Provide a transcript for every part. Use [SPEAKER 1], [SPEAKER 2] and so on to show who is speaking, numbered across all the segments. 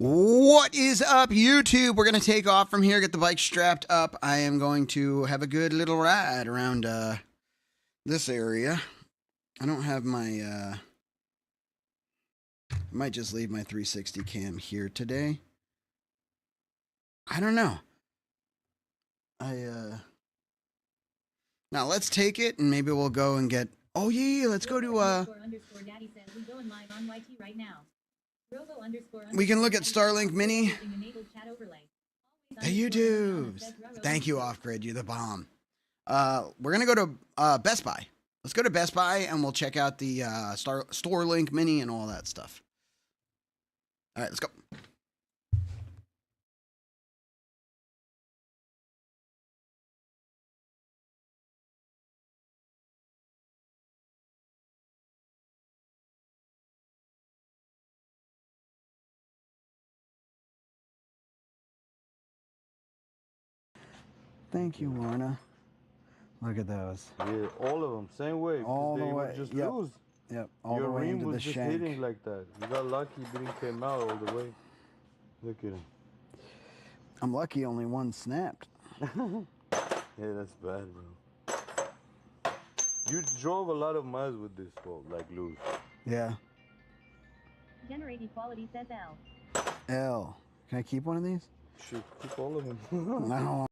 [SPEAKER 1] What is up, YouTube? We're going to take off from here, get the bike strapped up. I am going to have a good little ride around this area. I don't have my, I might just leave my 360 cam here today. I don't know. Now let's take it and maybe we'll go and get, oh yeah, let's go to,
[SPEAKER 2] Daddy says we going live on YT right now.
[SPEAKER 1] We can look at Starlink Mini. Hey, YouTube. Thank you, Off Grid. You're the bomb. We're going to go to Best Buy. Let's go to Best Buy and we'll check out the Starlink Mini and all that stuff. All right, let's go. Thank you, Lorna. Look at those.
[SPEAKER 3] Yeah, all of them, same way.
[SPEAKER 1] All the
[SPEAKER 3] they
[SPEAKER 1] way.
[SPEAKER 3] Were just
[SPEAKER 1] Yep.
[SPEAKER 3] loose.
[SPEAKER 1] Yep. All
[SPEAKER 3] Your
[SPEAKER 1] the way
[SPEAKER 3] rim
[SPEAKER 1] into
[SPEAKER 3] was
[SPEAKER 1] the
[SPEAKER 3] just
[SPEAKER 1] shank.
[SPEAKER 3] hitting like that. You got lucky, it didn't came out all the way. Look at him.
[SPEAKER 1] I'm lucky only one snapped.
[SPEAKER 3] Yeah, that's bad, bro. You drove a lot of miles with this boat, like loose.
[SPEAKER 1] Yeah.
[SPEAKER 2] Generate equality says L.
[SPEAKER 1] L. Can I keep one of these?
[SPEAKER 3] Should keep all of them.
[SPEAKER 1] No.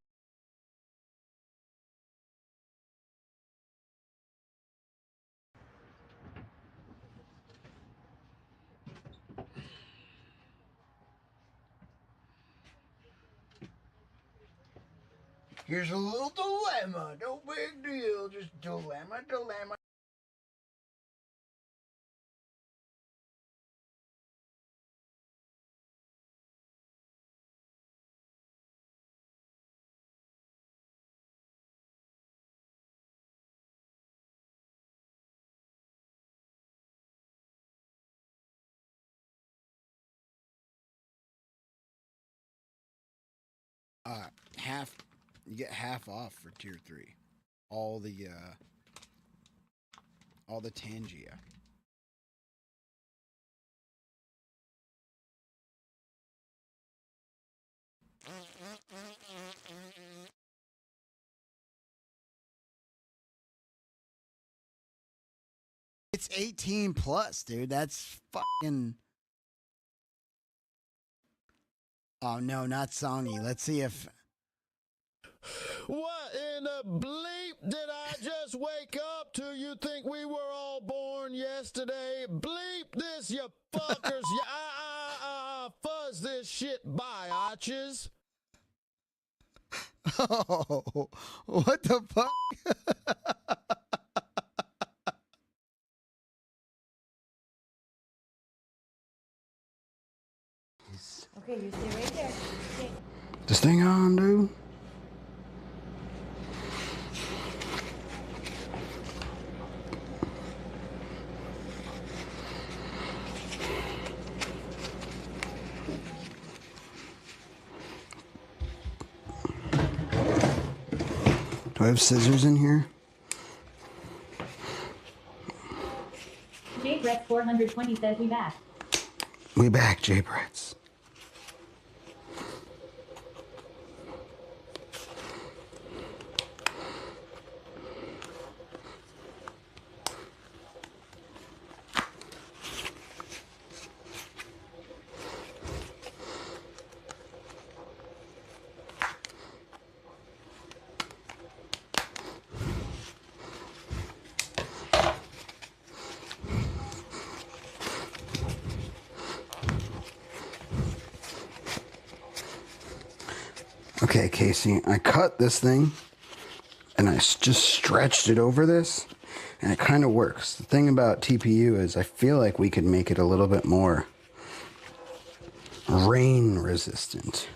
[SPEAKER 1] Here's a little dilemma. No big deal. Just dilemma. Half, you get half off for tier 3. All the Tangia. It's 18 plus, dude. That's fucking. Oh no, not Sony. Let's see if.
[SPEAKER 4] What in the bleep did I just wake up to? You think we were all born yesterday? Bleep this, you fuckers. Fuzz this shit by, arches.
[SPEAKER 1] Oh, what the fuck?
[SPEAKER 2] Okay, you stay right there. Okay.
[SPEAKER 1] This thing on, dude. Do I have scissors in here?
[SPEAKER 2] J Brett 420 says we back.
[SPEAKER 1] We back, J Bretts. Okay, Casey, I cut this thing and I just stretched it over this and it kind of works. The thing about TPU is I feel like we could make it a little bit more rain resistant.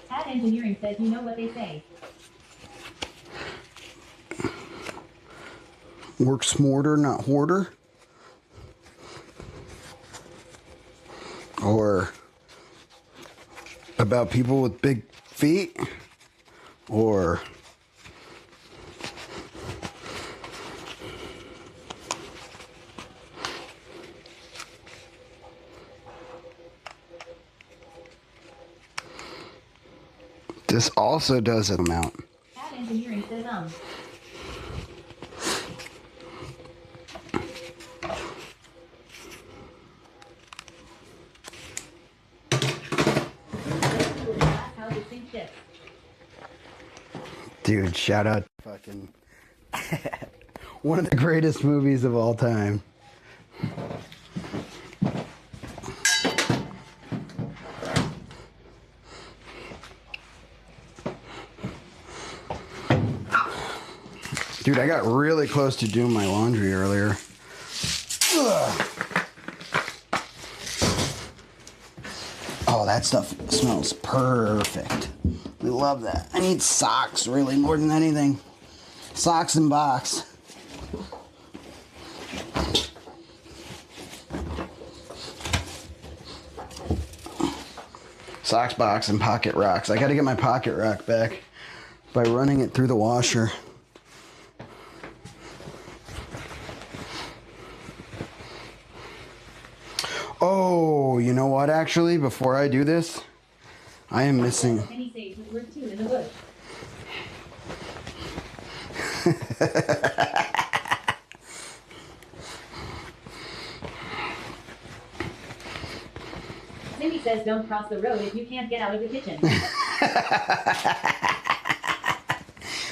[SPEAKER 2] Ad Engineering says you know what they say.
[SPEAKER 1] Work smarter, not hoarder. Or about people with big feet. Or this also does an amount.
[SPEAKER 2] Cat engineering says How to sink ships.
[SPEAKER 1] Dude, shout out to fucking one of the greatest movies of all time. Dude, I got really close to doing my laundry earlier. Ugh. Oh, that stuff smells perfect. We love that. I need socks, really, more than anything. Socks and box. Socks, box, and pocket rocks. I gotta get my pocket rock back by running it through the washer. Oh, you know what, actually, before I do this, I am missing...
[SPEAKER 2] Penny sage was worth 2 in the bush. Cindy says don't cross the road if you can't get out of the kitchen.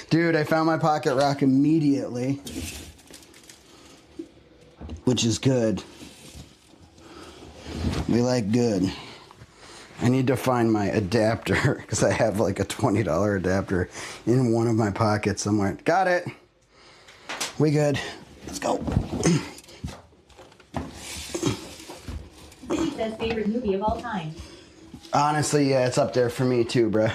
[SPEAKER 1] Dude, I found my pocket rock immediately, which is good. We like good. I need to find my adapter because I have like a $20 adapter in one of my pockets somewhere. Got it. We good. Let's go.
[SPEAKER 2] Cindy says favorite movie of all time.
[SPEAKER 1] Honestly, yeah, it's up there for me too, bruh.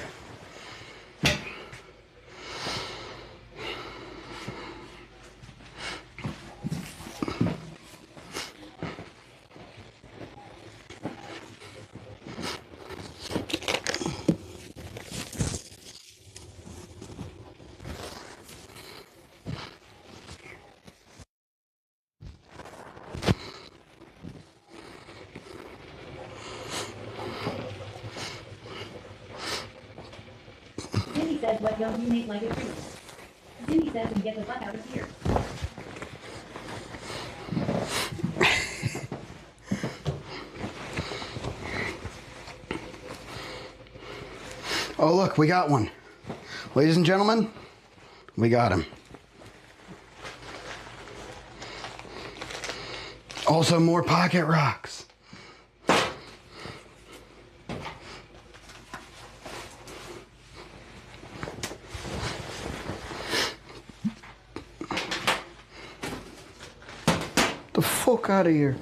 [SPEAKER 2] Cindy says what don't you make like a tree? Cindy says we get the fuck out of here.
[SPEAKER 1] Oh, look, we got one. Ladies and gentlemen, we got him. Also, more pocket rocks. The fuck out of here.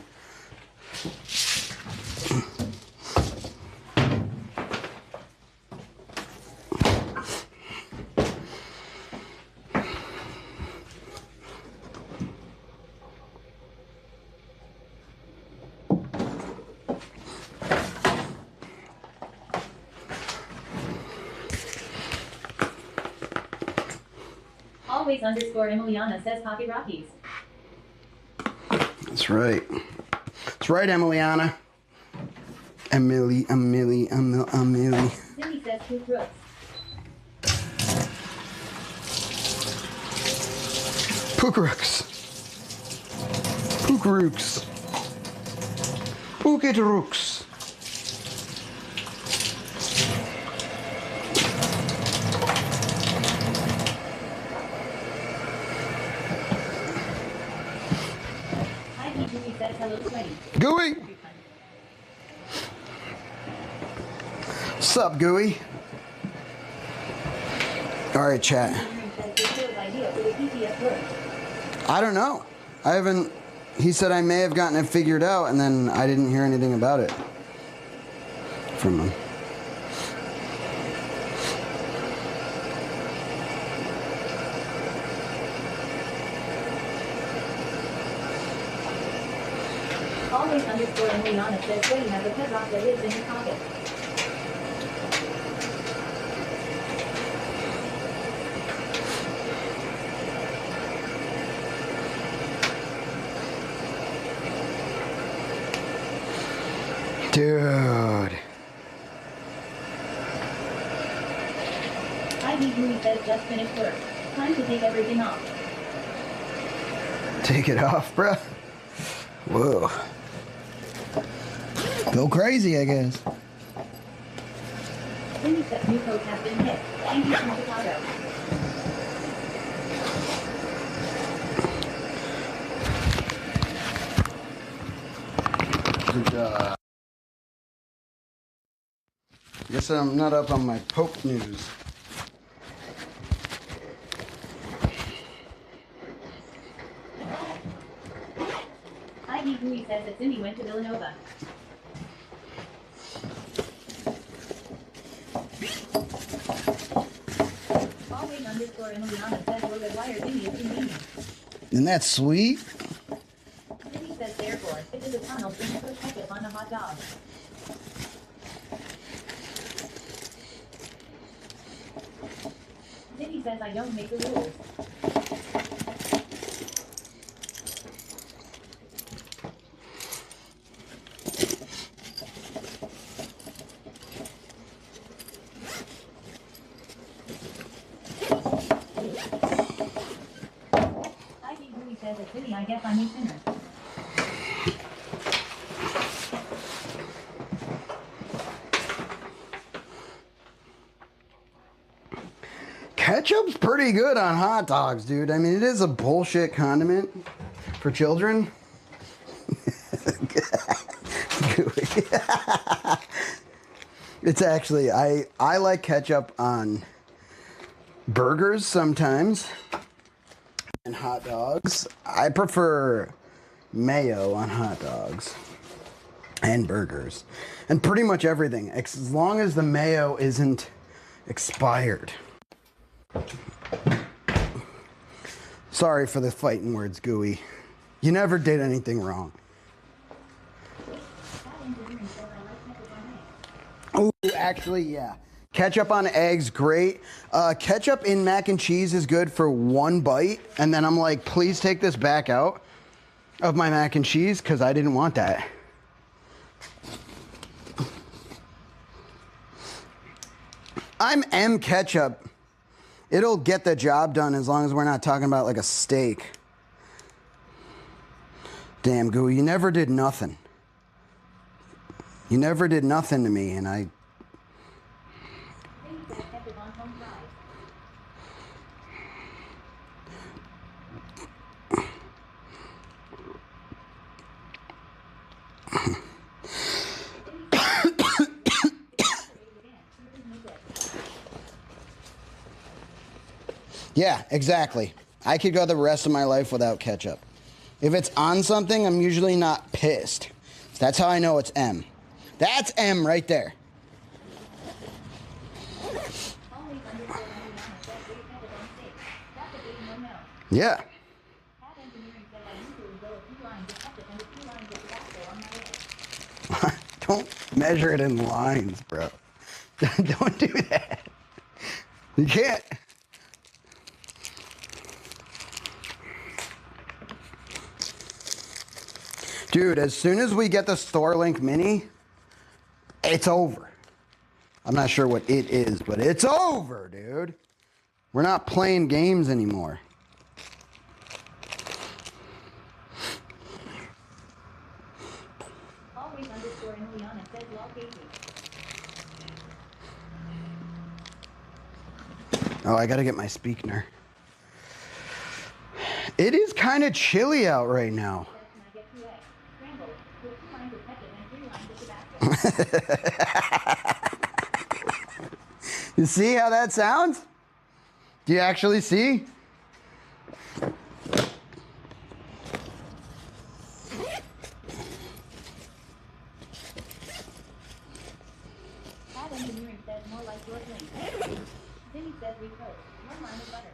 [SPEAKER 2] Always _ Emiliana says pocket rockies.
[SPEAKER 1] That's right. That's right, Emiliana. Emily.
[SPEAKER 2] Cindy says Poop Brooks.
[SPEAKER 1] Pookrooks. Pookrooks. Pookitrooks.
[SPEAKER 2] Gooey says hello sweaty.
[SPEAKER 1] Gooey. Sup, Gooey? All right, chat. I don't know. I haven't. He said I may have gotten it figured out, and then I didn't hear anything about it from him.
[SPEAKER 2] Always underscore and Liana says Freddy has a pet rock that lives in his pocket.
[SPEAKER 1] Dude.
[SPEAKER 2] Ivy Gooey says just finished work. Time to take everything off.
[SPEAKER 1] Take it off, bruh. Whoa. Go crazy, I guess.
[SPEAKER 2] Cindy says new coat has been hit. Thank you from Chicago.
[SPEAKER 1] Guess I'm not up on my Pope news.
[SPEAKER 2] Ivy Gooey says that Cindy went to Villanova. Always underscore and Liana says Logan Wire Cindy is convenient.
[SPEAKER 1] Isn't that sweet?
[SPEAKER 2] Cindy says therefore, it is a tunnel to put ketchup on a hot dog. Cindy says I don't make the rules. Ivy Gooey says that Cindy, I guess I'm a sinner.
[SPEAKER 1] Ketchup's pretty good on hot dogs, dude. I mean, it is a bullshit condiment for children. It's actually, I like ketchup on burgers sometimes and hot dogs. I prefer mayo on hot dogs and burgers and pretty much everything, as long as the mayo isn't expired. Sorry for the fighting words, Gooey. You never did anything wrong. Oh, actually, yeah. Ketchup on eggs, great. Ketchup in mac and cheese is good for one bite, and then I'm like, please take this back out of my mac and cheese, because I didn't want that. I'm M ketchup. It'll get the job done as long as we're not talking about like a steak. Damn, Gooey, you never did nothing. You never did nothing to me, and I... Yeah, exactly. I could go the rest of my life without ketchup. If it's on something, I'm usually not pissed. That's how I know it's M. That's M right there. Yeah. Don't measure it in lines, bro. Don't do that. You can't. Dude, as soon as we get the Starlink Mini, it's over. I'm not sure what it is, but it's over, dude. We're not playing games anymore.
[SPEAKER 2] Always underscore and Liana says lol baby.
[SPEAKER 1] Oh, I gotta get my speaker. It is kind of chilly out right now. You see how that sounds? Do you actually see?
[SPEAKER 2] Cat engineering says more like your thing. Vinny says we coat. 1 line of butter.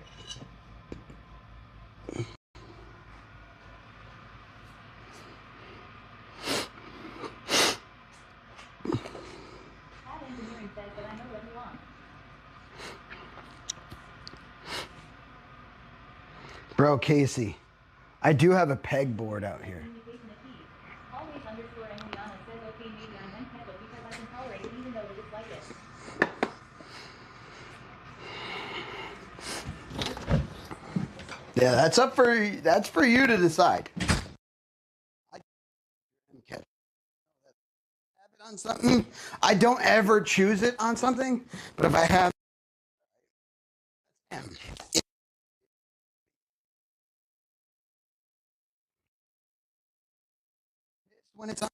[SPEAKER 1] Bro, Casey, I do have a pegboard out here.
[SPEAKER 2] Communication achieved. Always underscore Emiliana says, okay, maybe I meant ketchup because I can tolerate it even though I dislike it.
[SPEAKER 1] Yeah, that's for you to decide. Okay. Have it on something. I don't ever choose it on something, but if I have when it's on.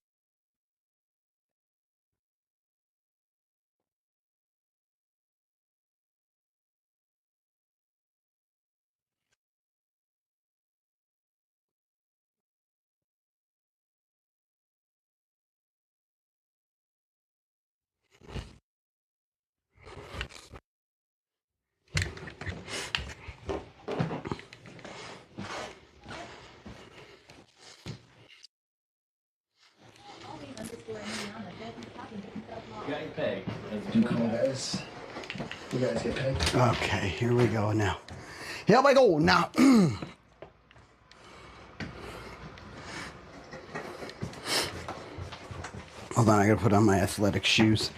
[SPEAKER 2] Always underscore Emiliana says he's talking to himself more.
[SPEAKER 5] You got your peg.
[SPEAKER 6] Come on, guys. You guys get pegged.
[SPEAKER 1] Okay, here we go now. Here we go now. Hold on, I gotta put on my athletic shoes.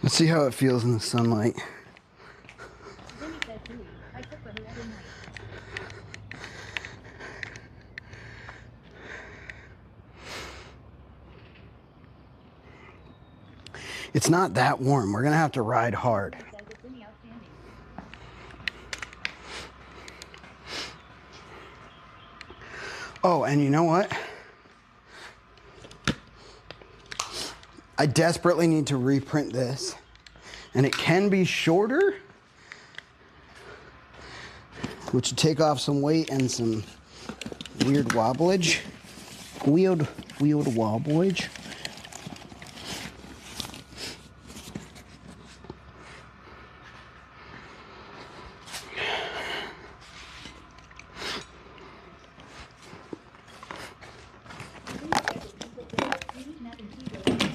[SPEAKER 1] Let's see how it feels in the sunlight.
[SPEAKER 2] Jimmy says, Julie, I cook for her every night.
[SPEAKER 1] It's not that warm. We're gonna have to ride hard.
[SPEAKER 2] Says it's Jimmy outstanding.
[SPEAKER 1] Oh, and you know what? I desperately need to reprint this. And it can be shorter, which would take off some weight and some weird wobblage. Weird wobblage.
[SPEAKER 2] We eat mac and cheese every night.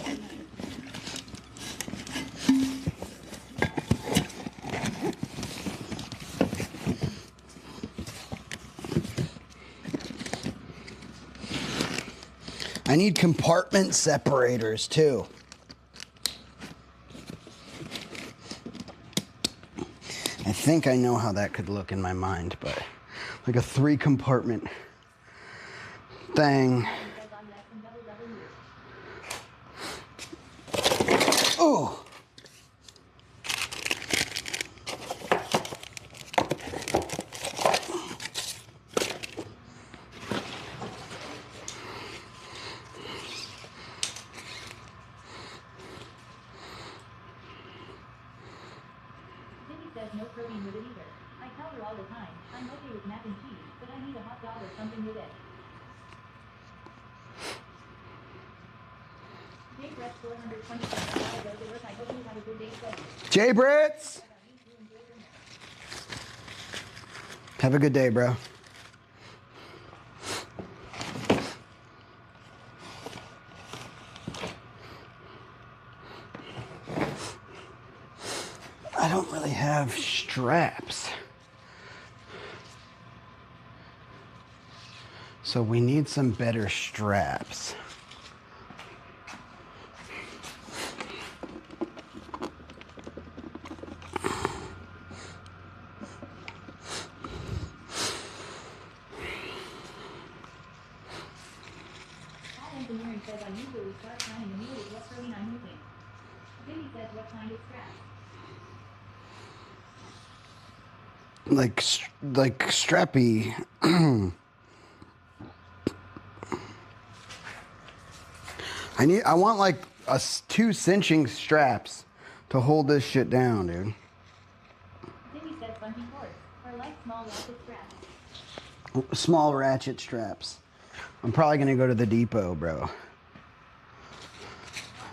[SPEAKER 1] I need compartment separators too. I think I know how that could look in my mind, but like a 3-compartment thing.
[SPEAKER 2] Says on Lex and double.
[SPEAKER 1] Oh.
[SPEAKER 2] Jimmy says no protein with it either. I tell her all the time, I'm okay with mac and cheese, but I need a hot dog or something with it. Jay Brett 425 gotta go to work. I hope you have a good day today.
[SPEAKER 1] Jay Brits. Have a good day, bro. I don't really have straps. So we need some better straps.
[SPEAKER 2] Pat Engineering says I usually start planning a meal with what protein I'm using. Jimmy says what kind of scraps.
[SPEAKER 1] Like strappy. I want like 2 cinching straps to hold this shit down, dude.
[SPEAKER 2] Jimmy says funky cords, or like small ratchet straps.
[SPEAKER 1] Small ratchet straps. I'm probably gonna go to the depot, bro.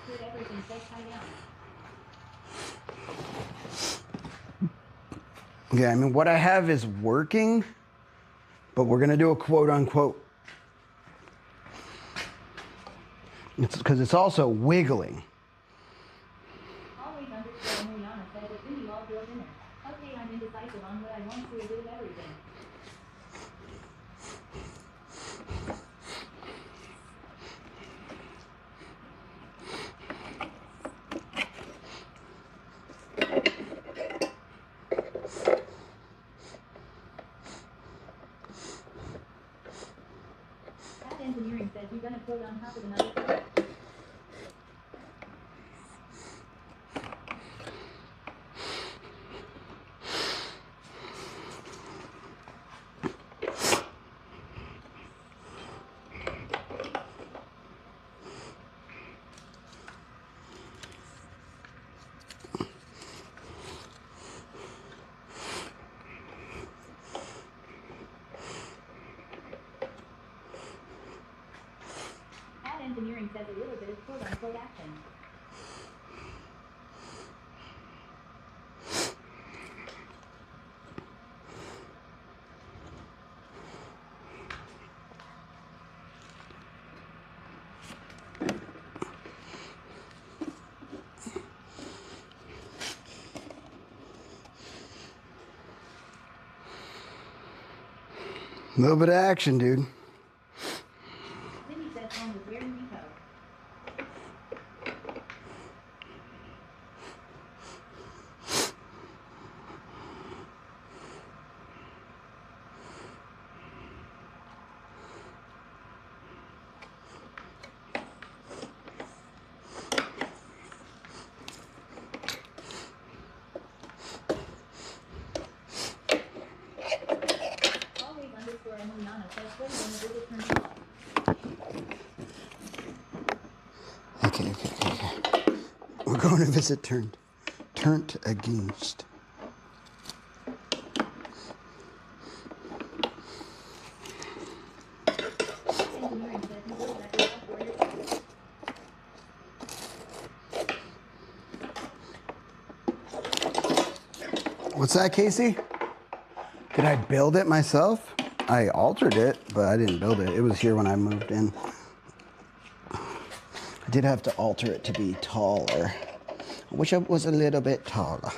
[SPEAKER 2] Good everything says tie down.
[SPEAKER 1] Yeah, I mean, what I have is working, but we're going to do a quote unquote. It's because it's also wiggling.
[SPEAKER 2] Always underscore Mariana said that Cindy loves your dinner. Okay, I'm indecisive on what I want to a bit of everything. That engineering says you're gonna quote on top of another quote. That engineering says a little bit of quote unquote action.
[SPEAKER 1] A little bit of action, dude.
[SPEAKER 2] Cindy says home was wearing Rico. Always underscore Mariana says when the visit turns off.
[SPEAKER 1] Okay. We're going to visit turned against.
[SPEAKER 2] Engineering says you will let yourself for yourself.
[SPEAKER 1] What's that, Casey? Did I build it myself? I altered it, but I didn't build it. It was here when I moved in. I did have to alter it to be taller. I wish it was a little bit taller.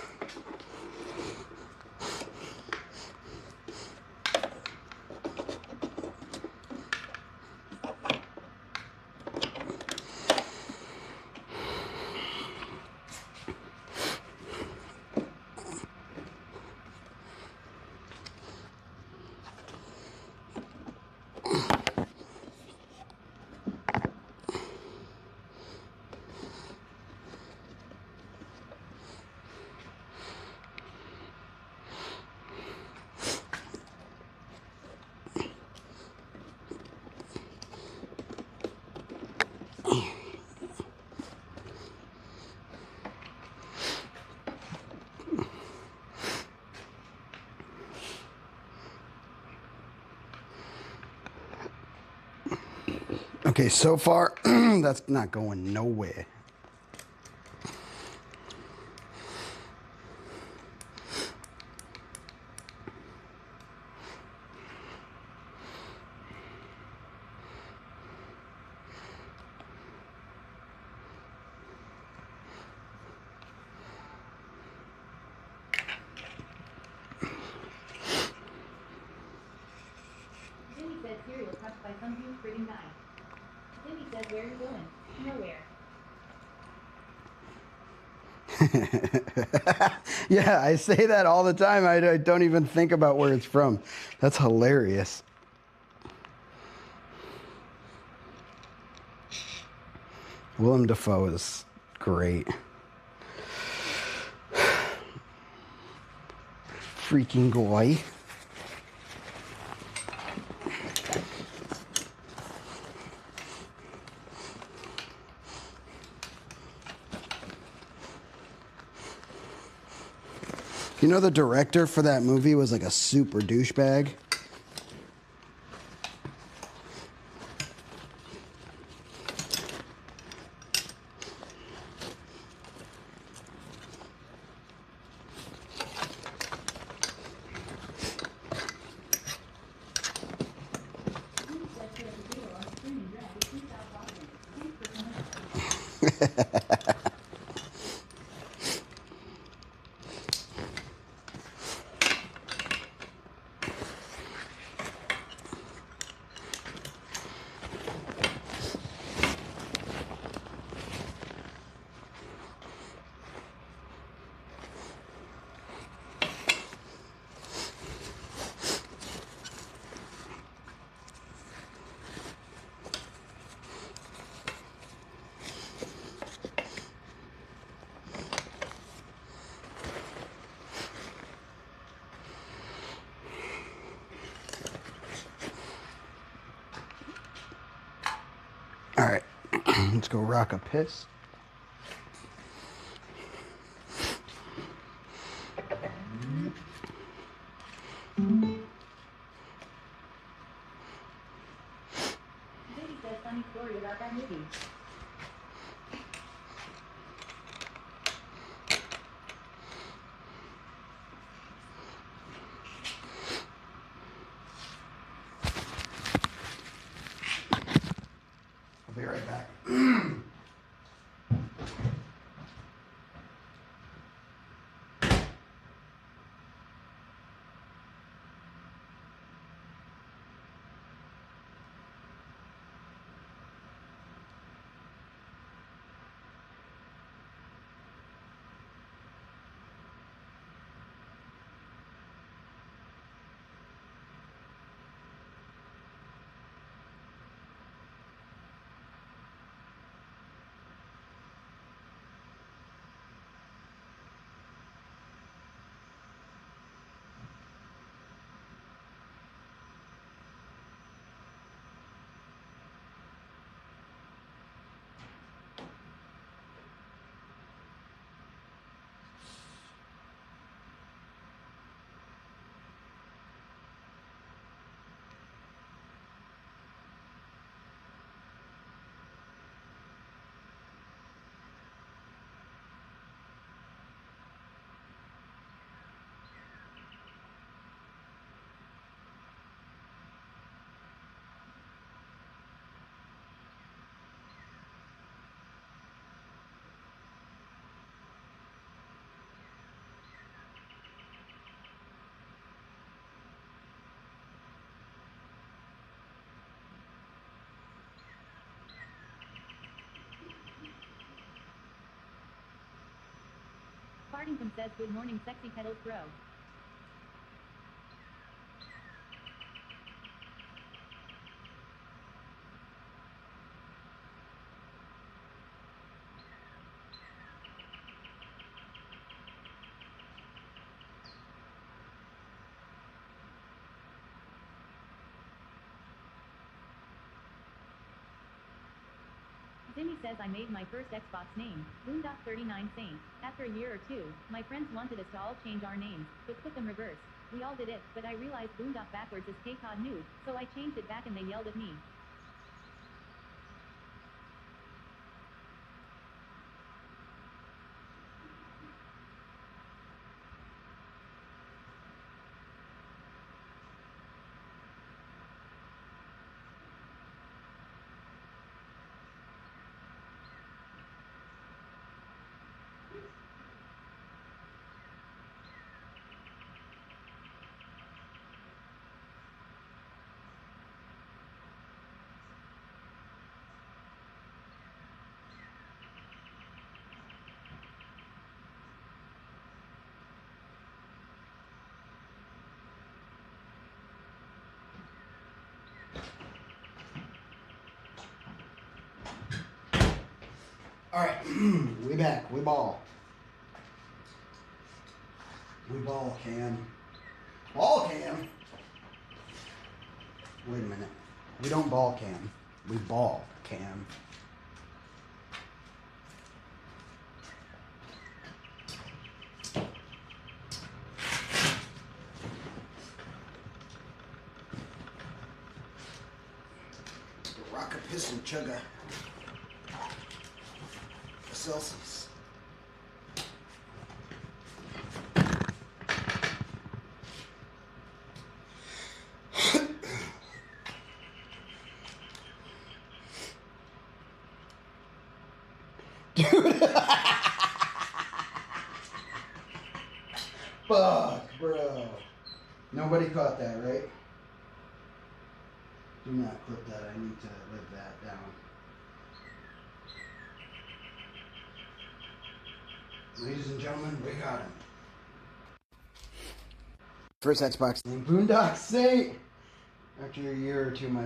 [SPEAKER 1] Okay, so far, that's not going nowhere.
[SPEAKER 2] Cindy says cereal touched by some huge friggin' guy. Cindy says where you going? Nowhere.
[SPEAKER 1] Yeah, I say that all the time. I don't even think about where it's from. That's hilarious. Willem Dafoe is great. Freaking guy. You know, the director for that movie was like a super douchebag. All right, let's go rock a piss.
[SPEAKER 2] Baby says funny story about that movie.
[SPEAKER 1] I'll be right back.
[SPEAKER 2] Fartington says good morning sexy pedals bro. Timmy says I made my first Xbox name, Boondock39 Saint. After a year or two, my friends wanted us to all change our names, but put them reverse. We all did it, but I realized Boondock backwards is KCOD News, so I changed it back and they yelled at me.
[SPEAKER 1] All right, we back. We ball. We ball, Cam. Ball, Cam. Wait a minute. We don't ball, Cam. We ball, Cam. Rock a piss and chug a Celsius. Fuck, bro. Nobody caught that, right? Do not clip that. I need to live that down. Ladies and gentlemen, we got him. First Xbox name, Boondock Saint. After a year or two, my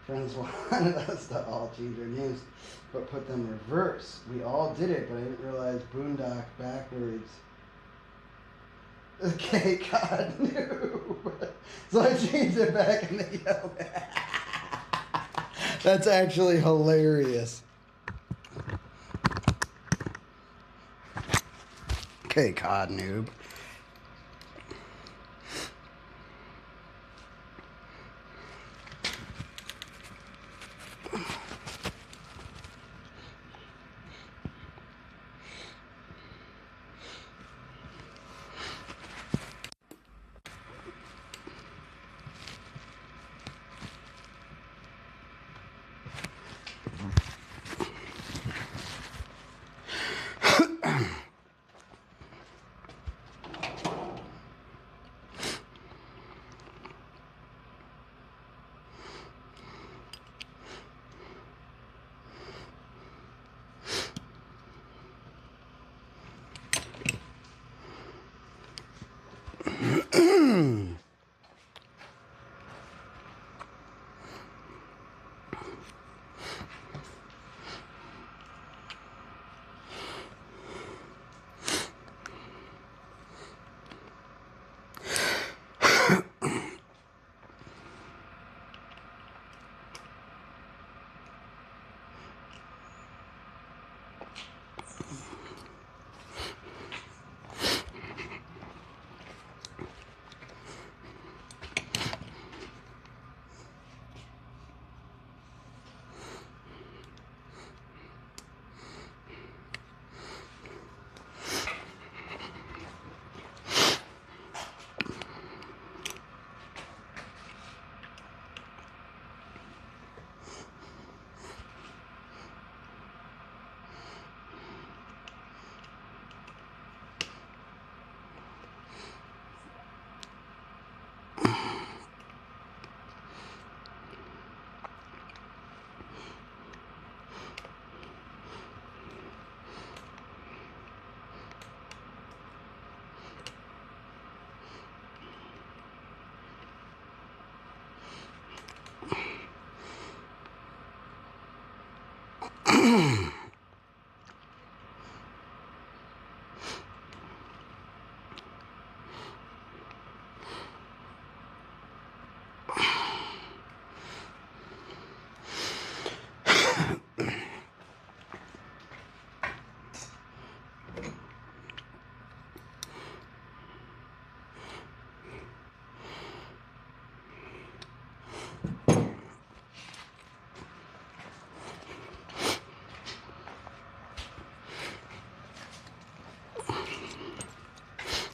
[SPEAKER 1] friends wanted us to all change our names, but put them reverse. We all did it, but I didn't realize Boondock backwards. Okay, God, noob. So I changed it back and they yelled. That's actually hilarious. Okay, God, noob.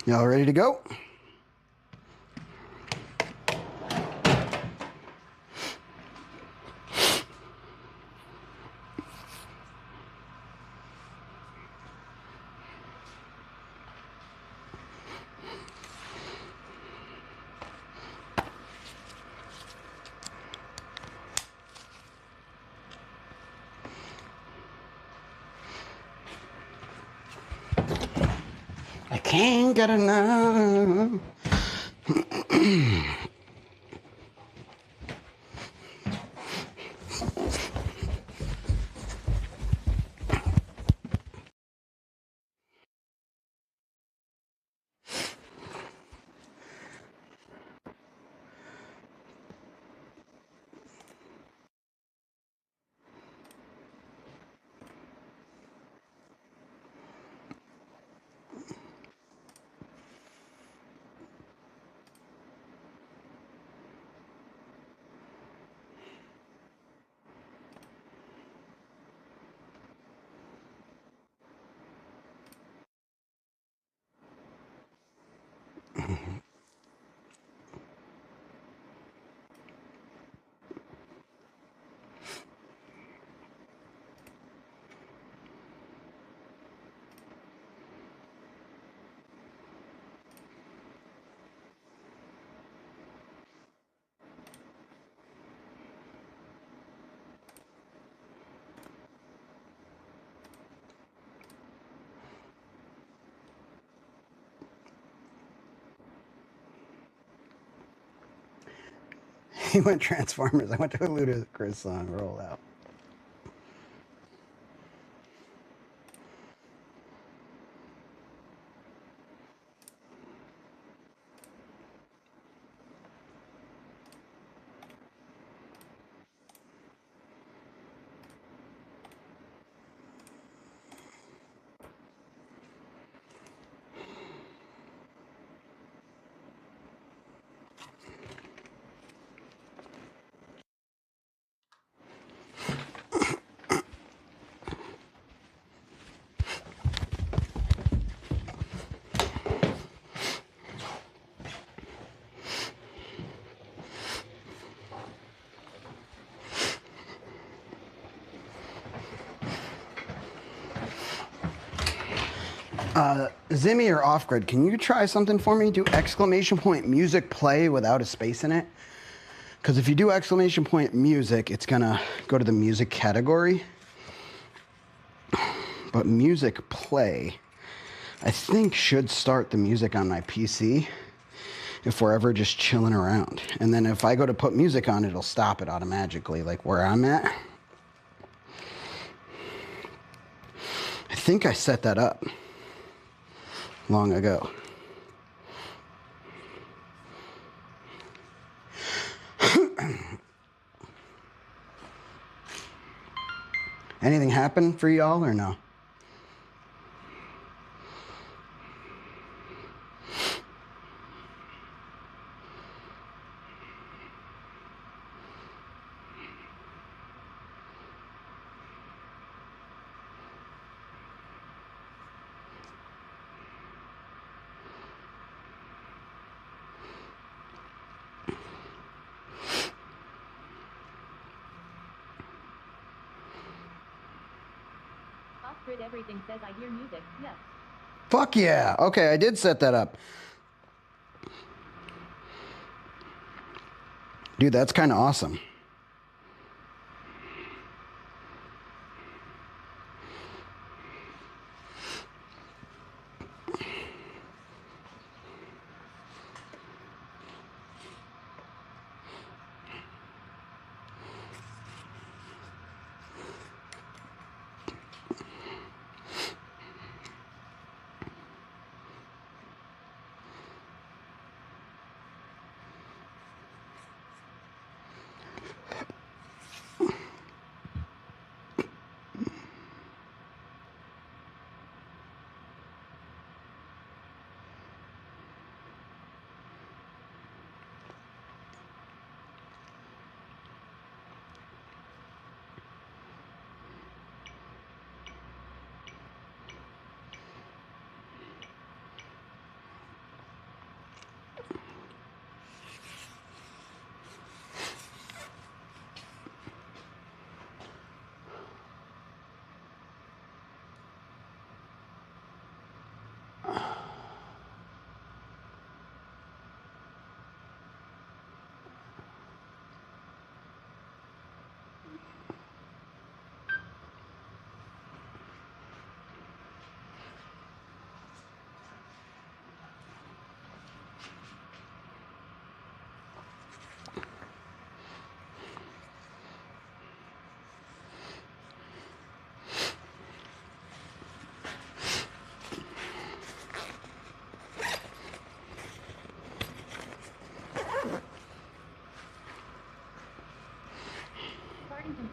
[SPEAKER 1] Y'all ready to go? I can't get enough. He went Transformers. I went to a Ludacris song. Roll out. Zimmy or Off Grid, can you try something for me? Do exclamation point music play without a space in it? Because if you do exclamation point music, it's gonna go to the music category. But music play, I think, should start the music on my PC if we're ever just chilling around. And then if I go to put music on, it'll stop it automatically, like where I'm at. I think I set that up long ago. Anything happen for y'all or no?
[SPEAKER 2] Off-grid everything says I hear music. Yes.
[SPEAKER 1] Fuck yeah. Okay, I did set that up. Dude, that's kind of awesome.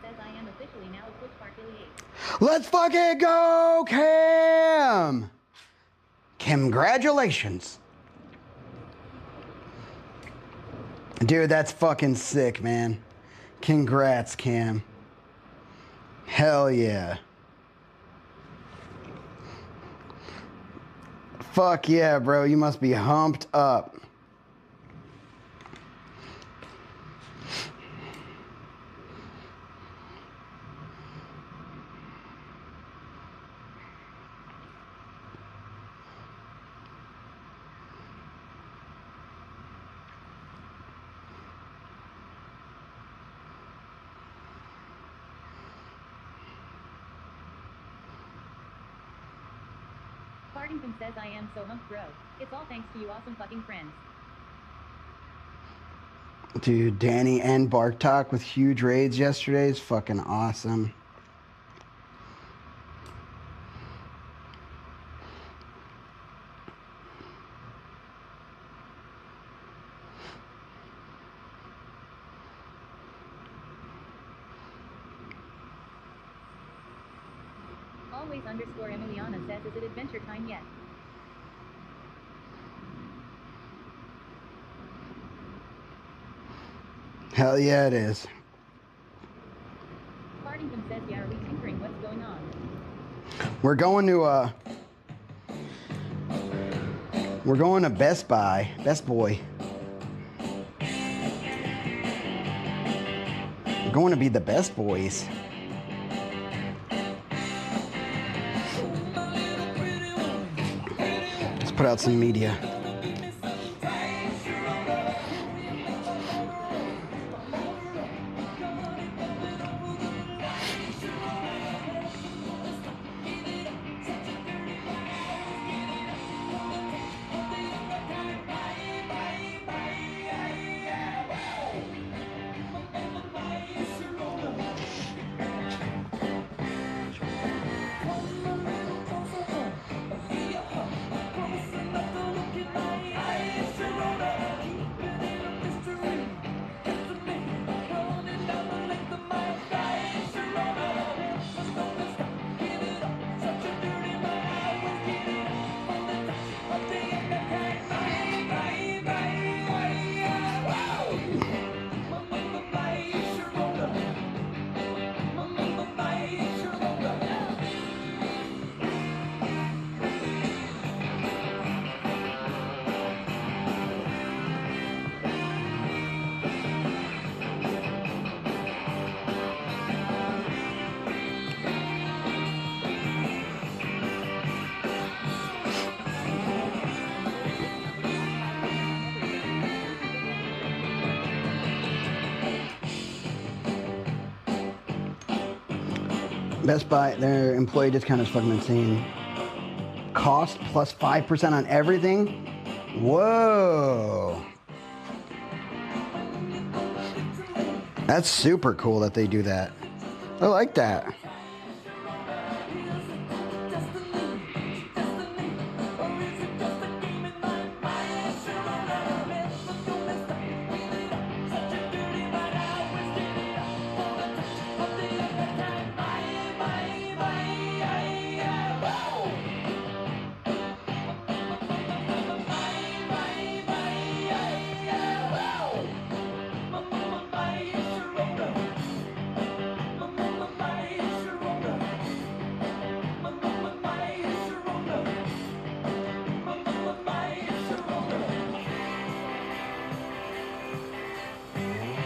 [SPEAKER 2] Says I am officially now a Twitch affiliate.
[SPEAKER 1] Let's fucking go, Cam! Congratulations. Dude, that's fucking sick, man. Congrats, Cam. Hell yeah. Fuck yeah, bro. You must be humped up.
[SPEAKER 2] Fartington says I am so humped, bro. It's all thanks to you awesome fucking friends.
[SPEAKER 1] Dude, Danny and Bartok with huge raids yesterday is fucking awesome.
[SPEAKER 2] Always underscore Emiliana says, is it adventure time yet?
[SPEAKER 1] Hell yeah, it is.
[SPEAKER 2] Fartington says, yeah, are we tinkering? What's going on?
[SPEAKER 1] We're going to Best Buy, Best Boy. We're going to be the best boys. Let's put out some media. Best Buy, their employee discount is fucking insane. Cost plus 5% on everything? Whoa. That's super cool that they do that. I like that.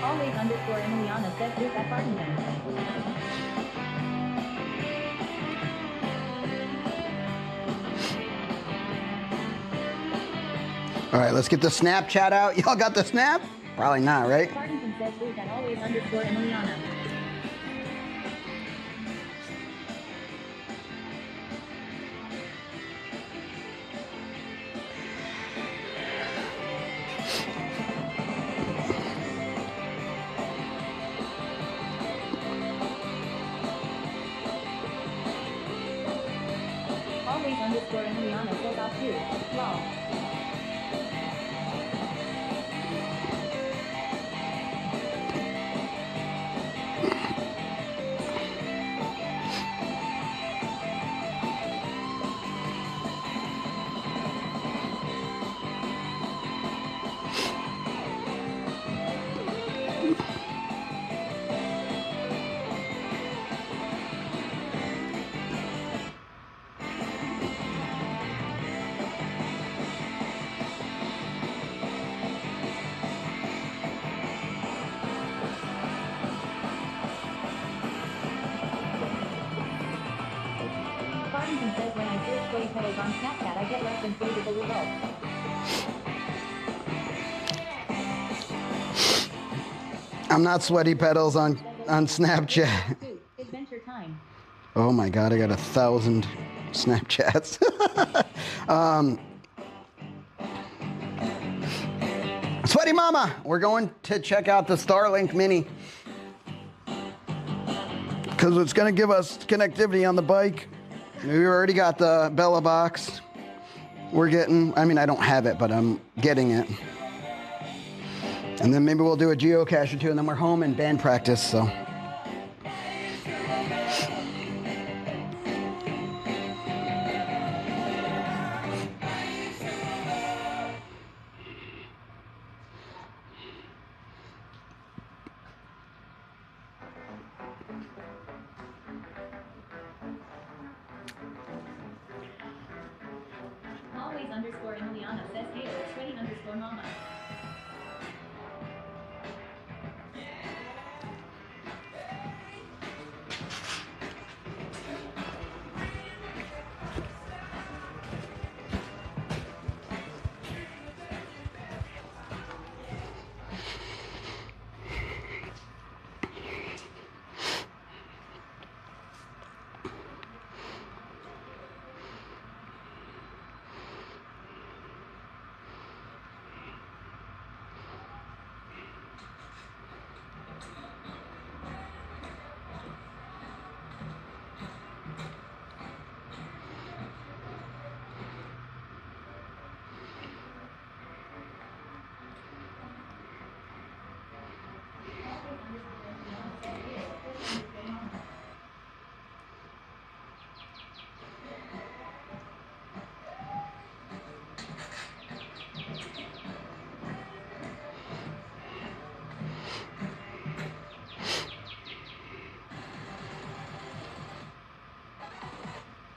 [SPEAKER 2] Always underscore Emiliana says, who's that Fartington?
[SPEAKER 1] All right, let's get the Snapchat out. Y'all got the snap? Probably not, right?
[SPEAKER 2] Fartington says, who's that always underscore Emiliana? Always underscore Emiliana says, off too. Lol. Fartington says, when I search sweaty pedals on Snapchat, I get less than favorable results.
[SPEAKER 1] I'm not sweaty pedals on Snapchat.
[SPEAKER 2] Adventure time.
[SPEAKER 1] Oh my God, I got 1,000 Snapchats. Sweaty buddy mama. We're going to check out the Starlink Mini. Because it's going to give us connectivity on the bike. We already got the Bella box. We're getting, I mean, I don't have it, but I'm getting it. And then maybe we'll do a geocache or two, and then we're home and band practice, so.
[SPEAKER 2] Always underscore Emiliana says hey, sweaty underscore mama.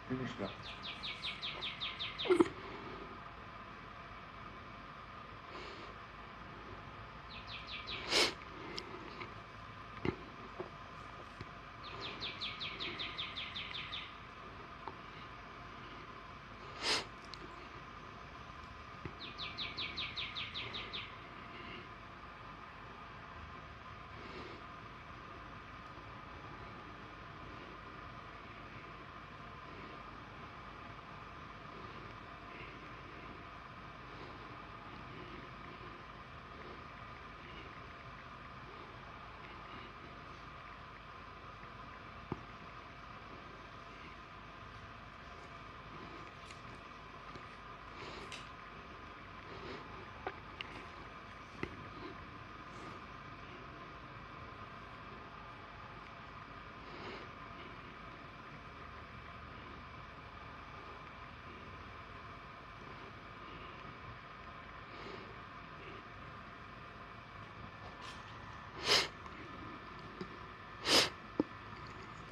[SPEAKER 3] Finish now.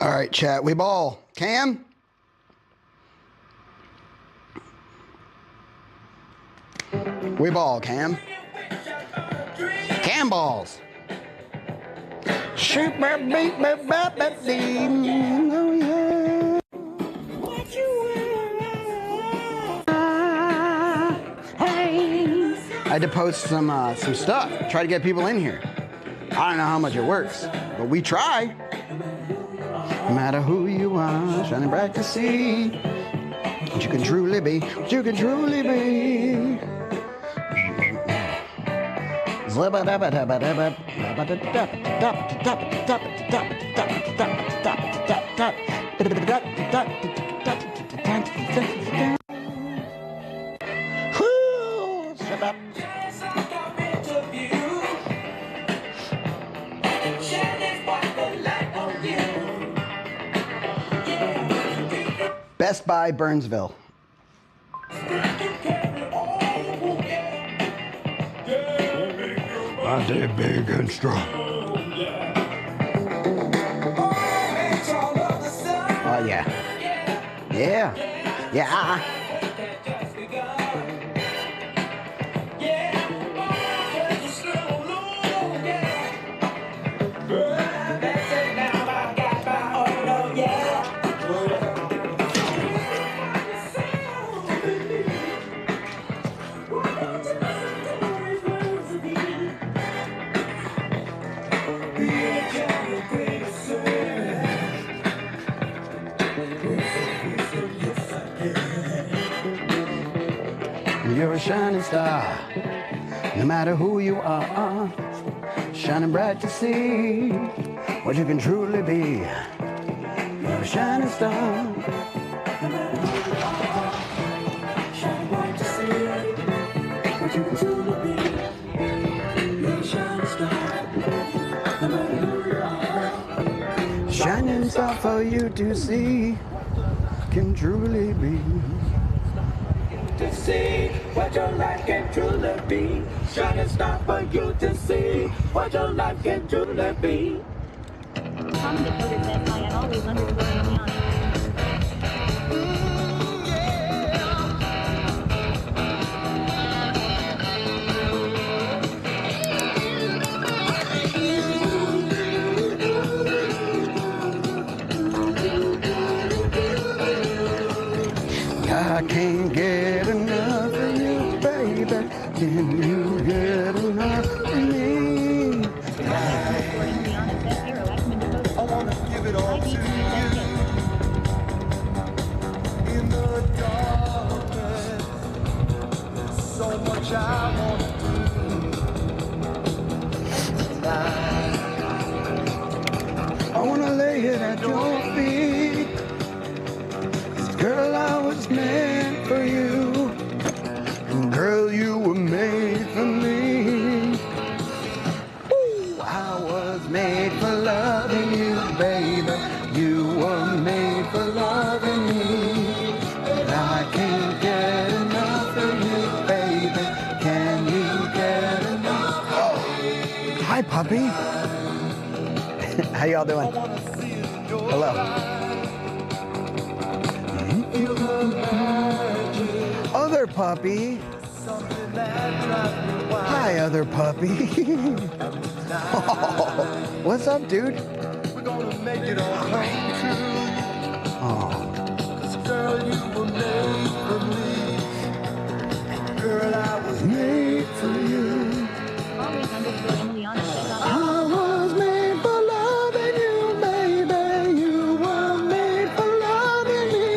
[SPEAKER 1] All right, chat. We ball. Cam? We ball, Cam. Cam balls. Shoot, beat, oh yeah. I had to post some stuff. Try to get people in here. I don't know how much it works, but we try. No matter who you are, shining bright to see what you can truly be, what you can truly be. Best Buy, Burnsville. I did big and strong. Oh yeah. Yeah. Yeah. You're a shining star No matter who you are, shining bright to see what you can truly be. You're a shining star. No matter who you are, shining bright to see what you can truly be. You're a shining star. No matter who you are, shining star for you to see can truly be. To see what your life can truly be. Shining star for you to see what your life can truly be.
[SPEAKER 2] Common decoder says I am always underscoring Liana.
[SPEAKER 1] I can't get enough of you, baby. Can you get enough of me?
[SPEAKER 2] Underscoring Liana says Arrow X-Men decoder.
[SPEAKER 3] I wanna give it all to you in the darkness. There's so much I wanna do tonight.
[SPEAKER 1] I wanna lay it at your feet. 'Cause girl, I was meant for you. And girl, you were made for me. Ooh, I was made for loving you, baby. You were made for loving me. And I can't get enough of you, baby. Can you get enough? Oh. Hi, puppy. How y'all doing? Hello. Other puppy. Hi, other puppy. Oh, what's up, dude?
[SPEAKER 3] We're gonna make it all come true.
[SPEAKER 1] Oh,
[SPEAKER 3] 'Cause girl, you were made for me. Girl, I was
[SPEAKER 1] made for you.
[SPEAKER 2] Always underscoring Liana says
[SPEAKER 1] I was made for loving you, baby. You were made for loving me.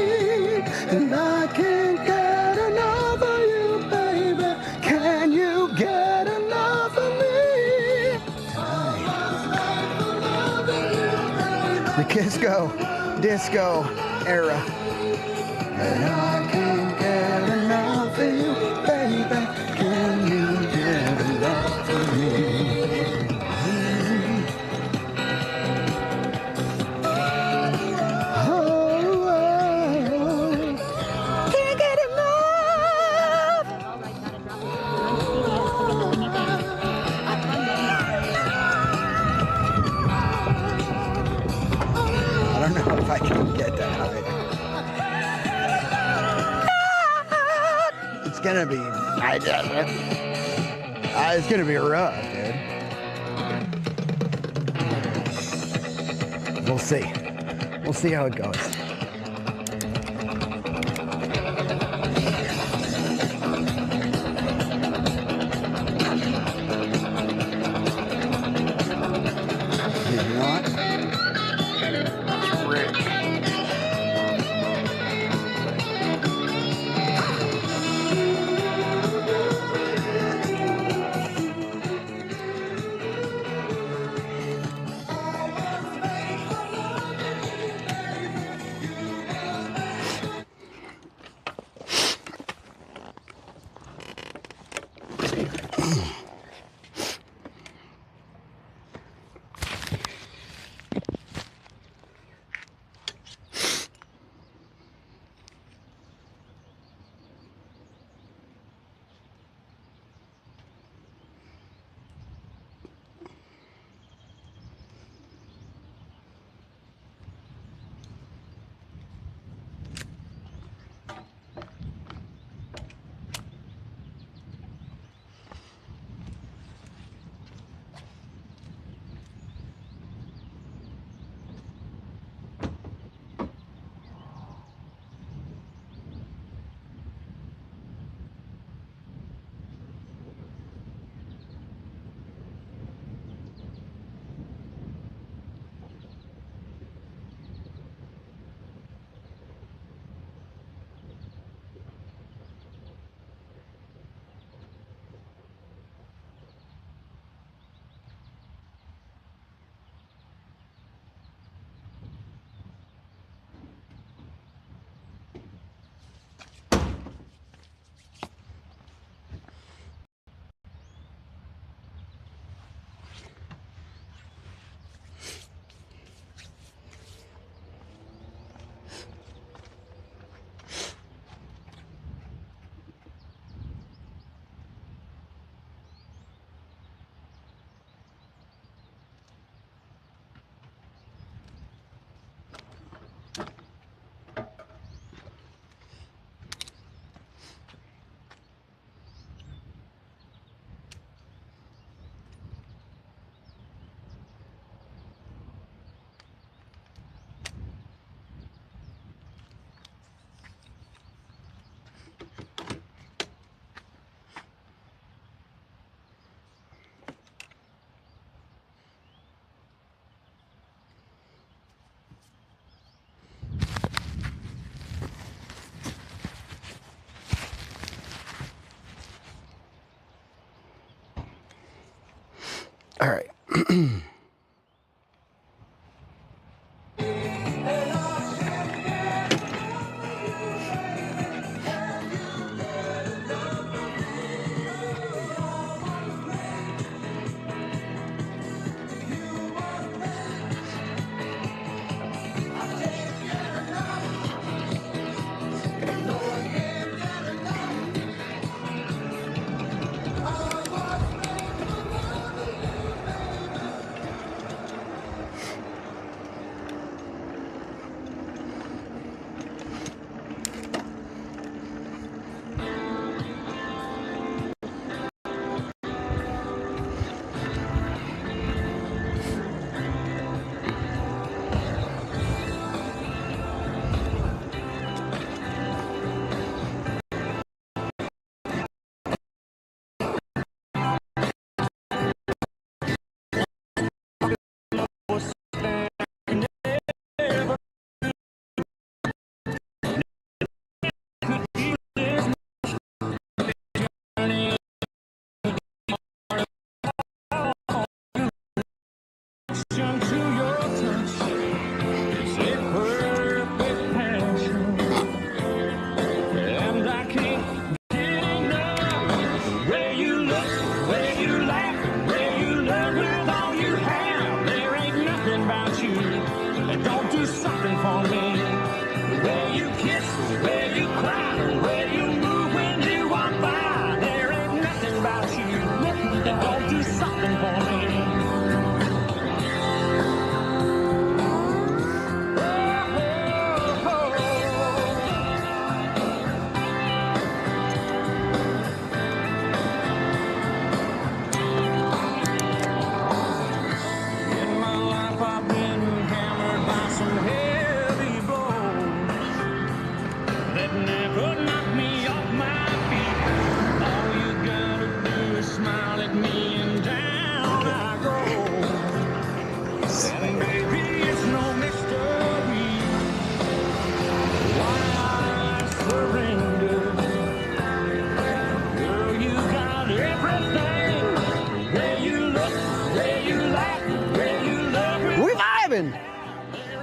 [SPEAKER 1] And I can't get enough of you, baby. Can you get enough of me? The disco era. And I can't get enough of you, baby. Can you get enough of me? Oh, can't get enough.
[SPEAKER 2] alright, gotta drop it. Run to CVS to get the thingy thing. Have fun getting
[SPEAKER 1] I don't know if I can get that out of it. It's gonna be. It's gonna be rough, dude. We'll see. We'll see how it goes. You know what? It's Rick. All right.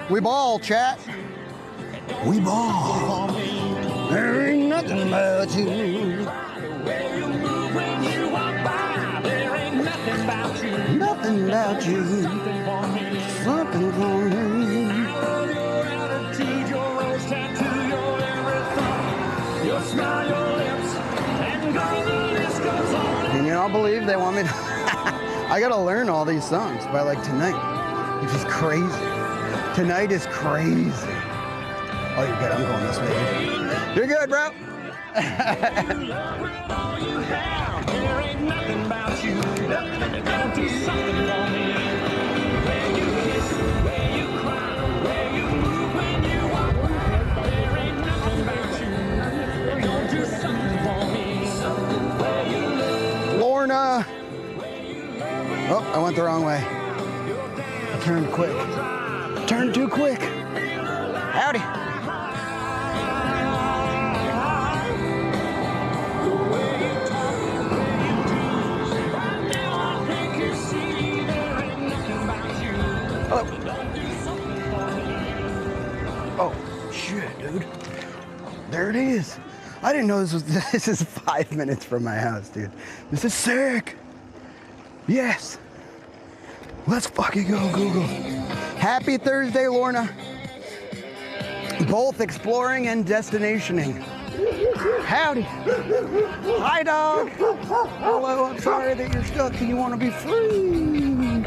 [SPEAKER 1] We ball, chat. We ball. There ain't nothing about you. Nothing about you. Something for me. Can you not believe they want me to? I gotta learn all these songs by like tonight, which is crazy. Tonight is crazy. Oh, you're good. I'm going this way. You're good, bro. Lorna. Oh, I went the wrong way. I turned quick. Turned too quick. Howdy. Hello. Oh, shit, dude. There it is. I didn't know this is 5 minutes from my house, dude. This is sick. Yes. Let's fucking go, Google. Happy Thursday, Lorna. Both exploring and destinationing. Howdy. Hi, dog. Hello, I'm sorry that you're stuck and you want to be free.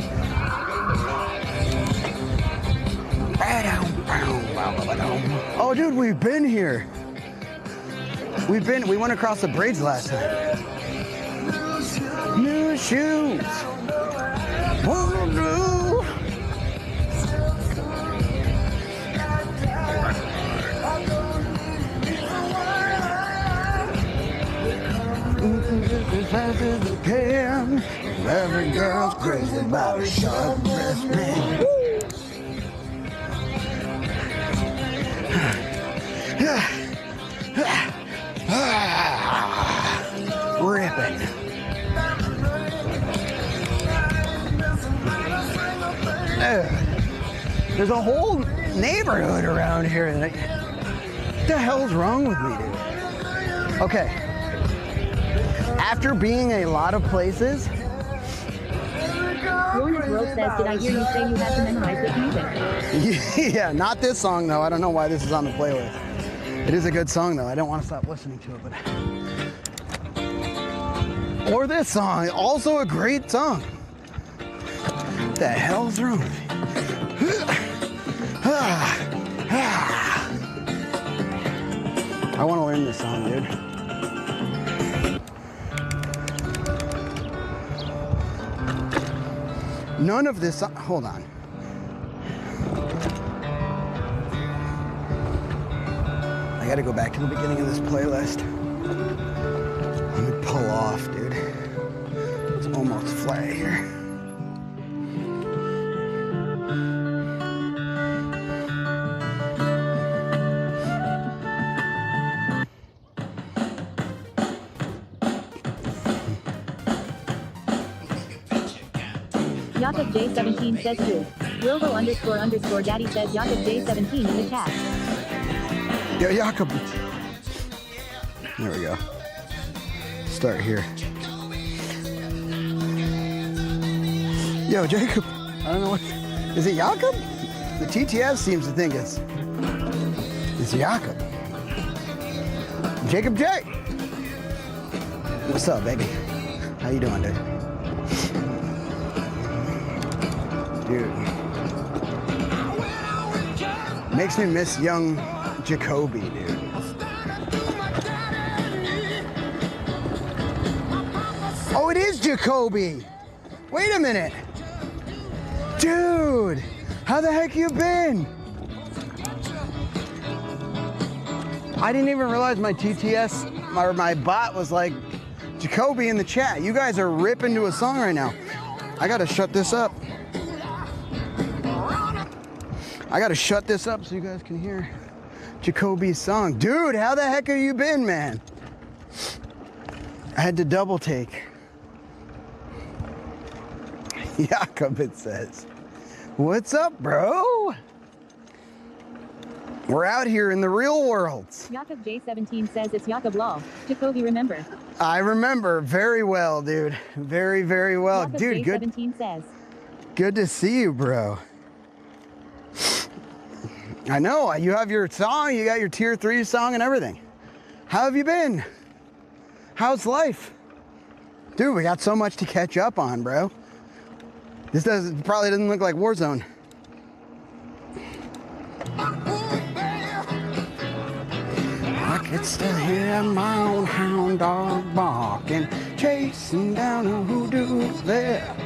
[SPEAKER 1] Oh, dude, we've been here. We went across the bridge last time. New shoes. As fast as you can. Every girl's crazy about a short dress man. Ripping. There's a whole neighborhood around here. What the hell's wrong with me, dude? Okay. After being a lot of places.
[SPEAKER 2] Lorna's World says, did I hear you say you had to memorize this music?
[SPEAKER 1] Yeah, not this song though. I don't know why this is on the playlist. It is a good song though. I don't want to stop listening to it, but. Or this song, also a great song. What the hell's wrong with me? I want to learn this song, dude. None of this, hold on. I gotta go back to the beginning of this playlist. Let me pull off, dude. It's almost flat here.
[SPEAKER 2] Jakob J17 says too. Wilvo __ daddy says Jakob J17 in the chat.
[SPEAKER 1] Yo, Jakob. There we go. Start here. Yo, Jacob. I don't know what. Is it Jakob? The TTS seems to think it's Jakob. Jacob J. What's up, baby? How you doing, dude? Dude. Makes me miss young Jacoby, dude. Oh, it is Jacoby. Wait a minute. Dude, how the heck you been? I didn't even realize my TTS or my bot was like Jacoby in the chat. You guys are ripping to a song right now. I gotta shut this up. I gotta shut this up so you guys can hear Jacoby's song. Dude, how the heck have you been, man? I had to double take. Jakob, it says. What's up, bro? We're out here in the real world.
[SPEAKER 2] Jakob J17 says it's Jakob Law. Jacoby, remember?
[SPEAKER 1] I remember very well, dude. Very, very well.
[SPEAKER 2] Jakob
[SPEAKER 1] Dude,
[SPEAKER 2] J17 says.
[SPEAKER 1] Good to see you, bro. I know, you have your song, you got your tier 3 song and everything. How have you been? How's life? Dude, we got so much to catch up on, bro. This probably doesn't look like Warzone. I could still hear my own hound dog barking, chasing down a hoodoo there.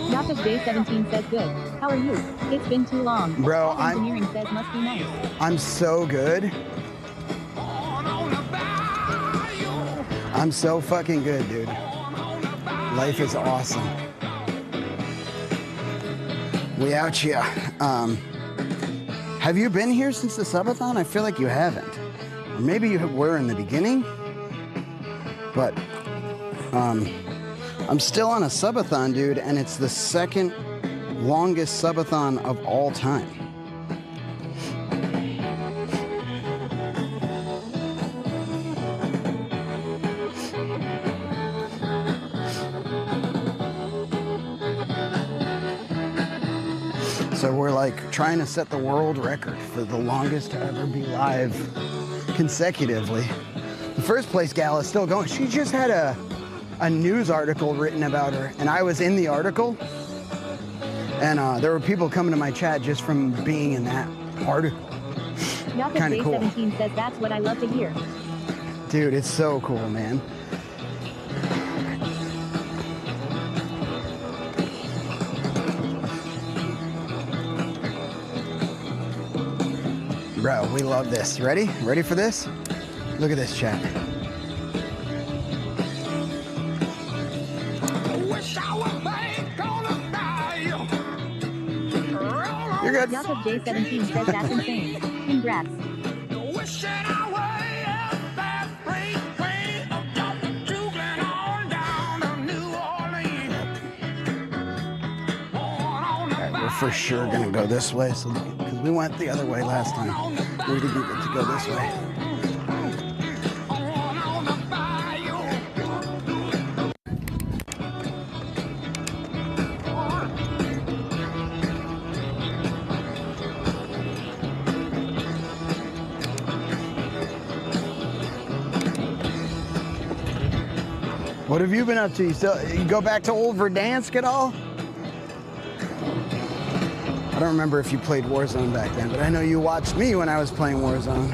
[SPEAKER 2] Jakob J17 says good. How are you? It's been too long.
[SPEAKER 1] Bro,
[SPEAKER 2] engineering says must be nice.
[SPEAKER 1] I'm so good. I'm so fucking good, dude. Life is awesome. We out here. Have you been here since the Subathon? I feel like you haven't. Or maybe you were in the beginning. But I'm still on a Subathon, dude, and it's the second longest Subathon of all time. So we're like trying to set the world record for the longest to ever be live consecutively. The first place gal is still going. She just had a news article written about her, and I was in the article. And there were people coming to my chat just from being in that article. Kind of cool.
[SPEAKER 2] J17 says that's what I love to hear.
[SPEAKER 1] Dude, it's so cool, man. Bro, we love this. Ready? Ready for this? Look at this chat. You're good.
[SPEAKER 2] Jakob J17 says that's insane. Congrats.
[SPEAKER 1] we're for sure gonna go this way, so because we went the other way last time. We didn't get to go this way. What have you been up to? You go back to old Verdansk at all? I don't remember if you played Warzone back then, but I know you watched me when I was playing Warzone.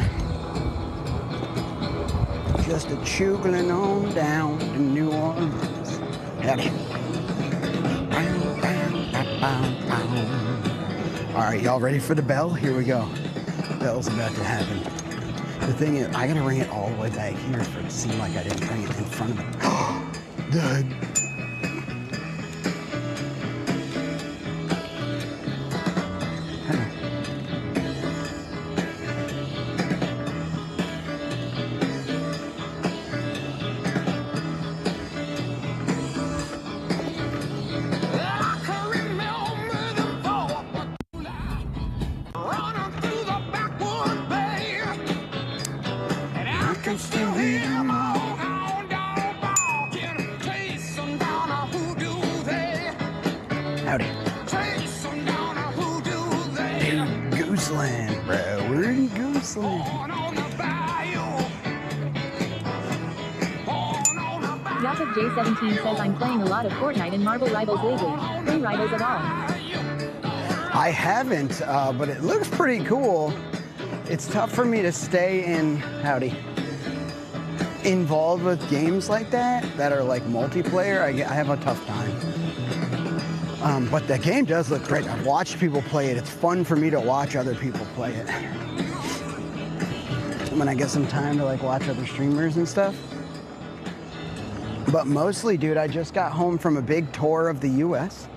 [SPEAKER 1] Just a chuggling on down to New Orleans. Howdy. All right, y'all ready for the bell? Here we go. Bell's about to happen. The thing is, I gotta ring it all the way back here for it to seem like I didn't ring it in front of it. The howdy. In Gooseland, bro. We're in Gooseland.
[SPEAKER 2] Jakob J17 says I'm playing a lot of Fortnite and Marvel Rivals lately. Free Rivals at all.
[SPEAKER 1] I haven't, but it looks pretty cool. It's tough for me to stay involved with games like that are like multiplayer. I have a tough time. But the game does look great. I've watched people play it. It's fun for me to watch other people play it. When I get some time to like watch other streamers and stuff. But mostly, dude, I just got home from a big tour of the US.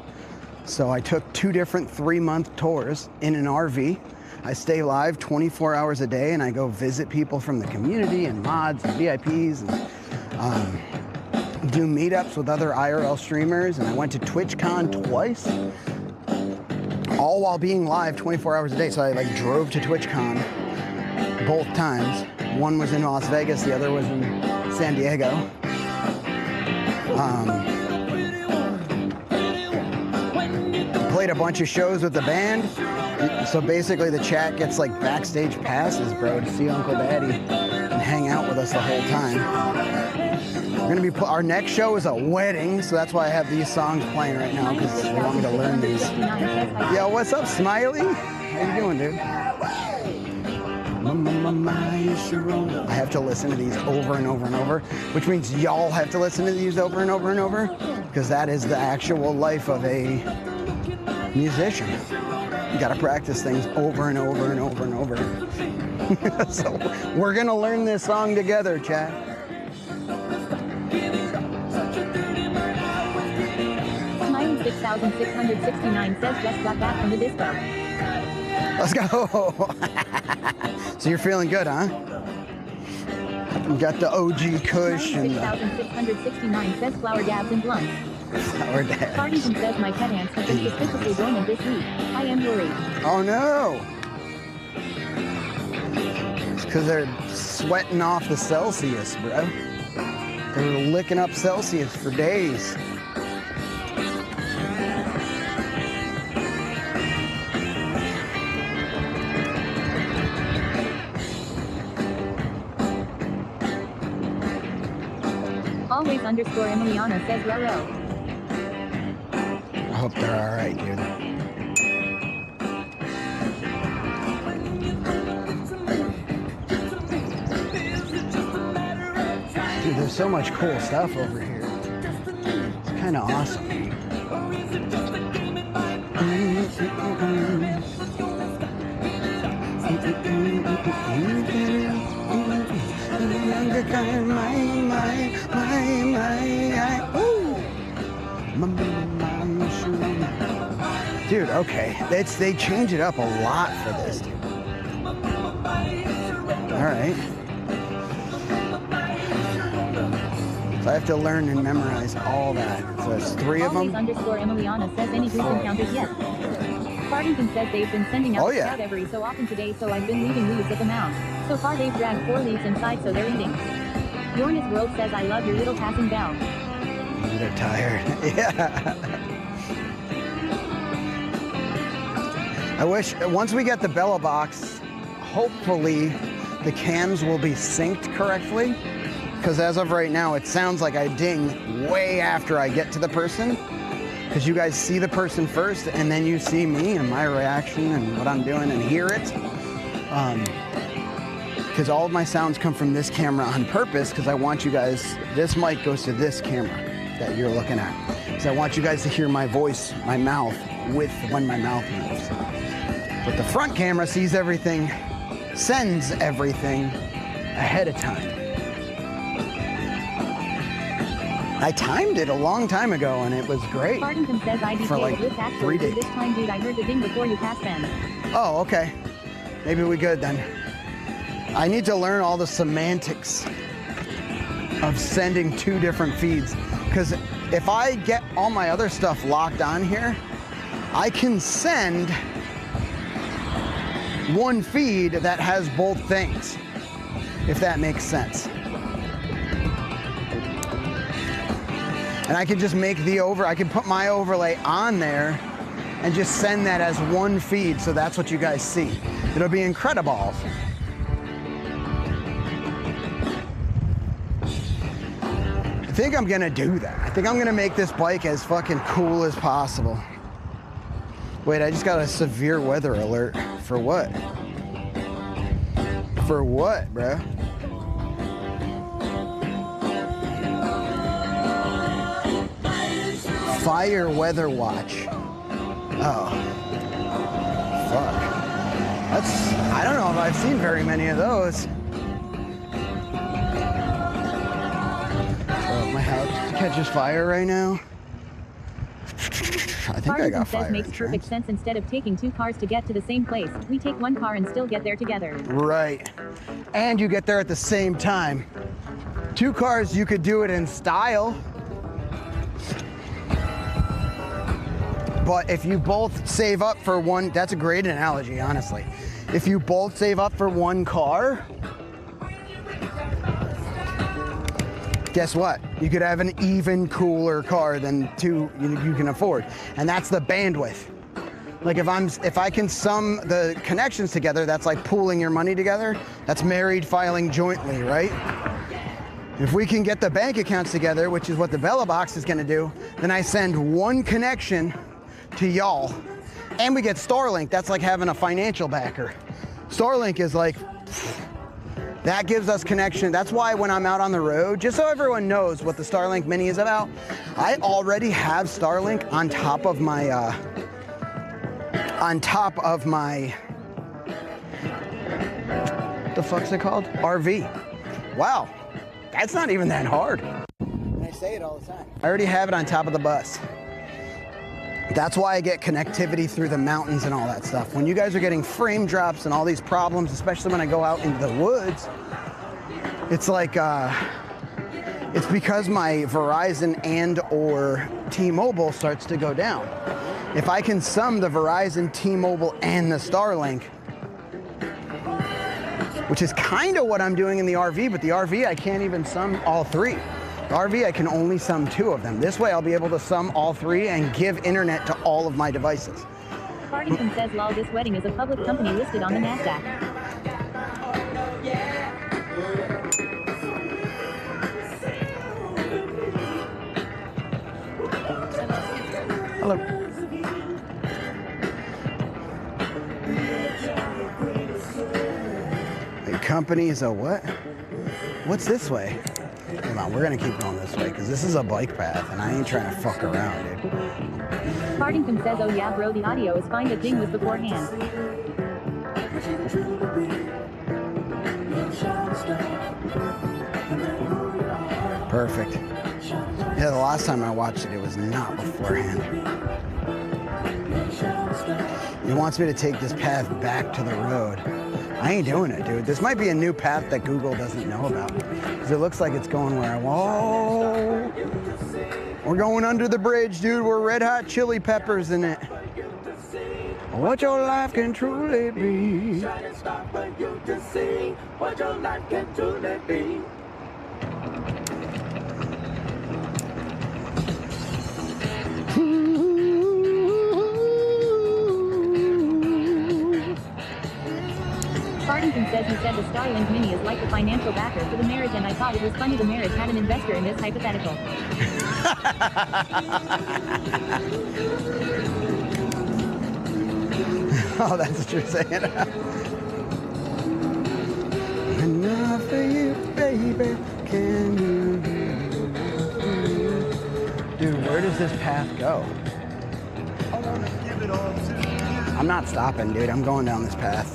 [SPEAKER 1] So I took 2 different 3-month tours in an RV. I stay live 24 hours a day and I go visit people from the community and mods and VIPs and do meetups with other IRL streamers. And I went to TwitchCon twice, all while being live 24 hours a day. So I like drove to TwitchCon both times. One was in Las Vegas, the other was in San Diego. Played a bunch of shows with the band. So basically the chat gets like backstage passes, bro, to see Unkle Daddy and hang out with us the whole time. We're gonna be, our next show is a wedding, so that's why I have these songs playing right now, because they want me to learn these. Yo, what's up, Smiley? How you doing, dude? I have to listen to these over and over and over, which means y'all have to listen to these over and over and over, because that is the actual life of a musician. You gotta practice things over and over and over and over. So we're gonna learn this song together, chat.
[SPEAKER 2] Smiley 6669 says just got back from the disco.
[SPEAKER 1] Let's go. So you're feeling good, huh? You got the OG Kush and
[SPEAKER 2] 6669 says flower dabs and blunts.
[SPEAKER 1] flower dabs.
[SPEAKER 2] Fartington says my pet ants have been suspiciously dormant this week. I am worried.
[SPEAKER 1] Oh no! It's because they're sweating off the Celsius, bro. They were licking up Celsius for days.
[SPEAKER 2] Always _ Emiliana says Roro.
[SPEAKER 1] I hope they're all right, dude. Dude, there's so much cool stuff over here. It's kind of awesome. Dude, okay. They change it up a lot for this, dude. Alright. So I have to learn and memorize all that. So there's 3 of them.
[SPEAKER 2] Always _ Emiliana says any group encounters yet. Fartington says they've been sending out
[SPEAKER 1] Oh, yeah.
[SPEAKER 2] scout every so often today, so I've been leaving leaves at the mound. So far they've dragged 4 leaves inside, so they're eating. Yornis World says I love your little passing bell.
[SPEAKER 1] They're tired. Yeah. I wish, once we get the Bella box, hopefully the cams will be synced correctly. Because as of right now, it sounds like I ding way after I get to the person. Because you guys see the person first, and then you see me and my reaction and what I'm doing and hear it. Because all of my sounds come from this camera on purpose, because I want you guys, this mic goes to this camera that you're looking at. So I want you guys to hear my voice, my mouth, with when my mouth moves. But the front camera sees everything, sends everything ahead of time. I timed it a long time ago, and it was great.
[SPEAKER 2] Fartington says IDK
[SPEAKER 1] For like
[SPEAKER 2] with tax
[SPEAKER 1] 3 days.
[SPEAKER 2] this time, dude. I heard the ding before you passed Ben.
[SPEAKER 1] Oh, okay. Maybe we good then. I need to learn all the semantics of sending 2 different feeds. Because if I get all my other stuff locked on here, I can send 1 feed that has both things, if that makes sense. And I can just make I can put my overlay on there and just send that as 1 feed, so that's what you guys see. It'll be incredible. I think I'm gonna do that. I think I'm gonna make this bike as fucking cool as possible. Wait, I just got a severe weather alert. For what? For what, bruh? Fire weather watch. Oh. Fuck. I don't know if I've seen very many of those. So if my house catches fire right now. I think I got fire
[SPEAKER 2] says makes
[SPEAKER 1] insurance.
[SPEAKER 2] perfect sense. Instead of taking 2 cars to get to the same place, we take 1 car and still get there together.
[SPEAKER 1] Right. And you get there at the same time. 2 cars, you could do it in style. But if you both save up for one, that's a great analogy, honestly. If you both save up for 1 car, guess what? You could have an even cooler car than 2 you can afford. And that's the bandwidth. Like if I can sum the connections together, that's like pooling your money together. That's married filing jointly, right? If we can get the bank accounts together, which is what the Bella box is gonna do, then I send 1 connection to y'all. And we get Starlink. That's like having a financial backer. Starlink is like, that gives us connection. That's why when I'm out on the road, just so everyone knows what the Starlink Mini is about, I already have Starlink on top of my, the fuck's it called? RV. Wow, that's not even that hard. I say it all the time. I already have it on top of the bus. That's why I get connectivity through the mountains and all that stuff. When you guys are getting frame drops and all these problems, especially when I go out into the woods, it's like, it's because my Verizon and or T-Mobile starts to go down. If I can sum the Verizon, T-Mobile, and the Starlink, which is kind of what I'm doing in the RV, but the RV I can't even sum all 3. The RV, I can only sum 2 of them. This way I'll be able to sum all 3 and give internet to all of my devices.
[SPEAKER 2] Fartington says lol, this wedding is a public company listed on the NASDAQ.
[SPEAKER 1] Hello. The company is a what? What's this way? Hold on, we're gonna keep going this way because this is a bike path and I ain't trying to fuck around, dude.
[SPEAKER 2] Fartington says, oh yeah bro, the audio is fine, the ding was beforehand.
[SPEAKER 1] Perfect. Yeah, the last time I watched it, it was not beforehand. He wants me to take this path back to the road. I ain't doing it, dude. This might be a new path that Google doesn't know about. Because it looks like it's going where I want. Whoa! We're going under the bridge, dude. We're Red Hot Chili Peppers in it. what your life can truly be.
[SPEAKER 5] Shining star for you to see what your life can truly be.
[SPEAKER 2] Fartington says he said the Starlink Mini is like the financial backer for the marriage, and I thought it was funny the marriage had an investor in this hypothetical.
[SPEAKER 1] Oh, that's what you're saying. Enough for you, baby. Can you do? Dude, where does this path go? I'm not stopping, dude. I'm going down this path.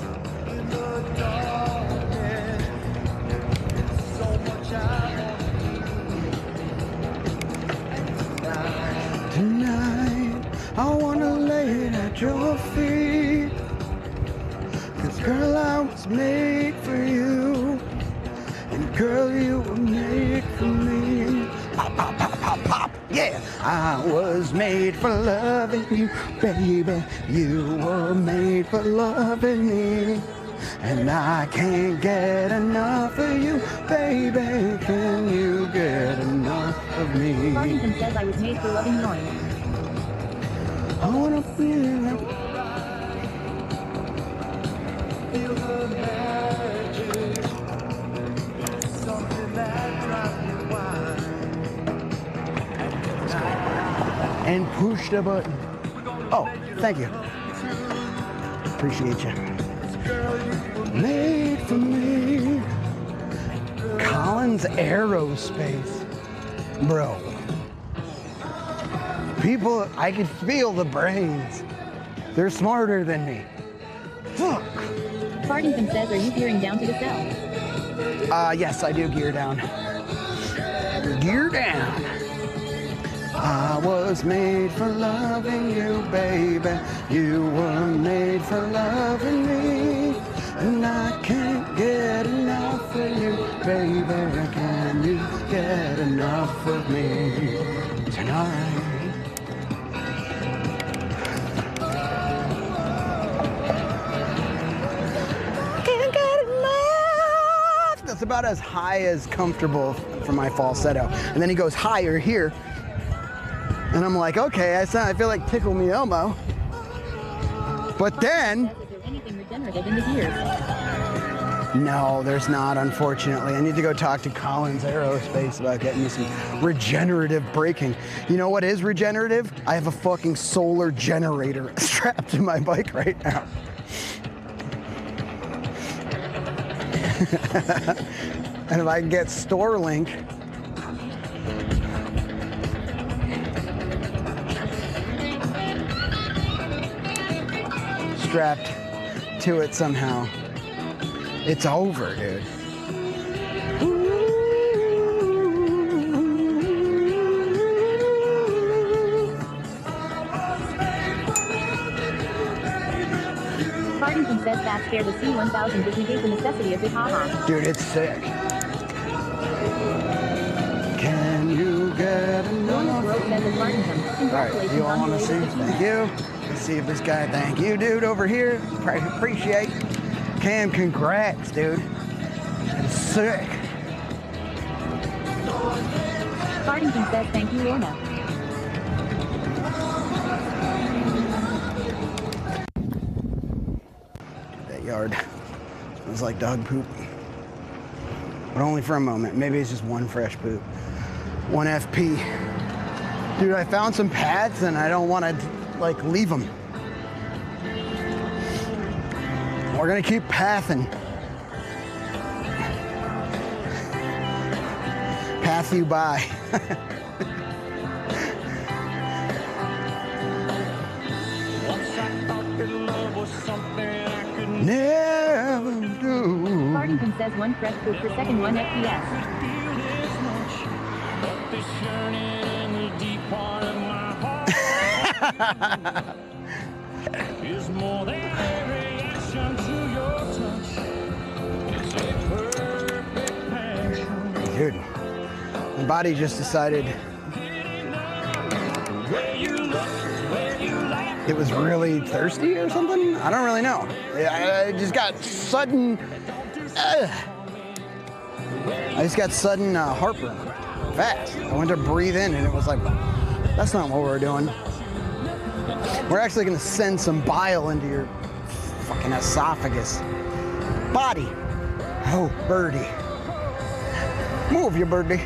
[SPEAKER 1] Tonight, I wanna lay it at your feet. 'Cause girl, I was made for you. And girl, you were made for me. Pop, pop, pop, pop, pop. Yeah, I was made for loving you, baby. You were made for loving me. And I can't get enough of you, baby. Can you get enough of me?
[SPEAKER 2] Fartington says I was made for loving noise.
[SPEAKER 1] I wanna feel like
[SPEAKER 5] Feel the magic, something that drives me wild.
[SPEAKER 1] and push the button. Oh, thank you. Appreciate you. Made for me. Collins Aerospace. Bro. People, I can feel the brains. They're smarter than me. Fuck.
[SPEAKER 2] Fartington says, are you gearing down to the cell?
[SPEAKER 1] Yes, I do gear down. Gear down. I was made for loving you, baby. You were made for loving me. And I can't get enough of you, baby. Can you get enough of me tonight? Can't get enough. That's about as high as comfortable for my falsetto. And then he goes higher here. And I'm like, okay, I feel like Tickle Me Elmo. But then...
[SPEAKER 2] Is there anything regenerative in the gears?
[SPEAKER 1] No, there's not, unfortunately. I need to go talk to Collins Aerospace about getting me some regenerative braking. You know what is regenerative? I have a fucking solar generator strapped to my bike right now. And if I can get Starlink, strapped to it somehow, it's over, dude.
[SPEAKER 2] Fartington says that scared the C-1000 but negate the necessity of it, haha.
[SPEAKER 1] Dude, it's sick. Can you get
[SPEAKER 2] Bonus
[SPEAKER 1] enough?
[SPEAKER 2] World says at Fartington,
[SPEAKER 1] All right,
[SPEAKER 2] congratulations
[SPEAKER 1] you all
[SPEAKER 2] on
[SPEAKER 1] want to
[SPEAKER 2] your
[SPEAKER 1] see?
[SPEAKER 2] latest
[SPEAKER 1] Thank
[SPEAKER 2] achievement.
[SPEAKER 1] you. Let's see if this guy, thank you, dude, over here. Appreciate. Cam, congrats, dude. It's sick.
[SPEAKER 2] Fartington says thank you, Lorna.
[SPEAKER 1] That yard smells like dog poop. But only for a moment. Maybe it's just one fresh poop. One FP. Dude, I found some pads and I don't want to, like, leave them. We're gonna keep pathing. Path you by. Never do.
[SPEAKER 2] Fartington says one fresh poop per second, 1 FPS.
[SPEAKER 5] Is more than a reaction to your touch. It's a perfect passion.
[SPEAKER 1] Dude, my body just decided.
[SPEAKER 5] Where you look, where you like.
[SPEAKER 1] it was really thirsty or something. I don't really know. I just got sudden. I just got sudden heartburn. Fast. I went to breathe in and it was like, that's not what we're doing. We're actually going to send some bile into your fucking esophagus. Body. Oh, birdie. Move, you birdie.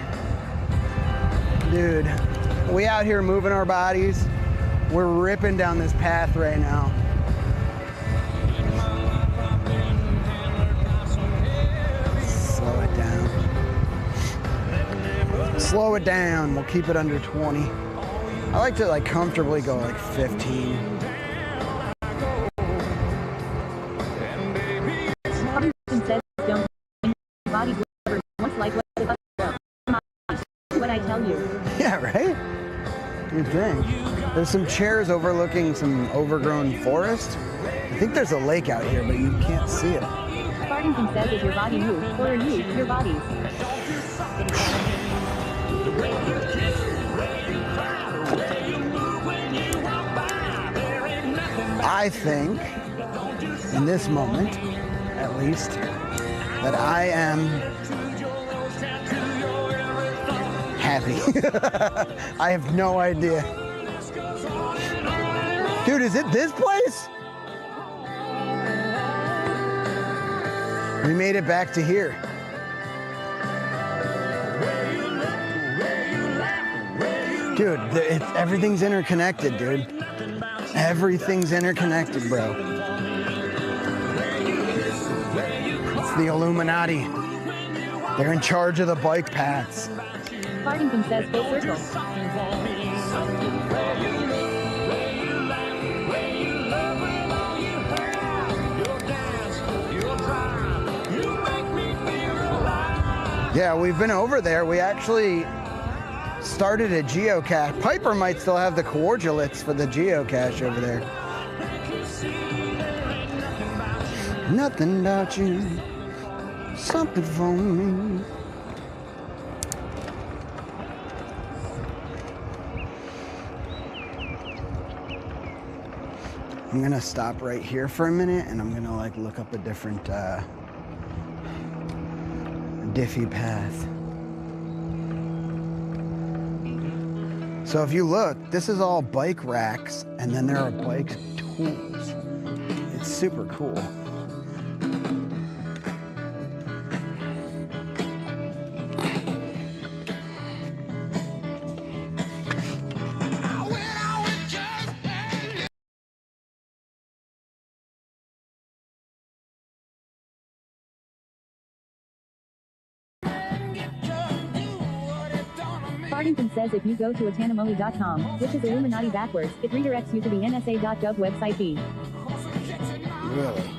[SPEAKER 1] Dude, we out here moving our bodies. We're ripping down this path right now. Slow it down. Slow it down. We'll keep it under 20. I like to like comfortably go like 15.
[SPEAKER 2] Says don't body once like what I tell you.
[SPEAKER 1] Yeah, right? Good thing. There's some chairs overlooking some overgrown forest. I think there's a lake out here, but you can't see it.
[SPEAKER 2] Fartington says, is your body you, or are you, your bodies?
[SPEAKER 1] I think, in this moment, at least, that I am happy. I have no idea. Dude, is it this place? We made it back to here. Dude, everything's interconnected, dude. Everything's interconnected, bro. It's the Illuminati. They're in charge of the bike paths.
[SPEAKER 2] Fartington says full circle.
[SPEAKER 1] Yeah, we've been over there. We actually started a geocache. Piper might still have the coordinates for the geocache over there. Nothing about you, something for me. I'm gonna stop right here for a minute and I'm gonna like look up a different diffy path. So if you look, this is all bike racks and then there are bike tools. It's super cool.
[SPEAKER 2] Fartington says if you go to atanamoli.com, which is Illuminati backwards, it redirects you to the NSA.gov website B.
[SPEAKER 1] Really?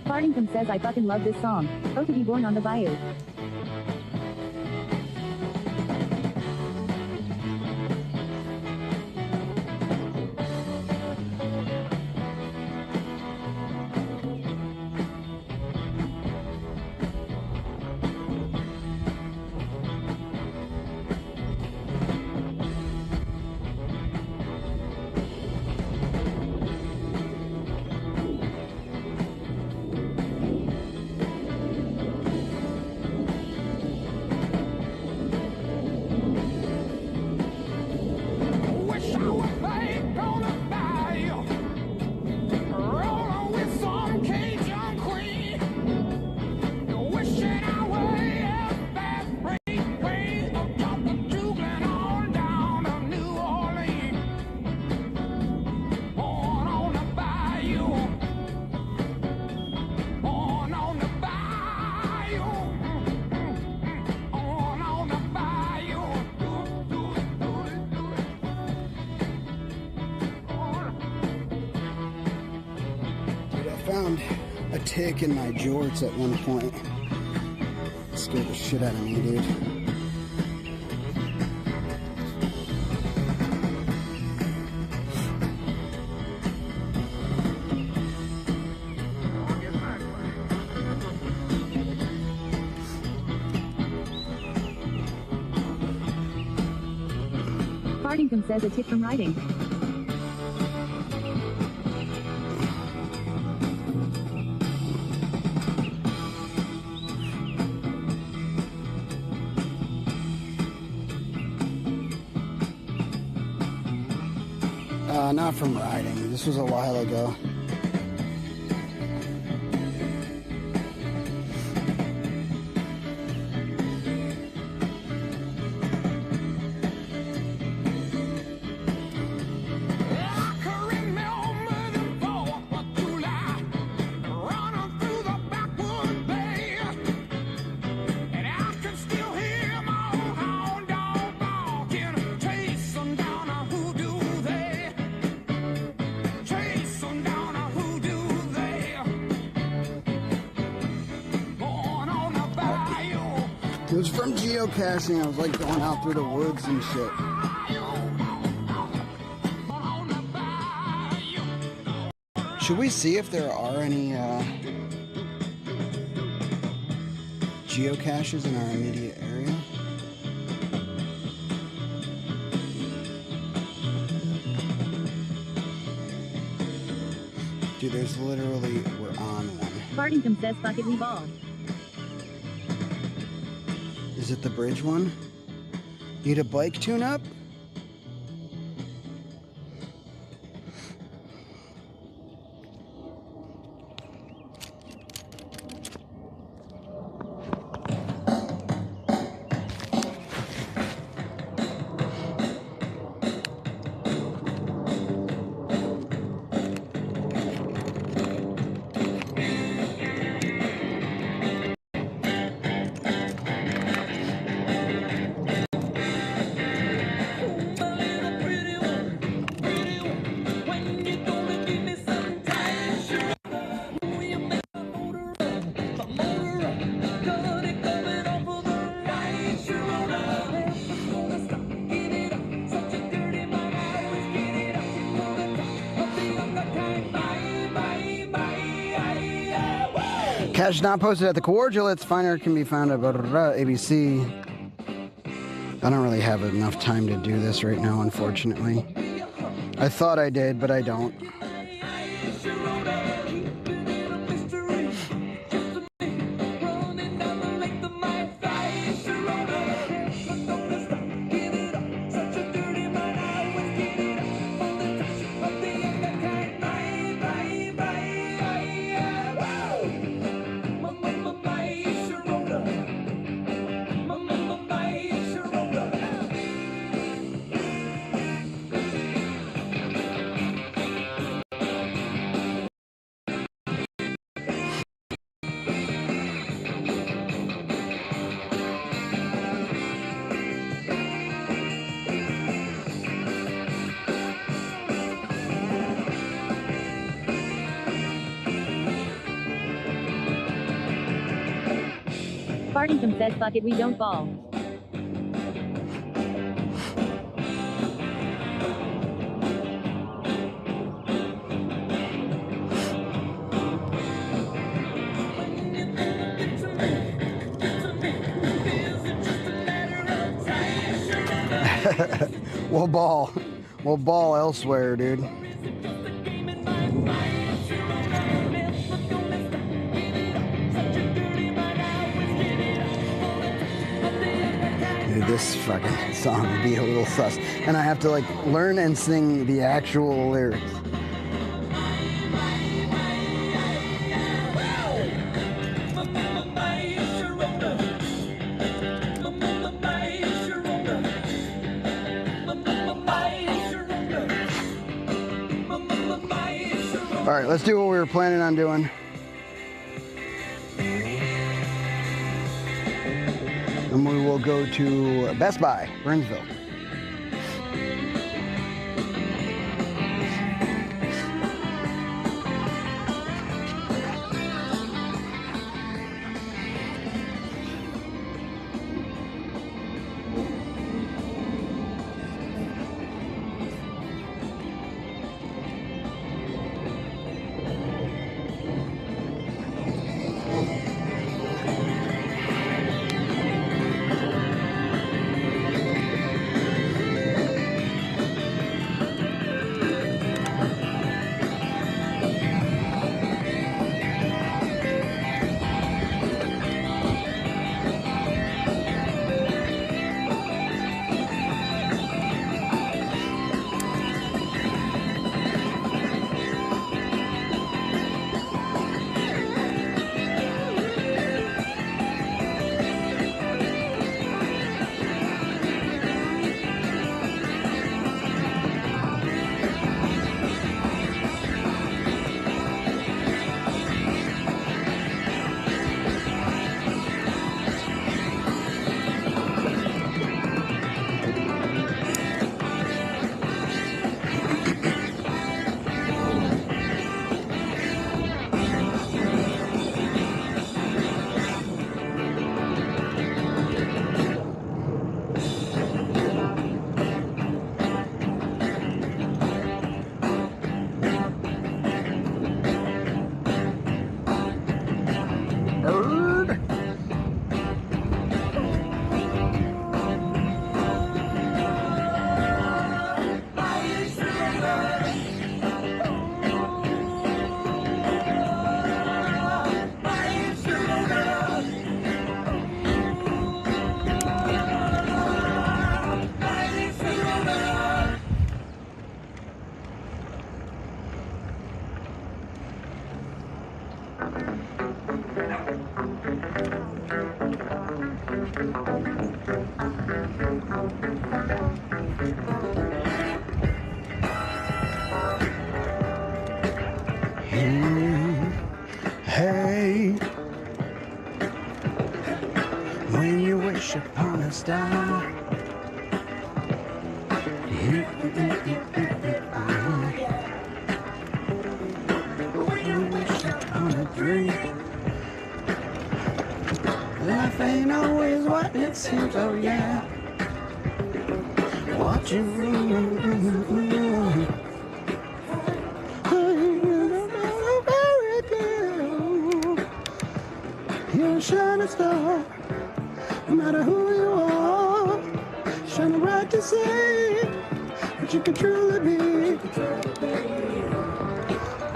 [SPEAKER 2] Fartington says I fucking love this song. Oh, to be born on the bayou.
[SPEAKER 1] hick in my jorts at one point. It scared the shit out of me, dude.
[SPEAKER 2] Fartington says a tip from riding.
[SPEAKER 1] Not from riding. This was a while ago. It was from geocaching. I was like going out through the woods and shit. Should we see if there are any geocaches in our immediate area? Dude, there's literally, we're on one.
[SPEAKER 2] Fartington says fuck it, we ball.
[SPEAKER 1] Is it the bridge one? Need a bike tune-up? Cache not posted at the Coordulates. Finder can be found at ABC. I don't really have enough time to do this right now, unfortunately. I thought I did, but I don't.
[SPEAKER 2] Fartington says fuck it, we don't ball.
[SPEAKER 1] We'll ball. We'll ball elsewhere, dude. Dude, this fucking song would be a little sus. And I have to like learn and sing the actual lyrics. All right, let's do what we were planning on doing. And we will go to Best Buy, Burnsville. wish upon a star. Wish upon a dream. Life ain't always what it seems, oh yeah. Watching you're a shining star, no matter who you are, shining bright to see what you can truly be,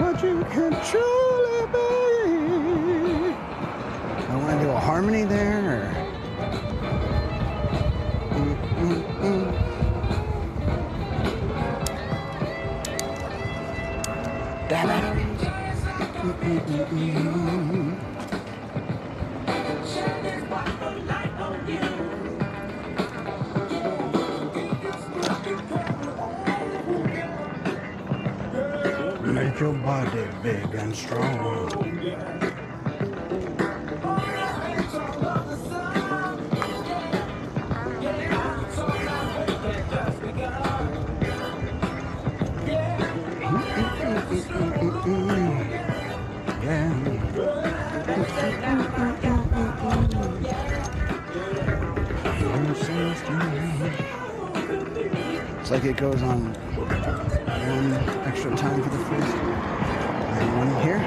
[SPEAKER 1] what you can truly be. I want to do a harmony there. Or... Damn it. Make your body big and strong. It's like it goes on one extra time for the first and one here.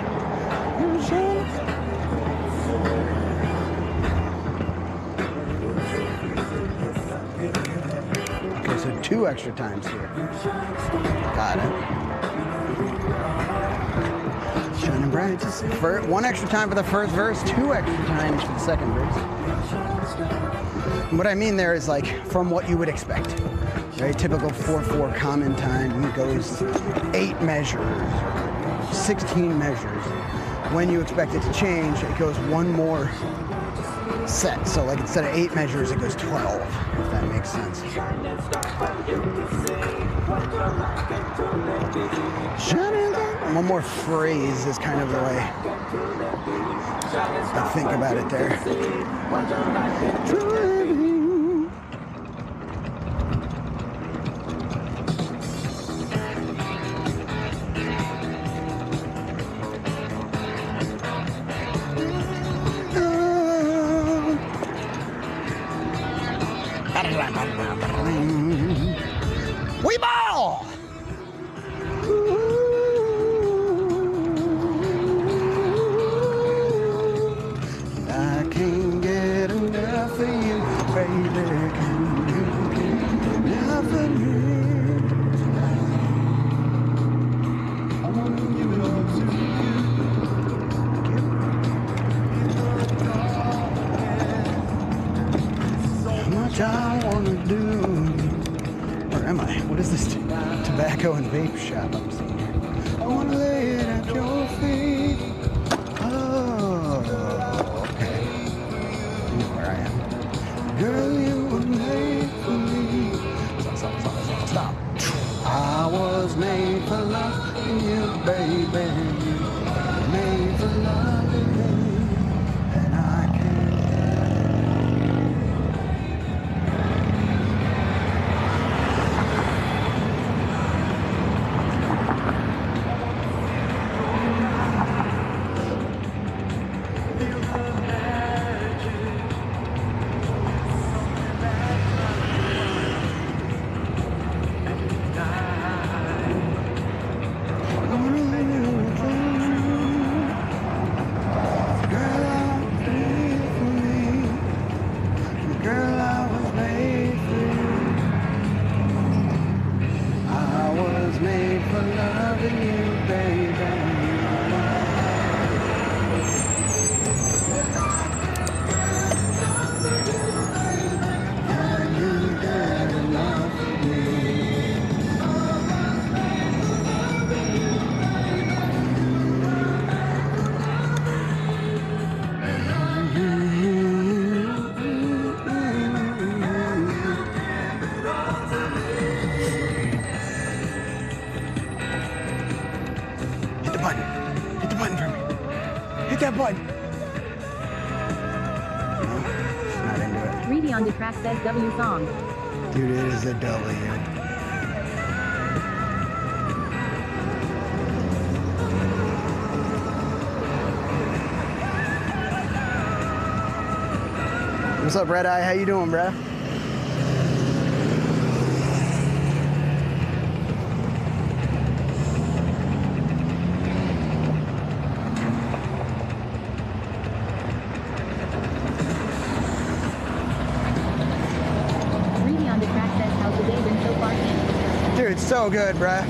[SPEAKER 1] Okay, so 2 extra times here. Got it. Shining bright. For 1 extra time for the first verse, 2 extra times for the second verse. And what I mean there is like from what you would expect. Very typical 4/4 common time. It goes 8 measures, 16 measures. When you expect it to change, it goes 1 more set. So like instead of 8 measures, it goes 12, if that makes sense. One more phrase is kind of the way I think about it there. We ball! I can't get enough of you, baby. Can't get enough of you. I wanna give it all to you. How much I wanna do. Where am I? What is this tobacco and vape shop I'm seeing here? I want to lay it at your feet. Oh, okay. You know where I am. Girl, you were made for me. Stop. I was made for loving you, baby. Made for loving you. And I can't.
[SPEAKER 2] Reedy on the track says W song.
[SPEAKER 1] Dude, it is a W. What's up, Red Eye? How you doing, bruh?
[SPEAKER 2] Reedy on the track says, how's the day been so far, Ken?
[SPEAKER 1] Dude, it's so good, bruh.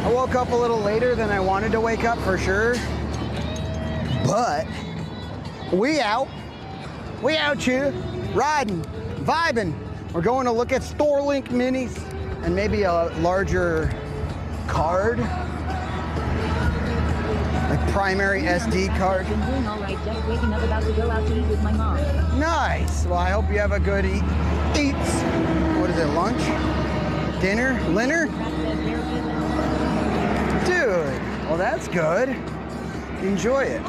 [SPEAKER 1] I woke up a little later than I wanted to wake up for sure. But we out. We out here riding, vibing. We're going to look at Starlink minis and maybe a larger card. Like primary SD card.
[SPEAKER 2] Been doing all right, just waking up about to go out to eat with my mom.
[SPEAKER 1] Nice. Well, I hope you have a good eats. What is it, lunch? Dinner? Dinner? Dude, well that's good. Enjoy it.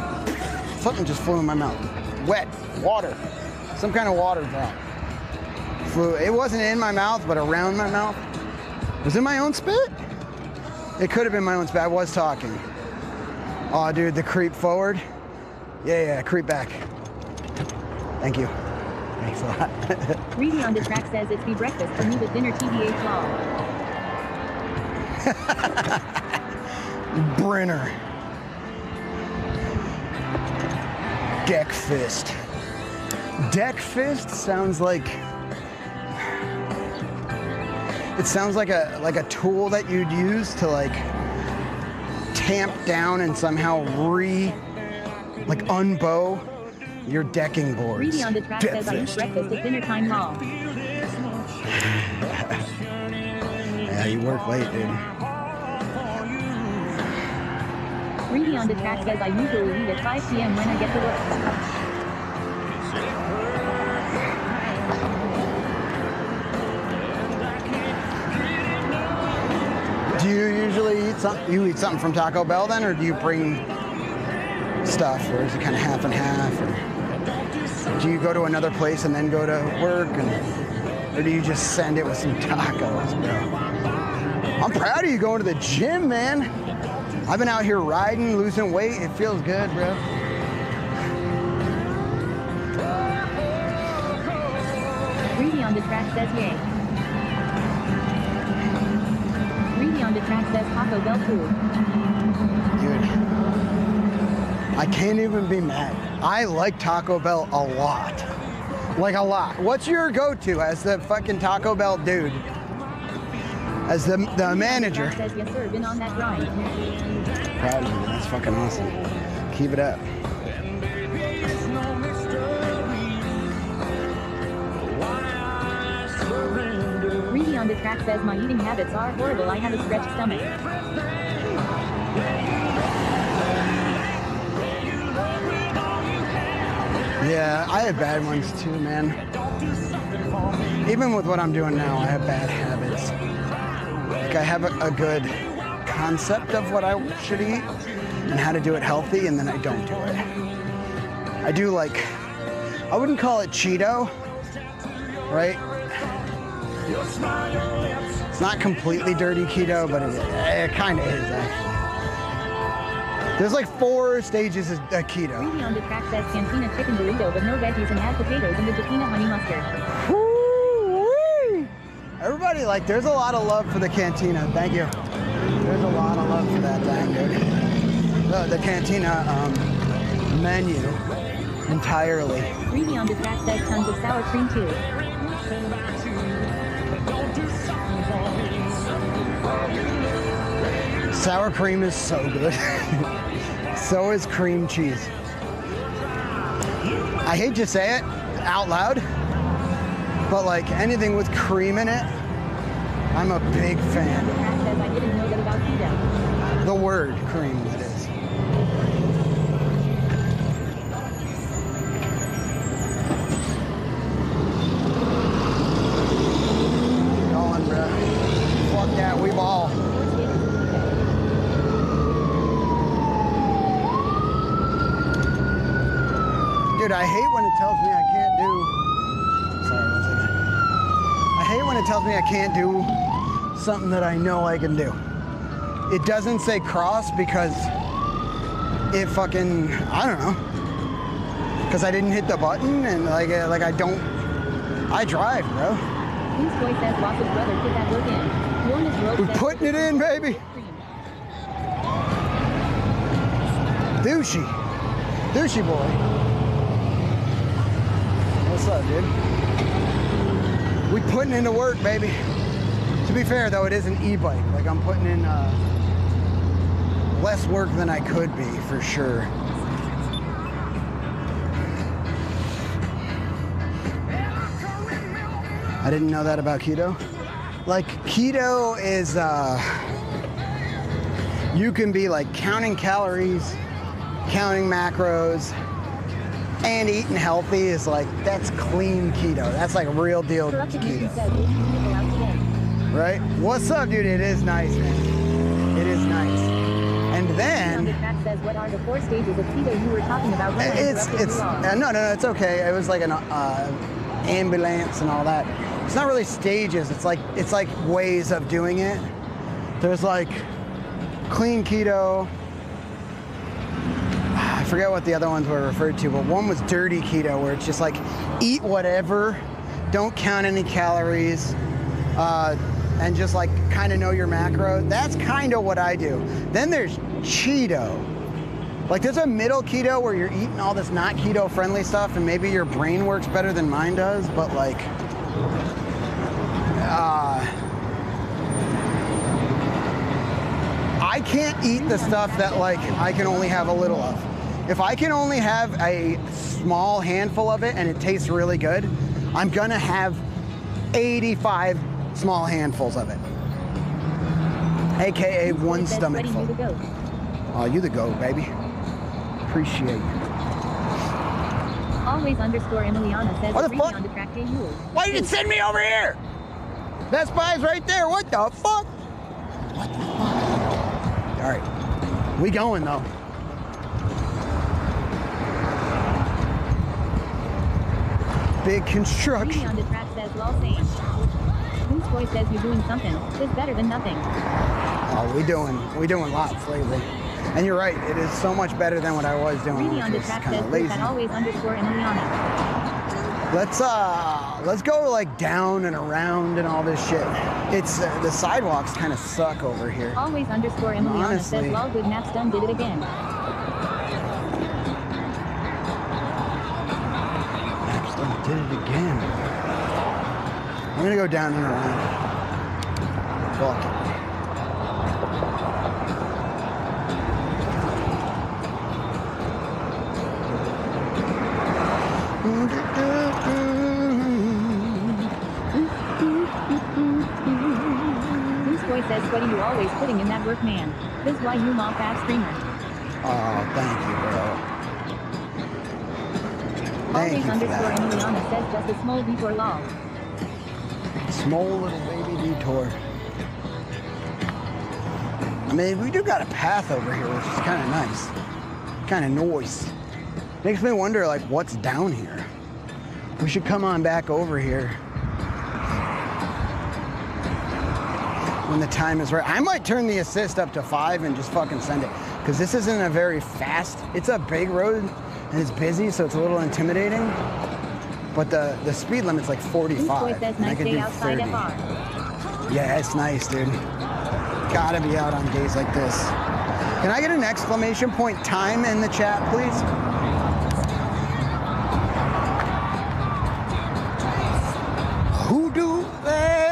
[SPEAKER 1] Something just flew in my mouth. Wet, water, some kind of water drop. Flew. It wasn't in my mouth, but around my mouth. Was it my own spit? It could have been my own spit. I was talking. Oh, dude, the creep forward. Yeah, creep back. Thank you. Thanks a lot.
[SPEAKER 2] Reedy on the track says it's be breakfast for me with dinner TBH law.
[SPEAKER 1] Brenner. Deck fist. Deck fist sounds like it sounds like a tool that you'd use to like tamp down and somehow unbow your decking boards.
[SPEAKER 2] Reedy on the track
[SPEAKER 1] Deck
[SPEAKER 2] says I eat
[SPEAKER 1] fist.
[SPEAKER 2] breakfast at dinner time law.
[SPEAKER 1] Yeah, you work late, dude.
[SPEAKER 2] Reedy on the track says I usually leave at 5 p.m. when I get to work.
[SPEAKER 1] Do you usually eat something? You eat something from Taco Bell then, or do you bring stuff, or is it kind of half and half? Or do you go to another place and then go to work, or do you just send it with some tacos, bro? I'm proud of you going to the gym, man. I've been out here riding, losing weight. It feels good, bro.
[SPEAKER 2] Reedy on the track says yay. Reedy on the track says Taco Bell too.
[SPEAKER 1] Dude, I can't even be mad. I like Taco Bell a lot. Like a lot. What's your go-to as the fucking Taco Bell dude? As the manager.
[SPEAKER 2] Says yes sir, been on that grind.
[SPEAKER 1] Proud of you. That's fucking awesome. Keep it up.
[SPEAKER 2] Reedy on the track says my eating habits are horrible. I have a stretched stomach.
[SPEAKER 1] Yeah, I have bad ones too, man. Even with what I'm doing now, I have bad habits. Like I have a good concept of what I should eat and how to do it healthy, and then I don't do it. I do like, I wouldn't call it Cheeto, right? It's not completely dirty keto, but it kind of is actually. There's like 4 stages of keto.
[SPEAKER 2] Reedy on the track says Cantina chicken burrito but no veggies and add potatoes and the Jacquina honey mustard.
[SPEAKER 1] Woo-wee! Everybody, like, there's a lot of love for the Cantina. Thank you. There's a lot of love for that thing, dude. The Cantina menu entirely.
[SPEAKER 2] Reedy on the track says tons of sour cream too.
[SPEAKER 1] Sour cream is so good. So is cream cheese. I hate to say it out loud, but like anything with cream in it, I'm a big fan.
[SPEAKER 2] The track says I didn't know that about keto.
[SPEAKER 1] The word cream, that is. Going, bro. Fuck that, we ball. Dude, I hate when it tells me I can't do hate when it tells me I can't do something that I know I can do. It doesn't say cross because it fucking, I don't know. Because I didn't hit the button and like I drive, bro.
[SPEAKER 2] Whose boy says lots of brother put that work in. Warnest rope
[SPEAKER 1] We're
[SPEAKER 2] says
[SPEAKER 1] putting it in, baby. Douchey. Douchey boy. What's up, dude? We putting into work, baby. To be fair, though, it is an e-bike. Like, I'm putting in less work than I could be, for sure. I didn't know that about keto. Like, keto is, you can be, like, counting calories, counting macros, and eating healthy is like, that's clean keto. That's like real deal keto. Right? What's up, dude? It is nice, man. It is nice. And then
[SPEAKER 2] says, what are the 4 stages of keto you were talking about?
[SPEAKER 1] No, it's okay. It was like an ambulance and all that. It's not really stages. It's like ways of doing it. There's like clean keto. I forget what the other ones were referred to, but one was dirty keto, where it's just like eat whatever, don't count any calories, and just like kind of know your macro. That's kind of what I do. Then there's Cheeto. Like there's a middle keto where you're eating all this not keto friendly stuff and maybe your brain works better than mine does, but like, I can't eat the stuff that like I can only have a little of. If I can only have a small handful of it and it tastes really good, I'm gonna have 85 small handfuls of it. AKA one stomach full. Oh, you the goat, baby. Appreciate you.
[SPEAKER 2] Always underscore Emiliana says,
[SPEAKER 1] what the fuck? Why did it send me over here? Best Buy's right there. What the fuck? What the fuck? All right, we going though. Big construction.
[SPEAKER 2] On the track says, lol, same. Whose boy says you're doing something. It's better than nothing.
[SPEAKER 1] Oh, we doing lots lately. And you're right, it is so much better than what I was doing,
[SPEAKER 2] Greedy
[SPEAKER 1] which
[SPEAKER 2] on the
[SPEAKER 1] was
[SPEAKER 2] track
[SPEAKER 1] kind
[SPEAKER 2] says,
[SPEAKER 1] of lazy.
[SPEAKER 2] that always underscore Emiliana.
[SPEAKER 1] Let's go like down and around and all this shit. It's the sidewalks kind of suck over here.
[SPEAKER 2] Always underscore Emiliana
[SPEAKER 1] Honestly.
[SPEAKER 2] says, lol, good maps done, did it again.
[SPEAKER 1] Did it again. I'm gonna go down and around. Fuck it.
[SPEAKER 2] Whose boy says, sweaty, you always putting in that work, man. This why you mom fat streamer.
[SPEAKER 1] Oh, thank you, bro. Thank
[SPEAKER 2] Always
[SPEAKER 1] you for
[SPEAKER 2] underscore
[SPEAKER 1] that.
[SPEAKER 2] Emiliana says, just a small detour lol.
[SPEAKER 1] Small little baby detour. I mean, we do got a path over here, which is kind of nice. Kind of noise. Makes me wonder, like, what's down here? We should come on back over here when the time is right. I might turn the assist up to 5 and just fucking send it. Because this isn't a very fast, it's a big road and it's busy, so it's a little intimidating. But the speed limit's like 45.
[SPEAKER 2] Whose boy says,
[SPEAKER 1] and I
[SPEAKER 2] nice
[SPEAKER 1] could
[SPEAKER 2] day
[SPEAKER 1] do
[SPEAKER 2] outside
[SPEAKER 1] 30.
[SPEAKER 2] FR.
[SPEAKER 1] Yeah, it's nice, dude. Gotta be out on days like this. Can I get an exclamation point time in the chat, please? Who do them?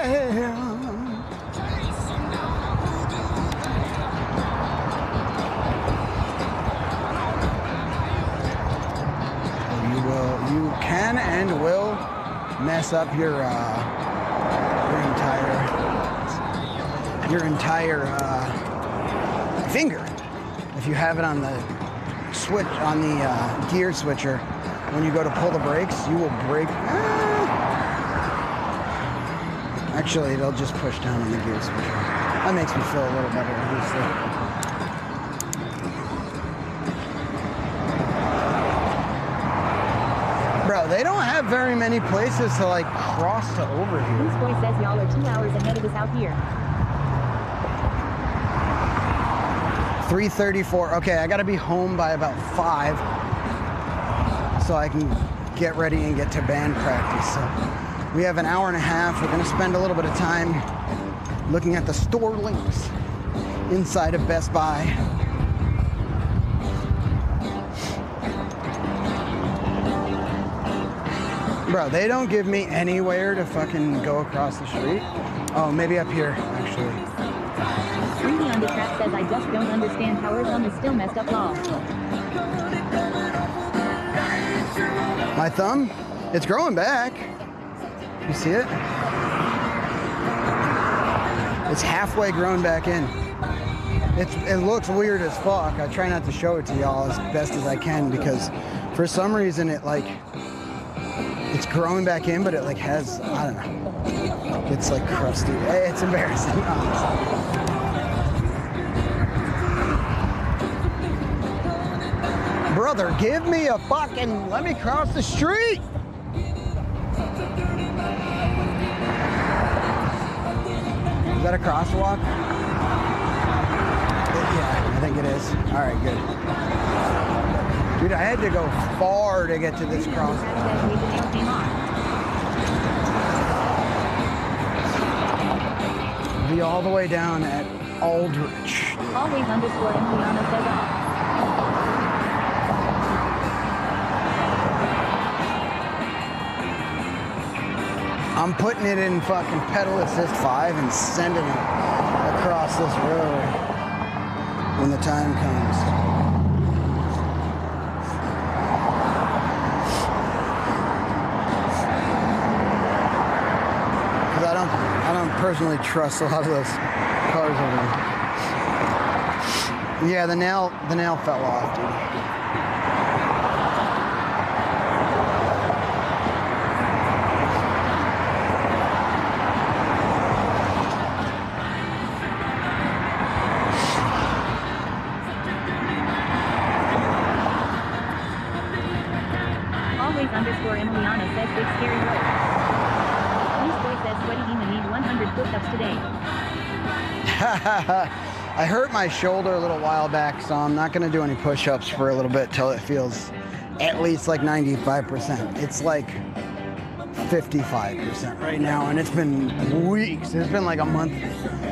[SPEAKER 1] You can and will mess up your entire finger if you have it on the switch, on the gear switcher. When you go to pull the brakes, you will break. Actually, it'll just push down on the gear switcher. That makes me feel a little better, honestly. Bro, they don't have very many places to like cross to over here.
[SPEAKER 2] This boy says y'all are 2 hours ahead of us out here.
[SPEAKER 1] 3:34. Okay, I gotta be home by about 5 so I can get ready and get to band practice. So we have an hour and a half. We're gonna spend a little bit of time looking at the store links inside of Best Buy. Bro, they don't give me anywhere to fucking go across the street. Oh, maybe up here, actually.
[SPEAKER 2] Freely on the track says I just don't understand how our thumb is still messed up law.
[SPEAKER 1] My thumb? It's growing back. You see it? It's halfway grown back in. It looks weird as fuck. I try not to show it to y'all as best as I can because for some reason it's growing back in, but it like has, I don't know. It's like crusty. It's embarrassing, honestly. Brother, give me a fucking, let me cross the street. Is that a crosswalk? Yeah, I think it is. All right, good. Dude, I had to go far to get to this crosswalk. Be all the way down at Aldrich.
[SPEAKER 2] Always underscore Emiliana says off.
[SPEAKER 1] I'm putting it in fucking pedal assist 5 and sending it across this road when the time comes. Because I don't personally trust a lot of those cars over there. Yeah, the nail fell off, dude.
[SPEAKER 2] Underscore Emiliana says big scary road. This boy says sweaty Ema need 100 push-ups today.
[SPEAKER 1] I hurt my shoulder a little while back, so I'm not going to do any push-ups for a little bit till it feels at least like 95%. It's like 55% right now, and it's been weeks. It's been like a month,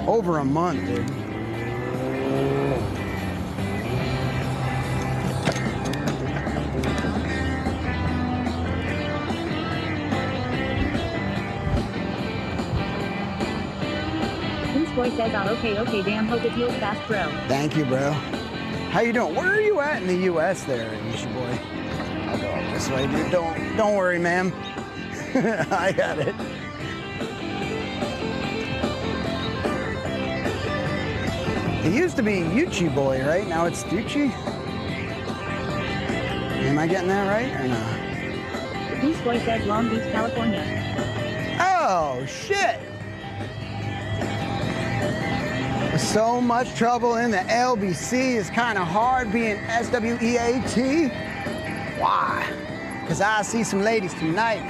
[SPEAKER 1] over a month, dude.
[SPEAKER 2] Boy says, oh, okay, damn, hope it heals fast, bro.
[SPEAKER 1] Thank you, bro. How you doing? Where are you at in the U.S. there, Isha boy? I'll go up this way, dude. Don't worry, ma'am. I got it. It used to be Yuchi boy, right? Now it's Duchi? Am I getting that right or not?
[SPEAKER 2] This boy says Long Beach, California.
[SPEAKER 1] Oh, shit. So much trouble in the LBC is kind of hard being SWEAT. Why? Because I see some ladies tonight.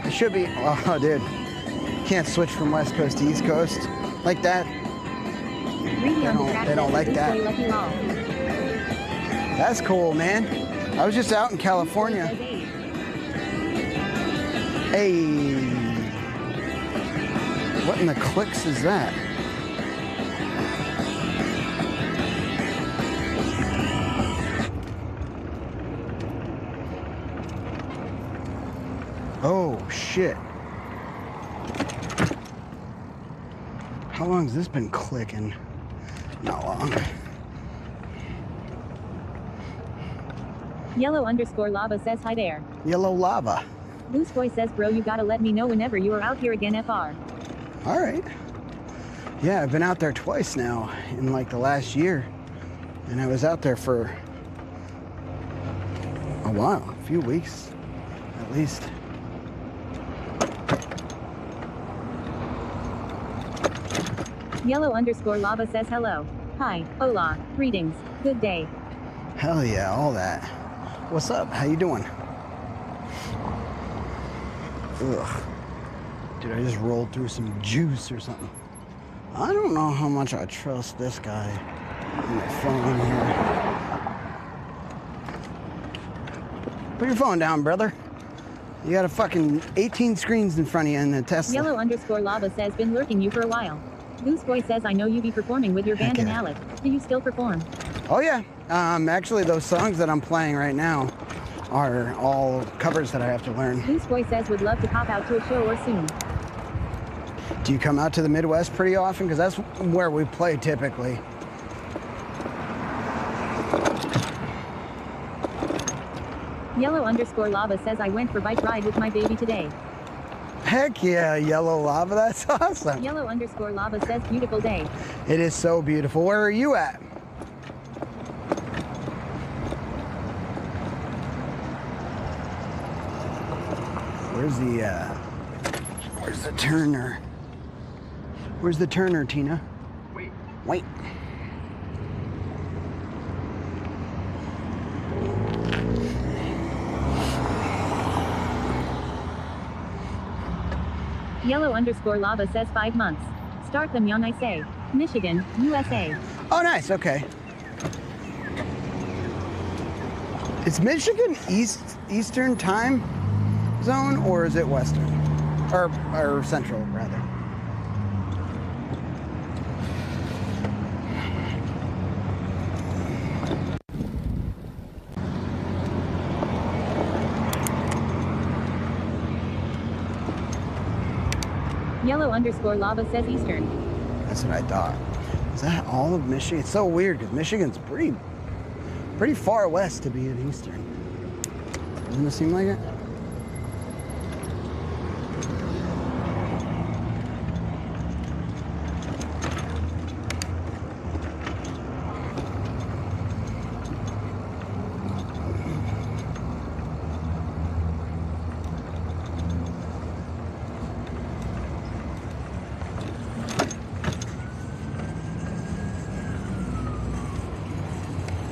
[SPEAKER 1] It should be, oh, dude. Can't switch from West Coast to East Coast like that. They don't like that. That's cool, man. I was just out in California. Hey. What in the clicks is that? Oh, shit. How long has this been clicking? Not long.
[SPEAKER 2] Yellow underscore lava says hi there.
[SPEAKER 1] Yellow lava.
[SPEAKER 2] Loose boy says, bro, you gotta let me know whenever you are out here again, FR.
[SPEAKER 1] All right. Yeah, I've been out there twice now in like the last year. And I was out there for a while, a few weeks at least.
[SPEAKER 2] Yellow underscore lava says hello. Hi, hola, greetings, good day.
[SPEAKER 1] Hell yeah, all that. What's up? How you doing? Ugh. Dude, I just rolled through some juice or something. I don't know how much I trust this guy on my phone here. Put your phone down, brother. You got a fucking 18 screens in front of you in the Tesla.
[SPEAKER 2] Yellow_lava says, been lurking you for a while. Goose Boy says, I know you be performing with your band in Alec. Do you still perform?
[SPEAKER 1] Oh yeah. Actually, those songs that I'm playing right now are all covers that I have to learn.
[SPEAKER 2] Goose Boy says, would love to pop out to a show or soon.
[SPEAKER 1] Do you come out to the Midwest pretty often? Because that's where we play typically.
[SPEAKER 2] Yellow_lava says, I went for bike ride with my baby today.
[SPEAKER 1] Heck yeah, Yellow Lava, that's awesome.
[SPEAKER 2] Yellow_lava says, beautiful day.
[SPEAKER 1] It is so beautiful. Where are you at? Where's the Turner? Where's the Turner, Tina? Wait.
[SPEAKER 2] Yellow_lava says 5 months. Start them young, I say. Michigan, USA.
[SPEAKER 1] Oh, nice. Okay. Is Michigan Eastern time zone or is it Western? Or Central, rather?
[SPEAKER 2] Yellow_lava says Eastern.
[SPEAKER 1] That's what I thought. Is that all of Michigan? It's so weird because Michigan's pretty far west to be in Eastern. Doesn't it seem like it?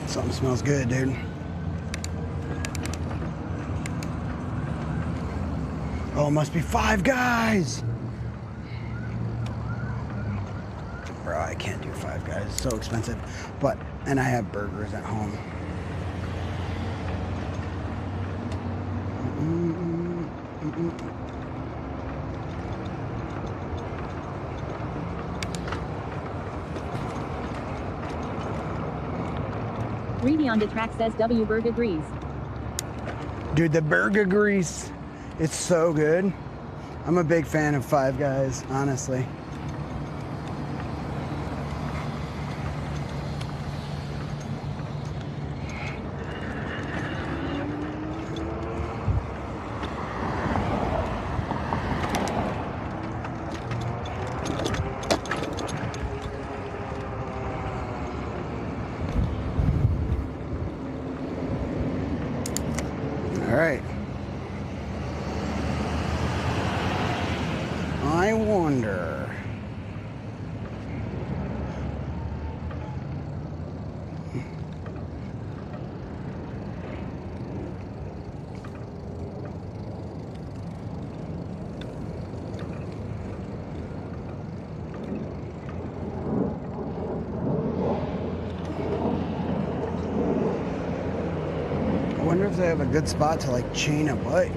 [SPEAKER 1] Something smells good, dude. Oh, it must be Five Guys. Bro, I can't do Five Guys. It's so expensive. And I have burgers at home.
[SPEAKER 2] Reedy on the track says W Burger agrees.
[SPEAKER 1] Dude, the burger grease, it's so good. I'm a big fan of Five Guys, honestly. All right. I wonder. I wonder if they have a good spot to like chain a bike.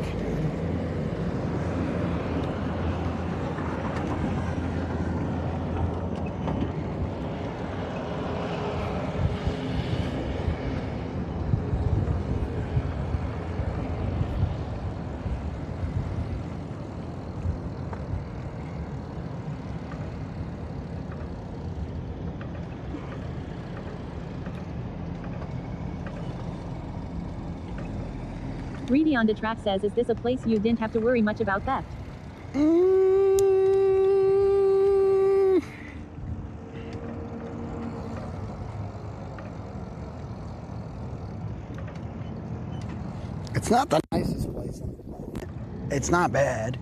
[SPEAKER 2] Reedy on the track says, is this a place you didn't have to worry much about theft?
[SPEAKER 1] It's not the nicest place on the planet. It's not bad.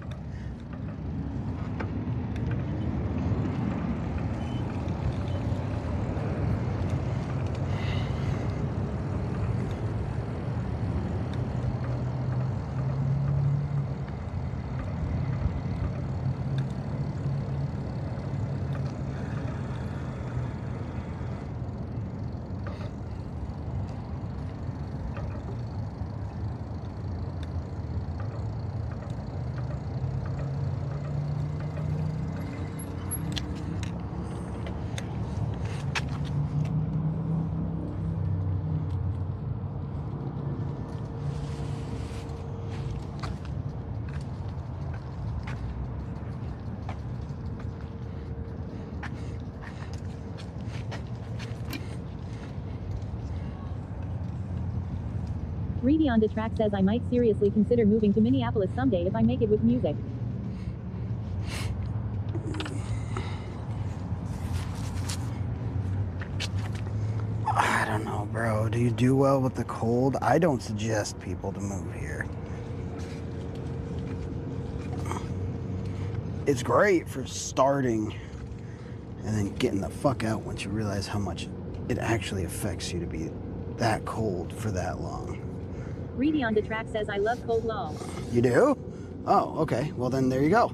[SPEAKER 2] Reedy on the track says I might seriously consider moving to Minneapolis someday if I make it with music.
[SPEAKER 1] I don't know, bro. Do you do well with the cold? I don't suggest people to move here. It's great for starting and then getting the fuck out once you realize how much it actually affects you to be that cold for that long.
[SPEAKER 2] Reedy on the track says I love cold lol.
[SPEAKER 1] You do? Oh, okay. Well, then there you go.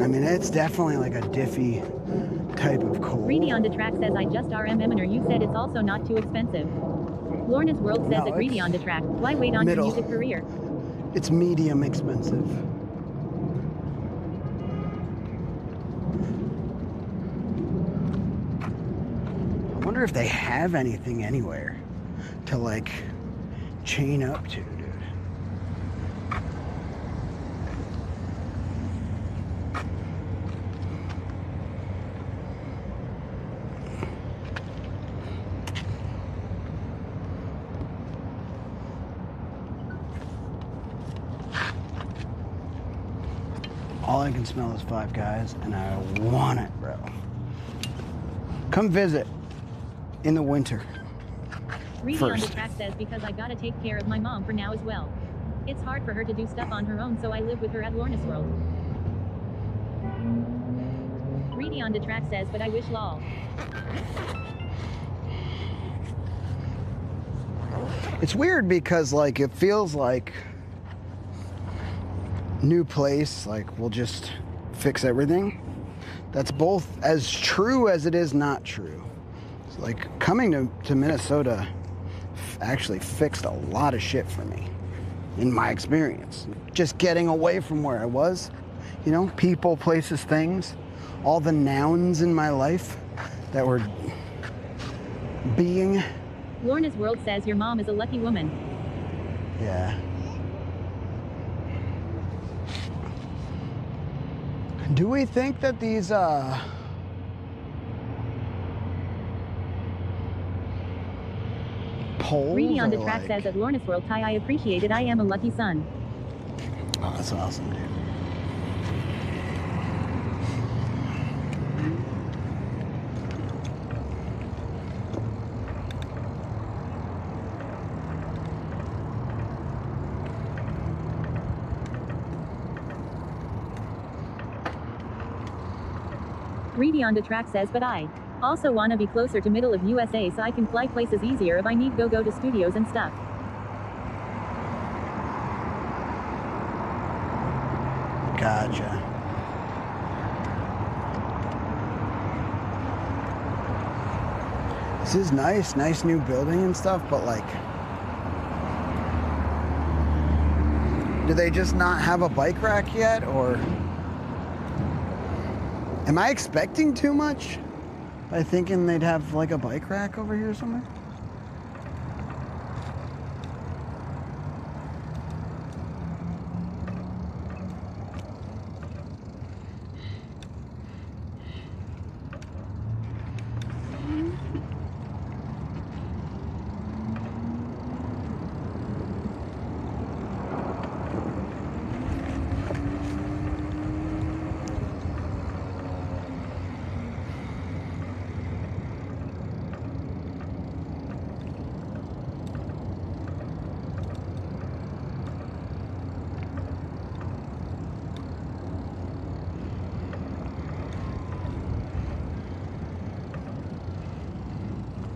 [SPEAKER 1] I mean, it's definitely like a diffy type of cold.
[SPEAKER 2] Reedy on the track says I just RMM'er. You said it's also not too expensive. Lorna's World says
[SPEAKER 1] No,
[SPEAKER 2] it Reedy on the track. Why wait on your
[SPEAKER 1] middle.
[SPEAKER 2] music career?
[SPEAKER 1] It's medium expensive. I wonder if they have anything anywhere to like chain up to, dude. All I can smell is Five Guys, and I want it, bro. Come visit in the winter.
[SPEAKER 2] Reedy on the
[SPEAKER 1] First.
[SPEAKER 2] track says because I gotta take care of my mom for now as well. It's hard for her to do stuff on her own, so I live with her at Lorna's World. Reedy on the track says, but I wish lol.
[SPEAKER 1] It's weird because like it feels like new place, like we'll just fix everything. That's both as true as it is not true. It's like coming to Minnesota actually fixed a lot of shit for me in my experience. Just getting away from where I was, you know, people, places, things, all the nouns in my life that were being.
[SPEAKER 2] Lorna's World says your mom is a lucky woman.
[SPEAKER 1] Yeah. Do we think that these poles
[SPEAKER 2] Reedy on the
[SPEAKER 1] are
[SPEAKER 2] track
[SPEAKER 1] like...
[SPEAKER 2] says at Lorna's World, Ty, I appreciate it. I am a lucky son.
[SPEAKER 1] Oh, that's awesome, dude.
[SPEAKER 2] Reedy on the track says, but I also wanna be closer to middle of USA so I can fly places easier if I need go to studios and stuff.
[SPEAKER 1] Gotcha. This is nice new building and stuff, but like, do they just not have a bike rack yet, or am I expecting too much by thinking they'd have like a bike rack over here somewhere?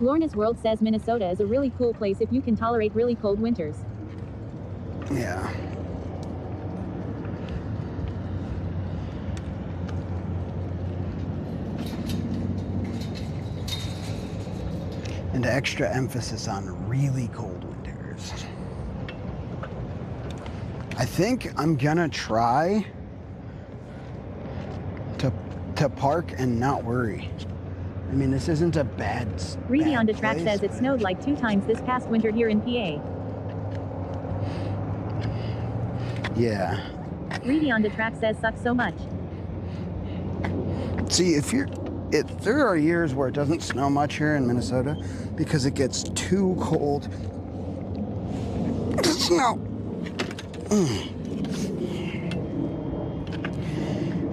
[SPEAKER 2] Lorna's World says Minnesota is a really cool place if you can tolerate really cold winters.
[SPEAKER 1] Yeah. And extra emphasis on really cold winters. I think I'm gonna try to park and not worry. I mean, this isn't a bad
[SPEAKER 2] Reedy on the track
[SPEAKER 1] place,
[SPEAKER 2] says it
[SPEAKER 1] but-
[SPEAKER 2] snowed like 2 times this past winter here in PA.
[SPEAKER 1] Yeah.
[SPEAKER 2] Reedy on the track says sucks so much.
[SPEAKER 1] See, there are years where it doesn't snow much here in Minnesota because it gets too cold to snow.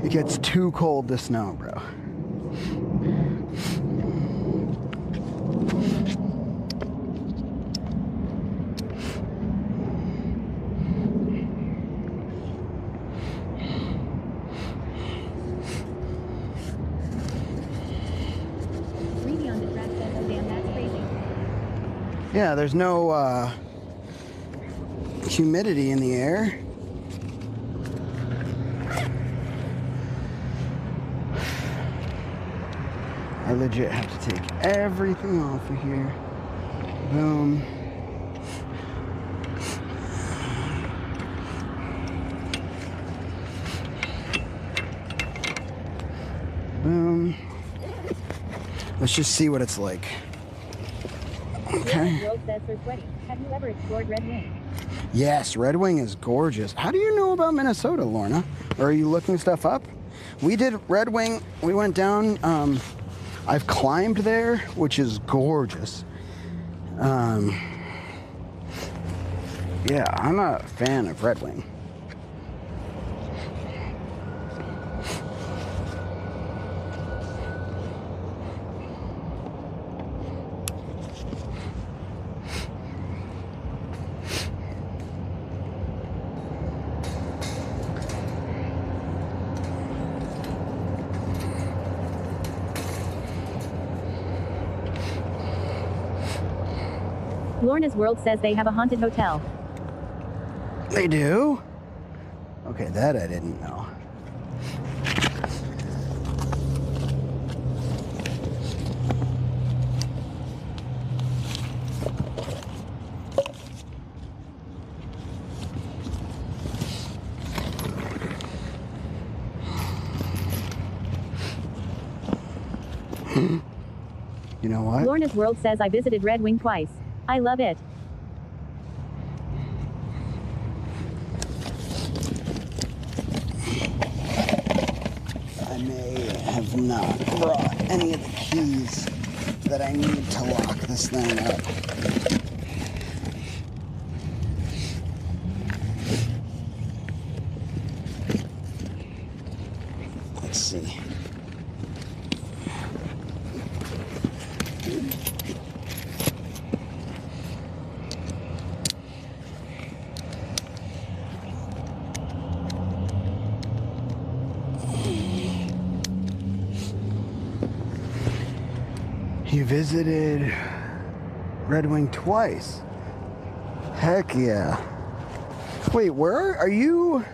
[SPEAKER 1] It gets too cold to snow, bro. Yeah, there's no humidity in the air. I legit have to take everything off of here. Boom. Boom. Let's just see what it's like. Okay.
[SPEAKER 2] Have you ever explored Red Wing?
[SPEAKER 1] Yes, Red Wing is gorgeous. How do you know about Minnesota, Lorna? Or are you looking stuff up? We did Red Wing. We went down. I've climbed there, which is gorgeous. Yeah, I'm a fan of Red Wing.
[SPEAKER 2] Lorna's World says they have a haunted hotel.
[SPEAKER 1] They do? Okay, that I didn't know. You know what?
[SPEAKER 2] Lorna's World says I visited Red Wing twice. I love it.
[SPEAKER 1] I may have not brought any of the keys that I need to lock this thing up. Let's see. You visited Red Wing twice. Heck yeah. Wait, where are you?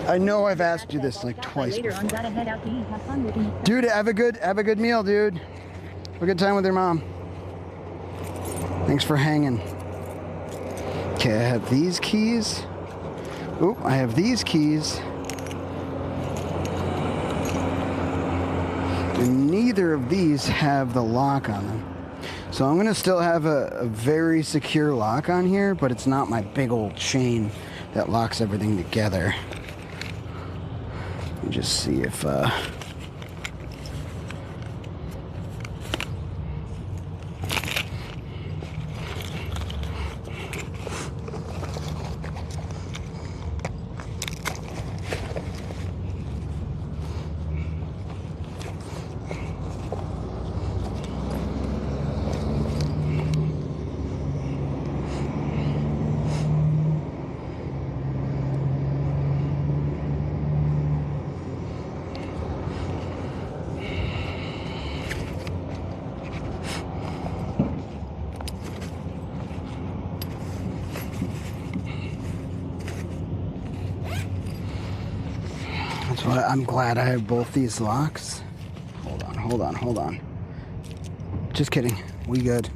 [SPEAKER 1] I know I've asked you this like twice before. Dude, have a good meal, dude. Have a good time with your mom. Thanks for hanging. Okay, I have these keys. Oop, I have these keys. And neither of these have the lock on them. So I'm gonna still have a very secure lock on here, but it's not my big old chain that locks everything together. Let me just see if I'm glad I have both these locks. Hold on. Just kidding. We good.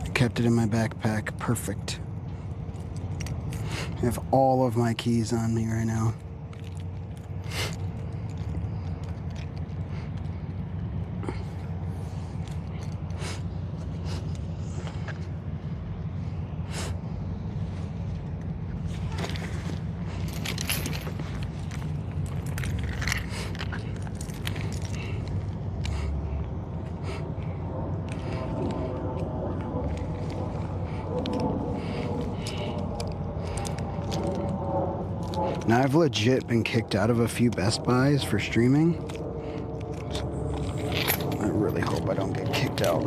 [SPEAKER 1] I kept it in my backpack. Perfect. I have all of my keys on me right now. I've legit been kicked out of a few Best Buys for streaming. I really hope I don't get kicked out.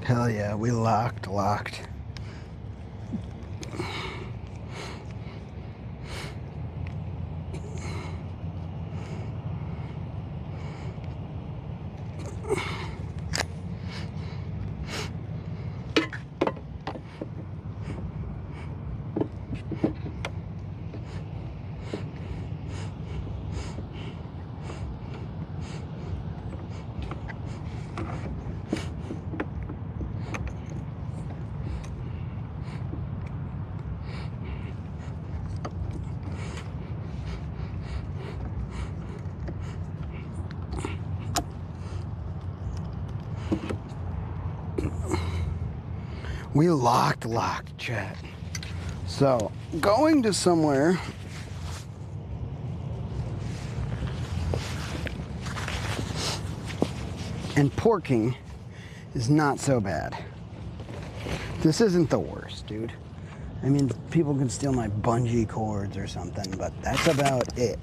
[SPEAKER 1] Hell yeah, we locked. We locked, chat. So, going to somewhere and porking is not so bad. This isn't the worst, dude. I mean, people can steal my bungee cords or something, but that's about it.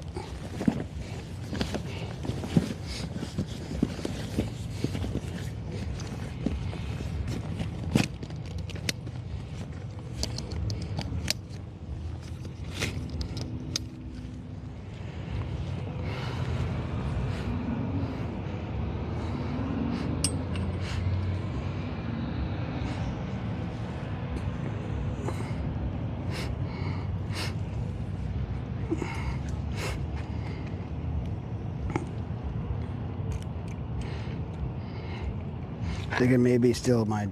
[SPEAKER 1] They could maybe steal my,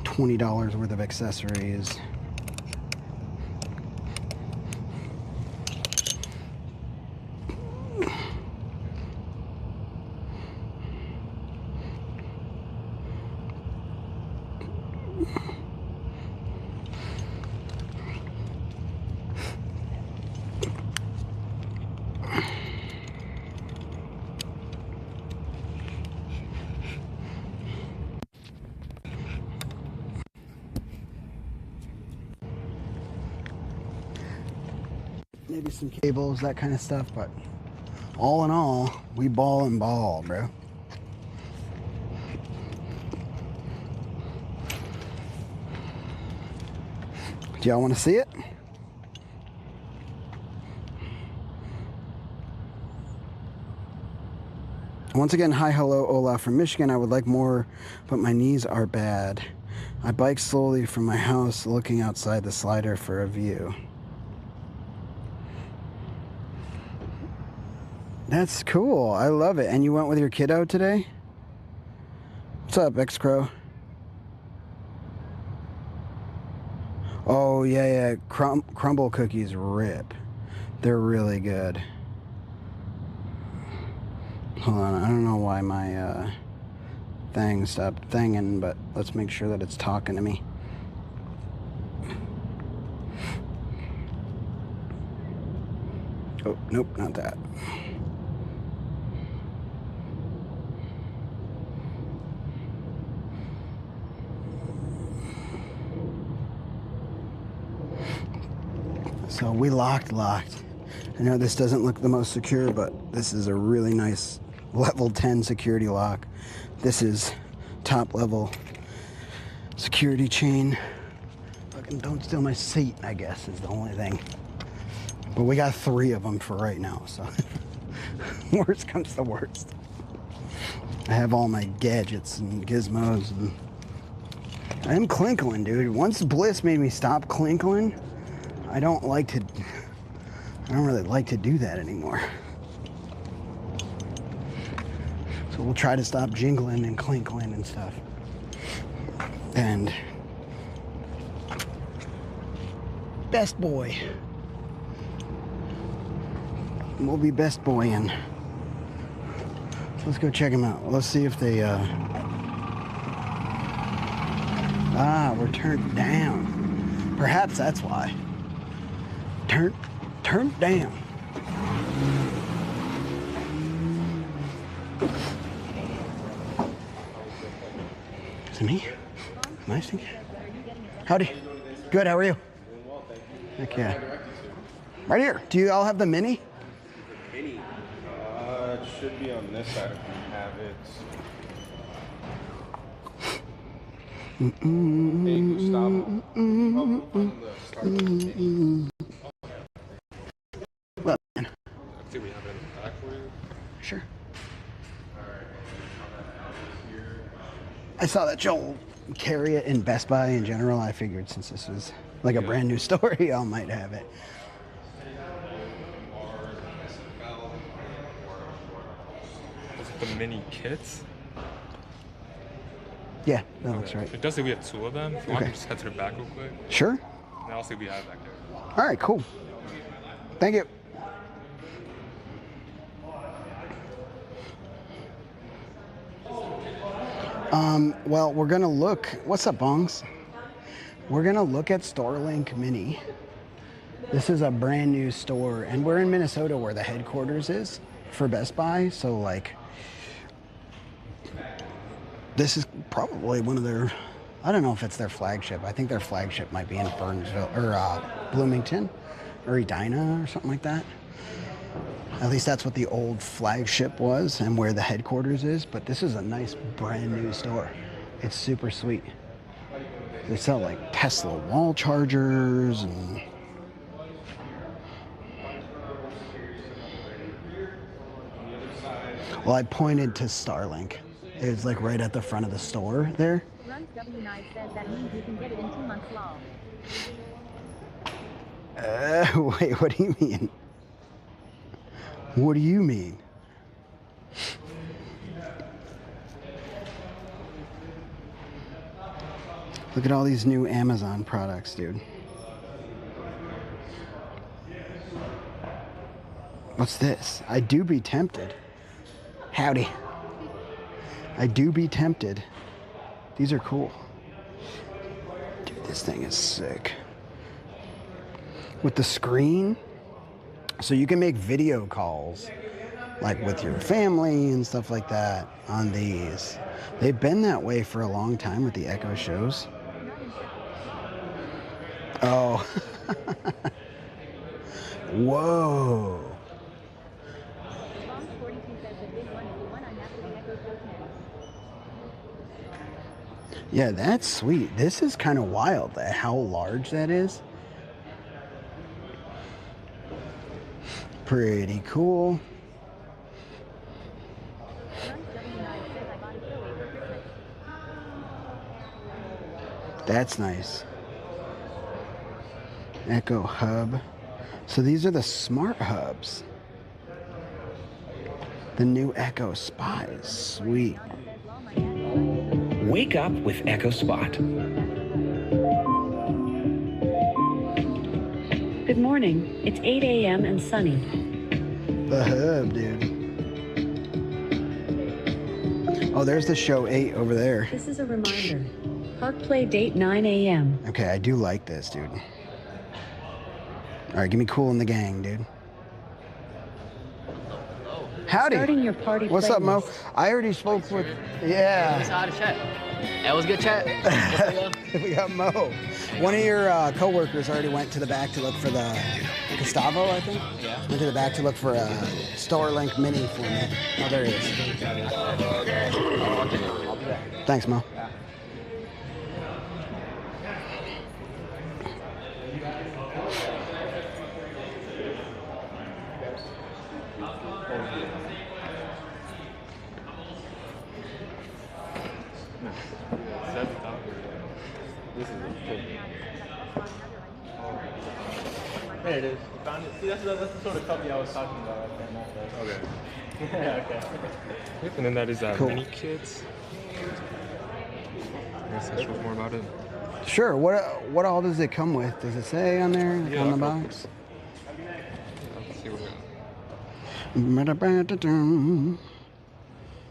[SPEAKER 1] $20 worth of accessories. Maybe some cables, that kind of stuff, but all in all, we ball and ball, bro. Do y'all want to see it? Once again, hi, hello, Olaf from Michigan. I would like more, but my knees are bad. I bike slowly from my house, looking outside the slider for a view. That's cool. I love it. And you went with your kiddo today? What's up, X-Crow? Oh, yeah. Crumble cookies rip. They're really good. Hold on. I don't know why my thing stopped thinging, but let's make sure that it's talking to me. Oh, nope, not that. So we locked. I know this doesn't look the most secure, but this is a really nice level 10 security lock. This is top level security chain. Fucking don't steal my seat, I guess, is the only thing. But we got 3 of them for right now, so worst comes to worst. I have all my gadgets and gizmos, and I am clinkling, dude. Once Bliss made me stop clinkling, I don't really like to do that anymore. So we'll try to stop jingling and clinkling and stuff. And best boy. We'll be best boying. Let's go check them out. Let's see if they, we're turned down. Perhaps that's why. Turned down. Is it me? Nice thing. Howdy. Good, how are you? Heck yeah. Right here. Do you all have the mini?
[SPEAKER 3] Mini? It should be on this side if you have it. Hey, Gustavo.
[SPEAKER 1] Well,
[SPEAKER 7] Do we have it in the back for you?
[SPEAKER 1] sure. I saw that Joel carry it in Best Buy in general. I figured since this was like a brand new store, y'all might have it.
[SPEAKER 7] Is it the mini kits?
[SPEAKER 1] Yeah, that looks right.
[SPEAKER 7] It does say we have 2 of them. If you want to just head to the back real quick.
[SPEAKER 1] Sure.
[SPEAKER 7] And I'll see what we have back there.
[SPEAKER 1] All right, cool. Thank you. Well, we're gonna look. What's up, Bongs? We're gonna look at Starlink Mini. This is a brand new store, and we're in Minnesota where the headquarters is for Best Buy. So, like, this is probably one of their. I don't know if it's their flagship. I think their flagship might be in Burnsville or Bloomington or Edina or something like that. At least that's what the old flagship was and where the headquarters is. But this is a nice brand new store. It's super sweet. They sell like Tesla wall chargers and well, I pointed to Starlink. It's like right at the front of the store there.
[SPEAKER 2] Runs W9 says that means you can get it in 2 months long.
[SPEAKER 1] Wait, what do you mean? What do you mean? Look at all these new Amazon products, dude. What's this? I do be tempted. Howdy. I do be tempted. These are cool. Dude, this thing is sick. With the screen, so you can make video calls, like with your family and stuff like that on these. They've been that way for a long time with the Echo shows. Oh. Whoa.
[SPEAKER 2] Bongs 42 says the big one is the one I'm after the Echo Show 10.
[SPEAKER 1] Yeah, that's sweet. This is kind of wild, how large that is. Pretty cool.
[SPEAKER 2] Runs W9 says I bought a Zoe for Christmas.
[SPEAKER 1] That's nice. Echo Hub. So these are the smart hubs. The new Echo Spot is sweet.
[SPEAKER 8] Wake up with Echo Spot.
[SPEAKER 9] Good morning. It's 8 a.m. and sunny.
[SPEAKER 1] The hub, dude. Oh, there's the show 8 over there.
[SPEAKER 9] This is a reminder. Park play date 9 a.m.
[SPEAKER 1] Okay, I do like this, dude. All right, give me Cool in the Gang, dude. Howdy.
[SPEAKER 9] Starting your party
[SPEAKER 1] What's up, Mo?
[SPEAKER 9] playlist.
[SPEAKER 1] I already spoke with. Yeah.
[SPEAKER 10] How to check.
[SPEAKER 8] That was good chat.
[SPEAKER 1] We got Mo. One of your co-workers already went to the back to look for the Gustavo, I think.
[SPEAKER 8] Yeah.
[SPEAKER 1] Went to the back to look for a Starlink Mini for me. Oh, there he is.
[SPEAKER 8] I'll be back.
[SPEAKER 1] Thanks, Mo.
[SPEAKER 8] Yeah.
[SPEAKER 3] This is a
[SPEAKER 8] There it is. You found it? See, that's the sort of company I was talking about right there. Not that.
[SPEAKER 7] Okay.
[SPEAKER 8] Yeah, okay.
[SPEAKER 7] Yep, and then that is
[SPEAKER 1] Cool.
[SPEAKER 7] mini kits. I guess that shows more about it.
[SPEAKER 1] Sure. What all does it come with? Does it say on there,
[SPEAKER 7] Yeah,
[SPEAKER 1] on the
[SPEAKER 7] I'll
[SPEAKER 1] box?
[SPEAKER 7] Let's see what it
[SPEAKER 1] Ba-da-ba-da-dum.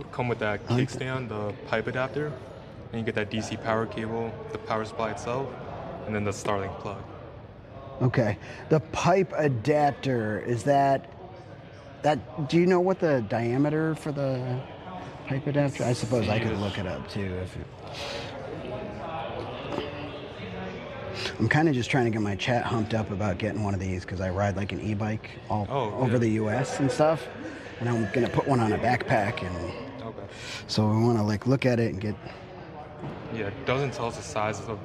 [SPEAKER 7] It'll come with that
[SPEAKER 1] like
[SPEAKER 7] kickstand, the pipe adapter, and you get that DC power cable, the power supply itself, and then the Starlink plug.
[SPEAKER 1] Okay. The pipe adapter, is that, do you know what the diameter for the pipe adapter? I suppose I could look it up too. I'm kind of just trying to get my chat humped up about getting one of these because I ride like an e-bike all over the US and stuff. And I'm going to put one on a backpack. And so we want to like look at it and get...
[SPEAKER 7] Yeah, it doesn't tell us the size of the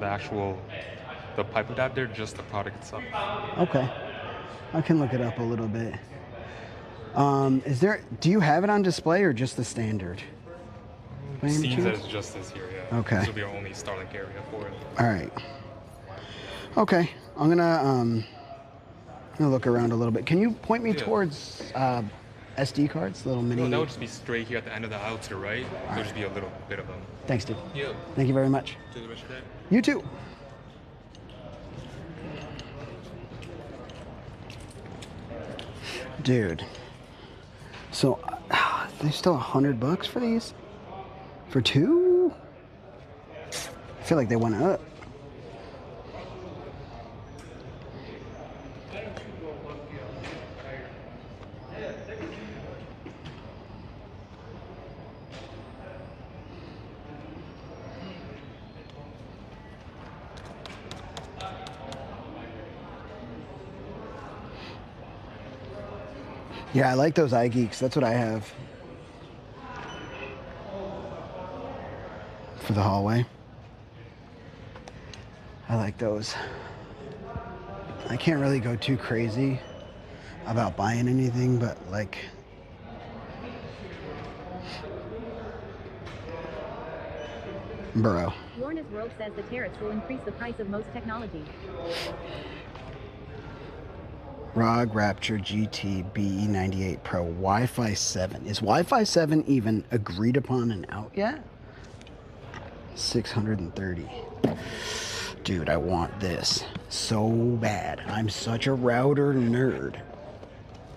[SPEAKER 7] the pipe adapter, just the product itself.
[SPEAKER 1] Okay. I can look it up a little bit. Do you have it on display or just the standard? By
[SPEAKER 7] It
[SPEAKER 1] any
[SPEAKER 7] seems that
[SPEAKER 1] chance?
[SPEAKER 7] it's just this here, yeah.
[SPEAKER 1] Okay.
[SPEAKER 7] This will be our only Starlink area for it.
[SPEAKER 1] All right. Okay. I'm gonna look around a little bit. Can you point me towards SD cards, little mini?
[SPEAKER 7] No, that would just be straight here at the end of the aisle to the right. There'll just be a little bit of them.
[SPEAKER 1] Thanks, dude.
[SPEAKER 7] Yeah.
[SPEAKER 1] Thank you very much.
[SPEAKER 7] Enjoy the rest of your day.
[SPEAKER 1] You too. Dude. So, they're still $100 for these? For two? I feel like they went up. Yeah, I like those iGeeks. That's what I have for the hallway. I like those. I can't really go too crazy about buying anything, but like... Bro.
[SPEAKER 2] Lorna's World says the tariffs will increase the price of most technology.
[SPEAKER 1] ROG Rapture GT BE98 Pro Wi-Fi 7. Is Wi-Fi 7 even agreed upon and out yet? 630. Dude, I want this so bad. I'm such a router nerd.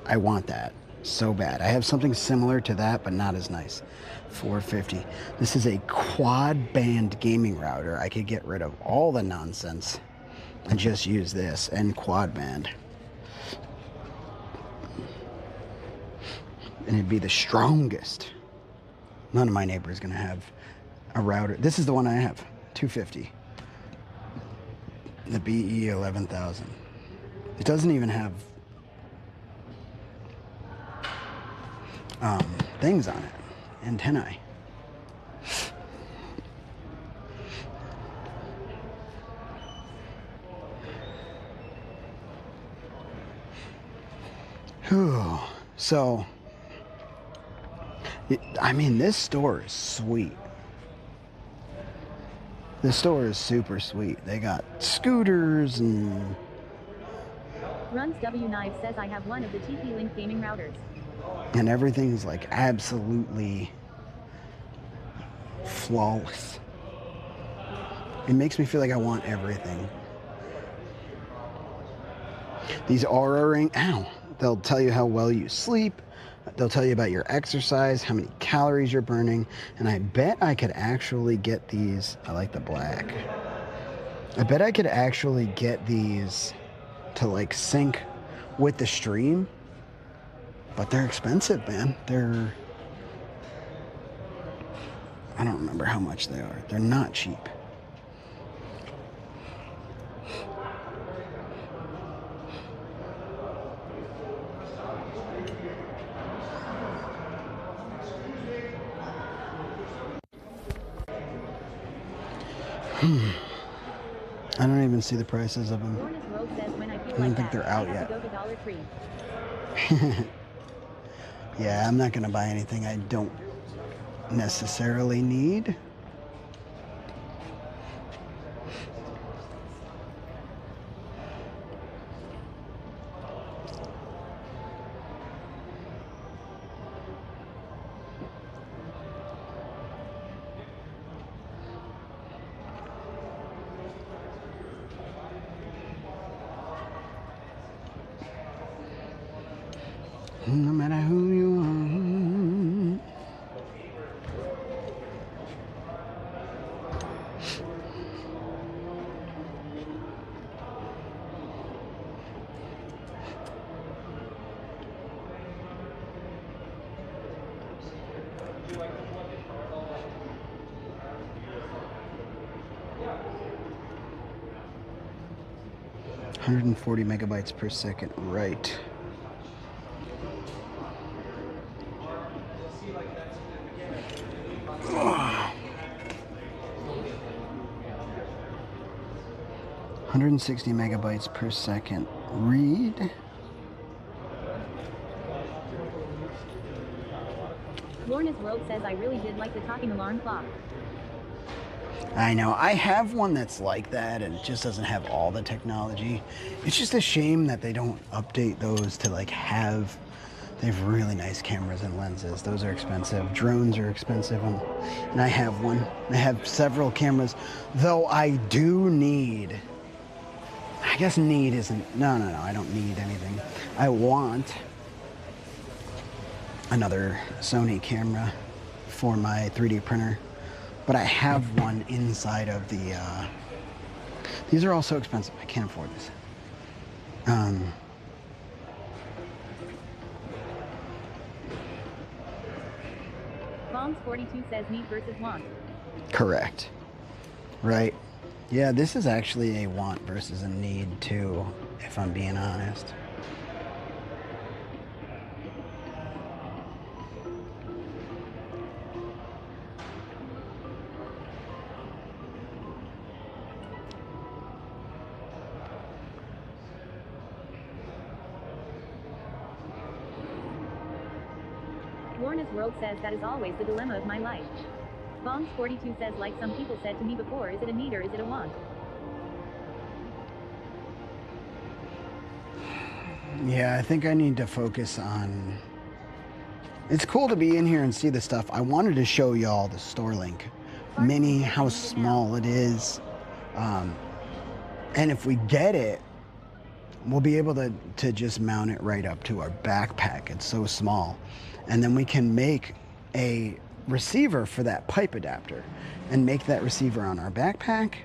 [SPEAKER 1] I want that so bad. I have something similar to that, but not as nice. 450. This is a quad band gaming router. I could get rid of all the nonsense and just use this and quad band. And it'd be the strongest. None of my neighbors gonna have a router. This is the one I have, 250. The BE 11,000. It doesn't even have things on it, antennae. Whew. So, I mean, this store is sweet. This store is super sweet. They got scooters and...
[SPEAKER 2] Runs W Knives says I have one of the TP-Link gaming routers.
[SPEAKER 1] And everything's like absolutely flawless. It makes me feel like I want everything. These Aura ring, ow, they'll tell you how well you sleep. They'll tell you about your exercise, how many calories you're burning, and I bet I could actually get these. I like the black. I bet I could actually get these to like sync with the stream, but they're expensive, man. I don't remember how much they are. They're not cheap. I don't even see the prices of them. I don't think they're out yet. Yeah, I'm not going to buy anything I don't necessarily need. No matter who you are. 140 megabytes per second, right. Oh. 160 megabytes per second read.
[SPEAKER 2] Lorna's World says I really did like the talking alarm clock.
[SPEAKER 1] I know. I have one that's like that and it just doesn't have all the technology. It's just a shame that they don't update those to like have... They have really nice cameras and lenses. Those are expensive. Drones are expensive. And I have one. I have several cameras. Though I do need... I guess need isn't... No, I don't need anything. I want another Sony camera for my 3D printer. But I have one inside of the... These are all so expensive. I can't afford this.
[SPEAKER 2] Bombs 42 says need versus want.
[SPEAKER 1] Correct. Right. Yeah, this is actually a want versus a need too, if I'm being honest.
[SPEAKER 2] Lorna's World says that is always the dilemma of my life. Bombs 42 says like some people said to me before, is it a need or is it a want?
[SPEAKER 1] Yeah, I think I need to focus on... It's cool to be in here and see the stuff. I wanted to show y'all the Starlink Mini, how small it is. And if we get it, we'll be able to just mount it right up to our backpack. It's so small. And then we can make a receiver for that pipe adapter and make that receiver on our backpack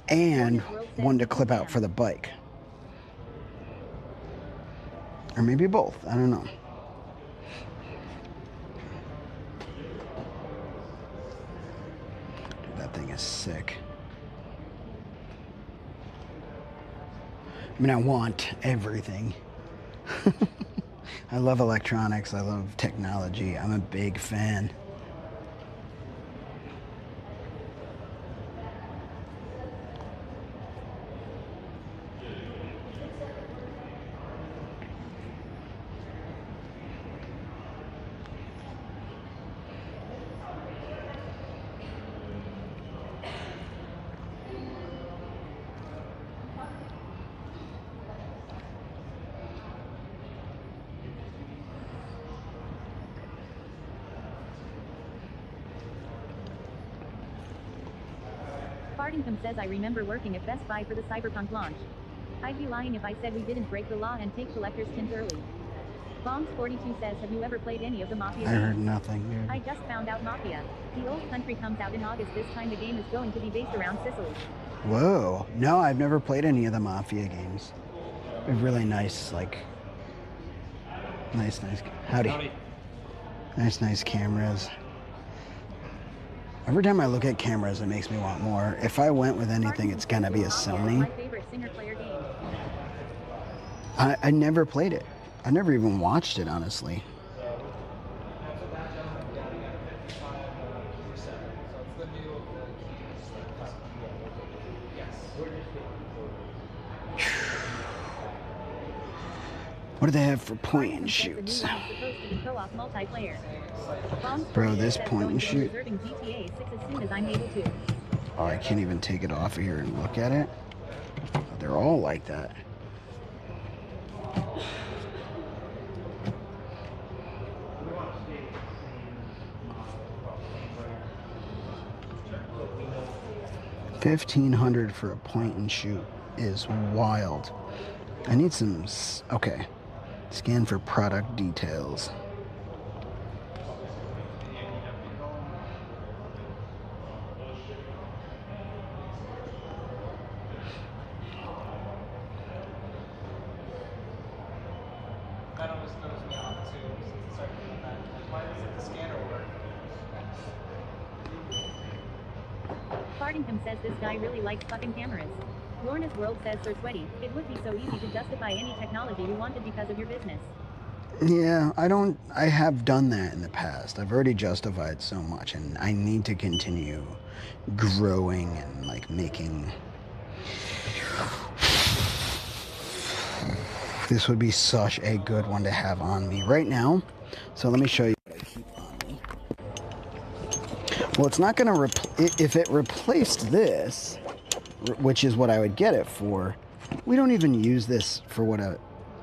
[SPEAKER 1] and one to clip out for the bike. Or maybe both, I don't know. Dude, that thing is sick. I mean, I want everything. I love electronics, I love technology, I'm a big fan.
[SPEAKER 2] Fartington says I remember working at Best Buy for the Cyberpunk launch. I'd be lying if I said we didn't break the law and take collector's tint early. Bombs 42 says have you ever played any of the Mafia
[SPEAKER 1] I
[SPEAKER 2] games?
[SPEAKER 1] heard nothing, dude.
[SPEAKER 2] I just found out Mafia. The Old Country comes out in August. This time the game is going to be based around Sicily.
[SPEAKER 1] Whoa. No, I've never played any of the Mafia games. They're really nice, like... Nice. Howdy. Nice cameras. Every time I look at cameras, it makes me want more. If I went with anything, it's gonna be a Sony.
[SPEAKER 2] My favorite singer-player game.
[SPEAKER 1] I never played it. I never even watched it, honestly. What do they have for point and shoots? Bro, this point and shoot. Oh, I can't even take it off of here and look at it. They're all like that. $1,500 for a point and shoot is wild. I need some. Okay. Scan for product details.
[SPEAKER 8] That always throws me off too, since it's starting to come back. Why doesn't the scanner work?
[SPEAKER 2] Fartingham says this guy really likes fucking cameras. Lorna's World says Sir Sweaty, it would be so easy to justify any technology you wanted because of your business.
[SPEAKER 1] Yeah, I have done that in the past. I've already justified so much, and I need to continue growing and like making. This would be such a good one to have on me right now. So let me show you what I keep on me. Well, it's not going to if it replaced this, which is what I would get it for. We don't even use this for what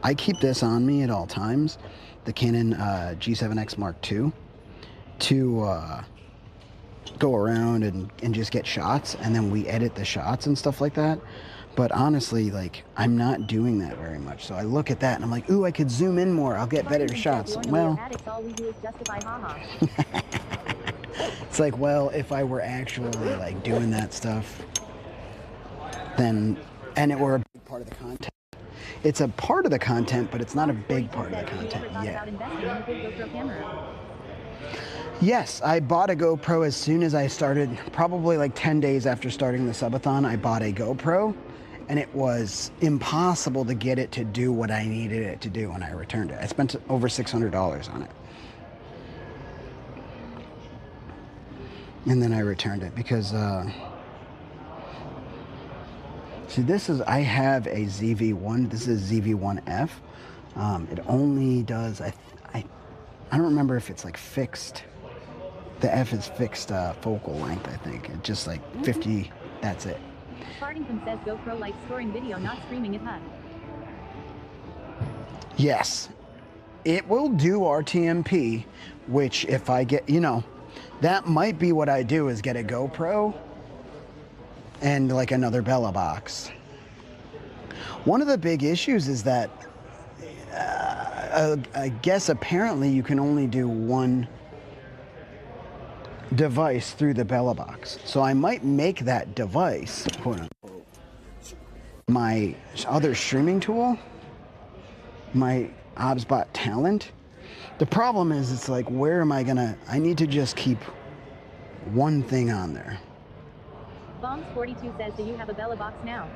[SPEAKER 1] I keep this on me at all times, the Canon G7X Mark II, to go around and just get shots, and then we edit the shots and stuff like that. But honestly, like, I'm not doing that very much. So I look at that and I'm like, ooh, I could zoom in more. I'll get better shots. Well, it's like, well, if I were actually like doing that stuff, then, and it were a big part of the content. It's a part of the content, but it's not a big part of the content yet. Yes, I bought a GoPro as soon as I started, probably like 10 days after starting the Subathon. I bought a GoPro, and it was impossible to get it to do what I needed it to do when I returned it. I spent over $600 on it. And then I returned it because, see, I have a ZV-1. This is ZV-1F. It only does, I don't remember if it's like fixed. The F is fixed focal length, I think. It's just like 50, that's it.
[SPEAKER 2] Fartington says GoPro likes storing video, not streaming it, huh?
[SPEAKER 1] Yes. It will do RTMP, which if I get, that might be what I do is get a GoPro and like another Bella box. One of the big issues is that I guess apparently you can only do one device through the Bella box. So I might make that device, quote unquote, my other streaming tool, my OBSBot Talent. The problem is, it's like, where am I gonna, I need to just keep one thing on there.
[SPEAKER 2] Bombs42 says, do you have a Bella box now?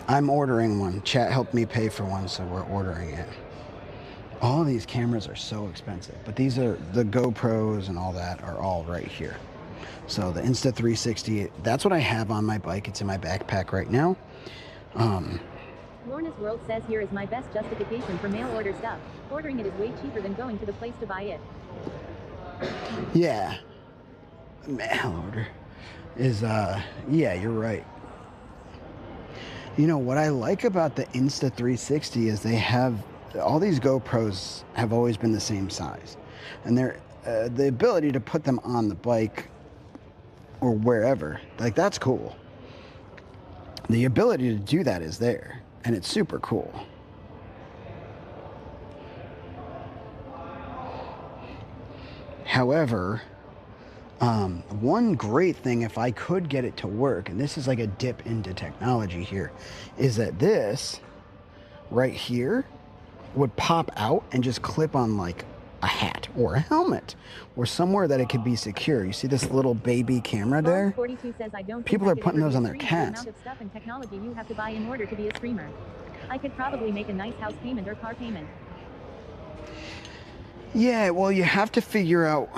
[SPEAKER 1] I'm ordering one. Chat helped me pay for one, so we're ordering it. All of these cameras are so expensive, but these are the GoPros and all that are all right here. So the Insta360, that's what I have on my bike. It's in my backpack right now.
[SPEAKER 2] Lorna's World says, here is my best justification for mail order stuff. Ordering it is way cheaper than going to the place to buy it.
[SPEAKER 1] Yeah. Mail order is, yeah, you're right. What I like about the Insta360 is they have, all these GoPros have always been the same size. And they're, the ability to put them on the bike or wherever, like, that's cool. The ability to do that is there, and it's super cool. However, one great thing, if I could get it to work, and this is like a dip into technology here, is that this right here would pop out and just clip on like a hat or a helmet or somewhere that it could be secure. You see this little baby camera there?
[SPEAKER 2] 42 says, I don't
[SPEAKER 1] People
[SPEAKER 2] think
[SPEAKER 1] are
[SPEAKER 2] I could
[SPEAKER 1] putting
[SPEAKER 2] ever
[SPEAKER 1] those
[SPEAKER 2] be
[SPEAKER 1] on
[SPEAKER 2] a
[SPEAKER 1] their
[SPEAKER 2] streamer. The
[SPEAKER 1] cats.
[SPEAKER 2] amount of stuff and technology you have to buy in order to be a streamer. I could probably make a nice house payment or car payment.
[SPEAKER 1] Yeah, well, you have to figure out.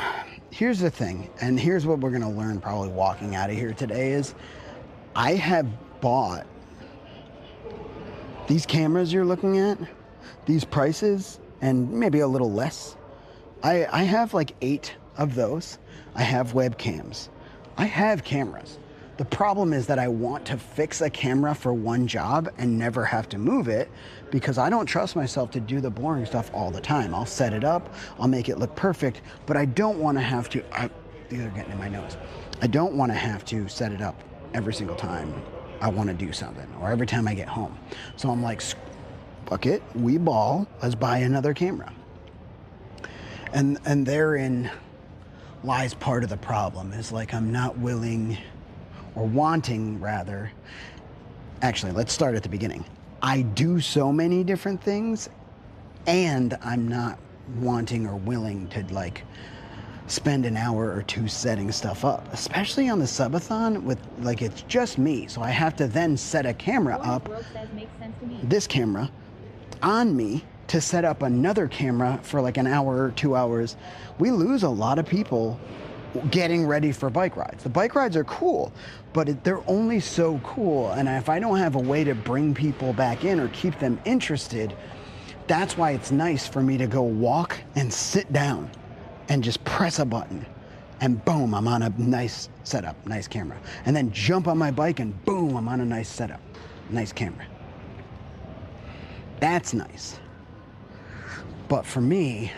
[SPEAKER 1] Here's the thing, and here's what we're going to learn probably walking out of here today is I have bought these cameras you're looking at, these prices, and maybe a little less. I have like 8 of those. I have webcams. I have cameras. The problem is that I want to fix a camera for one job and never have to move it because I don't trust myself to do the boring stuff all the time. I'll set it up, I'll make it look perfect, but I don't want to have to, these are getting in my nose. I don't want to have to set it up every single time I want to do something or every time I get home. So I'm like, fuck it, we ball, let's buy another camera. And therein lies part of the problem is like I'm not willing or wanting rather. Actually, let's start at the beginning. I do so many different things and I'm not wanting or willing to like spend an hour or 2 setting stuff up, especially on the subathon with like, it's just me. So I have to then set a camera up, this camera on me to set up another camera for like an hour or 2 hours. We lose a lot of people getting ready for bike rides. The bike rides are cool, but they're only so cool. And if I don't have a way to bring people back in or keep them interested, that's why it's nice for me to go walk and sit down and just press a button and boom, I'm on a nice setup, nice camera. And then jump on my bike and boom, I'm on a nice setup, nice camera. That's nice. But for me,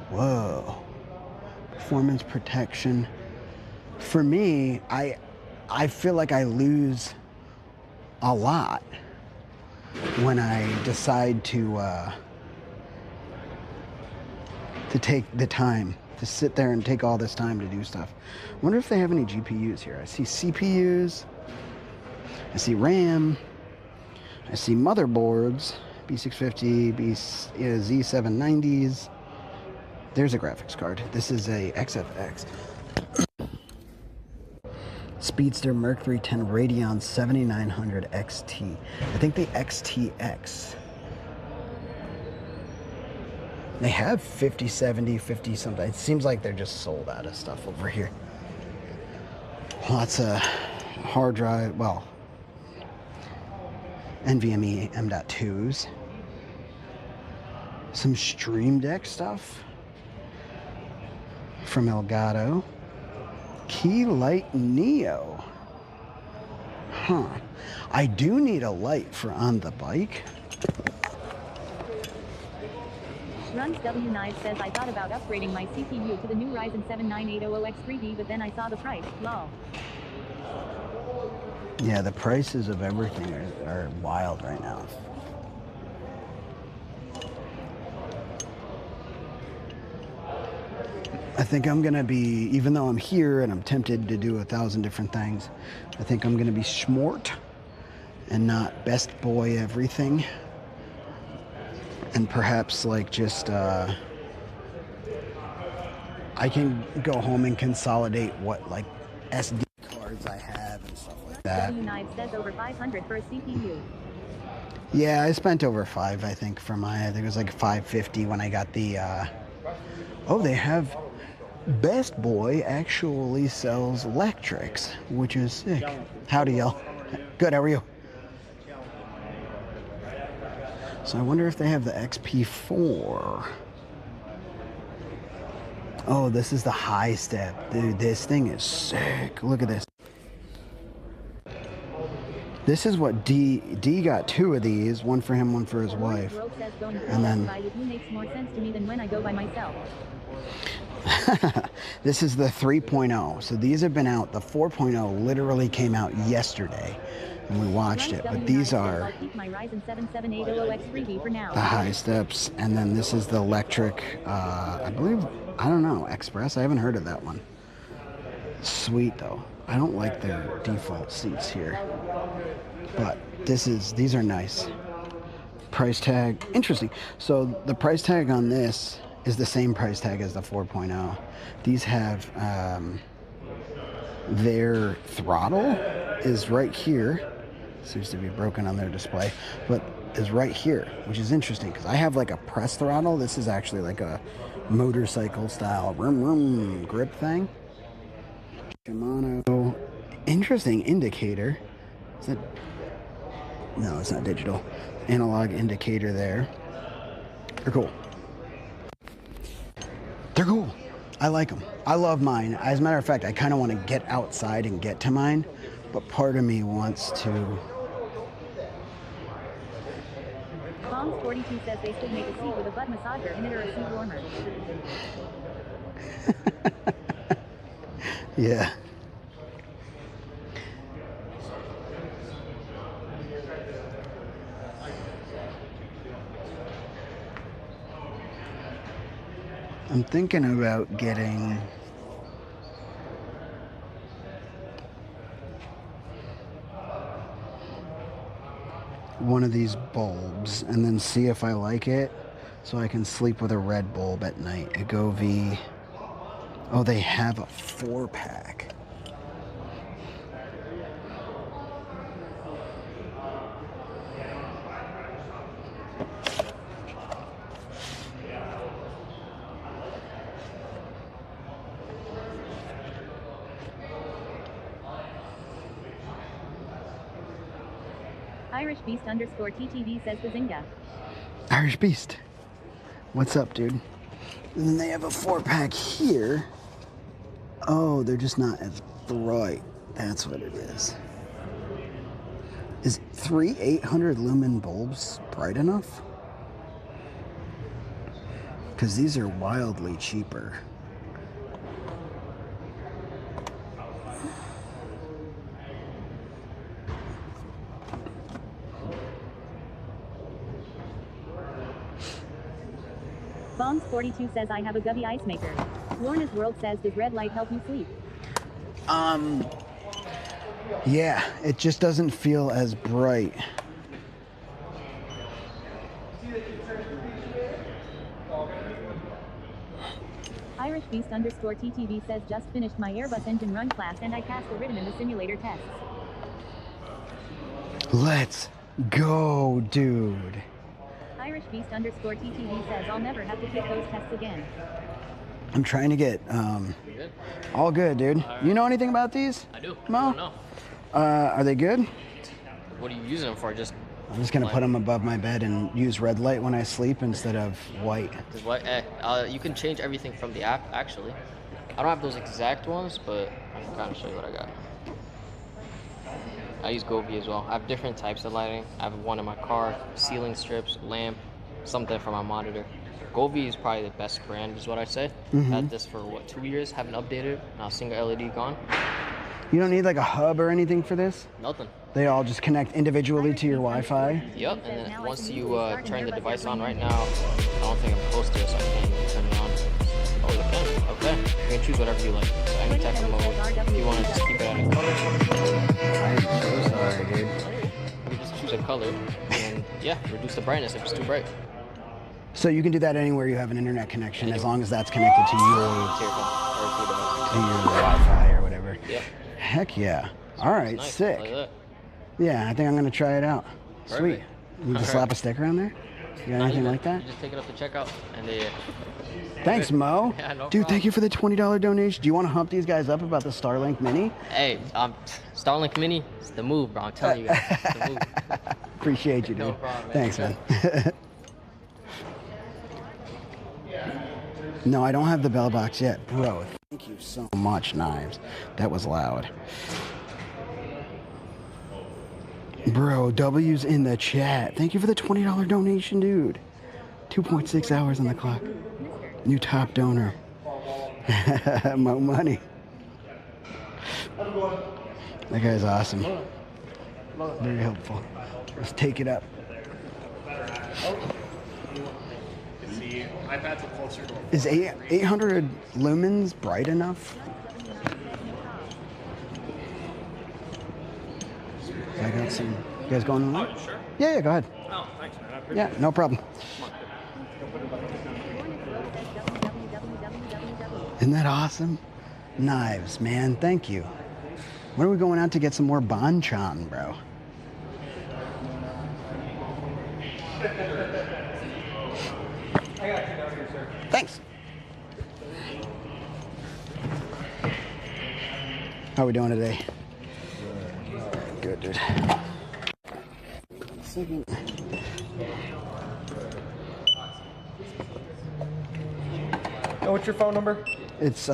[SPEAKER 1] whoa. Performance protection. For me, I feel like I lose a lot when I decide to take the time to sit there and take all this time to do stuff. I wonder if they have any GPUs here. I see CPUs, I see RAM, I see motherboards, B650, Z790s. There's a graphics card. This is a XFX. Speedster Mercury 10 Radeon 7900 XT. I think the XTX. They have 50, 70, 50 something. It seems like they're just sold out of stuff over here. Lots of hard drive, well, NVMe M.2s. Some Stream Deck stuff from Elgato. Key Light Neo. Huh. I do need a light for on the bike.
[SPEAKER 2] Runs W9 says I thought about upgrading my CPU to the new Ryzen 7 9800X3D, but then I saw the price. Lol.
[SPEAKER 1] Yeah, the prices of everything are wild right now. I think I'm gonna be, even though I'm here and I'm tempted to do 1,000 different things, I think I'm gonna be smart and not best boy everything. And perhaps like just, I can go home and consolidate what like SD cards I have and stuff like that.
[SPEAKER 2] W9 says over 500 for a CPU.
[SPEAKER 1] Yeah, I spent over 5, I think, for my, I think it was like 550 when I got the, oh, they have, Best Boy actually sells electrics, which is sick. Howdy, y'all. Good, how are you? So I wonder if they have the XP4. Oh, this is the high step. Dude, this thing is sick. Look at this. This is what D got 2 of these, one for him, one for his wife. And then
[SPEAKER 2] makes more sense to me than when I go by myself.
[SPEAKER 1] This is the 3.0. So these have been out. The 4.0 literally came out yesterday and we watched it. But these are the high steps. And then this is the electric, I believe, I don't know, Express. I haven't heard of that one. Sweet though. I don't like their default seats here. But these are nice. Price tag, interesting. So the price tag on this is the same price tag as the 4.0. These have their throttle is right here. Seems to be broken on their display, but is right here, which is interesting because I have like a press throttle. This is actually like a motorcycle style vroom vroom grip thing. Shimano. Interesting indicator. Is it? No, it's not digital. Analog indicator there. They're cool. They're cool. I like them. I love mine. As a matter of fact, I kind of want to get outside and get to mine, but part of me wants to.
[SPEAKER 2] Bombs 42 says they should make a seat with a butt massager in it or a seat warmer.
[SPEAKER 1] Yeah. I'm thinking about getting one of these bulbs and then see if I like it so I can sleep with a red bulb at night. A Govee. Oh, they have a 4-pack.
[SPEAKER 2] Irish Beast _ TTV says Bazinga.
[SPEAKER 1] Irish Beast. What's up, dude? And then they have a 4-pack here. Oh, they're just not as bright. That's what it is. Is 3 800 lumen bulbs bright enough? Because these are wildly cheaper.
[SPEAKER 2] Bombs 42 says I have a Govee ice maker. Lorna's World says does red light help you sleep?
[SPEAKER 1] Yeah, it just doesn't feel as bright.
[SPEAKER 2] Irish Beast _ TTV says just finished my Airbus engine run class and I passed the written and the simulator tests.
[SPEAKER 1] Let's go, dude.
[SPEAKER 2] Irish Beast _ TTV says I'll never have to take those tests again.
[SPEAKER 1] I'm trying to get all good, dude. You know anything about these?
[SPEAKER 10] I do.
[SPEAKER 1] Mo?
[SPEAKER 10] I don't know.
[SPEAKER 1] Are they good?
[SPEAKER 10] What are you using them for? Just
[SPEAKER 1] I'm just gonna put them above my bed and use red light when I sleep instead of white.
[SPEAKER 10] Cause what? You can change everything from the app. Actually, I don't have those exact ones, but I can kind of show you what I got. I use Govee as well. I have different types of lighting. I have one in my car, ceiling strips, lamp, something for my monitor. Govee is probably the best brand, is what I say. Had this for what, 2 years? Haven't updated. Now single LED gone.
[SPEAKER 1] You don't need like a hub or anything for this?
[SPEAKER 10] Nothing.
[SPEAKER 1] They all just connect individually to your Wi-Fi?
[SPEAKER 10] Yep, and then once you turn the device on right now, I don't think I'm close to it, so I can't even turn it on. Oh, you can? Okay. You can choose whatever you like. So any type of mode. If you want to just keep it at a color.
[SPEAKER 1] I'm so sorry, dude.
[SPEAKER 10] You just choose a color, and yeah, reduce the brightness if it's too bright.
[SPEAKER 1] So you can do that anywhere you have an internet connection, as long as that's connected to your Wi-Fi or whatever.
[SPEAKER 10] Yep.
[SPEAKER 1] Heck yeah. All right,
[SPEAKER 10] Nice.
[SPEAKER 1] sick.
[SPEAKER 10] Like that.
[SPEAKER 1] Yeah, I think I'm gonna try it out. Sweet.
[SPEAKER 10] Perfect.
[SPEAKER 1] You just slap a sticker on there? You got anything like that?
[SPEAKER 10] You just take it up to checkout, and they.
[SPEAKER 1] Thanks, Mo.
[SPEAKER 10] Yeah, no
[SPEAKER 1] Dude,
[SPEAKER 10] problem.
[SPEAKER 1] thank you for the $20 donation. Do you want to hump these guys up about the Starlink Mini?
[SPEAKER 10] Hey, Starlink Mini, it's the move, bro. I'm telling you guys, it's the move.
[SPEAKER 1] Appreciate you, dude.
[SPEAKER 10] No problem, man.
[SPEAKER 1] Thanks, man. No, I don't have the bell box yet. Bro, thank you so much, Knives. That was loud. Bro, W's in the chat. Thank you for the $20 donation, dude. 2.6 hours on the clock. New top donor. Mo money. That guy's awesome. Very helpful. Let's take it up. Is 800 lumens bright enough? I got some. You guys going on?
[SPEAKER 8] Sure.
[SPEAKER 1] Yeah, go ahead.
[SPEAKER 8] Oh, thanks, man. I appreciate
[SPEAKER 1] Yeah, no problem. Isn't that awesome? Knives, man. Thank you. When are we going out to get some more banchan, bro? Thanks. How are we doing today? Good, dude. Second.
[SPEAKER 8] Oh, what's your phone number?
[SPEAKER 1] It's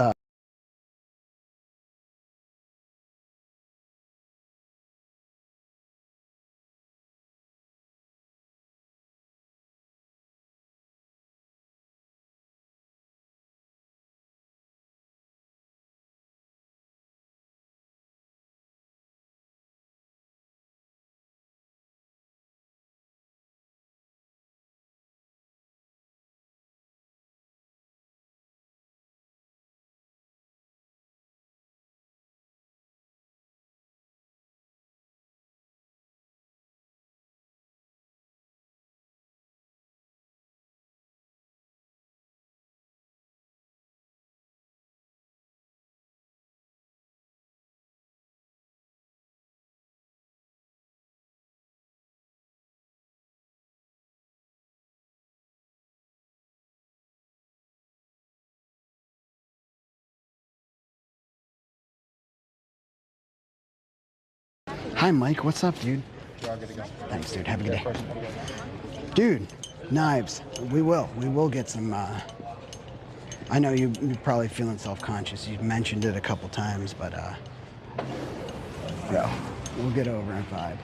[SPEAKER 1] Hi, Mike. What's up, dude? Thanks, dude. Have a good day. Dude, knives. We will get some. I know you're probably feeling self-conscious. You've mentioned it a couple times, but yo, we'll get over in 5.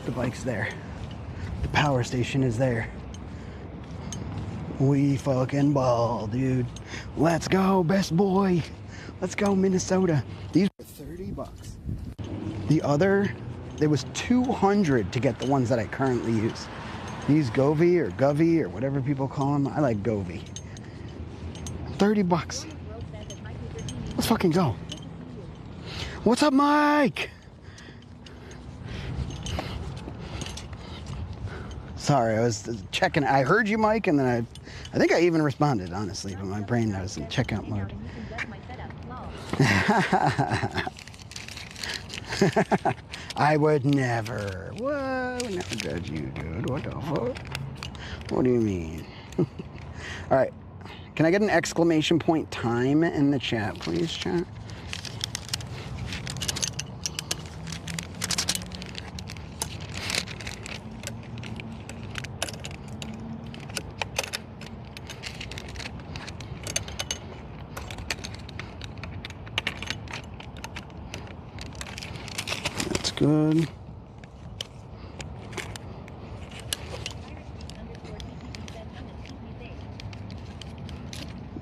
[SPEAKER 1] The bike's there. The power station is there. We fucking ball, dude. Let's go, best boy. Let's go, Minnesota. These were $30. The other, there was 200 to get the ones that I currently use. These Govee or Govee or whatever people call them. I like Govee. $30. Let's fucking go. What's up, Mike? Sorry, I was checking. I heard you, Mike, and then I think I even responded, honestly, but my brain was in checkout mode. I would never. What? I would never judge you, dude. What the fuck? What do you mean? All right. Can I get an exclamation point time in the chat, please, chat? That's good.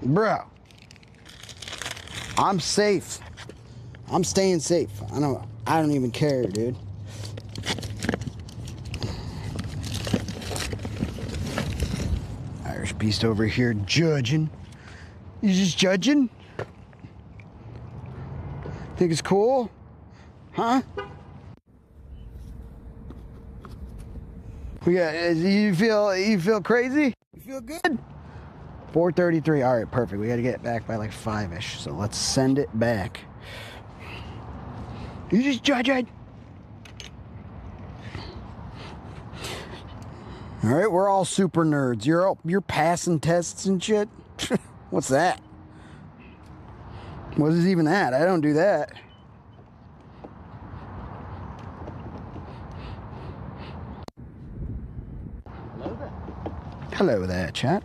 [SPEAKER 1] Bro, I'm safe. I'm staying safe. I don't even care, dude. Irish Beast over here judging. You just judging? Think it's cool? Huh? You feel crazy? You feel good? 4:33. All right, perfect. We got to get back by like 5-ish. So let's send it back. You just judge it. All right, we're all super nerds. You're passing tests and shit. What's that? What is even that? I don't do that. Hello there. Hello there, chat.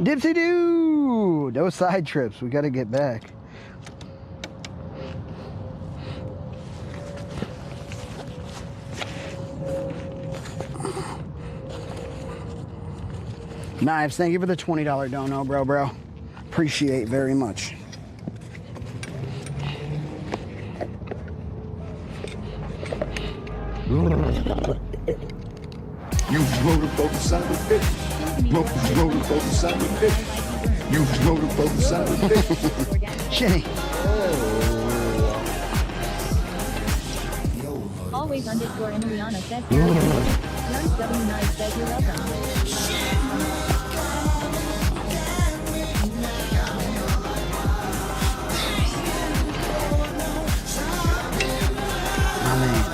[SPEAKER 1] Dipsy-doo! No side trips. We got to get back. Knives, thank you for the $20 dono, bro. Appreciate very much.
[SPEAKER 11] You motorboat son of a bitch. Motorboat son of a bitch.
[SPEAKER 2] confirmed.
[SPEAKER 1] You motherfucking son of a bitch. Shinny.
[SPEAKER 2] Always underscore Emiliana says you're welcome. Runs W9 says you're welcome.
[SPEAKER 1] My man.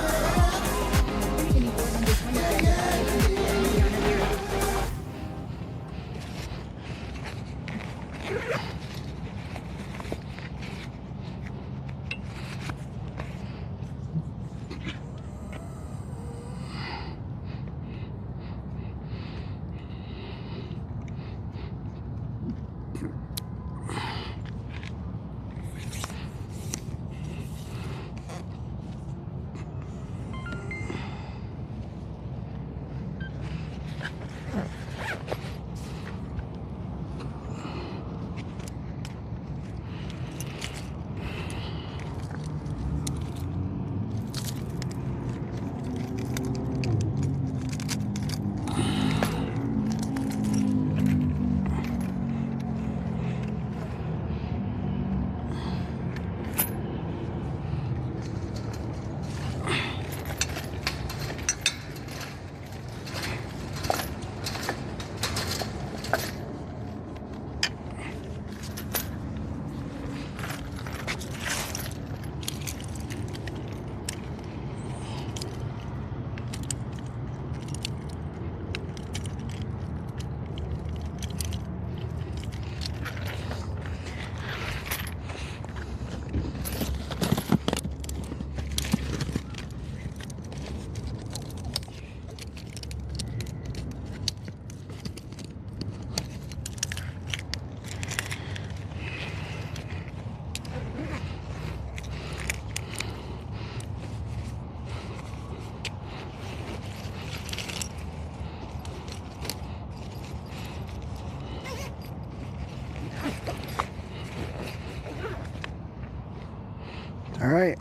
[SPEAKER 1] All right.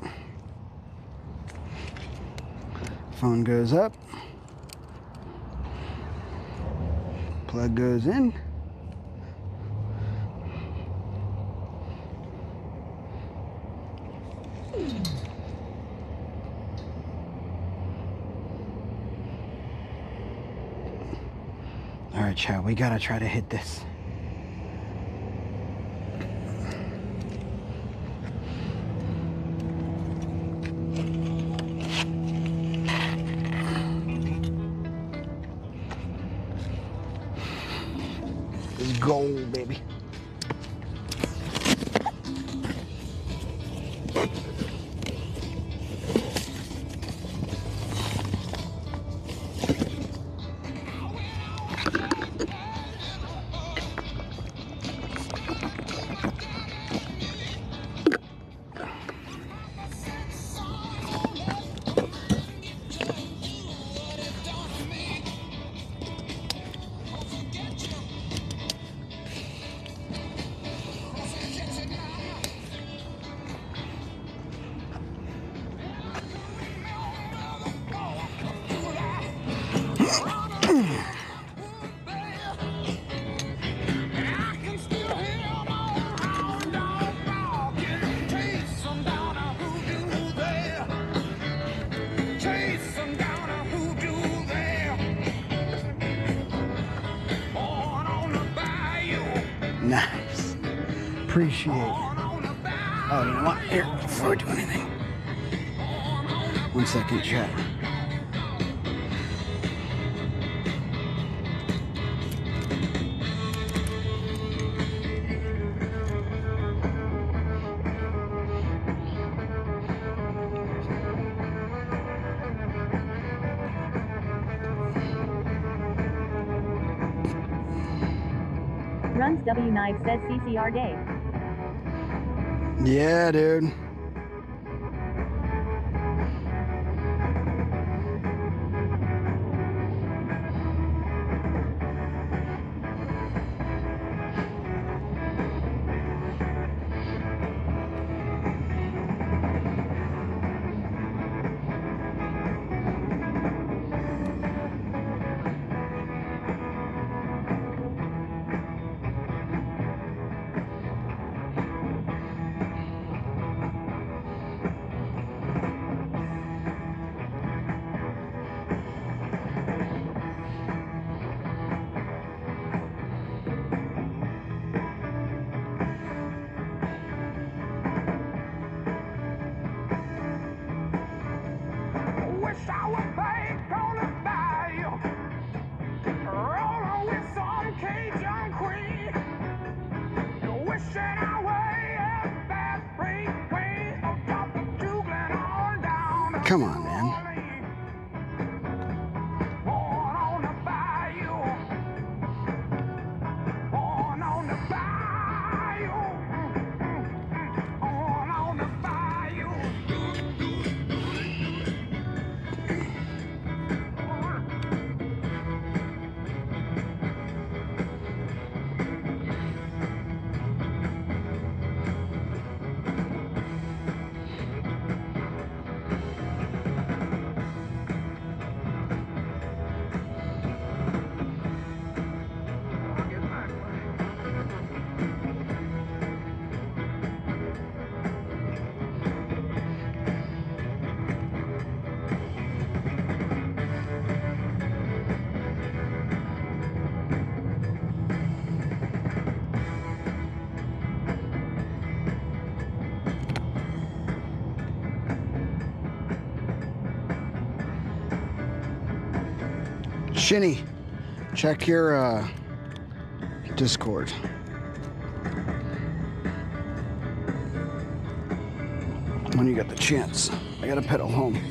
[SPEAKER 1] Phone goes up. Plug goes in. All right, Chad, we gotta try to hit this. It's gold, baby. Nice. Appreciate it. Oh, you know what? Here, before we do anything. 1 second, chat.
[SPEAKER 2] Runs W9 says CCR day.
[SPEAKER 1] Yeah, dude.
[SPEAKER 5] I would bake on the bayou, rolling with some Cajun cream. Wishing I way up that freeway, up the Dublin on down.
[SPEAKER 1] Come on, man.
[SPEAKER 5] Born on the bayou, born on the bayou, born on the bayou.
[SPEAKER 1] Shinny, check your Discord. When you get the chance. I gotta pedal home.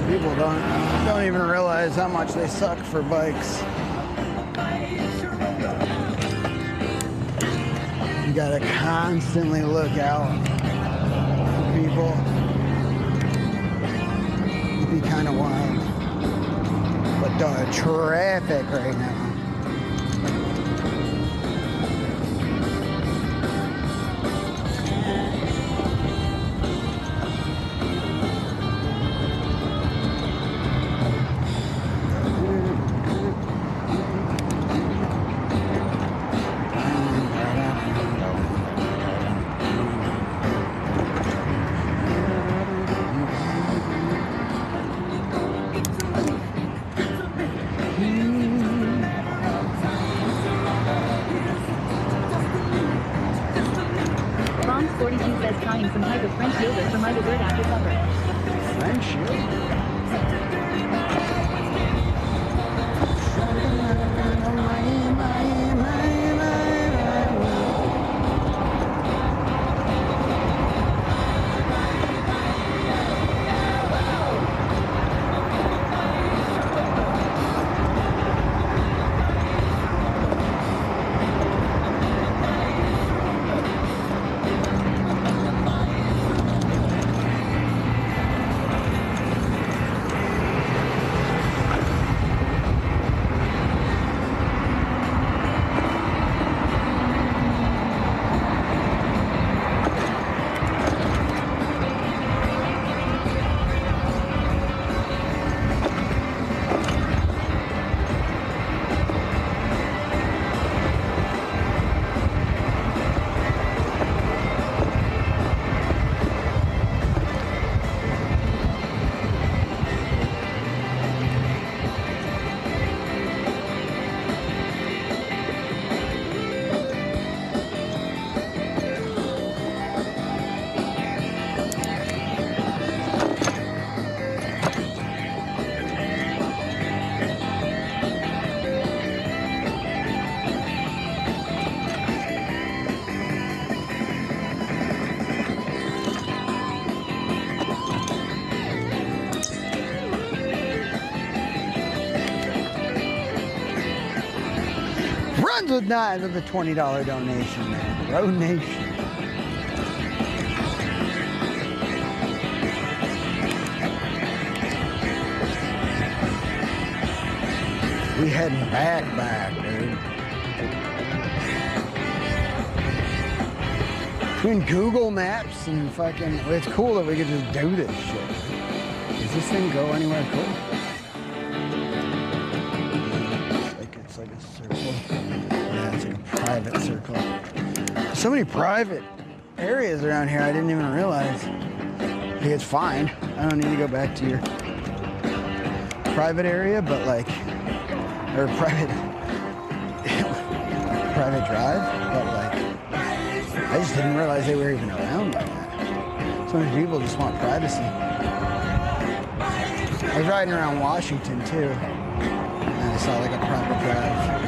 [SPEAKER 1] People don't even realize how much they suck for bikes. You gotta constantly look out for people. It'd be kind of wild. But the traffic right now.
[SPEAKER 2] Bombs 42 says trying some type of French yogurt for my dessert after supper.
[SPEAKER 1] French with the $20 donation, man. Donation. We heading back, dude. Between Google Maps and fucking, it's cool that we could just do this shit. Does this thing go anywhere cool? It's like a circle. Yeah, it's like a private circle. So many private areas around here I didn't even realize. Like, it's fine. I don't need to go back to your private area, but like, or private drive, but like, I just didn't realize they were even around like that. So many people just want privacy. I was riding around Washington too, and I saw like a private drive.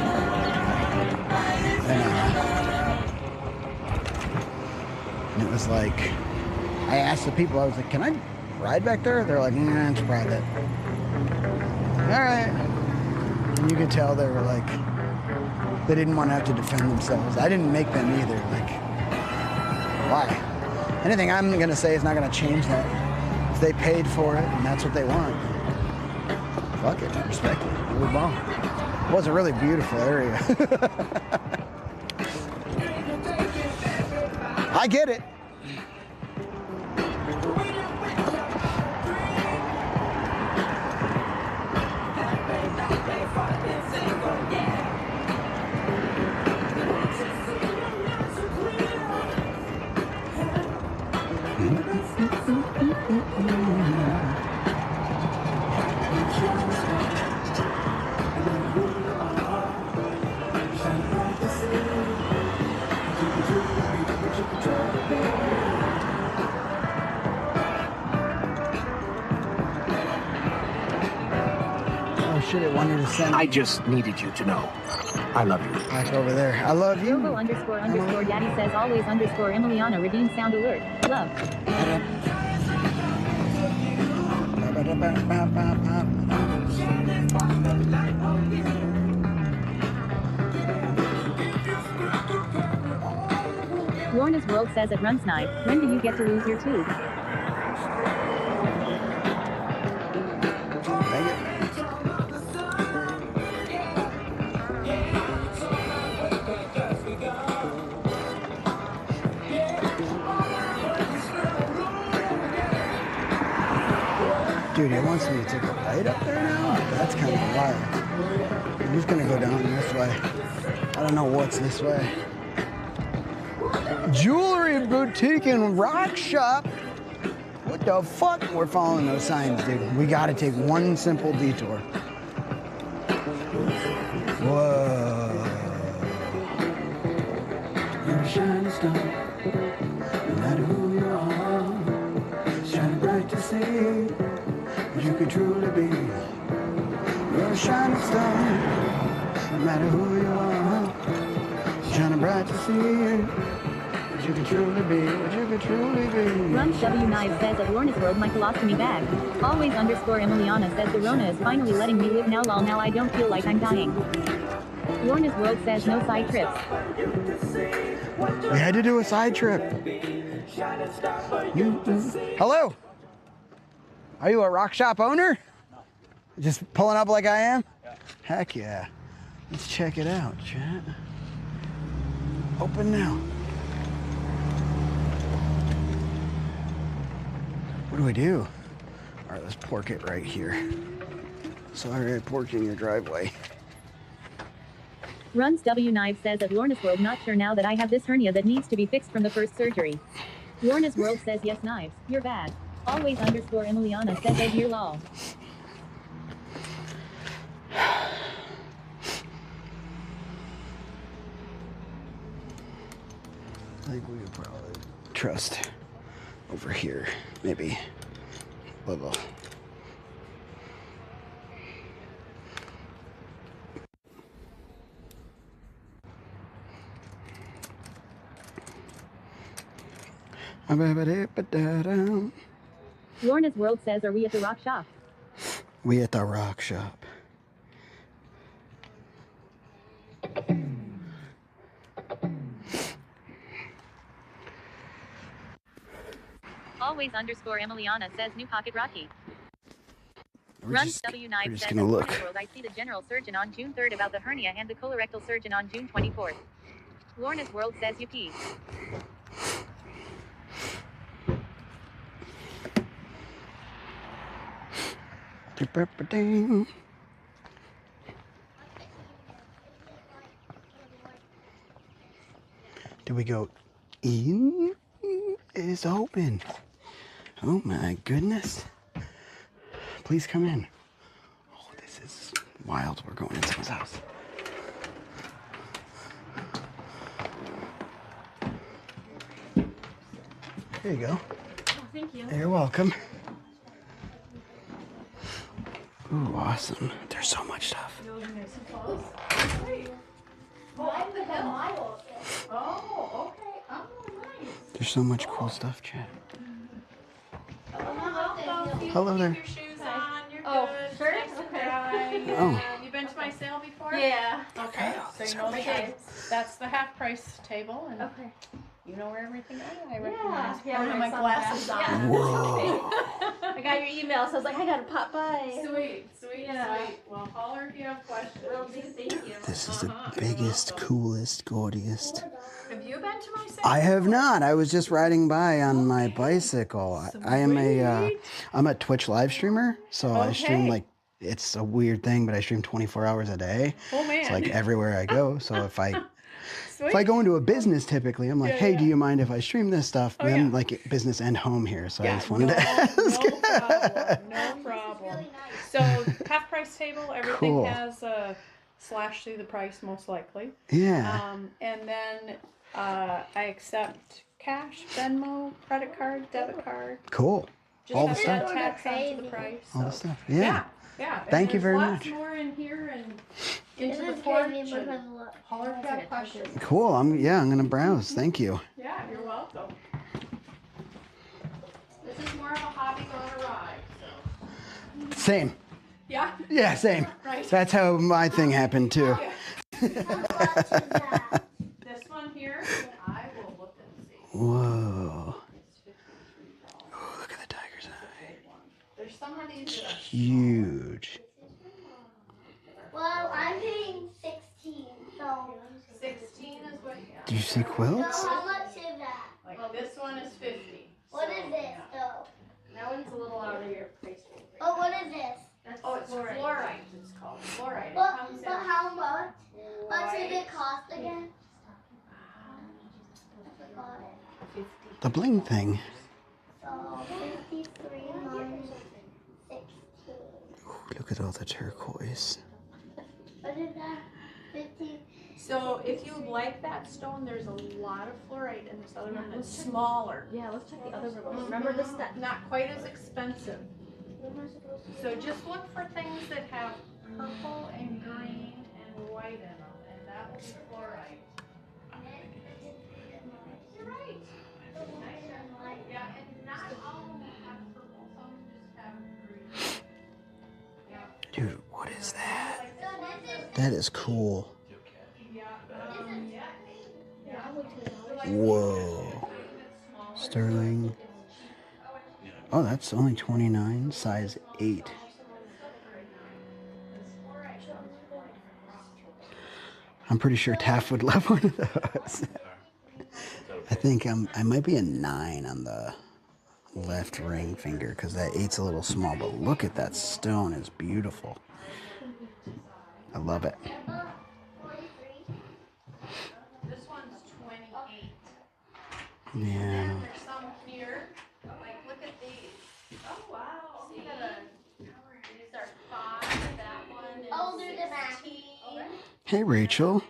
[SPEAKER 1] And it was like, I asked the people, I was like, can I ride back there? They're like, nah, it's private. All right. And you could tell they were like, they didn't want to have to defend themselves. I didn't make them either. Like, why? Anything I'm going to say is not going to change that. If they paid for it and that's what they want, fuck it, respect it, move on. It was a really beautiful area. I get it.
[SPEAKER 6] I just needed you to know. I love you.
[SPEAKER 1] Back over there. I love you.
[SPEAKER 2] Unkle__ Daddy says always _Emiliana redeem sound alert. Love. Lorna's World says at Runs Night, when do you get to lose your tooth?
[SPEAKER 1] Dude, it wants me to take a right up there now? That's kind of wild. I'm just gonna go down this way. I don't know what's this way. Jewelry boutique and rock shop. What the fuck? We're following those signs, dude. We gotta take one simple detour. Whoa. You're a shining star. No matter who you are, shining bright to see. You could truly be. You're a shining star. No matter who you are, shining bright to see. You could truly be. You could truly be.
[SPEAKER 2] Runs W Knives says at Lorna's World my colostomy bag. Always _Emiliana says the Rona is finally letting me live now. Lol, now I don't feel like I'm dying. Lorna's World says no side trips.
[SPEAKER 1] We had to do a side trip. Hello. Are you a rock shop owner? Just pulling up like I am? Yeah. Heck yeah. Let's check it out, chat. Open now. What do we do? All right, let's park it right here. Sorry, I parked in your driveway.
[SPEAKER 2] Runs W Knives says at Lorna's World not sure now that I have this hernia that needs to be fixed from the first surgery. Lorna's World says yes Knives, you're bad. Always _Emiliana says oh dear lol.
[SPEAKER 1] I think we could probably trust over here, maybe. Level.
[SPEAKER 2] Lorna's World says are we at the rock shop?
[SPEAKER 1] We at the rock shop.
[SPEAKER 2] Always _ Emiliana says new pocket Rocky.
[SPEAKER 1] We're
[SPEAKER 2] Run
[SPEAKER 1] just
[SPEAKER 2] W9 says
[SPEAKER 1] gonna
[SPEAKER 2] at
[SPEAKER 1] look.
[SPEAKER 2] Warner's World I see the general surgeon on June 3rd about the hernia and the colorectal surgeon on June 24th. Lorna's World says UP.
[SPEAKER 1] Do we go in? It is open. Oh my goodness. Please come in. Oh, this is wild. We're going into someone's house. There you go.
[SPEAKER 11] Oh, thank you.
[SPEAKER 1] You're welcome. Ooh, awesome. There's so much stuff.
[SPEAKER 11] Oh, okay. Oh, nice.
[SPEAKER 1] There's so much cool stuff, Chad.
[SPEAKER 11] Hello.
[SPEAKER 1] Hello there.
[SPEAKER 11] Keep your shoes on. You're
[SPEAKER 12] Oh,
[SPEAKER 11] good.
[SPEAKER 12] sure?
[SPEAKER 11] Nice and
[SPEAKER 12] Okay.
[SPEAKER 11] dry.
[SPEAKER 1] Oh.
[SPEAKER 11] You been to my sale before?
[SPEAKER 12] Yeah.
[SPEAKER 11] Okay. So you know the that's the half price table, and
[SPEAKER 12] Okay.
[SPEAKER 11] you know where everything is. I recognize.
[SPEAKER 12] Yeah,
[SPEAKER 11] I don't have my
[SPEAKER 12] I saw
[SPEAKER 11] glasses
[SPEAKER 12] that.
[SPEAKER 11] on.
[SPEAKER 1] Whoa.
[SPEAKER 12] I got your email, so I was like, I gotta pop by.
[SPEAKER 11] Sweet.
[SPEAKER 12] Yeah.
[SPEAKER 11] Sweet. Well, holler if you have questions.
[SPEAKER 12] Will do, thank you.
[SPEAKER 1] This is the biggest, coolest, gaudiest.
[SPEAKER 11] Have you been to my sale?
[SPEAKER 1] I have not. I was just riding by on my bicycle. I am I'm a Twitch live streamer, so I stream
[SPEAKER 11] Okay.
[SPEAKER 1] like, it's a weird thing, but I stream 24 hours a day.
[SPEAKER 11] Oh man.
[SPEAKER 1] It's like everywhere I go. So if I
[SPEAKER 11] Sweet.
[SPEAKER 1] go into a business, typically I'm like,
[SPEAKER 11] Yeah,
[SPEAKER 1] hey,
[SPEAKER 11] yeah.
[SPEAKER 1] do you mind if I stream this stuff?
[SPEAKER 11] Oh,
[SPEAKER 1] But I'm
[SPEAKER 11] yeah.
[SPEAKER 1] like business and home here, so I
[SPEAKER 11] Yeah,
[SPEAKER 1] just wanted to ask.
[SPEAKER 11] No problem. No problem. So half price table, everything
[SPEAKER 1] Cool.
[SPEAKER 11] has a slash through the price most likely.
[SPEAKER 1] Yeah.
[SPEAKER 11] And then I accept cash, Venmo, credit card, debit card.
[SPEAKER 1] Cool.
[SPEAKER 11] Just
[SPEAKER 1] All the
[SPEAKER 11] have that
[SPEAKER 1] stuff.
[SPEAKER 11] tax onto the price.
[SPEAKER 1] All the
[SPEAKER 11] so-
[SPEAKER 1] stuff. Yeah.
[SPEAKER 11] Yeah. And
[SPEAKER 1] Thank you
[SPEAKER 11] there's
[SPEAKER 1] very
[SPEAKER 11] lots
[SPEAKER 1] much.
[SPEAKER 11] more in here and into
[SPEAKER 12] This
[SPEAKER 11] the
[SPEAKER 12] is
[SPEAKER 11] porch.
[SPEAKER 12] crazy
[SPEAKER 11] and
[SPEAKER 12] because look.
[SPEAKER 11] Holler if you have questions.
[SPEAKER 1] Cool. I'm gonna browse. Thank you.
[SPEAKER 11] Yeah, you're welcome. This is more of a hobby than a ride. So.
[SPEAKER 1] Same.
[SPEAKER 11] Yeah.
[SPEAKER 1] Yeah, same.
[SPEAKER 11] Right.
[SPEAKER 1] That's how my thing happened too.
[SPEAKER 11] This one here, I will look and see.
[SPEAKER 1] Whoa. Oh, look at the tiger's eye.
[SPEAKER 11] There's some of these that are
[SPEAKER 1] Huge.
[SPEAKER 13] Well, I'm paying 16, so.
[SPEAKER 11] 16 is what.
[SPEAKER 1] Do you see quilts?
[SPEAKER 13] So how much is that?
[SPEAKER 11] Like this one is 50.
[SPEAKER 13] What is this, though?
[SPEAKER 12] That one's a little out of your price range.
[SPEAKER 13] Oh, what is this?
[SPEAKER 11] Oh, it's fluorite. It's called fluorite. It
[SPEAKER 13] But,
[SPEAKER 11] comes in
[SPEAKER 13] but how much? What does
[SPEAKER 11] white.
[SPEAKER 13] it cost again? I forgot it.
[SPEAKER 1] The bling thing.
[SPEAKER 13] So 53 minus 16.
[SPEAKER 1] Ooh, look at all the turquoise.
[SPEAKER 13] What is that? 50.
[SPEAKER 11] So if you like that stone, there's a lot of fluorite in this other one that's smaller.
[SPEAKER 12] Yeah, let's check the other one. Remember this that
[SPEAKER 11] Not quite as expensive. So just look for things that have purple and green and white in them, and that will be fluorite. You're right. Yeah, and not all of them have purple, some just have green. Yeah.
[SPEAKER 1] Dude, what is that?
[SPEAKER 13] So this is.
[SPEAKER 1] That is cool.
[SPEAKER 11] Yeah.
[SPEAKER 1] Whoa. Sterling. Oh, that's only 29, size 8. I'm pretty sure Taff would love one of those. I think I might be a 9 on the left ring finger because that 8's a little small, but look at that stone. It's beautiful. I love it.
[SPEAKER 11] This one's 28.
[SPEAKER 1] Yeah.
[SPEAKER 11] And there's some here. Like, look at these. Oh, wow. See these are 5. That one is
[SPEAKER 13] Oh, they're the back.
[SPEAKER 11] 16.
[SPEAKER 1] Hey, Rachel.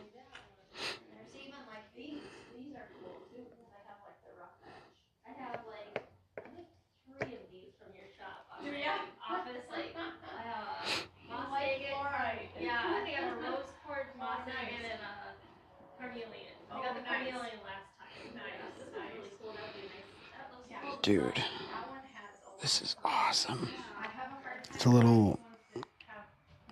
[SPEAKER 11] There's even like these. These are cool too because I have like the rough edge. I have like, I think 3 of these from your shop. Do ya?
[SPEAKER 12] office, like, moss
[SPEAKER 11] Like
[SPEAKER 12] agate.
[SPEAKER 11] fluorite.
[SPEAKER 12] Yeah, I think I have a rose quartz, moss agate, and a carnelian. I got the
[SPEAKER 11] nice.
[SPEAKER 12] carnelian last time.
[SPEAKER 11] Nice,
[SPEAKER 12] This is
[SPEAKER 11] nice.
[SPEAKER 12] really cool. That would be nice. That looks cool.
[SPEAKER 1] Dude,
[SPEAKER 11] That one has a
[SPEAKER 1] this is awesome.
[SPEAKER 11] I have a hard time.
[SPEAKER 1] It's a little,
[SPEAKER 11] You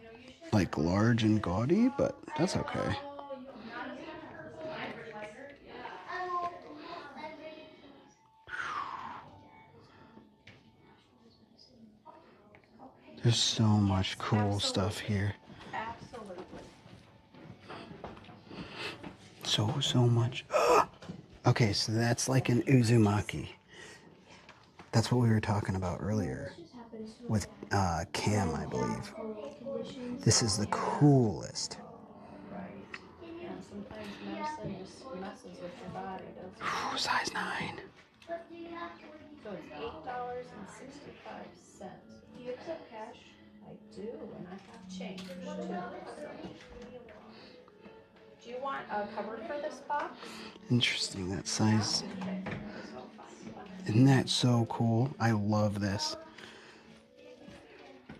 [SPEAKER 11] know, you should.
[SPEAKER 1] like, large and gaudy, but that's okay.
[SPEAKER 11] Oh, you not as much purple, lighter, yeah.
[SPEAKER 13] Oh,
[SPEAKER 1] There's so much cool stuff here.
[SPEAKER 14] Absolutely.
[SPEAKER 1] So much. Okay, so that's like an Uzumaki. That's what we were talking about earlier with Cam, I believe. This is the coolest.
[SPEAKER 14] Right. And sometimes medicine just messes with your body, doesn't it?
[SPEAKER 1] Size 9.
[SPEAKER 14] So it's $8.65. Do you accept cash? I do, and I have change too. Do you want a cover for this box?
[SPEAKER 1] Interesting, that size. Isn't that so cool? I love this.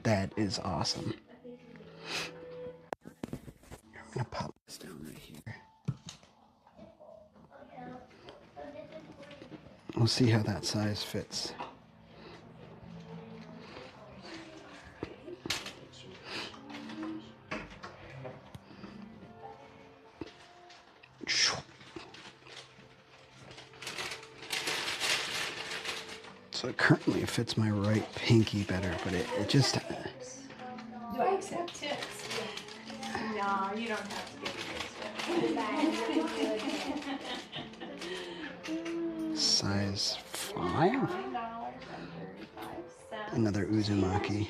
[SPEAKER 1] That is awesome. I'm gonna pop this down right here. We'll see how that size fits. So currently it fits my right pinky better, but it just...
[SPEAKER 14] Do I accept tips? No, you don't have to give me
[SPEAKER 1] Size 5? Another Uzumaki.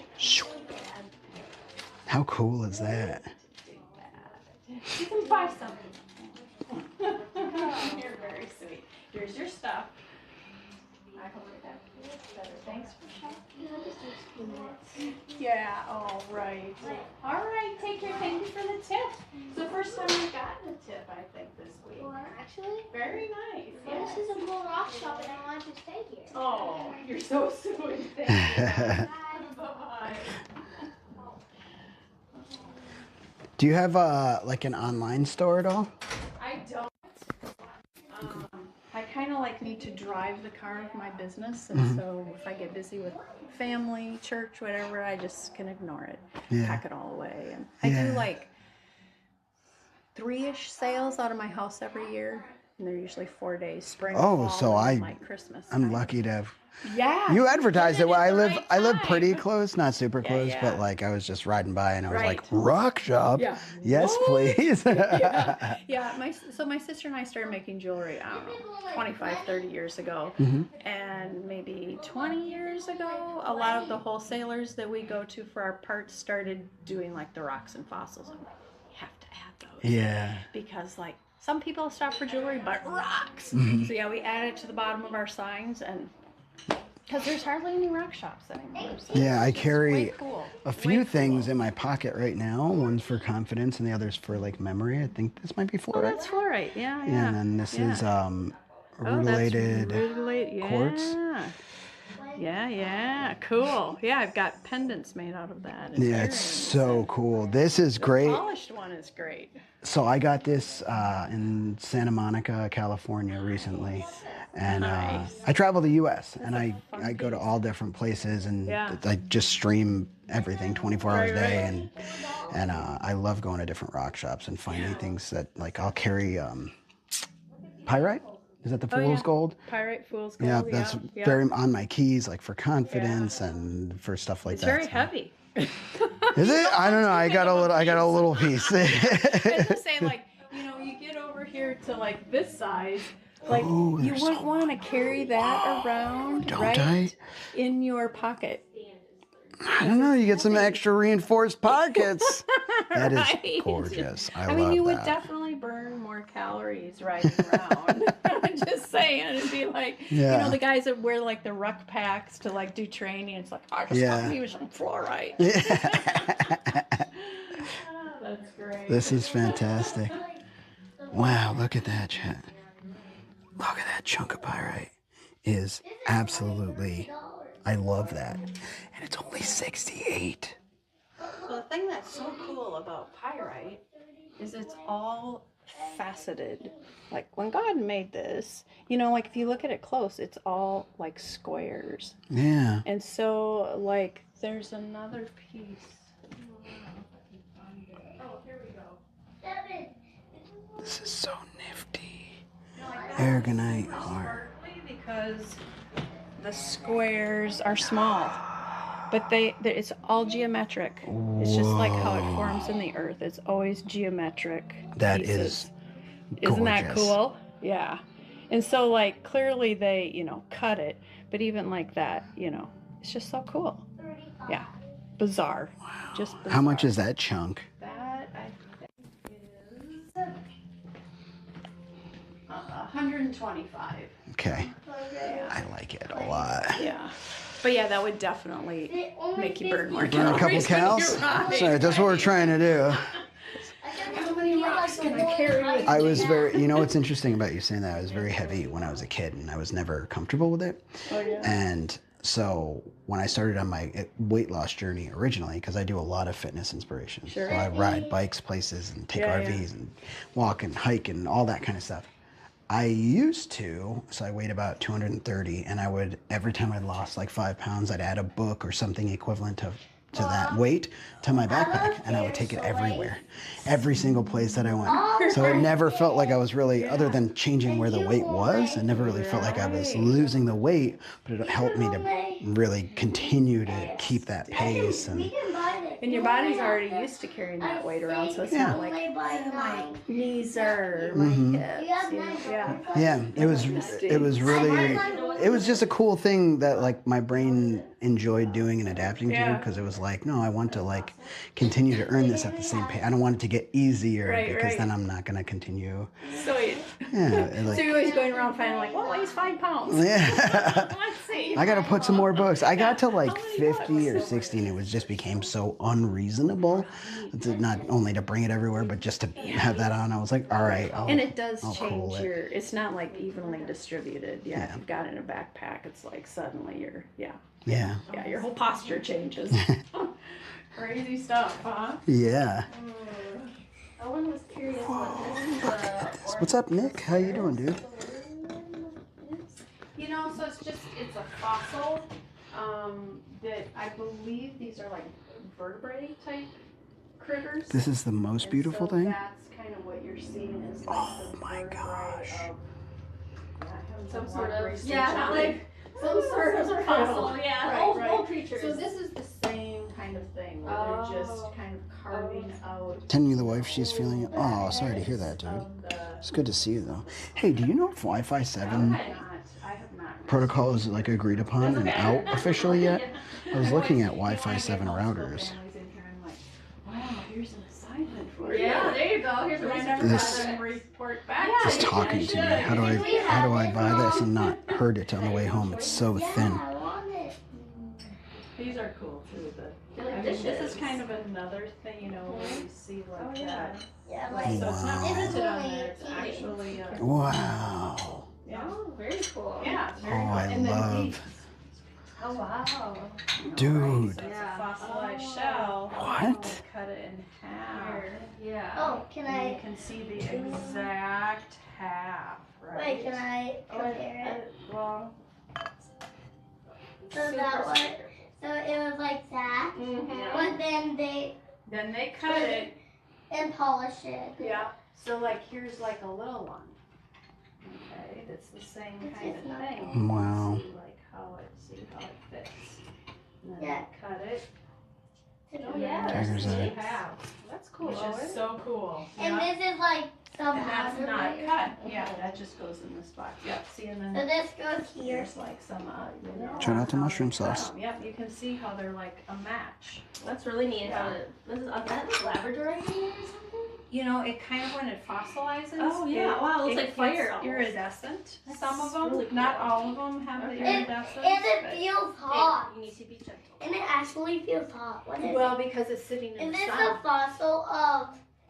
[SPEAKER 1] How cool is that?
[SPEAKER 14] You can buy something. You're very sweet. Here's your stuff. I hope that feels better. Thanks for shopping. Yeah, all right. All right, take care. Thank you for the tip. It's the first time I've gotten a tip, I think, this week.
[SPEAKER 13] Well, actually,
[SPEAKER 14] Very nice.
[SPEAKER 13] well,
[SPEAKER 14] Yes.
[SPEAKER 13] this is a cool rock shop and I want to stay here.
[SPEAKER 14] Oh, you're so sweet. Thank you. Bye-bye.
[SPEAKER 1] Do you have like an online store at all?
[SPEAKER 14] I don't. I kind of like need to drive the car of my business, and so if I get busy with family, church, whatever, I just can ignore it, pack it all away. And I do like 3-ish sales out of my house every year, and they're usually 4 days, spring, fall,
[SPEAKER 1] so
[SPEAKER 14] and like Christmas.
[SPEAKER 1] I'm lucky to have.
[SPEAKER 14] Yeah.
[SPEAKER 1] You advertised it. Well, I live pretty close, not super close, but like I was just riding by and I was like, rock shop.
[SPEAKER 14] Yeah.
[SPEAKER 1] Yes, please.
[SPEAKER 14] Yeah. So my sister and I started making jewelry, I don't know, 25, 30 years ago. And maybe 20 years ago, a lot of the wholesalers that we go to for our parts started doing like the rocks and fossils. I'm like, you have to add those.
[SPEAKER 1] Yeah.
[SPEAKER 14] Because like some people stop for jewelry, but rocks. So yeah, we add it to the bottom of our signs, and because there's hardly any rock shops anymore. So
[SPEAKER 1] Yeah, I carry
[SPEAKER 14] cool.
[SPEAKER 1] a few things in my pocket right now. One's for confidence and the other's for like memory. I think this might be fluorite.
[SPEAKER 14] Oh, that's fluorite. Yeah.
[SPEAKER 1] And then this is rutilated quartz.
[SPEAKER 14] Yeah, cool. Yeah, I've got pendants made out of that.
[SPEAKER 1] It's so cool. This is great.
[SPEAKER 14] The polished one is great.
[SPEAKER 1] So I got this in Santa Monica, California recently. And I travel the U.S. and I go to all different places, and I just stream everything 24 hours a day. And I love going to different rock shops and finding things that, like, I'll carry pyrite. Is that the fool's gold?
[SPEAKER 14] Pyrite, fool's gold.
[SPEAKER 1] Yeah, that's very on my keys, like for confidence and for stuff like
[SPEAKER 14] it's
[SPEAKER 1] that.
[SPEAKER 14] very heavy.
[SPEAKER 1] Is it? I don't know. I got a little piece.
[SPEAKER 14] I'm just saying, like, you get over here to like this size. Like, you wouldn't want to carry that around in your pocket.
[SPEAKER 1] I don't know. You get some extra reinforced pockets. That is gorgeous. I love
[SPEAKER 14] mean, you
[SPEAKER 1] that.
[SPEAKER 14] would definitely burn more calories riding around. I'm just saying. It'd be like, the guys that wear like the ruck packs to like do training. It's like, I just want to use some fluorite. That's great.
[SPEAKER 1] This is fantastic. Wow, look at that, chat. Look at that chunk of pyrite. Is absolutely, I love that. And it's only 68.
[SPEAKER 14] So the thing that's so cool about pyrite is it's all faceted. Like when God made this, like if you look at it close, it's all like squares.
[SPEAKER 1] Yeah.
[SPEAKER 14] And so like there's another piece. Oh, here we go.
[SPEAKER 1] This is so nifty. Aragonite heart.
[SPEAKER 14] Because the squares are small. But it's all geometric. It's just like how it forms in the earth. It's always geometric.
[SPEAKER 1] That
[SPEAKER 14] pieces.
[SPEAKER 1] is
[SPEAKER 14] Isn't that
[SPEAKER 1] gorgeous.
[SPEAKER 14] cool? Yeah. And so like clearly they, you know, cut it, but even like that, you know, it's just so cool. Yeah. Bizarre. Wow. Just bizarre.
[SPEAKER 1] How much is that chunk?
[SPEAKER 14] That I think is 125.
[SPEAKER 1] Okay.
[SPEAKER 14] Yeah.
[SPEAKER 1] I like it a lot.
[SPEAKER 14] Yeah. But yeah, that would definitely make you burn more
[SPEAKER 1] Burn a
[SPEAKER 14] calories.
[SPEAKER 1] couple
[SPEAKER 14] when
[SPEAKER 1] cows?
[SPEAKER 14] you're riding.
[SPEAKER 1] Sorry, that's what we're trying to do.
[SPEAKER 14] How many rocks can I carry with
[SPEAKER 1] I
[SPEAKER 14] me?
[SPEAKER 1] was very, you know what's interesting about you saying that? I was very heavy when I was a kid and I was never comfortable with it.
[SPEAKER 14] Oh, yeah.
[SPEAKER 1] And so when I started on my weight loss journey originally, because I do a lot of fitness inspiration.
[SPEAKER 14] Sure.
[SPEAKER 1] So I ride bikes places and take
[SPEAKER 14] Yeah,
[SPEAKER 1] RVs and walk and hike and all that kind of stuff. I used to, so I weighed about 230, and I would, every time I lost like 5 pounds, I'd add a book or something equivalent to that weight to my backpack, and I would take it everywhere, every single place that I went. So it never felt like I was really, other than changing where the weight was, it never really felt like I was losing the weight, but it helped me to really continue to keep that pace.
[SPEAKER 14] And your body's already used to carrying that weight around, so it's not like my knees or my hips. You know?
[SPEAKER 1] Yeah, it was really, it was just a cool thing that like my brain enjoyed doing and adapting to, because it was like, no, I want to like continue to earn this at the same pace. I don't want it to get easier because then I'm not going to continue.
[SPEAKER 14] So,
[SPEAKER 1] Like,
[SPEAKER 14] so you're always going around finding like, what weighs 5 pounds?
[SPEAKER 1] Yeah.
[SPEAKER 14] Let's see.
[SPEAKER 1] I got to put some more books. I got to like 50 or 60 and it was just became so unreasonable to not only to bring it everywhere, but just to have that on. I was like, all right.
[SPEAKER 14] And it does
[SPEAKER 1] I'll cool
[SPEAKER 14] change
[SPEAKER 1] it.
[SPEAKER 14] it's not like evenly distributed. Yeah, if you've got it in a backpack, it's like suddenly you're,
[SPEAKER 1] Yeah.
[SPEAKER 14] Yeah, your whole posture changes. Crazy stuff, huh?
[SPEAKER 1] Yeah.
[SPEAKER 11] Owen was curious what this
[SPEAKER 1] What's up, Nick? How you doing, dude?
[SPEAKER 14] You know, so it's a fossil that I believe these are like vertebrate type critters.
[SPEAKER 1] This is the most beautiful
[SPEAKER 14] so
[SPEAKER 1] thing.
[SPEAKER 14] That's kind of what you're seeing is like the
[SPEAKER 1] my gosh.
[SPEAKER 11] some sort of
[SPEAKER 14] not
[SPEAKER 11] like some sort of fossil, old creatures.
[SPEAKER 14] So this is the same kind of thing where they're just kind of carving out.
[SPEAKER 1] Telling you the wife she's feeling. Oh, sorry to hear that, dude. It's good to see you though. Hey, do you know if Wi-Fi 7
[SPEAKER 14] I have not.
[SPEAKER 1] protocol is like agreed upon and out officially yet? I was looking at Wi-Fi 7 routers.
[SPEAKER 14] Wow, here's an assignment for you.
[SPEAKER 11] Yeah, there you go. Here's what I never
[SPEAKER 1] This-
[SPEAKER 11] got them
[SPEAKER 14] report back.
[SPEAKER 1] Just talking to me. How do I buy this and not hurt it on the way home? It's so thin.
[SPEAKER 14] These are cool too, but
[SPEAKER 11] They're like
[SPEAKER 14] I mean, this
[SPEAKER 11] dishes.
[SPEAKER 14] is kind of another thing, you know, where you see like that.
[SPEAKER 11] Yeah,
[SPEAKER 14] Like, so it's not
[SPEAKER 1] Wow.
[SPEAKER 14] printed on there, it's actually
[SPEAKER 1] Wow.
[SPEAKER 14] yeah.
[SPEAKER 11] Oh, very cool.
[SPEAKER 14] Yeah, it's
[SPEAKER 1] Oh,
[SPEAKER 14] very cool.
[SPEAKER 1] I
[SPEAKER 14] And then
[SPEAKER 1] love.
[SPEAKER 14] these,
[SPEAKER 11] Oh wow.
[SPEAKER 1] Dude.
[SPEAKER 14] so it's a fossilized shell.
[SPEAKER 1] What?
[SPEAKER 14] And we cut it in half.
[SPEAKER 11] Yeah.
[SPEAKER 13] Oh, can
[SPEAKER 14] And you
[SPEAKER 13] I?
[SPEAKER 14] can see the exact half, right?
[SPEAKER 13] Wait, can I compare it?
[SPEAKER 14] Well,
[SPEAKER 13] So that was. So it was like that, but then
[SPEAKER 14] they cut it.
[SPEAKER 13] and polish it.
[SPEAKER 14] Yeah. So like here's like a little one. Okay, that's the same kind of thing.
[SPEAKER 1] Wow.
[SPEAKER 14] See like how it fits. And then
[SPEAKER 13] Yeah.
[SPEAKER 14] cut it.
[SPEAKER 11] Oh yeah.
[SPEAKER 1] Tiger's
[SPEAKER 14] There's
[SPEAKER 1] eye.
[SPEAKER 14] the half,
[SPEAKER 11] That's cool.
[SPEAKER 14] which
[SPEAKER 11] Owen.
[SPEAKER 14] is so cool.
[SPEAKER 13] And
[SPEAKER 14] Yeah.
[SPEAKER 13] this is like some
[SPEAKER 14] And that's
[SPEAKER 13] outer
[SPEAKER 14] not
[SPEAKER 13] layer.
[SPEAKER 14] cut. Yeah, that just goes in this box. Yep. See, and
[SPEAKER 13] So
[SPEAKER 14] then
[SPEAKER 13] this goes here.
[SPEAKER 14] there's like some, you know.
[SPEAKER 1] Shout out to mushroom sauce.
[SPEAKER 14] Yep, you can see how they're like a match.
[SPEAKER 11] That's really neat. How it, this is that like Labrador or something?
[SPEAKER 14] You know, it kind of when it fossilizes.
[SPEAKER 11] Oh, yeah. Wow, it looks like
[SPEAKER 14] gets
[SPEAKER 11] fire almost.
[SPEAKER 14] Iridescent.
[SPEAKER 11] That's
[SPEAKER 14] Some of them,
[SPEAKER 11] really cool.
[SPEAKER 14] not all of them have the
[SPEAKER 11] Okay.
[SPEAKER 14] iridescence.
[SPEAKER 13] And it
[SPEAKER 14] but-
[SPEAKER 13] feels hot.
[SPEAKER 11] You need to be gentle.
[SPEAKER 13] And it actually feels hot. What is
[SPEAKER 14] Well,
[SPEAKER 13] it?
[SPEAKER 14] because it's sitting in
[SPEAKER 13] Is
[SPEAKER 14] the
[SPEAKER 13] this
[SPEAKER 14] sun.
[SPEAKER 13] a fossil of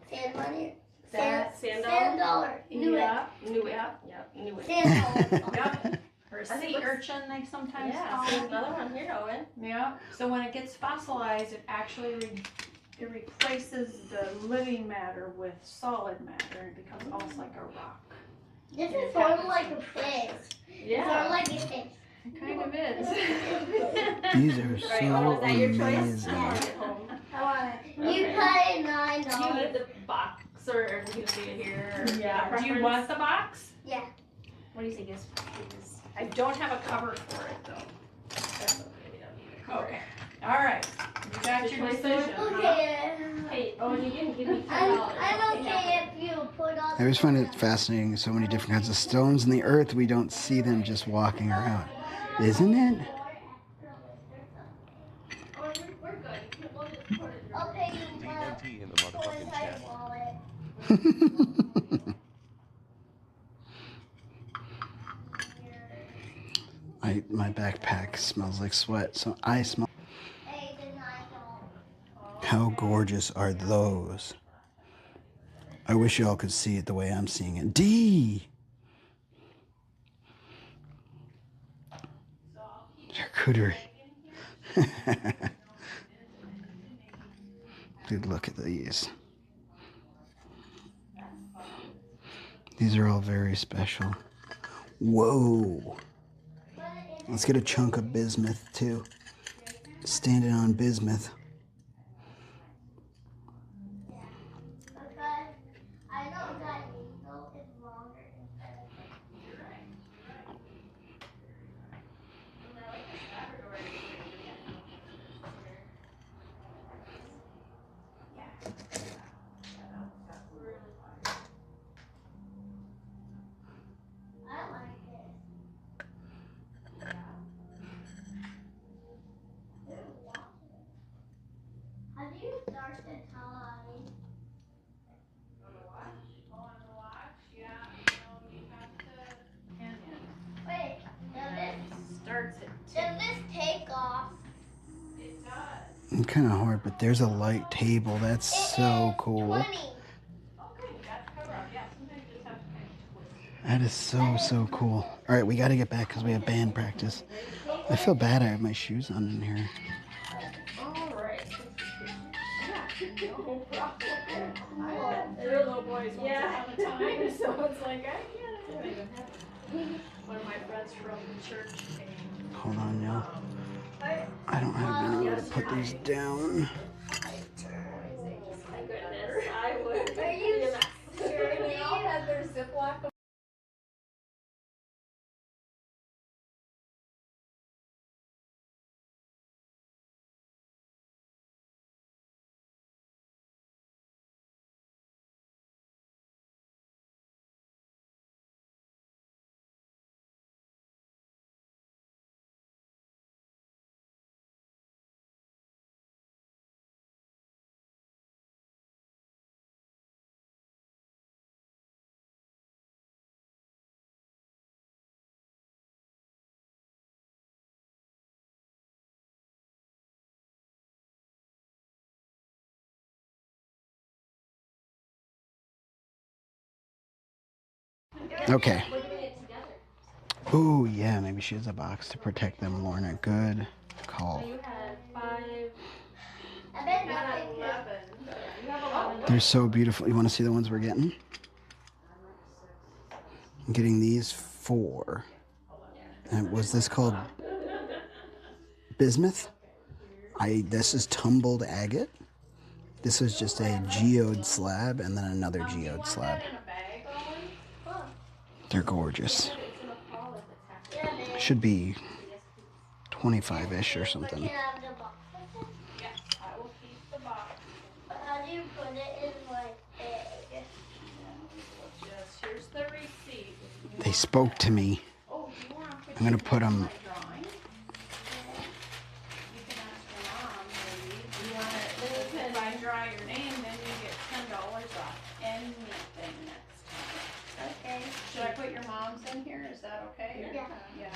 [SPEAKER 13] sand money?
[SPEAKER 11] Sand
[SPEAKER 13] Sand dollar. Knew
[SPEAKER 14] Yeah.
[SPEAKER 11] Knew it. Yep. Knew
[SPEAKER 13] it.
[SPEAKER 11] it.
[SPEAKER 13] Sand dollar.
[SPEAKER 14] Yep. Or
[SPEAKER 11] I think
[SPEAKER 14] sea
[SPEAKER 11] it's-
[SPEAKER 14] urchin, they sometimes
[SPEAKER 11] Yeah.
[SPEAKER 14] call
[SPEAKER 11] There's
[SPEAKER 14] it.
[SPEAKER 11] another one here, Owen.
[SPEAKER 14] Yeah. So when it gets fossilized, it actually it replaces the living matter with solid matter, and it becomes almost like a rock.
[SPEAKER 13] This is sort of like a fish.
[SPEAKER 11] Yeah.
[SPEAKER 13] Sort of like a fish.
[SPEAKER 14] It kind of is.
[SPEAKER 1] These are so
[SPEAKER 11] Right, Owen, is that your choice?
[SPEAKER 1] amazing.
[SPEAKER 11] I want it home.
[SPEAKER 13] I want it. You
[SPEAKER 11] Okay.
[SPEAKER 13] pay
[SPEAKER 11] Do you need
[SPEAKER 13] $9.
[SPEAKER 11] the box or you can see it here? Or
[SPEAKER 14] Yeah. Do you want the box?
[SPEAKER 13] Yeah.
[SPEAKER 11] What do you think is?
[SPEAKER 14] I don't have a cover for it though.
[SPEAKER 11] That's okay. We don't need a cover.
[SPEAKER 14] Okay. All right. You got your decision.
[SPEAKER 13] Okay.
[SPEAKER 12] Hey, oh, and you didn't give me $10.
[SPEAKER 13] I'm okay if you put on.
[SPEAKER 1] I always find it fascinating, so many different kinds of stones in the earth. We don't see them just walking around, isn't it?
[SPEAKER 12] Oh, we're good. We'll just put it
[SPEAKER 13] I'll pay you
[SPEAKER 3] TNT in the motherfucking chat.
[SPEAKER 1] My backpack smells like sweat, so I smell. How gorgeous are those? I wish y'all could see it the way I'm seeing it. D! Charcuterie. Dude, look at these. These are all very special. Whoa. Let's get a chunk of bismuth, too. Standing on bismuth.
[SPEAKER 13] I know that needle is longer instead of I like it. How do you start the time? Wait, does this take off?
[SPEAKER 14] It does.
[SPEAKER 1] It's kind of hard, but there's a light table. That's so cool.
[SPEAKER 13] 20.
[SPEAKER 14] Okay, that's cover up. Yeah, sometimes you just have to kind of twist it.
[SPEAKER 1] That is so cool. All right, we got to get back because we have band practice. I feel bad I have my shoes on in here.
[SPEAKER 14] All right. No problem. They're little boys once upon a time, so it's like, I get it. One of my friends from the church came.
[SPEAKER 1] Hold on, y'all. I don't have anywhere to put these down.
[SPEAKER 12] My goodness, I would.
[SPEAKER 13] Are you sure
[SPEAKER 14] They all had their Ziploc.
[SPEAKER 1] Okay. Ooh, yeah, maybe she has a box to protect them, Lorna. Good call.
[SPEAKER 12] You had 5.
[SPEAKER 13] I bet nothing.
[SPEAKER 14] 11. You have 11.
[SPEAKER 1] They're so beautiful. You want to see the ones we're getting? I'm getting these 4. And was this called bismuth? This is tumbled agate. This is just a geode slab and then another geode slab. They're gorgeous. Should be 25-ish or something.
[SPEAKER 14] Yeah, I will keep the box.
[SPEAKER 13] How do you put it in my bag?
[SPEAKER 14] Just here's the receipt.
[SPEAKER 1] They spoke to me.
[SPEAKER 14] Oh, you want to put
[SPEAKER 1] I'm going to put them.
[SPEAKER 14] my drawing? You can ask your mom, maybe. You want to, if I draw your name, then you get $10 off anything next time.
[SPEAKER 13] Okay.
[SPEAKER 14] Should I put your mom's in here? Is that okay?
[SPEAKER 13] Yeah.
[SPEAKER 14] Yeah.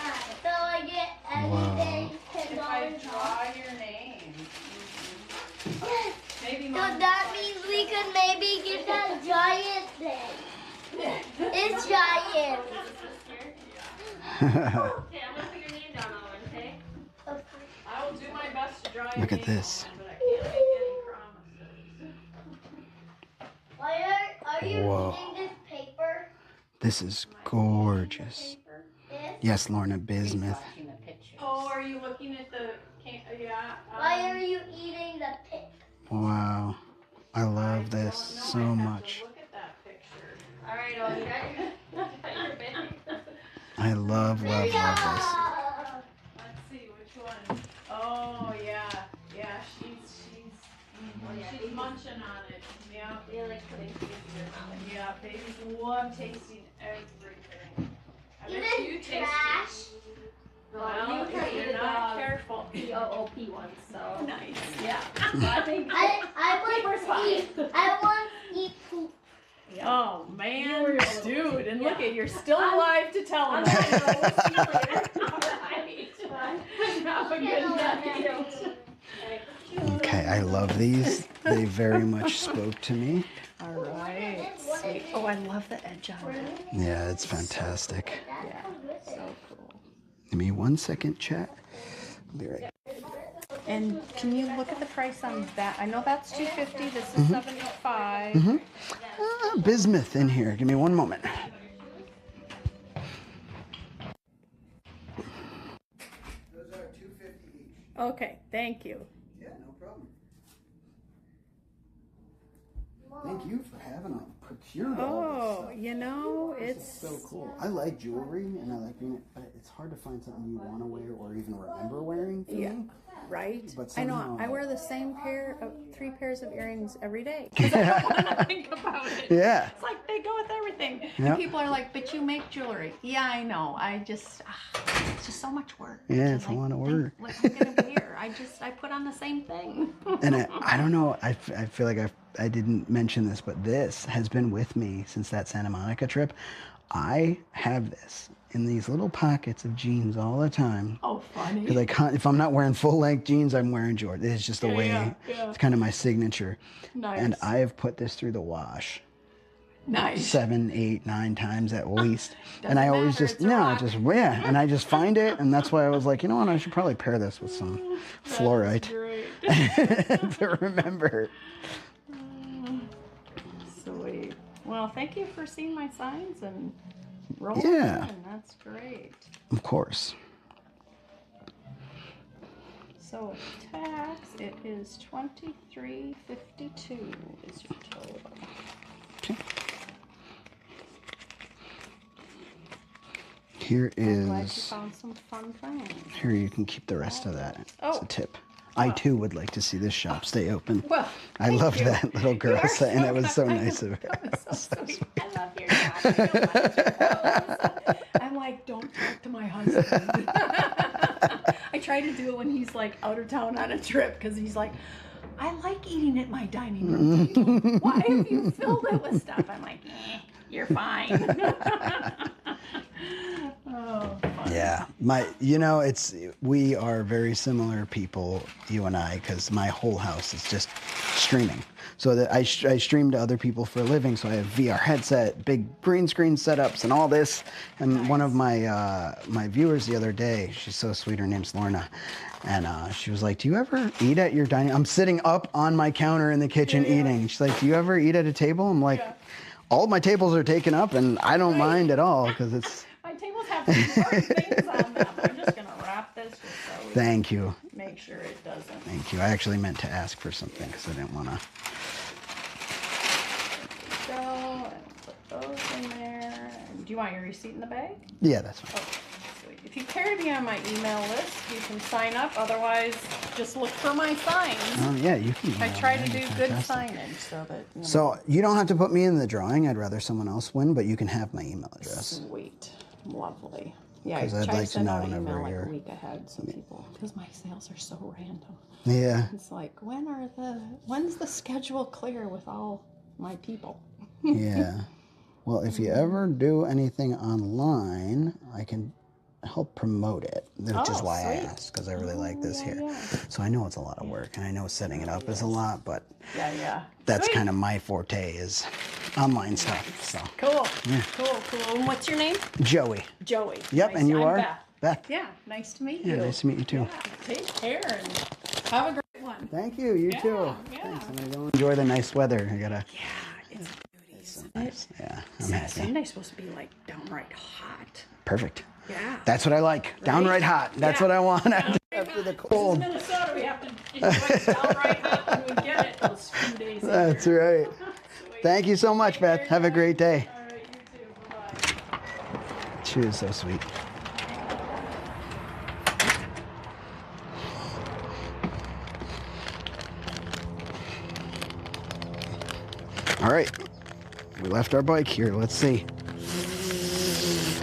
[SPEAKER 13] Alright, so I get anything $10
[SPEAKER 14] If I
[SPEAKER 13] off.
[SPEAKER 14] draw your name. Maybe
[SPEAKER 13] So
[SPEAKER 14] mom.
[SPEAKER 13] that means we could maybe get that giant thing. It's giant.
[SPEAKER 12] Okay, I'm gonna put your name down on one, okay?
[SPEAKER 14] I will do my best to draw your
[SPEAKER 1] Look at
[SPEAKER 14] name
[SPEAKER 1] this.
[SPEAKER 14] on, but I can't make any promises.
[SPEAKER 13] Why are you
[SPEAKER 1] Whoa.
[SPEAKER 13] using this paper?
[SPEAKER 1] This is gorgeous.
[SPEAKER 13] This?
[SPEAKER 1] Yes, Lorna, bismuth.
[SPEAKER 14] Oh, are you looking at the? Yeah.
[SPEAKER 13] Why are you eating the pig?
[SPEAKER 1] Wow. I love this so much.
[SPEAKER 14] Look at that picture.
[SPEAKER 12] All right, oh, you got your bag.
[SPEAKER 1] I love this.
[SPEAKER 14] Let's see which one. Oh, she's munching on it. Yeah.
[SPEAKER 11] They like putting things in their mouth.
[SPEAKER 14] Yeah, babies love tasting everything. I bet
[SPEAKER 13] Even
[SPEAKER 14] you taste
[SPEAKER 13] trash.
[SPEAKER 14] Well, if you're not careful.
[SPEAKER 11] POOP ones, so.
[SPEAKER 14] Nice.
[SPEAKER 11] Yeah. So I think
[SPEAKER 13] I want to eat poop.
[SPEAKER 14] Yeah. Oh man, dude, and look at you're still alive to tell them.
[SPEAKER 11] Alright.
[SPEAKER 14] Have a good night.
[SPEAKER 1] Okay, I love these. They very much spoke to me.
[SPEAKER 14] All right. Sweet. Oh, I love the edge on it.
[SPEAKER 1] Yeah, it's fantastic.
[SPEAKER 14] Yeah. So cool.
[SPEAKER 1] Give me 1 second, chat. I'll be right back.
[SPEAKER 14] And can you look at the price on that? I know that's $250. This is $75.
[SPEAKER 1] Bismuth in here. Give me 1 moment. Those are $250 each.
[SPEAKER 14] Okay, thank you.
[SPEAKER 1] Yeah, no problem. Thank you for having procured all this stuff.
[SPEAKER 14] You know,
[SPEAKER 1] It's so cool. I like jewelry and I like being it, but it's hard to find something you want to wear or even remember wearing. For me.
[SPEAKER 14] Right?
[SPEAKER 1] But
[SPEAKER 14] I know.
[SPEAKER 1] somehow-
[SPEAKER 14] I wear the same three pairs of earrings every day. 'Cause I don't want to think about it.
[SPEAKER 1] Yeah.
[SPEAKER 14] It's like they go with everything.
[SPEAKER 1] Yep.
[SPEAKER 14] And people are like, but you make jewelry. Yeah, I know. It's just so much work.
[SPEAKER 1] Yeah, it's a lot of work.
[SPEAKER 14] What I'm going to wear. I put on the same thing.
[SPEAKER 1] And I don't know. I feel like I didn't mention this, but this has been with me since that Santa Monica trip. I have this in these little pockets of jeans all the time.
[SPEAKER 14] Oh, funny.
[SPEAKER 1] Because I can't, if I'm not wearing full length jeans, I'm wearing Jordan. It's just the way.
[SPEAKER 14] Yeah.
[SPEAKER 1] It's kind of my signature.
[SPEAKER 14] Nice.
[SPEAKER 1] And I have put this through the wash.
[SPEAKER 14] Nice.
[SPEAKER 1] 7, 8, 9 times at least. And I
[SPEAKER 14] Doesn't
[SPEAKER 1] always
[SPEAKER 14] matter,
[SPEAKER 1] just,
[SPEAKER 14] it's a rock.
[SPEAKER 1] and I just find it. And that's why I was like, you know what, I should probably pair this with some fluorite to remember.
[SPEAKER 14] Sweet. Well, thank you for seeing my signs and rolling
[SPEAKER 1] Yeah.
[SPEAKER 14] in. That's great.
[SPEAKER 1] Of course.
[SPEAKER 14] So tax, it is $23.52 is your total.
[SPEAKER 1] Okay. Here
[SPEAKER 14] I'm glad you
[SPEAKER 1] is,
[SPEAKER 14] found some fun things.
[SPEAKER 1] here you can keep the rest of that. It's
[SPEAKER 14] Oh.
[SPEAKER 1] a tip. I too would like to see this shop stay open.
[SPEAKER 14] Well,
[SPEAKER 1] I
[SPEAKER 14] thank
[SPEAKER 1] loved
[SPEAKER 14] you.
[SPEAKER 1] that little girl
[SPEAKER 14] You are
[SPEAKER 1] saying
[SPEAKER 14] so
[SPEAKER 1] that was so
[SPEAKER 14] kind.
[SPEAKER 1] nice of her.
[SPEAKER 14] That was so sweet. I love your dad. I'm like, don't talk to my husband. I try to do it when he's like out of town on a trip because he's like, I like eating at my dining room table. Why have you filled it with stuff? I'm like, you're fine. Oh, fun.
[SPEAKER 1] Yeah, we are very similar people, you and I, because my whole house is just streaming. So that I stream to other people for a living. So I have VR headset, big green screen setups, and all this. And one of my my viewers the other day, she's so sweet. Her name's Lorna, and she was like, "Do you ever eat at your dining?" I'm sitting up on my counter in the kitchen eating. She's like, "Do you ever eat at a table?" I'm like, "All of my tables are taken up, and I don't mind at all because it's."
[SPEAKER 14] My tables have important things on them. I'm just going to wrap this just so we
[SPEAKER 1] Thank you.
[SPEAKER 14] make sure it doesn't.
[SPEAKER 1] Thank you. I actually meant to ask for something because I didn't want to.
[SPEAKER 14] So, and put those in there. And do you want your receipt in the bag?
[SPEAKER 1] Yeah, that's fine.
[SPEAKER 14] Okay, sweet. If you care to be on my email list, you can sign up. Otherwise, just look for my signs.
[SPEAKER 1] Yeah, you can.
[SPEAKER 14] I try to
[SPEAKER 1] that'd
[SPEAKER 14] do
[SPEAKER 1] be
[SPEAKER 14] good
[SPEAKER 1] fantastic.
[SPEAKER 14] signage so that. You know.
[SPEAKER 1] So you don't have to put me in the drawing. I'd rather someone else win, but you can have my email address.
[SPEAKER 14] Sweet. Lovely. Yeah, I
[SPEAKER 1] 'Cause I'd
[SPEAKER 14] try
[SPEAKER 1] like
[SPEAKER 14] to
[SPEAKER 1] to
[SPEAKER 14] send
[SPEAKER 1] know
[SPEAKER 14] out an
[SPEAKER 1] whenever
[SPEAKER 14] email like
[SPEAKER 1] you're-
[SPEAKER 14] a week ahead, some people, because my sales are so random.
[SPEAKER 1] Yeah.
[SPEAKER 14] It's like, when's the schedule clear with all my people?
[SPEAKER 1] Yeah. Well, if you ever do anything online, I can help promote it, which is why I
[SPEAKER 14] sweet.
[SPEAKER 1] asked, because I really like this here.
[SPEAKER 14] yeah.
[SPEAKER 1] So I know it's a lot of work, and I know setting it up is a lot, but
[SPEAKER 14] Yeah.
[SPEAKER 1] that's
[SPEAKER 14] Sweet.
[SPEAKER 1] kind of my forte is online stuff. So
[SPEAKER 14] Cool.
[SPEAKER 1] Yeah.
[SPEAKER 14] Cool. And what's your name?
[SPEAKER 1] Joey.
[SPEAKER 14] Joey.
[SPEAKER 1] Yep,
[SPEAKER 14] Nice.
[SPEAKER 1] and you
[SPEAKER 14] I'm
[SPEAKER 1] are?
[SPEAKER 14] Beth.
[SPEAKER 1] Beth.
[SPEAKER 14] Yeah, nice to meet
[SPEAKER 1] Yeah,
[SPEAKER 14] you.
[SPEAKER 1] nice to meet you too.
[SPEAKER 14] Yeah, take care and have a great one.
[SPEAKER 1] Thank you. You too. Thanks. I'm gonna go enjoy the nice weather. I gotta.
[SPEAKER 14] It's a beauty.
[SPEAKER 1] So nice. Yeah, I'm
[SPEAKER 14] So
[SPEAKER 1] happy.
[SPEAKER 14] Sunday's supposed to be like downright hot.
[SPEAKER 1] Perfect.
[SPEAKER 14] Yeah.
[SPEAKER 1] That's what I like. Downright hot. That's what I want after the cold.
[SPEAKER 14] This is Minnesota. We have to enjoy downright hot when we get it those few days.
[SPEAKER 1] That's right. Thank you so much, Beth. Have a great day.
[SPEAKER 14] All right, you too. Bye-bye.
[SPEAKER 1] She was so sweet. All right. We left our bike here. Let's see.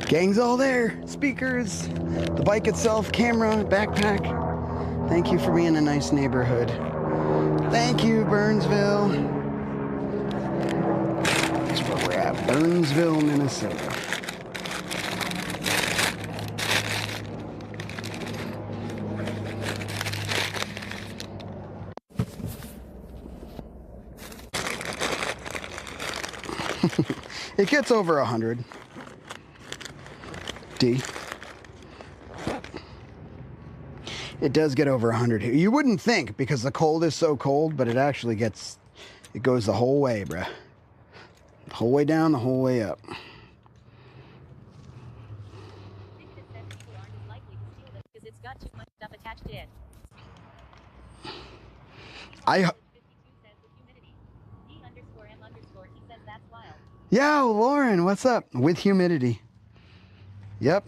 [SPEAKER 1] Gang's all there. Speakers, the bike itself, camera, backpack. Thank you for being a nice neighborhood. Thank you, Burnsville. That's where we're at. Burnsville, Minnesota. It gets over 100. D. It does get over 100 here. You wouldn't think because the cold is so cold, but it actually gets, it goes the whole way, bruh. The whole way down, the whole way up. Yo, Lauren, what's up? With humidity. Yep.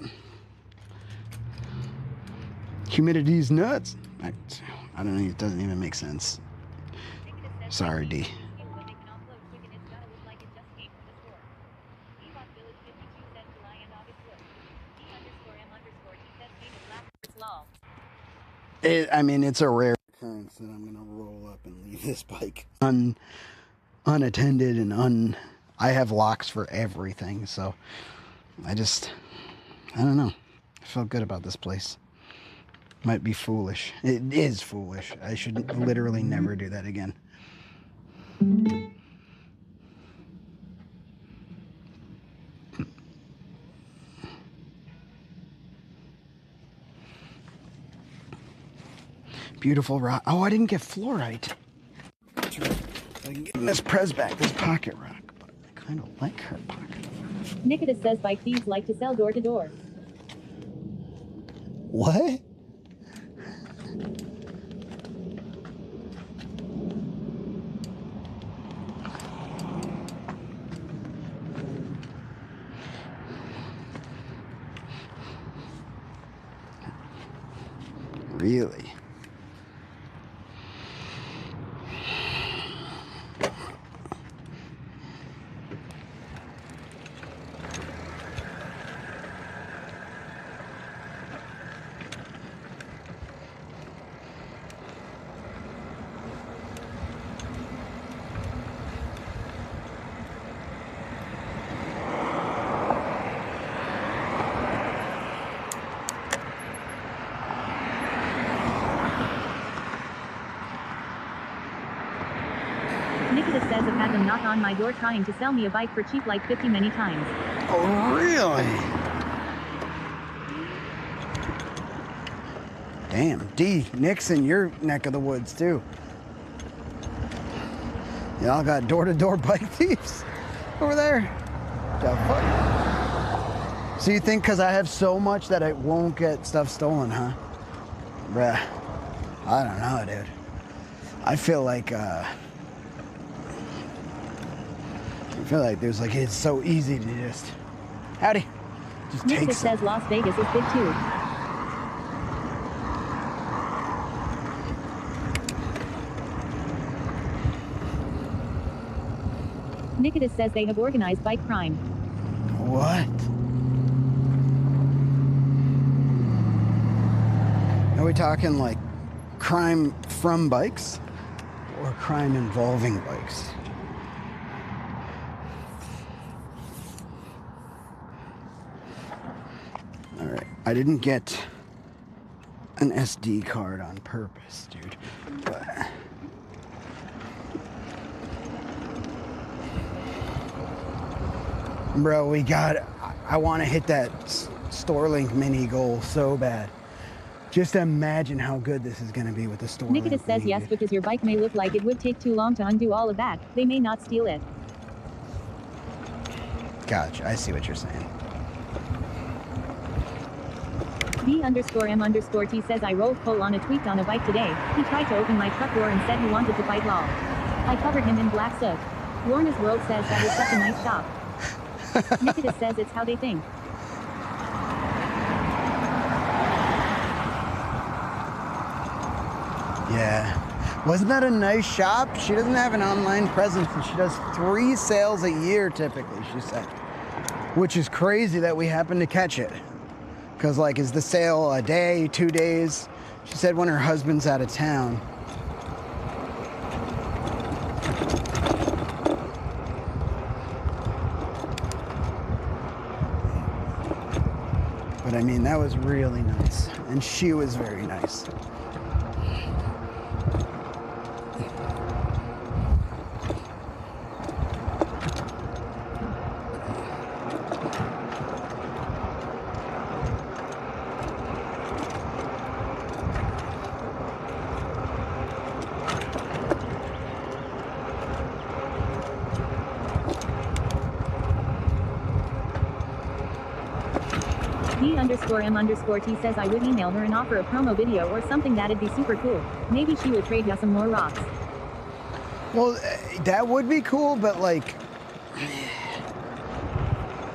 [SPEAKER 1] Humidity's nuts. I don't know, it doesn't even make sense. Sorry, D. I mean, it's a rare occurrence that I'm gonna roll up and leave this bike unattended and I have locks for everything, so I don't know. I felt good about this place. Might be foolish. It is foolish. I should literally never do that again. Beautiful rock. Oh, I didn't get fluorite. That's right. I can get Miss Prez back this pocket rock, but I kind of like her pocket rock.
[SPEAKER 2] Nicodemus says bike thieves like to sell door to door.
[SPEAKER 1] What? Really?
[SPEAKER 2] Nicodemus says I've had them knock on my door trying to sell me a bike for cheap like 50 many times.
[SPEAKER 1] Oh, really? Damn, D, Nick's in your neck of the woods too. Y'all got door-to-door bike thieves over there? The fuck? So you think because I have so much that I won't get stuff stolen, huh? Bruh, I don't know, dude. I feel like there's like, it's so easy to just, howdy, just take
[SPEAKER 2] Nick says Las Vegas is big too. Nicodemus says they have organized bike crime.
[SPEAKER 1] What? Are we talking like crime from bikes or crime involving bikes? All right, I didn't get an SD card on purpose, dude, but bro, we got, I want to hit that Starlink mini goal so bad. Just imagine how good this is going to be with the Starlink.
[SPEAKER 2] Nicodemus says yes, because your bike may look like it would take too long to undo all of that. They may not steal it.
[SPEAKER 1] Gotcha, I see what you're saying.
[SPEAKER 2] B_M_T says I rolled coal on a tweet on a bike today. He tried to open my truck door and said he wanted to fight law. I covered him in black soot. Lorna's World says that was such a nice shop. Nicodemus says it's how they think.
[SPEAKER 1] Yeah. Wasn't that a nice shop? She doesn't have an online presence, and she does 3 sales a year typically, she said. Which is crazy that we happened to catch it. Because, like, is the sale a day, 2 days? She said when her husband's out of town. But I mean, that was really nice. And she was very nice.
[SPEAKER 2] D_M_T says I would email her and offer a promo video or something that'd be super cool. Maybe she would trade you some more rocks.
[SPEAKER 1] Well, that would be cool, but like,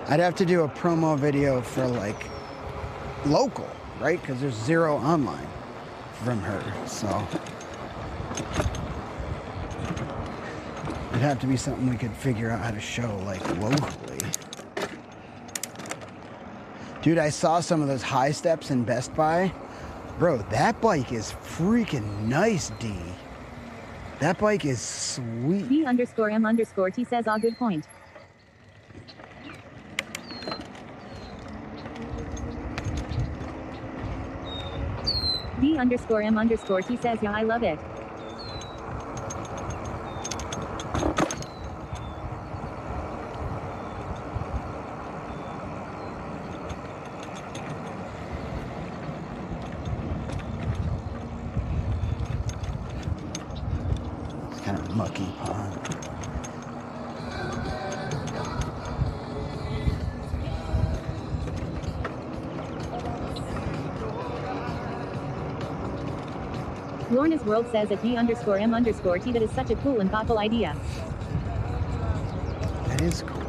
[SPEAKER 1] I'd have to do a promo video for like local, right? Because there's 0 online from her, so it'd have to be something we could figure out how to show like locally. Dude, I saw some of those high steps in Best Buy. Bro, that bike is freaking nice, D. That bike is sweet.
[SPEAKER 2] D_M_T says, ah, good point. D_M_T says, yeah, I love it.
[SPEAKER 1] Kind of mucky pond.
[SPEAKER 2] Lorna's World says at D_M_T that is such a cool and thoughtful idea.
[SPEAKER 1] That is cool.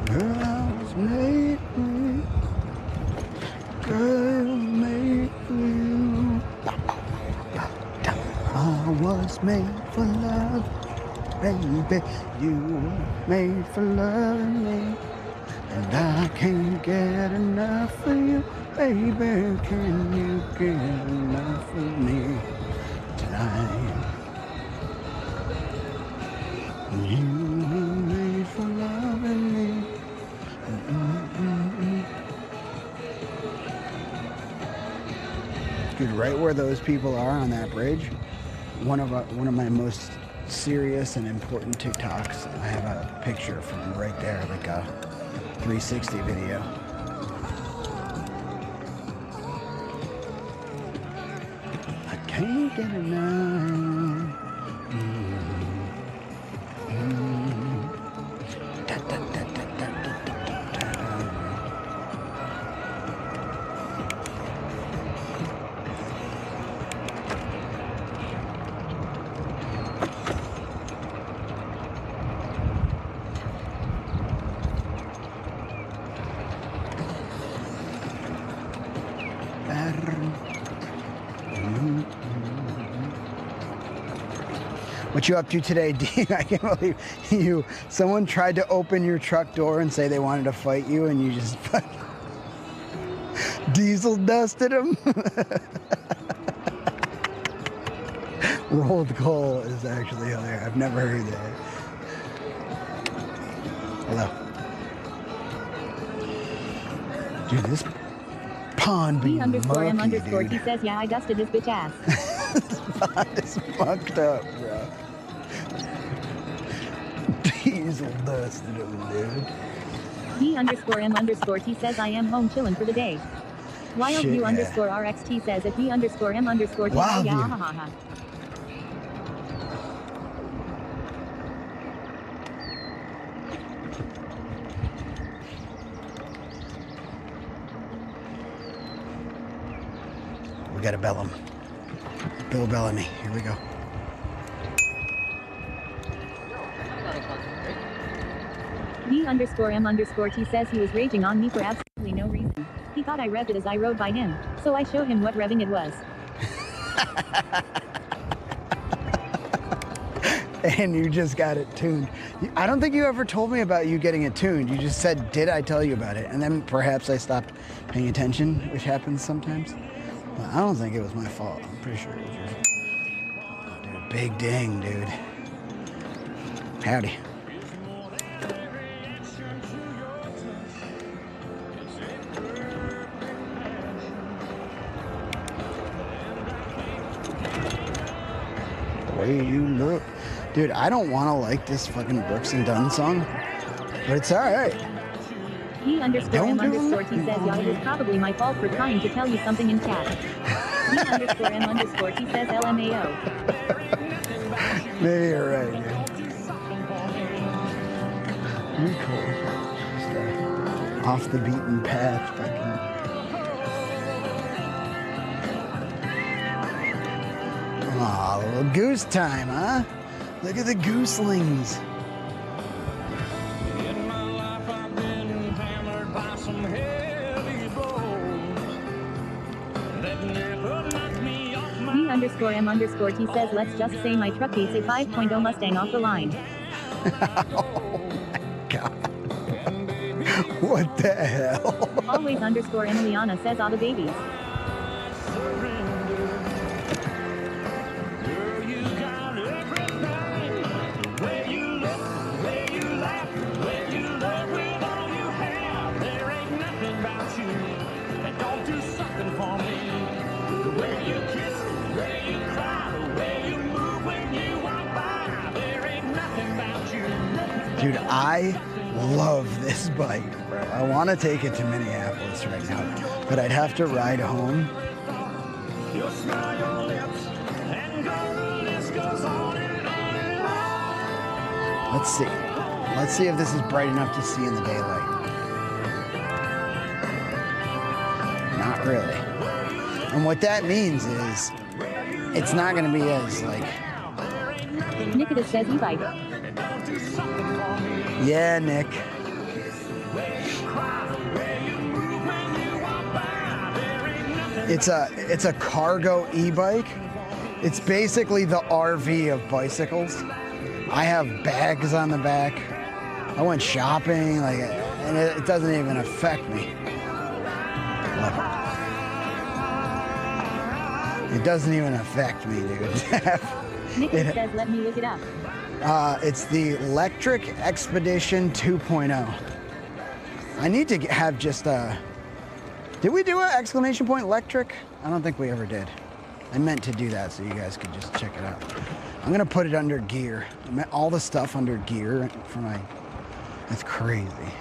[SPEAKER 1] Girl, I was made for you. Girl, made for you. I was made for love, baby. You were made for loving me, and I can't get enough of you, baby. Can you get enough of me tonight? You were made for loving me. Dude, right where those people are on that bridge, one of my most serious and important TikToks, I have a picture from right there, like a 360 video. I can't get enough. Da, da, da, da, da, da, da, da. What you up to today, D? I can't believe you. Someone tried to open your truck door and say they wanted to fight you, and you just diesel dusted him. Rolled coal is actually hilarious. I've never heard that. Hello. Dude, this pond be mucky, dude.
[SPEAKER 2] He says, yeah, I dusted his bitch ass.
[SPEAKER 1] This pond is fucked up, bro. Diesel dusted him, dude.
[SPEAKER 2] D_M_T says I am home chillin' for the day. WildView_RXT says at D_M_T
[SPEAKER 1] Wow,
[SPEAKER 2] yeah, ha ha ha.
[SPEAKER 1] We gotta bell him. Bill Bellamy. Here we go.
[SPEAKER 2] He_M_T says he was raging on me for absolutely no reason. He thought I revved it as I rode by him, so I showed him what revving it was.
[SPEAKER 1] And you just got it tuned. I don't think you ever told me about you getting it tuned. You just said, did I tell you about it? And then perhaps I stopped paying attention, which happens sometimes. But I don't think it was my fault. I'm pretty sure it was your fault. Oh, dude, big ding, dude. Howdy. The way you look. Dude, I don't want to like this fucking Brooks and Dunn song, but it's alright.
[SPEAKER 2] He_M_T says, yeah, it was probably my fault for trying to tell you something in chat. He_M_T says LMAO.
[SPEAKER 1] Maybe you're right, dude. You're cool. Just off the beaten path, fucking. Aw, a little goose time, huh? Look at the gooselings.
[SPEAKER 2] He_M_T says, let's just say my truck beats a 5.0 Mustang off the line.
[SPEAKER 1] Oh my god. What the hell?
[SPEAKER 2] Always_Emiliana says, all the babies.
[SPEAKER 1] Dude, I love this bike, bro. I want to take it to Minneapolis right now, but I'd have to ride home. Let's see. Let's see if this is bright enough to see in the daylight. Not really. And what that means is it's not going to be as like...
[SPEAKER 2] Nicholas says e-bike.
[SPEAKER 1] Yeah, Nick. It's a cargo e-bike. It's basically the RV of bicycles. I have bags on the back. I went shopping, like, and it doesn't even affect me. It doesn't even affect me, dude.
[SPEAKER 2] Nicholas says, let me look it up.
[SPEAKER 1] It's the Electric Expedition 2.0. I need to have just did we do an exclamation point electric? I don't think we ever did. I meant to do that so you guys could just check it out. I'm gonna put it under gear. All the stuff under gear for my, that's crazy.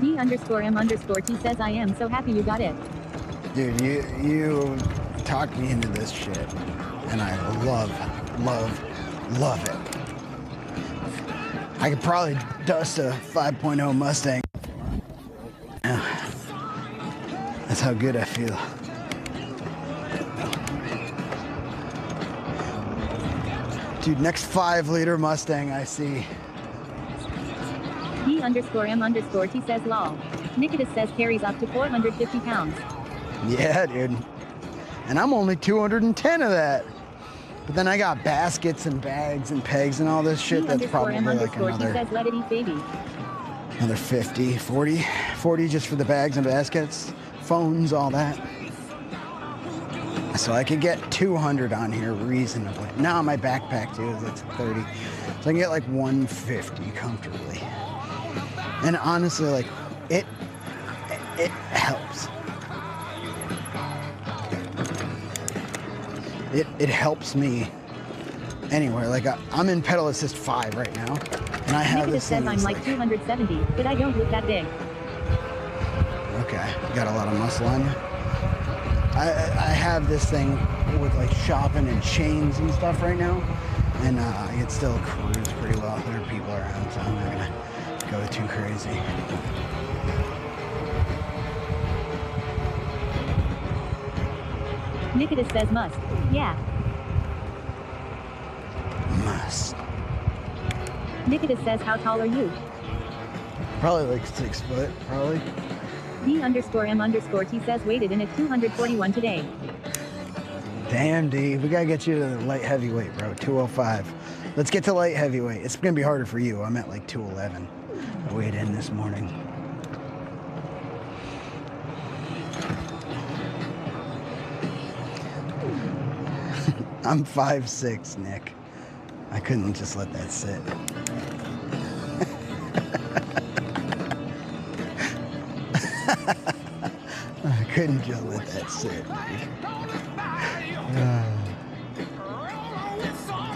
[SPEAKER 2] D_M_T says, I am so happy you got it.
[SPEAKER 1] Dude, you talked me into this shit, and I love it. I could probably dust a 5.0 Mustang. That's how good I feel. Dude, next 5-liter Mustang I see.
[SPEAKER 2] D_M_T says, lol. Nicholas says carries up to 450 pounds.
[SPEAKER 1] Yeah, dude. And I'm only 210 of that. But then I got baskets and bags and pegs and all this shit. That's probably like another,
[SPEAKER 2] says, let it eat, baby.
[SPEAKER 1] Another 50, 40 just for the bags and baskets, phones, all that. So I could get 200 on here reasonably. Now my backpack too, it's 30. So I can get like 150 comfortably. And honestly, like, it helps. It helps me anywhere. Like, I'm in pedal assist 5 right now, and I have this thing.
[SPEAKER 2] Says I'm like 270, but I don't look that big.
[SPEAKER 1] Okay, you got a lot of muscle on you. I have this thing with like shopping and chains and stuff right now, and I can still cruise pretty well. There are people around, so I'm not gonna go too crazy.
[SPEAKER 2] Nikitas says must. Yeah.
[SPEAKER 1] Must.
[SPEAKER 2] Nikitas says how tall are you?
[SPEAKER 1] Probably like 6 foot, probably.
[SPEAKER 2] D_M_T says weighted in at 241 today.
[SPEAKER 1] Damn, D. We gotta get you to the light heavyweight, bro. 205. Let's get to light heavyweight. It's gonna be harder for you. I'm at like 211. I weighed in this morning. I'm 5'6", Nick. I couldn't just let that sit. I couldn't just let that sit.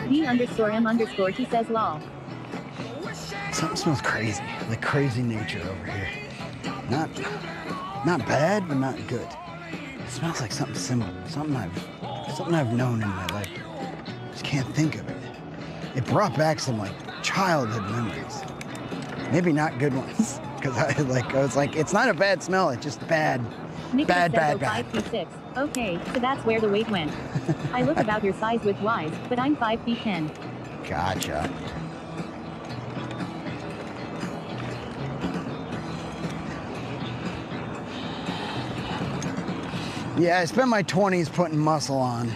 [SPEAKER 2] D_M_T says lol.
[SPEAKER 1] Something smells crazy, like crazy nature over here. Not bad, but not good. It smells like something similar, something I've known in my life. Just can't think of it. It brought back some like childhood memories. Maybe not good ones, because I was like, it's not a bad smell, it's just bad. Bad.
[SPEAKER 2] 5'6". Okay, so that's where the weight went. I look about your size with Y's, but I'm 5 feet 10.
[SPEAKER 1] Gotcha. Yeah, I spent my 20s putting muscle on.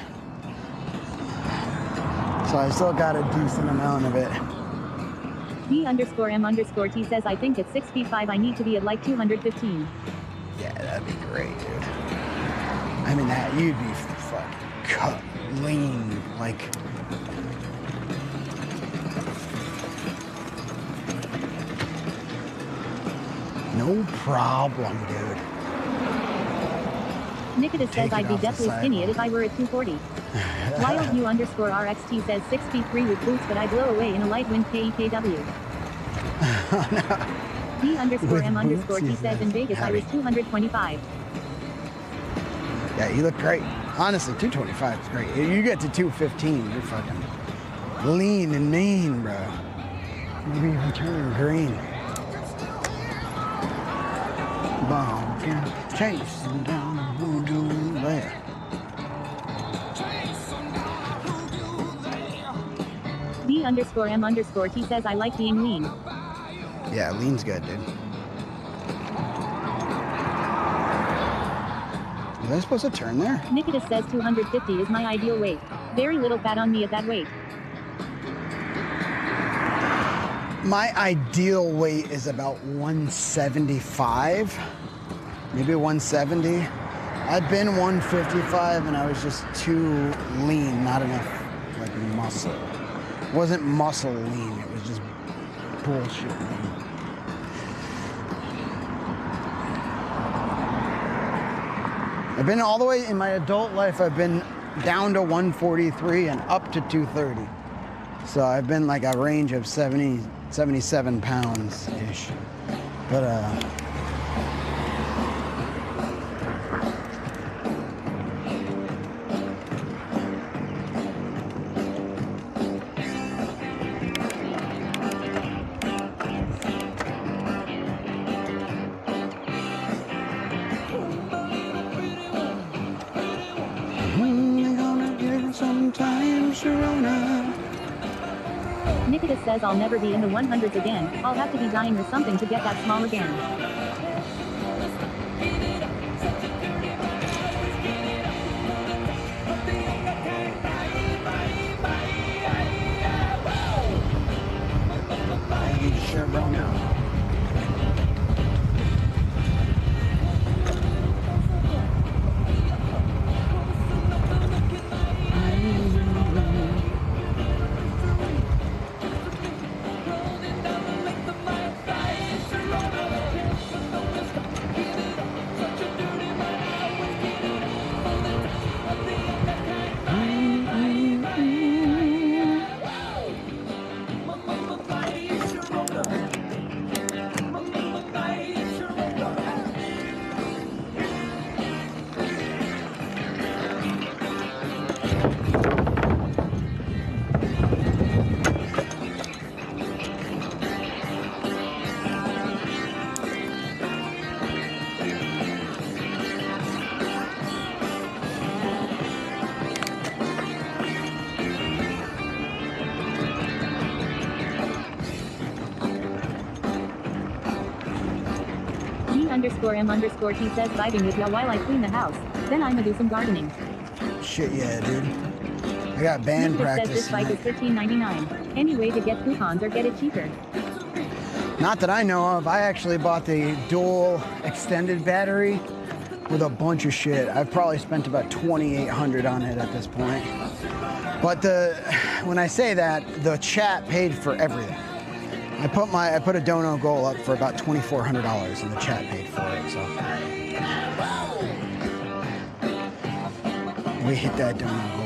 [SPEAKER 1] So I still got a decent amount of it.
[SPEAKER 2] D_M_T says I think at 6 feet 5 I need to be at like 215.
[SPEAKER 1] Yeah, that'd be great, dude. I mean, that you'd be fucking cut, lean, like. No problem, dude.
[SPEAKER 2] Nikitas says I'd be deathly skinny if I were at 240. WildU_RXT says 6 feet 3 with boots, but I blow away in a light wind KEKW. D_M_T says in Vegas I was 225.
[SPEAKER 1] Yeah, you look great. Honestly, 225 is great. You get to 215, you're fucking lean and mean, bro. Maybe even turning green. Bumpkin, chasing down a voodoo bear.
[SPEAKER 2] D_M_T says I like being lean.
[SPEAKER 1] Yeah, lean's good, dude. Was I supposed to turn there?
[SPEAKER 2] Nikitas says 250 is my ideal weight. Very little fat on me at that weight.
[SPEAKER 1] My ideal weight is about 175, maybe 170. I'd been 155 and I was just too lean, not enough like muscle. It wasn't muscle lean, it was just bullshit lean. I've been all the way in my adult life, I've been down to 143 and up to 230. So I've been like a range of 77 pounds-ish. But,
[SPEAKER 2] Nikitas says I'll never be in the 100s again. I'll have to be dying or something to get that small again. Nick_M_T says vibing with y'all while I clean the house. Then I'ma do some gardening.
[SPEAKER 1] Shit, yeah, dude. I got band
[SPEAKER 2] Nicholas
[SPEAKER 1] practice
[SPEAKER 2] says this bike is
[SPEAKER 1] tonight.
[SPEAKER 2] $15.99. Any way to get coupons or get it cheaper.
[SPEAKER 1] Not that I know of. I actually bought the dual extended battery with a bunch of shit. I've probably spent about $2,800 on it at this point. But when I say that, the chat paid for everything. I put a dono goal up for about $2,400 and the chat paid for it, so. We hit that dono goal.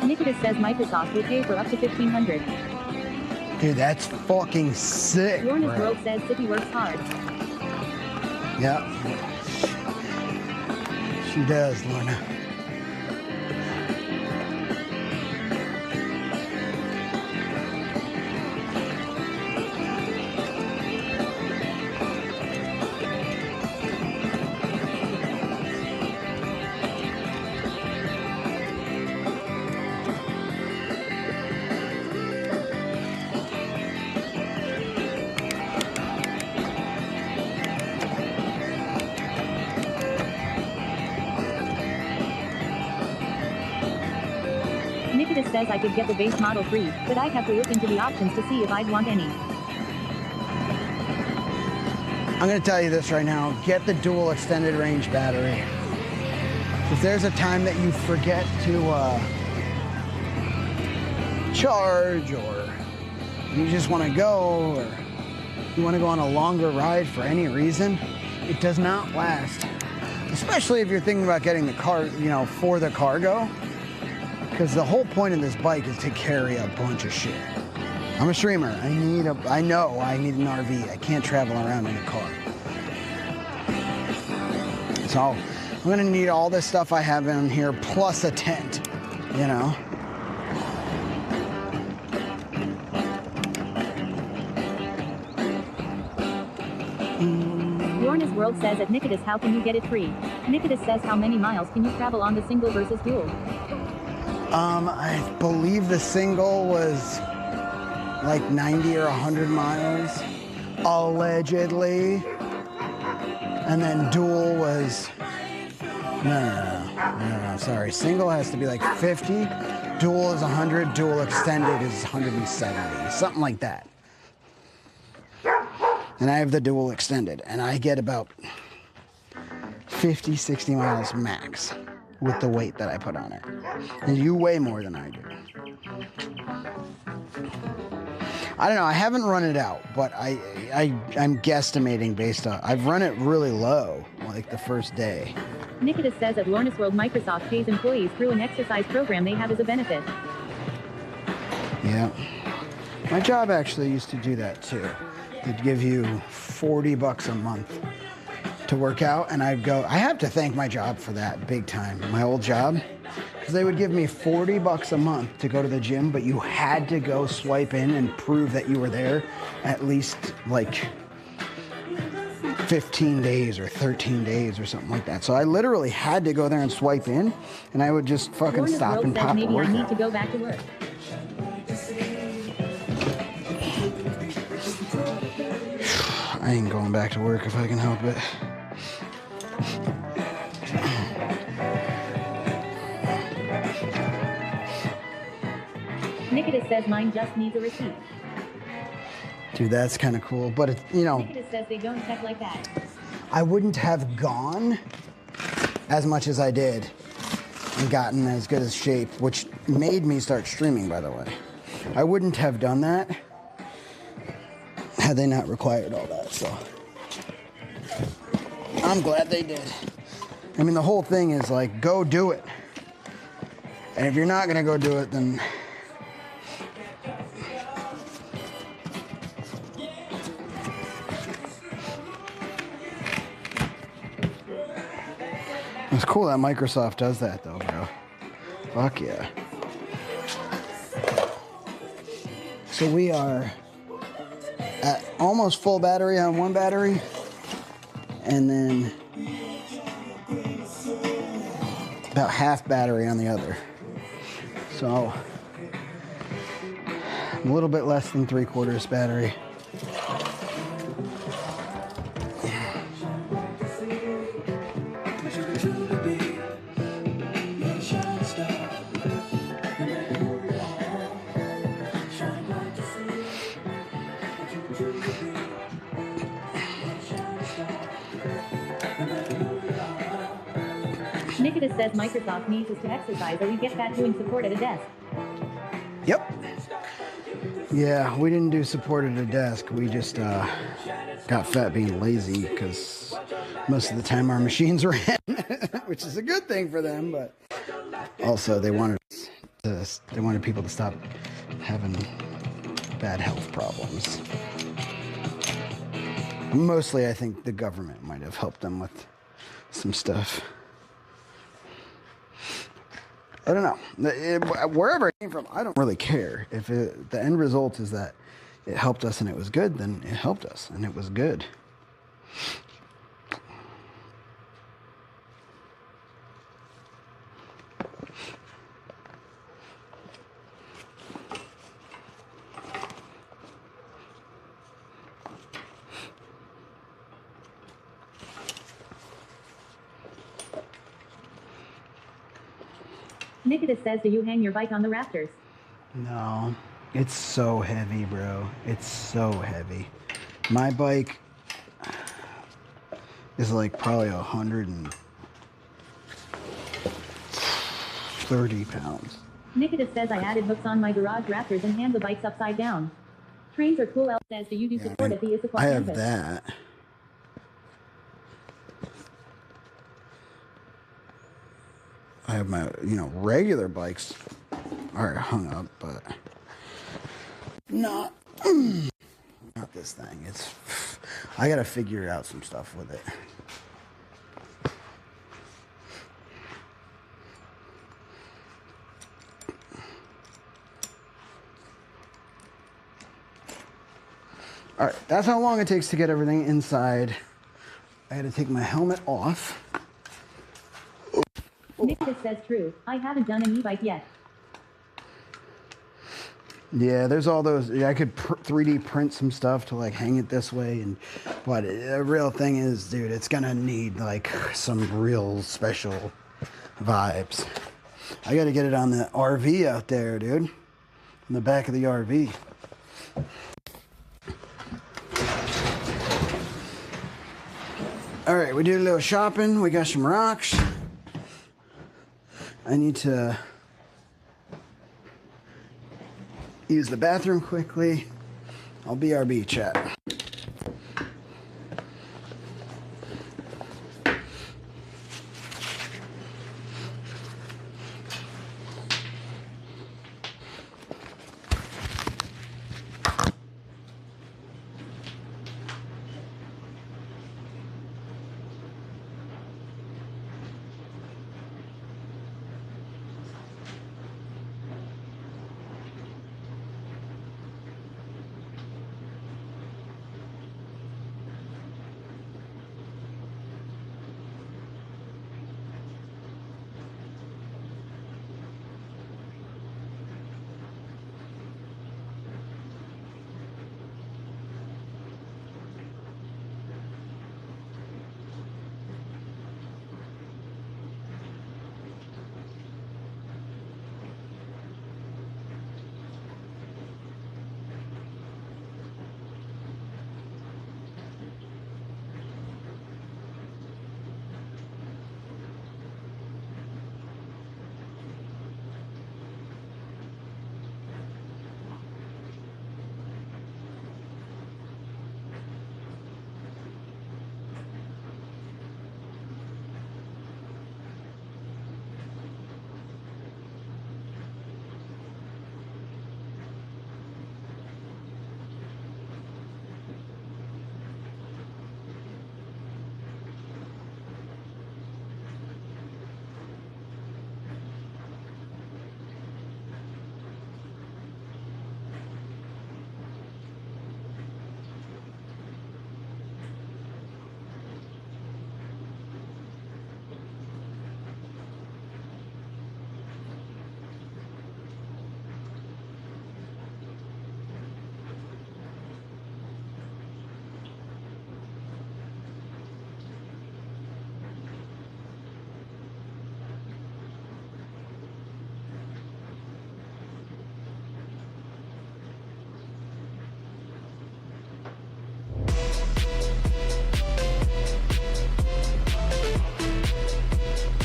[SPEAKER 2] Nicholas says Microsoft will pay for up to $1,500.
[SPEAKER 1] Dude, that's fucking sick,
[SPEAKER 2] Lorna's
[SPEAKER 1] bro.
[SPEAKER 2] World says Sippy works hard.
[SPEAKER 1] Yeah. She does, Lorna.
[SPEAKER 2] Nicholas says I could get the base model free, but I'd have to look into the options to see if I'd want any.
[SPEAKER 1] I'm gonna tell you this right now. Get the dual extended range battery. If there's a time that you forget to charge, or you just want to go, or you want to go on a longer ride for any reason, it does not last. Especially if you're thinking about getting the car, for the cargo. Because the whole point of this bike is to carry a bunch of shit. I'm a streamer. I know I need an RV. I can't travel around in a car. So I'm gonna need all this stuff I have in here plus a tent,
[SPEAKER 2] Lorna's World says at Nicholas, how can you get it free? Nicholas says, how many miles can you travel on the single versus dual?
[SPEAKER 1] I believe the single was like 90 or 100 miles, allegedly. And then dual was, no, sorry. Single has to be like 50, dual is 100, dual extended is 170, something like that. And I have the dual extended, and I get about 50, 60 miles max with the weight that I put on it. And you weigh more than I do. I don't know, I haven't run it out, but I'm guesstimating based on, I've run it really low, like the first day.
[SPEAKER 2] Nicholas says at Lorna's World, Microsoft pays employees through an exercise program they have as a benefit.
[SPEAKER 1] Yeah. My job actually used to do that too. They'd give you $40 a month to work out, and I'd go, I have to thank my job for that big time, my old job, because they would give me $40 a month to go to the gym, but you had to go swipe in and prove that you were there at least like 15 days or 13 days or something like that. So I literally had to go there and swipe in, and I would just fucking
[SPEAKER 2] Lorna's
[SPEAKER 1] stop
[SPEAKER 2] World
[SPEAKER 1] and
[SPEAKER 2] says
[SPEAKER 1] pop a
[SPEAKER 2] maybe I
[SPEAKER 1] workout.
[SPEAKER 2] need to go back to work.
[SPEAKER 1] I ain't going back to work if I can help it.
[SPEAKER 2] Nicholas says mine just needs a receipt.
[SPEAKER 1] Dude, that's kind of cool, but it,
[SPEAKER 2] Nicholas says they don't check like that.
[SPEAKER 1] I wouldn't have gone as much as I did and gotten as good a shape, which made me start streaming, by the way. I wouldn't have done that had they not required all that, so I'm glad they did. I mean, the whole thing is like, go do it. And if you're not gonna go do it, then it's cool that Microsoft does that though, bro. Fuck yeah. So we are at almost full battery on one battery, and then about half battery on the other. So a little bit less than 3/4 battery.
[SPEAKER 2] Nikitas says Microsoft needs us to exercise or we get fat doing support at a desk.
[SPEAKER 1] Yep. Yeah, we didn't do support at a desk. We just got fat being lazy because most of the time our machines ran, which is a good thing for them, but also they wanted people to stop having bad health problems. Mostly, I think the government might have helped them with some stuff. I don't know. Wherever it came from, I don't really care. If the end result is that it helped us and it was good, then it helped us and it was good.
[SPEAKER 2] Nikitas says, do you hang your bike on the rafters?
[SPEAKER 1] No, it's so heavy, bro. It's so heavy. My bike is like probably 130 pounds.
[SPEAKER 2] Nikitas says, I added hooks on my garage rafters and hang the bikes upside down. Trains are cool. Elle says, do you do support at the Issaquah
[SPEAKER 1] I have
[SPEAKER 2] campus?
[SPEAKER 1] that. I have my, regular bikes are hung up, but not this thing. I gotta figure out some stuff with it. All right, that's how long it takes to get everything inside. I had to take my helmet off.
[SPEAKER 2] Nikitas says, true. I haven't done an e-bike yet.
[SPEAKER 1] Yeah, there's all those. I could 3D print some stuff to like hang it this way, but the real thing is, dude, it's gonna need like some real special vibes. I gotta get it on the RV out there, dude. In the back of the RV. All right, we did a little shopping. We got some rocks. I need to use the bathroom quickly. I'll BRB, chat.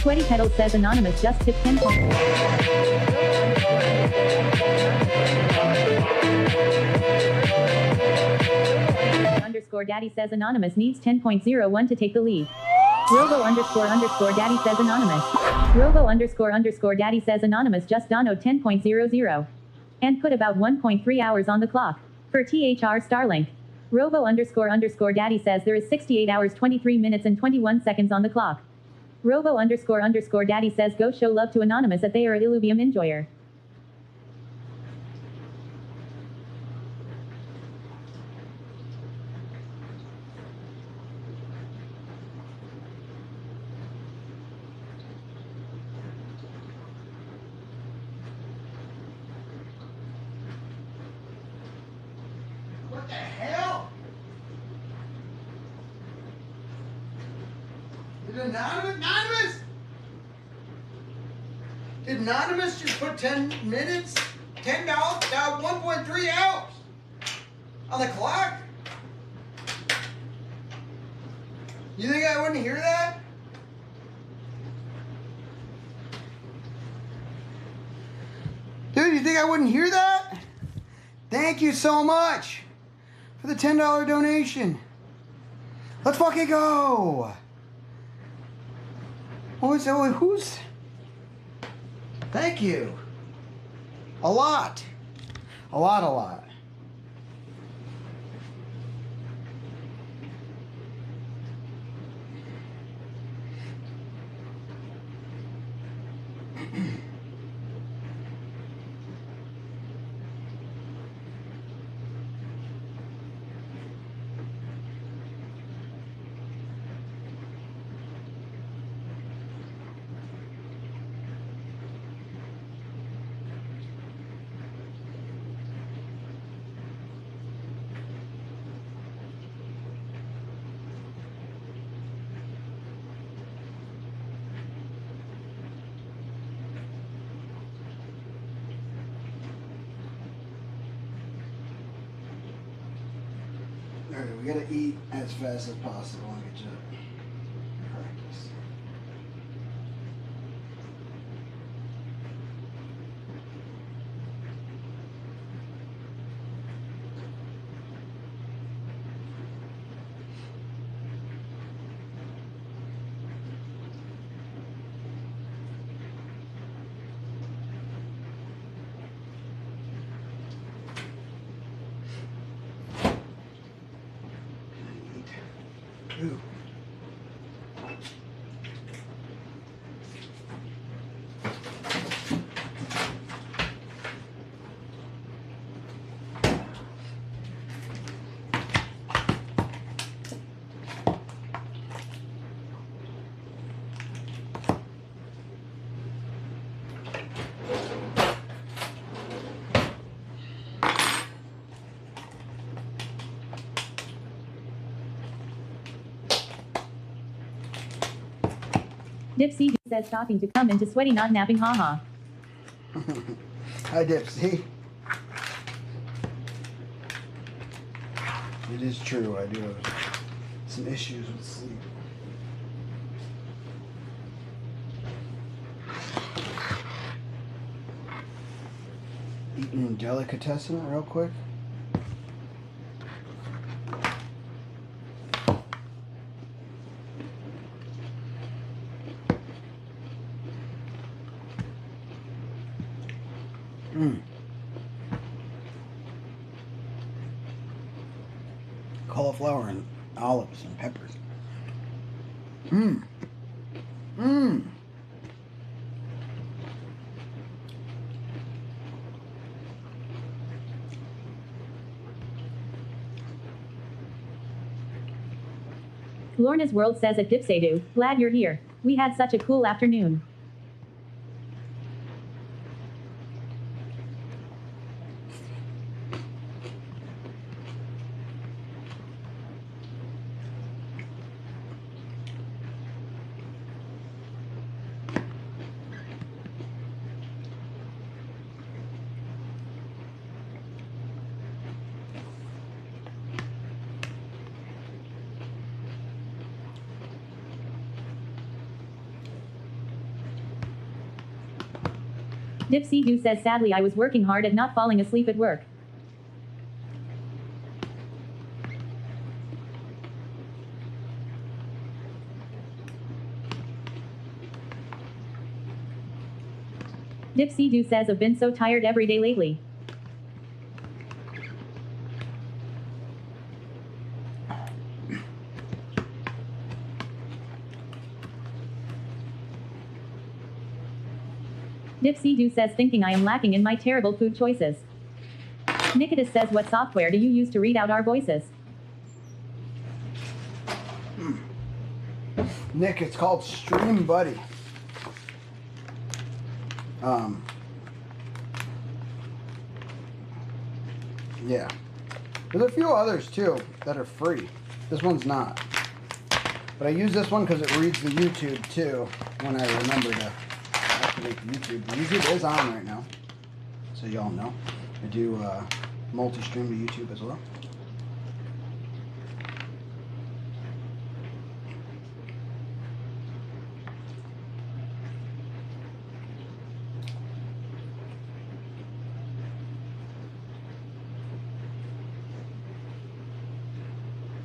[SPEAKER 2] Sweaty Pedals says Anonymous just tipped 10 points. Underscore Daddy says Anonymous needs 10.01 to take the lead. Robo underscore Daddy says Anonymous. Robo underscore Daddy says Anonymous just donoed 10.00. And put about 1.3 hours on the clock. For THR Starlink. Robo underscore Daddy says there is 68 hours 23 minutes and 21 seconds on the clock. Robo underscore Daddy says go show love to Anonymous that they are a Illuvium enjoyer.
[SPEAKER 1] What the hell? Did Anonymous? Did Anonymous just put 10 minutes? $10? 1.3 hours on the clock? You think I wouldn't hear that? Dude, you think I wouldn't hear that? Thank you so much for the $10 donation. Let's fucking go. Who's? Thank you. A lot. A lot. Alright, we gotta eat as fast as possible and get you practice. Ooh.
[SPEAKER 2] Dipsy says talking to come into sweaty not napping haha.
[SPEAKER 1] Hi Dipsy. It is true, I do have some issues with sleep. Eating delicatessen real quick. Cauliflower and olives and peppers.
[SPEAKER 2] Lorna's World says at Dipsadu, glad you're here. We had such a cool afternoon. Dipsy Doo says, sadly, I was working hard at not falling asleep at work. Dipsy Doo says, I've been so tired every day lately. Dipsy Doo says, thinking I am lacking in my terrible food choices. Nikitas says, what software do you use to read out our voices?
[SPEAKER 1] Nick, it's called Stream Buddy. Yeah. There's a few others too that are free. This one's not. But I use this one because it reads the YouTube too when I remember to activate the YouTube. YouTube is on right now, so y'all know. I do multi-stream to YouTube as well.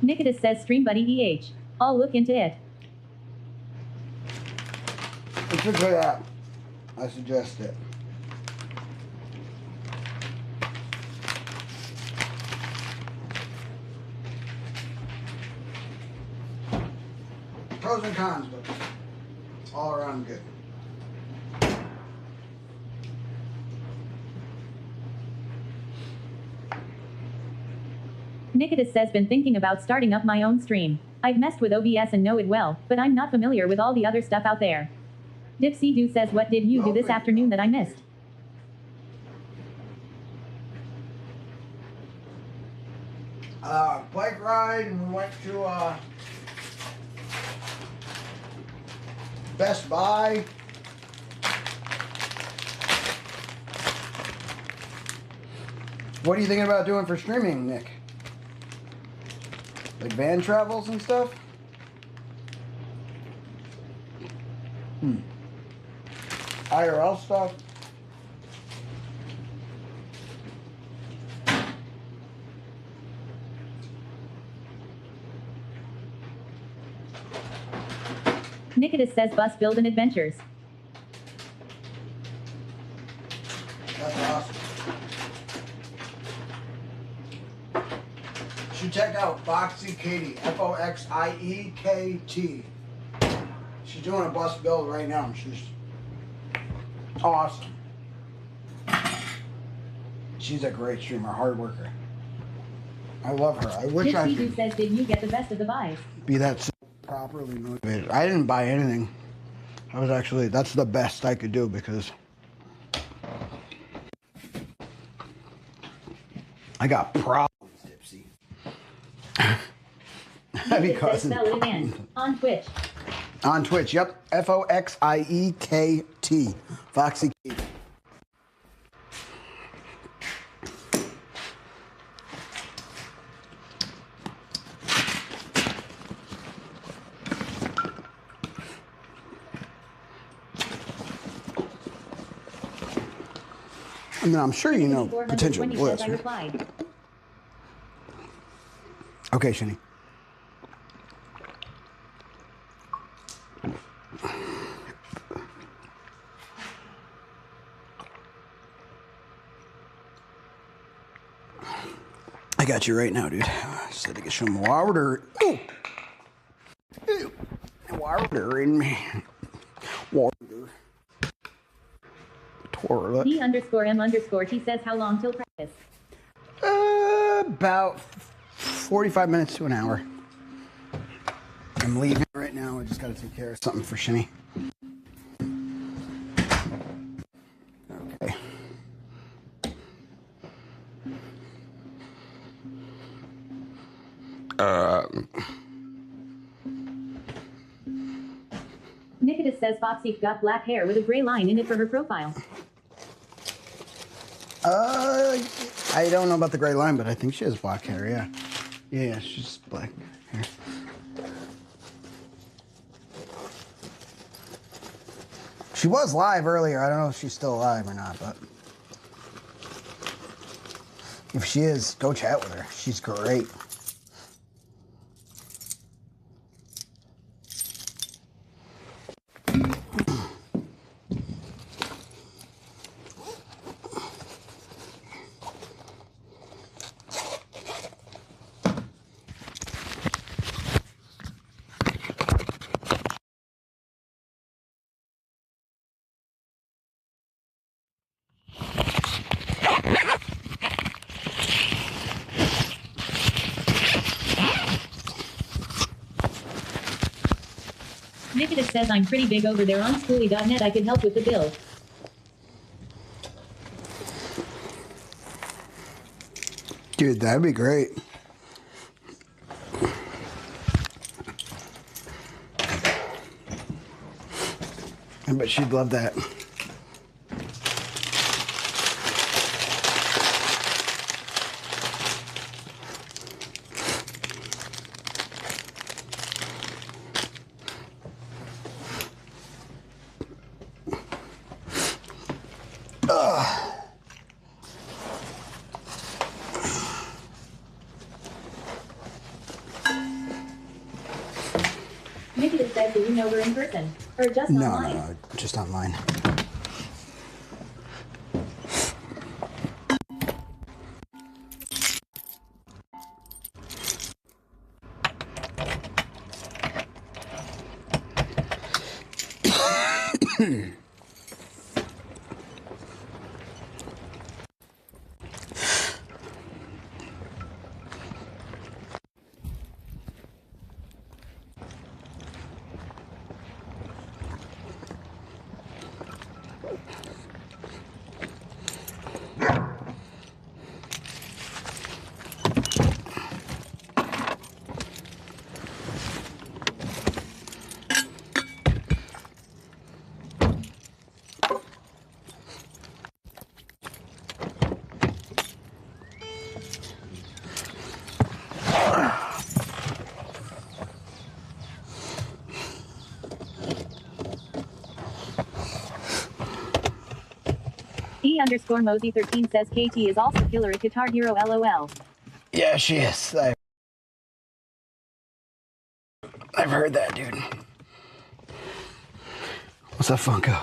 [SPEAKER 2] Nikitas says, Stream Buddy EH. I'll look into it.
[SPEAKER 1] It's a good app. I suggest it. Pros and cons, but all around good.
[SPEAKER 2] Nikitas says, been thinking about starting up my own stream. I've messed with OBS and know it well, but I'm not familiar with all the other stuff out there. Dipsy Doo says, what did you do this afternoon that I missed?
[SPEAKER 1] Bike ride, and we went to Best Buy. What are you thinking about doing for streaming, Nick? Like van travels and stuff? IRL stuff?
[SPEAKER 2] Nikitas says, bus building adventures.
[SPEAKER 1] That's awesome. You should check out Foxy Katie, Foxiekt. She's doing a bus build right now, and she's awesome. She's a great streamer, hard worker. I love her. I wish I
[SPEAKER 2] Dipsy Doo
[SPEAKER 1] could
[SPEAKER 2] says, did you get the best of the buys?
[SPEAKER 1] be that so properly motivated. I didn't buy anything. I was actually, that's the best I could do because I got problems, Dipsy. Heavy
[SPEAKER 2] Nikitas says,
[SPEAKER 1] cousin.
[SPEAKER 2] spell it again. On Twitch.
[SPEAKER 1] On Twitch, yep. Foxiekt. Foxy Katie. I mean, I'm sure you know potential
[SPEAKER 2] 420
[SPEAKER 1] bliss.
[SPEAKER 2] says, I
[SPEAKER 1] Right?
[SPEAKER 2] replied.
[SPEAKER 1] Okay, Shinny. I got you right now, dude. Just had to get some water. Ooh. Ew. Water in me. Water. Toilet.
[SPEAKER 2] D_M_T says, how long till practice?
[SPEAKER 1] About 45 minutes to an hour. I'm leaving right now. I just got to take care of something for Shinny. Okay.
[SPEAKER 2] Nikitas says, Foxy got black hair with a gray line in it for her profile.
[SPEAKER 1] I don't know about the gray line, but I think she has black hair, yeah. Yeah, she's black hair. She was live earlier. I don't know if she's still alive or not, but if she is, go chat with her. She's great.
[SPEAKER 2] Nicholas says I'm pretty big over there on schooly.net. I could help with the bill.
[SPEAKER 1] Dude, that'd be great. I bet she'd love that.
[SPEAKER 2] Nicholas says, do you know her in person? Or just online?
[SPEAKER 1] No, just online.
[SPEAKER 2] E_Mosey13 says KT is also killer at Guitar Hero LOL.
[SPEAKER 1] Yeah, she is. I've heard that, dude. What's up, Funko?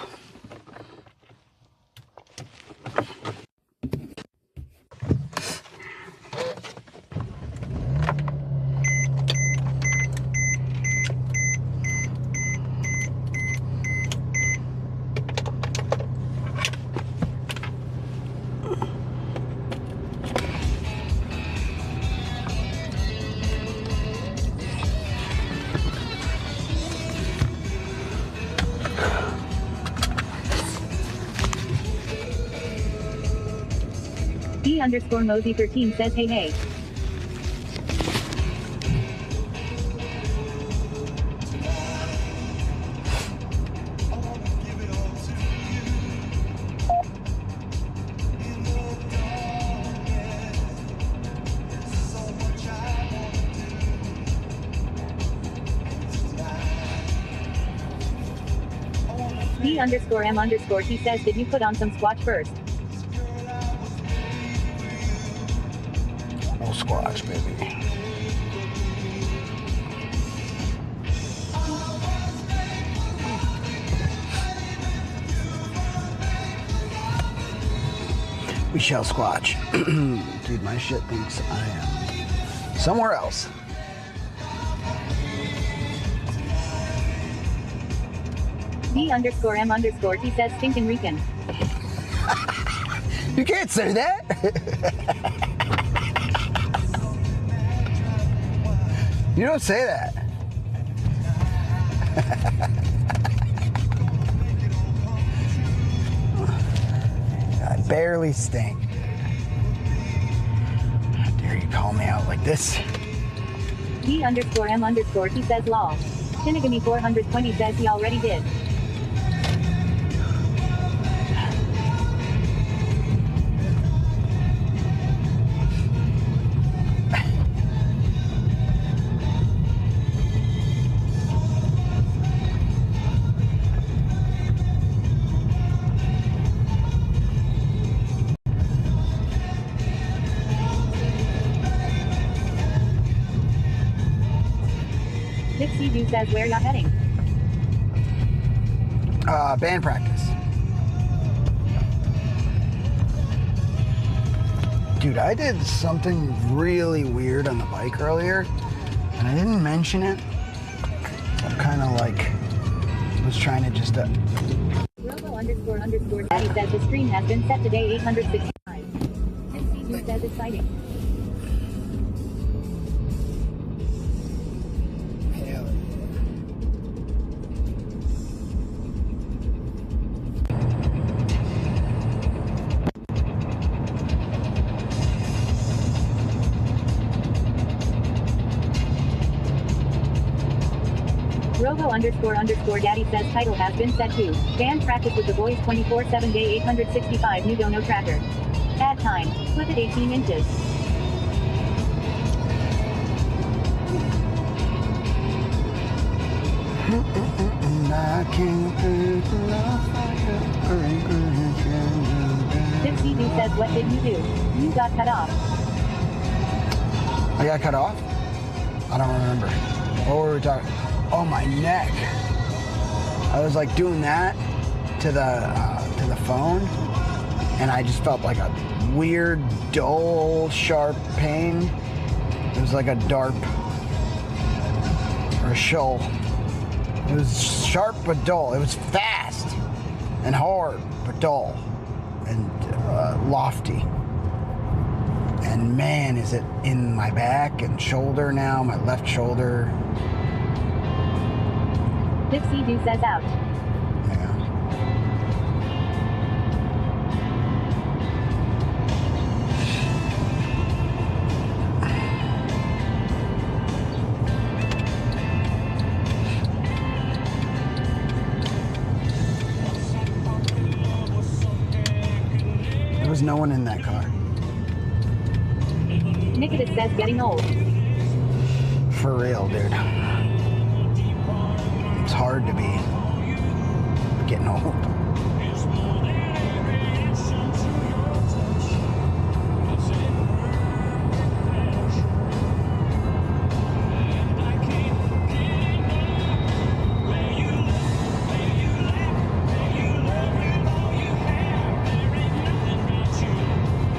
[SPEAKER 2] E_Mosey13 says hey hey. D_M_he says, did you put on some squatch first?
[SPEAKER 1] No squatch, baby. We shall squatch. Dude, my shit thinks I am somewhere else.
[SPEAKER 2] D_M_T says stinkin' Rican.
[SPEAKER 1] You can't say that. You don't say that. I barely stink. How dare you call me out like this?
[SPEAKER 2] D_M_T says lol. Shinigami 420 says he already did. Dipsy says, where ya heading?
[SPEAKER 1] Band practice. Dude, I did something really weird on the bike earlier, and I didn't mention it. So I'm kind of like, was trying to just...
[SPEAKER 2] Robo___ Daddy says the stream has been set to day 865. Dipsy says exciting. Robo___ Daddy says title has been set to band practice with the boys 24/7 day 865 new dono tracker. Add time. Flip it 18 inches. Dipsy says what did you do? You got cut off.
[SPEAKER 1] I got cut off? I don't remember. What were we talking? Oh, my neck. I was like doing that to the phone, and I just felt like a weird, dull, sharp pain. It was like a DARP or a shoal. It was sharp but dull. It was fast and hard but dull and lofty. And man, is it in my back and shoulder now, my left shoulder.
[SPEAKER 2] Dipsy says out.
[SPEAKER 1] There was no one in that car.
[SPEAKER 2] Nikitas says getting old.
[SPEAKER 1] For real, dude. It's hard to be getting old.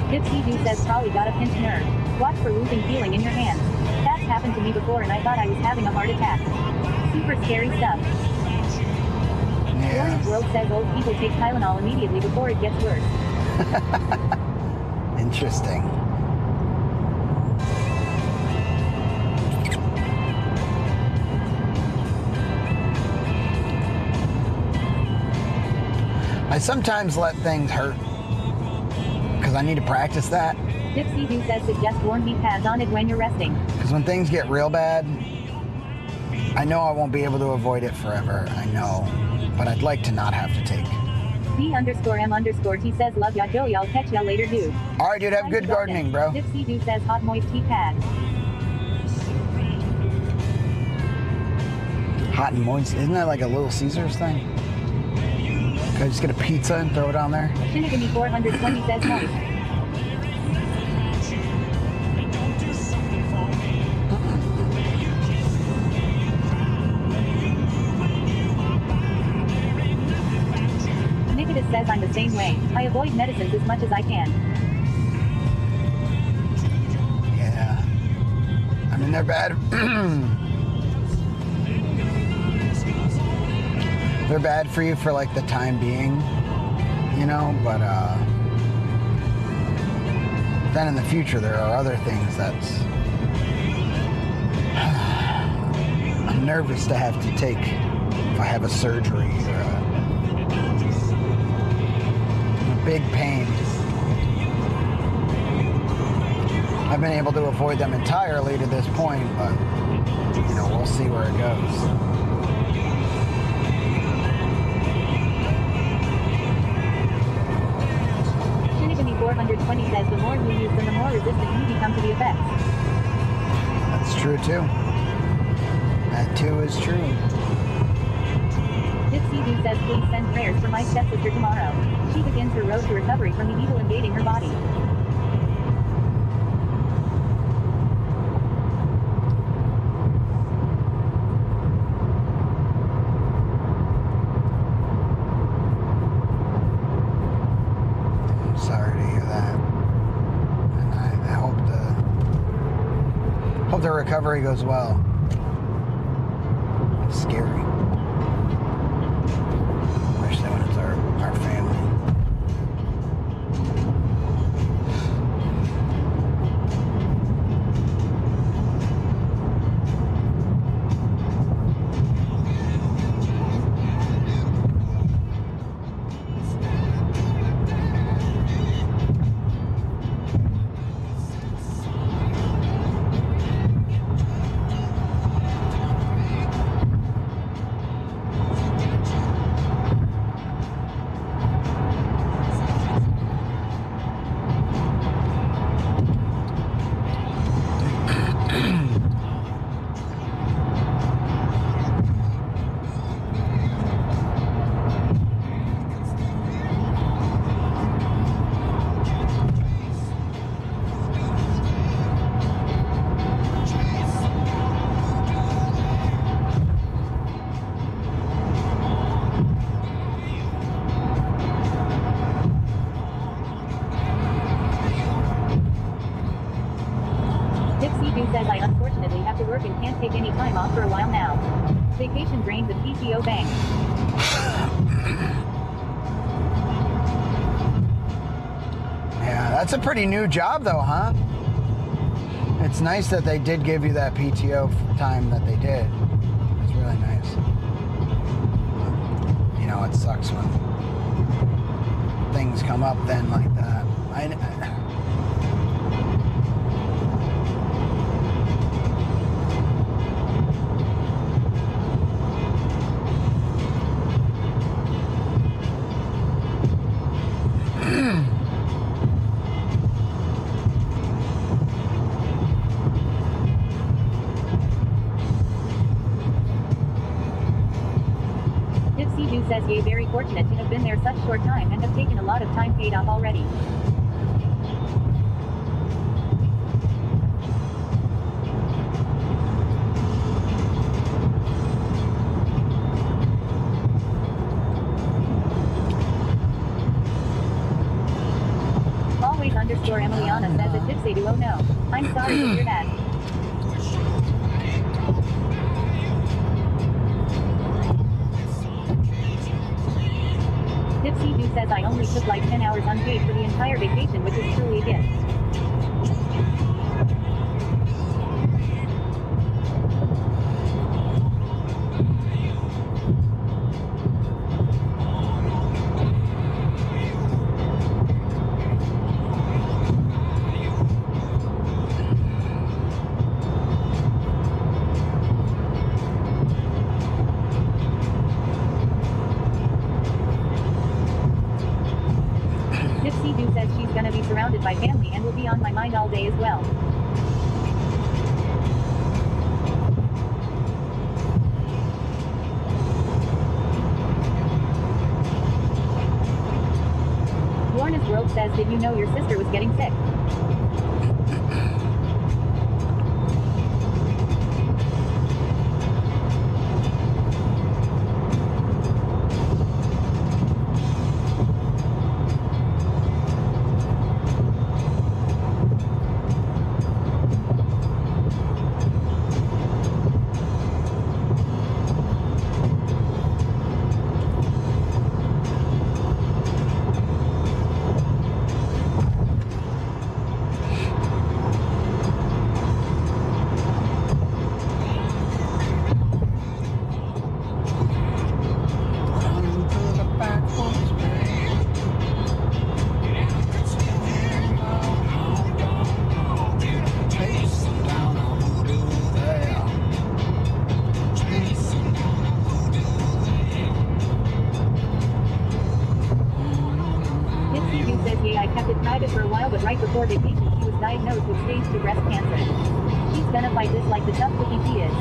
[SPEAKER 2] Dipsy says probably got a pinched nerve. Watch for losing feeling in your hands. That's happened to me before and I thought I was having a heart attack. Super scary stuff. Glorious World says old people take Tylenol immediately before it gets worse.
[SPEAKER 1] Interesting. I sometimes let things hurt because I need to practice that.
[SPEAKER 2] Dipsy says suggest warm heat pads on it when you're resting.
[SPEAKER 1] Because when things get real bad, I know I won't be able to avoid it forever. I know. But I'd like to not have to take.
[SPEAKER 2] B_M_T says love ya Joey, I'll catch ya later dude.
[SPEAKER 1] Alright dude, have good gardening, bro.
[SPEAKER 2] Dipsy says hot moist heat pad.
[SPEAKER 1] Hot and moist. Isn't that like a Little Caesars thing? Can I just get a pizza and throw it on there?
[SPEAKER 2] Shinigami 420 says moist. Nikitas says I'm the same way. I avoid medicines as much as I can.
[SPEAKER 1] Yeah. I mean, they're bad. They're bad for you for like the time being, you know, but then in the future there are other things that's I'm nervous to have to take if I have a surgery or a big pain. I've been able to avoid them entirely to this point, but you know, we'll see where it goes.
[SPEAKER 2] Shinigami 420 says the more you use them, the more resistant you become to the effects.
[SPEAKER 1] That's true too. That too is true.
[SPEAKER 2] Dipsy says please send prayers for my stepsister tomorrow. She begins her road to recovery from the evil invading her body.
[SPEAKER 1] recovery goes well. It's scary. Especially when it's our family.
[SPEAKER 2] Says I unfortunately have to work and can't take any time off for a while now. Vacation drains the PTO bank.
[SPEAKER 1] Yeah, that's a pretty new job though, huh? It's nice that they did give you that PTO time that they did. It's really nice. You know, it sucks when things come up then like that.
[SPEAKER 2] Says yay, very fortunate to have been there such short time and have taken a lot of time paid off already. Always underscore Emiliana says a tipsy do, oh no. I'm sorry to hear that. Tipsy Doo says I only took like 10 hours unpaid for the entire vacation, which is truly a gift. Says she's gonna be surrounded by family and will be on my mind all day as well. Lorna's World says, did you know your sister was getting sick? For a while, but right before vacation she was diagnosed with stage 2 breast cancer. She's gonna fight this like the tough cookie she is.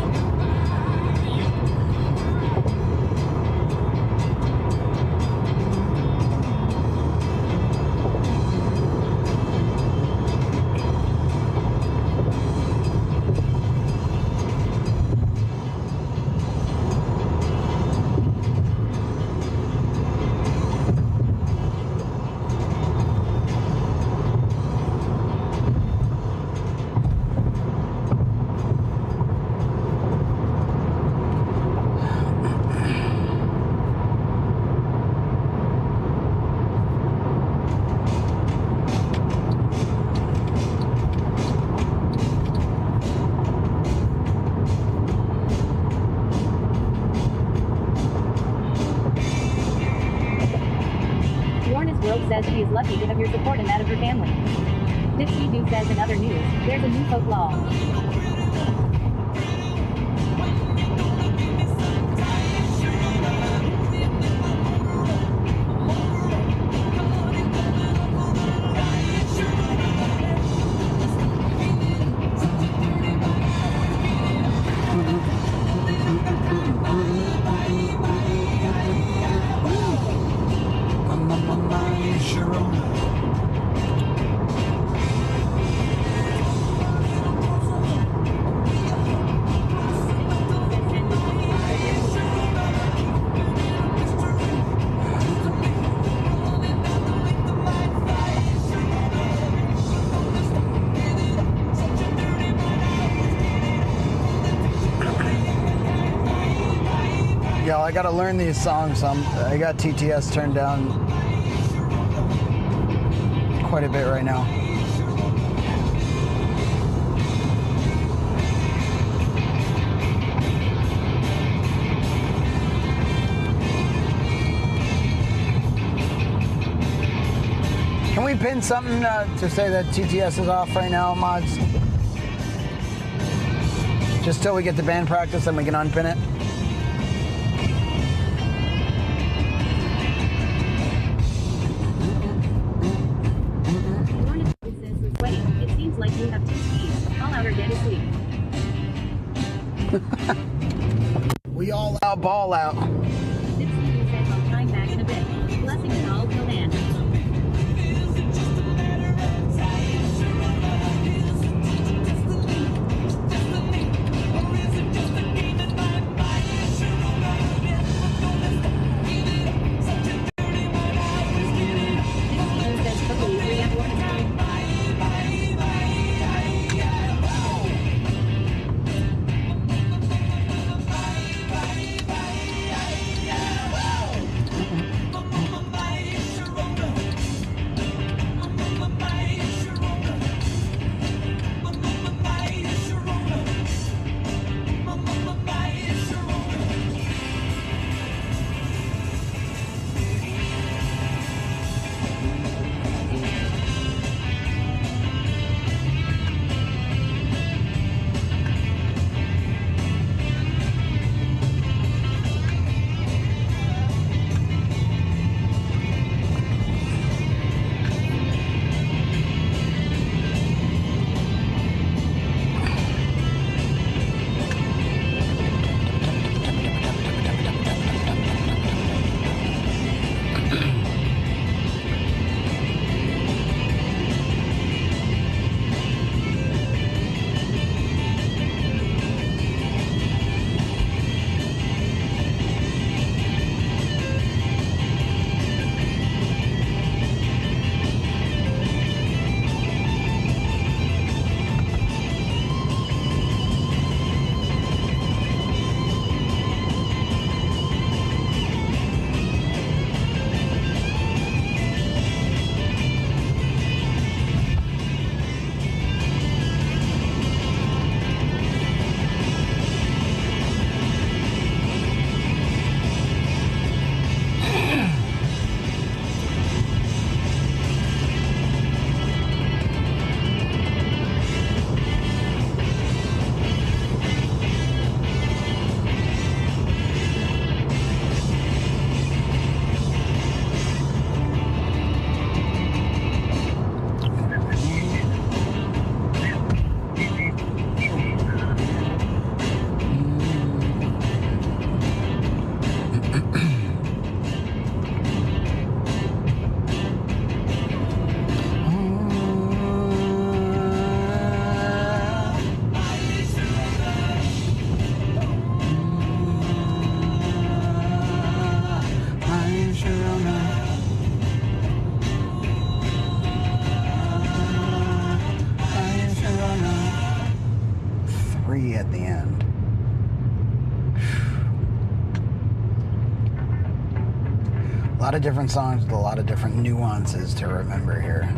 [SPEAKER 2] World says she is lucky to have your support and that of her family. Dipsy Doo says in other news, there's a new folk law.
[SPEAKER 1] Yo, I gotta learn these songs. I got TTS turned down quite a bit right now. Can we pin something to say that TTS is off right now, mods? Just till we get the band practice, then we can unpin it.
[SPEAKER 2] It seems like you have two speeds. All out or dead asleep.
[SPEAKER 1] We all out, ball out.
[SPEAKER 2] Dipsy says I'll chime back in a bit. Blessings and all till then.
[SPEAKER 1] At the end. A lot of different songs with a lot of different nuances to remember here.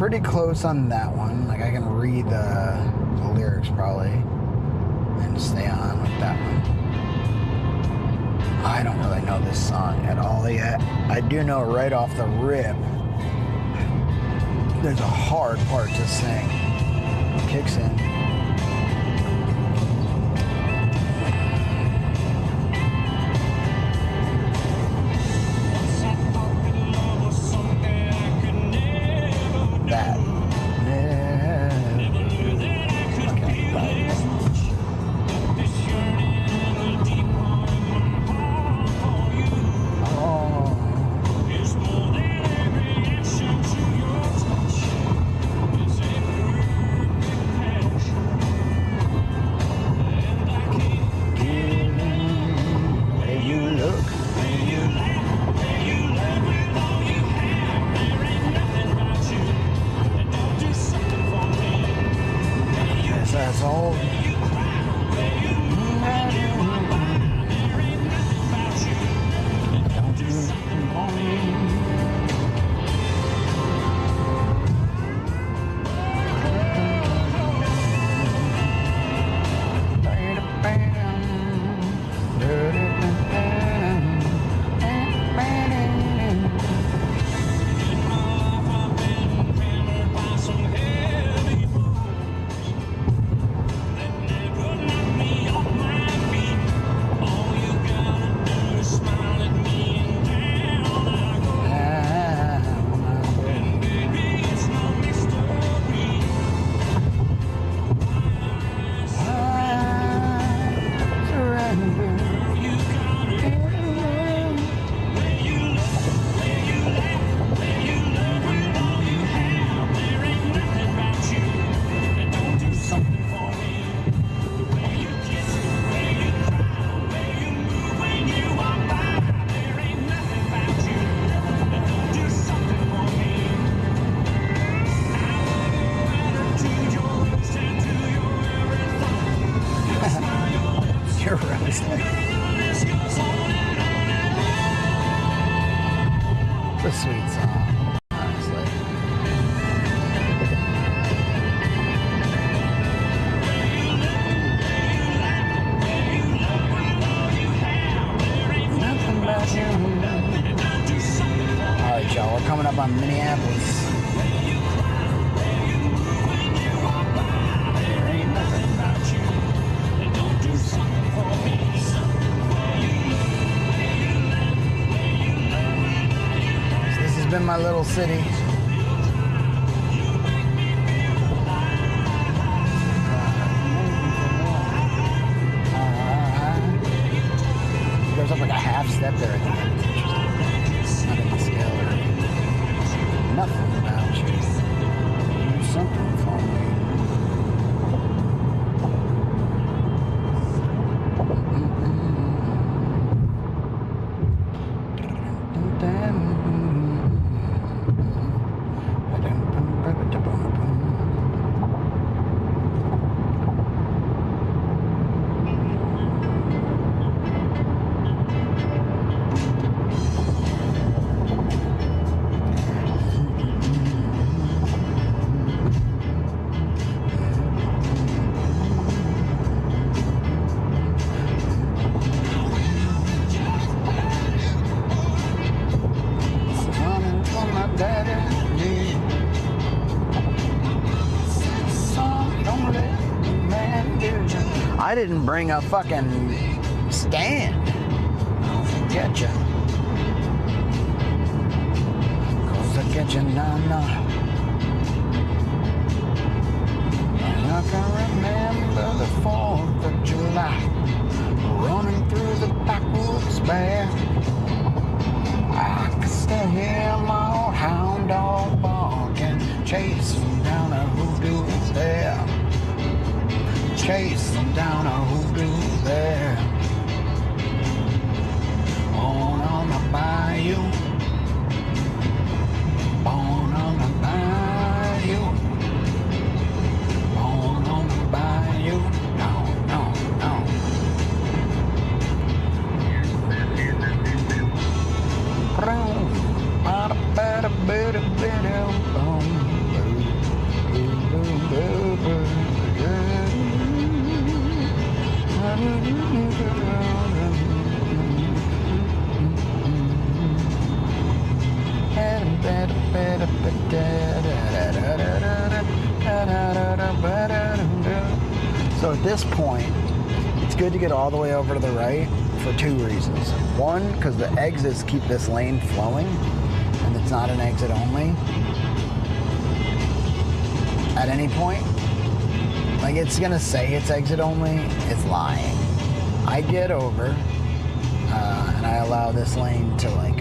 [SPEAKER 1] pretty close on that one. Like I can read the lyrics probably and stay on with that one. I don't really know this song at all yet. I do know right off the rip there's a hard part to sing. It kicks in. That. That's all. It's a sweet song, honestly. Alright, y'all, we're coming up on Minneapolis. In my little city. It goes up like a half step there at the end. It's interesting. Nothing to scale or anything. Nothing about you. Do something for me. I didn't bring a fucking stand. I'll forget ya. 'Cause I get you now. And I can remember the 4th of July, running through the backwoods bare. I can still hear my old hound dog barking, chasing down a hoodoo there. Chasing down a hoodoo there. On the bayou. On the bayou. On the bayou. No. So at this point, it's good to get all the way over to the right for two reasons. One, because the exits keep this lane flowing, and it's not an exit only. At any point, like it's gonna say it's exit only, it's lying. I get over, and I allow this lane to like,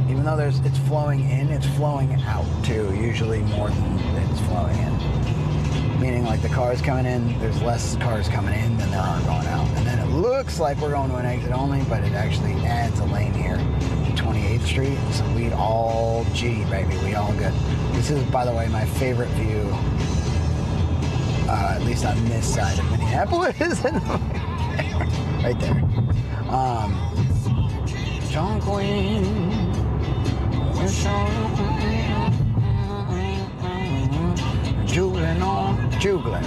[SPEAKER 1] even though it's flowing in, it's flowing out too, usually more than it's flowing in. Meaning like the cars coming in, there's less cars coming in than there are going out. And then it looks like we're going to an exit only, but it actually adds a lane here to 28th Street. So we all G, baby, we all good. This is, by the way, my favorite view, at least on this side of Minneapolis. Right there. John Queen. Juggling on, juggling.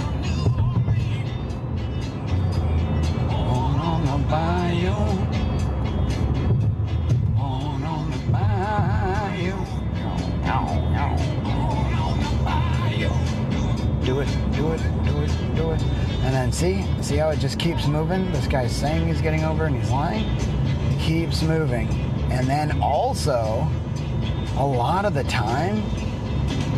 [SPEAKER 1] On the bayou. On the bayou. Do it, do it, do it, do it. And then see how it just keeps moving? This guy's saying he's getting over and he's lying. It keeps moving. And then also, a lot of the time,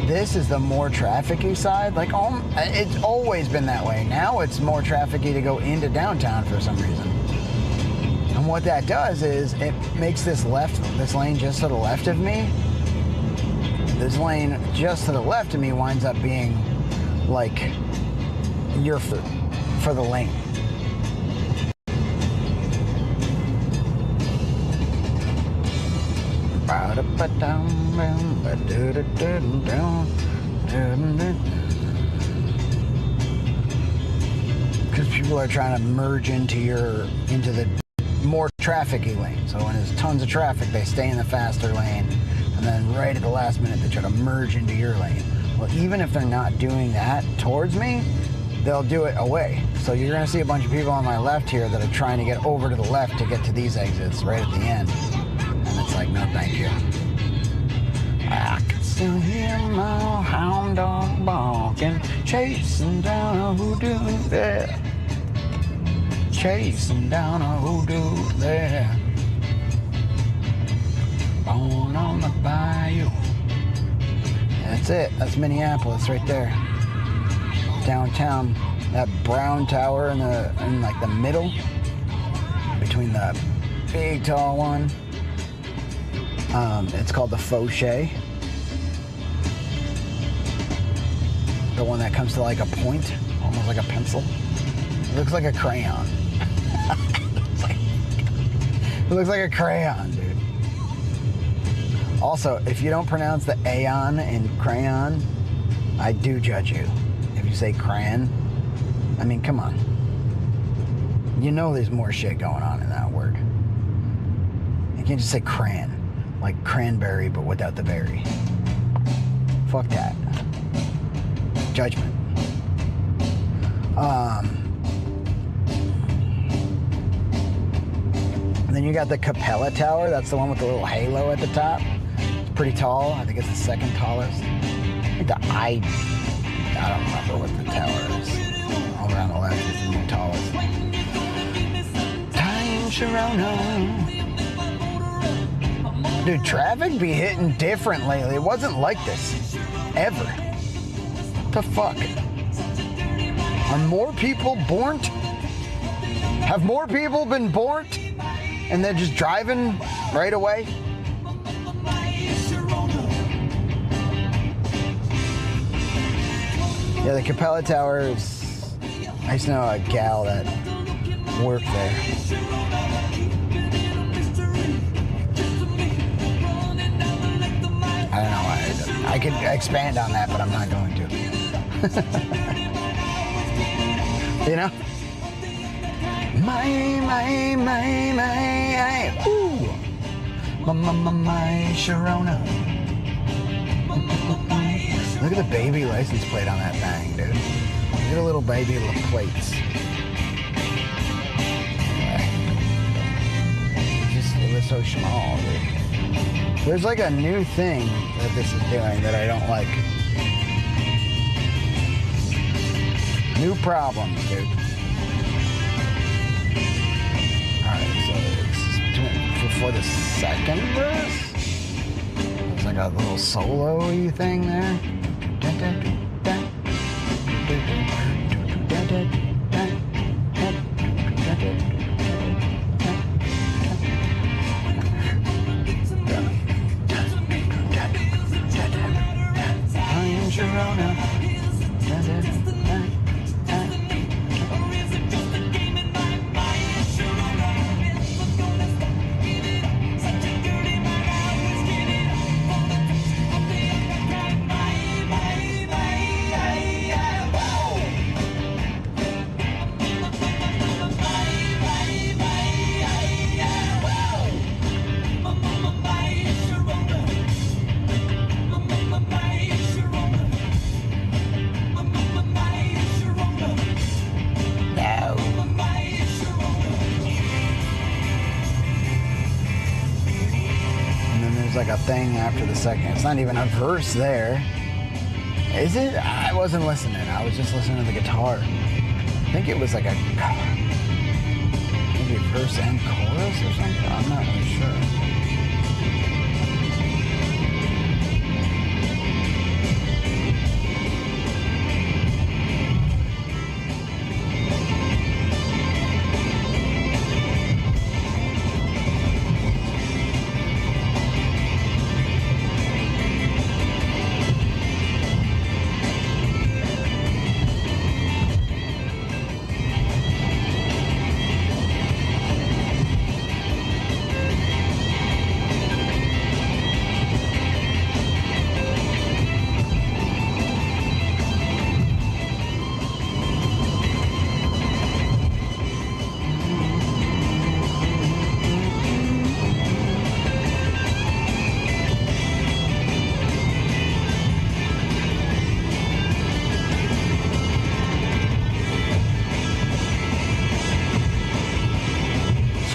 [SPEAKER 1] this is the more trafficy side. Like, it's always been that way. Now it's more trafficy to go into downtown for some reason. And what that does is it makes this lane just to the left of me. This lane just to the left of me winds up being like your for the lane. Because people are trying to merge into the more trafficy lane. So when there's tons of traffic, they stay in the faster lane, and then right at the last minute they try to merge into your lane. Well, even if they're not doing that towards me, they'll do it away. So you're gonna see a bunch of people on my left here that are trying to get over to the left to get to these exits right at the end. And it's like, no, thank you. I can still hear my hound dog barking, chasing down a hoodoo there. Chasing down a hoodoo there. Born on the bayou. That's it. That's Minneapolis right there. Downtown. That brown tower in like the middle, between the big tall one. It's called the Fauché. The one that comes to like a point, almost like a pencil. It looks like a crayon. It looks like a crayon, dude. Also, if you don't pronounce the aeon in crayon, I do judge you. If you say crayon, I mean, come on. You know there's more shit going on in that word. You can't just say cran, like cranberry, but without the berry. Fuck that. Judgment. And then you got the Capella Tower. That's the one with the little halo at the top. It's pretty tall. I think it's the second tallest. I don't remember what the tower is. Over on the left is the new tallest. Time Sharona. Dude, traffic be hitting different lately. It wasn't like this. Ever. What the fuck? Are more people born? Have more people been born? And they're just driving right away? Yeah, the Capella Tower is... I used to know a gal that worked there. I don't know. I could expand on that, but I'm not going to. You know? My, ooh. My Sharona. Look at the baby license plate on that thing, dude. Look at the little baby little plates. It was so small, dude. There's like a new thing that this is doing that I don't like. problems, dude. Alright, so it's before the second verse. There's like a little solo-y thing there. Like a thing after the second. It's not even a verse there. Is it? I wasn't listening. I was just listening to the guitar. I think it was like a maybe a verse and chorus or something. I'm not really sure.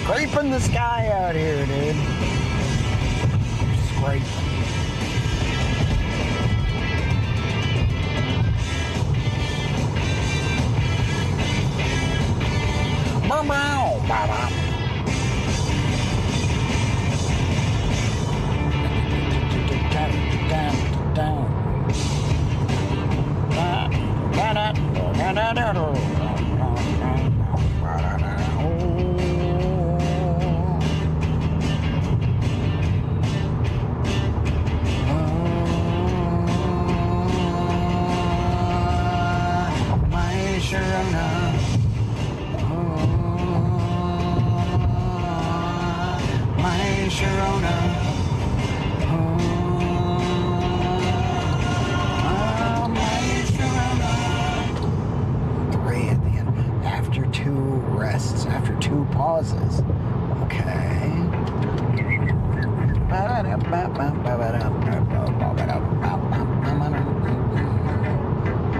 [SPEAKER 1] Scraping the sky out here, dude. Scraping.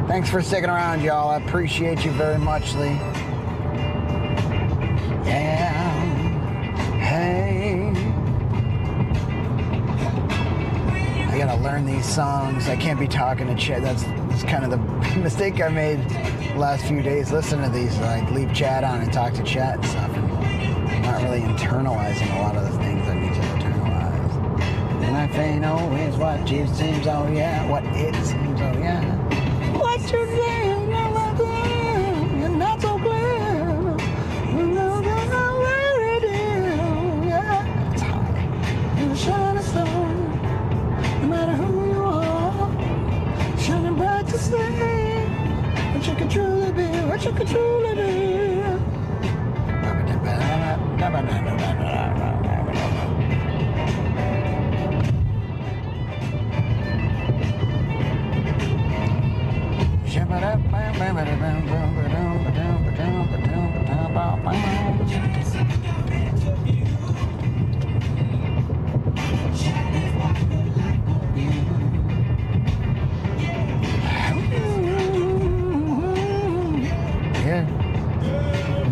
[SPEAKER 1] Thanks for sticking around, y'all. I appreciate you very much, Lee. Yeah. Hey. I gotta learn these songs. I can't be talking to chat. That's kind of the mistake I made the last few days. Listen to these, like leave chat on and talk to chat and stuff. And not really internalizing a lot of the things I need to internalize. And I ain't always what it seems, oh yeah. What it seems, oh yeah. What you think, you're not so clear. You know where it is, yeah. It's hard. You're a shining star, no matter who you are. Shining bright to see what you could truly be, what you could truly be.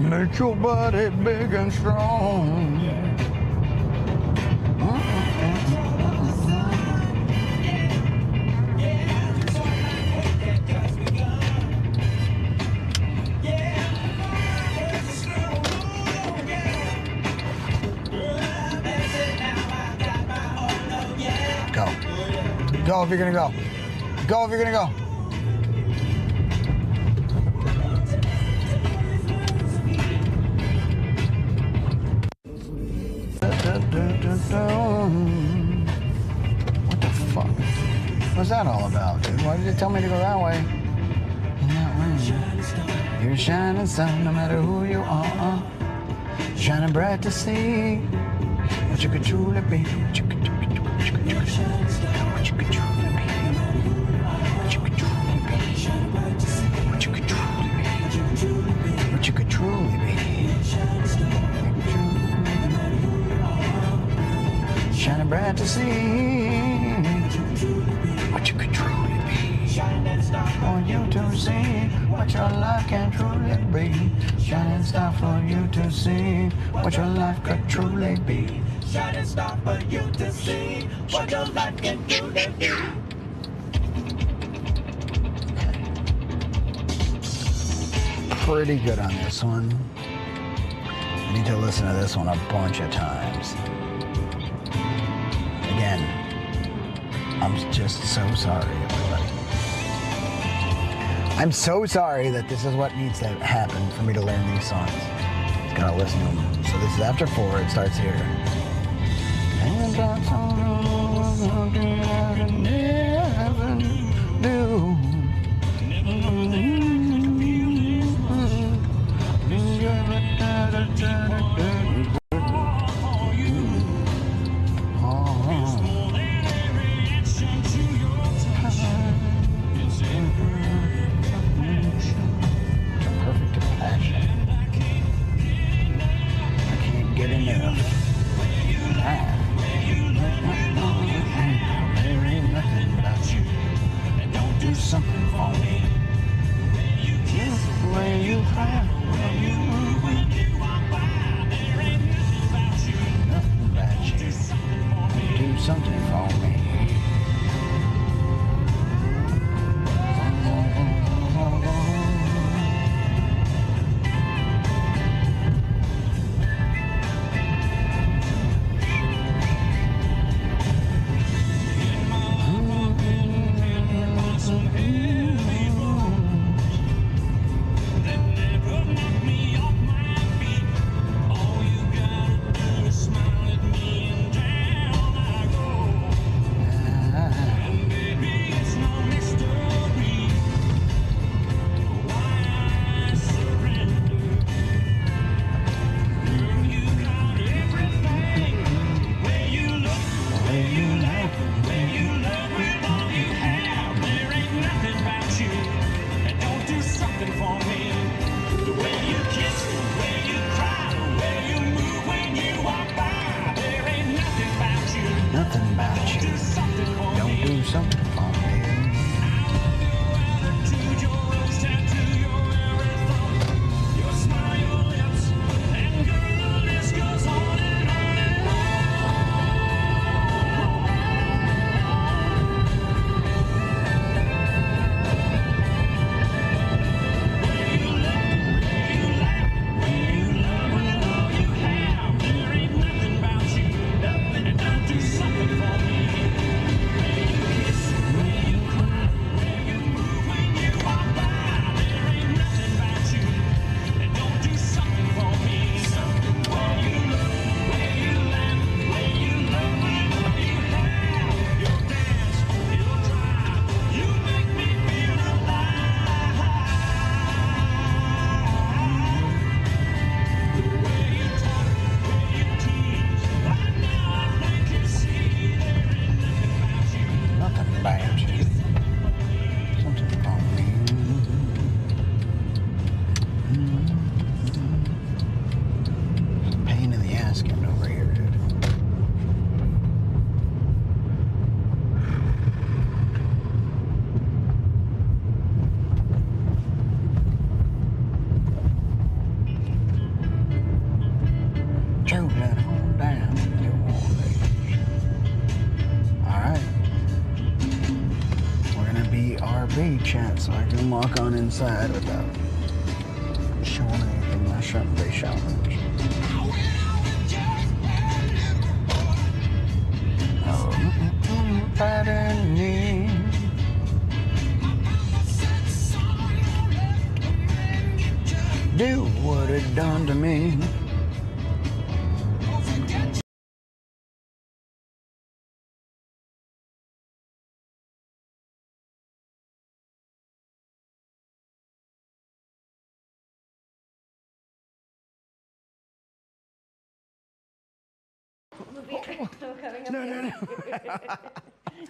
[SPEAKER 1] Make your body big and strong. Go if you're gonna go. Go if you're gonna go. What the fuck? What's that all about, dude? Why did it tell me to go that way? In that way. You're a shining sun, no matter who you are. Shining bright to see what you could truly be. What you could truly be. What you could truly be. What you could truly be. What you could truly be. What you could truly be. Shining bright to see what you could truly be. For you to see what your life can truly be. Shining star for you to see what your life could truly be. Shining star for you to see what your life can truly be. Pretty good on this one. I need to listen to this one a bunch of times. Again, I'm just so sorry, everybody. I'm so sorry that this is what needs to happen for me to learn these songs. Just gotta listen to them. So this is after 4, it starts here. And that's all I never do. Chat so I can walk on inside without showing anything I shouldn't be showing. Oh, do what it done to me. No.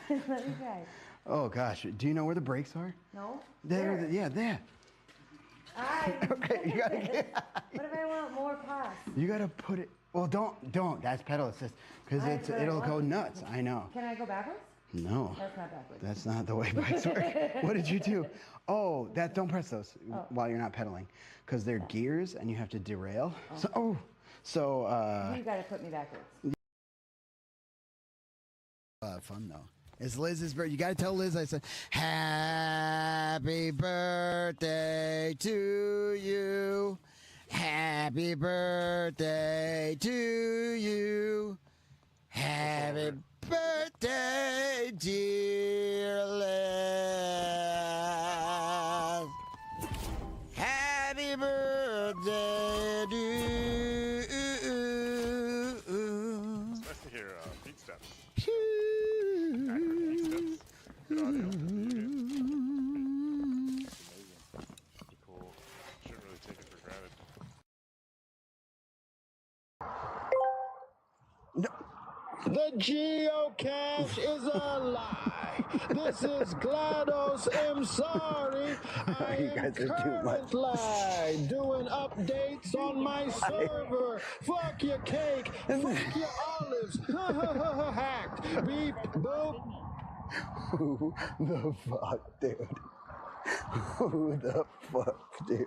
[SPEAKER 15] Let me try.
[SPEAKER 1] Oh gosh, do you know where the brakes are?
[SPEAKER 15] No?
[SPEAKER 1] There. Yeah, there. Okay, you gotta get.
[SPEAKER 15] What if I want more pause?
[SPEAKER 1] You gotta put it. Well, don't. That's pedal assist, because it'll go nuts. I know.
[SPEAKER 15] Can I go backwards?
[SPEAKER 1] No.
[SPEAKER 15] That's not backwards.
[SPEAKER 1] That's not the way bikes work. What did you do? Oh, don't press those while you're not pedaling, because they're gears and you have to derail. So.
[SPEAKER 15] You gotta put me backwards.
[SPEAKER 1] Fun though. It's Liz's birthday. You gotta tell Liz I said happy birthday to you. Happy birthday to you. Happy birthday, dear Liz. Happy birthday to you.
[SPEAKER 16] It's nice to hear beat steps. Good audio. Amazing. Cool. Shouldn't really take it for granted.
[SPEAKER 4] The geocache is a lie. This is GLaDOS. I'm sorry. I am currently doing updates on my server. Fuck your cake. Fuck your olives. Hacked. Beep. Boop.
[SPEAKER 1] Who the fuck, dude? Who the fuck, dude?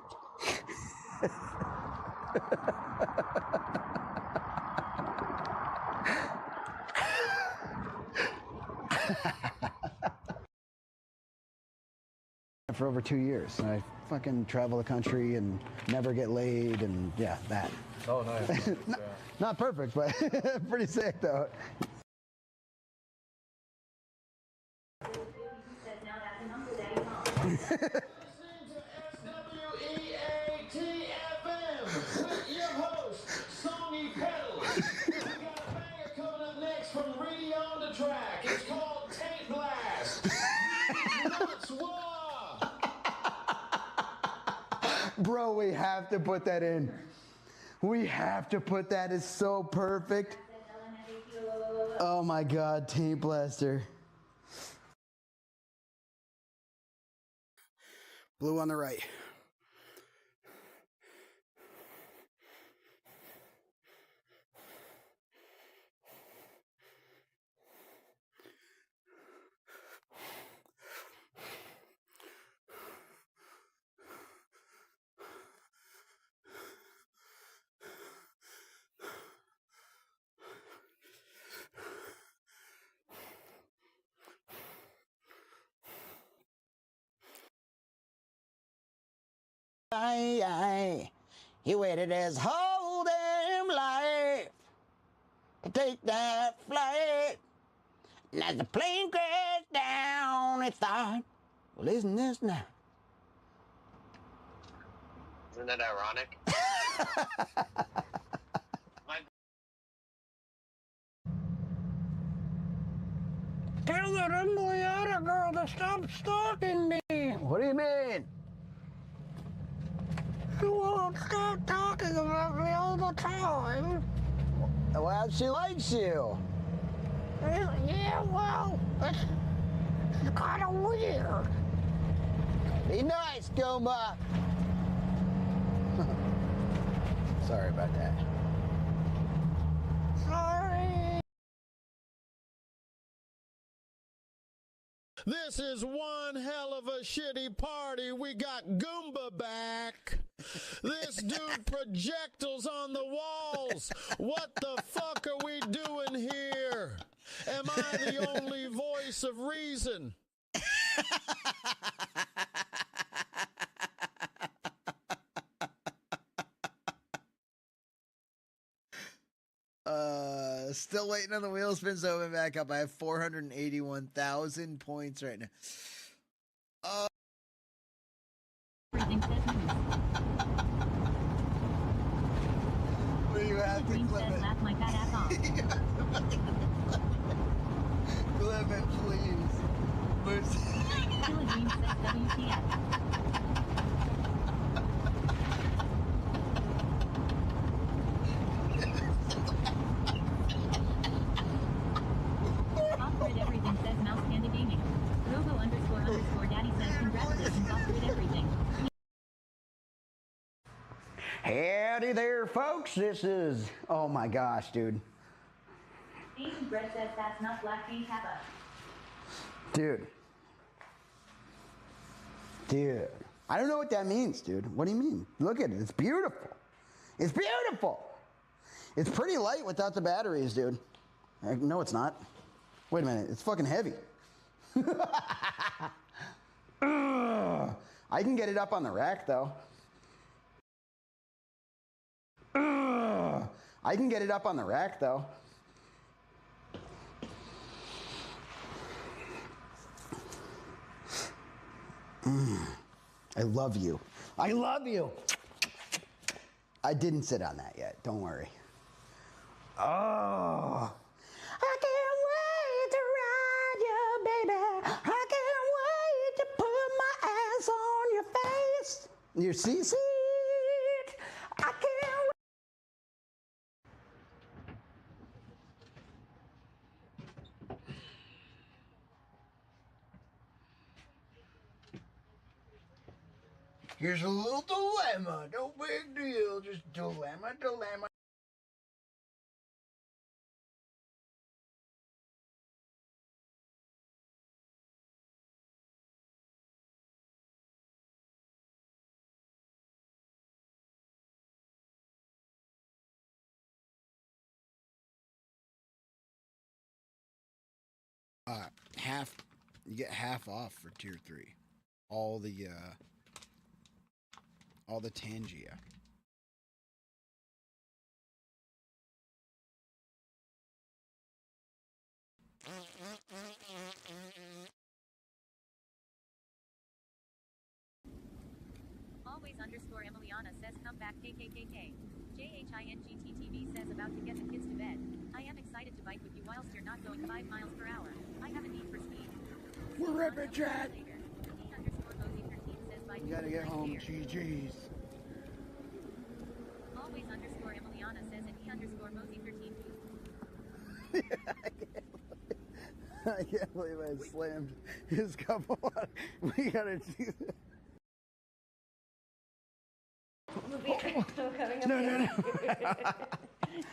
[SPEAKER 1] For over 2 years. I fucking travel the country and never get laid, and yeah, that.
[SPEAKER 8] Oh, nice.
[SPEAKER 1] Not perfect, but pretty sick though.
[SPEAKER 4] with your host, Sony Pedals. We got a banger coming up next from Radio on the Track. It's called Taint Blast. Nuts War.
[SPEAKER 1] Bro, we have to put that in. We have to put that. It's so perfect. Oh my God, Taint Blaster. Blue on the right. He waited his whole damn life to take that flight. And as the plane crashed down, he thought, well, isn't this nice?
[SPEAKER 17] Isn't that ironic?
[SPEAKER 1] Tell that unbelievable girl to stop stalking me. What do you mean? She won't stop talking about me all the time. Well, she likes you. Yeah, well, it's kind of weird. Be nice, Goma. Sorry about that. Sorry.
[SPEAKER 4] This is one hell of a shitty party. We got Goomba back. This dude projectiles on the walls. What the fuck are we doing here? Am I the only voice of reason?
[SPEAKER 1] Still waiting on the wheel spin to open back up. I have 481,000 points right now. have to
[SPEAKER 2] Green
[SPEAKER 1] clip
[SPEAKER 2] says,
[SPEAKER 1] it.
[SPEAKER 2] laugh my fat ass off.
[SPEAKER 1] Clip it, please. Moose.
[SPEAKER 2] Killa Green says, WTF. Off-grid everything says Mouse Panda Gaming. Robo__Daddy says, congratulations, off-grid everything.
[SPEAKER 1] Howdy there, folks. This is, oh my gosh, dude.
[SPEAKER 2] Asian bread says, that's not black bean kappa.
[SPEAKER 1] Dude. Dude. I don't know what that means, dude. What do you mean? Look at it. It's beautiful. It's beautiful. It's pretty light without the batteries, dude. No, it's not. Wait a minute. It's fucking heavy. I can get it up on the rack, though. I can get it up on the rack, though. I love you. I love you. I didn't sit on that yet. Don't worry. Oh. I can't wait to ride you, baby. I can't wait to put my ass on your face. Your seat. I can't wait. Here's a little dilemma. No big deal. Just dilemma. Half, you get half off for tier 3. All the Tangia.
[SPEAKER 2] Always_Emiliana says, come back KKKK. JHINGTTV says, about to get the kids to bed. I am excited to bike with you whilst you're not going 5 miles per hour. I have a need for speed.
[SPEAKER 1] We're ripping chat.
[SPEAKER 2] E_Cozy13 says, bye.
[SPEAKER 1] You gotta get home, GG's.
[SPEAKER 2] Always_Emiliana says, and E_Mozy13.
[SPEAKER 1] I can't believe I slammed his cup of water. We gotta do that. No.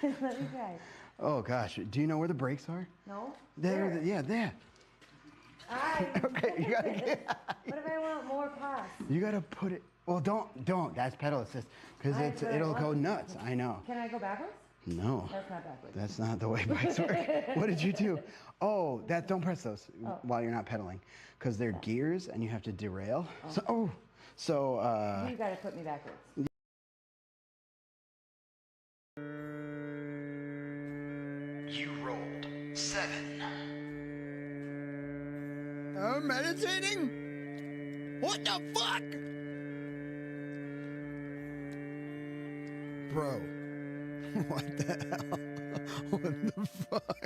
[SPEAKER 15] Let me try.
[SPEAKER 1] Oh gosh, do you know where the brakes are?
[SPEAKER 15] No?
[SPEAKER 1] There. Yeah, there. Okay, you gotta get.
[SPEAKER 15] What if I want more pause?
[SPEAKER 1] You gotta put it. Well, don't. That's pedal assist because it'll go nuts. I know.
[SPEAKER 15] Can I go backwards?
[SPEAKER 1] No.
[SPEAKER 15] That's not backwards.
[SPEAKER 1] That's not the way bikes work. What did you do? Oh, don't press those while you're not pedaling, because they're gears and you have to derail.
[SPEAKER 15] Oh.
[SPEAKER 1] So.
[SPEAKER 15] You gotta put me backwards.
[SPEAKER 1] You rolled 7. I'm meditating? What the fuck? Bro. What the hell? What the fuck?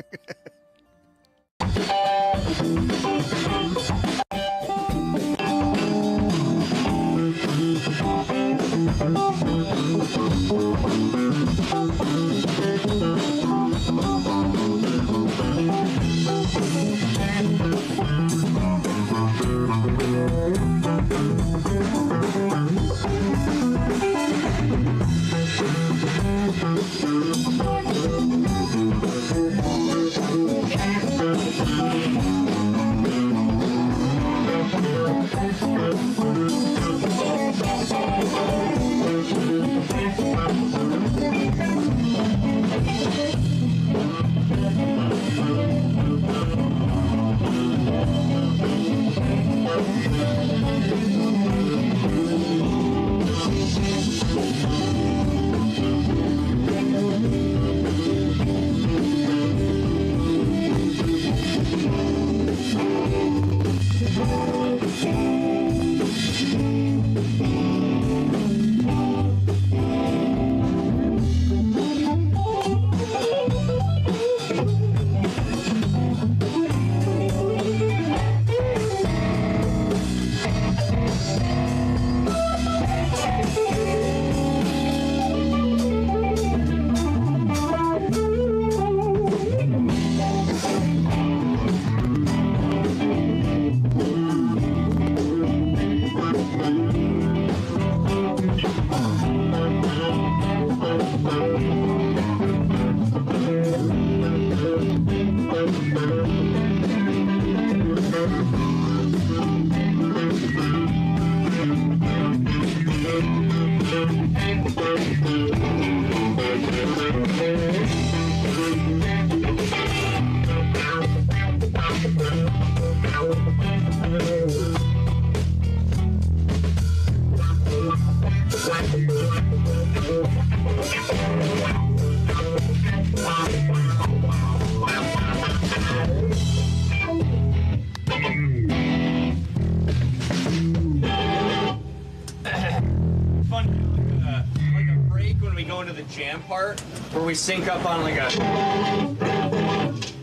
[SPEAKER 18] into the jam part where we sync up on like a,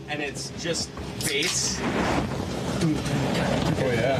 [SPEAKER 18] and it's just bass.
[SPEAKER 3] Oh yeah.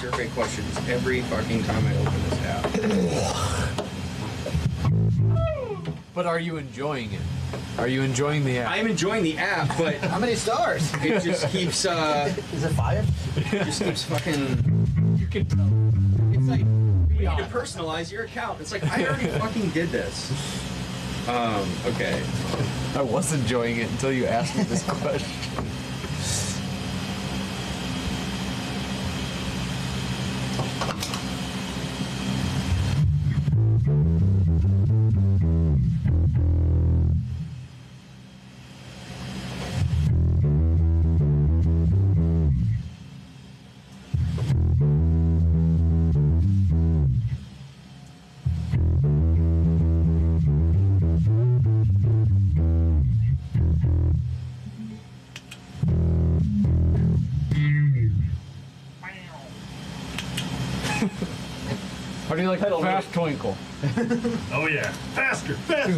[SPEAKER 18] Survey questions every fucking time I open this app.
[SPEAKER 19] But are you enjoying it? Are you enjoying the app?
[SPEAKER 18] I'm enjoying the app, but
[SPEAKER 1] how many stars?
[SPEAKER 18] It just keeps.
[SPEAKER 1] Is it 5?
[SPEAKER 18] It just keeps fucking.
[SPEAKER 19] You can tell.
[SPEAKER 18] It's like we need to personalize your account. It's like I already fucking did this. Okay.
[SPEAKER 19] I was enjoying it until you asked me this question. How do you like that fast twinkle?
[SPEAKER 4] Oh yeah, faster, faster.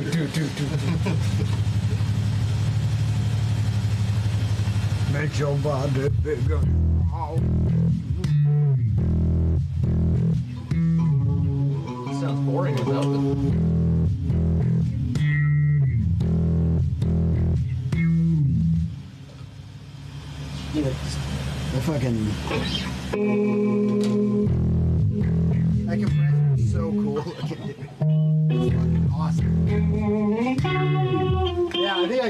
[SPEAKER 1] Make your body bigger.
[SPEAKER 19] Sounds boring without it.
[SPEAKER 1] The fucking. That compressor is so cool. It's fucking awesome.
[SPEAKER 19] Yeah, I think I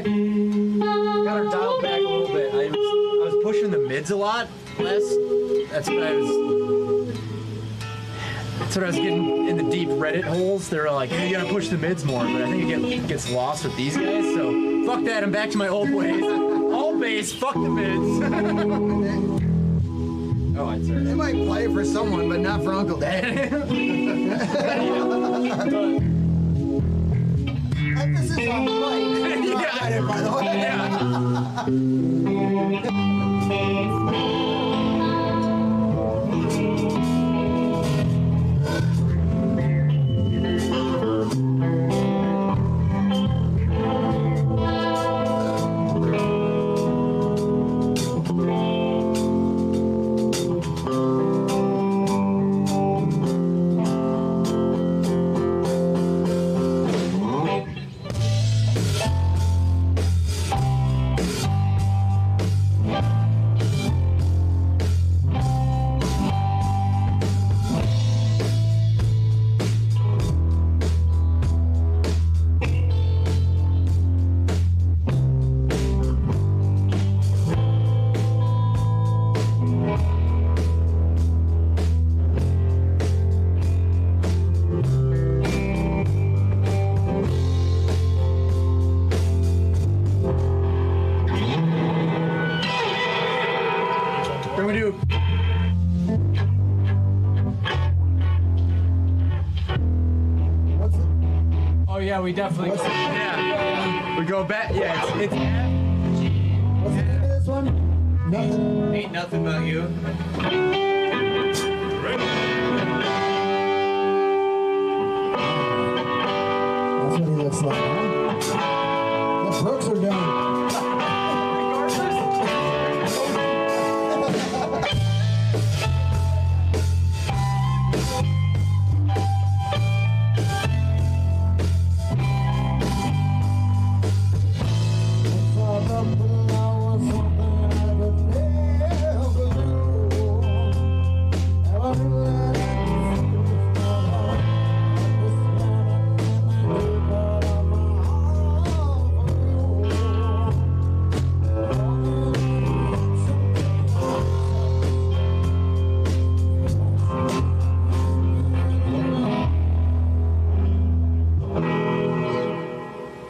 [SPEAKER 19] got her dialed back a little bit. I was pushing the mids a lot less. That's what I was getting in the deep Reddit holes. They were like, hey, you gotta push the mids more, but I think it gets lost with these guys, so fuck that, I'm back to my old ways. All bass, fuck the mids. Oh, I'd say
[SPEAKER 1] They might play for someone, but not for Uncle Daddy. Emphasis on play. Yeah. By the
[SPEAKER 19] Yeah, we definitely. Yeah. We go back. Yeah, it's
[SPEAKER 6] What's the name of this one? Nothing.
[SPEAKER 18] Ain't nothing but you.
[SPEAKER 6] That's what he looks like, huh? The Brooks are done.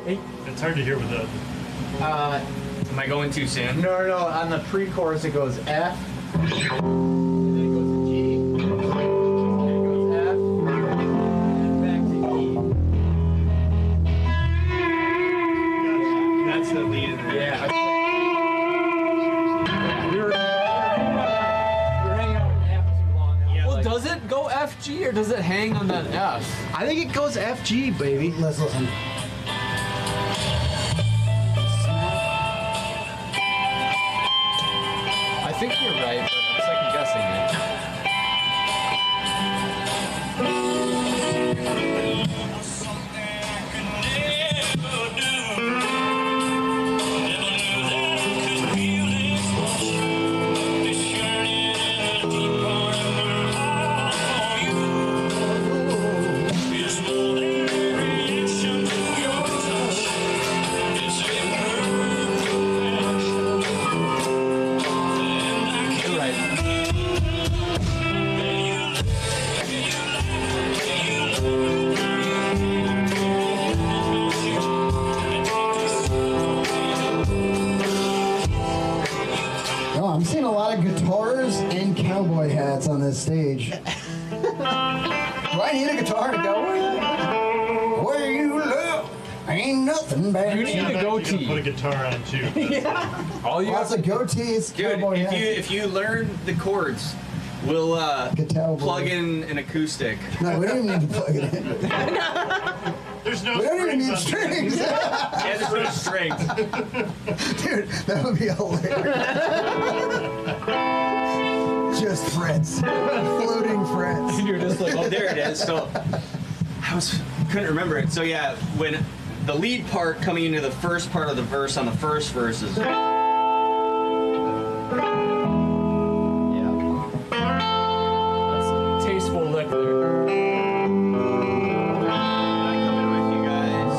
[SPEAKER 20] It's hard to hear with the.
[SPEAKER 18] Am I going too soon?
[SPEAKER 19] No. On the pre-chorus, it goes F. And then it goes to G. And then it goes F. And back to E.
[SPEAKER 18] That's the lead in there.
[SPEAKER 19] Yeah. We were hanging out with F too long now.
[SPEAKER 18] Yeah,
[SPEAKER 19] Well,
[SPEAKER 18] like-
[SPEAKER 19] does it go F G or does it hang on that F?
[SPEAKER 6] I think it goes FG, baby. Let's listen.
[SPEAKER 19] I think you're right, but I'm second guessing it. You're right.
[SPEAKER 6] Oh, I'm seeing a lot of guitars and cowboy hats on this stage. Do I need a guitar to go with? Where you look, ain't nothing bad.
[SPEAKER 19] You need a goatee.
[SPEAKER 20] Put a guitar on too.
[SPEAKER 19] All you
[SPEAKER 6] Lots of goatees,
[SPEAKER 18] Dude,
[SPEAKER 6] cowboy hats.
[SPEAKER 18] if you learn the chords, we'll plug in an acoustic.
[SPEAKER 6] No, we don't even need to plug it in.
[SPEAKER 20] There's no
[SPEAKER 6] We don't even need
[SPEAKER 20] strings
[SPEAKER 6] strings.
[SPEAKER 18] Yeah, there's no strings.
[SPEAKER 6] Dude, that would be hilarious. Just frets. Floating frets.
[SPEAKER 19] You're just like,
[SPEAKER 18] Oh, there it is. So couldn't remember it. So yeah, when the lead part coming into the first part of the verse on the first verse is.
[SPEAKER 19] That's a tasteful lick there.
[SPEAKER 18] I come in with you guys.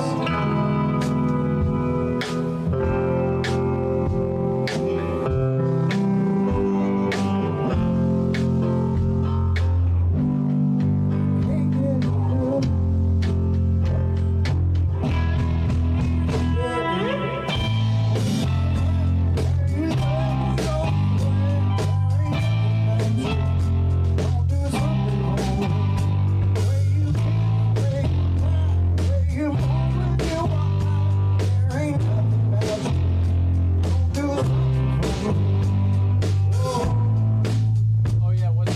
[SPEAKER 19] Oh yeah, what's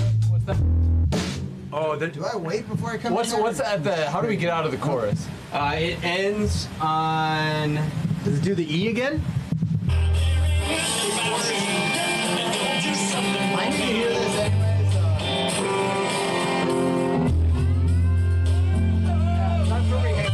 [SPEAKER 19] that? Oh,
[SPEAKER 6] Do I wait before I come
[SPEAKER 19] what's
[SPEAKER 6] in?
[SPEAKER 19] at the? How do we get out of the chorus?
[SPEAKER 18] It ends on.
[SPEAKER 6] Does it do the E again? I need to hear this anyways.
[SPEAKER 19] That's where we hang.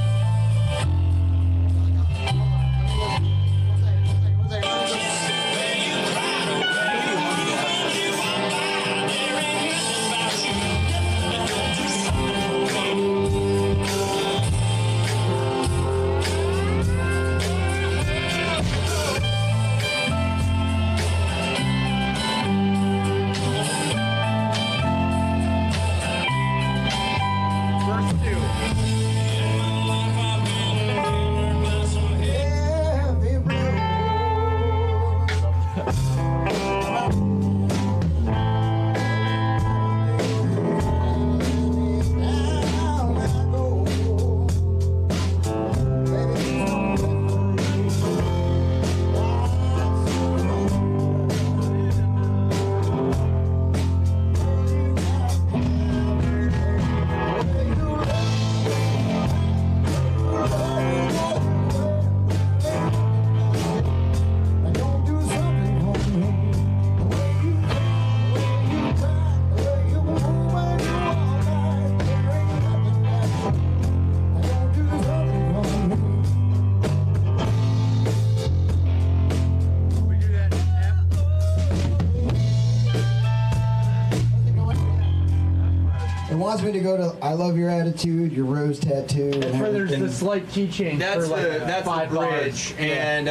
[SPEAKER 6] It wants me to go to I love your attitude, your rose tattoo, and
[SPEAKER 19] That's where there's
[SPEAKER 6] everything.
[SPEAKER 19] the slight key change.
[SPEAKER 18] That's
[SPEAKER 19] for like
[SPEAKER 18] the
[SPEAKER 19] 5
[SPEAKER 18] bridge,
[SPEAKER 19] bars.
[SPEAKER 18] and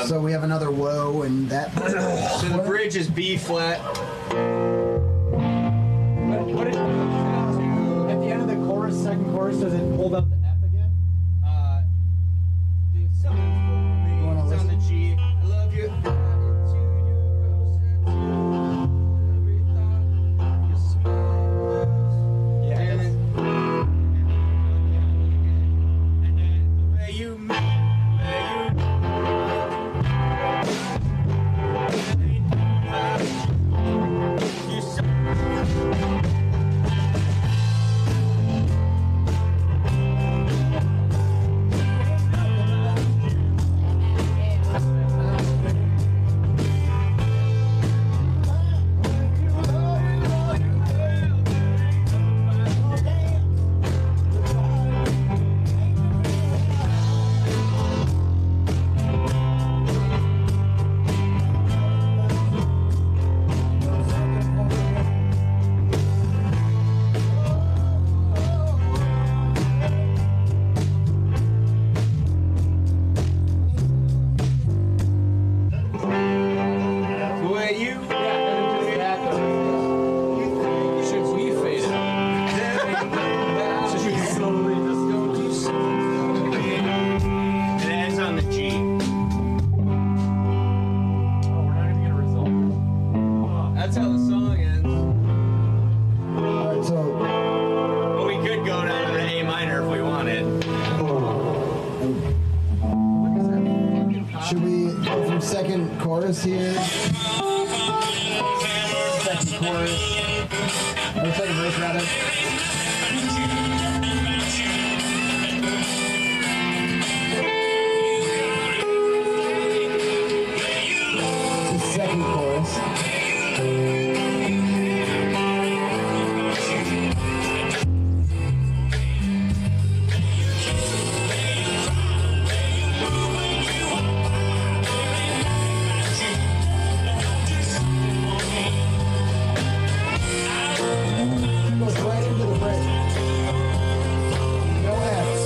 [SPEAKER 6] so we have another woe and that.
[SPEAKER 18] so the bridge is B flat.
[SPEAKER 19] What at the end of the chorus, second chorus, does it hold up the F again?
[SPEAKER 18] It's on the G. I love you. That's how the song ends.
[SPEAKER 6] Alright, so.
[SPEAKER 18] But we could go down to the A minor if we wanted.
[SPEAKER 6] Should we go from second chorus here? Second chorus. Or second verse, rather. Second chorus. Goes right into the bridge. No F's.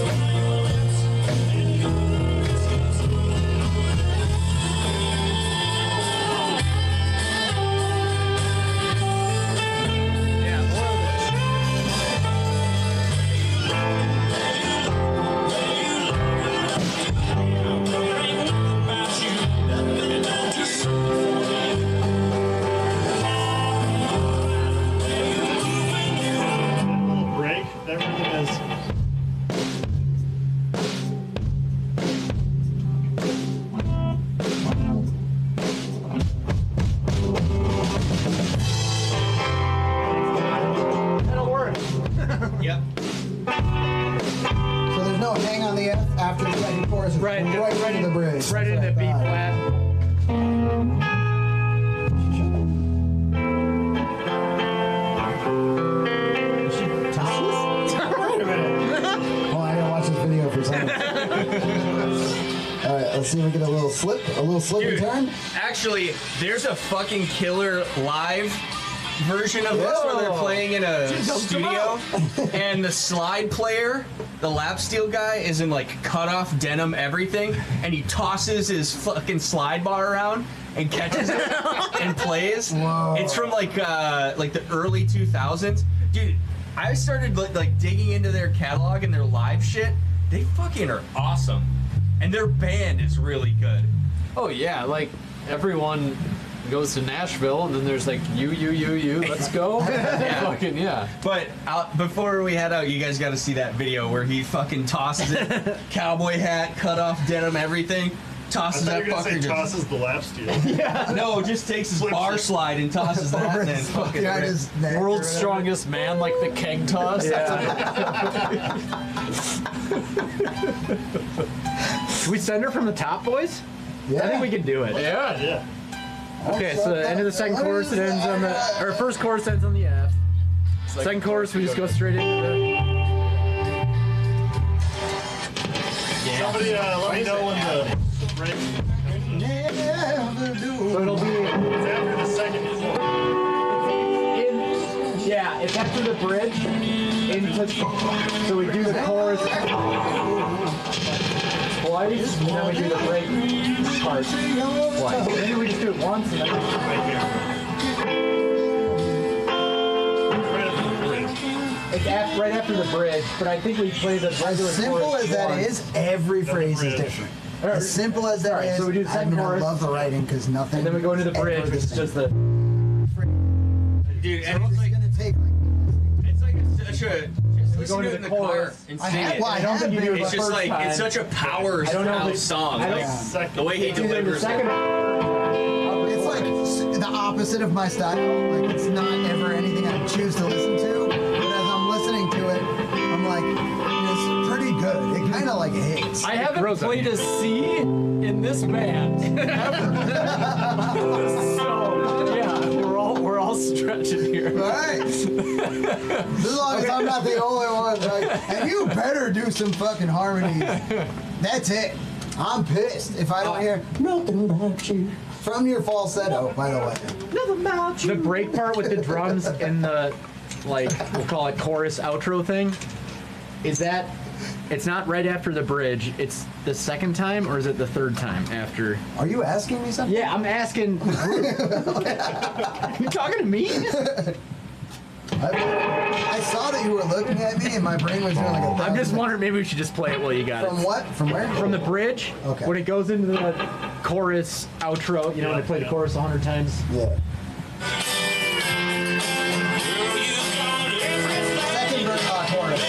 [SPEAKER 20] Break. That rhythm is.
[SPEAKER 19] That'll work.
[SPEAKER 18] Yep.
[SPEAKER 6] So there's no hang on the F after the second chorus. It's right into the bridge.
[SPEAKER 19] Right into B flat.
[SPEAKER 6] Wait a minute. Oh, I gotta watch this video for something. Alright, let's see if we get a little slip and turn.
[SPEAKER 18] Actually, there's a fucking killer live version of this where they're playing in a studio, and the slide player, the lap steel guy, is in like cut off denim everything, and he tosses his fucking slide bar around and catches it and plays.
[SPEAKER 6] Whoa.
[SPEAKER 18] It's from like the early 2000s, dude. I started like digging into their catalog and their live shit. They fucking are awesome, and their band is really good.
[SPEAKER 21] Oh yeah, like everyone goes to Nashville, and then there's like you, let's go.
[SPEAKER 18] Yeah.
[SPEAKER 21] Fucking yeah.
[SPEAKER 18] But before we head out, you guys got to see that video where he fucking tosses it, cowboy hat, cut off denim, everything. Tosses that fucker.
[SPEAKER 20] Tosses the lap steel.
[SPEAKER 18] Yeah. No, just takes his bar slide and tosses that, and then fucking.
[SPEAKER 21] World's strongest man, like the keg toss.
[SPEAKER 19] Yeah. Should we send her from the top, boys?
[SPEAKER 6] Yeah.
[SPEAKER 19] I think we can do it.
[SPEAKER 21] Yeah.
[SPEAKER 19] Okay, so the end of the second chorus, it ends on the, or first chorus ends on the F. Second chorus, we just go straight into the.
[SPEAKER 20] Somebody let me know when the break.
[SPEAKER 19] So it'll be.
[SPEAKER 20] It's after the second chord.
[SPEAKER 19] Yeah, it's after after the bridge, so we do the chorus twice, and then we do the break part twice. Maybe we just do it once and then it's right after the bridge, but I think we play the regular
[SPEAKER 6] As simple
[SPEAKER 19] chorus
[SPEAKER 6] as that
[SPEAKER 19] once.
[SPEAKER 6] is, every phrase is different. As simple as that is,
[SPEAKER 19] so we do the second chorus.
[SPEAKER 6] I love the writing because nothing.
[SPEAKER 19] And then we go into the bridge, which is just the.
[SPEAKER 18] Dude, and it's like
[SPEAKER 6] gonna take
[SPEAKER 18] such a.
[SPEAKER 19] We go into the chorus
[SPEAKER 18] and
[SPEAKER 19] I
[SPEAKER 18] sing
[SPEAKER 19] have-
[SPEAKER 18] it.
[SPEAKER 19] well, I don't think you do it
[SPEAKER 18] It's
[SPEAKER 19] the
[SPEAKER 18] just
[SPEAKER 19] first
[SPEAKER 18] like
[SPEAKER 19] time.
[SPEAKER 18] it's such a power
[SPEAKER 19] I don't know
[SPEAKER 18] house
[SPEAKER 19] if
[SPEAKER 18] song.
[SPEAKER 19] I don't-
[SPEAKER 18] Like, the way he
[SPEAKER 6] It's either the
[SPEAKER 18] delivers
[SPEAKER 6] second-
[SPEAKER 18] it.
[SPEAKER 6] It's like the opposite of my style. Like it's not ever anything I choose to listen to. But as I'm listening to it, I'm like, it's pretty good. It kind of like hits.
[SPEAKER 21] I haven't played a C in this band ever. So yeah, we're all stretching here.
[SPEAKER 6] Right. As long as I'm not the only one. Like, and you better do some fucking harmonies. That's it. I'm pissed if I don't hear nothing about you from your falsetto. By the way,
[SPEAKER 19] Nothing about you. The break part with the drums and the, like, we'll call it chorus outro thing, is that, it's not right after the bridge, it's the second time, or is it the third time after?
[SPEAKER 6] Are you asking me something?
[SPEAKER 19] Yeah, I'm asking. You talking to me?
[SPEAKER 6] I saw that you were looking at me and my brain was doing like a
[SPEAKER 19] I'm just wondering, maybe we should just play it while you got it.
[SPEAKER 6] From what? From where?
[SPEAKER 19] From the bridge.
[SPEAKER 6] Okay.
[SPEAKER 19] When it goes into the chorus outro, you know, when they play the chorus 100 times.
[SPEAKER 6] Yeah. Second verse chorus.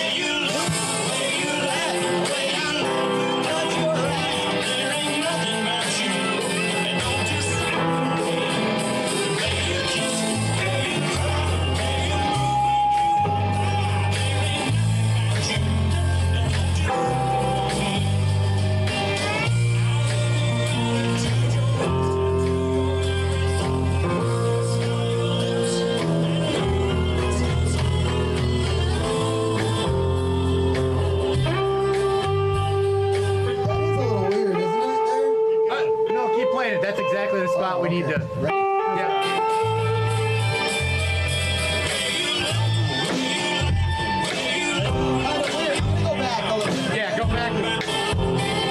[SPEAKER 19] No, keep playing it. That's exactly the spot we need to. Yeah. Yeah, go back.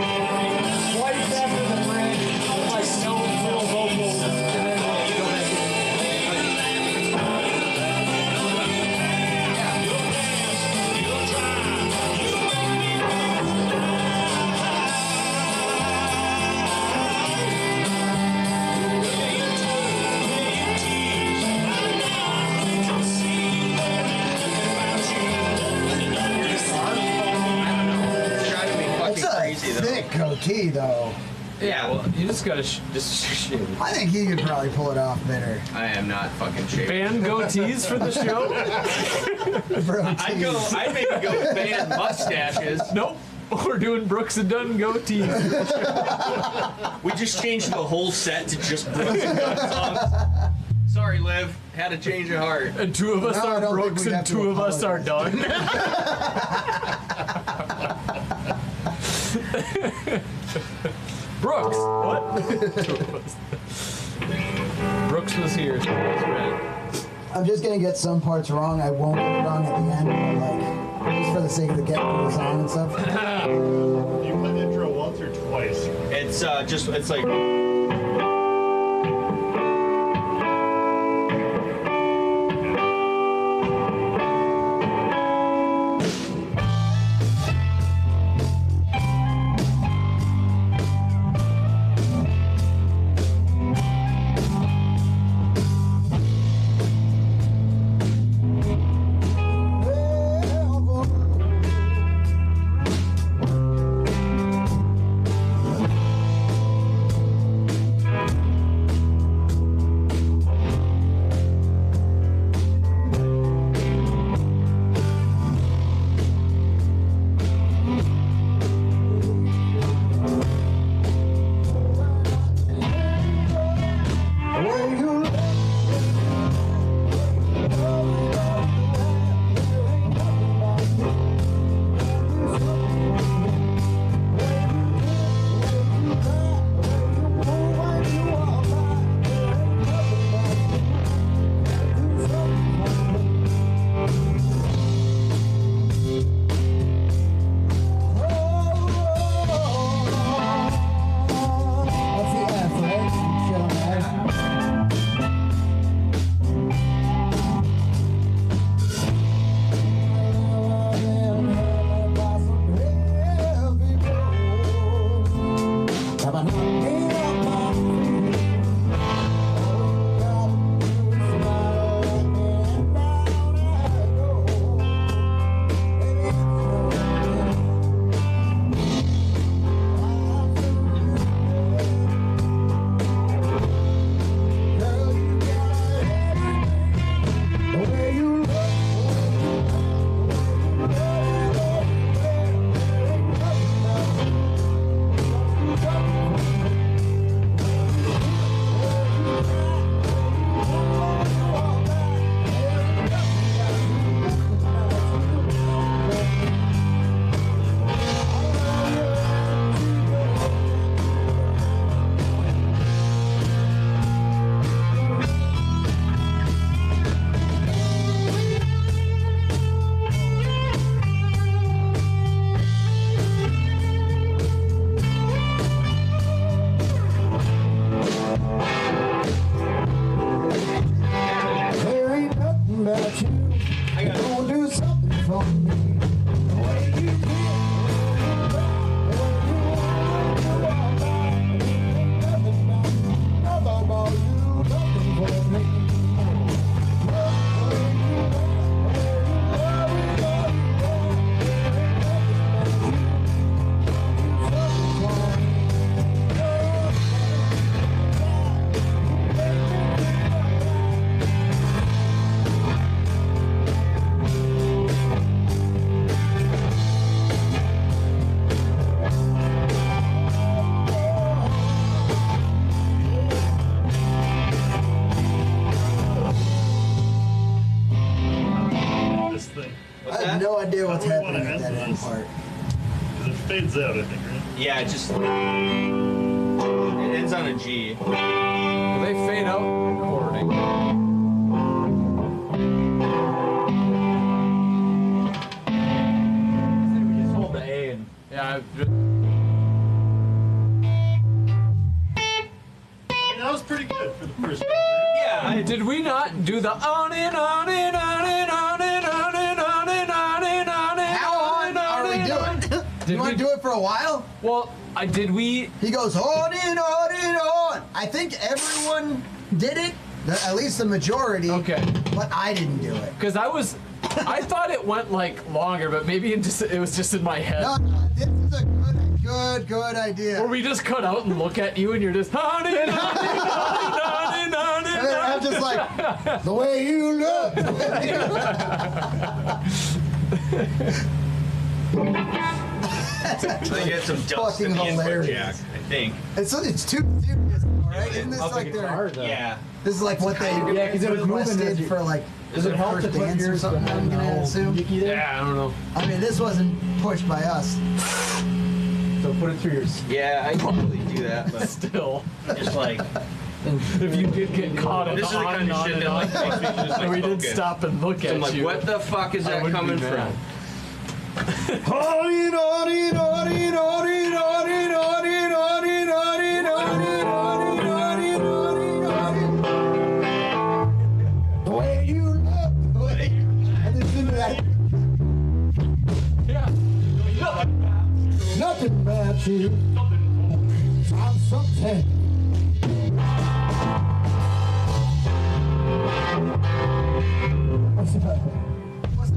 [SPEAKER 19] Twice after the bridge, like no little vocals, and then we'll go back
[SPEAKER 6] It's a thick goatee, though.
[SPEAKER 18] Yeah, well,
[SPEAKER 21] You just gotta just shave it.
[SPEAKER 6] I think he could probably pull it off better.
[SPEAKER 18] I am not fucking shaving.
[SPEAKER 21] Band goatees for the show?
[SPEAKER 18] I'd maybe go with band mustaches.
[SPEAKER 21] Nope. We're doing Brooks and Dunn goatees.
[SPEAKER 18] We just changed the whole set to just Brooks and Dunn songs. Sorry, Liv. Had a change of heart.
[SPEAKER 21] And two of us
[SPEAKER 6] No, I
[SPEAKER 21] are
[SPEAKER 6] don't think
[SPEAKER 21] Brooks
[SPEAKER 6] we'd
[SPEAKER 21] and
[SPEAKER 6] have to
[SPEAKER 21] two of us are Dunn. Brooks. What? Two of us. Brooks was here. So it was red.
[SPEAKER 6] I'm just gonna get some parts wrong. I won't get it wrong at the end, but like just for the sake of the getting the song and stuff.
[SPEAKER 20] You play the intro once or twice?
[SPEAKER 18] It's it's like.
[SPEAKER 6] something from me. The way you
[SPEAKER 20] This thing.
[SPEAKER 6] I have no idea what's
[SPEAKER 20] How do we
[SPEAKER 6] happening
[SPEAKER 20] wanna
[SPEAKER 6] with that
[SPEAKER 20] end
[SPEAKER 6] end
[SPEAKER 20] this?
[SPEAKER 6] part.
[SPEAKER 20] 'Cause it fades out, I think, right?
[SPEAKER 18] Yeah, it just it ends on a G.
[SPEAKER 21] Will they fade out recording? We just hold the A and yeah.
[SPEAKER 20] I mean, that was pretty good for the first round.
[SPEAKER 21] Yeah. Did we not do the on and on and on and on and on and on and on and on and
[SPEAKER 6] How on are we doing? You want to do it for a while?
[SPEAKER 21] Well, did we?
[SPEAKER 6] He goes on and on and on. I think everyone did it, at least the majority.
[SPEAKER 21] Okay.
[SPEAKER 6] But I didn't do it.
[SPEAKER 21] Because I thought it went like longer, but maybe it was just in my head.
[SPEAKER 6] No, this is a good idea.
[SPEAKER 21] Where we just cut out and look at you and you're just on and on and on and on and on and
[SPEAKER 6] And then I'm just like, the way you look. That's actually
[SPEAKER 18] They get some dust in
[SPEAKER 6] fucking
[SPEAKER 18] the input
[SPEAKER 6] hilarious.
[SPEAKER 18] jack, I think.
[SPEAKER 6] It's too serious, right? Isn't this
[SPEAKER 21] I'll
[SPEAKER 6] like
[SPEAKER 21] take
[SPEAKER 6] their?
[SPEAKER 21] guitar, though.
[SPEAKER 18] Yeah.
[SPEAKER 6] This is like what they
[SPEAKER 19] Yeah, 'cause it was moving as
[SPEAKER 6] requested
[SPEAKER 19] you-
[SPEAKER 6] for like.
[SPEAKER 19] Does it help to
[SPEAKER 6] first
[SPEAKER 19] put
[SPEAKER 6] dance or
[SPEAKER 19] yours
[SPEAKER 6] something? I'm
[SPEAKER 19] behind the
[SPEAKER 6] gonna
[SPEAKER 19] whole
[SPEAKER 6] assume.
[SPEAKER 19] Yicky there?
[SPEAKER 21] Yeah, I don't know.
[SPEAKER 6] I mean, this wasn't pushed by us.
[SPEAKER 19] So put it through your.
[SPEAKER 18] Yeah, I probably do that, but
[SPEAKER 21] Still,
[SPEAKER 18] just like
[SPEAKER 21] if you did get caught in
[SPEAKER 18] this is the
[SPEAKER 21] on
[SPEAKER 18] kind
[SPEAKER 21] and
[SPEAKER 18] of
[SPEAKER 21] on
[SPEAKER 18] shit
[SPEAKER 21] and
[SPEAKER 18] that
[SPEAKER 21] on,
[SPEAKER 18] like makes me just like
[SPEAKER 21] and we did
[SPEAKER 18] focus.
[SPEAKER 21] stop and look
[SPEAKER 18] I'm
[SPEAKER 21] at
[SPEAKER 18] like,
[SPEAKER 21] you.
[SPEAKER 18] what the fuck is
[SPEAKER 21] I
[SPEAKER 18] that
[SPEAKER 21] wouldn't be
[SPEAKER 18] coming
[SPEAKER 21] mad.
[SPEAKER 18] from?
[SPEAKER 6] The way you look. And listen to that.
[SPEAKER 21] Yeah.
[SPEAKER 6] Nothing about you. I'm something. What's that? What's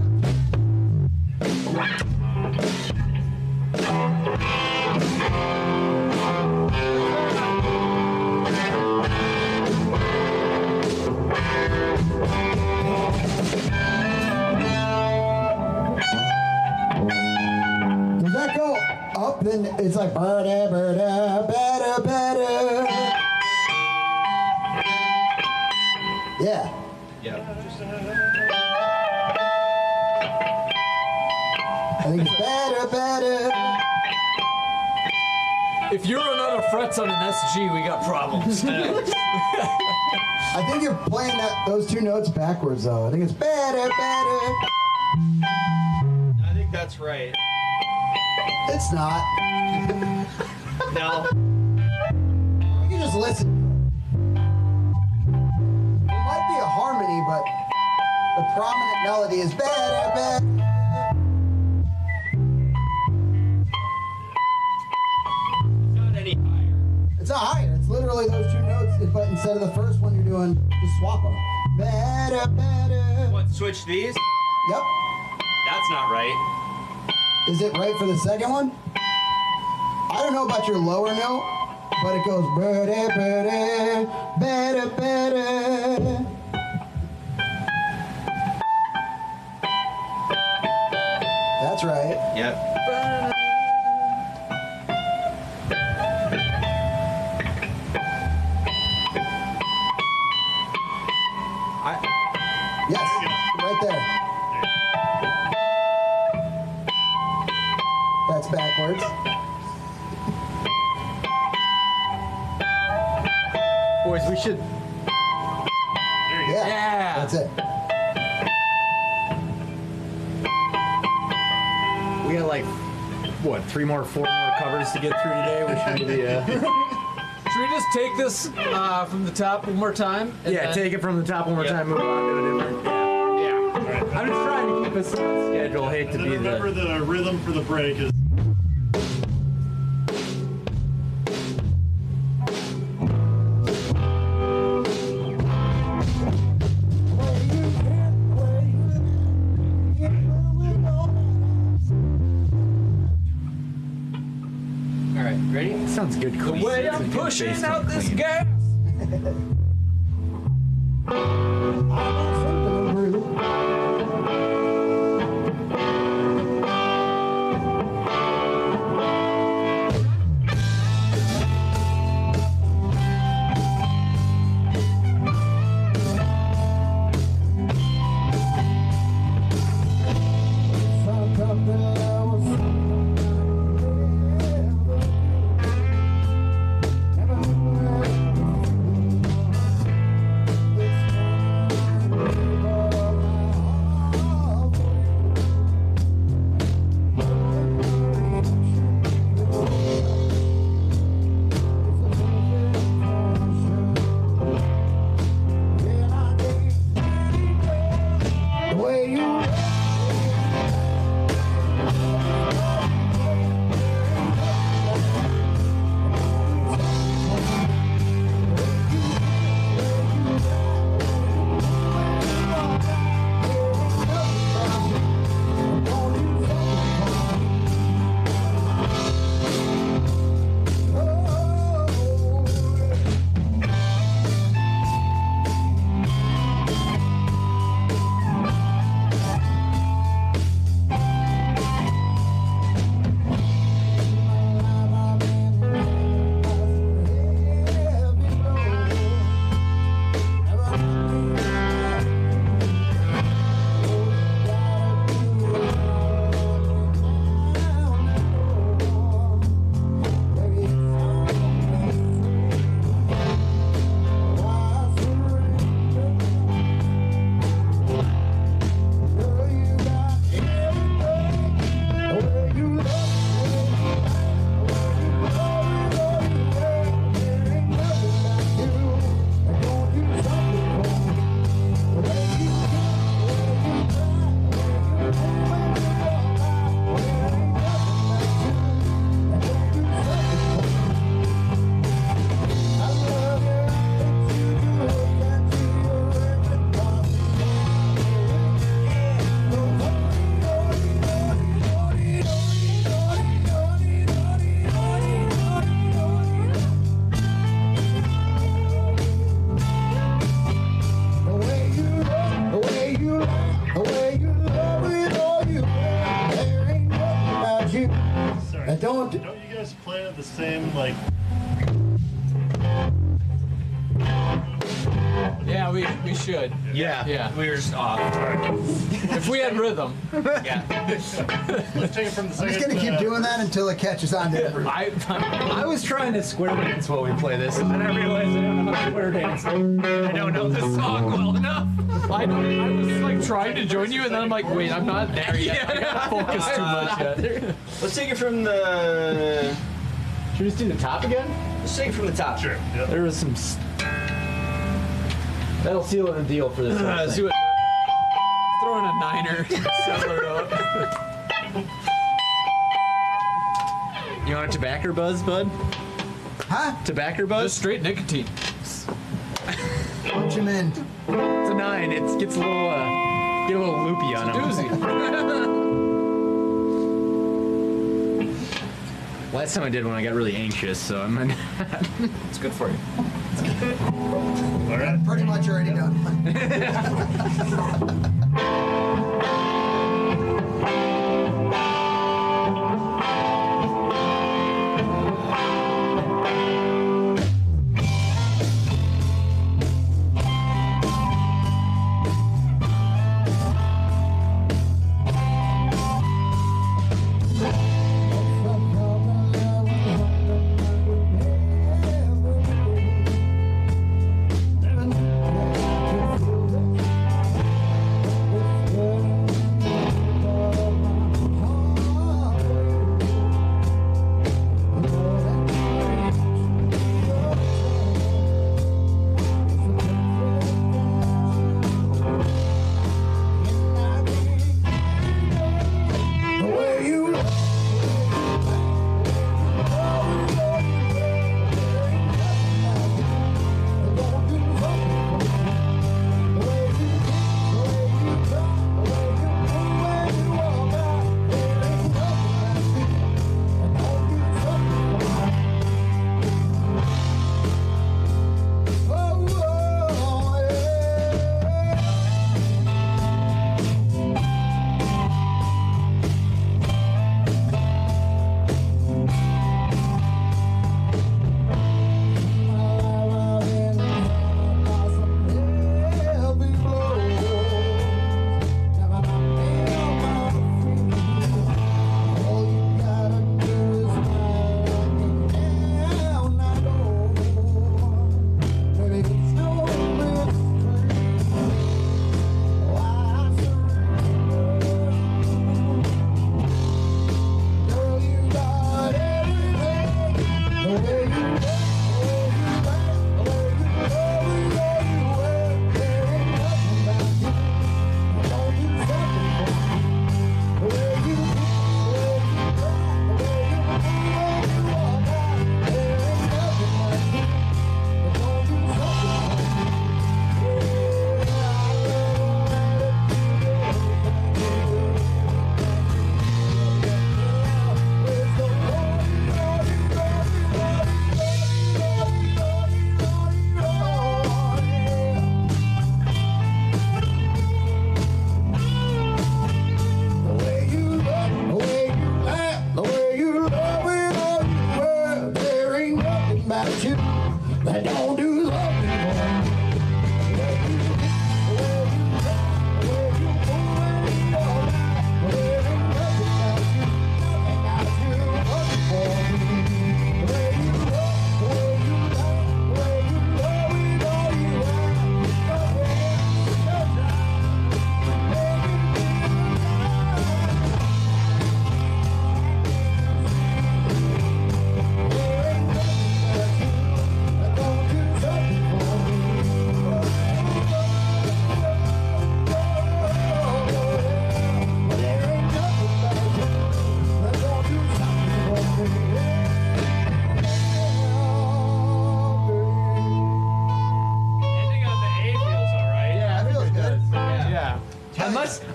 [SPEAKER 6] Does that go up? Then it's like better, better. Yeah.
[SPEAKER 18] Yeah.
[SPEAKER 6] I think it's better.
[SPEAKER 21] If you run out of frets on an SG, we got problems.
[SPEAKER 6] I think you're playing those two notes backwards though. I think it's better.
[SPEAKER 18] I think that's right.
[SPEAKER 6] It's not.
[SPEAKER 18] No.
[SPEAKER 6] You can just listen. It might be a harmony, but the prominent melody is better.
[SPEAKER 18] Not any higher.
[SPEAKER 6] It's not higher. It's literally those two notes, but instead of the first one, you're doing just swap them. Better.
[SPEAKER 18] What? Switch these?
[SPEAKER 6] Yep.
[SPEAKER 18] That's not right.
[SPEAKER 6] Is it right for the second one? I don't know about your lower note, but it goes better. That's right.
[SPEAKER 18] Yep.
[SPEAKER 6] Yes, right there. That's backwards.
[SPEAKER 19] Boys, we should.
[SPEAKER 6] Yeah. That's it.
[SPEAKER 19] We got like, what, 4 more covers to get through today? We should maybe.
[SPEAKER 21] Should we just take this from the top one more time?
[SPEAKER 19] Yeah, take it from the top one more time, move on to a different. Yeah. I'm just trying to keep episode schedule. Hate to
[SPEAKER 20] And
[SPEAKER 19] be
[SPEAKER 20] then remember
[SPEAKER 19] the.
[SPEAKER 20] the rhythm for the break is.
[SPEAKER 19] All right, ready? Sounds good.
[SPEAKER 18] The way I'm pushing out this gas.
[SPEAKER 20] Don't you guys play at the same like?
[SPEAKER 21] Yeah, we should.
[SPEAKER 18] Yeah. We were just off.
[SPEAKER 21] If we had rhythm.
[SPEAKER 18] Yeah.
[SPEAKER 20] Let's take it from the
[SPEAKER 6] I'm
[SPEAKER 20] second.
[SPEAKER 6] just gonna keep doing that until it catches on to everyone.
[SPEAKER 19] I was trying to square dance while we play this, and then I realized I don't know how to square dance. I don't know this song well enough.
[SPEAKER 21] I was like trying to join you, and then I'm like, wait, I'm not there yet. I gotta focus too much yet.
[SPEAKER 18] Let's take it from the.
[SPEAKER 19] Should we just do the top again?
[SPEAKER 18] Let's take it from the top.
[SPEAKER 20] Sure. Yep.
[SPEAKER 19] There was some. That'll seal the deal for this.
[SPEAKER 21] Let's do it. Throwing a niner. Similar up.
[SPEAKER 19] You want a tobacco buzz, bud?
[SPEAKER 6] Huh?
[SPEAKER 19] Tobacco buzz?
[SPEAKER 21] Just straight nicotine.
[SPEAKER 6] Punch him in.
[SPEAKER 19] It's a 9. It gets a little, get a little loopy on him.
[SPEAKER 21] Doozy.
[SPEAKER 19] Last time I did one, I got really anxious, so I'm.
[SPEAKER 18] It's good for you.
[SPEAKER 20] All right.
[SPEAKER 6] Pretty much already done.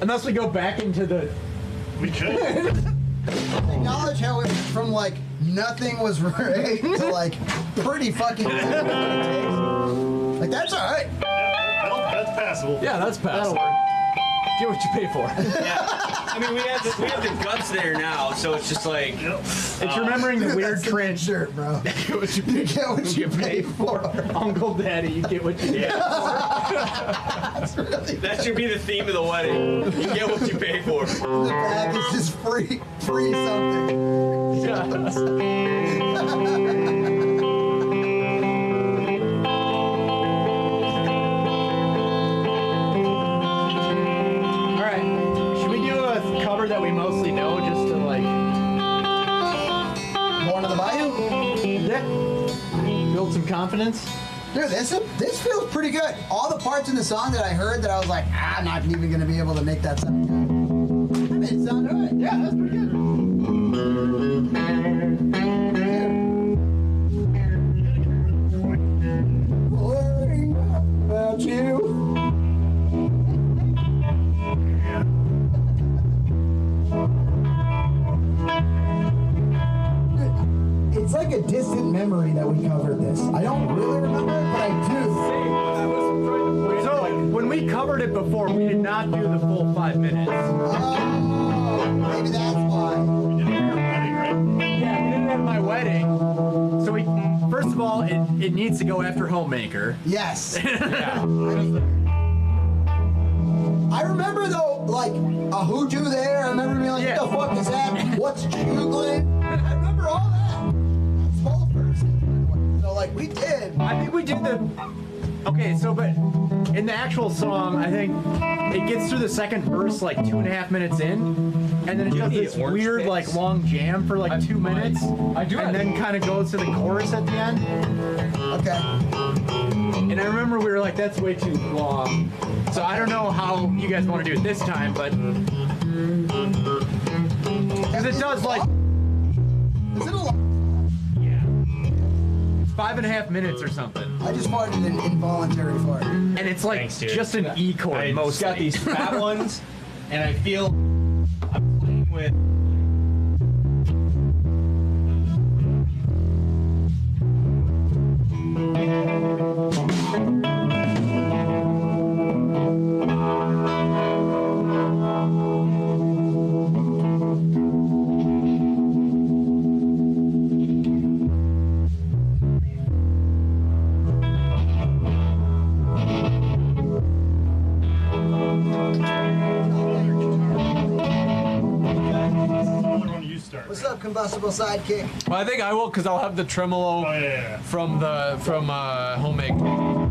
[SPEAKER 19] Unless we go back into the.
[SPEAKER 20] We could.
[SPEAKER 6] Acknowledge how it from like nothing was right to like pretty fucking good. Like that's all right.
[SPEAKER 20] That's passable.
[SPEAKER 19] Yeah, that's passable. Get what you pay for.
[SPEAKER 18] Yeah. I mean, we have the guts there now, so it's just like
[SPEAKER 19] it's remembering the weird trend
[SPEAKER 6] shirt, bro.
[SPEAKER 19] Get what you
[SPEAKER 6] pay for.
[SPEAKER 19] Uncle Daddy, you get what you get.
[SPEAKER 6] That's really
[SPEAKER 18] that should be the theme of the wedding. You get what you pay for.
[SPEAKER 6] The bag is just free something.
[SPEAKER 19] That we mostly know, just to like
[SPEAKER 6] Born on the Bayou?
[SPEAKER 19] Yeah. Build some confidence.
[SPEAKER 6] Dude, this feels pretty good. All the parts in the song that I heard that I was like, I'm not even gonna be able to make that sound good. That made it sound alright. Yeah, that's pretty good. Worrying about you. It's like a distant memory that we covered this. I don't really remember it, but I do.
[SPEAKER 19] So when we covered it before, we did not do the full 5 minutes.
[SPEAKER 6] Oh, maybe that's why.
[SPEAKER 19] We did it at your wedding, right? Yeah, we did it at my wedding. So we, first of all, it needs to go after Homemaker.
[SPEAKER 6] Yes.
[SPEAKER 19] Yeah.
[SPEAKER 6] I remember though, like a who'd you there. I remember being like, what the fuck is that? What's jugling? I remember all that. So like we did.
[SPEAKER 19] I think we did the. Okay, so but in the actual song, I think it gets through the second verse like 2.5 minutes in, and then it does this weird like long jam for like 2 minutes. I do. And then kind of goes to the chorus at the end.
[SPEAKER 6] Okay.
[SPEAKER 19] And I remember we were like, that's way too long. So I don't know how you guys want to do it this time, but because it does like.
[SPEAKER 6] Is it a lot?
[SPEAKER 19] 5.5 minutes or something.
[SPEAKER 6] I just farted an involuntary fart.
[SPEAKER 19] And it's like
[SPEAKER 18] Thanks, dude.
[SPEAKER 19] just an E chord.
[SPEAKER 18] I
[SPEAKER 19] Most
[SPEAKER 18] got these fat ones, and I feel I'm playing with.
[SPEAKER 6] What's up, combustible sidekick?
[SPEAKER 19] Well, I think I will because I'll have the tremolo from Homemaker.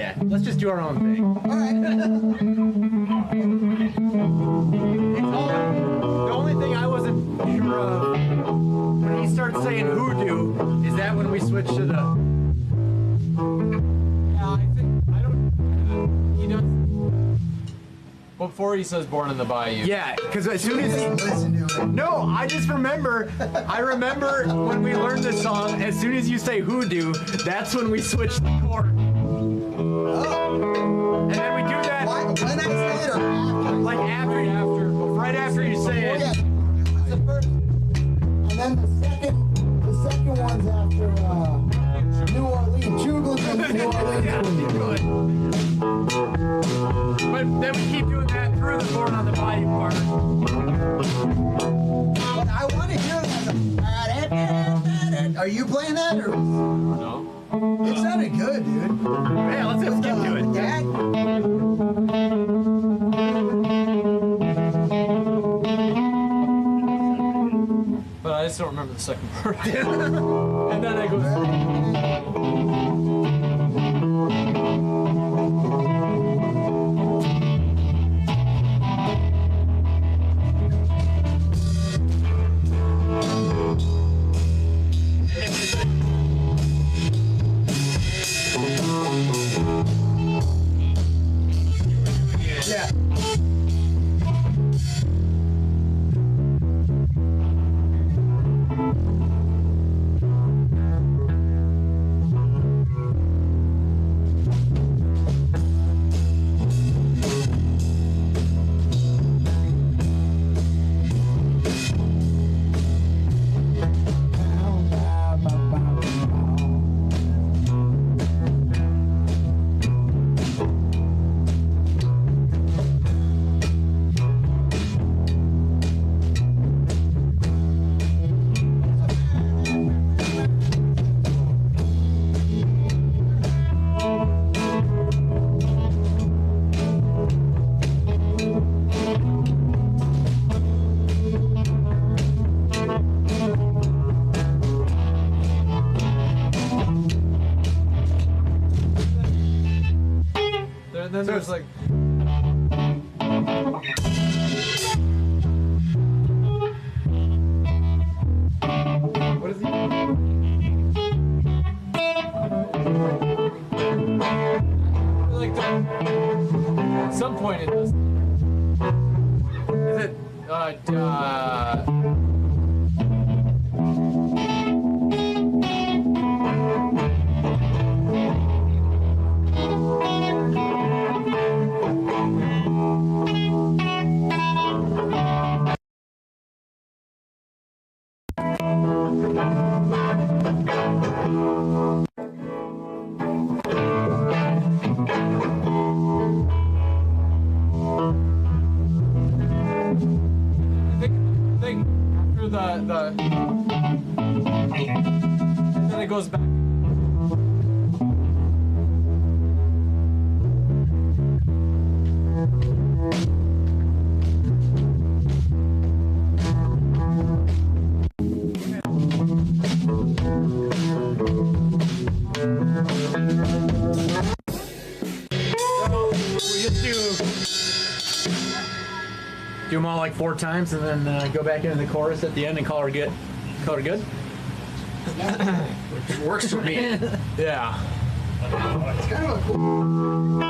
[SPEAKER 19] Yeah, let's just do our own thing.
[SPEAKER 6] All right.
[SPEAKER 19] The only thing I wasn't sure of when he starts saying hoodoo is that when we switch to the.
[SPEAKER 21] Yeah, I don't. He does. Before he says "Born in the Bayou."
[SPEAKER 19] Yeah, because as soon as he no, I just remember. I remember when we learned this song. As soon as you say hoodoo, that's when we switch the chord. And then we do that.
[SPEAKER 6] When I say it or after?
[SPEAKER 19] Like after, right after you say it.
[SPEAKER 6] Yeah. The first, and then the second one's after New Orleans. Juggling in New Orleans.
[SPEAKER 19] But then we keep doing that through the Born on the Bayou part.
[SPEAKER 6] But I want to hear that. Are you playing that or?
[SPEAKER 21] No.
[SPEAKER 6] It sounded good, dude.
[SPEAKER 19] Yeah, let's get to it.
[SPEAKER 6] Dad?
[SPEAKER 21] But I just don't remember the second part. And then I go.
[SPEAKER 6] Yeah.
[SPEAKER 21] Then there's like. What is he? Like at some point in this. Is it? I think after the and then it goes back.
[SPEAKER 19] We just do them all like 4 times and then go back into the chorus at the end and call her good. Call her good? Which works for me.
[SPEAKER 21] Yeah.
[SPEAKER 6] It's kind of a cool.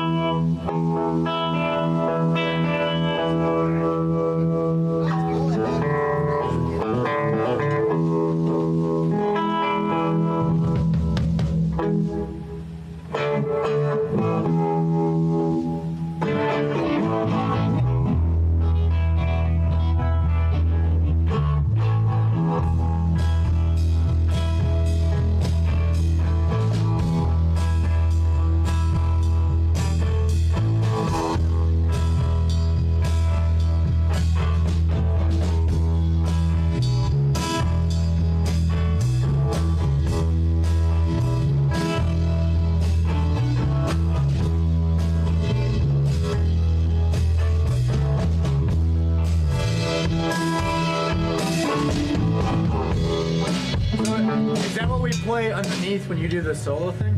[SPEAKER 19] Is that what we play underneath when you do the solo thing?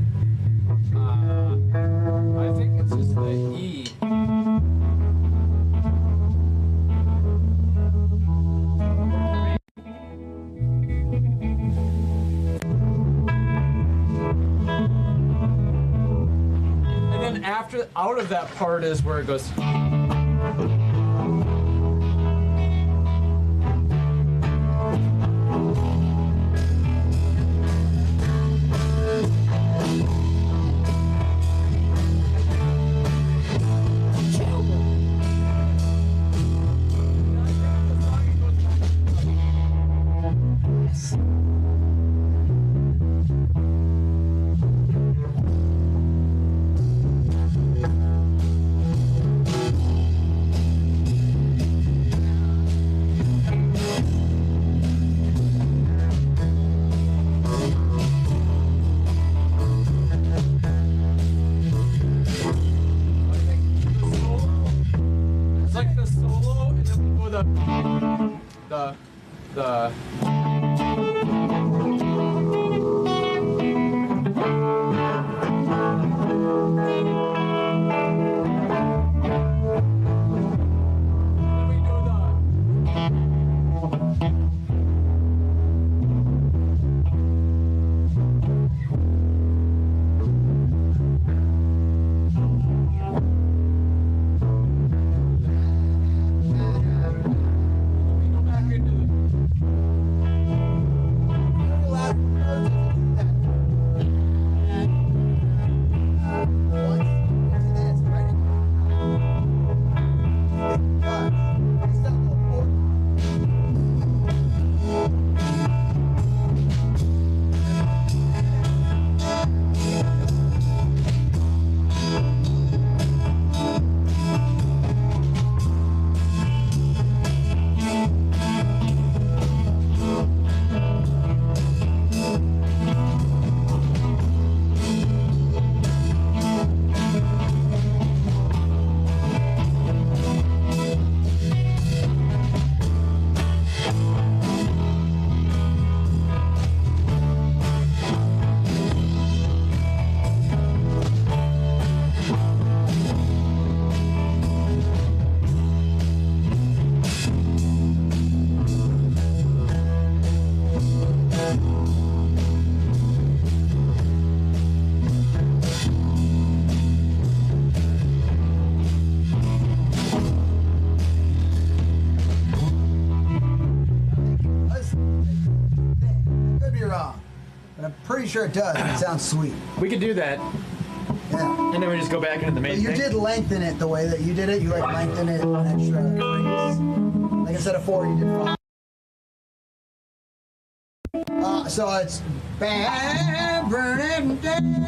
[SPEAKER 19] after out of that part is where it goes. It's like the solo, and then we go the.
[SPEAKER 6] Could be wrong, but I'm pretty sure it does. It sounds sweet.
[SPEAKER 19] We could do that.
[SPEAKER 6] Yeah.
[SPEAKER 19] And then we just go back into the main
[SPEAKER 6] But you
[SPEAKER 19] thing.
[SPEAKER 6] did lengthen it the way that you did it. You like lengthened it an extra increase. Like instead of 4, you did 5. So it's bam, burning down.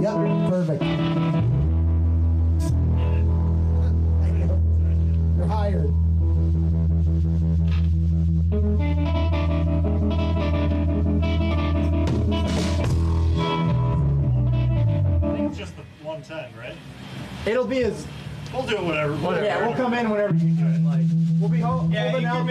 [SPEAKER 6] Yep, perfect. You're hired.
[SPEAKER 20] I think it's just the 110, right?
[SPEAKER 19] It'll be as.
[SPEAKER 20] We'll do it whatever.
[SPEAKER 19] Yeah, we'll come in whenever you do it. Like, we'll be holding out.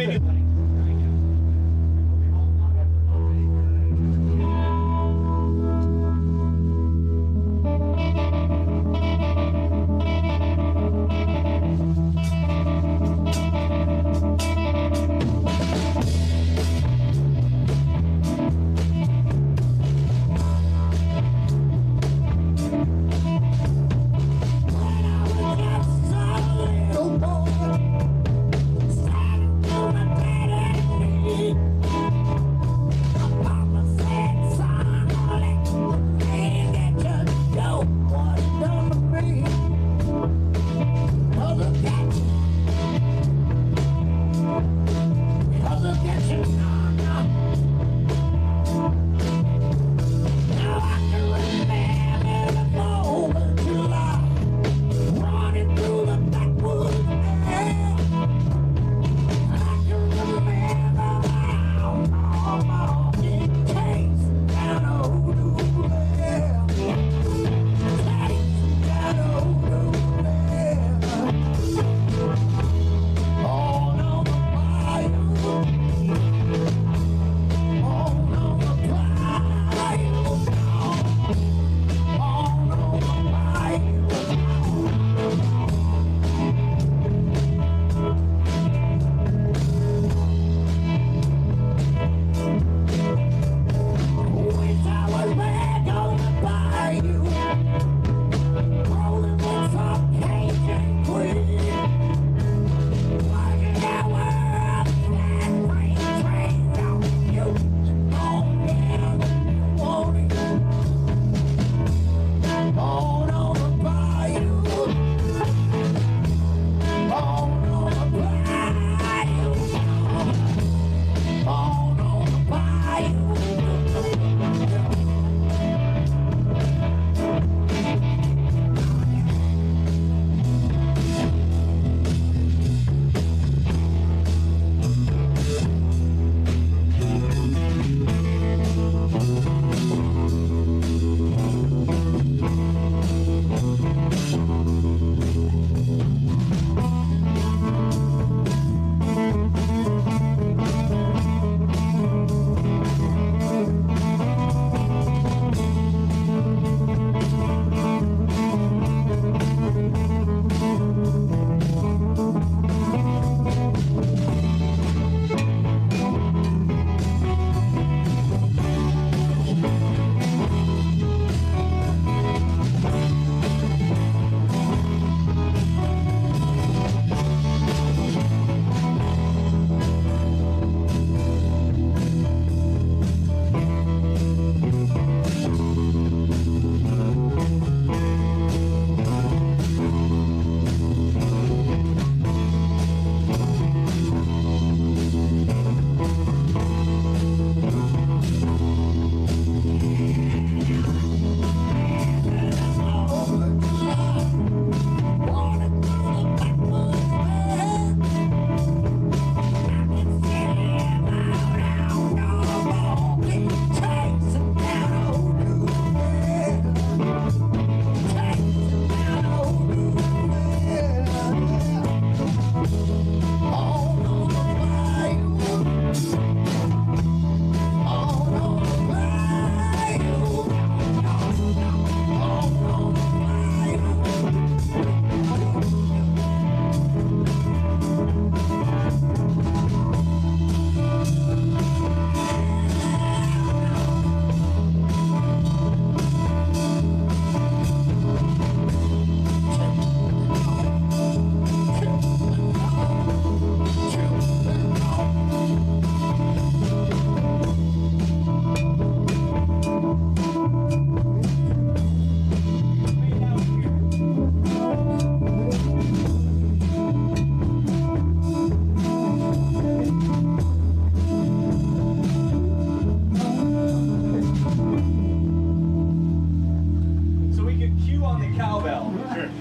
[SPEAKER 5] Go, boy. Stand through the day.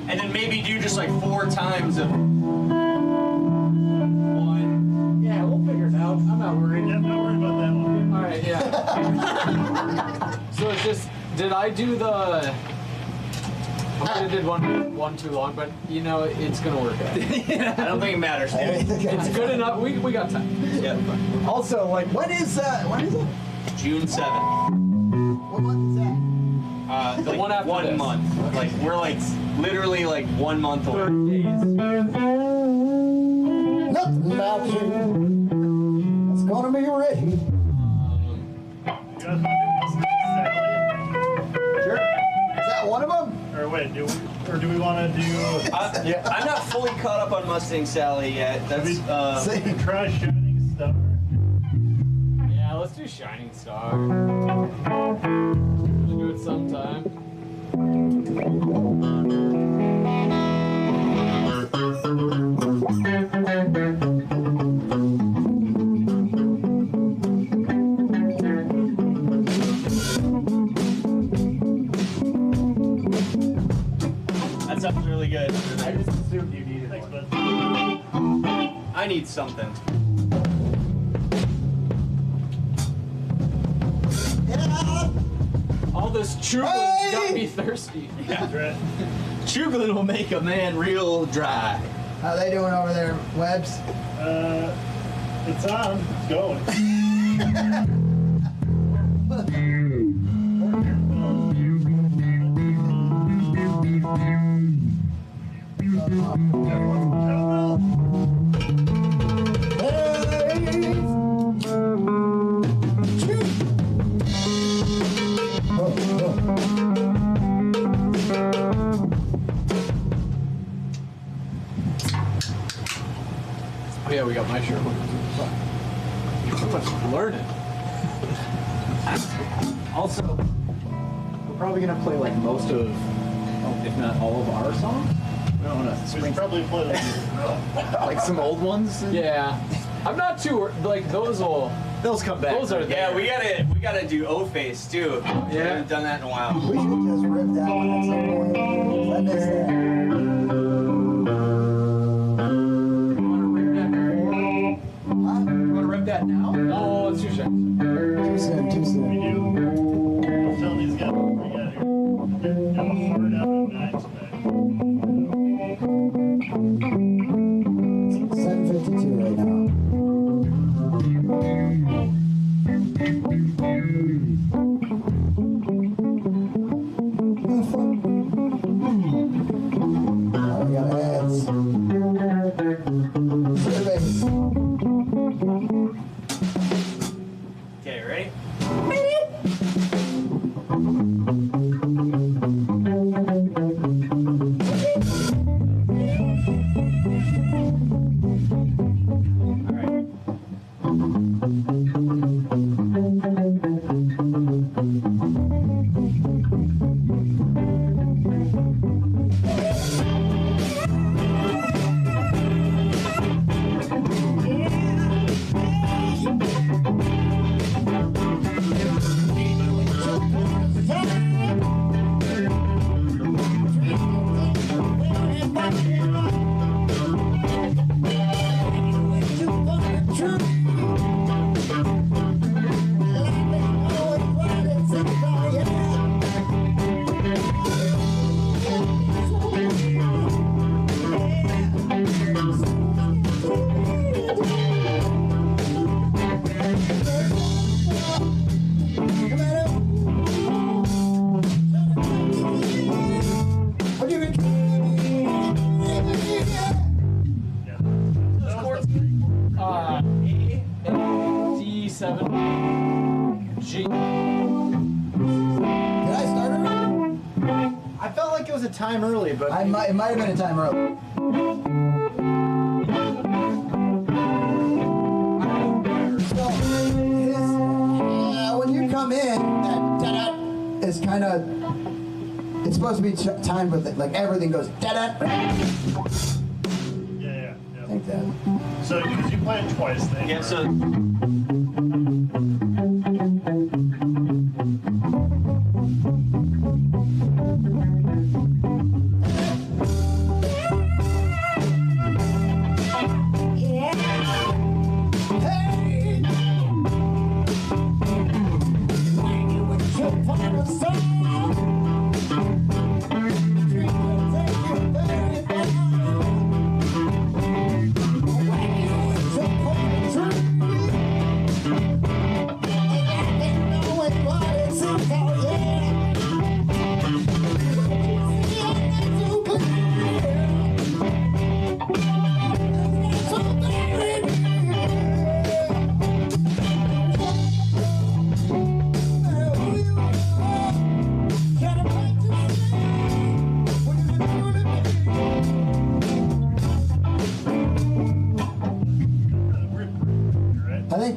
[SPEAKER 18] and then maybe do just like 4 times of 1.
[SPEAKER 21] Yeah, we'll figure it out. I'm not worried.
[SPEAKER 20] Yeah, don't worry about that one.
[SPEAKER 21] All right, yeah. So it's just, did I do the? I might have did one too long, but you know it's gonna work out.
[SPEAKER 18] I don't think it matters.
[SPEAKER 21] It's good enough. We got time.
[SPEAKER 18] Yeah.
[SPEAKER 6] Also, like, when is it?
[SPEAKER 18] June 7th.
[SPEAKER 6] What month is that?
[SPEAKER 18] The
[SPEAKER 21] one after
[SPEAKER 18] 1
[SPEAKER 21] this.
[SPEAKER 18] month. Like we're like literally like 1 month away.
[SPEAKER 21] 30 days.
[SPEAKER 6] Nothing about you. It's gonna be ready.
[SPEAKER 20] You guys want to do Mustang Sally?
[SPEAKER 6] Sure. Is that one of them?
[SPEAKER 20] Or wait, do we want to do?
[SPEAKER 18] I'm not fully caught up on Mustang Sally yet. That's
[SPEAKER 20] Try Shining Star.
[SPEAKER 21] Yeah, let's do Shining Star. We'll do it sometime.
[SPEAKER 18] That sounds really good.
[SPEAKER 20] I just assumed you needed one.
[SPEAKER 18] I need something.
[SPEAKER 21] All this chuglin's got me thirsty.
[SPEAKER 18] Yeah, right. Chuglin will make a man real dry.
[SPEAKER 6] How they doing over there, Webbs?
[SPEAKER 20] It's on. It's going.
[SPEAKER 21] Oh yeah, we got my shirt. So much learning.
[SPEAKER 19] Also, we're probably gonna play like most of, if not all of our songs. We don't want to
[SPEAKER 20] We
[SPEAKER 19] spring
[SPEAKER 20] should probably play
[SPEAKER 19] like some old ones.
[SPEAKER 21] Yeah, I'm not too like those will.
[SPEAKER 19] Those come back.
[SPEAKER 21] Those are there.
[SPEAKER 18] Yeah, we gotta do O-Face too. We haven't done that in a while.
[SPEAKER 6] We should just rip that one at some point. I missed that.
[SPEAKER 21] You want to rip that now? No, it's too soon.
[SPEAKER 6] Too soon, too soon.
[SPEAKER 20] I'll tell these guys what we got here. They're almost 4 out of 9 today.
[SPEAKER 6] 7:52 right now. Oh, we got ads. Surveys.
[SPEAKER 18] Okay, ready?
[SPEAKER 21] G.
[SPEAKER 6] Did I start already?
[SPEAKER 19] I felt like it was a time early, but
[SPEAKER 6] it might have been a time early. So, when you come in, that da-da is kind of, it's supposed to be timed with it, like everything goes da-da.
[SPEAKER 20] Yeah.
[SPEAKER 6] I think that.
[SPEAKER 20] So, because you play it twice, then.
[SPEAKER 18] Yeah, so.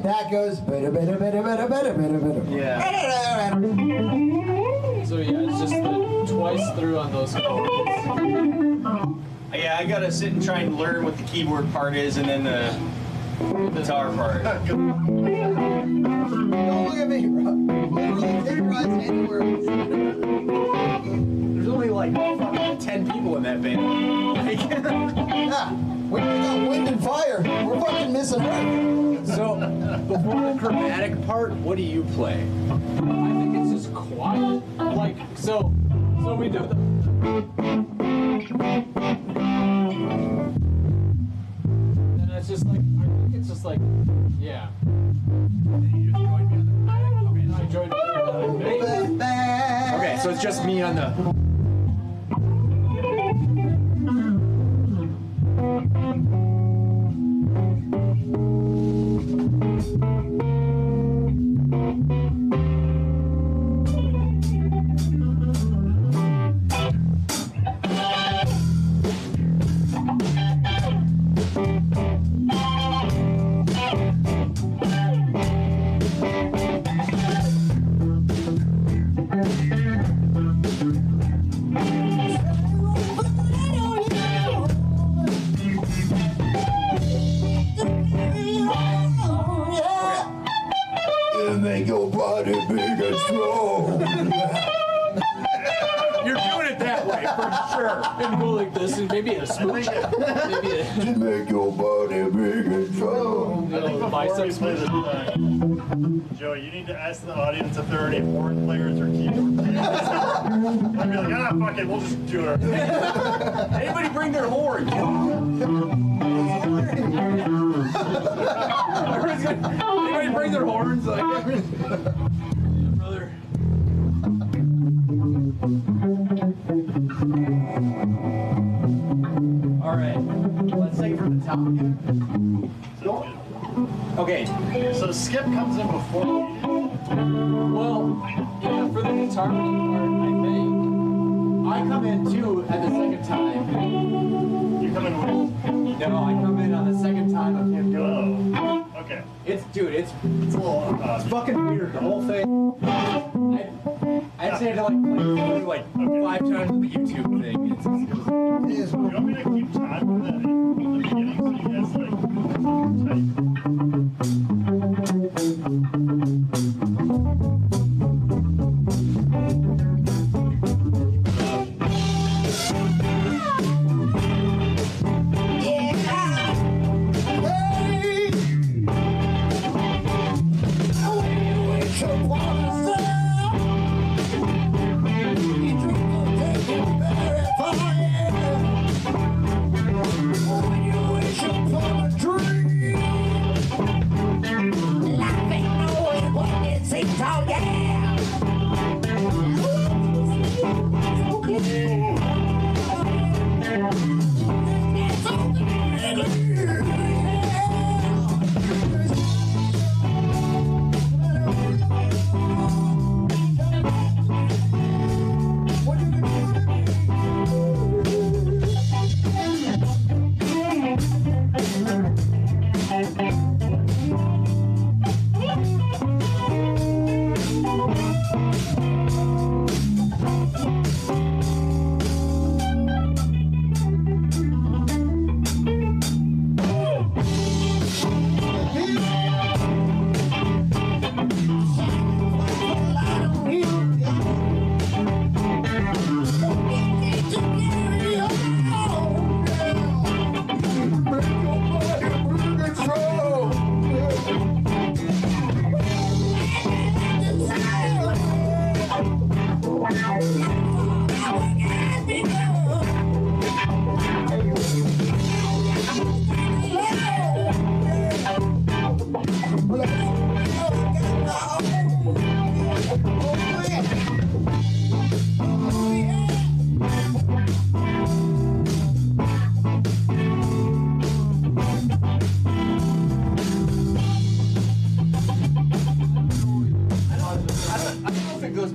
[SPEAKER 6] then that goes better.
[SPEAKER 21] Yeah. So yeah, it's just the twice through on those chords.
[SPEAKER 18] Yeah, I gotta sit and try and learn what the keyboard part is and then the guitar part.
[SPEAKER 6] Don't look at me, bro. Literally take your eyes anywhere.
[SPEAKER 19] There's only like fucking 10 people in that band. Like,
[SPEAKER 6] yeah, we got wind and fire. We're fucking missing out.
[SPEAKER 19] So, before the chromatic part, what do you play?
[SPEAKER 21] I think it's just quiet. Like, so we do the. And it's just like, I think it's just like, yeah.
[SPEAKER 19] You just joined me on the chromatic?
[SPEAKER 21] I joined you.
[SPEAKER 19] Okay, so it's just me on the.
[SPEAKER 6] Make your body big and strong.
[SPEAKER 19] You're doing it that way for sure.
[SPEAKER 21] And go like this, and maybe a smooch. Maybe
[SPEAKER 6] To make your body big and strong.
[SPEAKER 20] I think before we play this, Joe, you need to ask the audience if there are any horn players or keyboard players. I'd be like, fuck it, we'll just do it.
[SPEAKER 18] Anybody bring their horn?
[SPEAKER 19] Anybody bring their horns? Like,
[SPEAKER 21] brother.
[SPEAKER 19] all right, let's take it from the top again. Okay.
[SPEAKER 20] So Skip comes in before we do.
[SPEAKER 21] Well, yeah, for the guitar part, I think.
[SPEAKER 19] I come in too at the second time.
[SPEAKER 20] You come in with?
[SPEAKER 19] No, I come in on the second time of him doing it.
[SPEAKER 20] Oh, okay.
[SPEAKER 19] It's a little, it's fucking weird, the whole thing. I just had to like play through like 5 times with the YouTube thing.
[SPEAKER 20] Do you want me to keep time with that in the beginning so you guys like tight?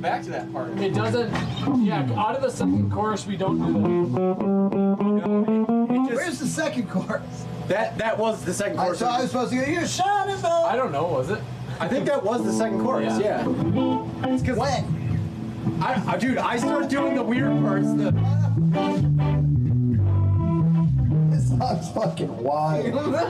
[SPEAKER 18] back to that part.
[SPEAKER 21] It doesn't. Yeah, out of the second chorus, we don't do that.
[SPEAKER 6] Where's the second second chorus.
[SPEAKER 19] That was the second chorus.
[SPEAKER 6] So I was supposed to go, you're shining bright.
[SPEAKER 21] I don't know, was it?
[SPEAKER 19] I think that was the second chorus, yeah. It's cause
[SPEAKER 6] when?
[SPEAKER 19] Dude, I started doing the weird parts.
[SPEAKER 6] This song's fucking wild.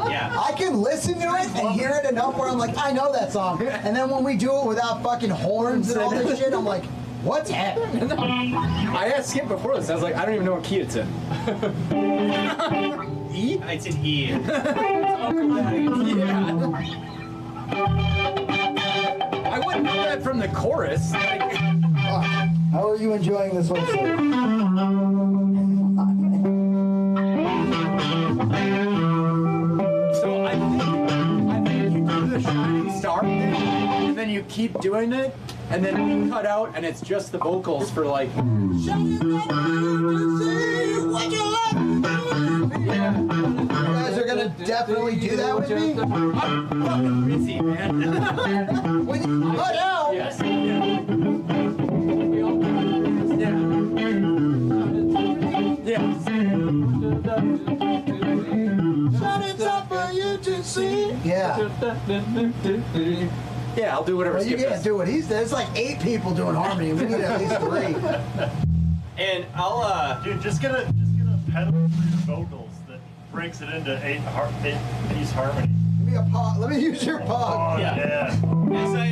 [SPEAKER 18] Yeah.
[SPEAKER 6] I can listen to it and hear it enough where I'm like, I know that song. And then when we do it without fucking horns and all this shit, I'm like, what's happening?
[SPEAKER 19] I asked Skip before this. I was like, I don't even know what key it's in. E?
[SPEAKER 18] It's an E.
[SPEAKER 19] It's Unkle Daddy. Yeah. I wouldn't know that from the chorus. Like,
[SPEAKER 6] how are you enjoying this one, sir?
[SPEAKER 19] So I think you do the shining star thing, and then you keep doing it, and then we cut out, and it's just the vocals for like.
[SPEAKER 6] Yeah. You guys are gonna definitely do that with me?
[SPEAKER 19] I'm fucking busy, man.
[SPEAKER 6] When you cut out.
[SPEAKER 19] Yes.
[SPEAKER 6] Yeah.
[SPEAKER 19] Yeah, I'll do whatever.
[SPEAKER 6] Well, you can't do what he's doing. It's like 8 people doing harmony. We need at least 3.
[SPEAKER 18] And I'll
[SPEAKER 20] Dude, just get a pedal for your vocals that breaks it into 8-piece harmony.
[SPEAKER 6] Give me a pog. Let me use your pog.
[SPEAKER 20] Oh, yeah.
[SPEAKER 18] As I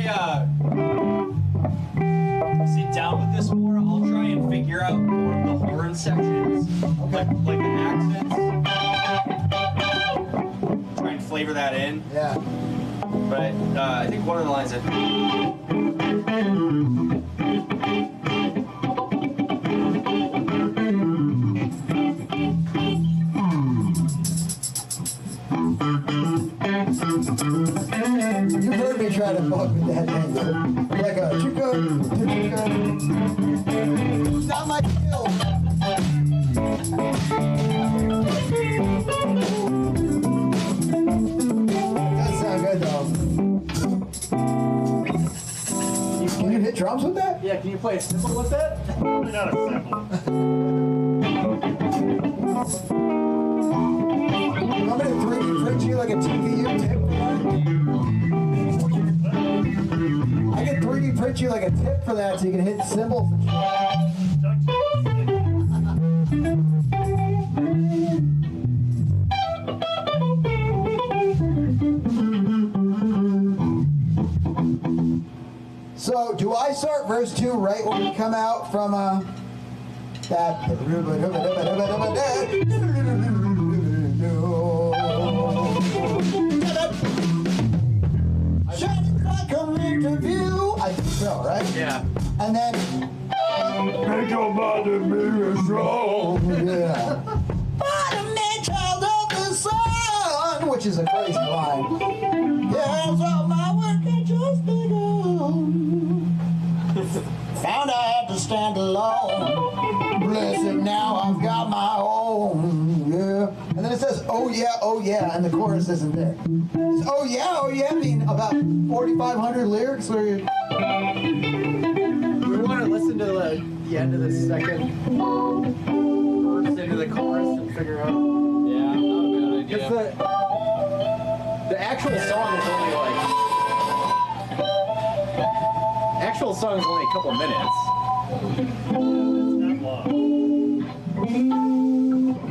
[SPEAKER 18] sit down with this more, I'll try and figure out more of the horn sections, like the accents. Try and flavor that in.
[SPEAKER 6] Yeah.
[SPEAKER 18] But I think one of the lines that.
[SPEAKER 6] You've heard me try to fuck with that thing, though. Like a chuka. Not my skill. That sounds good, though. Can you hit drums with that?
[SPEAKER 19] Yeah, can you play a cymbal with that?
[SPEAKER 20] Probably not a cymbal.
[SPEAKER 6] You want me to 3D print you like a TVU tip for that? I can 3D print you like a tip for that so you can hit cymbals and shit. So, do I start verse 2 right when we come out from that? Shining like a interview. I think so, right?
[SPEAKER 19] Yeah.
[SPEAKER 6] And then.
[SPEAKER 5] Make your body be strong.
[SPEAKER 6] Yeah. Bottom-man child of the sun, which is a crazy line. Yes, all my work had just begun. Found I had to stand alone. Blessed, now I've got my own. Yeah. And then it says, oh yeah, and the chorus isn't there. It's, oh yeah, mean about 4,500 lyrics. Where you...
[SPEAKER 19] We want to listen to the end of the second verse into the chorus and figure out.
[SPEAKER 21] Yeah, not a bad idea.
[SPEAKER 19] Because the actual song is only like. Actual song is only a couple minutes.
[SPEAKER 20] It's not long.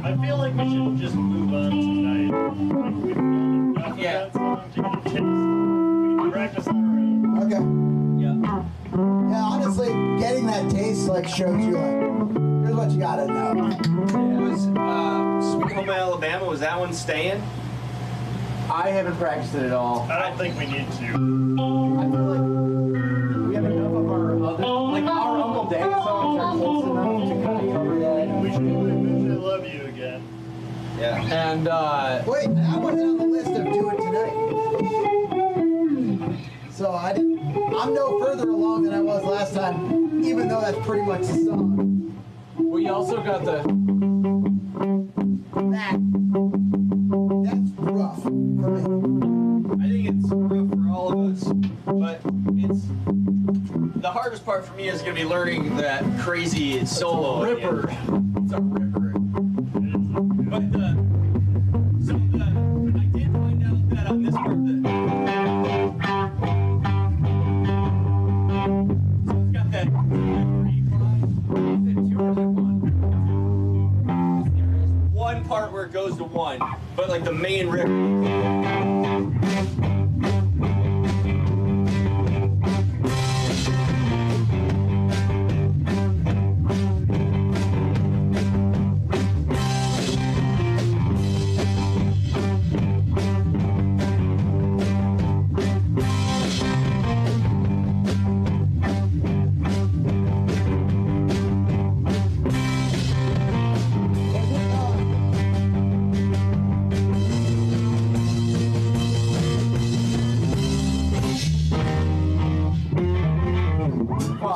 [SPEAKER 20] I feel like we should just move on tonight. Like we've done enough of that song to get a taste. We can practice on our own.
[SPEAKER 6] Okay.
[SPEAKER 18] Yeah.
[SPEAKER 6] Yeah, honestly, getting that taste like shows you like, here's what you gotta know.
[SPEAKER 18] Was Sweet Home Alabama, was that one staying?
[SPEAKER 19] I haven't practiced it at all.
[SPEAKER 20] I don't think we need to.
[SPEAKER 19] I feel like we have enough of our other, like our Unkle Daddy songs are close enough to kind of cover that.
[SPEAKER 20] We should eventually love you again.
[SPEAKER 18] Yeah.
[SPEAKER 21] And
[SPEAKER 6] Wait, that wasn't on the list of do it tonight. So I'm no further along than I was last time, even though that's pretty much the song.
[SPEAKER 21] we also got the.
[SPEAKER 6] That's rough for me.
[SPEAKER 18] I think it's rough for all of us, but it's the hardest part for me is going to be learning that crazy solo.
[SPEAKER 19] Ripper.
[SPEAKER 18] It's a ripper. But one part where it goes to 1, but like the main riff.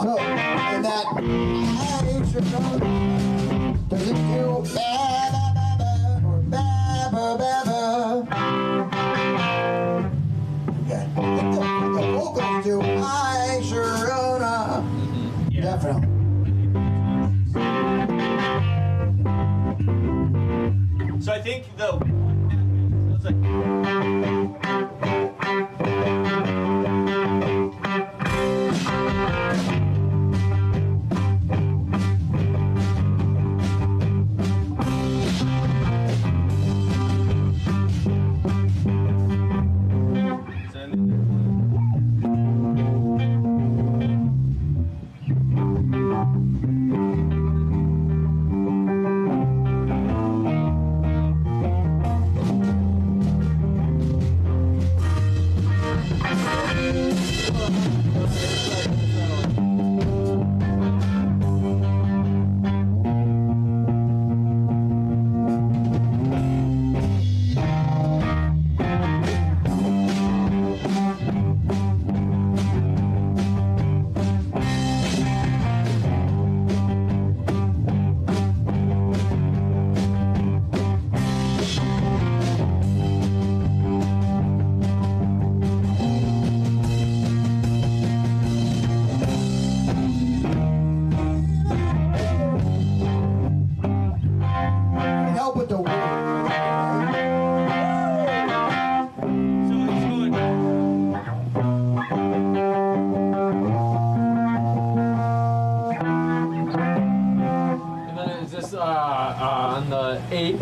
[SPEAKER 6] So, in that, does it do ba-ba-ba-ba or ba-ba-ba-ba? Okay. The vocals do I Sharona. Definitely.
[SPEAKER 18] So I think the
[SPEAKER 6] help with the
[SPEAKER 21] And then is this on the 8?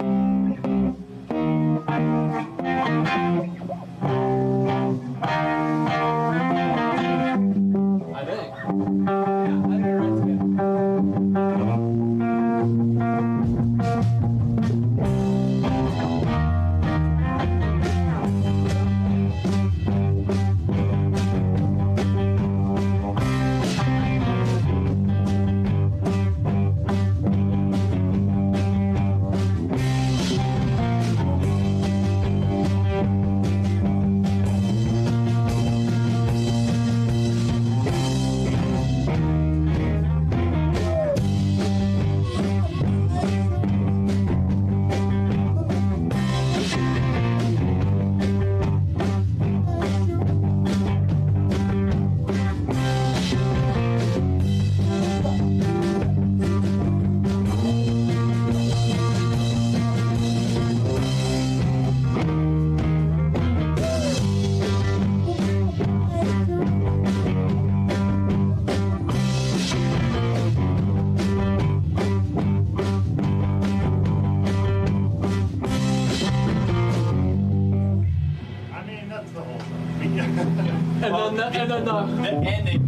[SPEAKER 21] I think. Yeah, I think you're right together.
[SPEAKER 20] I mean, that's the whole thing.
[SPEAKER 21] And then the
[SPEAKER 18] ending.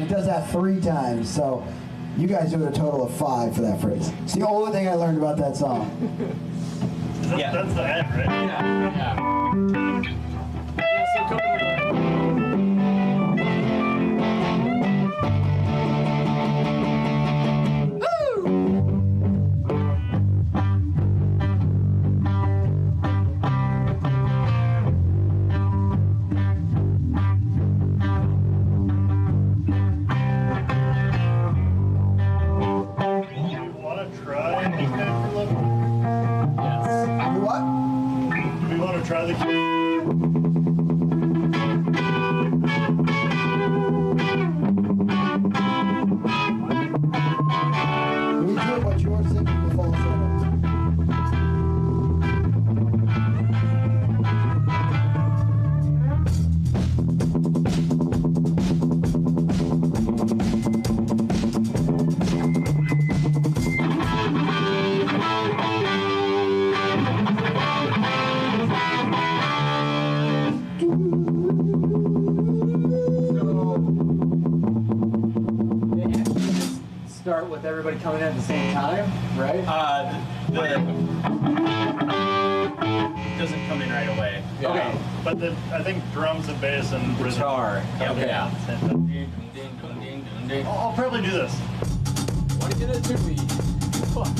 [SPEAKER 6] does that 3 times. So you guys do a total of 5 for that phrase. It's the only thing I learned about that song.
[SPEAKER 20] That's the end, right?
[SPEAKER 21] Yeah. So come
[SPEAKER 20] try the
[SPEAKER 6] We do what you're singing the falsetto.
[SPEAKER 21] start with everybody coming in at the same time, right?
[SPEAKER 20] Doesn't come in right away.
[SPEAKER 21] Yeah.
[SPEAKER 20] Okay. But I think drums and bass and
[SPEAKER 21] guitar.
[SPEAKER 20] Yeah. I'll probably do this.
[SPEAKER 21] Want to get it to me? Fuck.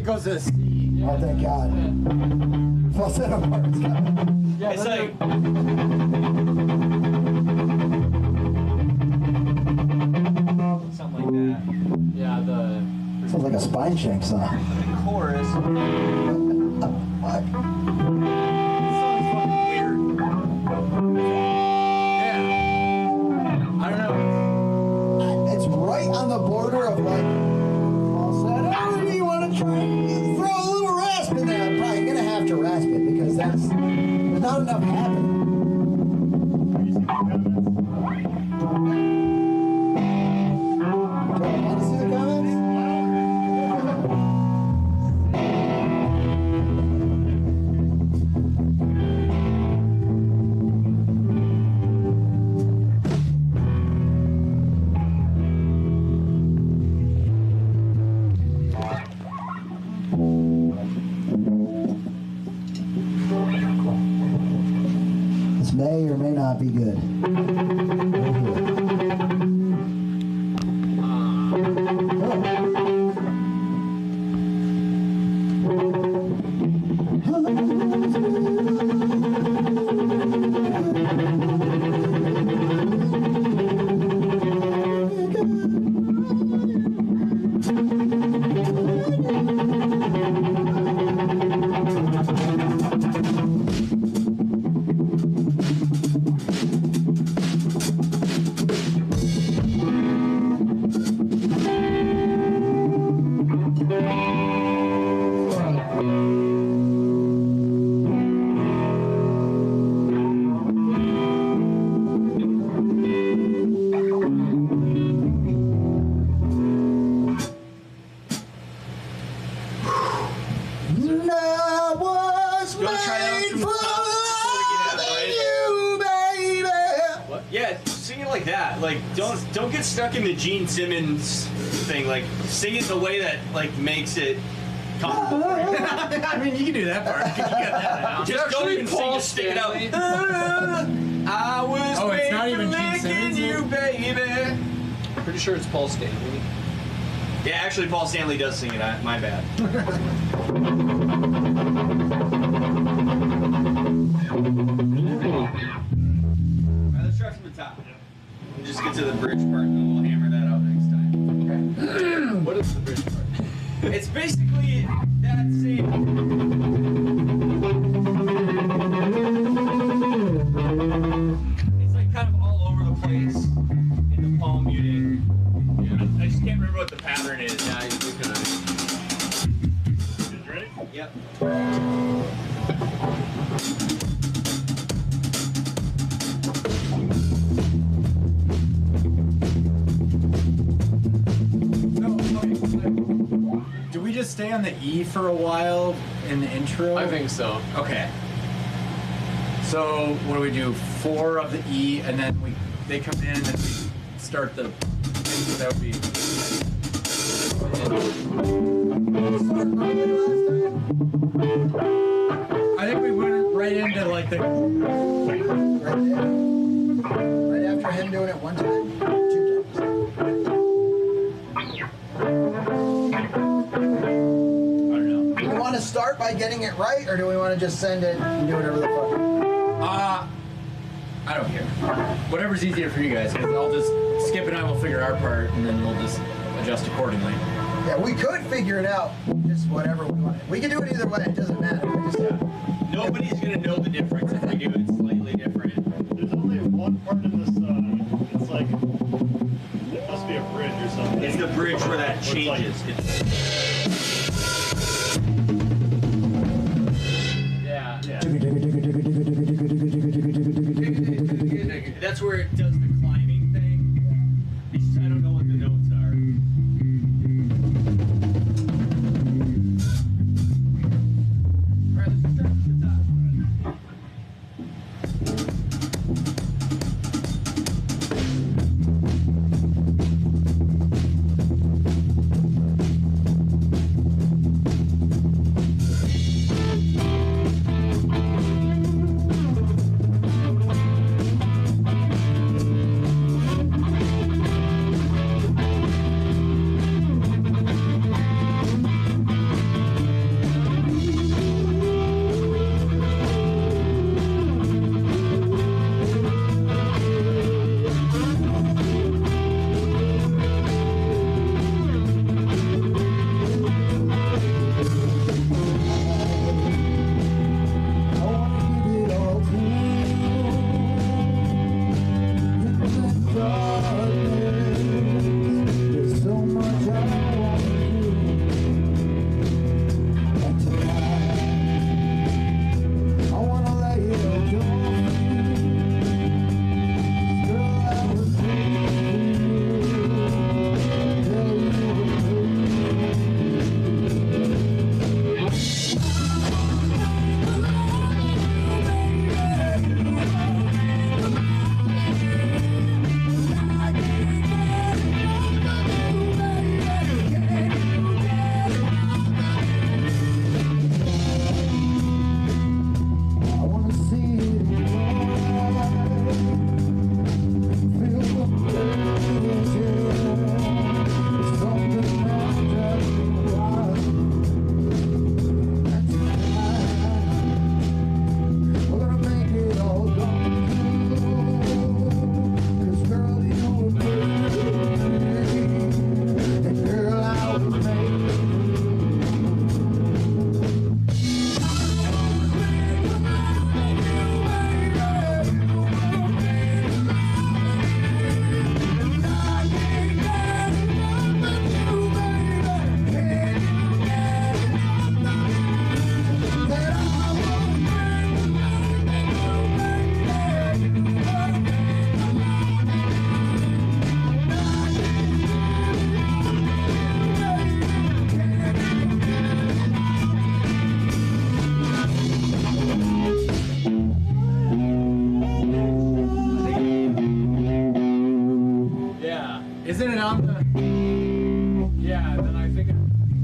[SPEAKER 6] Goes to C. Oh, thank God. Falsetto part's coming.
[SPEAKER 21] Yeah, it's like.
[SPEAKER 18] Something like that.
[SPEAKER 21] Yeah, the.
[SPEAKER 6] Sounds like a Spine Shank song.
[SPEAKER 18] The chorus.
[SPEAKER 6] What?
[SPEAKER 21] This song's fucking weird. Yeah. I don't know.
[SPEAKER 6] It's right on the border of like falsetto. Do you want to try and throw a little rasp in there? I'm probably gonna have to rasp it because there's not enough happening. Do I want to see the comments? be good. I was made for you, baby.
[SPEAKER 18] What? Yeah, sing it like that. Like, don't get stuck in the Gene Simmons thing. Like, sing it the way that like makes it comfortable.
[SPEAKER 19] I mean, you can do that part. You got that now.
[SPEAKER 18] Just don't even sing it. Stick it out. I was
[SPEAKER 19] Oh, it's not
[SPEAKER 18] made
[SPEAKER 19] even
[SPEAKER 18] for
[SPEAKER 19] Gene
[SPEAKER 18] licking
[SPEAKER 19] Simmons,
[SPEAKER 18] you, baby.
[SPEAKER 21] Pretty sure it's Paul Stanley.
[SPEAKER 18] Yeah, actually, Paul Stanley does sing it. My bad. Alright, let's start from the top. We'll just get to the bridge part and then we'll hammer that out next time.
[SPEAKER 21] Okay. What is the bridge part?
[SPEAKER 18] It's basically that same. It's like kind of all over the place in the palm muting. Yeah, I just can't remember what the pattern is.
[SPEAKER 21] Yeah, you can.
[SPEAKER 20] You ready?
[SPEAKER 18] Yep.
[SPEAKER 19] Do we just stay on the E for a while in the intro?
[SPEAKER 21] I think so.
[SPEAKER 19] Okay. So what do we do? 4 of the E, and then they come in and we start the. That would be. I think we went right into like the.
[SPEAKER 6] Right after him doing it one time, 2 times. Do we want to start by getting it right, or do we want to just send it and do whatever the fuck?
[SPEAKER 19] I don't care. Whatever's easier for you guys, because I'll just Skip and I will figure our part, and then we'll just adjust accordingly.
[SPEAKER 6] Yeah, we could figure it out, just whatever we want. We can do it either way, it doesn't matter. We just,
[SPEAKER 18] Nobody's gonna know the difference if we do it slightly different.
[SPEAKER 20] There's only one part in this, it's like, it must be a bridge or something.
[SPEAKER 18] It's the bridge where that changes.
[SPEAKER 21] Yeah.
[SPEAKER 18] That's where it does the climbing thing. It's just, I don't know what the notes are. Alright, let's just start from the top.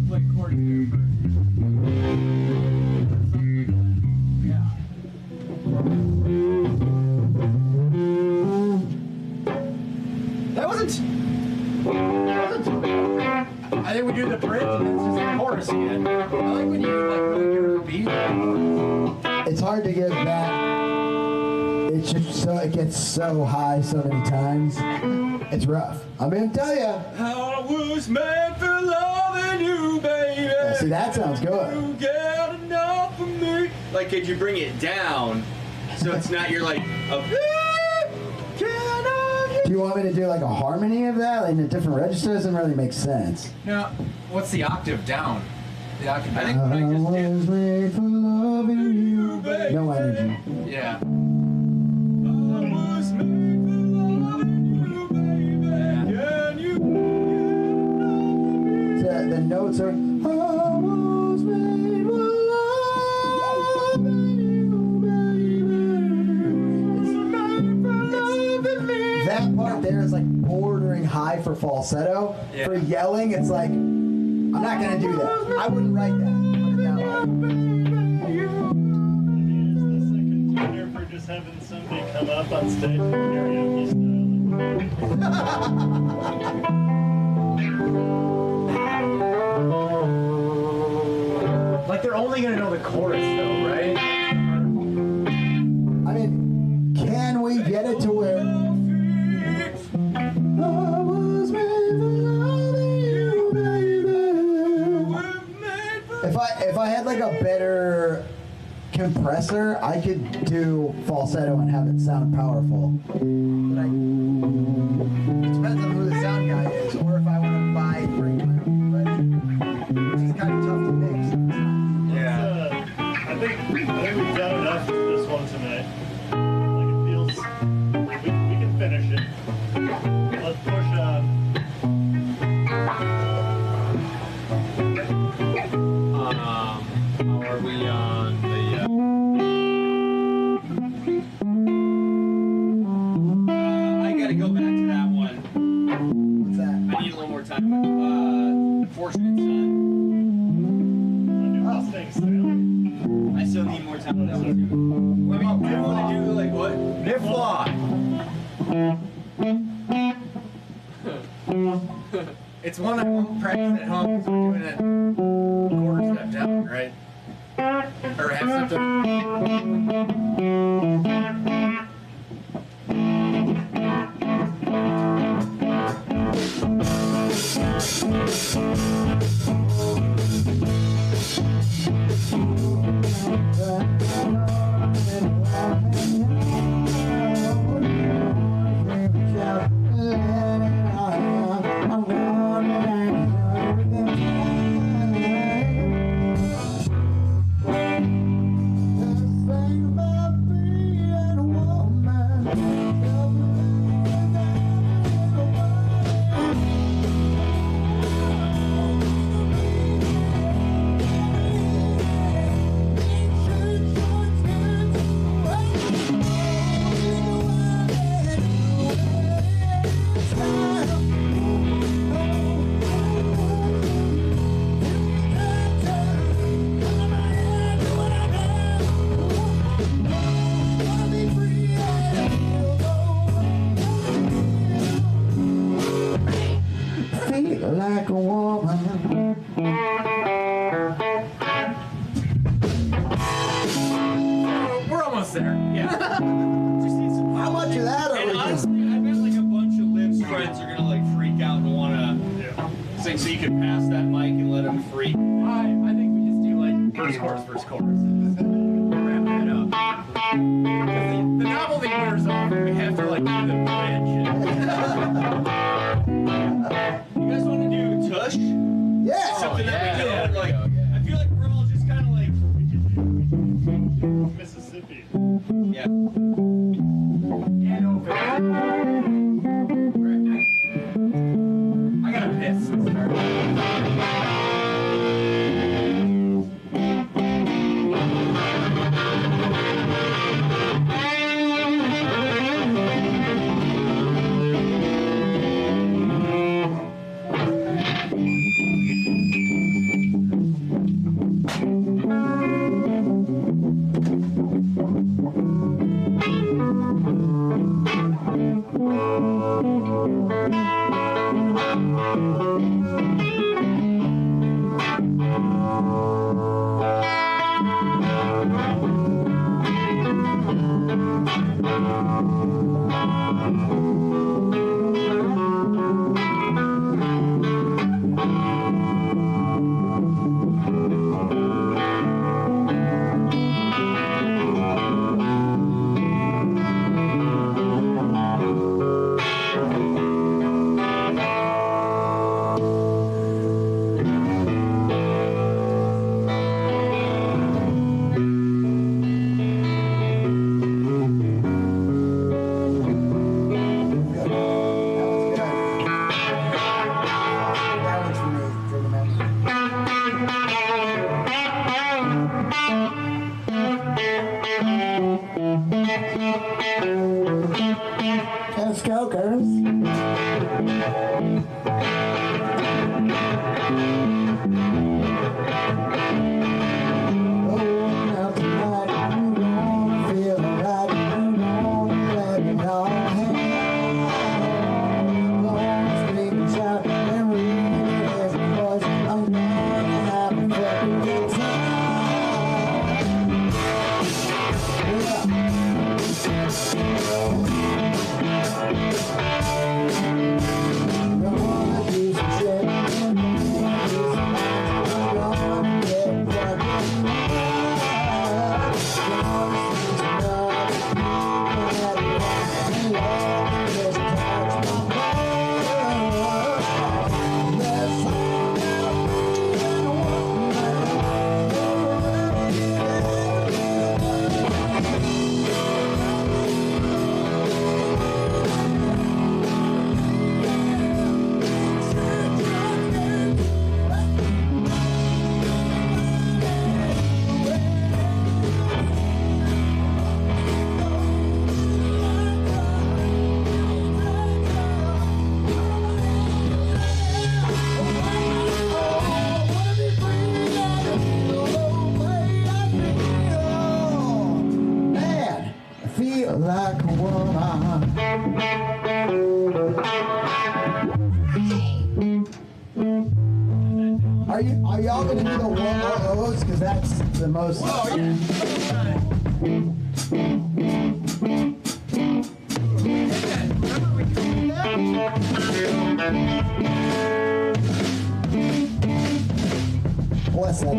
[SPEAKER 19] play chords there first. Yeah. That wasn't too bad. I think we do the bridge and it's just the chorus again. I like when you like really hear the beat.
[SPEAKER 6] It's hard to get that. It's just so it gets so high so many times. It's rough. I'm gonna tell you.
[SPEAKER 18] I was made for loving you, baby.
[SPEAKER 6] Yeah, see, that sounds good.
[SPEAKER 18] You get enough of me. Like, could you bring it down so it's not you're like a.
[SPEAKER 6] Do you want me to do like a harmony of that like in a different register? Doesn't really make sense.
[SPEAKER 19] Now, what's the octave down? The octave
[SPEAKER 6] I
[SPEAKER 19] down.
[SPEAKER 6] was made for loving you, baby. No energy.
[SPEAKER 19] Yeah.
[SPEAKER 6] The notes are. I was made for loving you, baby. That part there is like bordering high for falsetto.
[SPEAKER 19] Yeah.
[SPEAKER 6] For yelling, it's like I'm not gonna do that. I wouldn't write that. Put it down
[SPEAKER 20] Contender for just having somebody come up on stage and karaoke
[SPEAKER 19] Like they're only gonna know the chorus though, right?
[SPEAKER 6] I mean, can we get it to where I was made for loving you, baby? If I had like a better compressor, I could do falsetto and have it sound powerful. But it depends on who the sound guy is, or if I want to buy bring my own register, which is kind of tough to mix.
[SPEAKER 20] I think we've done enough for this one tonight. Like it feels, we can finish it. Let's push on.
[SPEAKER 21] How are we on the?
[SPEAKER 18] I gotta go back to that one.
[SPEAKER 6] What's that?
[SPEAKER 18] I need a little more time. Fortunate Son. I still need more time on that one too. What do you want to do? Like what?
[SPEAKER 19] Nifla. It's one I won't practice at home because we're doing it quarter step down, right? Or half step down.
[SPEAKER 6] Like a woman.
[SPEAKER 19] We're almost there. Yeah.
[SPEAKER 18] Just need some.
[SPEAKER 6] How much of that are
[SPEAKER 18] And
[SPEAKER 6] we
[SPEAKER 18] honestly, I bet like a bunch of Liv's friends are gonna like freak out and wanna sing. So you can pass that mic and let them freak.
[SPEAKER 19] I think we just do like first chorus, and just wrap that up. Because the novelty wears off and we have to like do the bridge.
[SPEAKER 18] You guys want to do Tush?
[SPEAKER 6] Yeah.
[SPEAKER 18] Something that we do.
[SPEAKER 19] Yeah.
[SPEAKER 18] Like, I feel like we're all just kind of like
[SPEAKER 20] Mississippi.
[SPEAKER 18] Yeah.
[SPEAKER 19] And over. I gotta piss.
[SPEAKER 6] Let's go, girls. Like a woman. Are y'all gonna do the one of those? Because that's the most. Oh, yeah. What's that?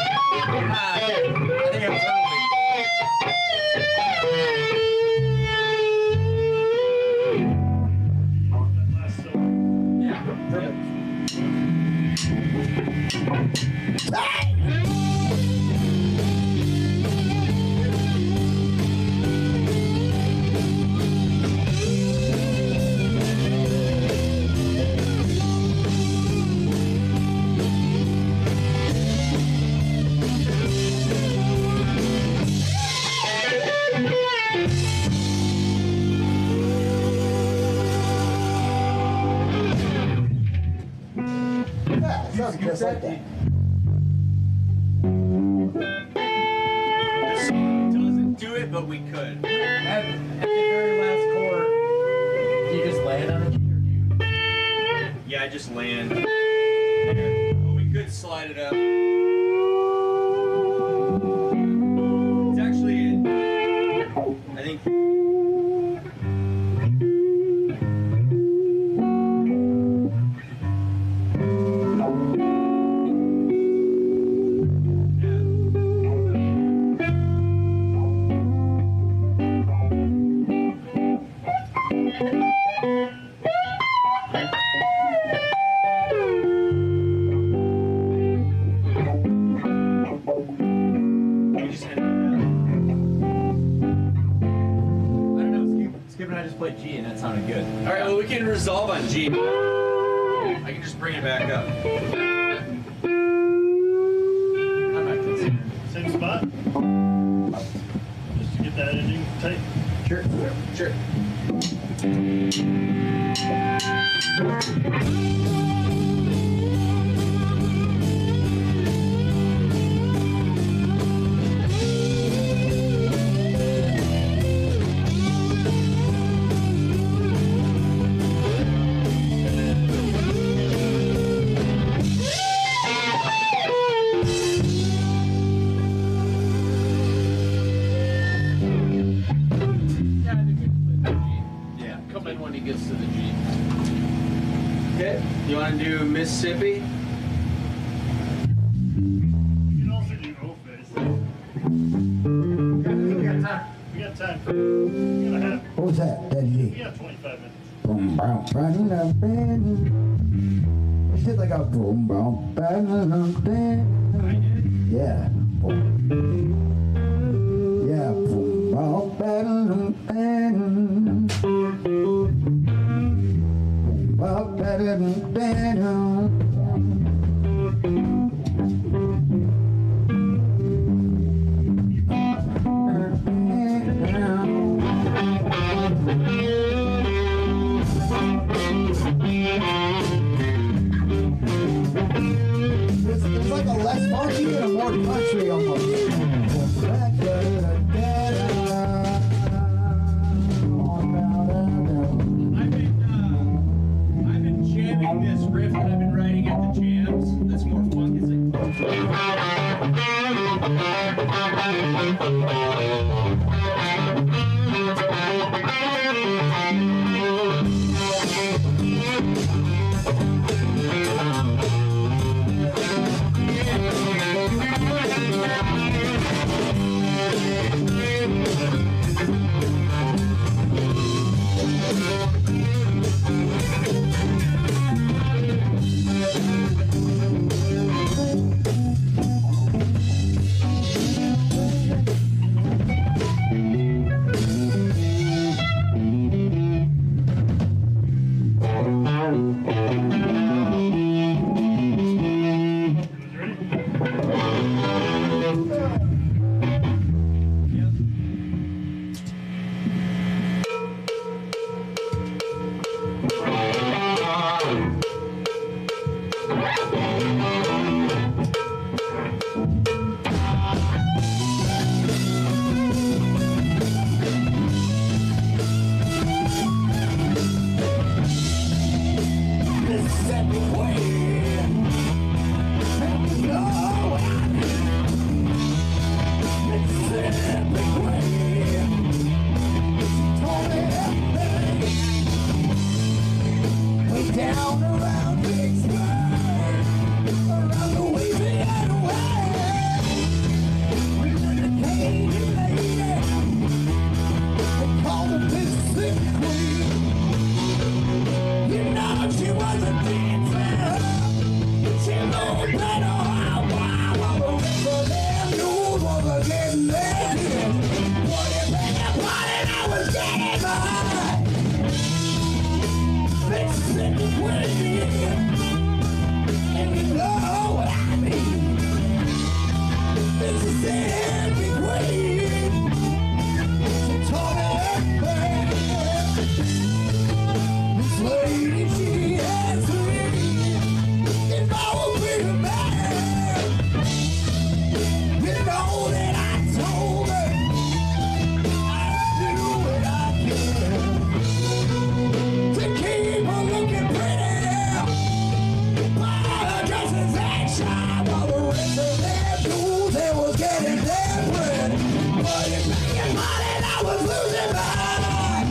[SPEAKER 19] I think I'm
[SPEAKER 6] Just like that.
[SPEAKER 18] The song doesn't do it, but we could.
[SPEAKER 19] At the very last chord, you just land on it?
[SPEAKER 18] Yeah, I just land. There. But we could slide it up. It's actually, I think.
[SPEAKER 19] Play G and that sounded good.
[SPEAKER 18] All right, well we can resolve on G. I can just bring it back up.
[SPEAKER 19] I'm not concerned.
[SPEAKER 20] Same spot? Just to get that ending tight.
[SPEAKER 19] Sure. Sure. Gets to the G.
[SPEAKER 18] Okay, you want to do Mississippi?
[SPEAKER 20] You can also do O-Face. We got time. We got time. We got a half.
[SPEAKER 6] What was that? Daddy
[SPEAKER 20] We
[SPEAKER 6] G.
[SPEAKER 20] got 25 minutes.
[SPEAKER 6] Boom, boom, ba-dum, bam. It's just like a boom, boom, ba-dum, bam. Yeah. Boom. Yeah. Boom, boom, ba-dum, bam. Boom, boom, ba-dum, bam. It's like a less funky and a more country almost.
[SPEAKER 18] I've been jamming this riff that I've been writing at the jams. That's more funk.
[SPEAKER 5] sit between. She told me everything. This lady, she asked me if I would be a man. You know that I told her I'd do what I can to keep her looking pretty. Buy her dresses and shine while the rest of their jewels they was getting their bread. But if making money, I was losing mine.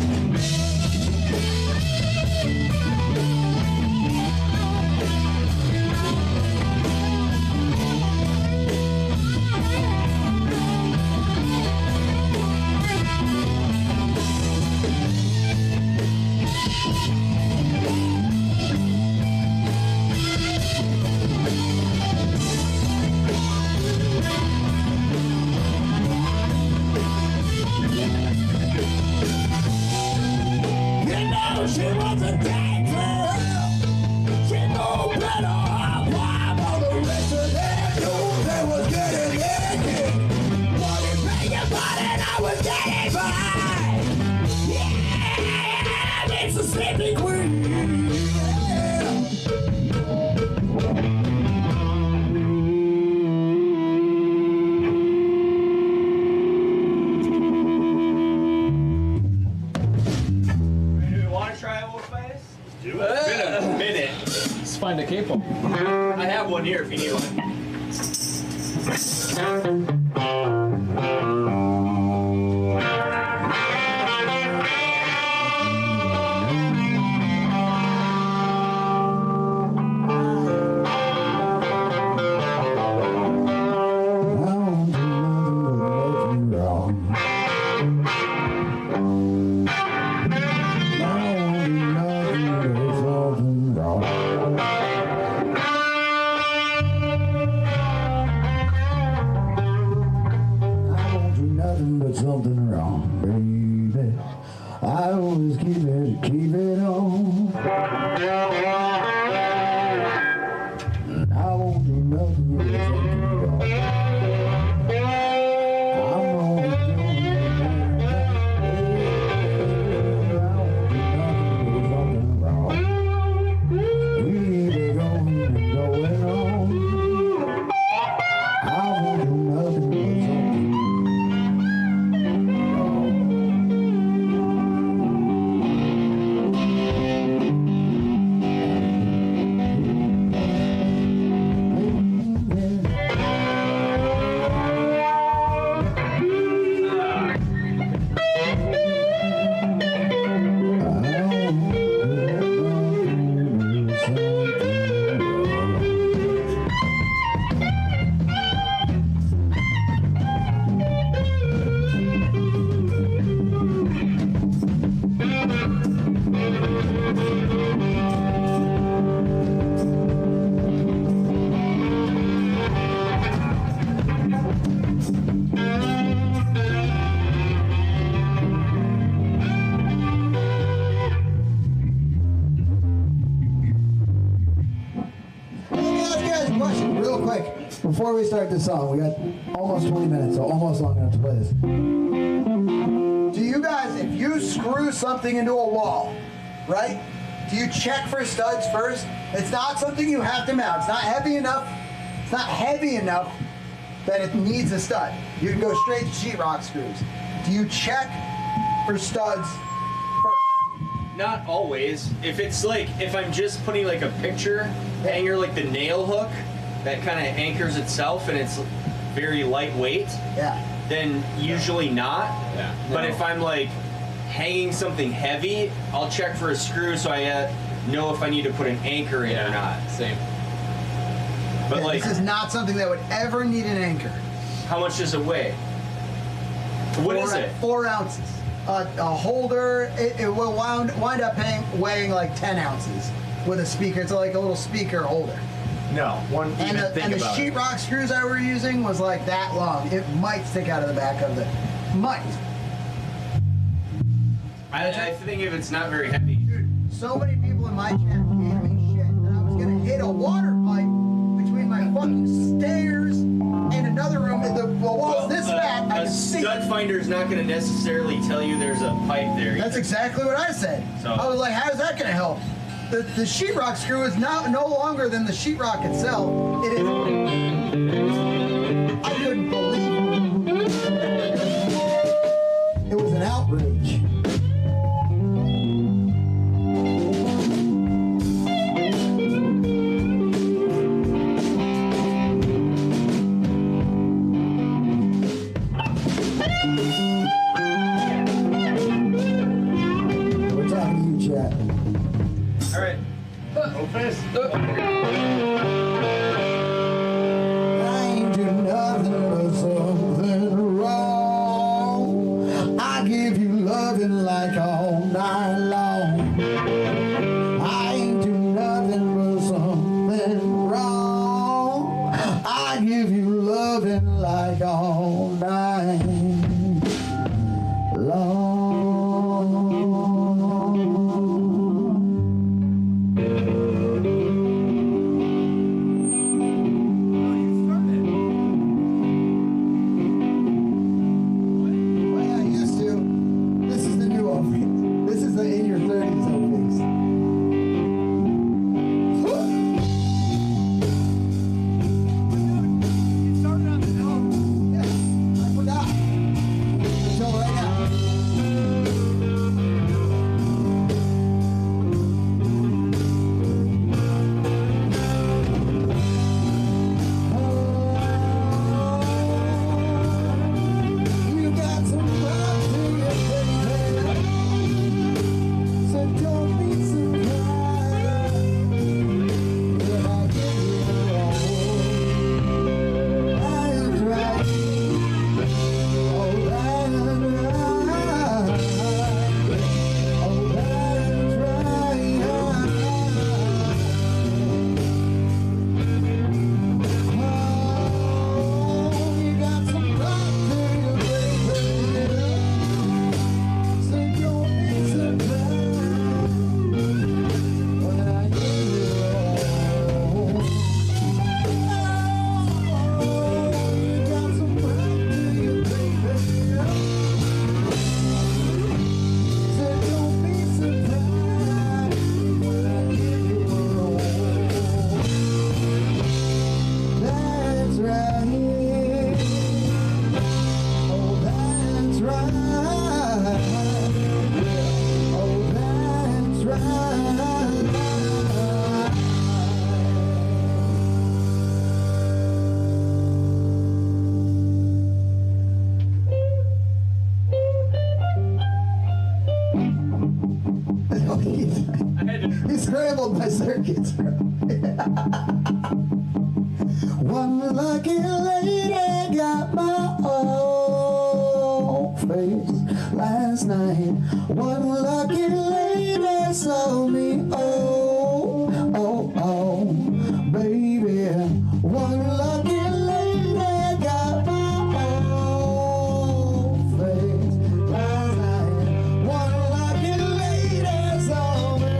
[SPEAKER 5] You know she was a danger. She knew better how why all the rest of them knew they was getting naked. Wanted making money and I was getting by. Yeah, it's a sleeping queen.
[SPEAKER 18] You want to try a wolf face?
[SPEAKER 20] Do
[SPEAKER 18] It's been a minute.
[SPEAKER 21] Let's find a capo.
[SPEAKER 18] I have one here if you need one.
[SPEAKER 5] Something wrong, baby. I always keep it on. I won't do nothing but something wrong. I'm only doing something wrong. We be going and going on. I won't do nothing but something. Real quick, before we start this song, we got almost 20 minutes, so almost long enough to play this. Do you guys, if you screw something into a wall, right? Do you check for studs first? It's not something you have to mount. It's not heavy enough. It's not heavy enough that it needs a stud. You can go straight to sheetrock screws. Do you check for studs first?
[SPEAKER 18] Not always. If it's like, if I'm just putting like a picture hanger, like the nail hook that kind of anchors itself and it's very lightweight, then usually not.
[SPEAKER 21] Yeah.
[SPEAKER 18] But if I'm like hanging something heavy, I'll check for a screw so I know if I need to put an anchor in or not.
[SPEAKER 21] Same.
[SPEAKER 18] But like,
[SPEAKER 6] this is not something that would ever need an anchor.
[SPEAKER 18] How much does it weigh? What is it?
[SPEAKER 6] 4 ounces. A holder, it will wind up weighing like 10 ounces with a speaker. It's like a little speaker holder.
[SPEAKER 19] No, one.
[SPEAKER 6] And the
[SPEAKER 19] about it.
[SPEAKER 6] sheetrock screws I were using was like that long. It might stick out of the back of the, might.
[SPEAKER 18] I think if it's not very heavy.
[SPEAKER 6] Dude, so many people in my chat gave me shit that I was gonna hit a water pipe between my fucking stairs and another room. The water
[SPEAKER 18] stud finder is not going to necessarily tell you there's a pipe there.
[SPEAKER 5] That's exactly what I said.
[SPEAKER 18] So-
[SPEAKER 5] I was like, how is that going to help? The sheetrock screw is no longer than the sheetrock itself. It is. I couldn't believe it. It was an outrage. We're talking to you, chat.
[SPEAKER 18] All right.
[SPEAKER 20] Go fist.
[SPEAKER 5] I ain't do nothing but something wrong. I give you loving like all night long. I ain't do nothing but something wrong. I give you loving like all night long. Well, I used to. This is the new outfit. This is the in your 30s outfit. Yeah, I forgot. Until right now. You got some love to your baby, so don't be surprised when I give you all. That's right. Oh, that's right. Oh, that's right. Oh, you got some love to your baby, so don't be surprised when I give you all. Oh, you got some love to your baby, so don't be surprised when I give you all. That's right. Oh, that's right. Oh, that's right. He scrambled my circuits. One lucky lady got my old face last night. One lucky lady saw me, oh, oh, oh, baby. One lucky lady got my old face last night. One lucky lady saw me,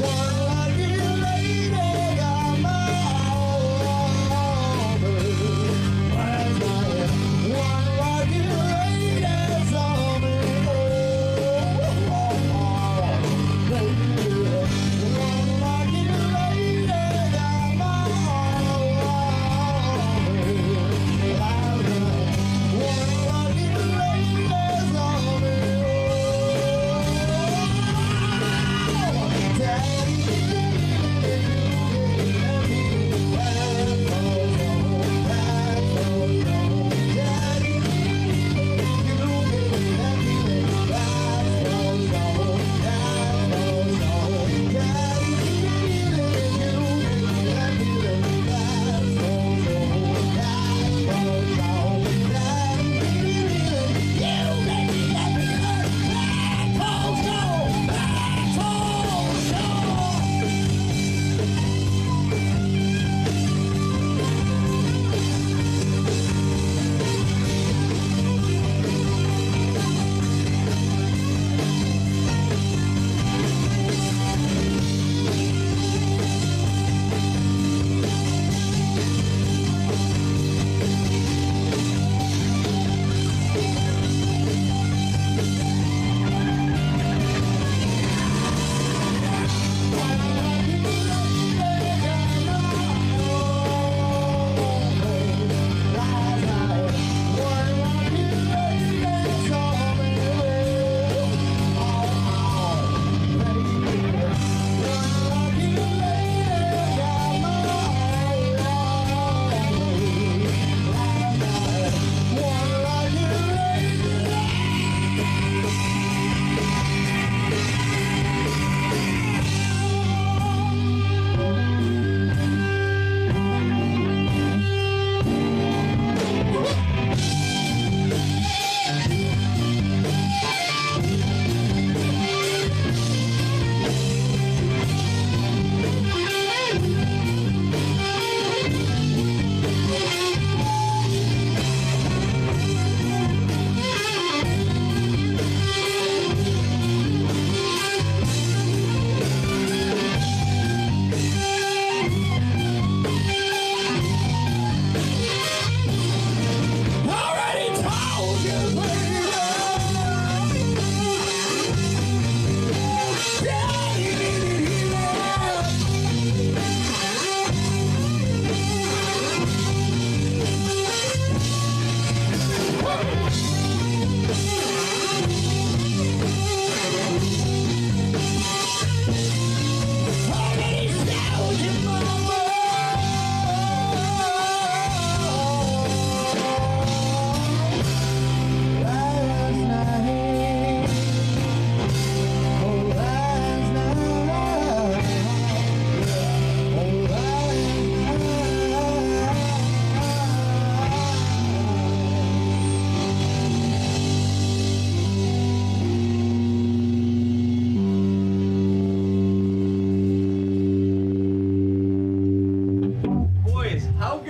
[SPEAKER 5] one lucky lady got my old face last night. One lucky lady saw me,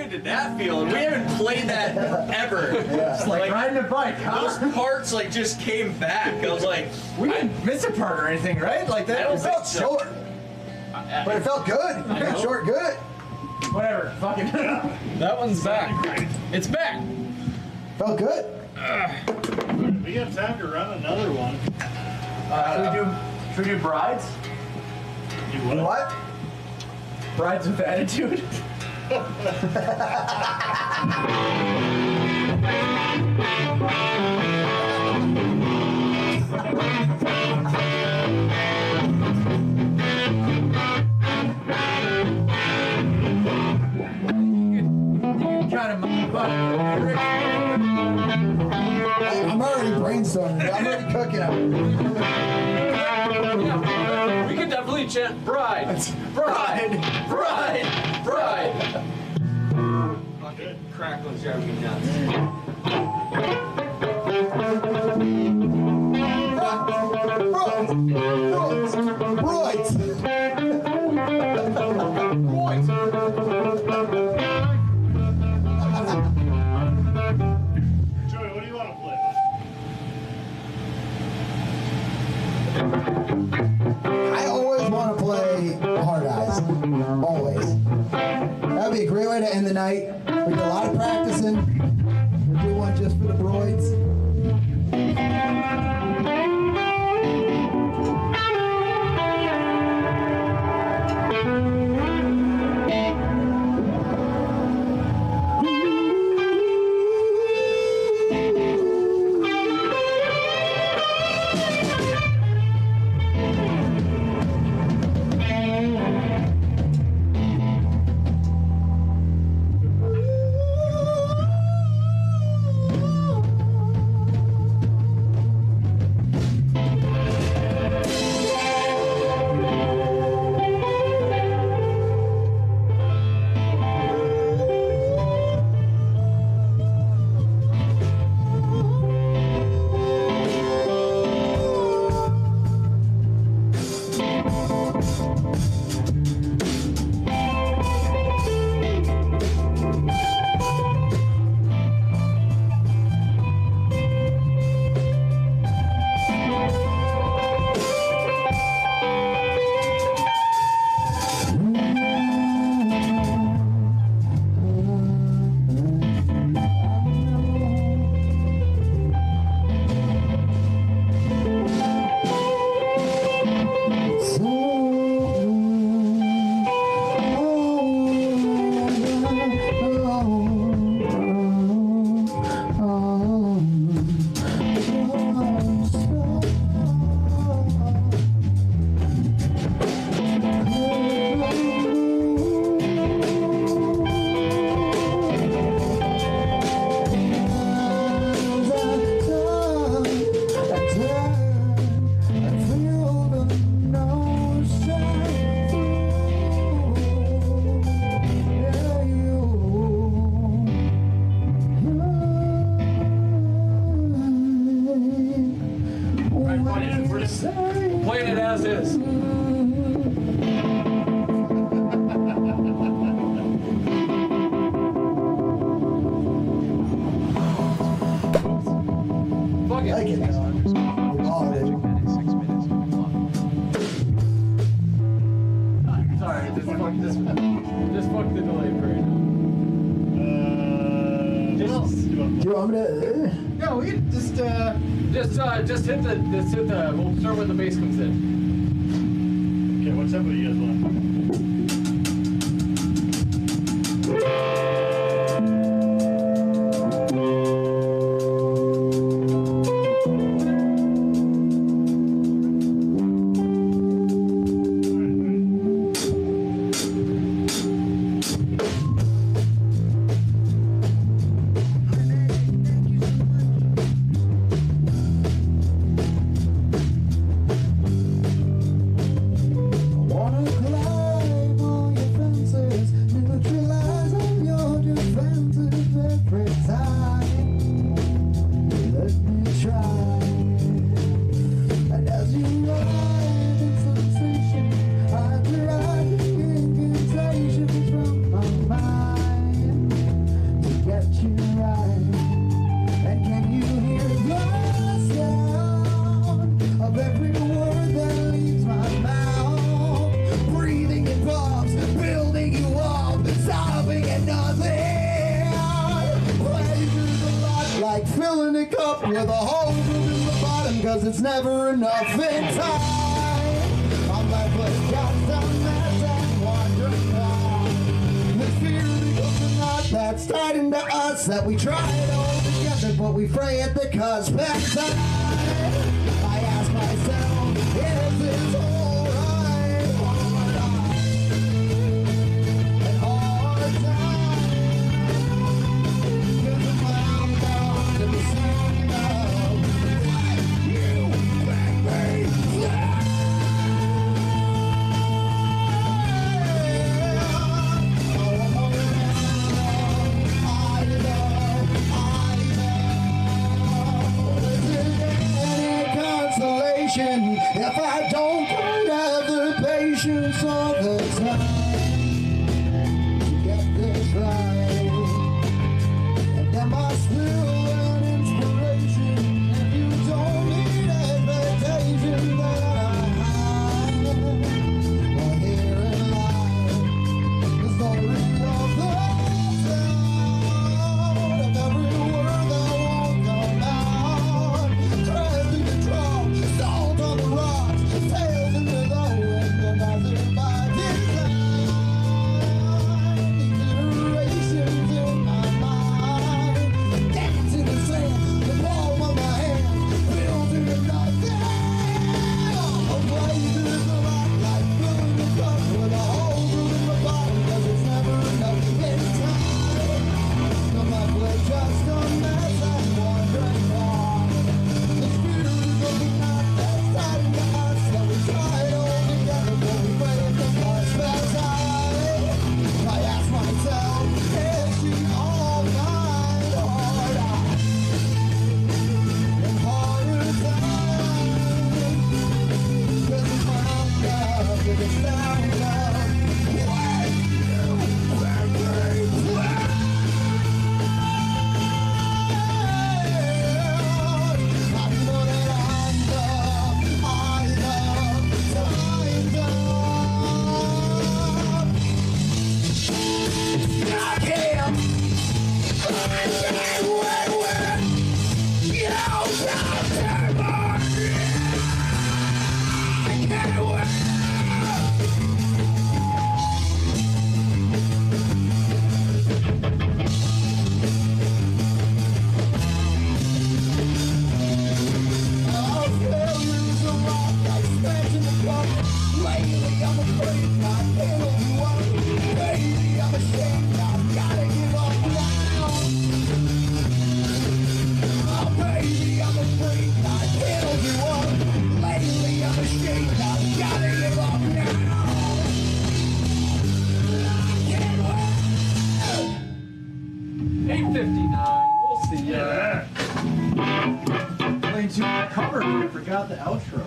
[SPEAKER 18] fucking did that feel? And we haven't played that ever.
[SPEAKER 19] It's like riding a bike, huh?
[SPEAKER 18] Those parts like just came back. I was like,
[SPEAKER 19] we didn't miss a part or anything, right? Like that.
[SPEAKER 5] It felt short, but it felt good. It felt short, good.
[SPEAKER 19] Whatever. Fucking.
[SPEAKER 21] That one's back. It's back.
[SPEAKER 5] Felt good.
[SPEAKER 20] We got time to run another one.
[SPEAKER 19] Should we do brides?
[SPEAKER 20] You what?
[SPEAKER 5] What?
[SPEAKER 19] Brides with attitude.
[SPEAKER 5] I'm already brainstorming. I'm already cooking up.
[SPEAKER 21] We could definitely chant bride, bride, bride, bride.
[SPEAKER 18] fucking crackles driving me nuts.
[SPEAKER 20] Joey, what do you want to play?
[SPEAKER 5] I always want to play Hard Eyes. Always. That would be a great way to end the night. We do a lot of practicing. We do one just for the broids.
[SPEAKER 21] Playing it as is. Fuck it.
[SPEAKER 5] I get it. All of it.
[SPEAKER 21] Sorry, just fuck the delay for right now.
[SPEAKER 5] Do you want me to?
[SPEAKER 21] No, we can just hit the. We'll start when the bass comes in.
[SPEAKER 20] Okay, what's up? What do you guys want?
[SPEAKER 5] Wanna collide
[SPEAKER 6] get nothing. Pleasure's a lot like filling a cup with a hole in the bottom, cause it's never enough in time. I'm left with constant mess and wondering why. This fear becomes a knot that's tied into us, that we try it all together, but we fray at the cusp. And I ask myself, is this alright? And hard time, 'cause I'm bound down to the sound of what you make me feel. If I don't have the patience all the time to get this right, and am I still an inspiration if you don't need expectation that I have? Well, here in life, the story of the sound of every word that won't come out. Thread through the draw, salt on the rocks, sails into the wind, and as if by design, these iterations in my mind dance in the sand, the palm of my hand fills into nothing. A place is a lot like filling a cup with a hole through the bottom, 'cause it's never enough in time. So my play just a mess and wandering on. The spirit is of the night that's tied into us, that we try it all together, but we pray at the cusp. As I ask myself, is she all mine, or in harder times? 'Cause it's wound up to the sound of what you make me feel. Lately, I'm afraid I can't hold you up. Baby, I'm ashamed, I've gotta give up now. Oh, baby, I'm afraid I can't hold you up. Lately, I'm ashamed, I've gotta give up now. I can't wait.
[SPEAKER 19] 8:59. We'll see ya. Playing too cover. I forgot the outro.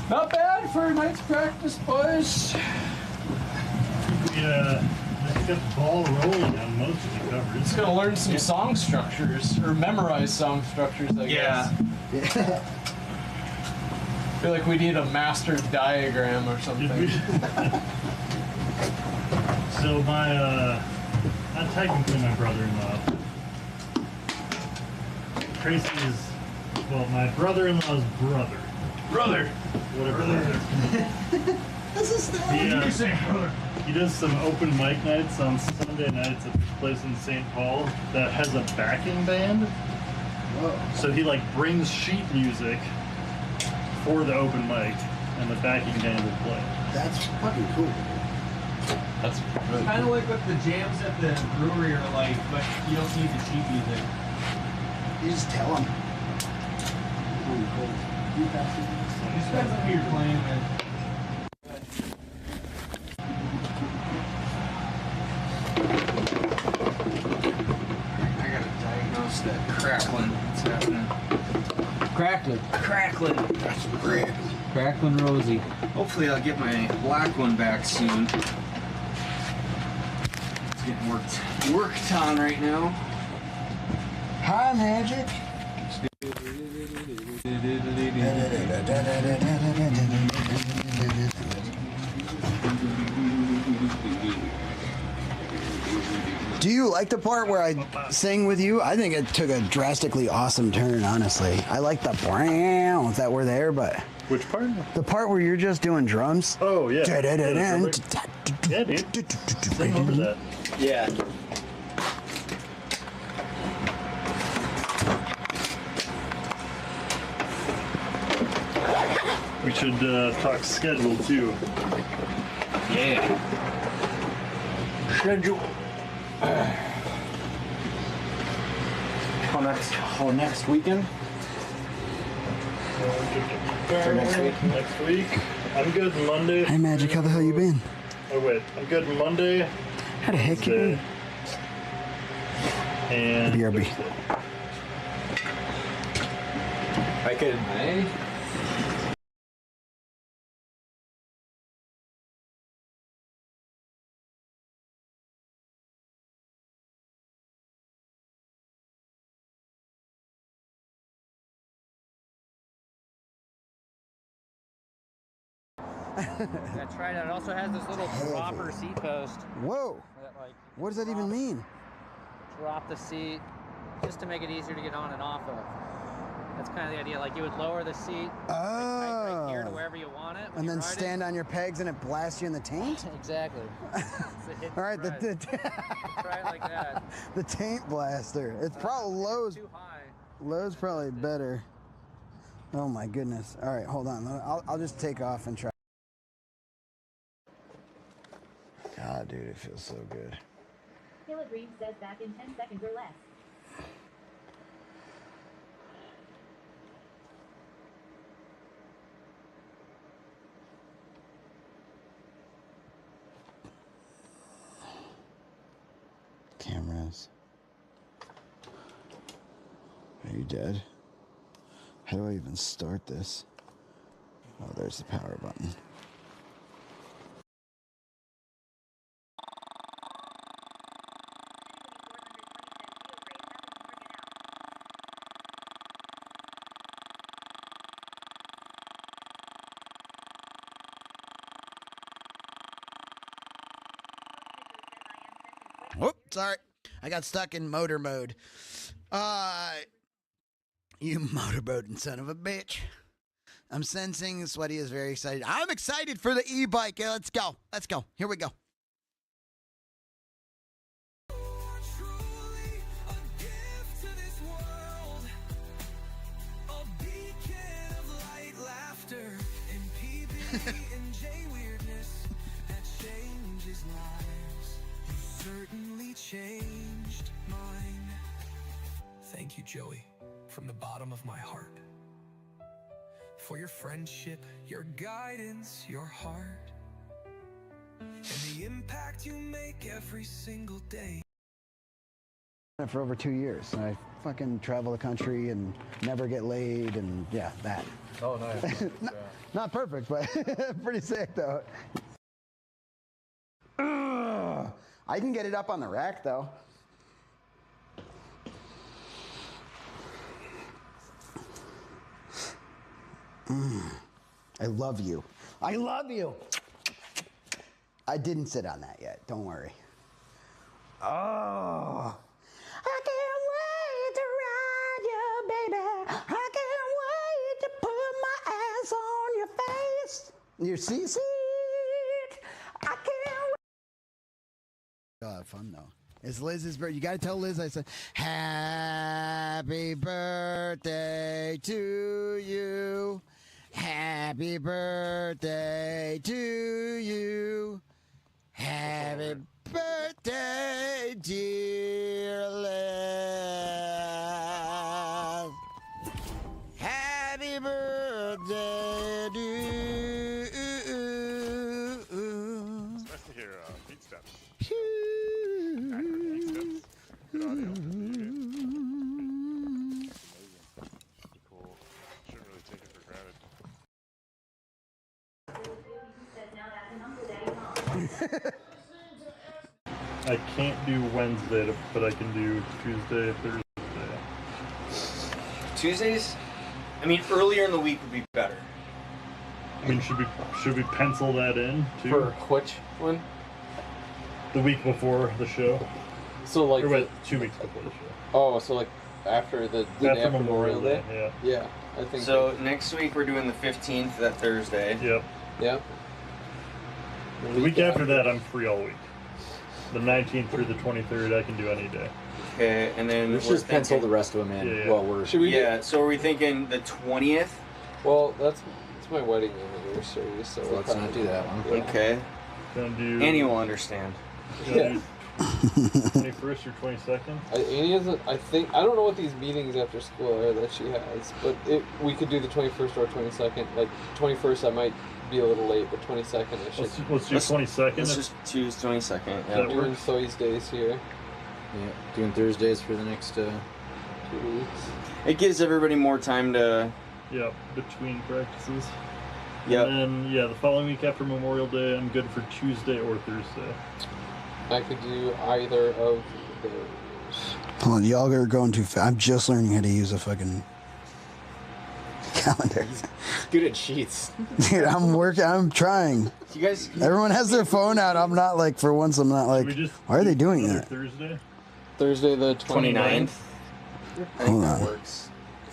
[SPEAKER 19] Not bad for a night's practice, boys.
[SPEAKER 20] Yeah, let's get the ball rolling on most of the covers.
[SPEAKER 19] Just gonna learn some song structures, or memorize song structures, I guess.
[SPEAKER 20] Yeah.
[SPEAKER 19] I feel like we need a master diagram or something.
[SPEAKER 20] So not technically my brother-in-law. Tracy is, well, my brother-in-law's brother.
[SPEAKER 19] Brother!
[SPEAKER 20] Whatever that is.
[SPEAKER 6] This is
[SPEAKER 20] He does some open mic nights on Sunday nights at this place in St. Paul that has a backing band.
[SPEAKER 6] Whoa.
[SPEAKER 20] So he like brings sheet music for the open mic, and the backing band will play.
[SPEAKER 6] That's fucking cool.
[SPEAKER 19] That's really kind of like what the jams at the brewery are like, but you don't need the sheet music.
[SPEAKER 6] You just tell them.
[SPEAKER 19] It depends on who you're playing with. I gotta diagnose that crackling that's happening. Crackling. Crackling.
[SPEAKER 6] That's great.
[SPEAKER 18] Crackling Rosie. Hopefully I'll get my black one back soon. It's getting worked on right now.
[SPEAKER 6] Hi, Magic.
[SPEAKER 1] Do you like the part where I sang with you? I think it took a drastically awesome turn, honestly. I like the brown that were there, but...
[SPEAKER 20] Which part?
[SPEAKER 1] The part where you're just doing drums.
[SPEAKER 20] Oh, yeah.
[SPEAKER 1] Yeah,
[SPEAKER 20] Yeah, dude. Sing over that.
[SPEAKER 18] Yeah.
[SPEAKER 20] We should talk schedule, too.
[SPEAKER 18] Yeah. Schedule. Next weekend?
[SPEAKER 20] For next week? Next week. I'm good Monday.
[SPEAKER 1] Hey, Magic, how the hell you been?
[SPEAKER 20] Oh, wait. I'm good Monday.
[SPEAKER 1] How the heck you been?
[SPEAKER 20] And
[SPEAKER 1] BRB.
[SPEAKER 18] I could. Hey.
[SPEAKER 21] That's right. It also has this little dropper seat post.
[SPEAKER 1] Whoa.
[SPEAKER 21] That, like,
[SPEAKER 1] What does that even mean?
[SPEAKER 21] drop the seat just to make it easier to get on and off of. That's kind of the idea. Like you would lower the seat right here to wherever you want it.
[SPEAKER 1] And then stand on your pegs and it blasts you in the taint?
[SPEAKER 21] Exactly.
[SPEAKER 1] All right,
[SPEAKER 21] try it like that.
[SPEAKER 1] The taint blaster. It's probably Lowe's.
[SPEAKER 21] Too high.
[SPEAKER 1] Lowe's probably better. Oh my goodness. All right, hold on. I'll just take off and try. God, dude, it feels so good.
[SPEAKER 2] Caleb Reeves says back in 10 seconds or less.
[SPEAKER 1] Cameras. Are you dead? How do I even start this? Oh, there's the power button. Whoop, sorry. I got stuck in motor mode. You motorboating son of a bitch. I'm sensing Sweaty is very excited. I'm excited for the e-bike. Yeah, let's go. Let's go. Here we go.
[SPEAKER 9] Certainly changed mine. Thank you, Joey, from the bottom of my heart. For your friendship, your guidance, your heart, and the impact you make every single day.
[SPEAKER 1] For over 2 years. I fucking travel the country and never get laid and yeah, that.
[SPEAKER 21] Oh, nice.
[SPEAKER 1] Not perfect, but pretty sick though. Ugh. I can get it up on the rack though. I love you. I love you. I didn't sit on that yet. Don't worry. Oh. I can't wait to ride you, baby. I can't wait to put my ass on your face. Your seat. I can't wait. You'll have fun though. It's Liz's birthday. You gotta tell Liz I said happy birthday to you. Happy birthday to you. Happy birthday, dear Liz. Happy birthday to you.
[SPEAKER 16] It's nice to hear beat steps. Accurate beat steps. Good audio.
[SPEAKER 20] I can't do Wednesday, but I can do Tuesday, Thursday.
[SPEAKER 18] Tuesdays? I mean, earlier in the week would be better.
[SPEAKER 20] I mean, should we pencil that in too?
[SPEAKER 21] For which one?
[SPEAKER 20] The week before the show.
[SPEAKER 21] So like
[SPEAKER 20] or wait, 2 weeks before the show.
[SPEAKER 21] Oh, so like after the day after Memorial Day?
[SPEAKER 20] Yeah.
[SPEAKER 21] Yeah, I think
[SPEAKER 18] So next week we're doing the 15th, that Thursday.
[SPEAKER 20] Yep.
[SPEAKER 21] Yeah.
[SPEAKER 20] The week after that, I'm free all week. The 19th through the 23rd, I can do any day.
[SPEAKER 18] Okay, and then
[SPEAKER 19] Let's just pencil the rest of them in.
[SPEAKER 20] Yeah.
[SPEAKER 19] Well, we're
[SPEAKER 18] Should we? Yeah. So are we thinking the 20th?
[SPEAKER 21] Well, that's my wedding anniversary, so
[SPEAKER 19] let's not do that one.
[SPEAKER 18] Okay.
[SPEAKER 20] Gonna do.
[SPEAKER 18] Annie will understand.
[SPEAKER 21] Yeah.
[SPEAKER 20] 21st or 22nd.
[SPEAKER 21] Annie hasn't. I think I don't know what these meetings after school are that she has, but we could do the 21st or 22nd. Like 21st, I might be a little late, but 22nd, I should.
[SPEAKER 20] Let's do 22nd.
[SPEAKER 18] Let's just choose 22nd. Yeah.
[SPEAKER 20] That
[SPEAKER 21] Doing
[SPEAKER 20] works.
[SPEAKER 21] Thursdays days here.
[SPEAKER 19] Yeah, doing Thursdays for the next 2
[SPEAKER 21] weeks.
[SPEAKER 18] It gives everybody more time to.
[SPEAKER 20] Yeah, between practices.
[SPEAKER 18] Yep.
[SPEAKER 20] And then, the following week after Memorial Day, I'm good for Tuesday or Thursday.
[SPEAKER 21] I could do either of those.
[SPEAKER 1] Hold on, y'all are going too fast. I'm just learning how to use a fucking calendar.
[SPEAKER 19] good at sheets.
[SPEAKER 1] Dude, I'm trying.
[SPEAKER 18] You guys.
[SPEAKER 1] Everyone has their phone out. I'm not like, for once, I'm not like, why are they doing that?
[SPEAKER 21] Thursday the 29th.
[SPEAKER 1] Hold on.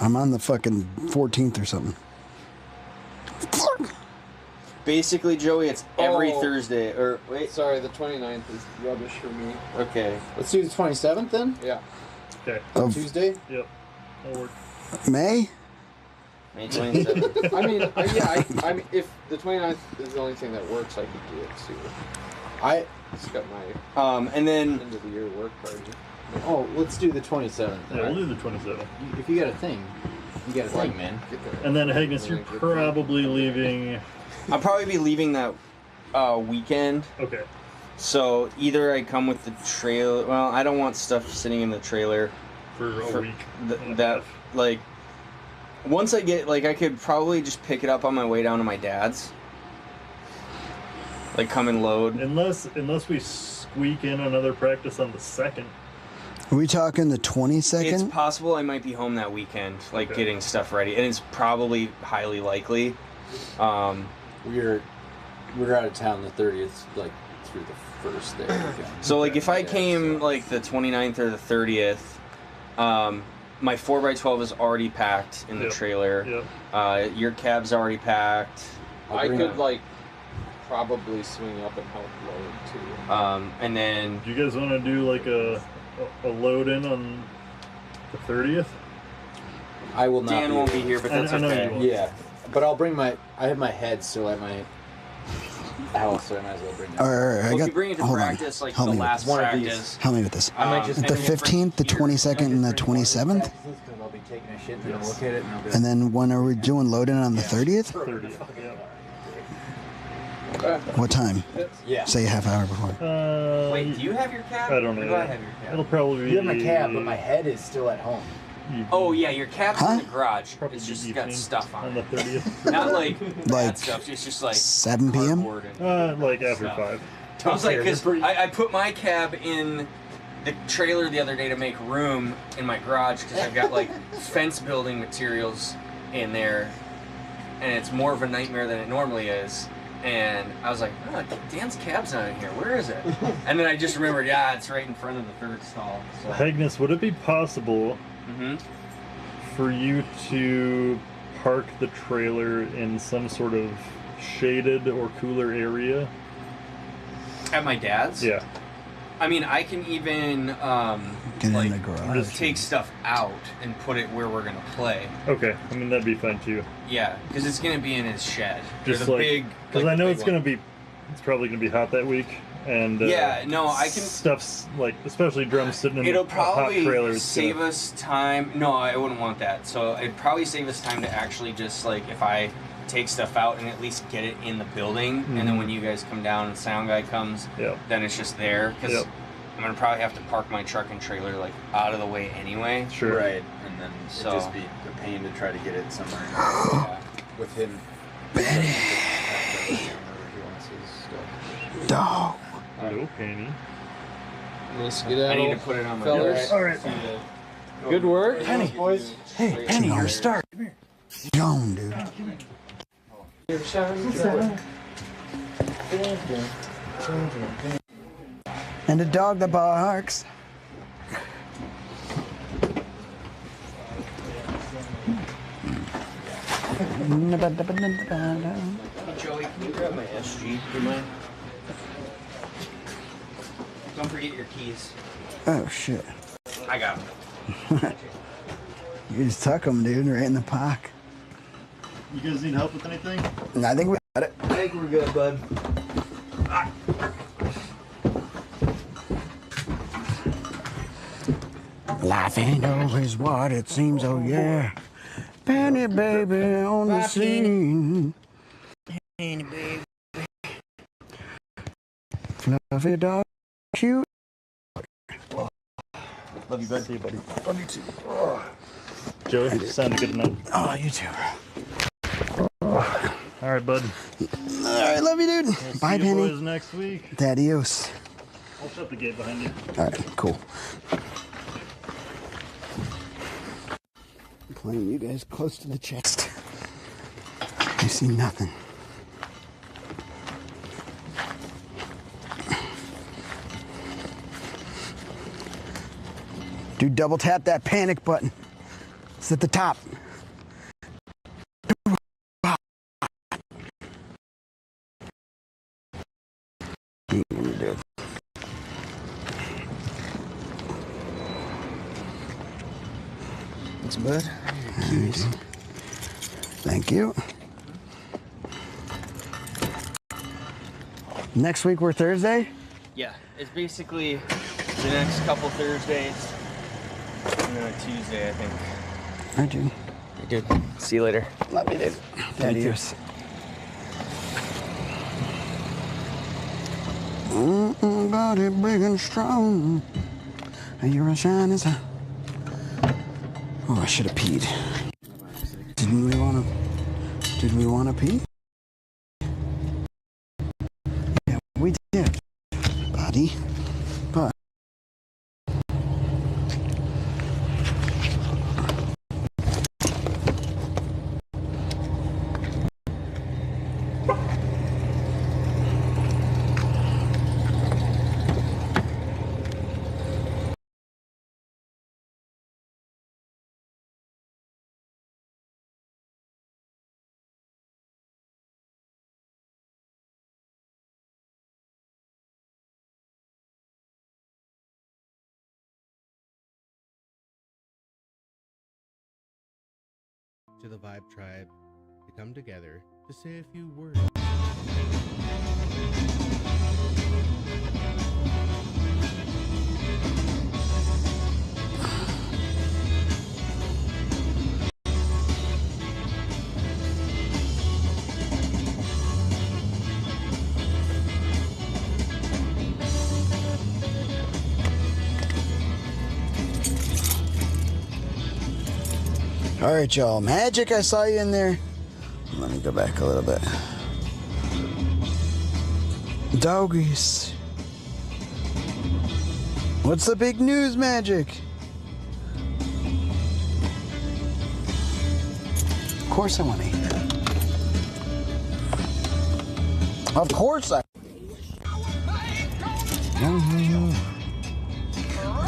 [SPEAKER 1] I'm on the fucking 14th or something.
[SPEAKER 18] Basically, Joey, it's every Thursday. Or wait,
[SPEAKER 21] sorry, the 29th is rubbish for me.
[SPEAKER 18] Okay.
[SPEAKER 19] Let's do the 27th then?
[SPEAKER 21] Yeah.
[SPEAKER 20] Okay.
[SPEAKER 19] Tuesday?
[SPEAKER 20] Yep. That'll work.
[SPEAKER 1] May?
[SPEAKER 18] May 27th.
[SPEAKER 21] I mean, I mean, if the 29th is the only thing that works, I could do it too.
[SPEAKER 19] I
[SPEAKER 21] just got my
[SPEAKER 18] and then
[SPEAKER 21] end of the year work party.
[SPEAKER 19] Oh, let's do the 27th.
[SPEAKER 20] Yeah, we'll do the 27th.
[SPEAKER 19] If you got a thing, you got a thing, man.
[SPEAKER 20] And then, Agnes, you're probably leaving.
[SPEAKER 18] I'll probably be leaving that weekend.
[SPEAKER 20] Okay.
[SPEAKER 18] So either I come with the trailer. Well, I don't want stuff sitting in the trailer
[SPEAKER 20] for a week.
[SPEAKER 18] That like, once I get I could probably just pick it up on my way down to my dad's. Like come and load.
[SPEAKER 20] Unless we squeak in another practice on the 2nd.
[SPEAKER 1] Are we talking the 22nd?
[SPEAKER 18] It's possible I might be home that weekend, getting stuff ready, and it's probably highly likely.
[SPEAKER 19] We're out of town the 30th, through the first day.
[SPEAKER 18] So if I came the 29th or the 30th, my 4x12 is already packed in the trailer.
[SPEAKER 20] Yep.
[SPEAKER 18] Your cab's already packed.
[SPEAKER 21] I could probably swing up and help load too.
[SPEAKER 18] And then
[SPEAKER 20] do you guys want to do a load in on the 30th?
[SPEAKER 19] I will not.
[SPEAKER 18] Dan won't be here, but that's okay.
[SPEAKER 19] Yeah, but I'll bring I have my head still at my house, so I might as well bring that.
[SPEAKER 1] All right,
[SPEAKER 18] Well, if you bring it to practice, the last practice.
[SPEAKER 1] Help me with this.
[SPEAKER 19] I might just
[SPEAKER 1] the 15th, the 22nd, and the 27th?
[SPEAKER 19] I'll be taking a shit and I'll look at it and I'll be
[SPEAKER 1] And then when are we doing load-in on the 30th?
[SPEAKER 20] 30th, yeah.
[SPEAKER 1] What time?
[SPEAKER 19] Yeah.
[SPEAKER 1] Say a half hour before.
[SPEAKER 18] Wait, do you have your cab?
[SPEAKER 20] I don't know.
[SPEAKER 18] Or do I have your cab?
[SPEAKER 20] It'll probably be.
[SPEAKER 19] You have my cab, but my head is still at home.
[SPEAKER 18] Oh yeah, your cab's in the garage.
[SPEAKER 20] Probably
[SPEAKER 18] It's just
[SPEAKER 20] be
[SPEAKER 18] got
[SPEAKER 20] evening
[SPEAKER 18] stuff on
[SPEAKER 20] the
[SPEAKER 18] it.
[SPEAKER 20] 30th.
[SPEAKER 18] Not bad
[SPEAKER 1] Like
[SPEAKER 18] stuff. It's just
[SPEAKER 1] 7 p.m.
[SPEAKER 20] After 5.
[SPEAKER 18] I was because I put my cab in the trailer the other day to make room in my garage because I've got fence building materials in there, and it's more of a nightmare than it normally is. And I was like, oh, Dan's cab's not in here. Where is it? And then I just remembered, it's right in front of the third stall. So.
[SPEAKER 20] Agnes, would it be possible for you to park the trailer in some sort of shaded or cooler area?
[SPEAKER 18] At my dad's?
[SPEAKER 20] Yeah.
[SPEAKER 18] I mean, I can even
[SPEAKER 1] Get in the garage.
[SPEAKER 18] take stuff out and put it where we're gonna play.
[SPEAKER 20] Okay, I mean that'd be fine too.
[SPEAKER 18] Yeah, because it's gonna be in his shed.
[SPEAKER 20] Just
[SPEAKER 18] the big.
[SPEAKER 20] Because I know it's probably gonna be hot that week, and
[SPEAKER 18] I can.
[SPEAKER 20] Stuff's especially drums sitting in
[SPEAKER 18] It'll
[SPEAKER 20] a hot
[SPEAKER 18] probably
[SPEAKER 20] trailer.
[SPEAKER 18] save us time. No, I wouldn't want that. So it'd probably save us time to actually just if I take stuff out and at least get it in the building, and then when you guys come down and sound guy comes, then it's just there because I'm gonna probably have to park my truck and trailer out of the way anyway.
[SPEAKER 20] Sure.
[SPEAKER 19] Right, and then it'd just be a pain to try to get it somewhere with him.
[SPEAKER 1] Dog.
[SPEAKER 20] Penny.
[SPEAKER 18] I need to put it on my
[SPEAKER 20] Fellas. All right.
[SPEAKER 18] Good work.
[SPEAKER 19] Penny.
[SPEAKER 18] Boys.
[SPEAKER 19] Hey, Penny, you're a star.
[SPEAKER 1] Gone, dude. And a dog that barks.
[SPEAKER 18] Joey, can you grab my SG? Do you mind? Don't forget your keys.
[SPEAKER 1] Oh shit.
[SPEAKER 18] I got them.
[SPEAKER 1] You just tuck them, dude, right in the pocket.
[SPEAKER 20] You guys need help with anything?
[SPEAKER 1] I think we got it.
[SPEAKER 18] I think we're good, bud.
[SPEAKER 1] Life ain't always what it seems, oh yeah. Penny baby on the scene. Penny baby. Fluffy dog, cute.
[SPEAKER 20] Love you, bud. See you, buddy. Love you too. Joey, sound good night.
[SPEAKER 1] Oh, you too.
[SPEAKER 20] All right, bud.
[SPEAKER 1] All right, love you, dude.
[SPEAKER 20] We'll
[SPEAKER 1] Bye,
[SPEAKER 20] see you
[SPEAKER 1] Penny.
[SPEAKER 20] boys next week.
[SPEAKER 1] Adios.
[SPEAKER 20] I'll shut the gate behind you.
[SPEAKER 1] All right, cool. I'm playing you guys close to the chest. You see nothing. Dude, double tap that panic button. It's at the top.
[SPEAKER 18] Thanks, bud.
[SPEAKER 1] Keys. Thank you. Next week we're Thursday?
[SPEAKER 18] Yeah, it's basically the next couple Thursdays and then a Tuesday, I think.
[SPEAKER 1] I do.
[SPEAKER 18] You dude. See you later.
[SPEAKER 1] Love you, dude. Adios. Body big and strong. And you're a shining star. Oh, I should have peed. Did we wanna pee? Yeah, we did, buddy. But
[SPEAKER 7] to the Vibe Tribe to come together to say a few words.
[SPEAKER 1] all right, y'all. Magic, I saw you in there. Let me go back a little bit. Doggies. What's the big news, Magic? Of course I want to eat that. Of course I.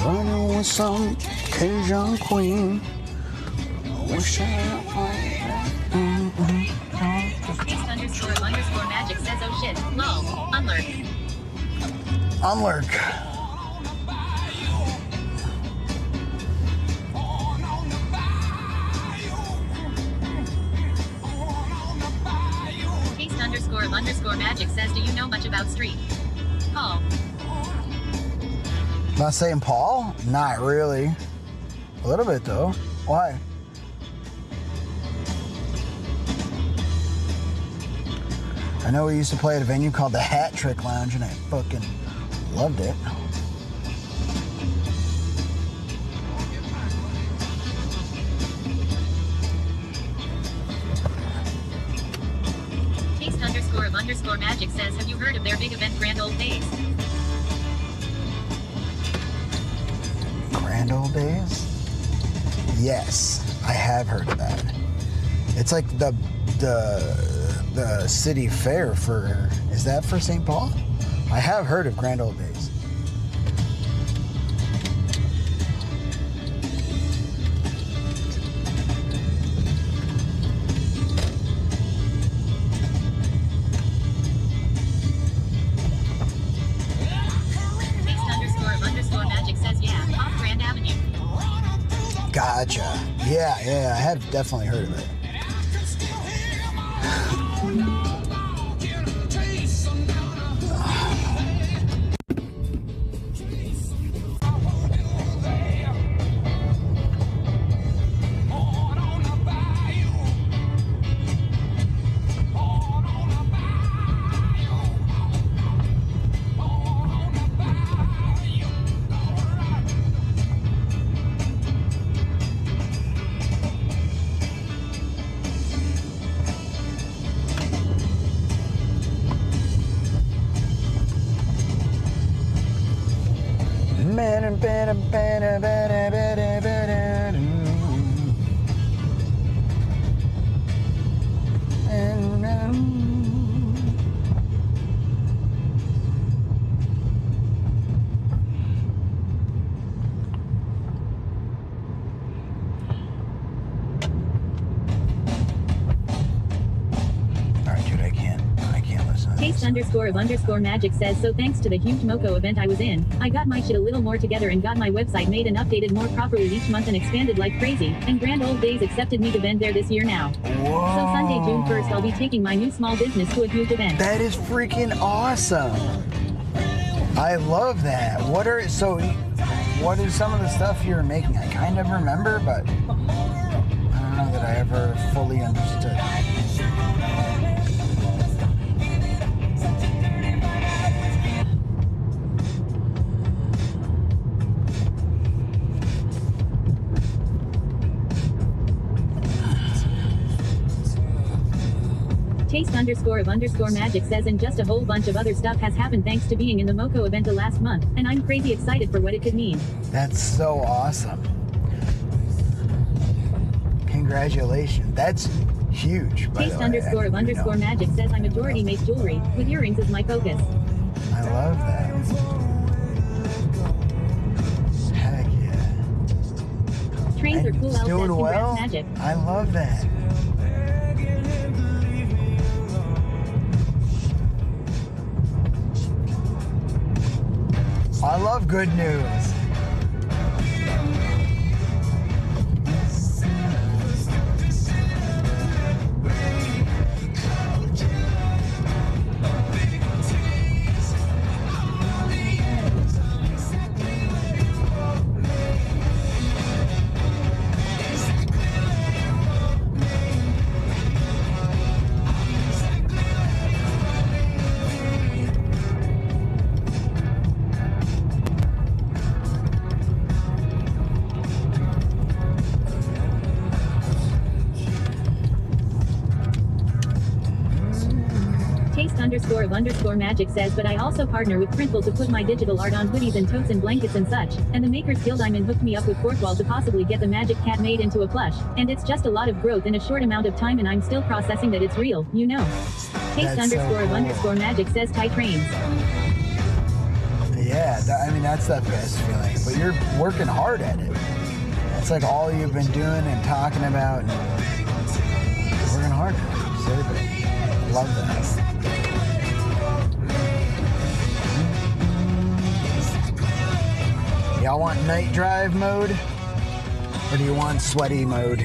[SPEAKER 1] Running with some Cajun queen. Wish
[SPEAKER 2] __magic says, oh shit, lol, unlurk.
[SPEAKER 1] Unlurk.
[SPEAKER 2] Beast__magic says, do you know much about street? Paul.
[SPEAKER 1] Not saying Paul? Not really. A little bit though. Why? I know we used to play at a venue called the Hat Trick Lounge and I fucking loved it.
[SPEAKER 2] Beast__magic says, have you heard of their big event Grand Old Days?
[SPEAKER 5] Grand Old Days? Yes, I have heard of that. It's like the city fair for, is that for St. Paul? I have heard of Grand Old Days.
[SPEAKER 2] __magic says yeah, off Grand Avenue.
[SPEAKER 5] Gotcha. Yeah, I have definitely heard of it.
[SPEAKER 2] __magic says so thanks to the huge Moco event I was in, I got my shit a little more together and got my website made and updated more properly each month and expanded like crazy, and Grand Old Days accepted me to vend there this year now.
[SPEAKER 5] Whoa.
[SPEAKER 2] So Sunday, June 1st, I'll be taking my new small business to a huge event.
[SPEAKER 5] That is freaking awesome. I love that. What is some of the stuff you're making? I kind of remember, but I don't know that I ever fully understood.
[SPEAKER 2] __magic says and just a whole bunch of other stuff has happened thanks to being in the Moco event the last month, and I'm crazy excited for what it could mean.
[SPEAKER 5] That's so awesome. Congratulations. That's huge. By the way.
[SPEAKER 2] __magic says I majority make jewelry, with earrings as my focus.
[SPEAKER 5] I love that. Heck yeah.
[SPEAKER 2] Trains are cool,
[SPEAKER 5] doing well.
[SPEAKER 2] Magic.
[SPEAKER 5] I love that. I love good news.
[SPEAKER 2] __magic says but I also partner with Printful to put my digital art on hoodies and totes and blankets and such, and the Makers Guild I'm in hooked me up with Fourth Wall to possibly get the Magic Cat made into a plush, and it's just a lot of growth in a short amount of time and I'm still processing that it's real, you know. __magic says tight trains.
[SPEAKER 5] Yeah, I mean that's the best feeling, but you're working hard at it. That's like all you've been doing and talking about and working hard at it. Serve it. Love that. Y'all want night drive mode? Or do you want sweaty mode?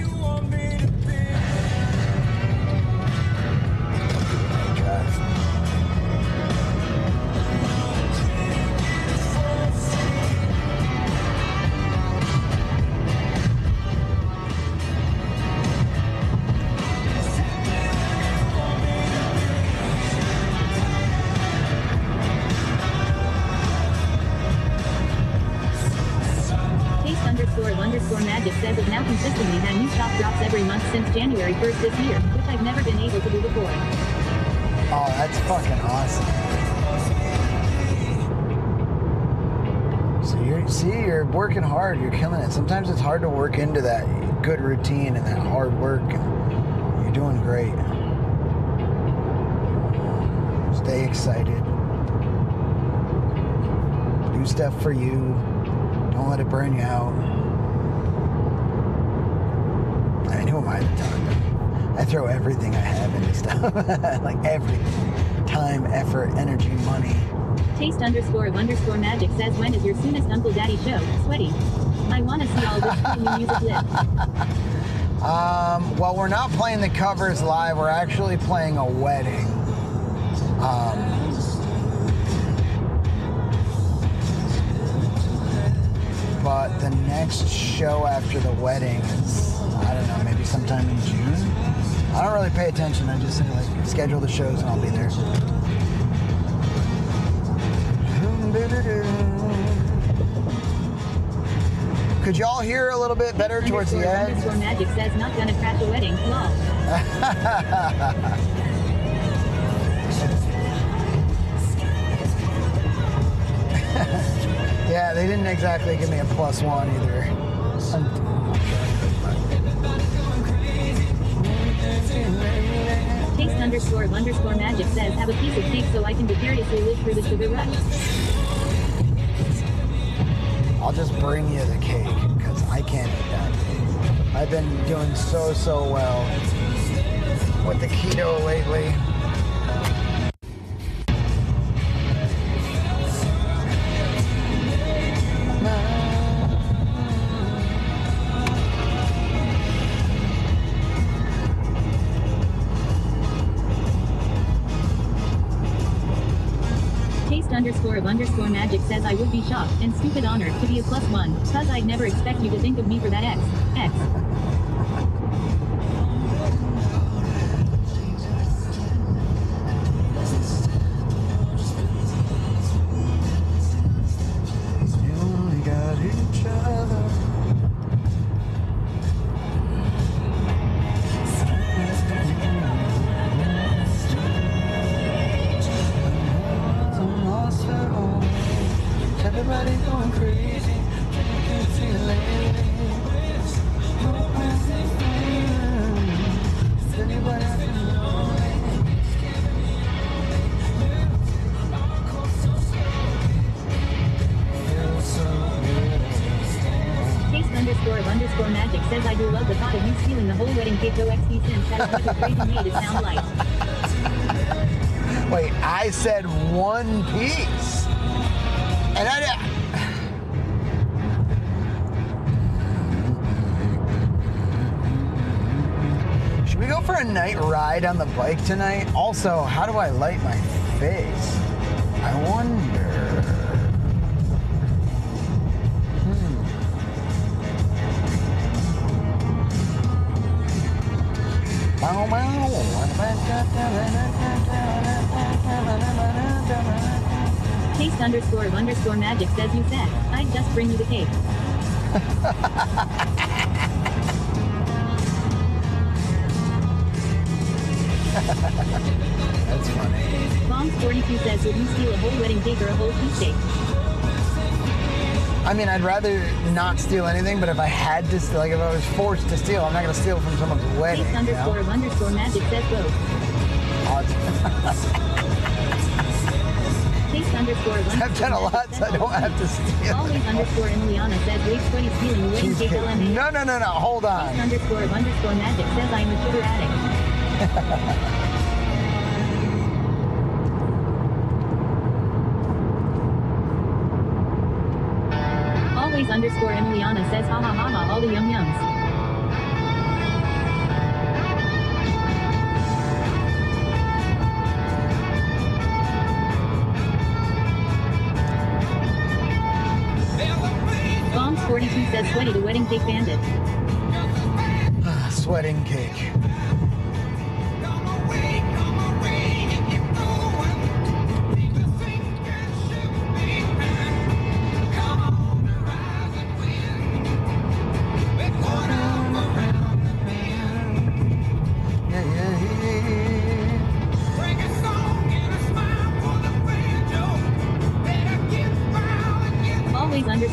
[SPEAKER 2] __magic says it now consistently had new shop drops every month since January 1st this year, which I've never been able to do before.
[SPEAKER 5] Oh, that's fucking awesome. See, you're working hard. You're killing it. Sometimes it's hard to work into that good routine and that hard work. And you're doing great. Stay excited. Do stuff for you. Don't let it burn you out. I mean, who am I to talk? I throw everything I have into stuff. Like everything. Time, effort, energy, money.
[SPEAKER 2] Taste__magic says, when is your soonest Uncle Daddy show? Sweaty. I want to see all this cool new music live.
[SPEAKER 5] Well, we're not playing the covers live. We're actually playing a wedding. But the next show after the wedding is, I don't know, maybe sometime in June. I don't really pay attention. I just say, like, schedule the shows and I'll be there. Could y'all hear a little bit better towards the end?
[SPEAKER 2] Magic says, not gonna crash a wedding. Lol.
[SPEAKER 5] Yeah, they didn't exactly give me a +1 either.
[SPEAKER 2] Taste__magic says, have a piece of cake so I can vicariously live through the sugar rush.
[SPEAKER 5] I'll just bring you the cake, because I can't eat that cake. I've been doing so well with the keto lately.
[SPEAKER 2] Taste__magic says, I would be shocked and stupid honored to be a +1, cause I'd never expect you to think of me for that X.
[SPEAKER 5] You only got each other. Everybody going crazy.
[SPEAKER 2] Taste__magic says, I do love the thought of you stealing the whole wedding cake. OXD since that was what crazy made it sound like.
[SPEAKER 5] Wait, I said one piece. And should we go for a night ride on the bike tonight? Also, how do I light my face? I wonder.
[SPEAKER 2] Taste__magic says, you said, I'd just bring you the cake.
[SPEAKER 5] That's funny.
[SPEAKER 2] Bombs42 says, would you steal a whole wedding cake or a whole cheesesteak?
[SPEAKER 5] I mean, I'd rather not steal anything, but if I had to, like, if I was forced to steal, I'm not going to steal from someone's wedding.
[SPEAKER 2] Taste__magic says both.
[SPEAKER 5] I've done a lot, so I don't have to steal.
[SPEAKER 2] Always_Emiliana says, wait, sweaty stealing the wedding cake LMA.
[SPEAKER 5] No, hold on.
[SPEAKER 2] Taste__magic says, I'm a sugar addict. Always_Emiliana says, ha ha ha ha, all the yum yums. Bombs42 says, sweaty the wedding cake bandit.
[SPEAKER 5] Sweating cake.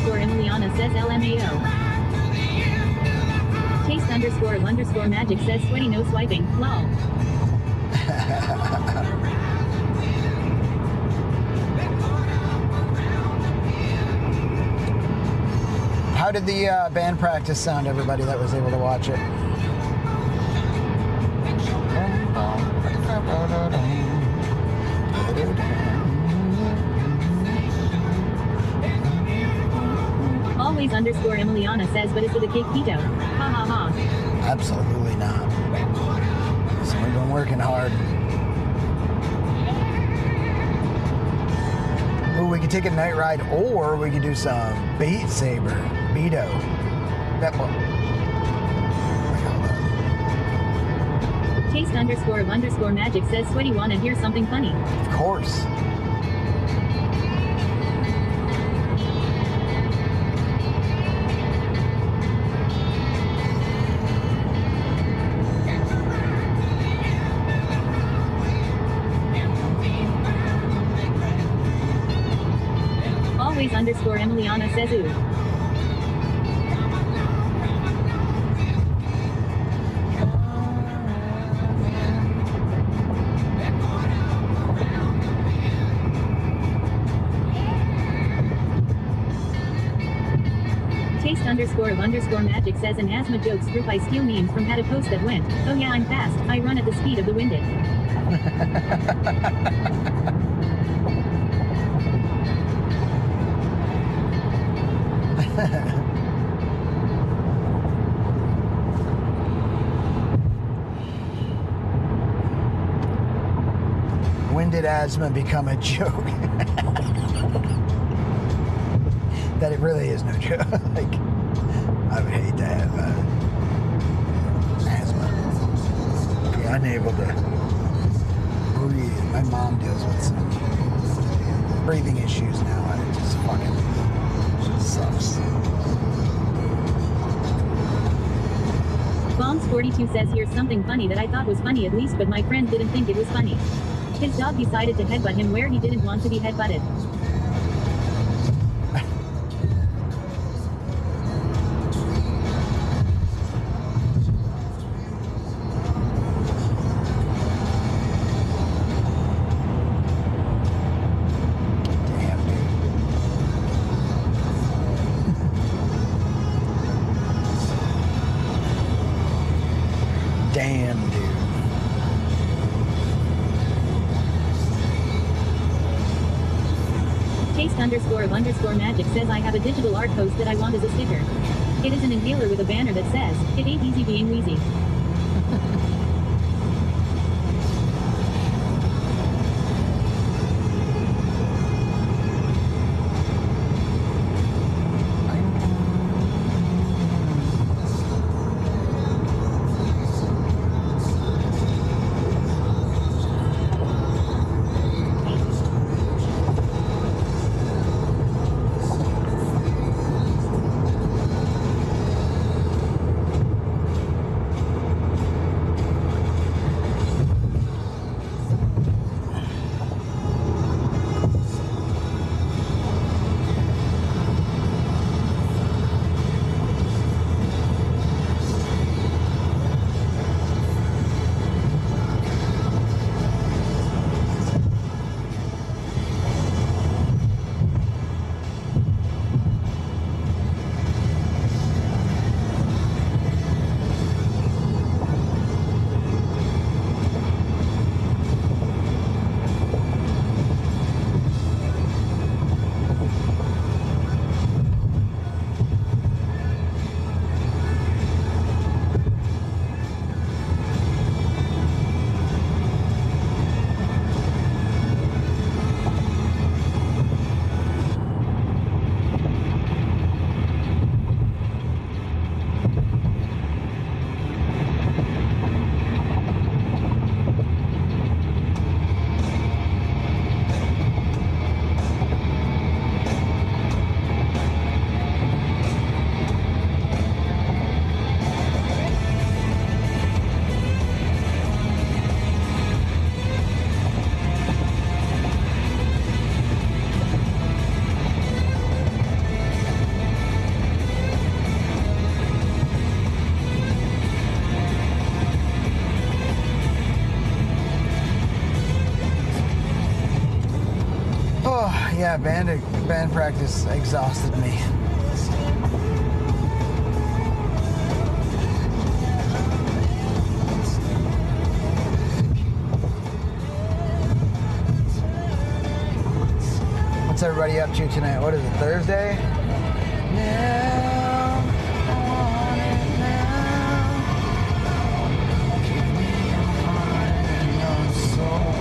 [SPEAKER 2] Emiliana says LMAO. Taste __magic says sweaty no swiping. Lol.
[SPEAKER 5] How did the band practice sound, everybody that was able to watch it?
[SPEAKER 2] Always _Emiliana says, but it's with a cake keto. Ha ha ha.
[SPEAKER 5] Absolutely not. So we've been working hard. Ooh, we could take a night ride, or we could do some Beat Saber. Beto. That one.
[SPEAKER 2] Taste __magic says sweaty wanna hear something funny.
[SPEAKER 5] Of course.
[SPEAKER 2] Always _Emiliana says ooh. Taste __magic says an asthma jokes group I steal memes from had a post that went, oh yeah I'm fast, I run at the speed of the winded.
[SPEAKER 5] When did asthma become a joke? That it really is no joke. Like, I would hate to have asthma. Be unable to breathe. My mom deals with some breathing issues now, and it just fucking sucks.
[SPEAKER 2] Bombs42 says here's something funny that I thought was funny at least, but my friend didn't think it was funny. His dog decided to headbutt him where he didn't want to be headbutted.
[SPEAKER 5] Damn, dude.
[SPEAKER 2] Taste __magic says I have a digital art post that I want as a sticker. It is an inhaler with a banner that says, it ain't easy being wheezy.
[SPEAKER 5] Yeah, band practice exhausted me. What's everybody up to tonight? What is it, Thursday? Now, I want it now. Give me your heart and your soul.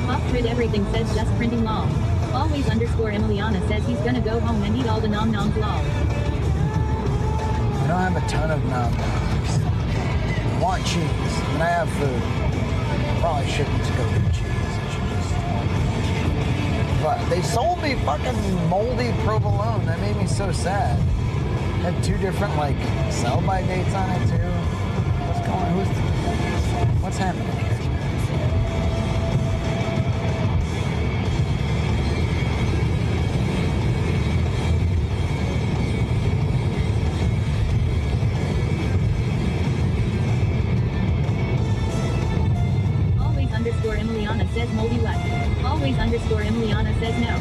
[SPEAKER 2] Off-grid everything says just printing lol. Always underscore Emiliana says he's gonna go home and eat all the nom noms lol.
[SPEAKER 5] I don't have a ton of nom noms. I want cheese, and I have food. Probably shouldn't go get cheese. I should just. But they sold me fucking moldy provolone. That made me so sad. Had 2 different like sell-by dates on it too. What's happening here?
[SPEAKER 2] Always underscore Emiliana says moldy what? Always underscore Emiliana says no.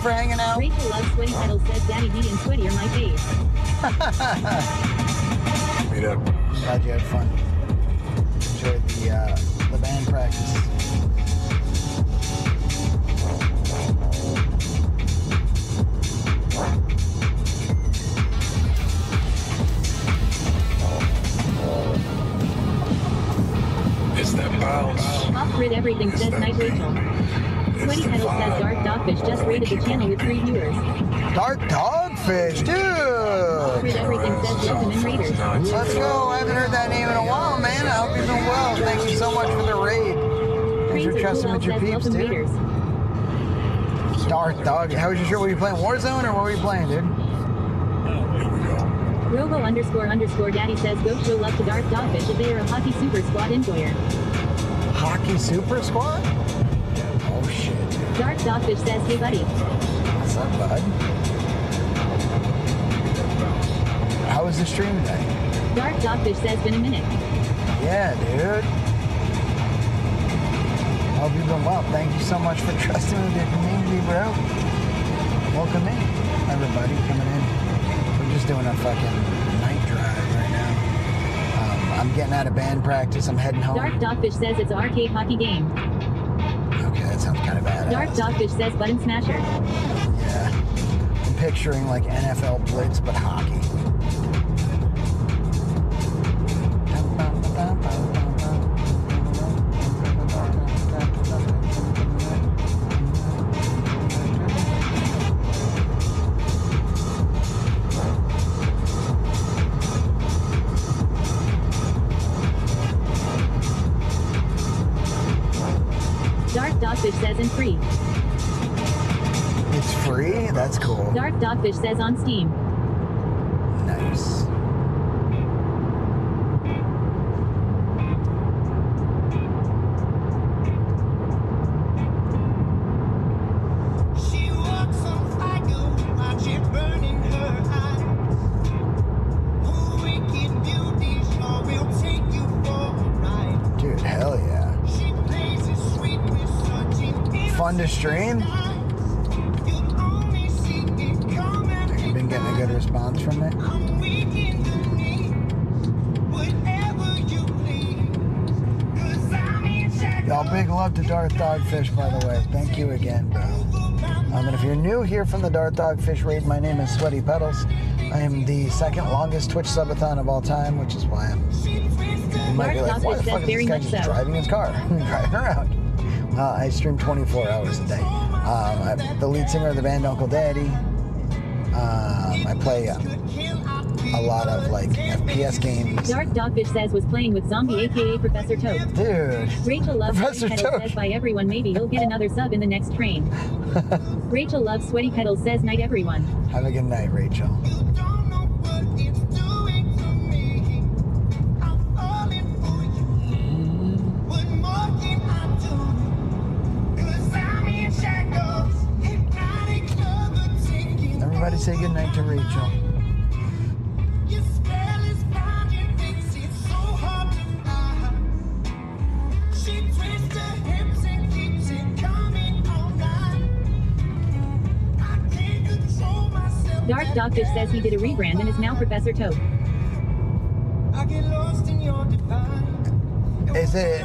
[SPEAKER 5] for hanging out.
[SPEAKER 2] Rachel loves Sweaty Pedals says Daddy D and Sweaty are my fave.
[SPEAKER 16] Meet up.
[SPEAKER 5] Glad you had fun. Enjoyed the band practice.
[SPEAKER 16] It's that bounce.
[SPEAKER 2] Off-grid everything says Night Rachel. Sweaty Pedals says Dark Dogfish just rated the channel with 3 viewers.
[SPEAKER 5] Dark Dogfish, dude!
[SPEAKER 2] Off-grid everything says welcome in Raiders.
[SPEAKER 5] Let's go. I haven't heard that name in a while, man. I hope you're doing well. Thank you so much for the raid. Thanks for trusting with your peeps, dude. Dark Dog. How was your shirt? Were you playing Warzone or what were you playing, dude?
[SPEAKER 2] Robo__Daddy says go show love to Dark Dogfish if they are a Hockey Super Squad enjoyer.
[SPEAKER 5] Hockey Super Squad? Oh shit.
[SPEAKER 2] Dark Dogfish says hey buddy.
[SPEAKER 5] What's up, bud? How was the stream today?
[SPEAKER 2] Dark Dogfish says been a minute.
[SPEAKER 5] Yeah, dude. Hope you've been well. Thank you so much for trusting with your community, bro. Welcome in, everybody coming in. We're just doing a fucking night drive right now. I'm getting out of band practice. I'm heading home.
[SPEAKER 2] Dark Dogfish says it's an arcade hockey game.
[SPEAKER 5] Okay, that sounds kind of bad.
[SPEAKER 2] Dark Dogfish says button smasher.
[SPEAKER 5] Yeah. I'm picturing like NFL Blitz, but hockey.
[SPEAKER 2] Dark Dogfish says in free.
[SPEAKER 5] It's free? That's cool.
[SPEAKER 2] Dark Dogfish says on Steam.
[SPEAKER 5] Nice. Dude, hell yeah. Fun to stream? You've been getting a good response from it? Y'all, big love to Darth Dogfish, by the way. Thank you again, bro. And if you're new here from the Darth Dogfish raid, my name is Sweaty Pedals. I am the second longest Twitch subathon of all time, which is why you might be like, why the fuck is this guy just driving his car? Driving around. I stream 24 hours a day. I'm the lead singer of the band Unkle Daddy. I play a lot of like FPS games.
[SPEAKER 2] Dark Dogfish says was playing with Zombie aka Professor Toad.
[SPEAKER 5] Dude.
[SPEAKER 2] Rachel loves
[SPEAKER 5] Professor
[SPEAKER 2] Sweaty Pedals
[SPEAKER 5] Toad.
[SPEAKER 2] says by everyone maybe he'll get another sub in the next train. Rachel loves Sweaty Pedals says night everyone.
[SPEAKER 5] Have a good night, Rachel. Everybody say goodnight to Rachel.
[SPEAKER 2] Dark Dogfish says he did a rebrand and is now Professor Toad.
[SPEAKER 5] Is it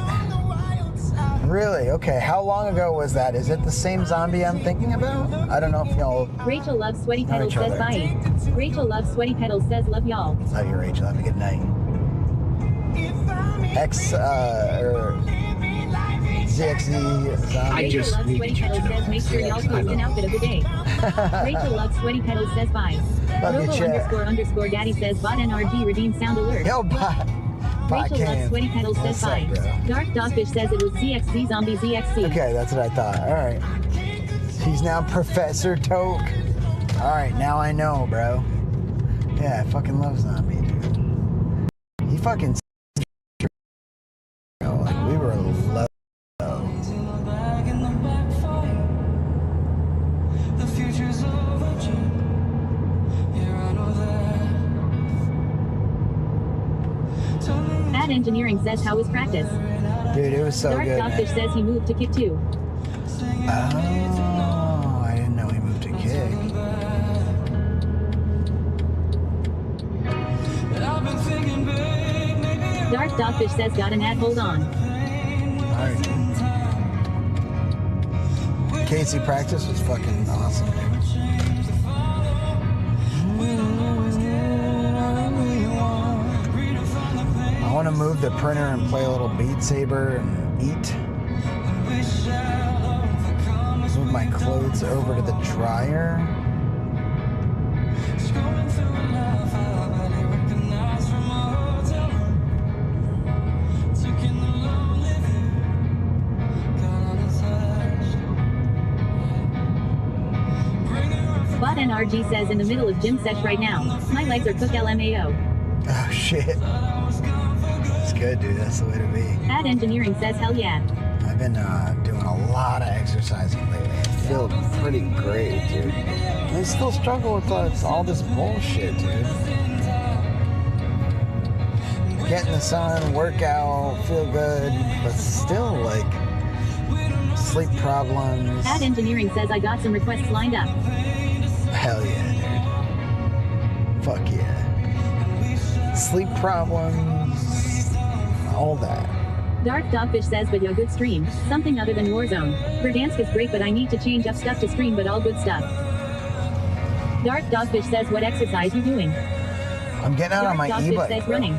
[SPEAKER 5] really? Okay, how long ago was that? Is it the same zombie I'm thinking about? I don't know if y'all
[SPEAKER 2] Rachel loves Sweaty
[SPEAKER 5] know
[SPEAKER 2] Pedals
[SPEAKER 5] each
[SPEAKER 2] says
[SPEAKER 5] other.
[SPEAKER 2] bye. Rachel loves Sweaty Pedals says love y'all.
[SPEAKER 5] Love you, Rachel. Have a good night. or ZXZ zombie.
[SPEAKER 2] Rachel loves Sweaty Pedals says make sure y'all post an outfit of the day. Rachel loves Sweaty Pedals says bye.
[SPEAKER 5] Love you, chat.
[SPEAKER 2] Robo__ Daddy says bot NRG redeem sound alert.
[SPEAKER 5] Yo, bot.
[SPEAKER 2] Rachel loves Sweaty Pedals says
[SPEAKER 5] What's up,
[SPEAKER 2] bye.
[SPEAKER 5] bro?
[SPEAKER 2] Dark Dogfish says it was ZXZ Zombie ZXC.
[SPEAKER 5] Okay, that's what I thought. All right. He's now Professor Toke. All right, now I know, bro. Yeah, I fucking love Zombie, dude. He fucking bro, like we were low.
[SPEAKER 2] Bad Engineering says how was practice?
[SPEAKER 5] Dude, it was so
[SPEAKER 2] Dark
[SPEAKER 5] good,
[SPEAKER 2] Dogfish
[SPEAKER 5] man.
[SPEAKER 2] says he moved to Kit 2.
[SPEAKER 5] Oh, I didn't know he moved to Kit.
[SPEAKER 2] Dark Dogfish says got an ad, hold on.
[SPEAKER 5] Alright. Casey practice was fucking awesome. I want to move the printer and play a little Beat Saber and eat. Move my clothes over to the dryer.
[SPEAKER 2] Bot NRG says in the middle of gym sesh right now. My legs are cooked LMAO.
[SPEAKER 5] Oh shit. That's good, dude. That's the way to be.
[SPEAKER 2] Ad Engineering says hell yeah.
[SPEAKER 5] I've been doing a lot of exercising lately. I feel pretty great, dude. I still struggle with all this bullshit, dude. Get in the sun, work out, feel good, but still, like, sleep problems.
[SPEAKER 2] Ad Engineering says I got some requests lined up.
[SPEAKER 5] Hell yeah, dude. Fuck yeah. Sleep problems, all that.
[SPEAKER 2] Dark Dogfish says but yeah, good stream. Something other than Warzone. Verdansk is great but I need to change up stuff to stream, but all good stuff. Dark Dogfish says what exercise you doing?
[SPEAKER 5] I'm getting out on my e-bike.
[SPEAKER 2] Says running.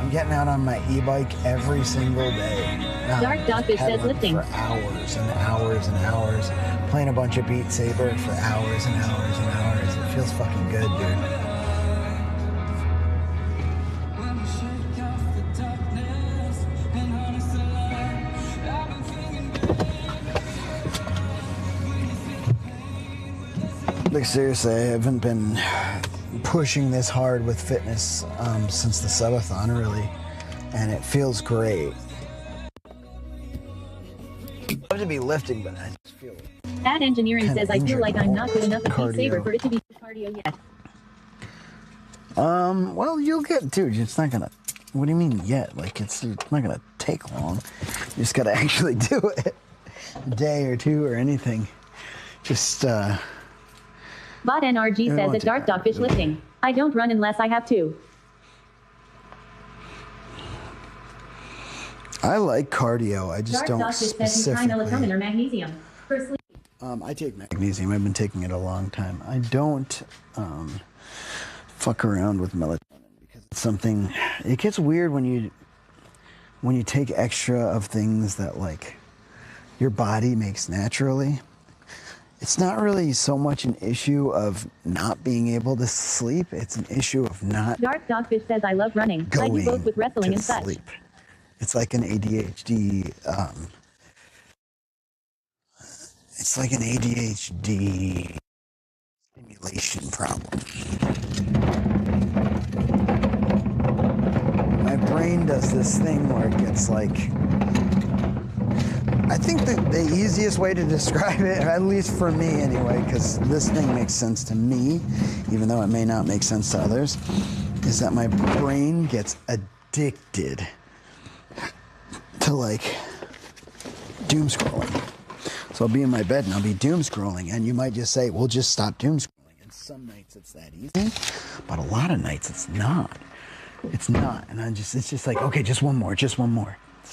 [SPEAKER 5] I'm getting out on my e-bike every single day. Now,
[SPEAKER 2] Dark Dogfish says
[SPEAKER 5] pedaling
[SPEAKER 2] lifting.
[SPEAKER 5] for hours and hours and hours. Playing a bunch of Beat Saber for hours and hours and hours. It feels fucking good, dude. Like seriously, I haven't been pushing this hard with fitness since the Subathon, really, and it feels great. I'd love to be lifting, but I just feel
[SPEAKER 2] Ad Engineering says I feel like I'm not good enough at Beat Saber
[SPEAKER 5] Cardio.
[SPEAKER 2] for it to be cardio yet.
[SPEAKER 5] Well, you'll get, dude, it's not gonna, what do you mean yet? Like, it's not gonna take long. You just gotta actually do it. A day or two or anything. Just,
[SPEAKER 2] Bot NRG says at Dark Dogfish lifting. I don't run unless I have to.
[SPEAKER 5] I like cardio. I just
[SPEAKER 2] Dark
[SPEAKER 5] don't
[SPEAKER 2] Dogfish says he's trying melatonin
[SPEAKER 5] specifically.
[SPEAKER 2] or magnesium. For sleep.
[SPEAKER 5] I take magnesium. I've been taking it a long time. I don't fuck around with melatonin because it's something. It gets weird when you take extra of things that like your body makes naturally. It's not really so much an issue of not being able to sleep. It's an issue of not
[SPEAKER 2] Dark Dogfish says I love running. I do
[SPEAKER 5] going
[SPEAKER 2] both with wrestling
[SPEAKER 5] to
[SPEAKER 2] and such.
[SPEAKER 5] sleep. It's like an ADHD. It's like an ADHD stimulation problem. My brain does this thing where it gets like. I think that the easiest way to describe it, at least for me anyway, because this thing makes sense to me, even though it may not make sense to others, is that my brain gets addicted to like doom scrolling. So I'll be in my bed and I'll be doom scrolling, and you might just say, well, just stop doom scrolling. And some nights it's that easy, but a lot of nights it's not. It's not. And it's just like, okay, just one more. Does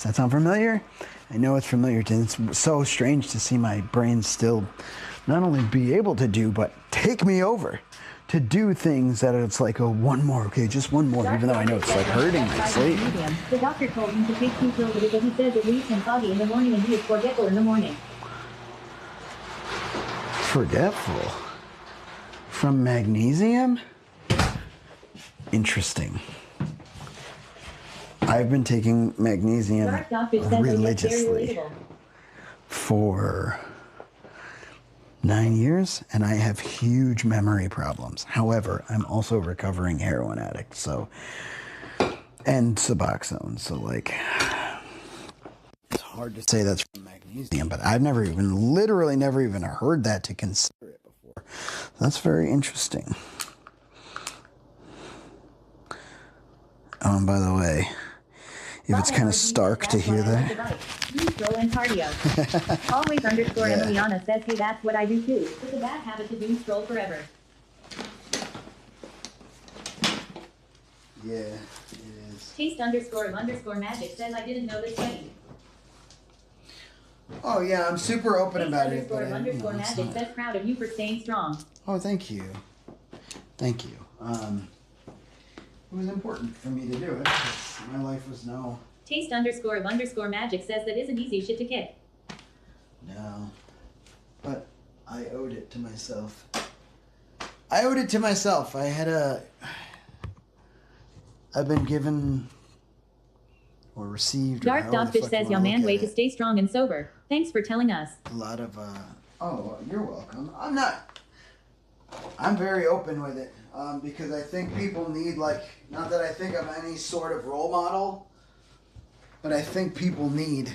[SPEAKER 5] that sound familiar? I know it's familiar to, it's so strange to see my brain still not only be able to do, but take me over to do things that it's like, oh, one more, okay, just one more, even though I know it's like hurting my sleep.
[SPEAKER 2] The doctor told him to take 2 pills because he says it leaves him foggy in the morning and he is forgetful in the morning.
[SPEAKER 5] Forgetful? From magnesium? Interesting. I've been taking magnesium
[SPEAKER 2] Dark Dogfish says it gets very
[SPEAKER 5] religiously
[SPEAKER 2] relatable.
[SPEAKER 5] for 9 years, and I have huge memory problems. However, I'm also a recovering heroin addict, so, and Subothon, so like, it's hard to say that's from magnesium, but I've literally never even heard that to consider it before. That's very interesting. Oh, and by the way, if it's kind of stark to hear that.
[SPEAKER 2] Scroll and cardio. Always _
[SPEAKER 5] Yeah.
[SPEAKER 2] Emiliana says, hey, that's what I do too. It's a bad habit to doom scroll forever.
[SPEAKER 5] Yeah, it is.
[SPEAKER 1] is.
[SPEAKER 2] Taste__magic says I didn't know this sweaty.
[SPEAKER 1] Oh yeah, I'm super open about it. But
[SPEAKER 2] Magic says proud of you for staying strong.
[SPEAKER 1] Oh, thank you. Thank you. It was important for me to do it. My life was no.
[SPEAKER 2] Taste__magic says that isn't easy shit to kick.
[SPEAKER 1] No. But I owed it to myself. I owed it to myself. I've been given or received.
[SPEAKER 2] Dark Dogfish says your man way to stay strong and sober. Thanks for telling us.
[SPEAKER 1] A lot of oh, you're welcome. I'm very open with it. Because I think people need, like, not that I think I'm any sort of role model, but I think people need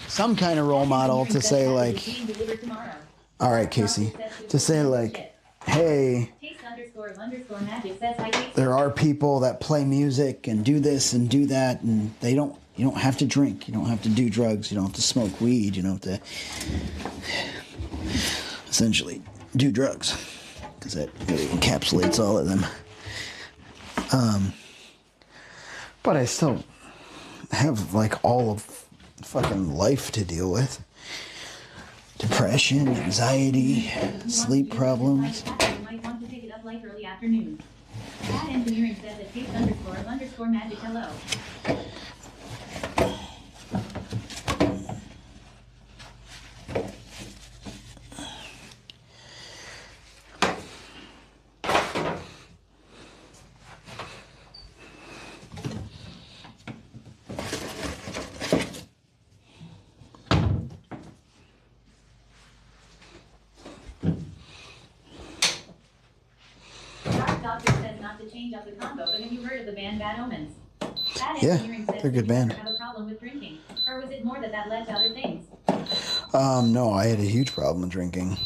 [SPEAKER 1] some kind of role model to say, like, all right, Casey, to say, like, hey, there are people that play music and do this and do that, and you don't have to drink, you don't have to do drugs, you don't have to smoke weed, you don't have to essentially do drugs. Because that really encapsulates all of them. But I still have, like, all of fucking life to deal with. Depression, anxiety, sleep problems.
[SPEAKER 2] You might want to pick it up like early afternoon. Bad engineering says that taste__magic hello. To change up the combo, but have you heard of the band Bad Omens?
[SPEAKER 1] Yeah, they're a good band.
[SPEAKER 2] Have a problem with drinking, or was it more that led to other things?
[SPEAKER 1] No, I had a huge problem with drinking.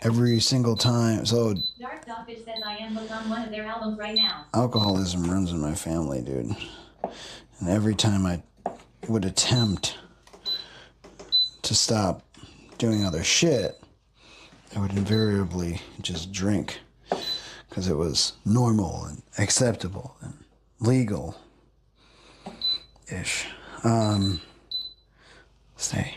[SPEAKER 1] Every single time. So
[SPEAKER 2] Dark Dogfish says I am hooked on one of their albums right now.
[SPEAKER 1] Alcoholism runs in my family, dude. And every time I would attempt to stop doing other shit, I would invariably just drink. Because it was normal and acceptable and legal-ish. Stay.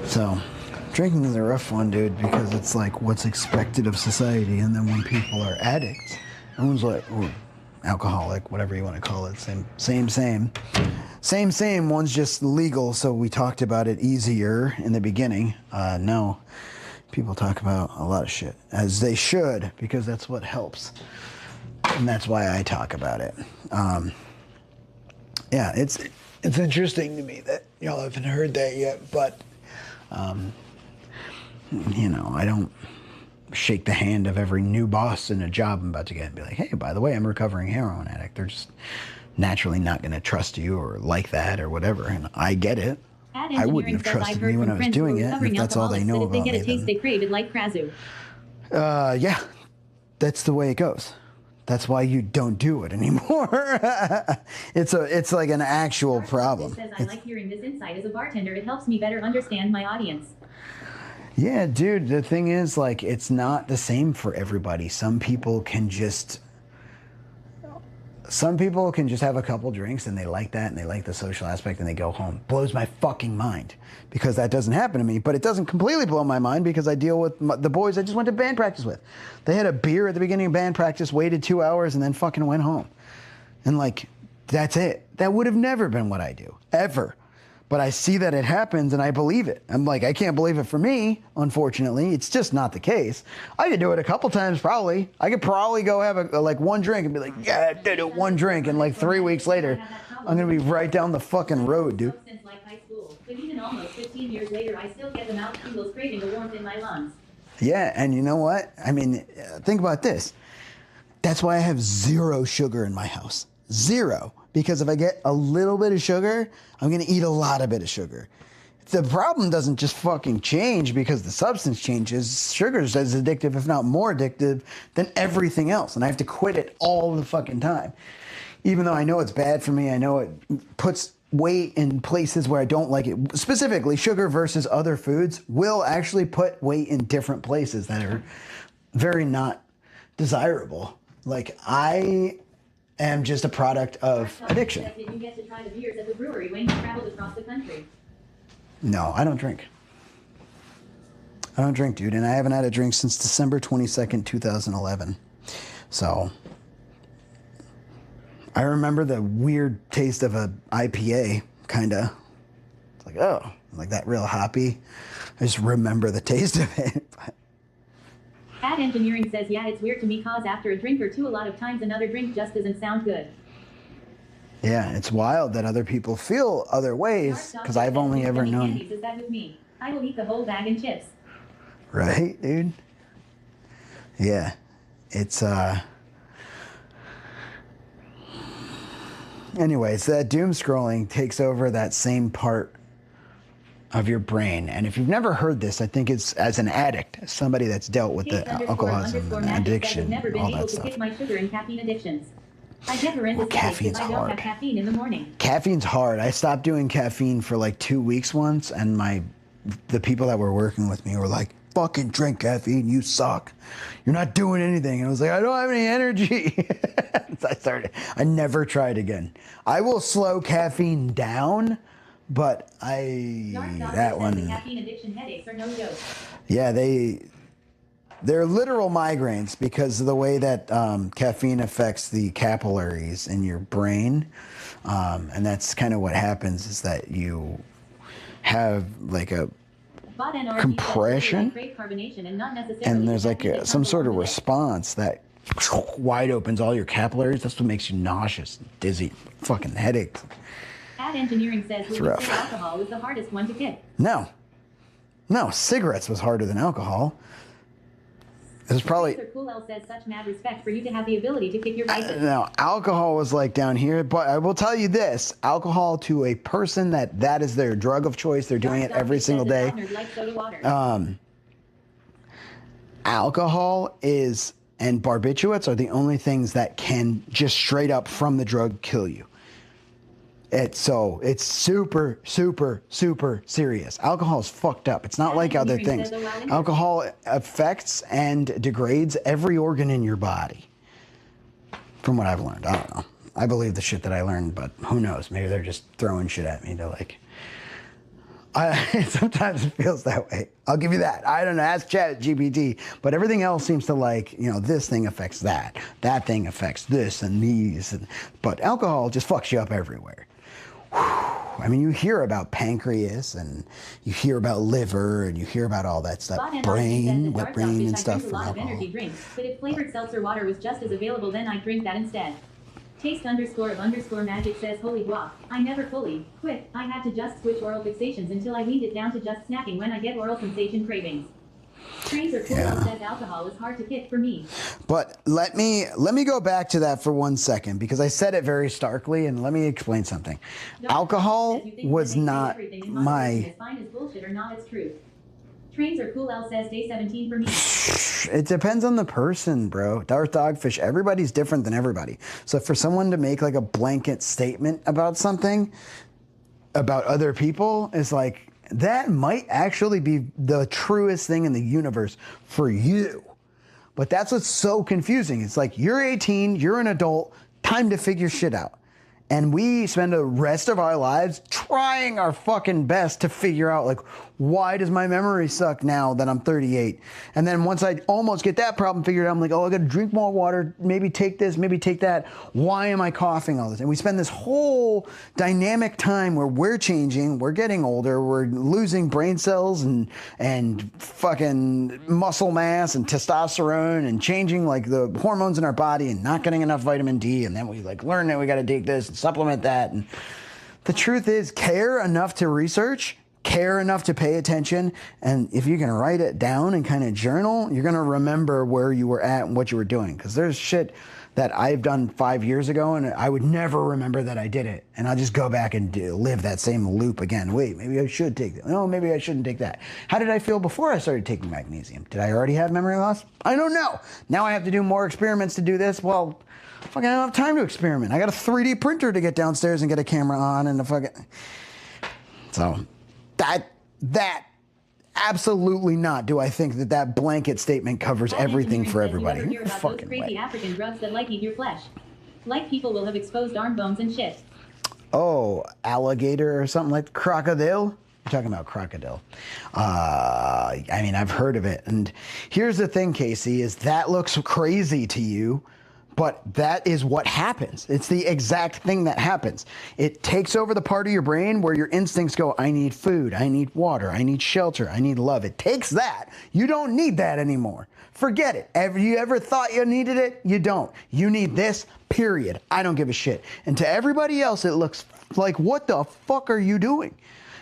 [SPEAKER 1] So, drinking is a rough one, dude, because it's like what's expected of society, and then when people are addicts, everyone's like, ooh, alcoholic, whatever you want to call it, same, one's just legal, so we talked about it easier in the beginning. No, people talk about a lot of shit, as they should, because that's what helps, and that's why I talk about it. Yeah, it's interesting to me that y'all haven't heard that yet, but, you know, I don't shake the hand of every new boss in a job I'm about to get and be like, hey, by the way, I'm a recovering heroin addict. They're just naturally not going to trust you or like that or whatever, and I get it. I wouldn't have trusted me when I was doing it if that's all they know about me.
[SPEAKER 2] If they get a taste, they crave it like Krazu.
[SPEAKER 1] Yeah, that's the way it goes. That's why you don't do it anymore. It's like an actual problem.
[SPEAKER 2] Says I like hearing this insight as a bartender. It helps me better understand my audience.
[SPEAKER 1] Yeah, dude, the thing is, like, it's not the same for everybody. Some people can just have a couple drinks and they like that and they like the social aspect and they go home. Blows my fucking mind because that doesn't happen to me, but it doesn't completely blow my mind because I deal with the boys I just went to band practice with. They had a beer at the beginning of band practice, waited 2 hours, and then fucking went home. And, like, that's it. That would have never been what I do, ever. But I see that it happens and I believe it. I'm like, I can't believe it for me, unfortunately. It's just not the case. I could do it a couple times probably. I could probably go have like one drink and be like, yeah, I did it, one drink. And like 3 weeks later, I'm going to be right down the fucking road, dude.
[SPEAKER 2] Since like high school, but even almost 15 years later, I still get the mouth tingles craving the warmth in my lungs.
[SPEAKER 1] Yeah, and you know what? I mean, think about this. That's why I have 0 sugar in my house. 0. Because if I get a little bit of sugar, I'm going to eat a lot of bit of sugar. The problem doesn't just fucking change because the substance changes. Sugar is as addictive, if not more addictive, than everything else. And I have to quit it all the fucking time. Even though I know it's bad for me, I know it puts weight in places where I don't like it. Specifically, sugar versus other foods will actually put weight in different places that are very not desirable. Like, I am just a product of addiction.
[SPEAKER 2] Did you get to try the beers at the brewery when you traveled across the country?
[SPEAKER 1] No, I don't drink. I don't drink, dude, and I haven't had a drink since December 22nd, 2011. So, I remember the weird taste of a IPA, kinda. It's like, oh, like that real hoppy. I just remember the taste of it.
[SPEAKER 2] Ad Engineering says, yeah, it's weird to me cause after a drink or two, a lot of times another drink just doesn't sound good.
[SPEAKER 1] Yeah, it's wild that other people feel other ways, because I've only ever known.
[SPEAKER 2] Is that with me? I will eat the whole bag and chips.
[SPEAKER 1] Right, dude? Yeah. It's, anyways, that doom scrolling takes over that same part of your brain. And if you've never heard this, I think it's as an addict, somebody that's dealt with the alcoholism and addiction,
[SPEAKER 2] never been
[SPEAKER 1] all
[SPEAKER 2] able
[SPEAKER 1] that
[SPEAKER 2] to
[SPEAKER 1] stuff.
[SPEAKER 2] kick my sugar and caffeine addictions. I get horrendous
[SPEAKER 1] caffeine's
[SPEAKER 2] headaches if I don't
[SPEAKER 1] hard.
[SPEAKER 2] have caffeine in the morning.
[SPEAKER 1] Caffeine's hard. I stopped doing caffeine for like 2 weeks once, and the people that were working with me were like, fucking drink caffeine, you suck. You're not doing anything. And I was like, I don't have any energy. So I never tried again. I will slow caffeine down, but that one.
[SPEAKER 2] The caffeine addiction headaches are no joke.
[SPEAKER 1] Yeah, they're literal migraines because of the way that caffeine affects the capillaries in your brain. And that's kind of what happens is that you have like a compression, and there's like some sort of response that wide opens all your capillaries. That's what makes you nauseous, dizzy, fucking headaches.
[SPEAKER 2] Ad Engineering says,
[SPEAKER 1] It's
[SPEAKER 2] would you
[SPEAKER 1] rough.
[SPEAKER 2] say alcohol was the hardest one to kick?
[SPEAKER 1] No, cigarettes was harder than alcohol. It was probably
[SPEAKER 2] Sir Cool L says, such mad respect for you to have the ability to kick your vices.
[SPEAKER 1] no, alcohol was like down here, but I will tell you this, alcohol to a person that is their drug of choice, they're doing it every single day. Alcohol and barbiturates are the only things that can just straight up from the drug kill you. It's super, super, super serious. Alcohol is fucked up. It's not like other things. Alcohol affects and degrades every organ in your body. From what I've learned. I don't know. I believe the shit that I learned, but who knows? Maybe they're just throwing shit at me to like... sometimes it feels that way. I'll give you that. I don't know. Ask ChatGPT. But everything else seems to like, this thing affects that. That thing affects this and these. But alcohol just fucks you up everywhere. I mean, you hear about pancreas and you hear about liver and you hear about all that stuff. Brain, wet brain and stuff from alcohol.
[SPEAKER 2] Energy drinks, but if flavored seltzer water was just as available, then I'd drink that instead. Taste_of_magic says, holy guac, I never fully quit. I had to just switch oral fixations until I weaned it down to just snacking when I get oral sensation cravings. Tracer Cool says alcohol is hard to kick for me.
[SPEAKER 1] But let me go back to that for 1 second because I said it very starkly, and let me explain something. Alcohol was not my...
[SPEAKER 2] Fine as bullshit or not, it's truth. Tracer Cool L says day 17 for me.
[SPEAKER 1] It depends on the person, bro. Darth Dogfish, everybody's different than everybody. So for someone to make like a blanket statement about something, about other people, is like, that might actually be the truest thing in the universe for you. But that's what's so confusing. It's like, you're 18, you're an adult, time to figure shit out. And we spend the rest of our lives trying our fucking best to figure out, like, why does my memory suck now that I'm 38? And then once I almost get that problem figured out, I'm like, oh, I gotta drink more water, maybe take this, maybe take that. Why am I coughing all this? And we spend this whole dynamic time where we're changing, we're getting older, we're losing brain cells and fucking muscle mass and testosterone and changing like the hormones in our body and not getting enough vitamin D. And then we like learn that we gotta take this and supplement that. And the truth is, care enough to research, care enough to pay attention, and if you can write it down and kind of journal, you're going to remember where you were at and what you were doing. Because there's shit that I've done 5 years ago, and I would never remember that I did it. And I'll just go back and live that same loop again. Wait, maybe I should take that. No, maybe I shouldn't take that. How did I feel before I started taking magnesium? Did I already have memory loss? I don't know. Now I have to do more experiments to do this. Well, fucking I don't have time to experiment. I got a 3D printer to get downstairs and get a camera on and the fucking... So... That absolutely not do I think that that blanket statement covers everything for everybody.
[SPEAKER 2] You ever hear about those crazy African drugs that like eat your flesh? Like people will have exposed arm bones and shit.
[SPEAKER 1] Oh, alligator or something like crocodile? You're talking about crocodile. I mean, I've heard of it. And here's the thing, Casey, is that looks crazy to you, but that is what happens. It's the exact thing that happens. It takes over the part of your brain where your instincts go, I need food, I need water, I need shelter, I need love. It takes that. You don't need that anymore. Forget it. You ever thought you needed it? You don't. You need this, period. I don't give a shit. And to everybody else, it looks like, what the fuck are you doing?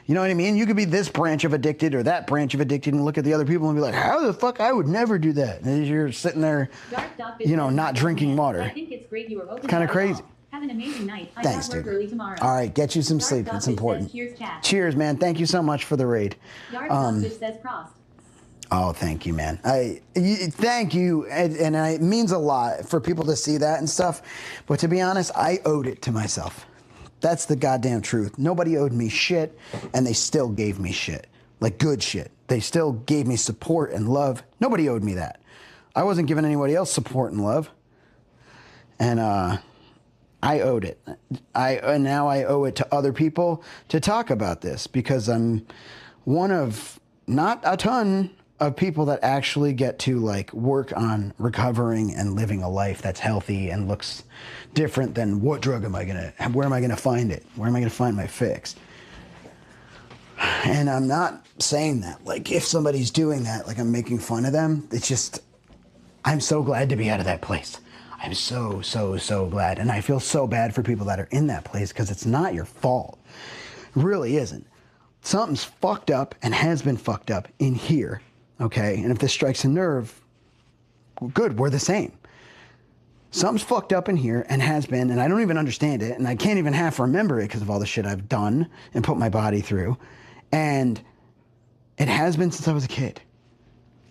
[SPEAKER 1] You know what I mean? You could be this branch of addicted or that branch of addicted and look at the other people and be like, how the fuck? I would never do that. And you're sitting there, you know, not drinking water.
[SPEAKER 2] I think it's great you were open.
[SPEAKER 1] Kind of crazy.
[SPEAKER 2] Have an amazing night. I
[SPEAKER 1] Thanks,
[SPEAKER 2] got work
[SPEAKER 1] dude.
[SPEAKER 2] early tomorrow.
[SPEAKER 1] All right, get you some sleep. It's important.
[SPEAKER 2] Cheers, chat.
[SPEAKER 1] Cheers, man. Thank you so much for the raid.
[SPEAKER 2] Sausage says Prost.
[SPEAKER 1] Oh, thank you, man. Thank you, and it means a lot for people to see that and stuff. But to be honest, I owed it to myself. That's the goddamn truth. Nobody owed me shit, and they still gave me shit. Like good shit. They still gave me support and love. Nobody owed me that. I wasn't giving anybody else support and love. And I owed it. And now I owe it to other people to talk about this because I'm one of not a ton of people that actually get to like work on recovering and living a life that's healthy and looks different than where am I gonna find it? Where am I gonna find my fix? And I'm not saying that like if somebody's doing that, like I'm making fun of them. It's just, I'm so glad to be out of that place. I'm so glad. And I feel so bad for people that are in that place because it's not your fault. It really isn't. Something's fucked up and has been fucked up in here. Okay, and if this strikes a nerve, good, we're the same. Something's fucked up in here and has been, and I don't even understand it, and I can't even half remember it because of all the shit I've done and put my body through. And it has been since I was a kid.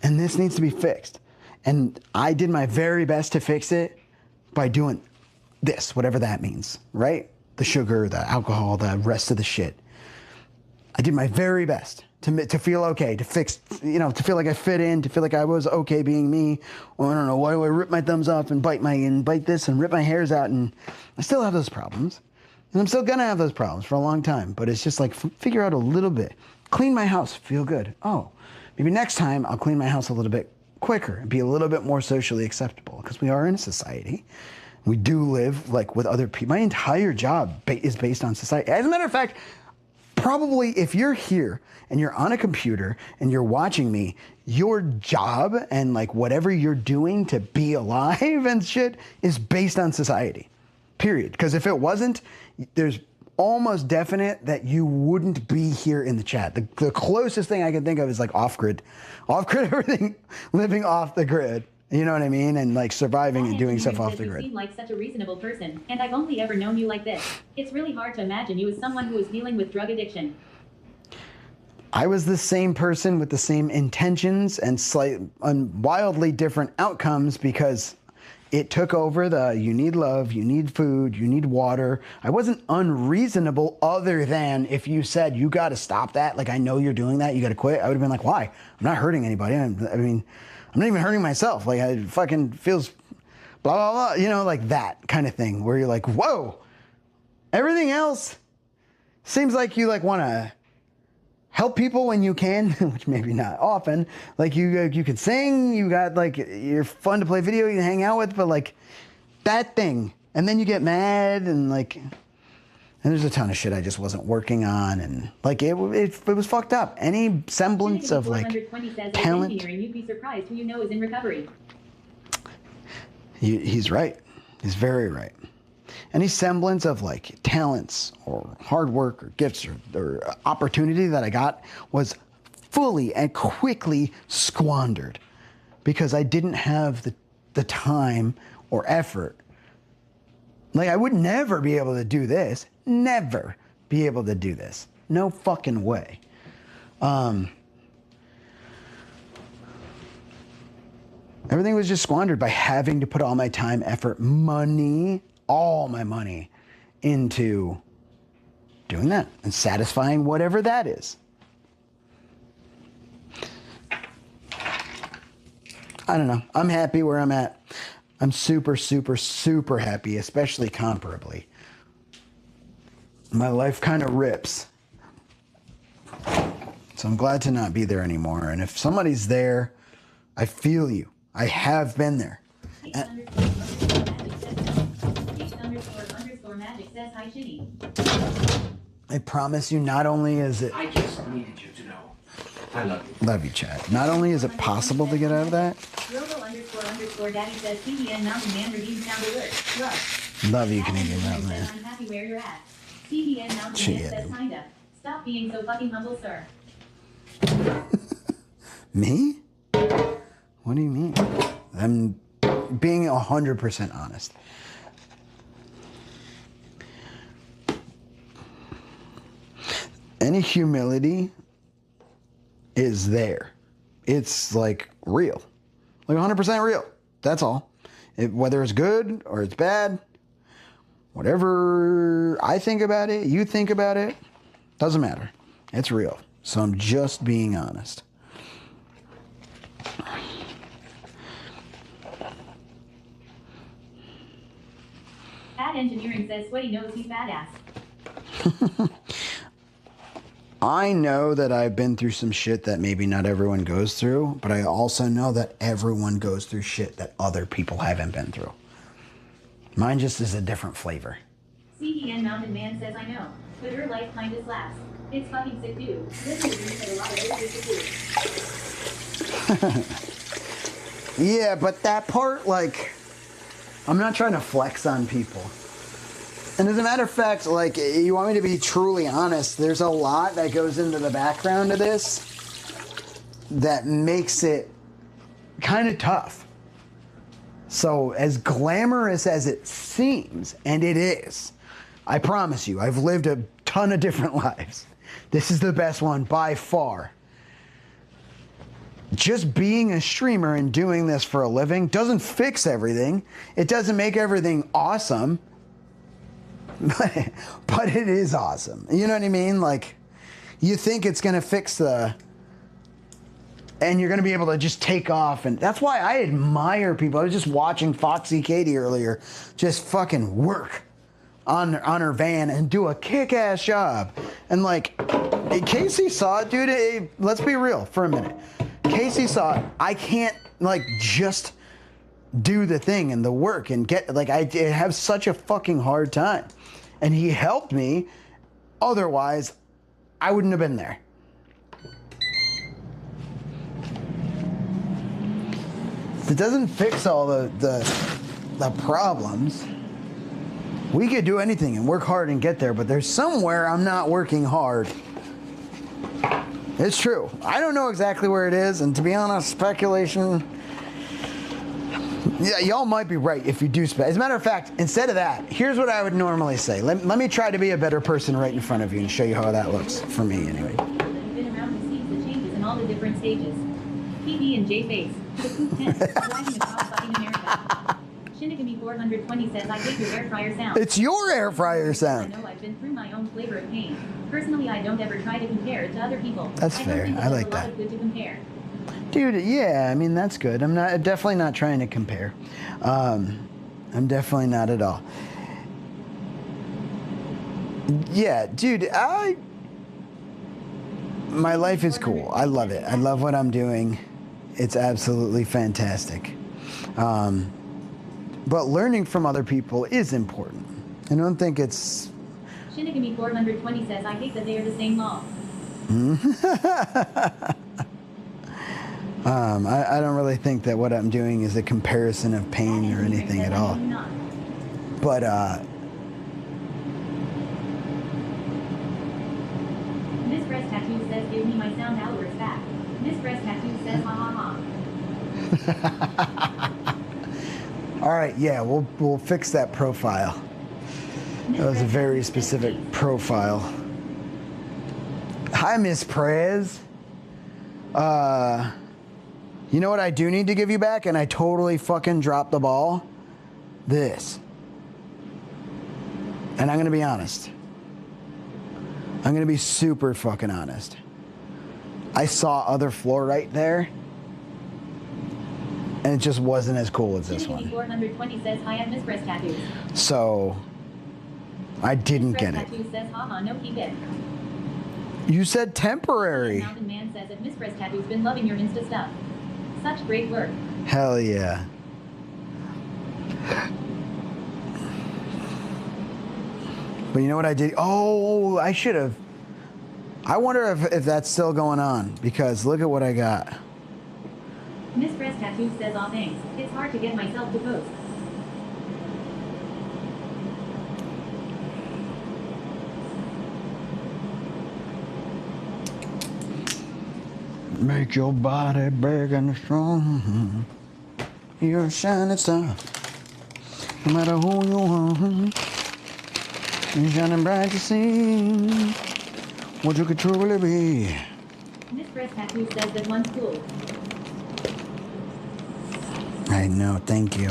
[SPEAKER 1] And this needs to be fixed. And I did my very best to fix it by doing this, whatever that means, right? The sugar, the alcohol, the rest of the shit. I did my very best to feel okay, to fix, you know, to feel like I fit in, to feel like I was okay being me. Well, I don't know, why do I rip my thumbs off and bite this and rip my hairs out? And I still have those problems. And I'm still gonna have those problems for a long time. But it's just like, figure out a little bit. Clean my house, feel good. Oh, maybe next time I'll clean my house a little bit quicker and be a little bit more socially acceptable because we are in a society. We do live like with other people. My entire job is based on society. As a matter of fact, probably if you're here and you're on a computer and you're watching me, your job and like whatever you're doing to be alive and shit is based on society, period. Because if it wasn't, there's almost definite that you wouldn't be here in the chat. The closest thing I can think of is like off-grid everything, living off the grid. You know what I mean? And like surviving and doing stuff off the grid.
[SPEAKER 2] You seem like such a reasonable person, and I've only ever known you like this. It's really hard to imagine you as someone who is dealing with drug addiction.
[SPEAKER 1] I was the same person with the same intentions and wildly different outcomes because it took over you need love, you need food, you need water. I wasn't unreasonable other than if you said, you got to stop that. Like, I know you're doing that. You got to quit. I would have been like, why? I'm not hurting anybody. I mean, I'm not even hurting myself. Like, it fucking feels blah, blah, blah. You know, like that kind of thing where you're like, whoa, everything else seems like you like want to help people when you can, which maybe not often. Like you can sing, you got like, you're fun to play video, you can hang out with, but like that thing. And then you get mad and like, and there's a ton of shit I just wasn't working on. And like, it was fucked up. Any semblance of like talent.
[SPEAKER 2] And you'd be surprised who you know is in recovery.
[SPEAKER 1] He's right. He's very right. Any semblance of like talents or hard work or gifts or opportunity that I got was fully and quickly squandered because I didn't have the time or effort. Like, I would never be able to do this. Never be able to do this. No fucking way. Everything was just squandered by having to put all my time, effort, money, all my money into doing that and satisfying whatever that is. I don't know. I'm happy where I'm at. I'm super, super, super happy, especially comparably. My life kind of rips. So I'm glad to not be there anymore. And if somebody's there, I feel you. I have been there. I promise you, not only is it...
[SPEAKER 10] I just needed you to know. I love you.
[SPEAKER 1] Love you, Chad. Not only is it possible to get out of that...
[SPEAKER 2] Daddy says CDN Mountain Man redeemed sound alert.
[SPEAKER 1] Love you, Canadian Mountain Man.
[SPEAKER 2] I'm happy where you're at. CDN Mountain Man says kinda. Stop being so fucking humble, sir.
[SPEAKER 1] Me? What do you mean? I'm being 100% honest. Any humility is there. It's like real. Like 100% real. That's all. Whether it's good or it's bad, whatever I think about it, you think about it, doesn't matter. It's real. So I'm just being honest.
[SPEAKER 2] Bad Engineering says Sweaty knows he's badass.
[SPEAKER 1] I know that I've been through some shit that maybe not everyone goes through, but I also know that everyone goes through shit that other people haven't been through. Mine just is a different flavor.
[SPEAKER 2] CDN Mountain Man says I know, but your life kinda slaps. It's fucking sick, dude. Listen to me said a lot of it is sick.
[SPEAKER 1] Yeah, but that part, like, I'm not trying to flex on people. And as a matter of fact, like, you want me to be truly honest, there's a lot that goes into the background of this that makes it kind of tough. So as glamorous as it seems, and it is, I promise you, I've lived a ton of different lives. This is the best one by far. Just being a streamer and doing this for a living doesn't fix everything. It doesn't make everything awesome. But it is awesome. You know what I mean? Like, you think it's going to fix and you're going to be able to just take off. And that's why I admire people. I was just watching Foxy Katie earlier just fucking work on her van and do a kick-ass job. And like, Casey saw it, dude. Let's be real for a minute. Casey saw it. I can't like just do the thing and the work and get like, I have such a fucking hard time. And he helped me. Otherwise, I wouldn't have been there. It doesn't fix all the problems. We could do anything and work hard and get there, but there's somewhere I'm not working hard. It's true. I don't know exactly where it is, and to be honest, speculation. Yeah, y'all might be right if you do As a matter of fact, instead of that, here's what I would normally say. Let me try to be a better person right in front of you and show you how that looks for me anyway.
[SPEAKER 2] Been around and sees the changes in all the different stages. PB and J face. The poop tent. Driving across fucking America. Shinigami 420 says I hate your air fryer sound.
[SPEAKER 1] It's your air fryer sound.
[SPEAKER 2] I know I've been through my own flavor of pain. Personally, I don't ever try to compare it to other people.
[SPEAKER 1] That's fair. I like that.
[SPEAKER 2] A lot of good to compare.
[SPEAKER 1] Dude, yeah, I mean, that's good. I'm definitely not trying to compare. I'm definitely not at all. Yeah, dude, my life is cool. I love it. I love what I'm doing. It's absolutely fantastic. But learning from other people is important. I don't think it's...
[SPEAKER 2] Shinigami 420 says I hate that they are the same law.
[SPEAKER 1] I don't really think that what I'm doing is a comparison of pain or anything at all. But,
[SPEAKER 2] Miss Breast Tattoo says give me my sound hours back. Miss Breast Tattoo says ha ha ha.
[SPEAKER 1] All right, yeah, we'll fix that profile. That was a very specific profile. Hi, Miss Prez. You know what I do need to give you back, and I totally fucking dropped the ball? This. And I'm gonna be honest. I'm gonna be super fucking honest. I saw other fluorite there. and it just wasn't as cool as this one.
[SPEAKER 2] 420 says hi at Miss Breast Tattoos.
[SPEAKER 1] So I didn't get it.
[SPEAKER 2] Tattoo says haha no keep it.
[SPEAKER 1] You said temporary.
[SPEAKER 2] Mountain Man says that Miss Breast Tattoo's been loving your Insta stuff. Such great work.
[SPEAKER 1] Hell yeah. But you know what I did? Oh, I should have. I wonder if that's still going on, because look at what I got.
[SPEAKER 2] Miss Breast Tattoo says aw thanks. It's hard to get myself to post.
[SPEAKER 1] Make your body big and strong. You're a shining star. No matter who you are, you're shining bright to see what you could truly be.
[SPEAKER 2] Miss Breast Tattoo says that one's cool.
[SPEAKER 1] I know, thank you.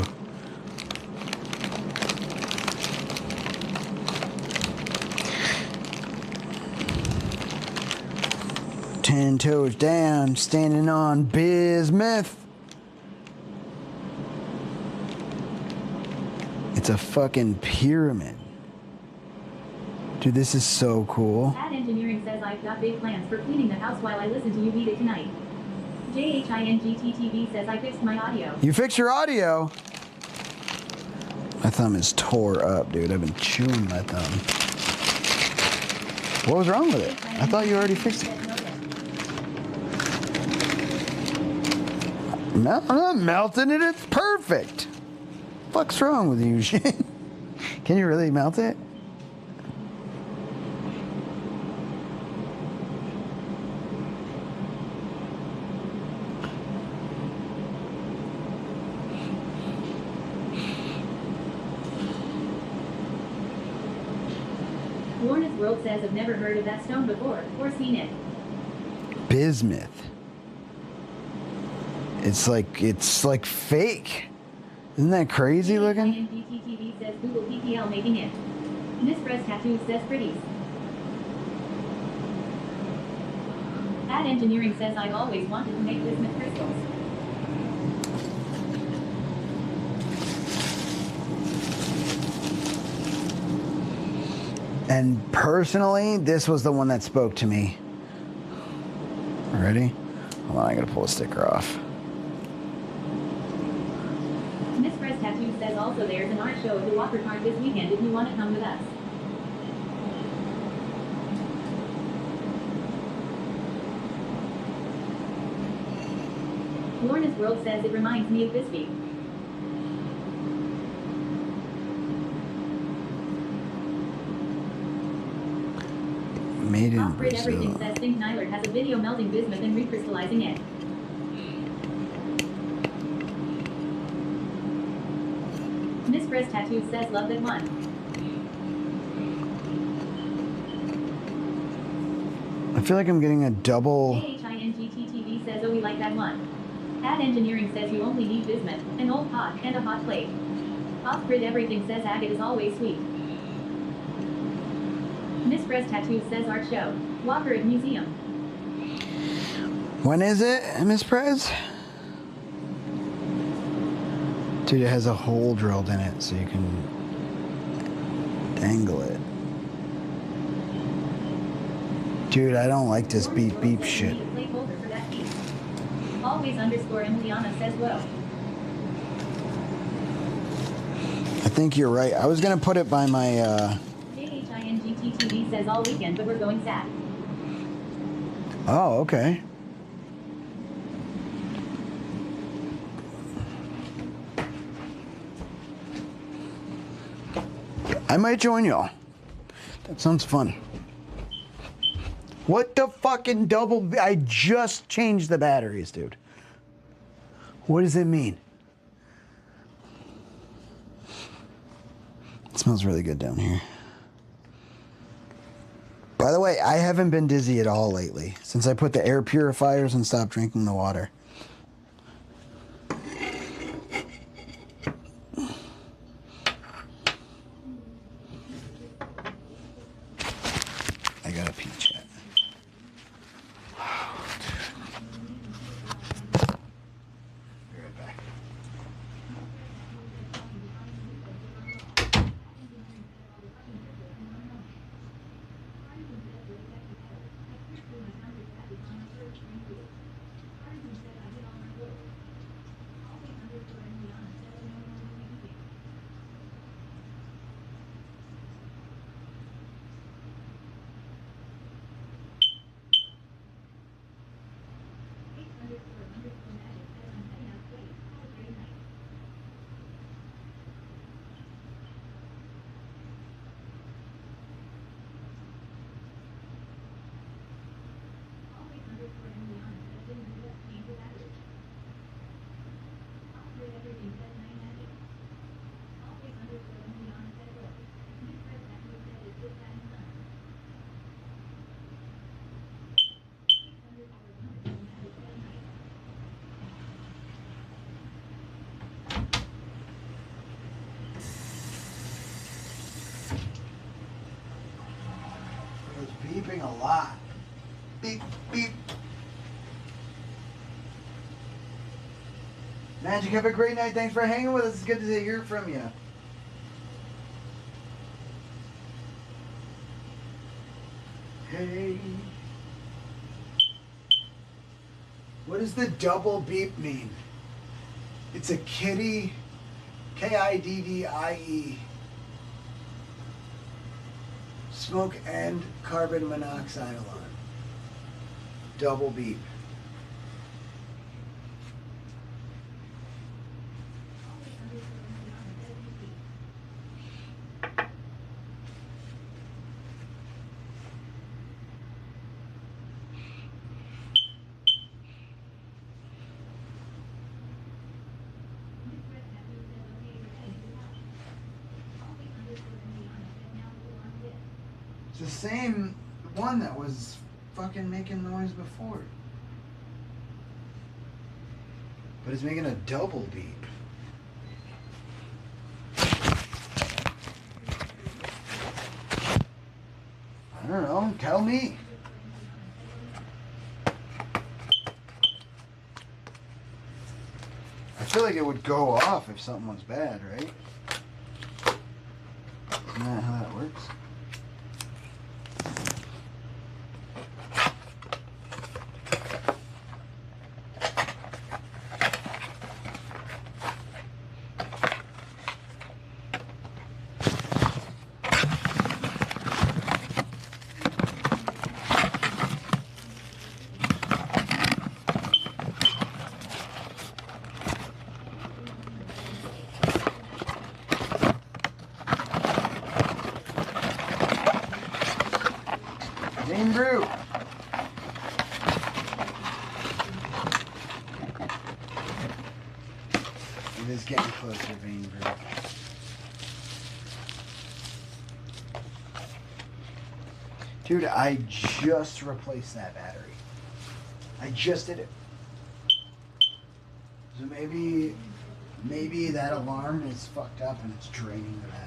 [SPEAKER 1] Ten toes down, standing on bismuth. It's a fucking pyramid. Dude, this is so cool.
[SPEAKER 2] Ad Engineering says I've got big plans for cleaning the house while I listen to you beat it tonight. JHINGTTV says I fixed my audio.
[SPEAKER 1] You fixed your audio? My thumb is tore up, dude. I've been chewing my thumb. What was wrong with it? I thought you already fixed it. No, I'm not melting it. It's perfect. What's wrong with you, Shane? Can you really melt it?
[SPEAKER 2] Lorna's World says I've never heard of that stone before, or seen it.
[SPEAKER 1] Bismuth. It's like fake. Isn't that crazy looking?
[SPEAKER 2] JHINGTTV says Google PPL making it. Miss Breast Tattoo says pretties. Ad Engineering says I've always wanted to make bismuth crystals.
[SPEAKER 1] And personally, this was the one that spoke to me. Ready? Hold on, I gotta pull a sticker off.
[SPEAKER 2] Miss Breast Tattoo says also there's an art show at the Walker Park this weekend if you want to come with us. Lorna's World says it reminds me of Bisbee.
[SPEAKER 1] Made in
[SPEAKER 2] Off-grid Everything
[SPEAKER 1] Brazil.
[SPEAKER 2] says Think Nyler has a video melting bismuth and recrystallizing it. Miss Breast Tattoo says love that one.
[SPEAKER 1] I feel like I'm getting a double.
[SPEAKER 2] JHINGTTV says oh we like that one. Ad Engineering says you only need bismuth, an old pot, and a hot plate. Off-grid Everything says agate is always sweet. Miss Breast Tattoo says art show. Walker at museum.
[SPEAKER 1] When is it, Miss Prez? Dude, it has a hole drilled in it so you can dangle it. Dude, I don't like this beep beep shit.
[SPEAKER 2] Placeholder for that piece. Always underscore Emiliana says whoa.
[SPEAKER 1] I think you're right. I was gonna put it by my
[SPEAKER 2] JHINGTTV says all weekend, but we're going sad.
[SPEAKER 1] Oh, okay. I might join y'all. That sounds fun. What the fucking double... I just changed the batteries, dude. What does it mean? It smells really good down here. By the way, I haven't been dizzy at all lately since I put the air purifiers and stopped drinking the water. I gotta pee, chat. Be right back.
[SPEAKER 5] beep, beep. Magic, have a great night. Thanks for hanging with us. It's good to hear from you. Hey. What does the double beep mean? It's a kitty. Kiddie. Smoke and carbon monoxide alarm. Double beep. It's the same one that was fucking making noise before. But it's making a double beep. I don't know, tell me. I feel like it would go off if something was bad, right? Isn't that how that works? Vein Brew. It is getting closer, Vein Brew. Dude, I just replaced that battery. I just did it. So maybe that alarm is fucked up and it's draining the batteries.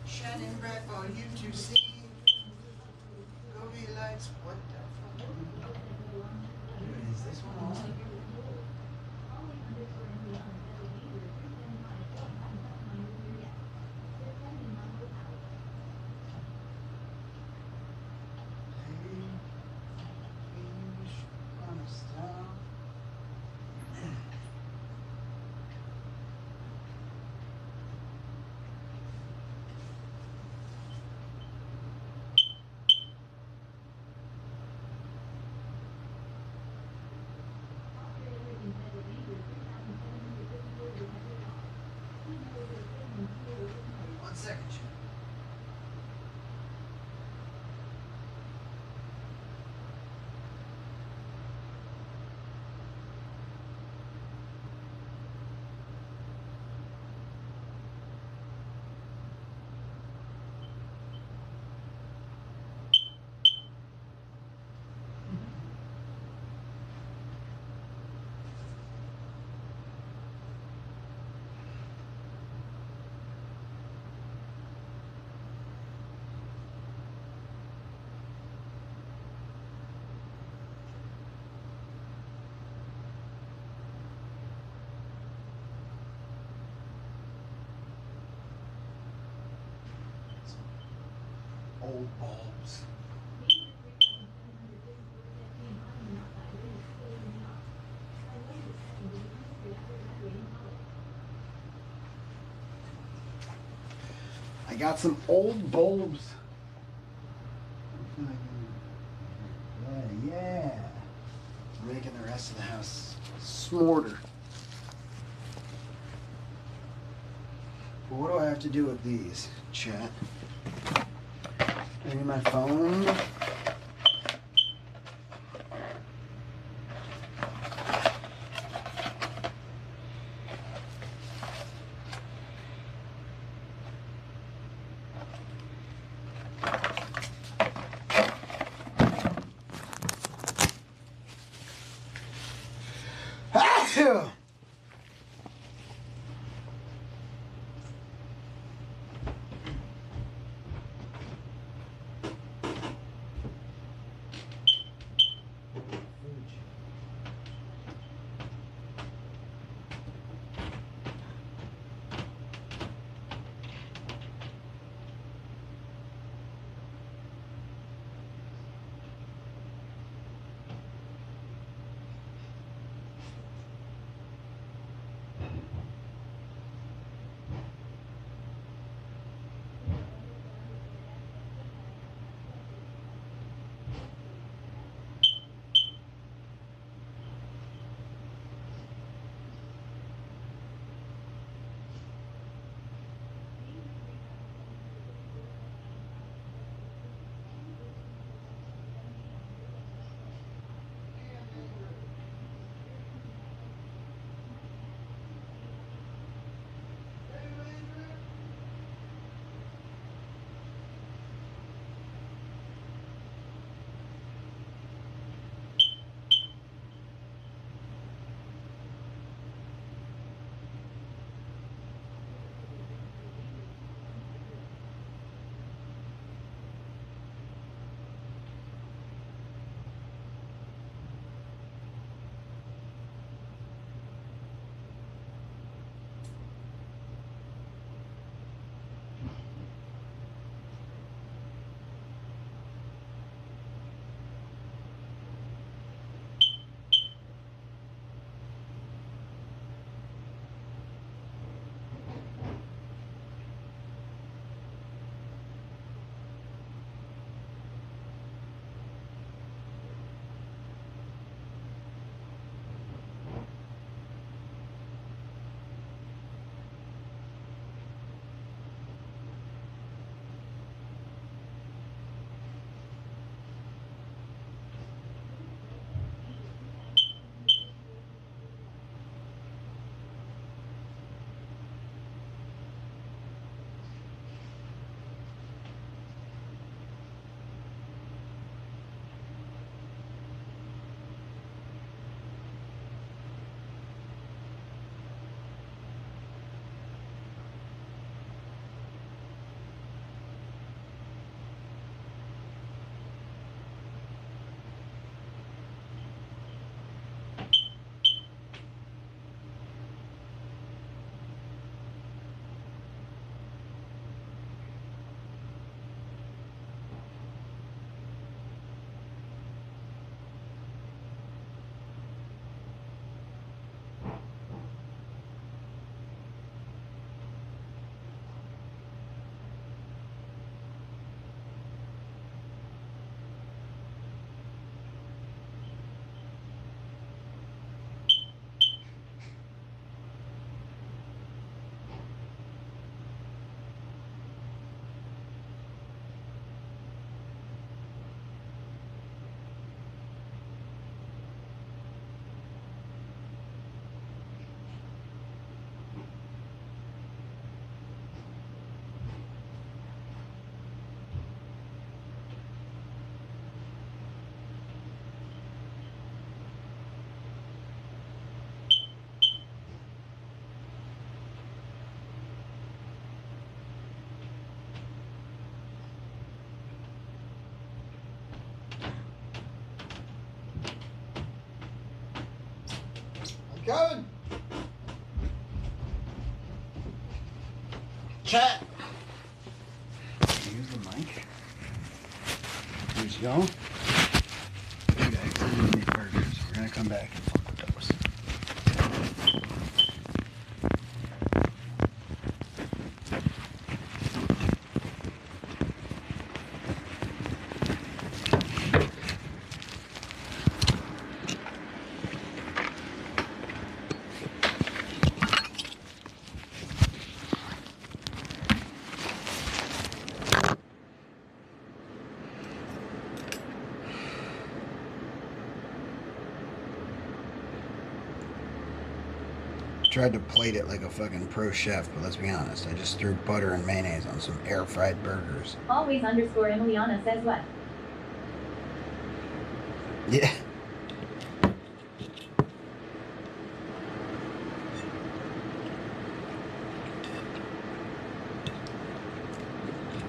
[SPEAKER 5] Shining bright for you to see. Go be lights. What the fuck? Dude, is this one on?
[SPEAKER 1] old bulbs. I got some old bulbs. Yeah. We're making the rest of the house smarter. Well, what do I have to do with these, chat? I need my phone. Ah! Coming. Chat. Use the mic. burgers, y'all. You guys send me burgers. We're gonna come back and fuck with those. Tried to plate it like a fucking pro chef, but let's be honest, I just threw butter and mayonnaise on some air fried burgers.
[SPEAKER 2] Always underscore Emiliana says what?
[SPEAKER 1] Yeah. I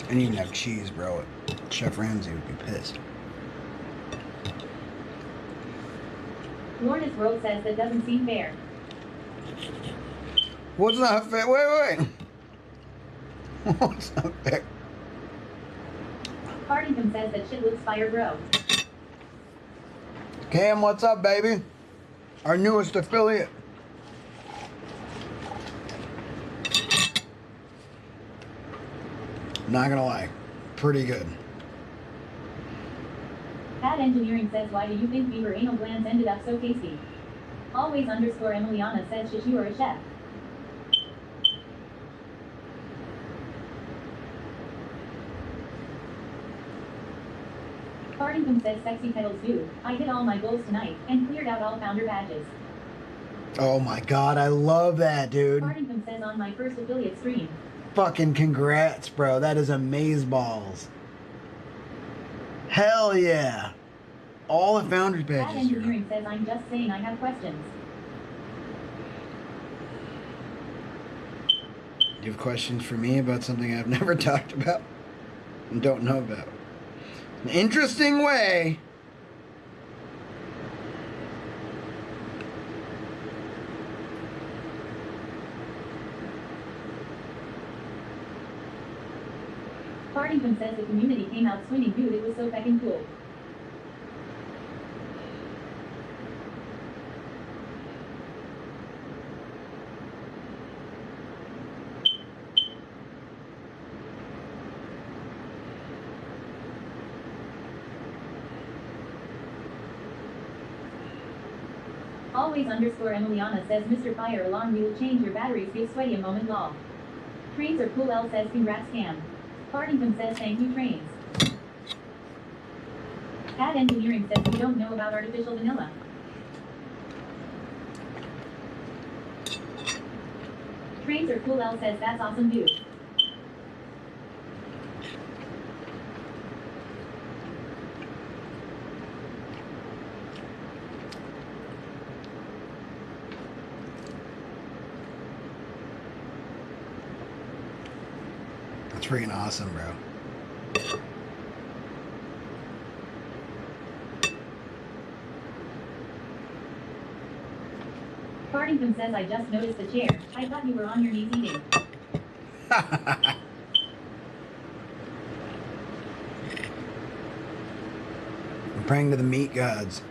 [SPEAKER 1] didn't even have cheese, bro. Chef Ramsay would be pissed.
[SPEAKER 2] Lorna's World says that doesn't seem fair.
[SPEAKER 1] What's not fair? Wait. What's not fair?
[SPEAKER 2] Partington says that shit looks fire, bro.
[SPEAKER 1] Cam, what's up, baby? Our newest affiliate. Not gonna lie, pretty good.
[SPEAKER 2] Pat Engineering says, why do you think beaver anal glands ended up so tasty? Always underscore Emiliana says, shit, you are a chef. Partington says, sexy titles do. I hit all my goals tonight and cleared out all founder badges.
[SPEAKER 1] Oh my god, I love that, dude.
[SPEAKER 2] Partington says, on my first affiliate stream.
[SPEAKER 1] Fucking congrats, bro. That is amazeballs. Hell yeah. All the founders
[SPEAKER 2] Pat
[SPEAKER 1] badges.
[SPEAKER 2] Engineering says, I'm just saying I have questions.
[SPEAKER 1] Do you have questions for me about something I've never talked about and don't know about? An interesting way.
[SPEAKER 2] Partington says the community came out swinging, dude. It was so fucking cool. Always underscore Emiliana says, Mr. Fire Alarm, we will change your batteries, give sweaty a moment, lol. Trains are cool, L says, congrats, Cam. Partington says, thank you, trains. Pat Engineering says, we don't know about artificial vanilla. Trains are cool, L says, that's awesome, dude.
[SPEAKER 1] That's freaking awesome, bro.
[SPEAKER 2] Partington says, I just noticed the chair. I thought you were on your knees eating.
[SPEAKER 1] I'm praying to the meat gods.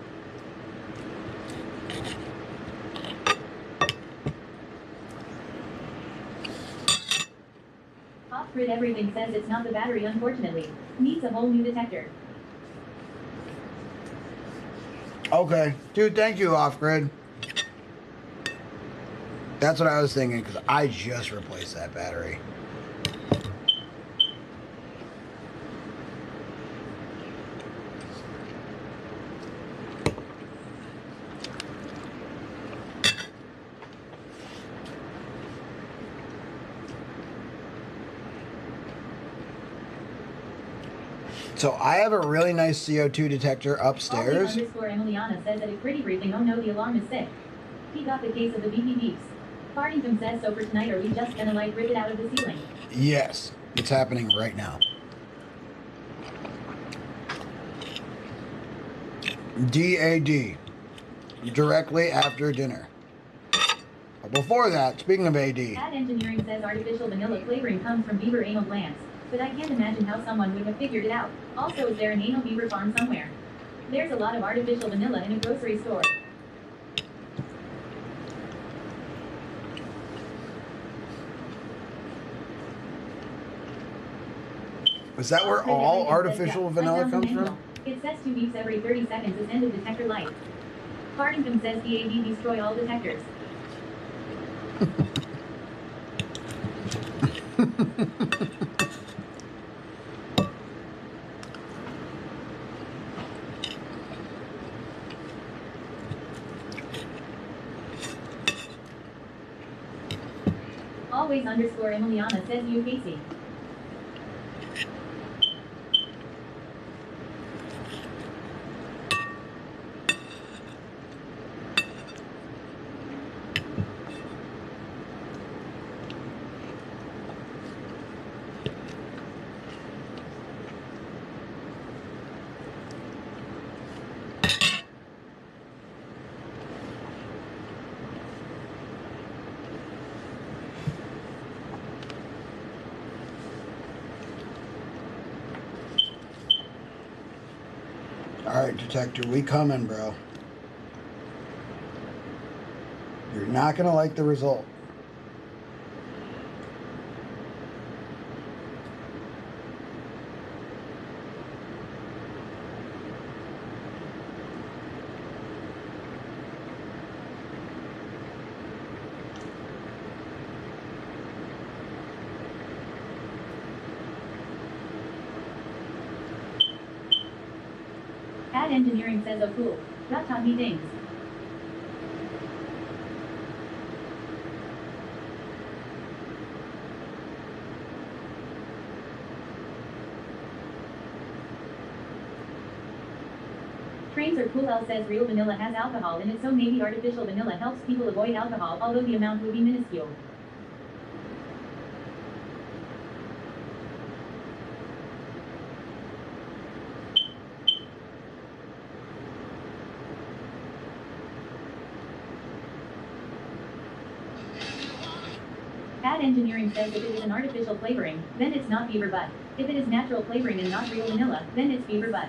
[SPEAKER 2] Off-grid everything says it's not the battery, unfortunately. Needs a whole new detector.
[SPEAKER 1] Okay. Dude, thank you, Off-Grid. That's what I was thinking, because I just replaced that battery. So I have a really nice CO2 detector upstairs.
[SPEAKER 2] Underscore Emiliana says that it's pretty briefing. Oh no, the alarm is sick. He got the case of the BP beeps. Partington says, so for tonight, are we just gonna like rip it out of the ceiling?
[SPEAKER 1] Yes, it's happening right now. DAD. Directly after dinner. But before that, speaking of AD.
[SPEAKER 2] Ad Engineering says artificial vanilla flavoring comes from beaver anal glands. but I can't imagine how someone would have figured it out. Also, is there an anal beaver farm somewhere? There's a lot of artificial vanilla in a grocery store.
[SPEAKER 1] Is that where all artificial vanilla comes from?
[SPEAKER 2] It says 2 beeps every 30 seconds is end of detector light. Fartington says DAD destroy all detectors. Always underscore Emiliana says you Casey.
[SPEAKER 1] Alright, detector, we coming, bro. You're not gonna like the result.
[SPEAKER 2] Ad engineering says oh cool. That taught me things. Trains are cool. L says real vanilla has alcohol in it, so maybe artificial vanilla helps people avoid alcohol, although the amount would be minuscule. Ad engineering says if it is an artificial flavoring, then it's not beaver butt. If it is natural flavoring and not real vanilla, then it's beaver butt.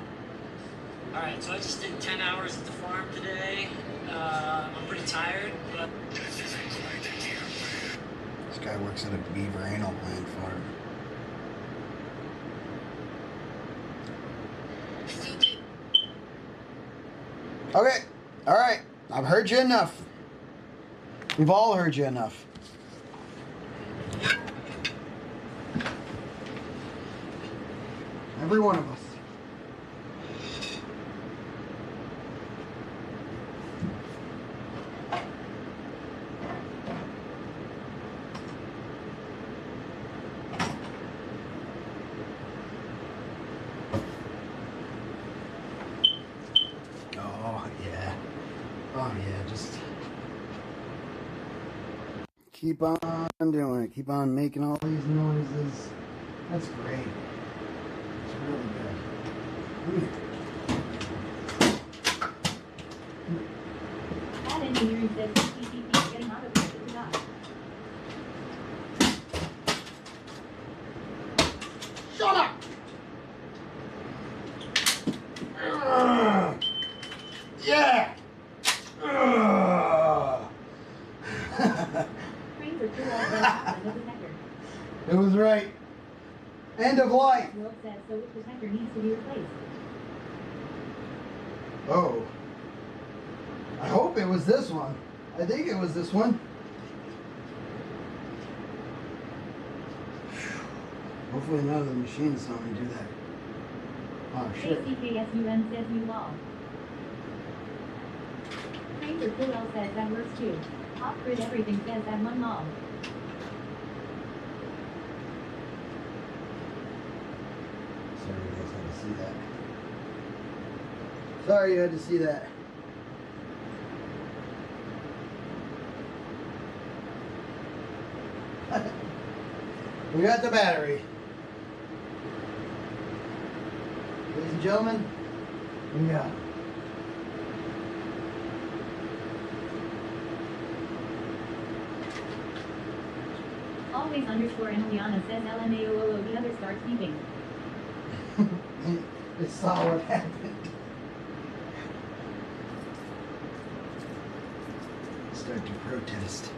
[SPEAKER 12] Alright, so I just did 10 hours at the farm today. I'm pretty tired, but...
[SPEAKER 1] This guy works at a beaver anal gland farm. Okay, alright. I've heard you enough. We've all heard you enough. Every one of us. Oh, yeah. Oh, yeah, just keep on doing it. Keep on making all these noises. That's great. It's really good.
[SPEAKER 2] Ad engineering says CCTV is getting out of here. It's not.
[SPEAKER 1] Shut up! Yeah!
[SPEAKER 2] Trains are cool. All the detector.
[SPEAKER 1] It was right. End of life.
[SPEAKER 2] World says so which detector needs to be replaced.
[SPEAKER 1] Oh. I hope it was this one. I think it was this one. Hopefully none of the machines saw me do that. Oh shit.
[SPEAKER 2] ACKSUN says you law. Trains are cool. L says that works too. Off-grid everything says that one law.
[SPEAKER 1] Sorry you guys had to see that. Sorry you had to see that. We got the battery. Ladies and gentlemen, we got it.
[SPEAKER 2] Always underscore Emiliana says LMAOOO, the other starts beeping.
[SPEAKER 6] It saw what happened. Start to protest.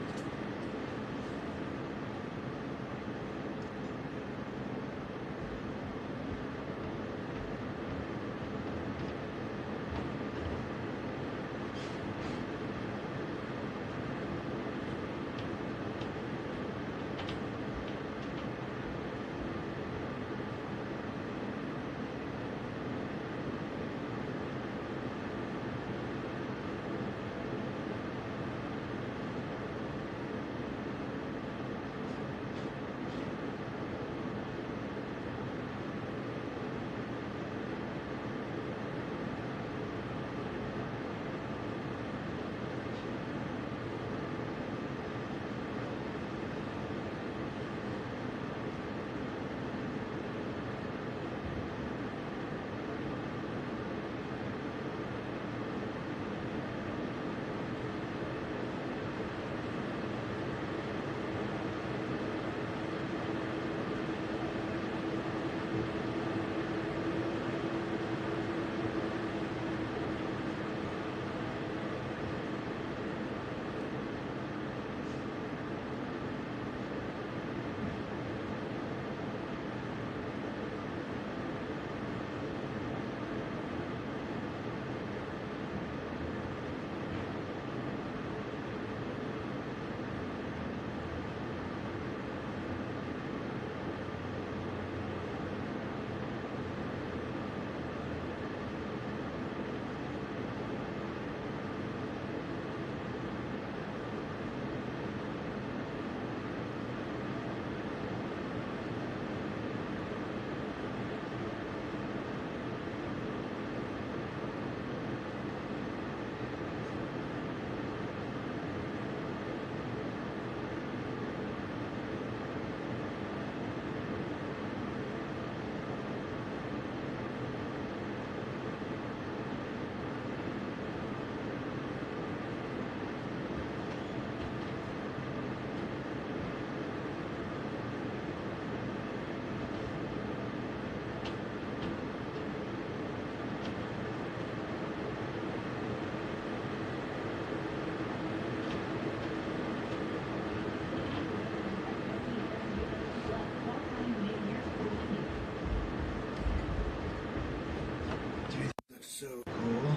[SPEAKER 6] So cool.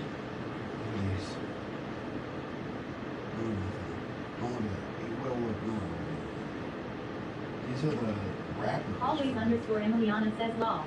[SPEAKER 6] Yes. It will look normal. These are the rappers.
[SPEAKER 2] Always underscore Emiliana says lol.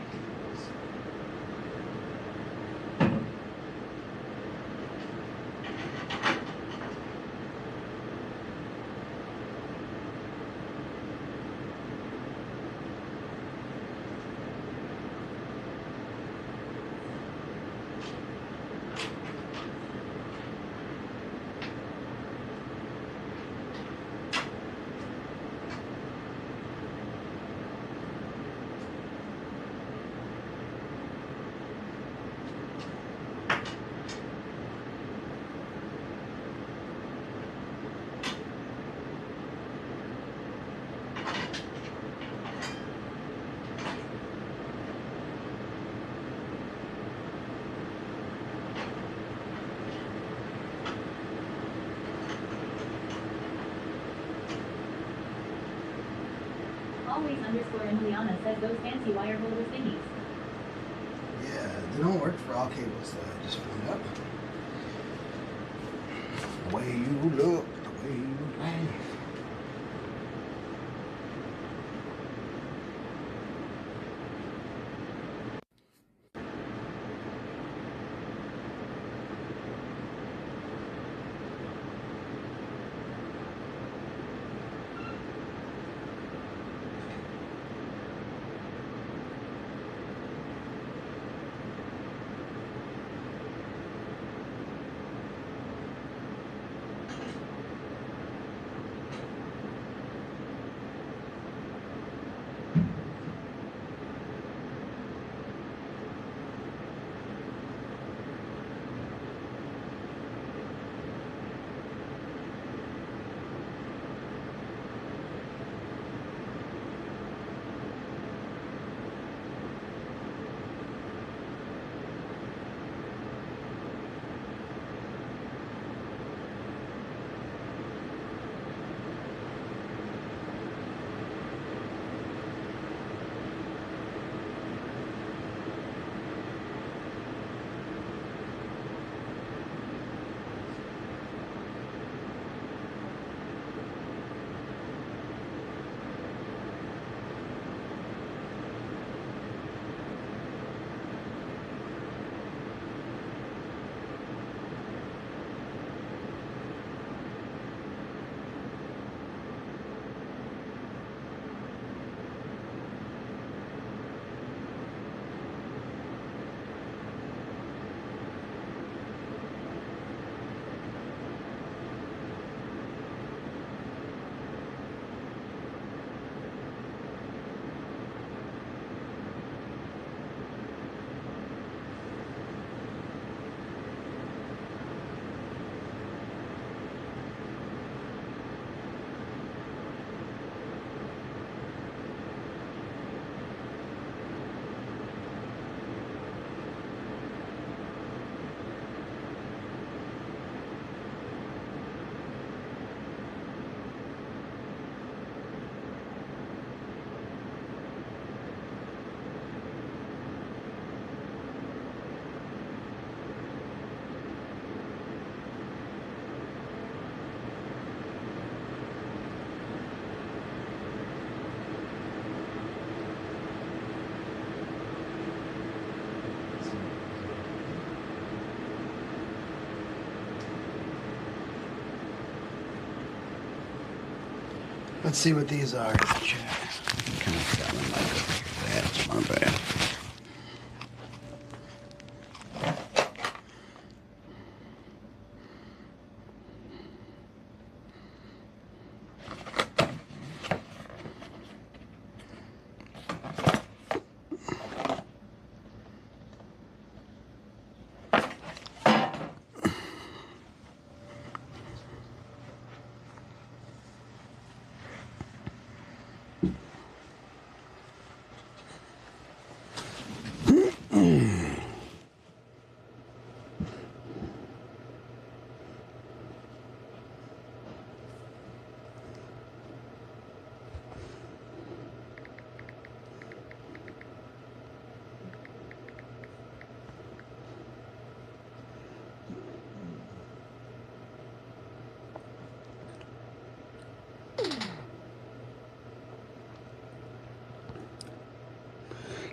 [SPEAKER 2] Always underscore Emiliana says those fancy wire holder thingies.
[SPEAKER 6] Yeah, they don't work for all cables though, I just found out. The way you look, the way you laugh.
[SPEAKER 5] Let's see what these are.
[SPEAKER 1] Kind of got my mic over here. That's my bad.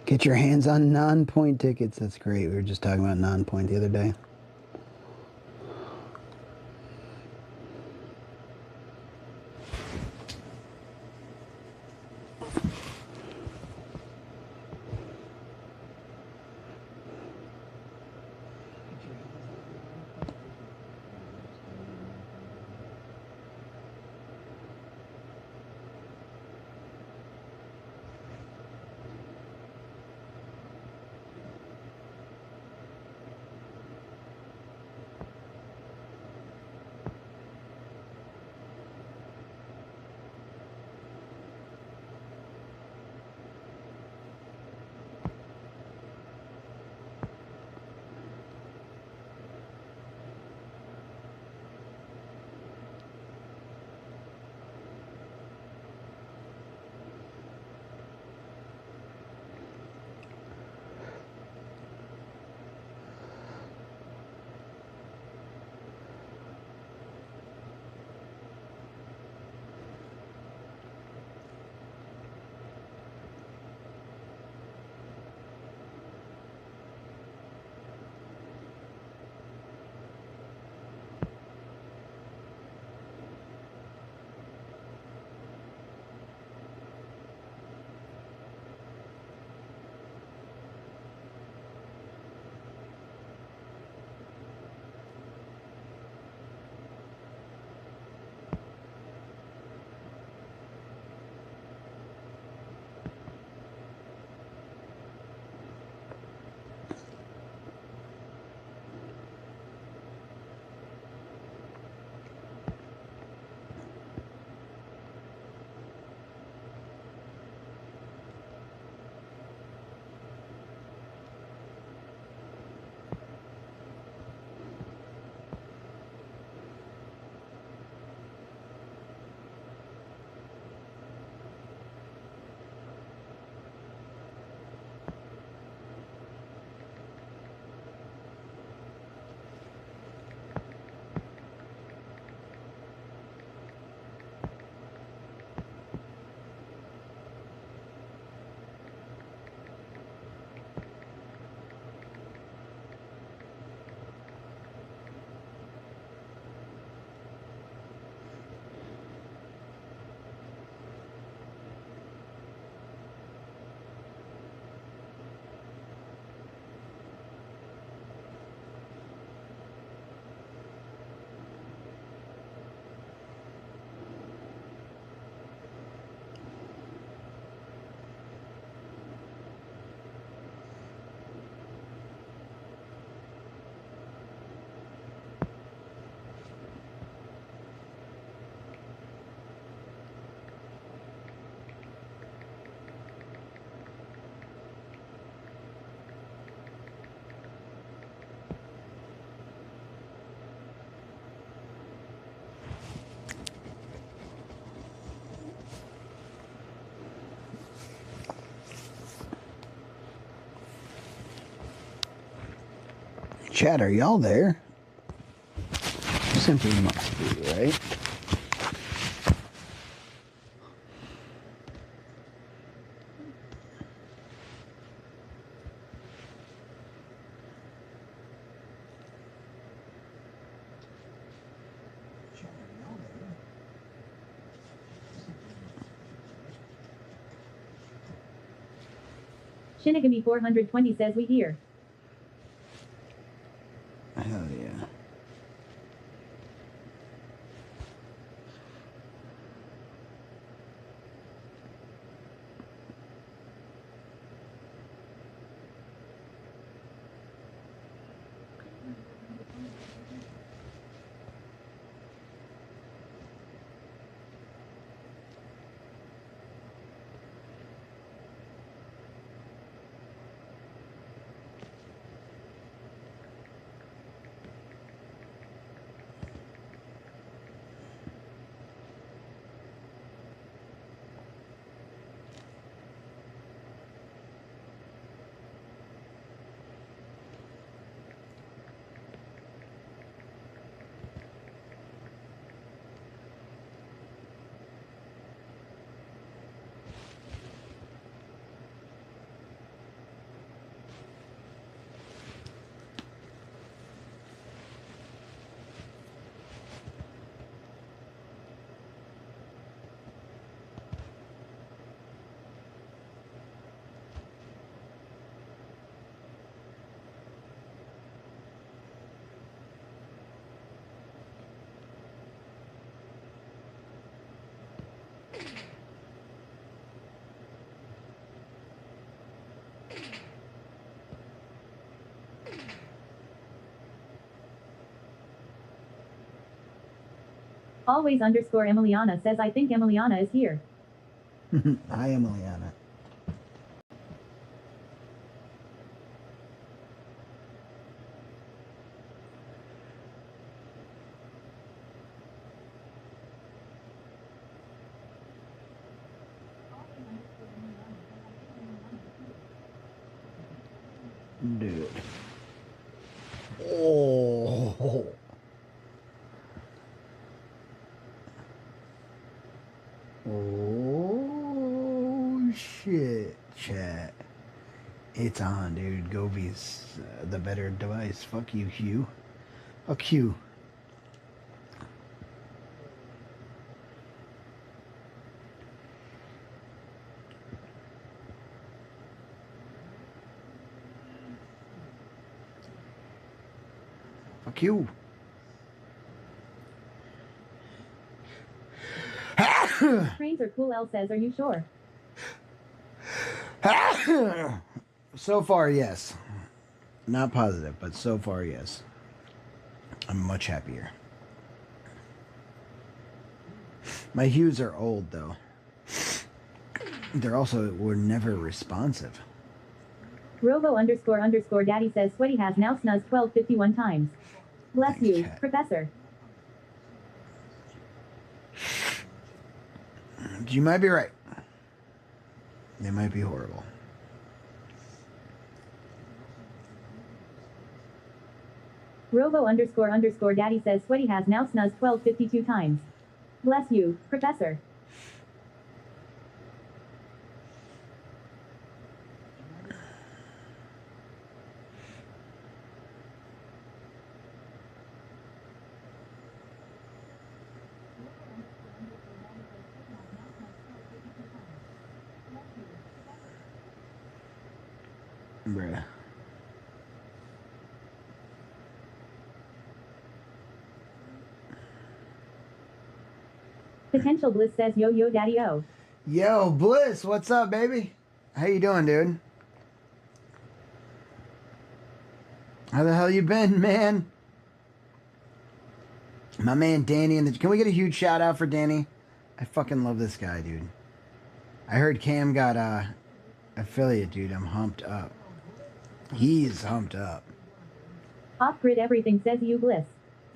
[SPEAKER 5] Get your hands on non-point tickets. That's great. We were just talking about non-point the other day. Chat, are y'all there? Simply must be, right?
[SPEAKER 2] Shinigami 420 says we hear.
[SPEAKER 1] Hell yeah.
[SPEAKER 2] Always underscore Emiliana says I think Emiliana is here.
[SPEAKER 1] Hi, Emiliana. Dude. Oh. Oh shit, chat. It's on, dude. Govi's the better device. Fuck you, Hugh. Fuck you. Fuck you.
[SPEAKER 2] Trains are cool, L says, are you sure?
[SPEAKER 1] So far, yes. Not positive, but so far, yes. I'm much happier. My Hues are old, though. Were never responsive.
[SPEAKER 2] Robo underscore underscore daddy says Sweaty has now snuzzed 1251 times. Bless
[SPEAKER 1] Thanks,
[SPEAKER 2] you,
[SPEAKER 1] chat.
[SPEAKER 2] Professor.
[SPEAKER 1] You might be right. They might be horrible.
[SPEAKER 2] Robo underscore underscore daddy says Sweaty has now snuzzed 1252 times. Bless you, Professor.
[SPEAKER 1] Bruh.
[SPEAKER 2] Potential Bliss says yo yo daddy o.
[SPEAKER 1] Yo, Bliss, what's up, baby? How you doing, dude? How the hell you been, man? My man Danny, can we get a huge shout out for Danny? I fucking love this guy, dude. I heard Cam got affiliate, dude. I'm humped up. He's humped up.
[SPEAKER 2] Off grid everything says you Bliss.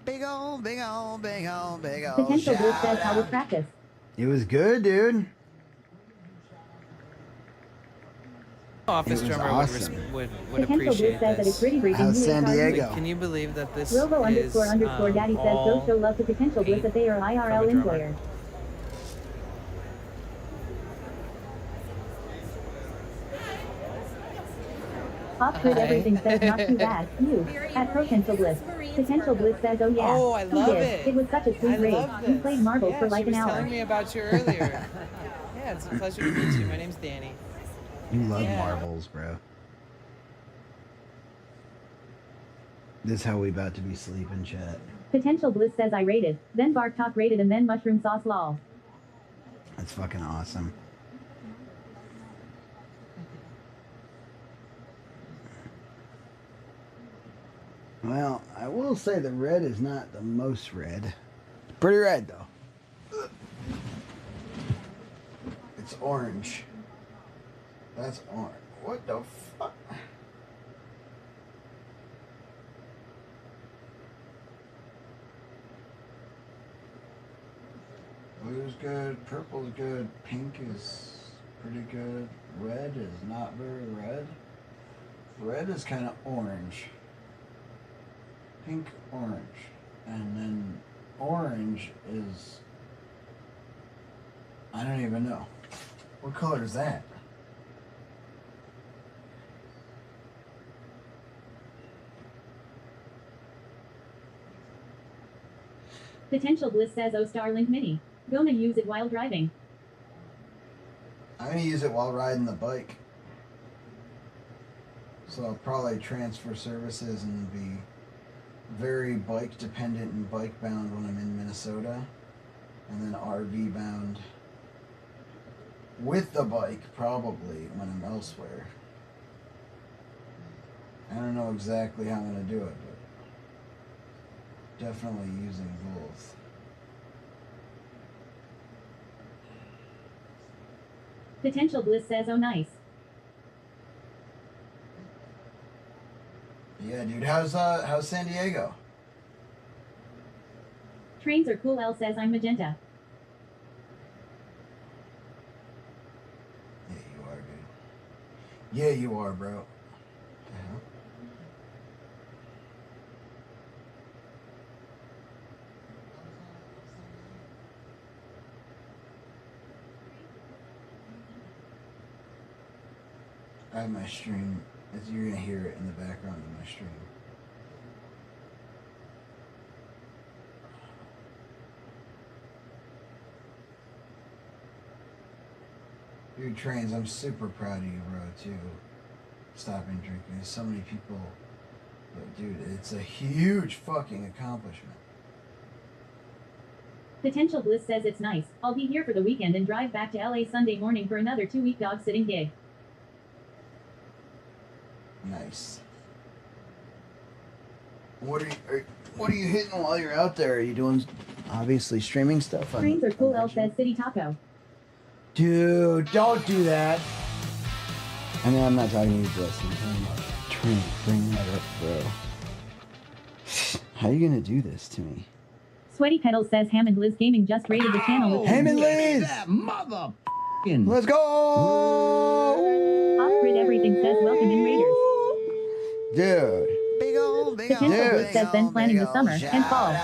[SPEAKER 1] Big ol', big ol', big ol', big ol'.
[SPEAKER 2] Potential Bliss
[SPEAKER 1] shout
[SPEAKER 2] says how was
[SPEAKER 1] out.
[SPEAKER 2] practice.
[SPEAKER 1] It was good, dude.
[SPEAKER 13] Office
[SPEAKER 1] It was
[SPEAKER 13] drummer
[SPEAKER 1] awesome.
[SPEAKER 13] would
[SPEAKER 2] Potential
[SPEAKER 13] appreciate
[SPEAKER 2] Bliss says that it's
[SPEAKER 13] this.
[SPEAKER 2] pretty breaking.
[SPEAKER 1] How's San Diego?
[SPEAKER 13] Like, can you believe that this
[SPEAKER 2] Robo
[SPEAKER 13] is
[SPEAKER 2] underscore underscore daddy says go show love to Potential Bliss that they are IRL employer. Off grid
[SPEAKER 13] Hi.
[SPEAKER 2] everything says not too bad. You at Potential Bliss. Potential Bliss says oh yeah.
[SPEAKER 13] Oh, I
[SPEAKER 2] Who
[SPEAKER 13] love
[SPEAKER 2] did?
[SPEAKER 13] it.
[SPEAKER 2] It was such a
[SPEAKER 13] I
[SPEAKER 2] sweet raid.
[SPEAKER 13] love
[SPEAKER 2] You
[SPEAKER 13] this.
[SPEAKER 2] played marbles for like
[SPEAKER 13] she
[SPEAKER 2] an
[SPEAKER 13] was
[SPEAKER 2] hour.
[SPEAKER 13] telling me about you earlier. Yeah, it's a pleasure to meet you. My name's Danny.
[SPEAKER 1] You love marbles, bro. This is how we about to be sleeping, chat.
[SPEAKER 2] Potential Bliss says I rated, then Bark Talk rated, and then Mushroom Sauce lol.
[SPEAKER 1] That's fucking awesome. Well, I will say the red is not the most red. Pretty red, though. It's orange. That's orange. What the fuck? Blue's good, purple's good, pink is pretty good, red is not very red. Red is kind of orange. Pink, orange. And then orange is, I don't even know. What color is that?
[SPEAKER 2] Potential Bliss says oh Starlink Mini. Gonna use it while driving.
[SPEAKER 1] I'm going to use it while riding the bike. So I'll probably transfer services and be very bike dependent and bike bound when I'm in Minnesota. And then RV bound with the bike probably when I'm elsewhere. I don't know exactly how I'm going to do it, but definitely using both.
[SPEAKER 2] Potential Bliss says oh nice.
[SPEAKER 1] Yeah, dude. How's San Diego?
[SPEAKER 2] Trains are cool. L says I'm magenta.
[SPEAKER 1] Yeah, you are, dude. Yeah, you are, bro. I have my stream. You're gonna hear it in the background of my stream. Dude, Trains, I'm super proud of you, bro, too. Stopping drinking. There's so many people. But dude, it's a huge fucking accomplishment.
[SPEAKER 2] Potential Bliss says it's nice. I'll be here for the weekend and drive back to LA Sunday morning for another 2-week dog sitting gig.
[SPEAKER 1] Nice. What are you hitting while you're out there? Are you doing obviously streaming stuff?
[SPEAKER 2] Trains are cool. L says City Taco.
[SPEAKER 1] Dude, don't do that. I know I'm not talking to you, Justin. I'm talking about Train. Bring that up, bro. How are you gonna do this to me?
[SPEAKER 2] Sweaty Pedals says Hammond Liz Gaming just rated the channel with
[SPEAKER 1] Hammond Liz! Let's go!
[SPEAKER 2] Off-grid everything says welcome in Raiders.
[SPEAKER 1] Dude.
[SPEAKER 2] Potential Bliss says been planning the summer and fall.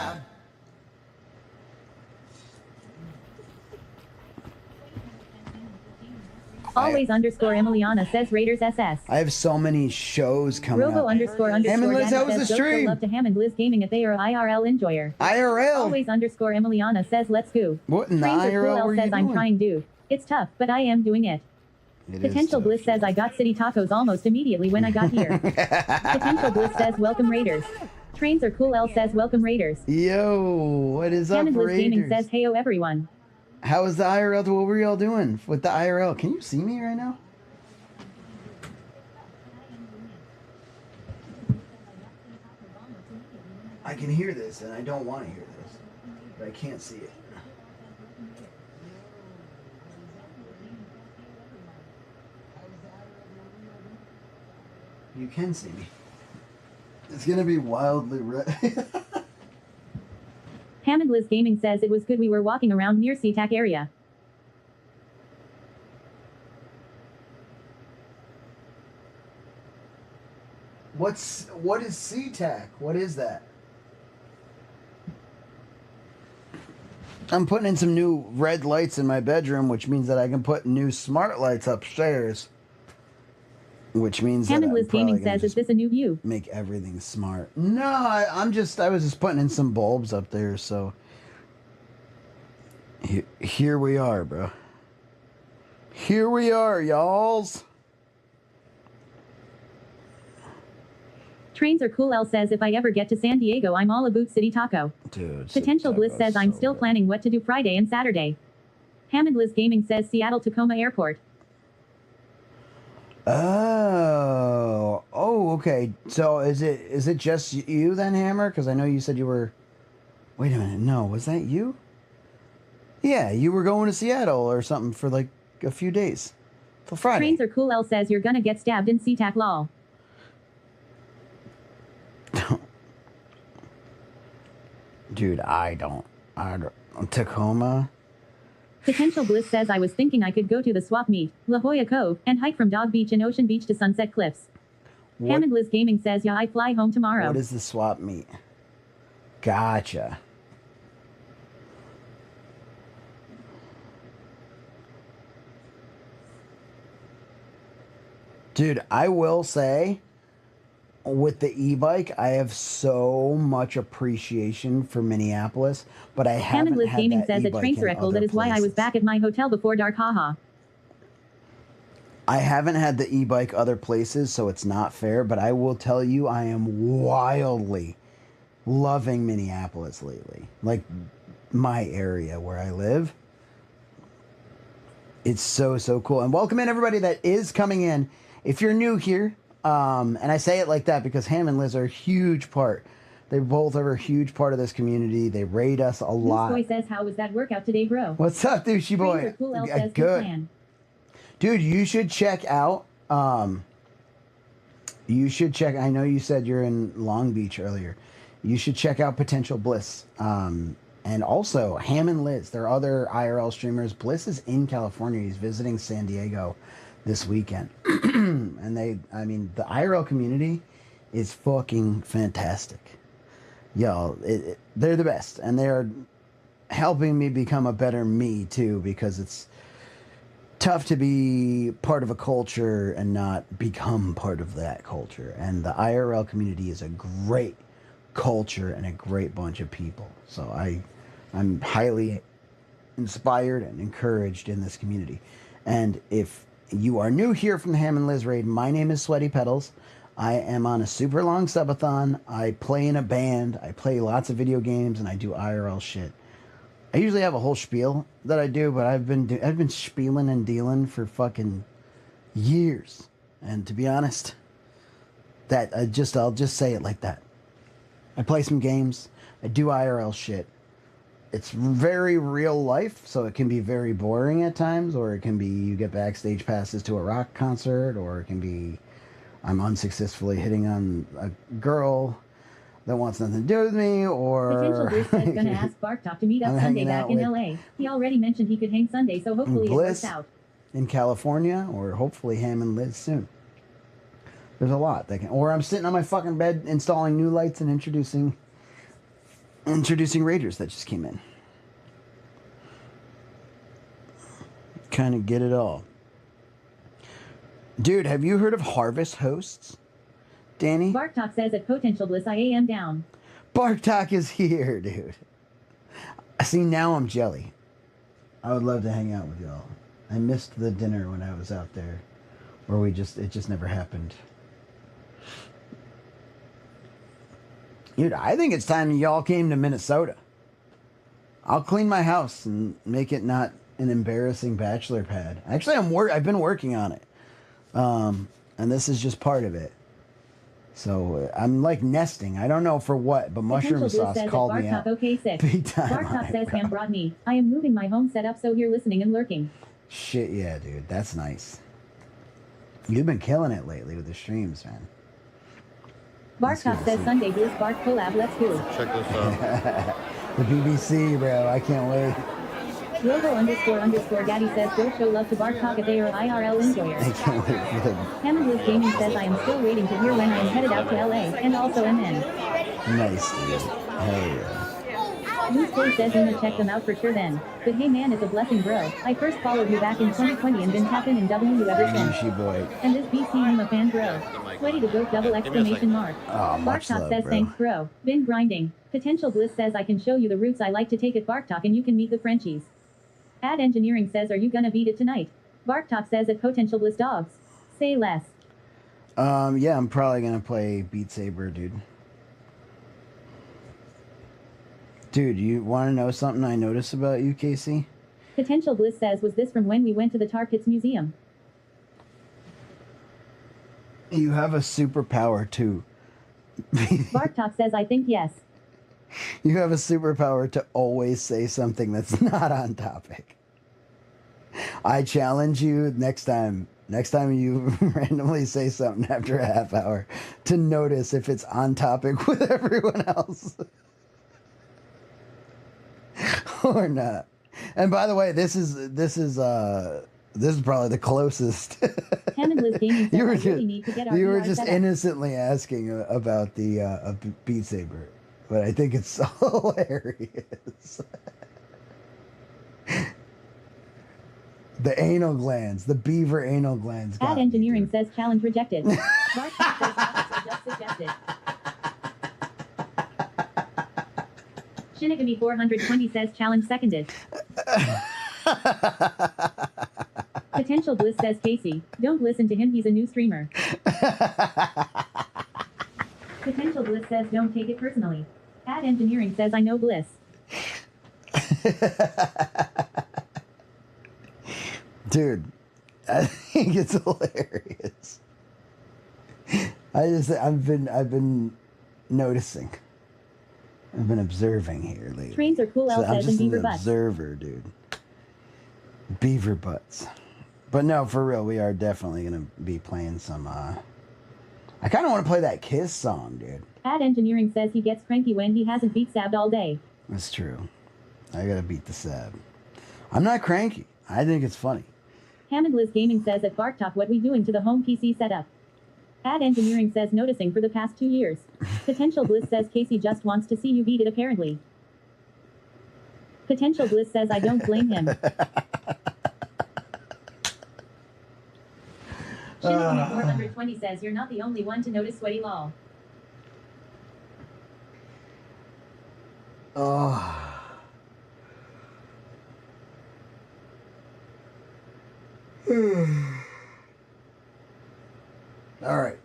[SPEAKER 2] Always underscore Emiliana says Raiders SS.
[SPEAKER 1] I have so many shows coming
[SPEAKER 2] Robo
[SPEAKER 1] up.
[SPEAKER 2] underscore
[SPEAKER 1] Hammond Liz, how was the
[SPEAKER 2] says
[SPEAKER 1] stream?
[SPEAKER 2] love to Hammond Liz Gaming at they are IRL enjoyer.
[SPEAKER 1] IRL?
[SPEAKER 2] Always underscore Emiliana says let's go.
[SPEAKER 1] What in the
[SPEAKER 2] Trains are
[SPEAKER 1] IRL
[SPEAKER 2] cool. L
[SPEAKER 1] were you
[SPEAKER 2] says I'm
[SPEAKER 1] doing?
[SPEAKER 2] trying dude. It's tough, but I am doing it.
[SPEAKER 1] It is
[SPEAKER 2] Potential Bliss says I got City Tacos almost immediately when I got here. Potential Bliss says welcome Raiders. Trains are cool. L says welcome Raiders.
[SPEAKER 1] Yo, what is up,
[SPEAKER 2] Hammond Liz Gaming
[SPEAKER 1] Raiders?
[SPEAKER 2] says heyo everyone.
[SPEAKER 1] How was the IRL? What were y'all doing with the IRL? Can you see me right now? I can hear this, and I don't want to hear this, but I can't see it. You can see me. It's gonna be wildly red.
[SPEAKER 2] Hammond Liz Gaming says it was good we were walking around near SeaTac area.
[SPEAKER 1] What is SeaTac? What is that? I'm putting in some new red lights in my bedroom, which means that I can put new smart lights upstairs. Which means
[SPEAKER 2] Hammond
[SPEAKER 1] that
[SPEAKER 2] Liz Gaming says, is this a new view?
[SPEAKER 1] make everything smart. No, I was just putting in some bulbs up there, so here we are, bro. Here we are, y'alls.
[SPEAKER 2] Trains are cool. L says if I ever get to San Diego, I'm all about City Taco.
[SPEAKER 1] Dude.
[SPEAKER 2] Potential Bliss says I'm still planning what to do Friday and Saturday. Hammond Liz Gaming says Seattle Tacoma Airport.
[SPEAKER 1] Oh, okay. So is it just you then, Hammer? Because I know you said you were. Wait a minute. No, was that you? Yeah, you were going to Seattle or something for like a few days. For Friday.
[SPEAKER 2] Trains are cool. L says you're gonna get stabbed in SeaTac lol.
[SPEAKER 1] Dude, I don't. Tacoma.
[SPEAKER 2] Potential Bliss says I was thinking I could go to the swap meet, La Jolla Cove, and hike from Dog Beach and Ocean Beach to Sunset Cliffs.
[SPEAKER 1] What-
[SPEAKER 2] Hammond Liz Gaming says yeah, I fly home tomorrow.
[SPEAKER 1] What is the swap meet? Gotcha. Dude, I will say, with the e-bike, I have so much appreciation for Minneapolis, but I haven't
[SPEAKER 2] Hammond Liz
[SPEAKER 1] had
[SPEAKER 2] Gaming
[SPEAKER 1] that
[SPEAKER 2] says at
[SPEAKER 1] e-bike
[SPEAKER 2] Train
[SPEAKER 1] in
[SPEAKER 2] Circle
[SPEAKER 1] other
[SPEAKER 2] that is why I was
[SPEAKER 1] places.
[SPEAKER 2] back at my hotel before dark haha.
[SPEAKER 1] I haven't had the e-bike other places, so it's not fair, but I will tell you I am wildly loving Minneapolis lately. Like, my area where I live. It's so cool. And welcome in everybody that is coming in. If you're new here, and I say it like that because Ham and Liz are a huge part. They both are a huge part of this community. They raid us a lot.
[SPEAKER 2] This boy says how was that workout today, bro?
[SPEAKER 1] What's up, douchey boy?
[SPEAKER 2] Trains are cool. L
[SPEAKER 1] Yeah,
[SPEAKER 2] says
[SPEAKER 1] good.
[SPEAKER 2] plan.
[SPEAKER 1] Dude, you should check out. I know you said you're in Long Beach earlier. You should check out Potential Bliss. And also Ham and Liz. They're other IRL streamers. Bliss is in California. He's visiting San Diego this weekend. And the IRL community is fucking fantastic. Yo, they're the best. And they're helping me become a better me too, because it's tough to be part of a culture and not become part of that culture. And the IRL community is a great culture and a great bunch of people. So I'm highly inspired and encouraged in this community. And if you are new here from the Ham and Liz raid, my name is Sweaty Petals. I am on a super long subathon. I play in a band. I play lots of video games, and I do IRL shit. I usually have a whole spiel that I do, but I've been spieling and dealing for fucking years. And to be honest, I'll just say it like that. I play some games. I do IRL shit. It's very real life, so it can be very boring at times, or it can be you get backstage passes to a rock concert, or it can be I'm unsuccessfully hitting on a girl that wants nothing to do with me, or
[SPEAKER 2] Potential Bliss says gonna ask Barktop to meet up
[SPEAKER 1] I'm
[SPEAKER 2] Sunday
[SPEAKER 1] hanging
[SPEAKER 2] back
[SPEAKER 1] out
[SPEAKER 2] in
[SPEAKER 1] with
[SPEAKER 2] LA. He already mentioned he could hang Sunday, so hopefully it
[SPEAKER 1] Bliss
[SPEAKER 2] works out.
[SPEAKER 1] in California, or hopefully Ham and Liz soon. There's a lot that can, or I'm sitting on my fucking bed installing new lights and introducing raiders that just came in. Kind of get it all. Dude, have you heard of Harvest Hosts? Danny?
[SPEAKER 2] Barktop says at Potential Bliss I am down.
[SPEAKER 1] Barktalk is here, dude. See, now I'm jelly. I would love to hang out with y'all. I missed the dinner when I was out there, where it just never happened. Dude, I think it's time y'all came to Minnesota. I'll clean my house and make it not an embarrassing bachelor pad. Actually, I've been working on it. And this is just part of it. So I'm like nesting. I don't know for what, but Mushroom
[SPEAKER 2] Potential Bliss
[SPEAKER 1] Sauce
[SPEAKER 2] says
[SPEAKER 1] called
[SPEAKER 2] at
[SPEAKER 1] me out.
[SPEAKER 2] Barktop okay 6.
[SPEAKER 1] Big time on
[SPEAKER 2] Barktop
[SPEAKER 1] it,
[SPEAKER 2] says
[SPEAKER 1] bro.
[SPEAKER 2] Ham brought me. I am moving my home setup, so here listening and lurking.
[SPEAKER 1] Shit, yeah, dude. That's nice. You've been killing it lately with the streams, man.
[SPEAKER 2] Barktop says Sunday Bliss Bark collab, let's go.
[SPEAKER 3] Check this out.
[SPEAKER 1] The BBC, bro. I can't wait.
[SPEAKER 2] Robo__Daddy says go show love to Barktop if they are IRL enjoyer.
[SPEAKER 1] I can't wait for them.
[SPEAKER 2] Hammond Liz Gaming says I am still waiting to hear when I am headed out to LA, and also MN.
[SPEAKER 1] Nice, dude. Hell yeah.
[SPEAKER 2] Loose Boy says Una check them out for sure then. But hey man, it's a blessing bro. I first followed you back in 2020 and been tapping in W ever since.
[SPEAKER 1] Douchey boy.
[SPEAKER 2] And this BC I'm a fan bro. Sweaty to go double exclamation mark.
[SPEAKER 1] Oh, much
[SPEAKER 2] Barktop
[SPEAKER 1] love,
[SPEAKER 2] says
[SPEAKER 1] bro.
[SPEAKER 2] thanks bro. Been grinding. Potential Bliss says I can show you the routes I like to take at Barktop and you can meet the Frenchies. Ad Engineering says are you gonna beat it tonight? Barktop says at Potential Bliss dogs. Say less.
[SPEAKER 1] Yeah, I'm probably gonna play Beat Saber, dude. Dude, you want to know something I noticed about you, Casey?
[SPEAKER 2] Potential Bliss says, was this from when we went to the Tar Pits Museum?
[SPEAKER 1] You have a superpower too.
[SPEAKER 2] Bartok says, I think yes.
[SPEAKER 1] You have a superpower to always say something that's not on topic. I challenge you next time you randomly say something after a half hour to notice if it's on topic with everyone else or not. And by the way, this is probably the closest.
[SPEAKER 2] Hammond Liz Gaming says,
[SPEAKER 1] You were
[SPEAKER 2] I
[SPEAKER 1] just,
[SPEAKER 2] really need to get our
[SPEAKER 1] you were
[SPEAKER 2] VR
[SPEAKER 1] just
[SPEAKER 2] set up.
[SPEAKER 1] innocently asking about the Beat Saber, but I think it's hilarious. The anal glands, the beaver anal glands.
[SPEAKER 2] Ad Engineering says, challenge rejected. Bartok says, not so just suggested. Shinigami 420 says, challenge seconded. Potential Bliss says, Casey, don't listen to him, he's a new streamer. Potential Bliss says, don't take it personally. Ad Engineering says, I know Bliss.
[SPEAKER 1] Dude, I think it's hilarious. I've been noticing. I've been observing here lately.
[SPEAKER 2] Trains are cool,
[SPEAKER 1] So
[SPEAKER 2] L
[SPEAKER 1] I'm
[SPEAKER 2] says,
[SPEAKER 1] just
[SPEAKER 2] and
[SPEAKER 1] an
[SPEAKER 2] beaver butts.
[SPEAKER 1] observer, dude. Beaver butts. But no, for real, we are definitely gonna be playing some. I kind of want to play that Kiss song, dude.
[SPEAKER 2] Ad Engineering says he gets cranky when he hasn't beat Sabbed all day.
[SPEAKER 1] That's true. I gotta beat the Sab. I'm not cranky. I think it's funny.
[SPEAKER 2] Hammond Liz Gaming says, at Bartok, what we doing to the home PC setup? Ad Engineering says, noticing for the past 2 years. Potential Bliss says, Casey just wants to see you beat it apparently. Potential Bliss says, I don't blame him. Shinigami 420 says, you're not the only one to notice sweaty lol.
[SPEAKER 1] Oh. All right.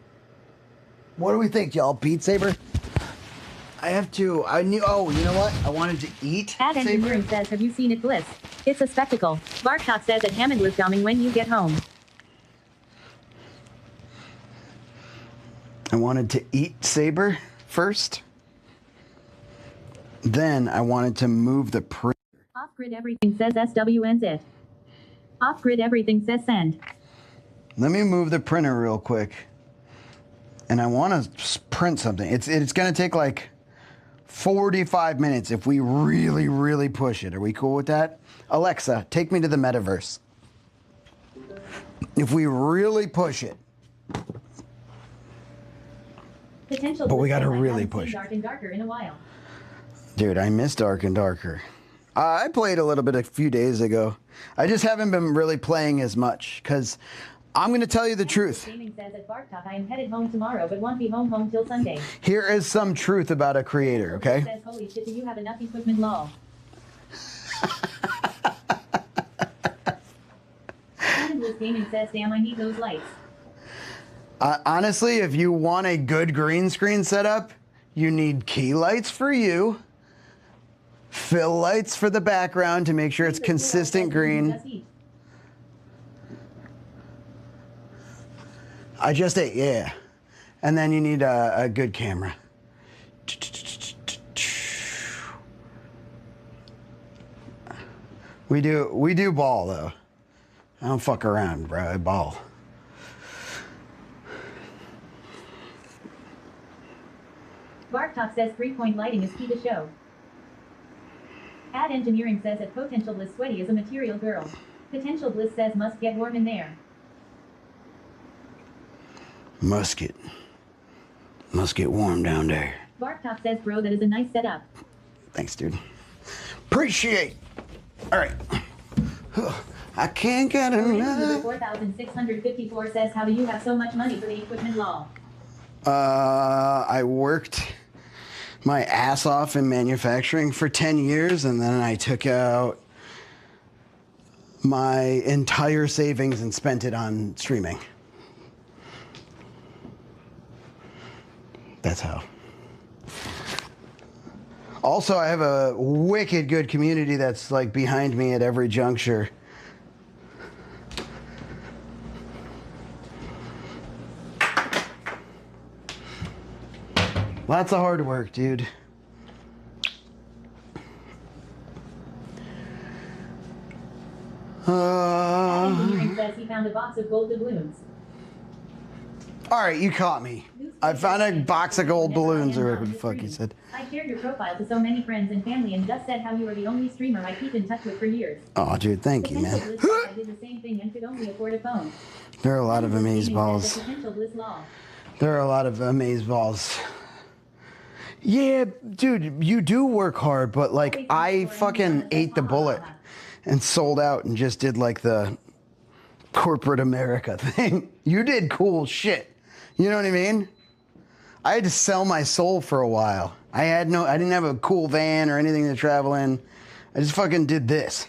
[SPEAKER 1] What do we think, y'all? Beat Saber? I knew, oh, you know what? I wanted to eat
[SPEAKER 2] Ad Engineering says, have you seen it, Bliss? It's a spectacle. Bartok says, at Hammond Liz Gaming when you get home.
[SPEAKER 1] I wanted to eat Saber first. Then I wanted to move the print.
[SPEAKER 2] Off-grid everything says SWN's it. Off-grid everything says send.
[SPEAKER 1] Let me move the printer real quick. And I want to print something. It's going to take like 45 minutes if we really, really push it. Are we cool with that? Alexa, take me to the metaverse. If we really push it.
[SPEAKER 2] Potential
[SPEAKER 1] But we
[SPEAKER 2] Bliss
[SPEAKER 1] gotta
[SPEAKER 2] says, I
[SPEAKER 1] really
[SPEAKER 2] haven't seen
[SPEAKER 1] push.
[SPEAKER 2] Dark and Darker in a while.
[SPEAKER 1] Dude, I miss Dark and Darker. I played a little bit a few days ago. I just haven't been really playing as much because I'm going to tell you the truth.
[SPEAKER 2] Gaming says, at Bartok, I am headed home tomorrow but won't be home till Sunday.
[SPEAKER 1] Here is some truth about a creator, okay?
[SPEAKER 2] Says, holy shit, do you have enough equipment, lol. Hammond Liz Gaming says, damn, I need those lights.
[SPEAKER 1] Honestly, if you want a good green screen setup, you need key lights for you, fill lights for the background to make sure it's consistent green. I just ate, yeah. And then you need a good camera. We do ball though. I don't fuck around, bro. I ball.
[SPEAKER 2] Bartok says 3-point lighting is key to show. Ad Engineering says that Potential Bliss sweaty is a material girl. Potential Bliss says must get warm in there.
[SPEAKER 1] Must get warm down there.
[SPEAKER 2] Bartok says, bro, that is a nice setup.
[SPEAKER 1] Thanks, dude. Appreciate. All right. I can't get enough.
[SPEAKER 2] 4654 says, how do you have so much money for the equipment, lol?
[SPEAKER 1] I worked my ass off in manufacturing for 10 years, and then I took out my entire savings and spent it on streaming. That's how. Also, I have a wicked good community that's like behind me at every juncture. Lots of hard work, dude.
[SPEAKER 2] Engineering says he found a box of gold doubloons.
[SPEAKER 1] All right, you caught me. I found a box of gold balloons, or whatever the fuck you said.
[SPEAKER 2] I shared your profile to so many friends and family and just said how you are the only streamer I keep in touch with for years.
[SPEAKER 1] Oh, dude, thank you, man.
[SPEAKER 2] Potential Bliss said I did the same thing and could only afford a phone.
[SPEAKER 1] There are a lot of amazeballs.
[SPEAKER 2] Potential Bliss law.
[SPEAKER 1] There are a lot of amazeballs. Yeah, dude, you do work hard, but like I fucking ate the bullet and sold out and just did like the corporate America thing. You did cool shit. You know what I mean? I had to sell my soul for a while. I didn't have a cool van or anything to travel in. I just fucking did this.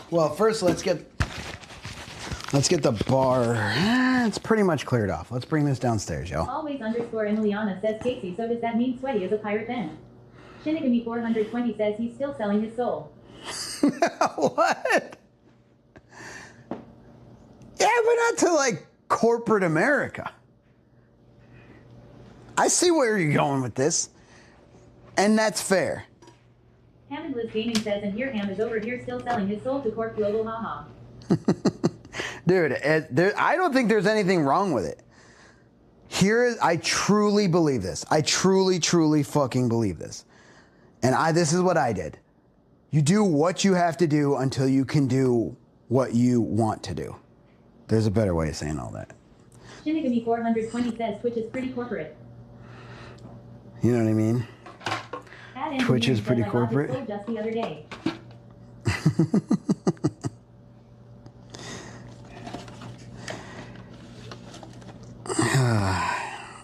[SPEAKER 1] Well, first let's get the bar. It's pretty much cleared off. Let's bring this downstairs, y'all.
[SPEAKER 2] Always underscore Emiliana says Casey, so does that mean Sweaty is a pirate then? Shinigami 420 says he's still selling his soul.
[SPEAKER 1] What? Yeah, but not to like corporate America. I see where you're going with this, and that's fair.
[SPEAKER 2] Hammond Liz Gaming says, and here Ham is over here still selling his soul to Corp Global, haha.
[SPEAKER 1] Dude, I don't think there's anything wrong with it. I truly believe this. I truly, truly fucking believe this. And this is what I did. You do what you have to do until you can do what you want to do. There's a better way of saying all that.
[SPEAKER 2] Shinigami 420 says Twitch is pretty corporate.
[SPEAKER 1] You know what I mean? Twitch is pretty corporate.
[SPEAKER 2] Just the other day.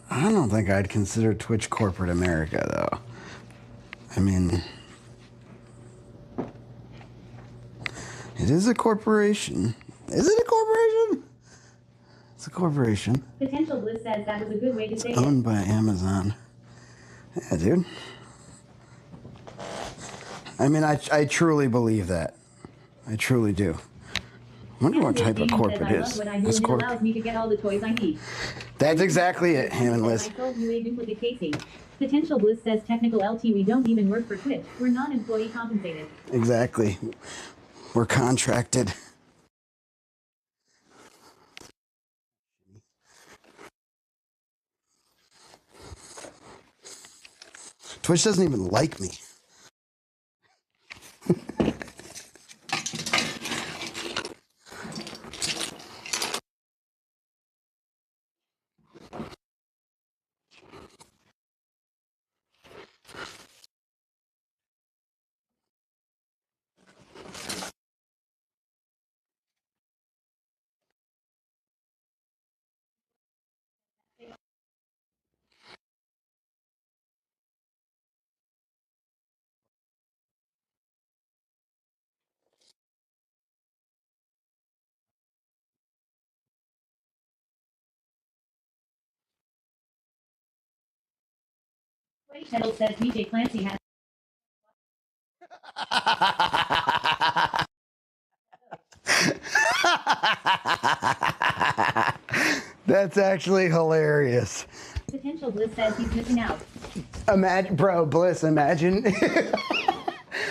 [SPEAKER 1] I don't think I'd consider Twitch corporate America, though. I mean, it is a corporation. Is it a corporation? It's a corporation.
[SPEAKER 2] Potential Bliss says that was a good way to say it.
[SPEAKER 1] Owned by Amazon. Yeah, dude. I mean, I truly believe that. I truly do. I wonder what type of corporate it is.
[SPEAKER 2] This corporate allows me to get all the toys I need.
[SPEAKER 1] That's exactly it, Hammond Liz.
[SPEAKER 2] I told you a duplicate Casey. Potential Bliss says technical LT, we don't even work for Twitch. We're non-employee compensated.
[SPEAKER 1] Exactly. We're contracted. Twitch doesn't even like me.
[SPEAKER 2] Sweaty Kettle says DJ Clancy has.
[SPEAKER 1] That's actually hilarious.
[SPEAKER 2] Potential Bliss says he's missing out.
[SPEAKER 1] Imagine, bro, Bliss, imagine.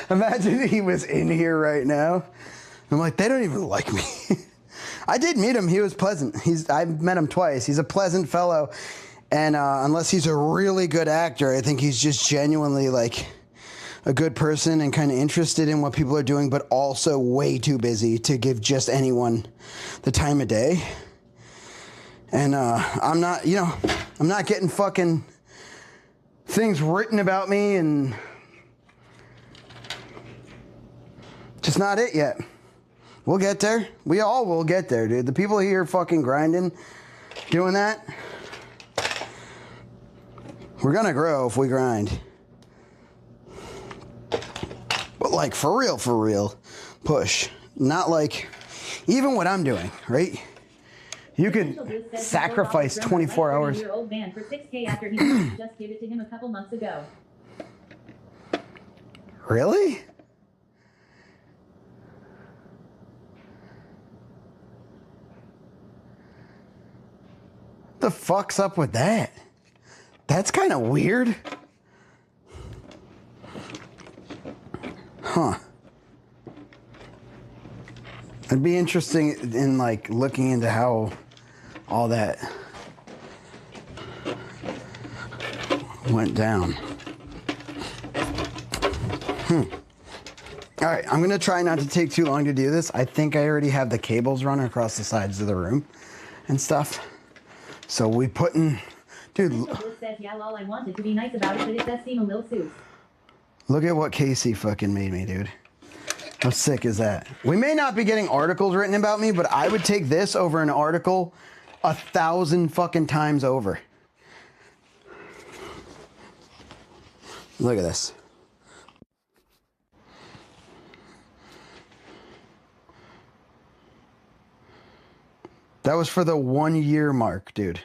[SPEAKER 1] Imagine he was in here right now. I'm like, they don't even like me. I did meet him. He was pleasant. I've met him twice. He's a pleasant fellow. And unless he's a really good actor, I think he's just genuinely like a good person and kind of interested in what people are doing, but also way too busy to give just anyone the time of day. And I'm not getting fucking things written about me, and just not it yet. We'll get there. We all will get there, dude. The people here fucking grinding, doing that, We're gonna grow if we grind. But like for real, push. Not like even what I'm doing, right? You could sacrifice 24 hours.
[SPEAKER 2] Year-old man for 6K after he just gave it to him a couple months ago.
[SPEAKER 1] Really? The fuck's up with that? That's kind of weird. Huh. It'd be interesting in like looking into how all that went down. All right, I'm gonna try not to take too long to do this. I think I already have the cables running across the sides of the room and stuff. So we put in, dude.
[SPEAKER 2] Says, yeah, lol, I wanted to be nice about it, but it does seem a little soon.
[SPEAKER 1] Look at what Casey fucking made me, dude. How sick is that? We may not be getting articles written about me, but I would take this over an article 1,000 fucking times over. Look at this. That was for the 1 year mark, dude.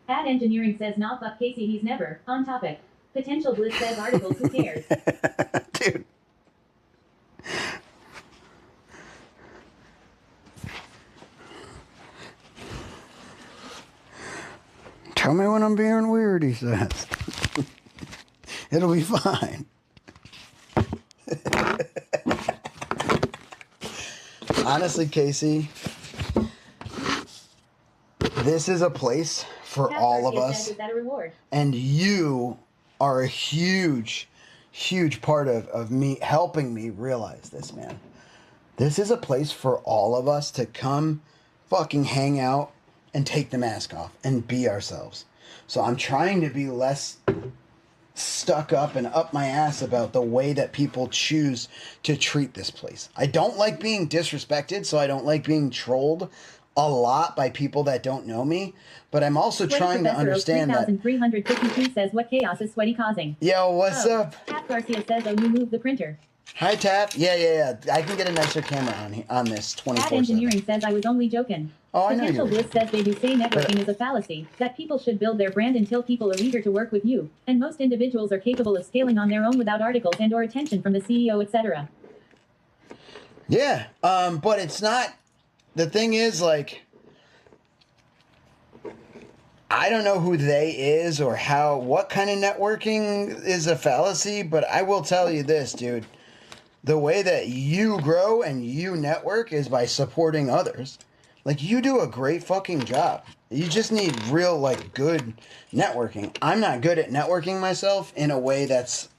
[SPEAKER 2] Ad Engineering says, nah, fuck Casey, he's never on topic. Potential Bliss says articles, who cares?
[SPEAKER 1] Dude. Tell me when I'm being weird, he says. It'll be fine. Honestly, Casey, this is a place for all of us.
[SPEAKER 2] Is that a reward?
[SPEAKER 1] And you are a huge, huge part of me helping me realize this, man. This is a place for all of us to come fucking hang out and take the mask off and be ourselves. So I'm trying to be less stuck up and up my ass about the way that people choose to treat this place. I don't like being disrespected, so I don't like being trolled a lot by people that don't know me, but I'm also trying to understand that.
[SPEAKER 2] 3,353 says, what chaos is Sweaty causing?
[SPEAKER 1] Yo, what's up?
[SPEAKER 2] Pat Garcia says, oh, you moved the printer.
[SPEAKER 1] Hi, Tap. Yeah. I can get a nicer camera on this 24/7.
[SPEAKER 2] Ad Engineering says, I was only joking.
[SPEAKER 1] Oh, I know
[SPEAKER 2] Potential
[SPEAKER 1] you
[SPEAKER 2] Bliss says they do say networking is a fallacy, that people should build their brand until people are eager to work with you, and most individuals are capable of scaling on their own without articles and or attention from the CEO, etc.
[SPEAKER 1] Yeah, but it's not, the thing is, like, I don't know who they is or what kind of networking is a fallacy, but I will tell you this, dude. The way that you grow and you network is by supporting others. Like, you do a great fucking job. You just need real, like, good networking. I'm not good at networking myself in a way that's...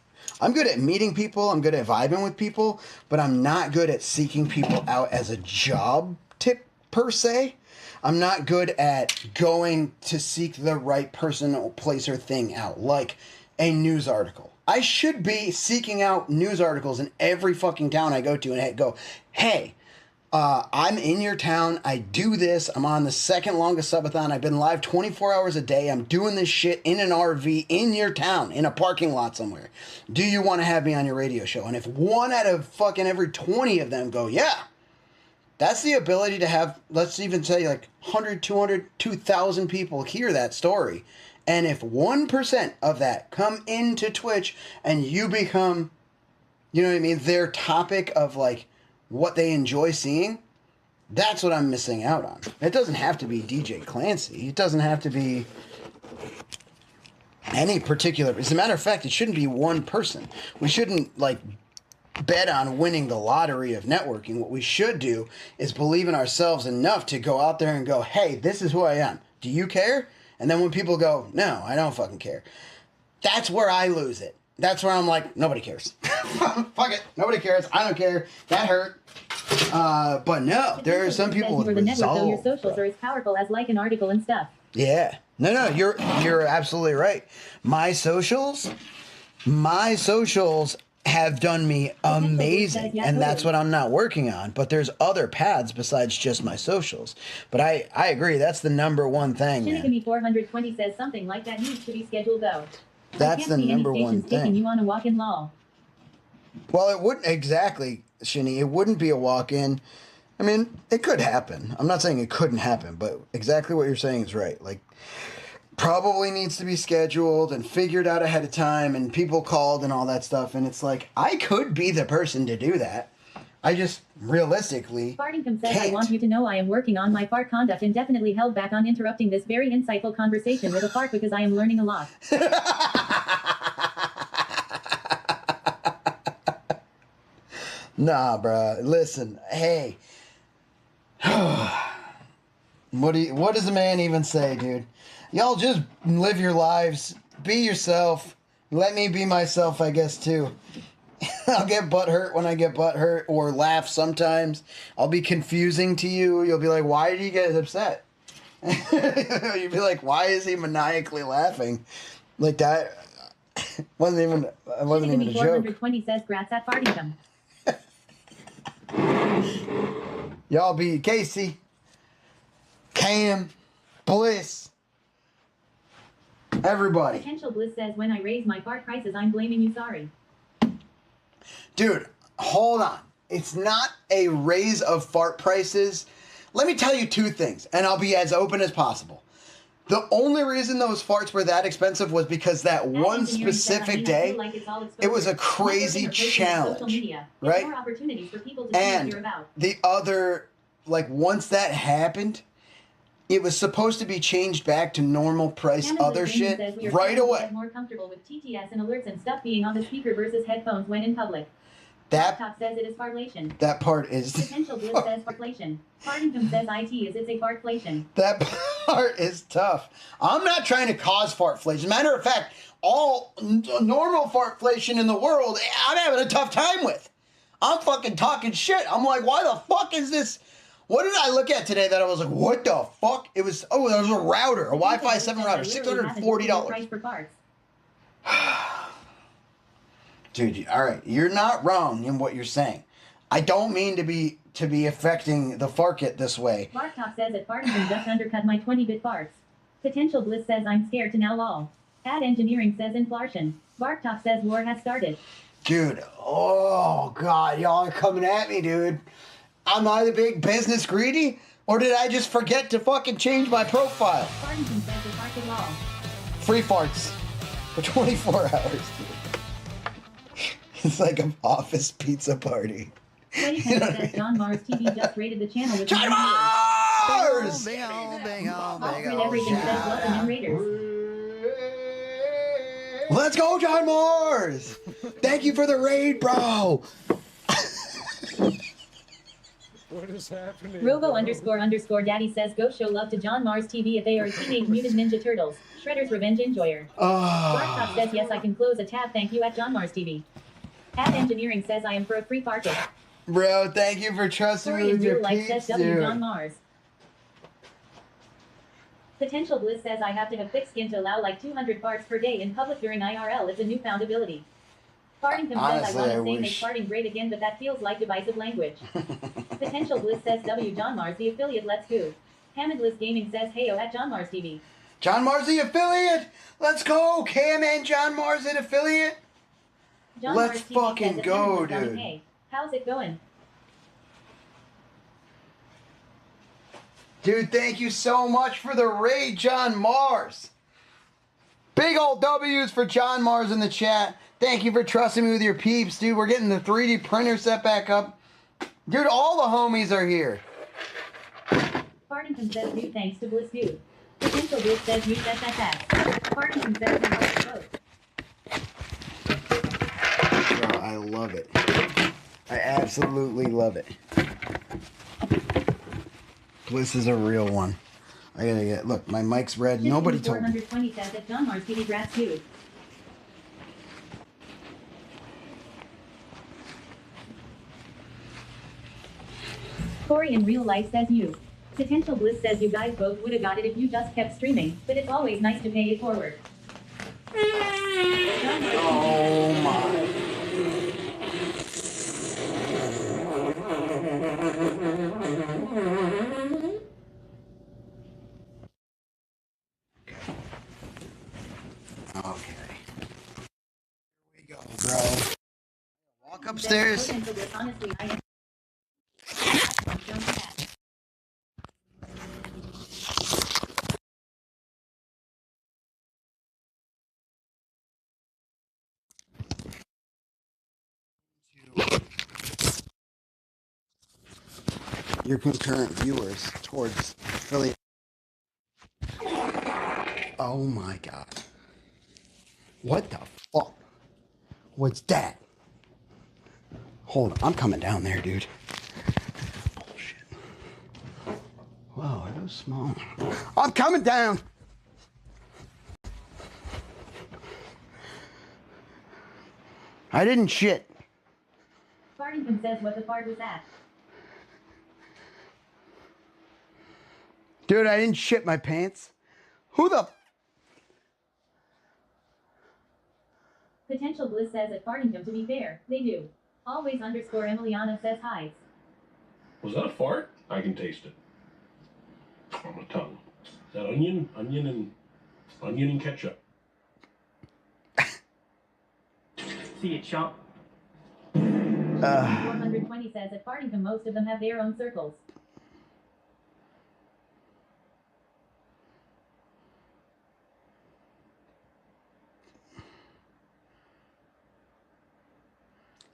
[SPEAKER 1] I'm good at meeting people. I'm good at vibing with people. But I'm not good at seeking people out as a job tip, per se. I'm not good at going to seek the right person or place or thing out. Like a news article. I should be seeking out news articles in every fucking town I go to and go, hey, I'm in your town. I do this. I'm on the second longest subathon. I've been live 24 hours a day. I'm doing this shit in an RV in your town, in a parking lot somewhere. Do you want to have me on your radio show? And if one out of fucking every 20 of them go, yeah, that's the ability to have, let's even say like 100, 200, 2,000 people hear that story. And if 1% of that come into Twitch and you become, you know what I mean, their topic of like what they enjoy seeing, that's what I'm missing out on. It doesn't have to be DJ Clancy. It doesn't have to be any particular, as a matter of fact, it shouldn't be one person. We shouldn't like bet on winning the lottery of networking. What we should do is believe in ourselves enough to go out there and go, hey, this is who I am. Do you care? And then when people go, no, I don't fucking care. That's where I lose it. That's where I'm like, nobody cares. Fuck it. Nobody cares. I don't care. That hurt. But no, there are some people with resolve.
[SPEAKER 2] Your socials are as powerful as like an article and stuff.
[SPEAKER 1] Yeah. No, you're absolutely right. My socials have done me amazing, and that's what I'm not working on. But there's other paths besides just my socials. But I agree, that's the number one thing, man.
[SPEAKER 2] Shinigami 420 says something like that needs to be scheduled though.
[SPEAKER 1] That's the number one
[SPEAKER 2] Taking
[SPEAKER 1] thing.
[SPEAKER 2] you on a walk-in lol.
[SPEAKER 1] Well, it wouldn't exactly, Shinny. It wouldn't be a walk-in. I mean, it could happen. I'm not saying it couldn't happen, but exactly what you're saying is right. Like, probably needs to be scheduled and figured out ahead of time, and people called and all that stuff. And it's like, I could be the person to do that. I just realistically
[SPEAKER 2] Fartington says,
[SPEAKER 1] can't.
[SPEAKER 2] I want you to know I am working on my fart conduct and definitely held back on interrupting this very insightful conversation with a fart because I am learning a lot.
[SPEAKER 1] Nah, bruh. Listen, hey. What does a man even say, dude? Y'all just live your lives. Be yourself. Let me be myself, I guess, too. I'll get butthurt when I get butthurt, or laugh sometimes. I'll be confusing to you. You'll be like, why did he get upset? You'll be like, why is he maniacally laughing? Like that wasn't even a joke.
[SPEAKER 2] 420 says, grats at Fartington.
[SPEAKER 1] Y'all be Casey, Cam, Bliss, everybody.
[SPEAKER 2] Potential Bliss says, when I raise my fart prices, I'm blaming you, sorry.
[SPEAKER 1] Dude, hold on. It's not a raise of fart prices. Let me tell you two things, and I'll be as open as possible. The only reason those farts were that expensive was because that one specific day, it was a crazy challenge, right? And the other, like, once that happened, it was supposed to be changed back to normal price other shit right away.
[SPEAKER 2] More comfortable with TTS and alerts and stuff being on the speaker versus headphones when in public.
[SPEAKER 1] That
[SPEAKER 2] Talk says it is fartlation.
[SPEAKER 1] That part is
[SPEAKER 2] Potential Bliss says fartlation. Fartington says IT is it's a fartflation.
[SPEAKER 1] That part is tough. I'm not trying to cause fartflation. Matter of fact, all normal fartflation in the world, I'm having a tough time with. I'm fucking talking shit. I'm like, why the fuck is this? What did I look at today that I was like, what the fuck? It was, oh, there was a router, a Wi-Fi 7 router, $640. Dude, all right, you're not wrong in what you're saying. I don't mean to be affecting the farkit this way.
[SPEAKER 2] Bark Talk says that Fartington just undercut my 20-bit farts. Potential Bliss says I'm scared to now lol. Ad Engineering says inflation. Bark Talk says war has started.
[SPEAKER 1] Dude, oh god, y'all are coming at me, dude. Am I the big business greedy? Or did I just forget to fucking change my profile?
[SPEAKER 2] Fartington says the farted lol.
[SPEAKER 1] Free farts for 24 hours, dude. It's like an office pizza party.
[SPEAKER 2] You know says John Mars TV just rated the channel with
[SPEAKER 1] John Mars!
[SPEAKER 2] Big everything says welcome in Raiders.
[SPEAKER 1] Let's go, John Mars! Thank you for the raid, bro!
[SPEAKER 20] What is happening?
[SPEAKER 2] Robo__daddy says go show love to John Mars TV if they are Teenage Mutant Ninja Turtles. Shredder's Revenge enjoyer. Barktop says yes I can close a tab thank you at John Mars TV. Ad Engineering says I am for a free parking.
[SPEAKER 1] Bro, thank you for trusting me with your peeps,
[SPEAKER 2] says W
[SPEAKER 1] dude.
[SPEAKER 2] John Mars. Potential Bliss says I have to have thick skin to allow like 200 farts per day in public during IRL. It's a newfound ability. Fartington says I want to say make farting great again, but that feels like divisive language. Potential Bliss says W John Mars the affiliate let's go. Hamidless Gaming says heyo at John Mars TV.
[SPEAKER 1] John Mars the affiliate! Let's go! Cam and John Mars the affiliate!
[SPEAKER 2] John
[SPEAKER 1] Let's
[SPEAKER 2] Mars
[SPEAKER 1] fucking go, dude.
[SPEAKER 2] Hey, how's it going?
[SPEAKER 1] Dude, thank you so much for the raid, John Mars. Big old W's for John Mars in the chat. Thank you for trusting me with your peeps, dude. We're getting the 3D printer set back up. Dude, all the homies are here.
[SPEAKER 2] Fartington says new thanks to Bliss Dude. Potential Bliss says new SSS. Fartington says we love the vote.
[SPEAKER 1] Bro, I love it. I absolutely love it. Bliss is a real one. I gotta get, look, my mic's red. Nobody told me.
[SPEAKER 2] 420 says that John Mars TV grats dude. Corey in real life says you. Potential Bliss says you guys both would have got it if you just kept streaming, but it's always nice to pay it forward.
[SPEAKER 1] Oh my. go, bro. Walk upstairs.
[SPEAKER 2] Honestly, I am.
[SPEAKER 1] Your concurrent viewers towards Philly. Oh my god. What the fuck? What's that? Hold on, I'm coming down there, dude. Bullshit. Whoa, it was small. I'm coming down! I didn't shit.
[SPEAKER 2] Fartington says what the fart was that?
[SPEAKER 1] Dude, I didn't shit my pants. Who the...
[SPEAKER 2] Potential Bliss says at Fartington, to be fair, they do. Always underscore Emiliana says hi.
[SPEAKER 10] Was that a fart? I can taste it. On my tongue. Is that onion and ketchup?
[SPEAKER 12] See you, chump.
[SPEAKER 2] 420 says at Fartington most of them have their own circles.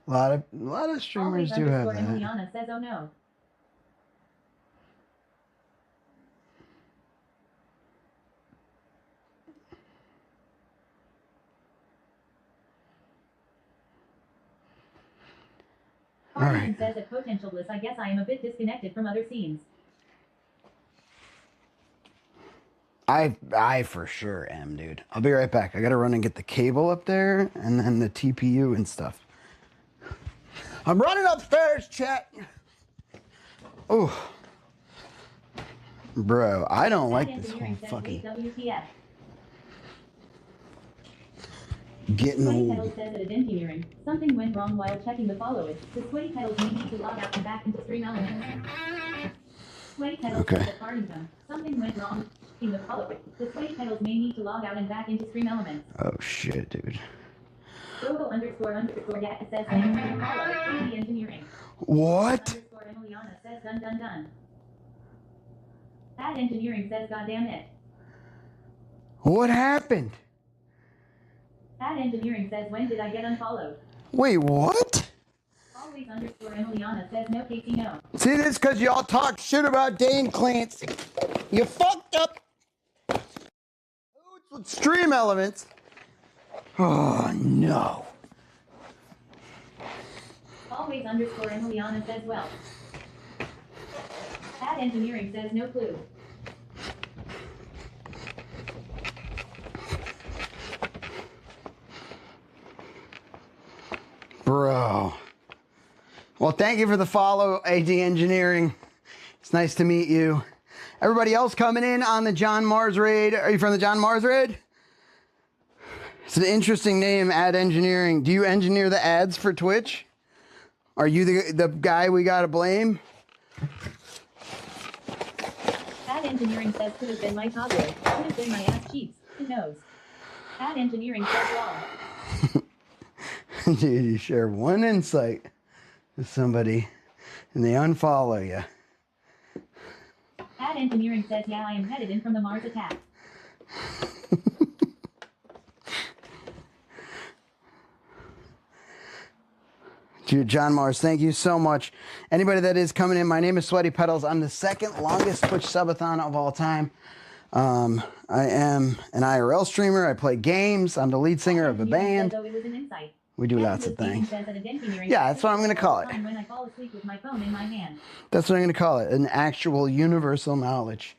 [SPEAKER 1] A lot of streamers do have that.
[SPEAKER 2] Emiliana says, oh no.
[SPEAKER 1] All right.
[SPEAKER 2] Says at Potential Bliss, I guess I am a bit disconnected from other scenes.
[SPEAKER 1] I for sure am, dude. I'll be right back. I gotta run and get the cable up there and then the TPU and stuff. I'm running upstairs, chat. Oh. Bro, I don't like this whole fucking getting
[SPEAKER 2] Sweaty
[SPEAKER 1] old.
[SPEAKER 2] Kettles says at engineering, something went wrong while checking the followers. The Sweaty Kettles may need to log out and back into Stream Elements. Sweaty Kettles says at Fartington, something went wrong in the followers. The Sweaty Kettles may need to log out and back into Stream Elements.
[SPEAKER 1] Oh shit, dude.
[SPEAKER 2] Robo underscore Yak says thanks for the follow. The engineering.
[SPEAKER 1] What?
[SPEAKER 2] Underscore Emiliana says done done done. Bad engineering says goddamn it.
[SPEAKER 1] What happened?
[SPEAKER 2] Bad engineering says when did I get unfollowed?
[SPEAKER 1] Wait, what?
[SPEAKER 2] Always underscore Emiliana says no Casey no.
[SPEAKER 1] See, this because y'all talk shit about Dane Clancy. You fucked up. With Stream Elements. Oh no.
[SPEAKER 2] Always underscore Emiliana says well. Bad engineering says no clue.
[SPEAKER 1] Bro. Well, thank you for the follow, AD Engineering. It's nice to meet you. Everybody else coming in on the John Mars raid. Are you from the John Mars raid? It's an interesting name, Ad Engineering. Do you engineer the ads for Twitch? Are you the guy we gotta blame?
[SPEAKER 2] Bad engineering says could have been my toggle. Could have been my ass cheeks. Who knows? Bad engineering says wrong.
[SPEAKER 1] Dude, you share one insight with somebody and they unfollow you.
[SPEAKER 2] Bad engineering says yeah I am headed in from the Mars attack.
[SPEAKER 1] Dude, John Mars, thank you so much. Anybody that is coming in, my name is Sweaty Petals. I'm the second longest Twitch subathon of all time. I am an IRL streamer. I play games. I'm the lead singer of a band. We do lots of things. Yeah, that's what I'm going to call it.
[SPEAKER 2] When I fall asleep with my phone in my hand.
[SPEAKER 1] That's what I'm going to call it. An actual universal knowledge.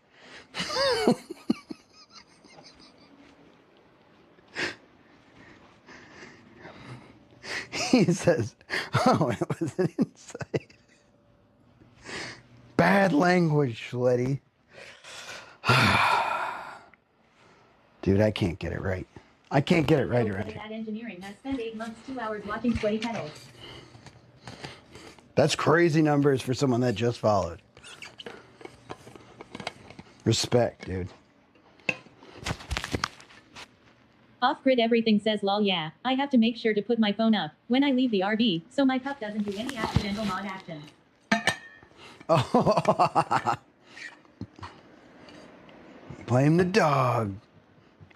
[SPEAKER 1] He says, oh, it was an insight. Bad language, Letty. Dude, I can't get it right. I can't get it right already.
[SPEAKER 2] Bad engineering has spent 8 months, 2 hours watching Sweaty Petals.
[SPEAKER 1] That's crazy numbers for someone that just followed. Respect, dude.
[SPEAKER 2] Off-grid everything says lol yeah. I have to make sure to put my phone up when I leave the RV so my pup doesn't do any accidental mod actions.
[SPEAKER 1] Oh. Blame the dog.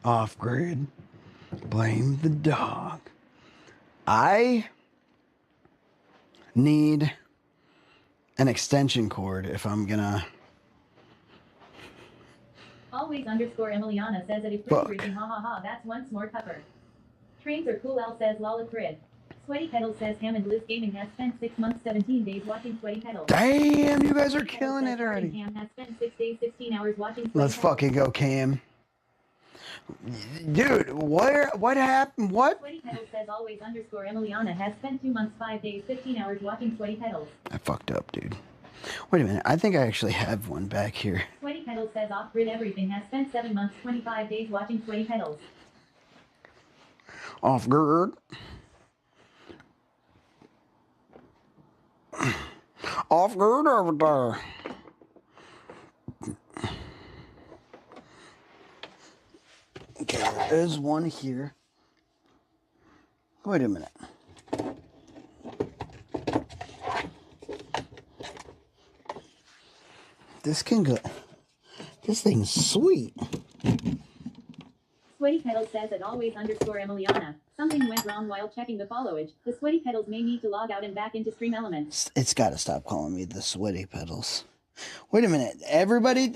[SPEAKER 1] Off-grid. Blame the dog. I need an extension cord if I'm gonna...
[SPEAKER 2] Always underscore Emiliana says that if freaking ha ha ha, that's once more cover. Trains are cool. L says lol grid. Sweaty Pedals says Hammond Liz Gaming has spent 6 months, 17 days watching Sweaty Pedals.
[SPEAKER 1] Damn, you guys are killing it already.
[SPEAKER 2] Cam has spent 6 days, 16 hours watching Sweaty
[SPEAKER 1] Let's
[SPEAKER 2] Pedals.
[SPEAKER 1] fucking go, Cam. Dude, what happened? What?
[SPEAKER 2] Sweaty Pedals says always underscore Emiliana has spent 2 months, 5 days, 15 hours watching Sweaty Pedals.
[SPEAKER 1] I fucked up, dude. Wait a minute. I think I actually have one back here.
[SPEAKER 2] Sweaty Pedals says off-grid everything has spent 7 months, 25 days watching Sweaty Pedals.
[SPEAKER 1] Off-grid. Off-grid over there. Okay, there is one here. Wait a minute. This can go. This thing's sweet.
[SPEAKER 2] Sweaty Pedals says at always underscore Emiliana. Something went wrong while checking the followage. The Sweaty Pedals may need to log out and back into Stream Elements.
[SPEAKER 1] It's got to stop calling me the Sweaty Pedals. Wait a minute. Everybody...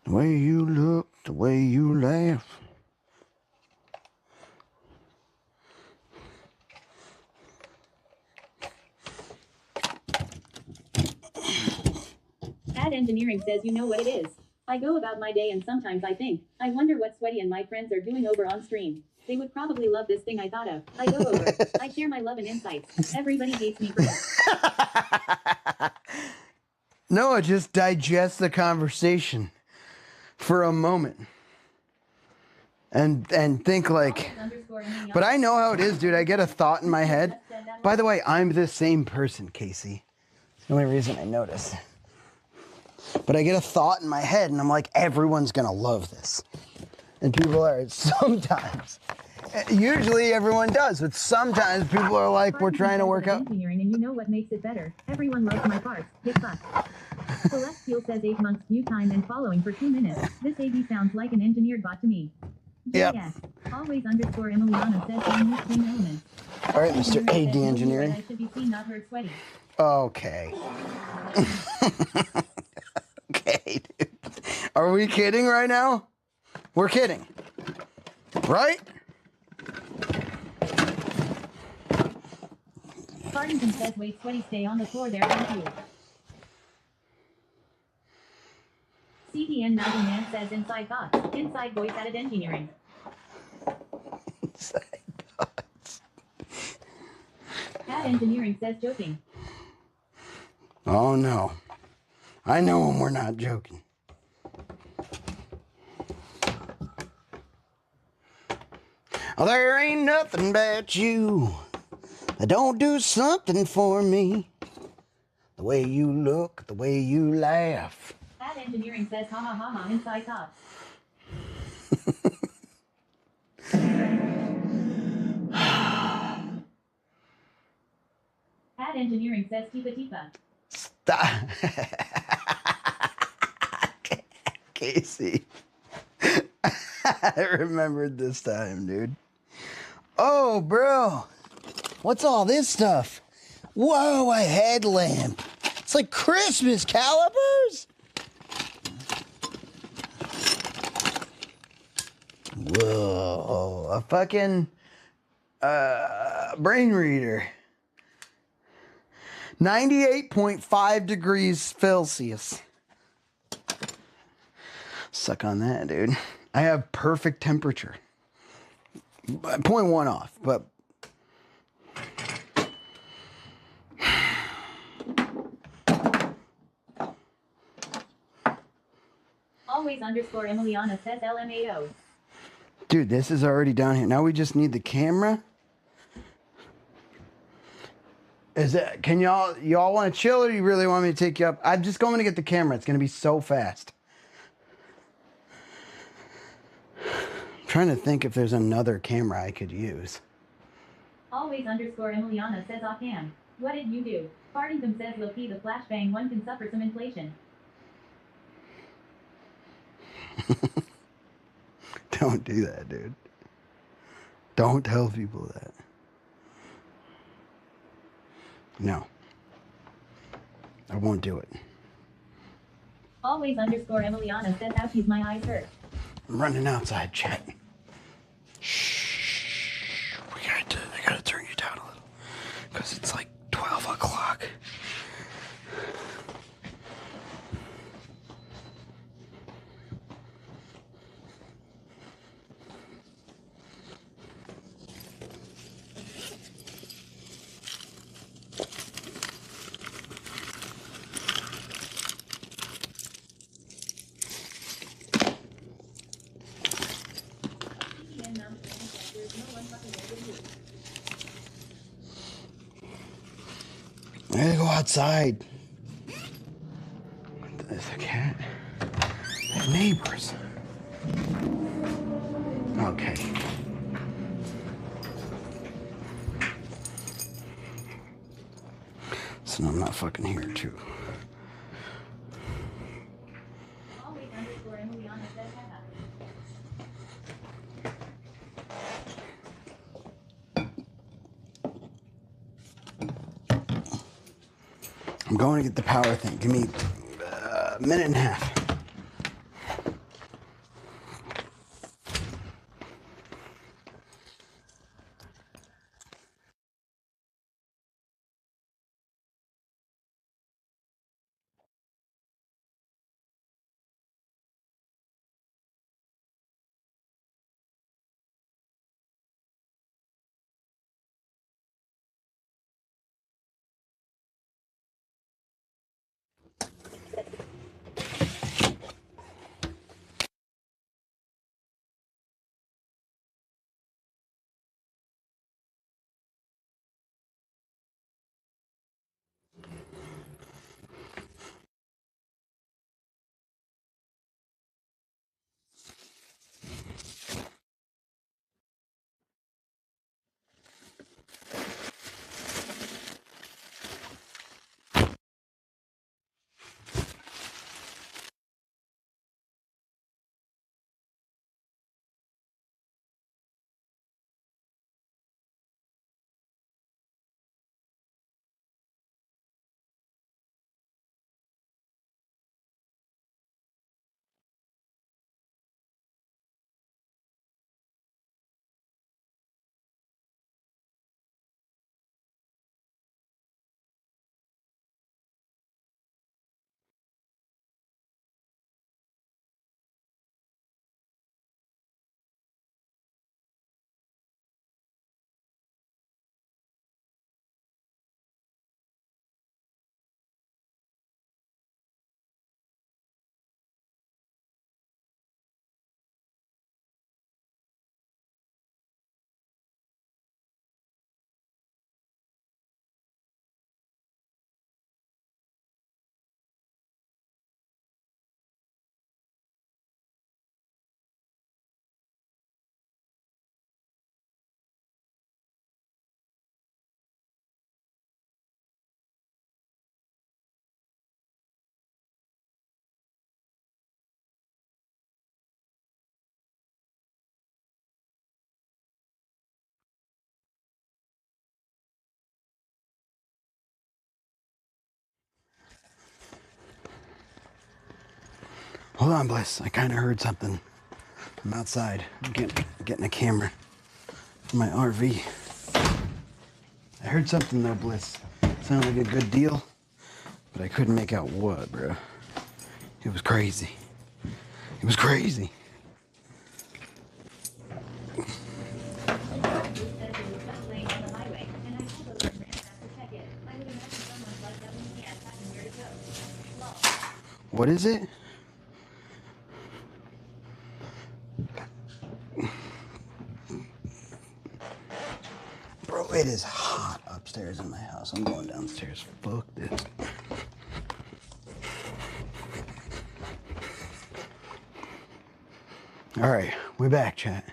[SPEAKER 1] The way you look, the way you laugh.
[SPEAKER 2] Ad Engineering says you know what it is. I go about my day and sometimes I think, I wonder what Sweaty and my friends are doing over on stream. They would probably love this thing I thought of. I go over. I share my love and insights. Everybody hates me for it.
[SPEAKER 1] Noah, just digest the conversation for a moment. And think like, but I know how it is, dude. I get a thought in my head. By the way, I'm the same person, Casey. It's the only reason I notice. But I get a thought in my head and I'm like, everyone's gonna love this. And people are sometimes. Usually everyone does, but sometimes people are like, we're trying to work out.
[SPEAKER 2] Engineering, and you know what makes it better? Everyone loves my parts. Hit fuck. Celestial says 8 months view time and following for 2 minutes. This AD sounds like an engineered bot to me.
[SPEAKER 1] Yep.
[SPEAKER 2] Yes. Always underscore Emiliana says I use Stream Elements.
[SPEAKER 1] All right, Mr. AD Engineering.
[SPEAKER 2] I should be seen, not heard, Sweaty.
[SPEAKER 1] Okay. Okay, dude. Are we kidding right now? We're kidding. Right?
[SPEAKER 2] Fartington says wait, Sweaty, stay on the floor there, thank you. CDN Mountain Man says inside thoughts. Inside voice added engineering.
[SPEAKER 1] Inside thoughts.
[SPEAKER 2] Ad Engineering says joking.
[SPEAKER 1] Oh no. I know when we're not joking. Oh, there ain't nothing about you that don't do something for me. The way you look, the way you laugh.
[SPEAKER 2] Ad Engineering says ha ha ha ha inside thoughts. Ad Engineering says tipa tipa.
[SPEAKER 1] Stop. Casey. I remembered this time, dude. Oh, bro. What's all this stuff? Whoa, a headlamp. It's like Christmas calipers. Whoa, a fucking brain reader. 98.5 degrees Celsius. Suck on that, dude. I have perfect temperature. 0.1 off, but
[SPEAKER 2] Always underscore Emiliana says LMAO.
[SPEAKER 1] dude, this is already down here. Now we just need the camera. Is it? Can y'all want to chill, or you really want me to take you up? I'm just going to get the camera. It's going to be so fast. I'm trying to think if there's another camera I could use.
[SPEAKER 2] Always underscore Emiliana says offhand. What did you do? Fartington says low-key the flashbang one can suffer some inflation.
[SPEAKER 1] Don't do that, dude. Don't tell people that. No. I won't do it.
[SPEAKER 2] Always underscore Emiliana says ouchies my eyes hurt.
[SPEAKER 1] I'm running outside, chat. Shh. I gotta turn you down a little. Because it's like 12 o'clock. I gotta go outside. There's a cat. There's neighbors. Okay. So I'm not fucking here too.
[SPEAKER 2] Always underscore Emiliana says haha.
[SPEAKER 1] I'm going to get the power thing. Give me a minute and a half. Hold on, Bliss. I kind of heard something. I'm outside. I'm getting a camera for my RV. I heard something though, Bliss. Sounded like a good deal, but I couldn't make out what, bro. It was crazy. It was crazy. What is it? Bro, it is hot upstairs in my house. I'm going downstairs. Fuck this. All right, we back, chat.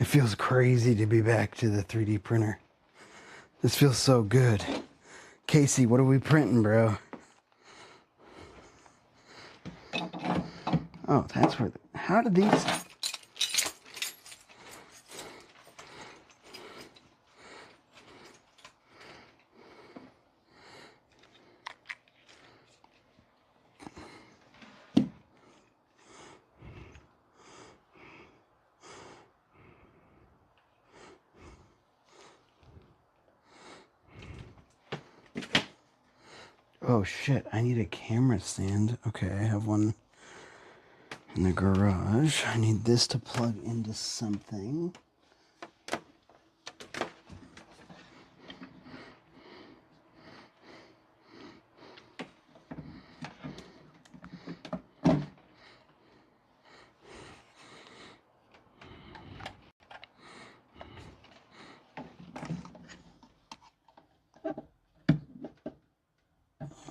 [SPEAKER 1] It feels crazy to be back to the 3D printer. This feels so good. Casey, what are we printing, bro? Oh, that's where how did these... Oh shit, I need a camera stand. Okay, I have one in the garage. I need this to plug into something.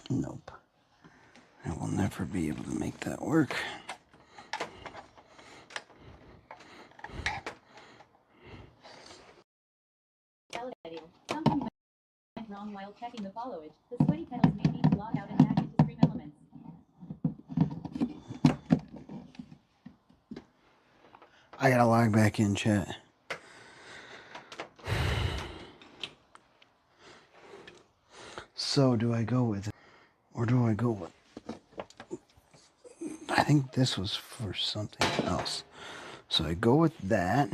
[SPEAKER 1] Nope. I will never be able to make that work.
[SPEAKER 2] Something went wrong while checking the foliage. The sweaty petals may need to log out and back into stream elements.
[SPEAKER 1] I gotta log back in, chat. So do I go with it? Or do I go with... I think this was for something else. So I go with that.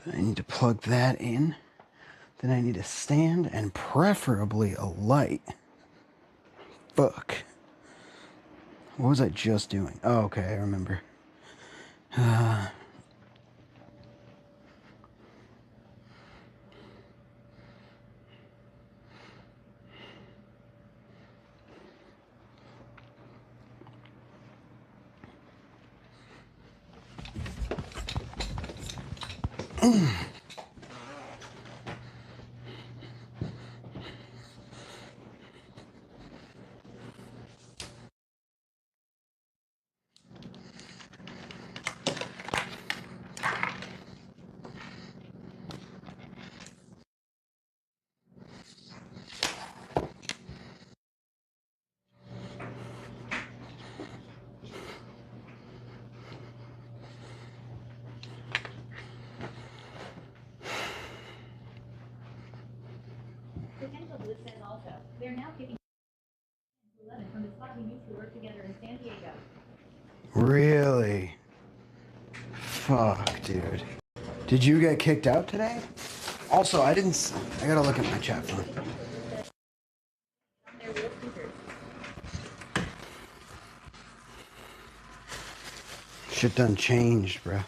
[SPEAKER 1] Then I need to plug that in. Then I need a stand and preferably a light. Fuck. What was I just doing? Oh, okay, I remember.
[SPEAKER 2] Potential Bliss says also, they're now kicking 11 from the spot we used to work together in San Diego.
[SPEAKER 1] Really? Fuck, dude. Did you get kicked out today? Also, I gotta look at my chat phone. Shit done changed, bruh.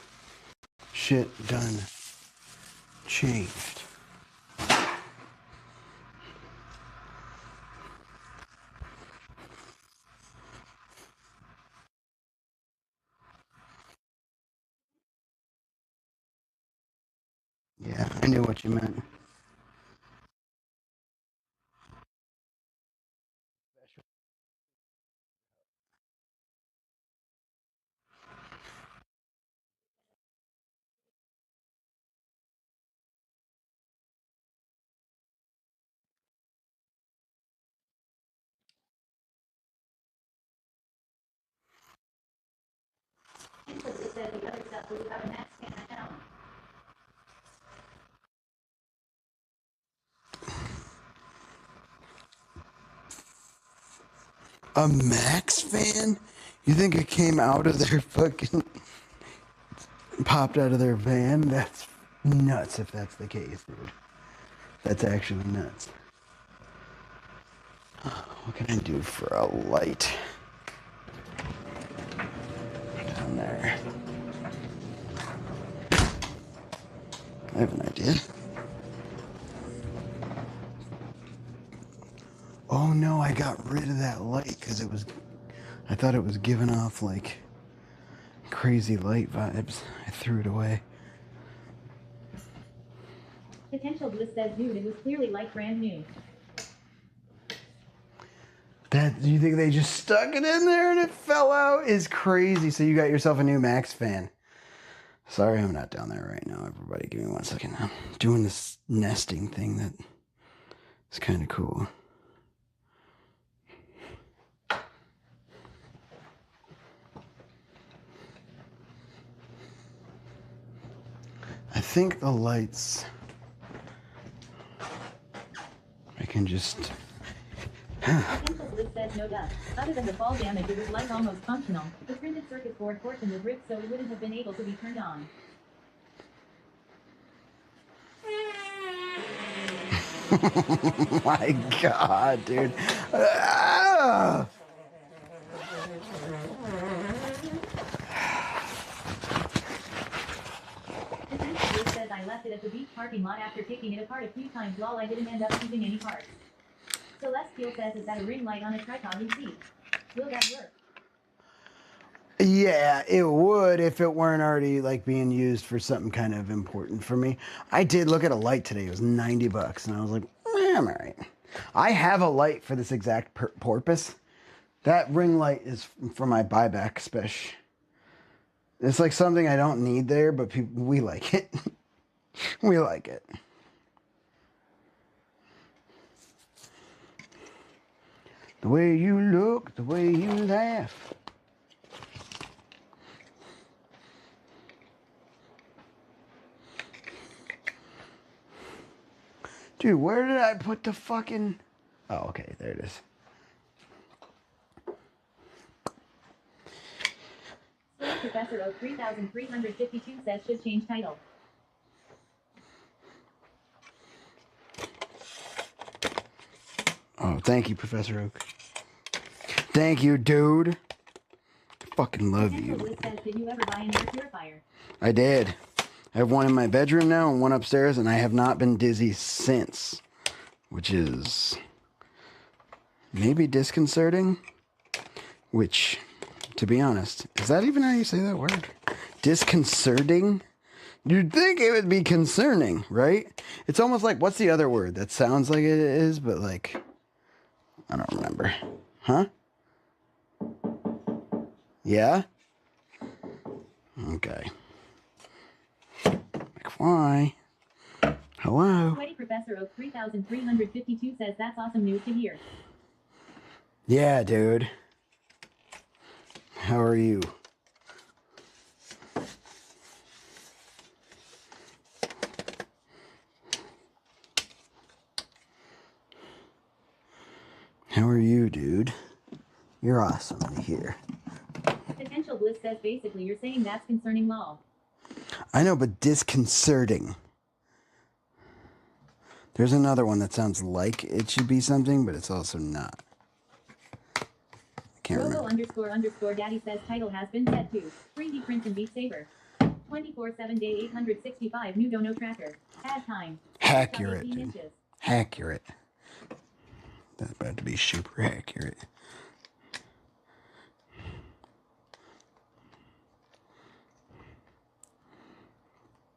[SPEAKER 1] Shit done changed. Yeah, I knew what you meant.
[SPEAKER 2] It said the other stuff was about a max fan now.
[SPEAKER 1] A Max fan? You think it came out of their fucking... popped out of their van? That's nuts if that's the case, dude. That's actually nuts. What can I do for a light? Down there. I have an idea. Oh no, I got rid of that light because it was... I thought it was giving off like crazy light vibes. I threw it away.
[SPEAKER 2] Potential Bliss says, dude, it was clearly like brand new.
[SPEAKER 1] That, you think they just stuck it in there and it fell out is crazy. So you got yourself a new Max fan. Sorry, I'm not down there right now, everybody. Give me 1 second. I'm doing this nesting thing that is kind of cool. I think the lights, I can just...
[SPEAKER 2] Potential Bliss says no duh. Other than the fall damage, it was like almost functional. The printed circuit board portion was ripped, so it wouldn't have been able to be turned on.
[SPEAKER 1] Oh my god, dude. Ah!
[SPEAKER 2] Potential Bliss says I left it at the beach parking lot after taking it apart a few times. Lol, I didn't end up using any parts. Celestial says, is that a ring light on a tripod receipt? Will that work?
[SPEAKER 1] Yeah, it would if it weren't already like being used for something kind of important for me. I did look at a light today. It was $90 and I was like, I'm all right. I have a light for this exact purpose. That ring light is for my buyback special. It's like something I don't need there, but we like it. We like it. The way you look, the way you laugh. Dude, where did I put the fucking... Oh, okay, there it is.
[SPEAKER 2] Professor O 3352 says should change title.
[SPEAKER 1] Oh, thank you, Professor Oak. Thank you, dude. I fucking love you.
[SPEAKER 2] Bliss says, did you ever buy an air purifier?
[SPEAKER 1] I did. I have one in my bedroom now and one upstairs, and I have not been dizzy since, which is maybe disconcerting, which, to be honest, is that even how you say that word? Disconcerting? You'd think it would be concerning, right? It's almost like, what's the other word that sounds like it is, but like, I don't remember. Huh? Yeah? Okay. McFly. Hello?
[SPEAKER 2] Sweaty Professor O 3352 says that's awesome news to hear.
[SPEAKER 1] Yeah, dude. How are you? How are you, dude? You're awesome to hear.
[SPEAKER 2] Potential Bliss says basically you're saying that's concerning lol.
[SPEAKER 1] I know, but disconcerting. There's another one that sounds like it should be something, but it's also not. I can't remember.
[SPEAKER 2] Robo __daddy says title has been set to 3D print and Beat Saber. 24/7 day 865 new dono tracker. Ad time.
[SPEAKER 1] Accurate,
[SPEAKER 2] 18
[SPEAKER 1] dude.
[SPEAKER 2] inches.
[SPEAKER 1] Accurate. That's about to be super accurate.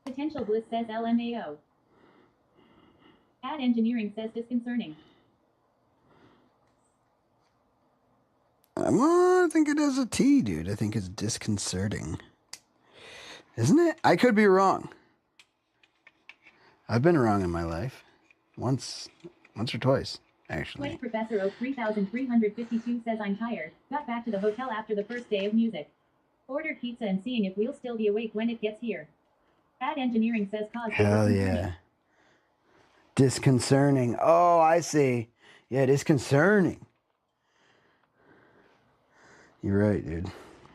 [SPEAKER 2] Potential Bliss says LMAO. Ad engineering says disconcerting.
[SPEAKER 1] I think it has a T, dude. I think it's disconcerting. Isn't it? I could be wrong. I've been wrong in my life. Once or twice, actually.
[SPEAKER 2] Sweaty Professor O 3352 says I'm tired. Got back to the hotel after the first day of music. Ordered pizza and seeing if we'll still be awake when it gets here. Ad engineering says cause.
[SPEAKER 1] Hell yeah. Disconcerting. Oh, I see. Yeah, disconcerting. You're right, dude.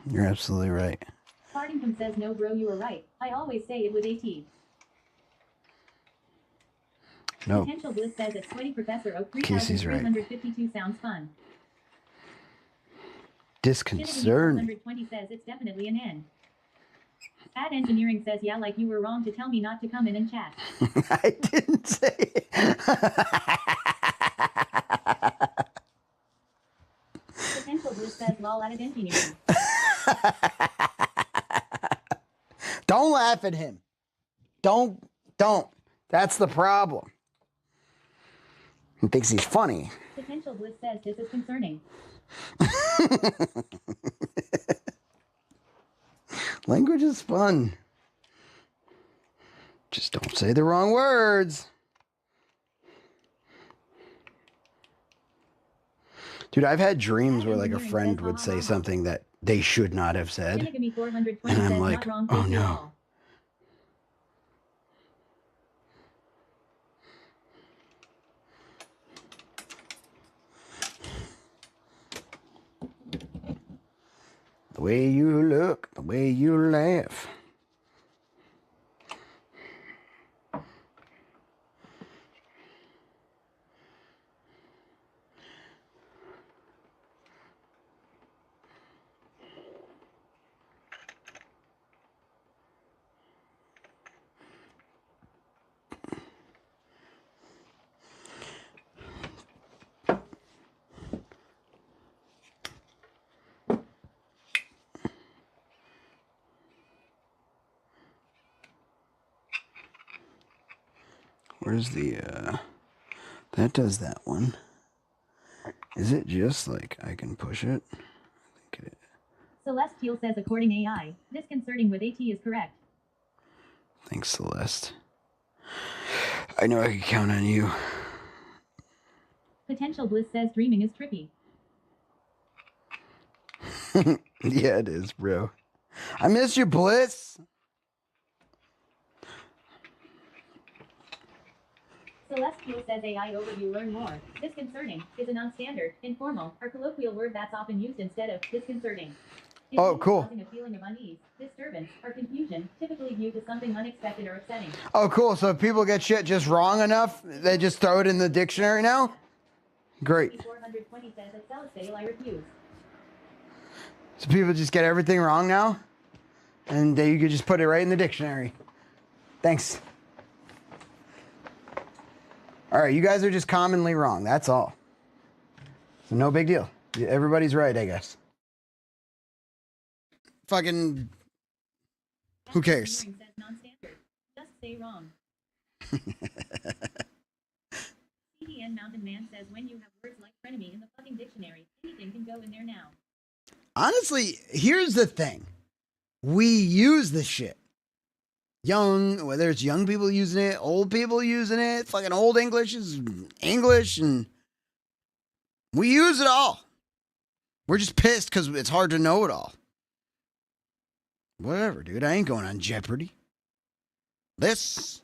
[SPEAKER 1] You're absolutely right.
[SPEAKER 2] Fartington says no bro, you were right. I always say it with AT.
[SPEAKER 1] No.
[SPEAKER 2] Potential Bliss says it's Sweaty Professor O
[SPEAKER 1] Casey's right.
[SPEAKER 2] 3352 sounds fun.
[SPEAKER 1] Disconcerting.
[SPEAKER 2] 120 says it's definitely an N. Ad engineering says yeah, like you were wrong to tell me not to come in and chat.
[SPEAKER 1] I didn't say it.
[SPEAKER 2] Potential Bliss says lol, added engineering.
[SPEAKER 1] laugh at him. Don't. That's the problem. He thinks he's funny.
[SPEAKER 2] Potential Bliss says this is concerning.
[SPEAKER 1] Language is fun. Just don't say the wrong words. Dude, I've had dreams where like a friend would say something that they should not have said. And I'm like, oh no. The way you look, the way you laugh. Where's the, that does that one. Is it just like I can push it? I think it is.
[SPEAKER 2] Celestial says according AI, disconcerting with AT is correct.
[SPEAKER 1] Thanks, Celeste. I know I can count on you.
[SPEAKER 2] Potential Bliss says dreaming is trippy.
[SPEAKER 1] Yeah, it is, bro. I miss you, Bliss.
[SPEAKER 2] Celestial says AI overview learn more. Disconcerting is a non-standard, informal, or colloquial word that's often used instead of disconcerting. It
[SPEAKER 1] Oh,
[SPEAKER 2] means
[SPEAKER 1] cool.
[SPEAKER 2] causing a feeling of unease, disturbance, or confusion, typically viewed as something unexpected or upsetting.
[SPEAKER 1] Oh, cool. So if people get shit just wrong enough, they just throw it in the dictionary now? Great.
[SPEAKER 2] 420 says at Celestial I refuse.
[SPEAKER 1] So people just get everything wrong now? And you could just put it right in the dictionary. Thanks. All right, you guys are just commonly wrong. That's all. So no big deal. Everybody's right, I guess. Fucking... Who cares?
[SPEAKER 2] Says non-standard. Just say wrong. CDN Mountain Man says when you have words like frenemy in the fucking dictionary, anything can go in there now.
[SPEAKER 1] Honestly, here's the thing. We use the shit. Whether it's young people using it, old people using it, fucking old English is English, and we use it all. We're just pissed because it's hard to know it all. Whatever, dude. I ain't going on Jeopardy. Should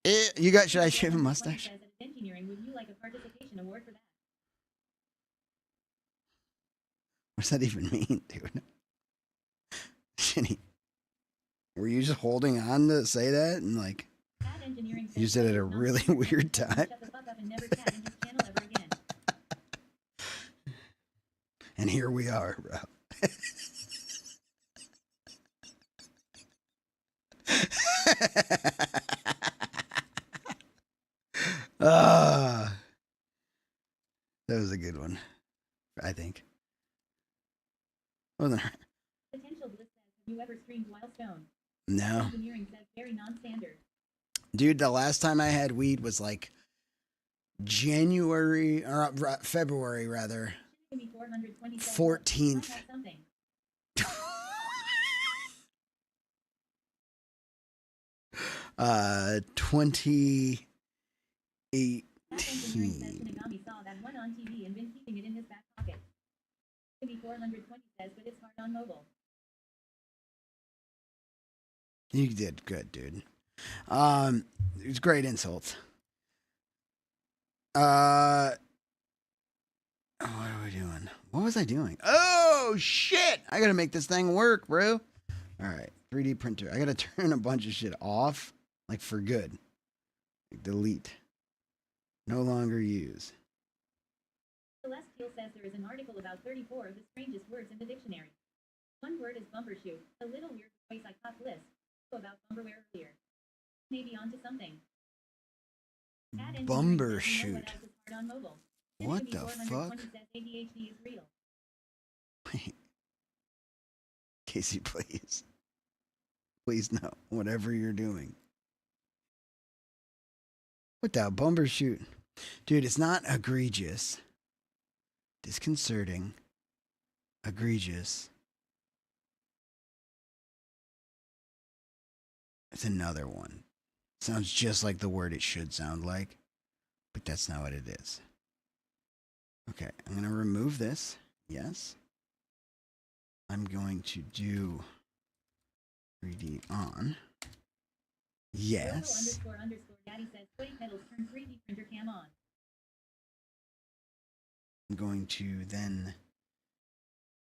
[SPEAKER 1] I shave a mustache?
[SPEAKER 2] Engineering, would you like a participation award for that?
[SPEAKER 1] What does that even mean, dude? Shitty. Were you just holding on to say that and like you said it at a really weird time? And here we are, bro. That was a good one, I think. Wasn't it?
[SPEAKER 2] Potential Bliss says, have you ever streamed while stoned?
[SPEAKER 1] No.
[SPEAKER 2] Engineering says very non-standard.
[SPEAKER 1] Dude, the last time I had weed was like January or February rather. 14th. 2018.
[SPEAKER 2] Shinigami saw that one on TV and been keeping it in his back pocket. 420 says, but it's hard on mobile.
[SPEAKER 1] You did good, dude. It was great insults. What are we doing? What was I doing? Oh shit! I gotta make this thing work, bro. All right, 3D printer. I gotta turn a bunch of shit off, like for good. Like delete. No longer use.
[SPEAKER 2] Celestial says there is an article about 34 of the strangest words in the dictionary. One word is bumbershoot, a little weird voice I caught Bliss. About bumberware earlier. Maybe onto something.
[SPEAKER 1] Bumbershoot. What the fuck?
[SPEAKER 2] ADHD is real.
[SPEAKER 1] Wait. Casey, please. Please no. Whatever you're doing. What the bumper shoot? Dude, it's not egregious. Disconcerting. Egregious. It's another one. Sounds just like the word it should sound like, but that's not what it is. Okay, I'm going to remove this. Yes. I'm going to do 3D on. Yes.
[SPEAKER 2] Daddy says Sweaty Pedals turn 3D printer cam on.
[SPEAKER 1] I'm going to then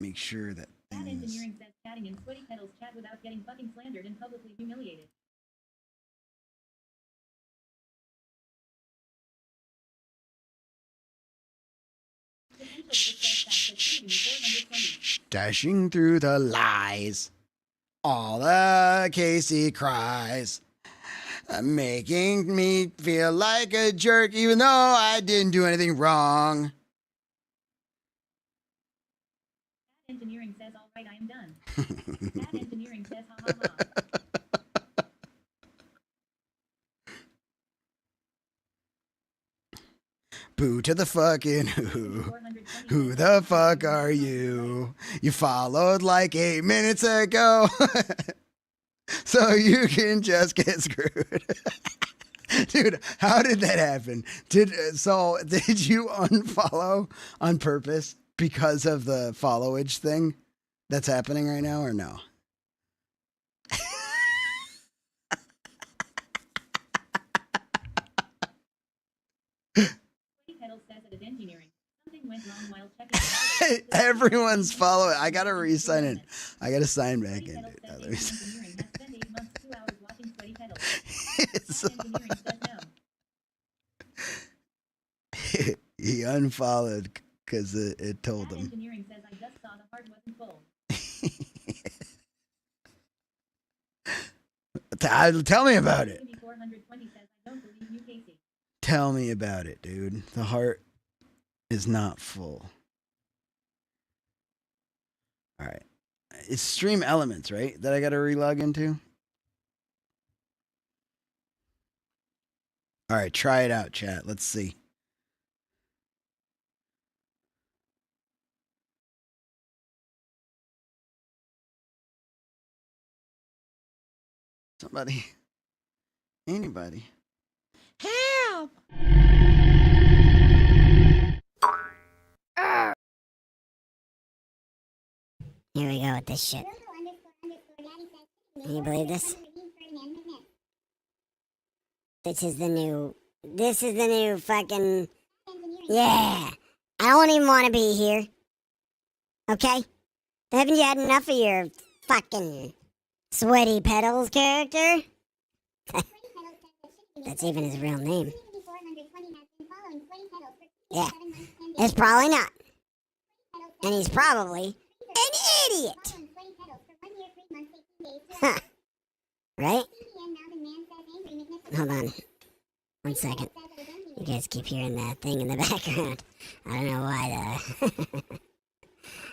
[SPEAKER 1] make sure that
[SPEAKER 2] Bad
[SPEAKER 1] things...
[SPEAKER 2] Engineering says chatting in Sweaty Pedals chat without getting fucking slandered and publicly humiliated.
[SPEAKER 1] Dashing through the lies. All the Casey cries. Making me feel like a jerk even though I didn't do anything wrong.
[SPEAKER 2] Bad Engineering says alright, I am done. Bad Engineering says ha ha ha.
[SPEAKER 1] Boo to the fucking who. Who the fuck are you? You followed like 8 minutes ago. So you can just get screwed. Dude, how did that happen? Did you unfollow on purpose because of the followage thing that's happening right now or no? Everyone's following. I gotta re-sign in. I gotta sign back in. Let me he unfollowed because it told him.
[SPEAKER 2] Engineering says I just saw the heart wasn't full.
[SPEAKER 1] Tell me about it.
[SPEAKER 2] 420 says I don't believe you, Casey.
[SPEAKER 1] Tell me about it, dude. The heart is not full. All right. It's Stream Elements, right? That I got to relog into? All right, try it out, chat. Let's see. Somebody. Anybody. Help!
[SPEAKER 11] Here we go with this shit. Can you believe this? This is the new fucking... Yeah! I don't even want to be here. Okay? Haven't you had enough of your fucking Sweaty Pedals character? That's even his real name. Yeah. It's probably not. And he's probably an idiot. Huh. Right? Hold on. 1 second. You guys keep hearing that thing in the background. I don't know why though.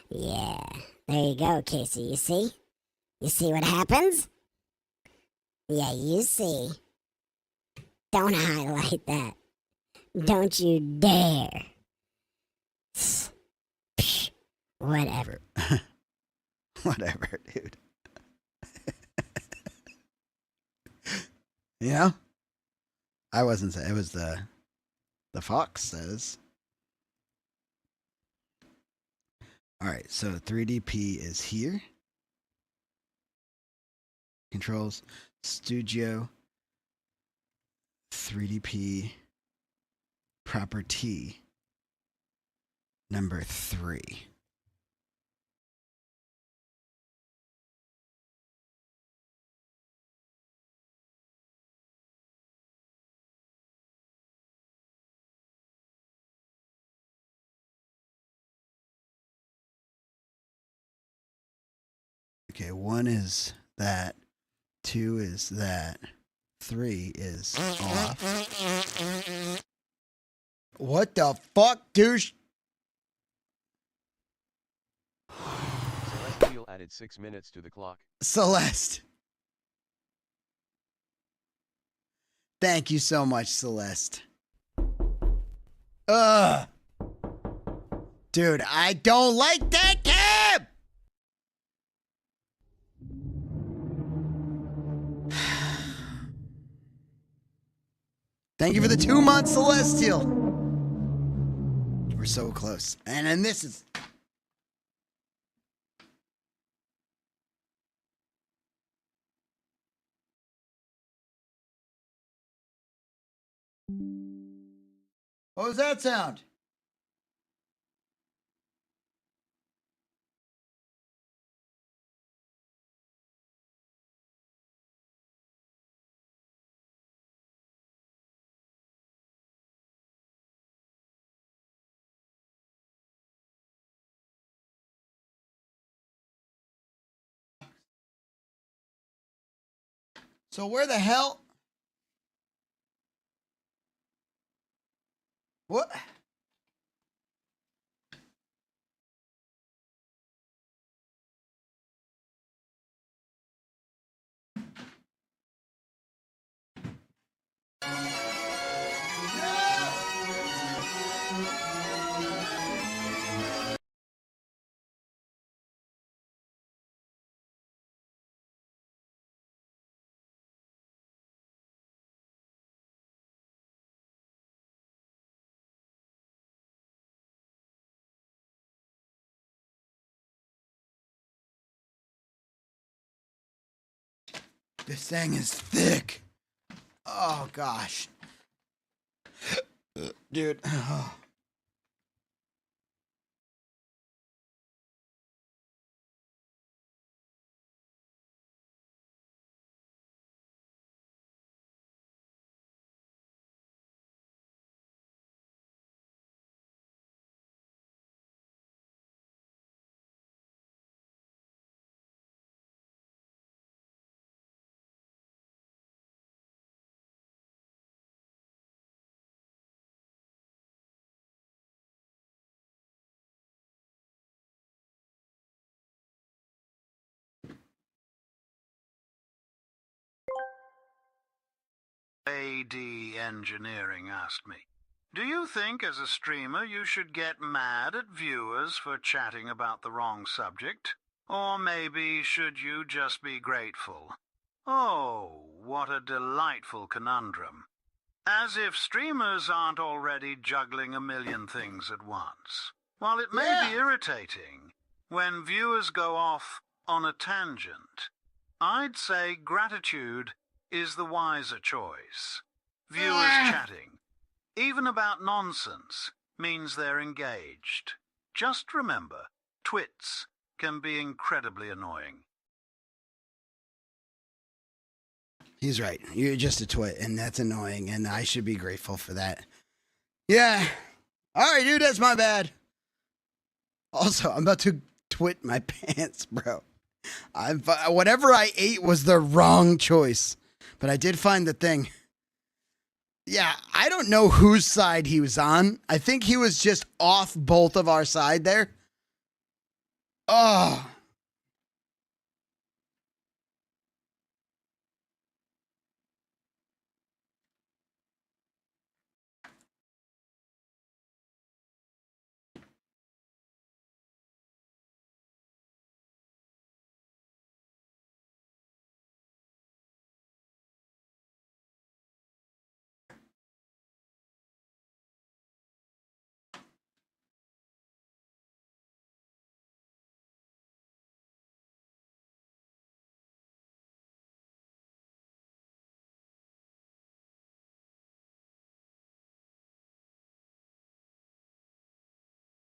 [SPEAKER 11] Yeah. There you go, Casey. You see? You see what happens? Yeah, you see. Don't highlight that. Don't you dare. Psh, whatever.
[SPEAKER 1] Whatever, dude. You know? I wasn't saying. It was the Fox says. All right, so 3DP is here. Controls, Studio, 3DP, property, number 3. Okay, 1 is that, 2 is that, 3 is off. What the fuck, douche?
[SPEAKER 22] Celestial added 6 minutes to the clock.
[SPEAKER 1] Celeste. Thank you so much, Celeste. Ugh. Dude, I don't like that cab! Thank you for the 2 months, Celestial. We're so close. And then this is... What was that sound? So where the hell? What? This thing is thick. Oh, gosh. Dude. Oh.
[SPEAKER 14] AD Engineering asked me, "Do you think as a streamer you should get mad at viewers for chatting about the wrong subject? Or maybe should you just be grateful?" Oh, what a delightful conundrum. As if streamers aren't already juggling a million things at once. While it may be irritating when viewers go off on a tangent, I'd say gratitude is the wiser choice. Viewers chatting, even about nonsense, means they're engaged. Just remember, twits can be incredibly annoying.
[SPEAKER 1] He's right. You're just a twit, and that's annoying, and I should be grateful for that. Yeah. All right, dude, that's my bad. Also, I'm about to twit my pants, bro. Whatever I ate was the wrong choice, but I did find the thing. Yeah, I don't know whose side he was on. I think he was just off both of our side there. Oh.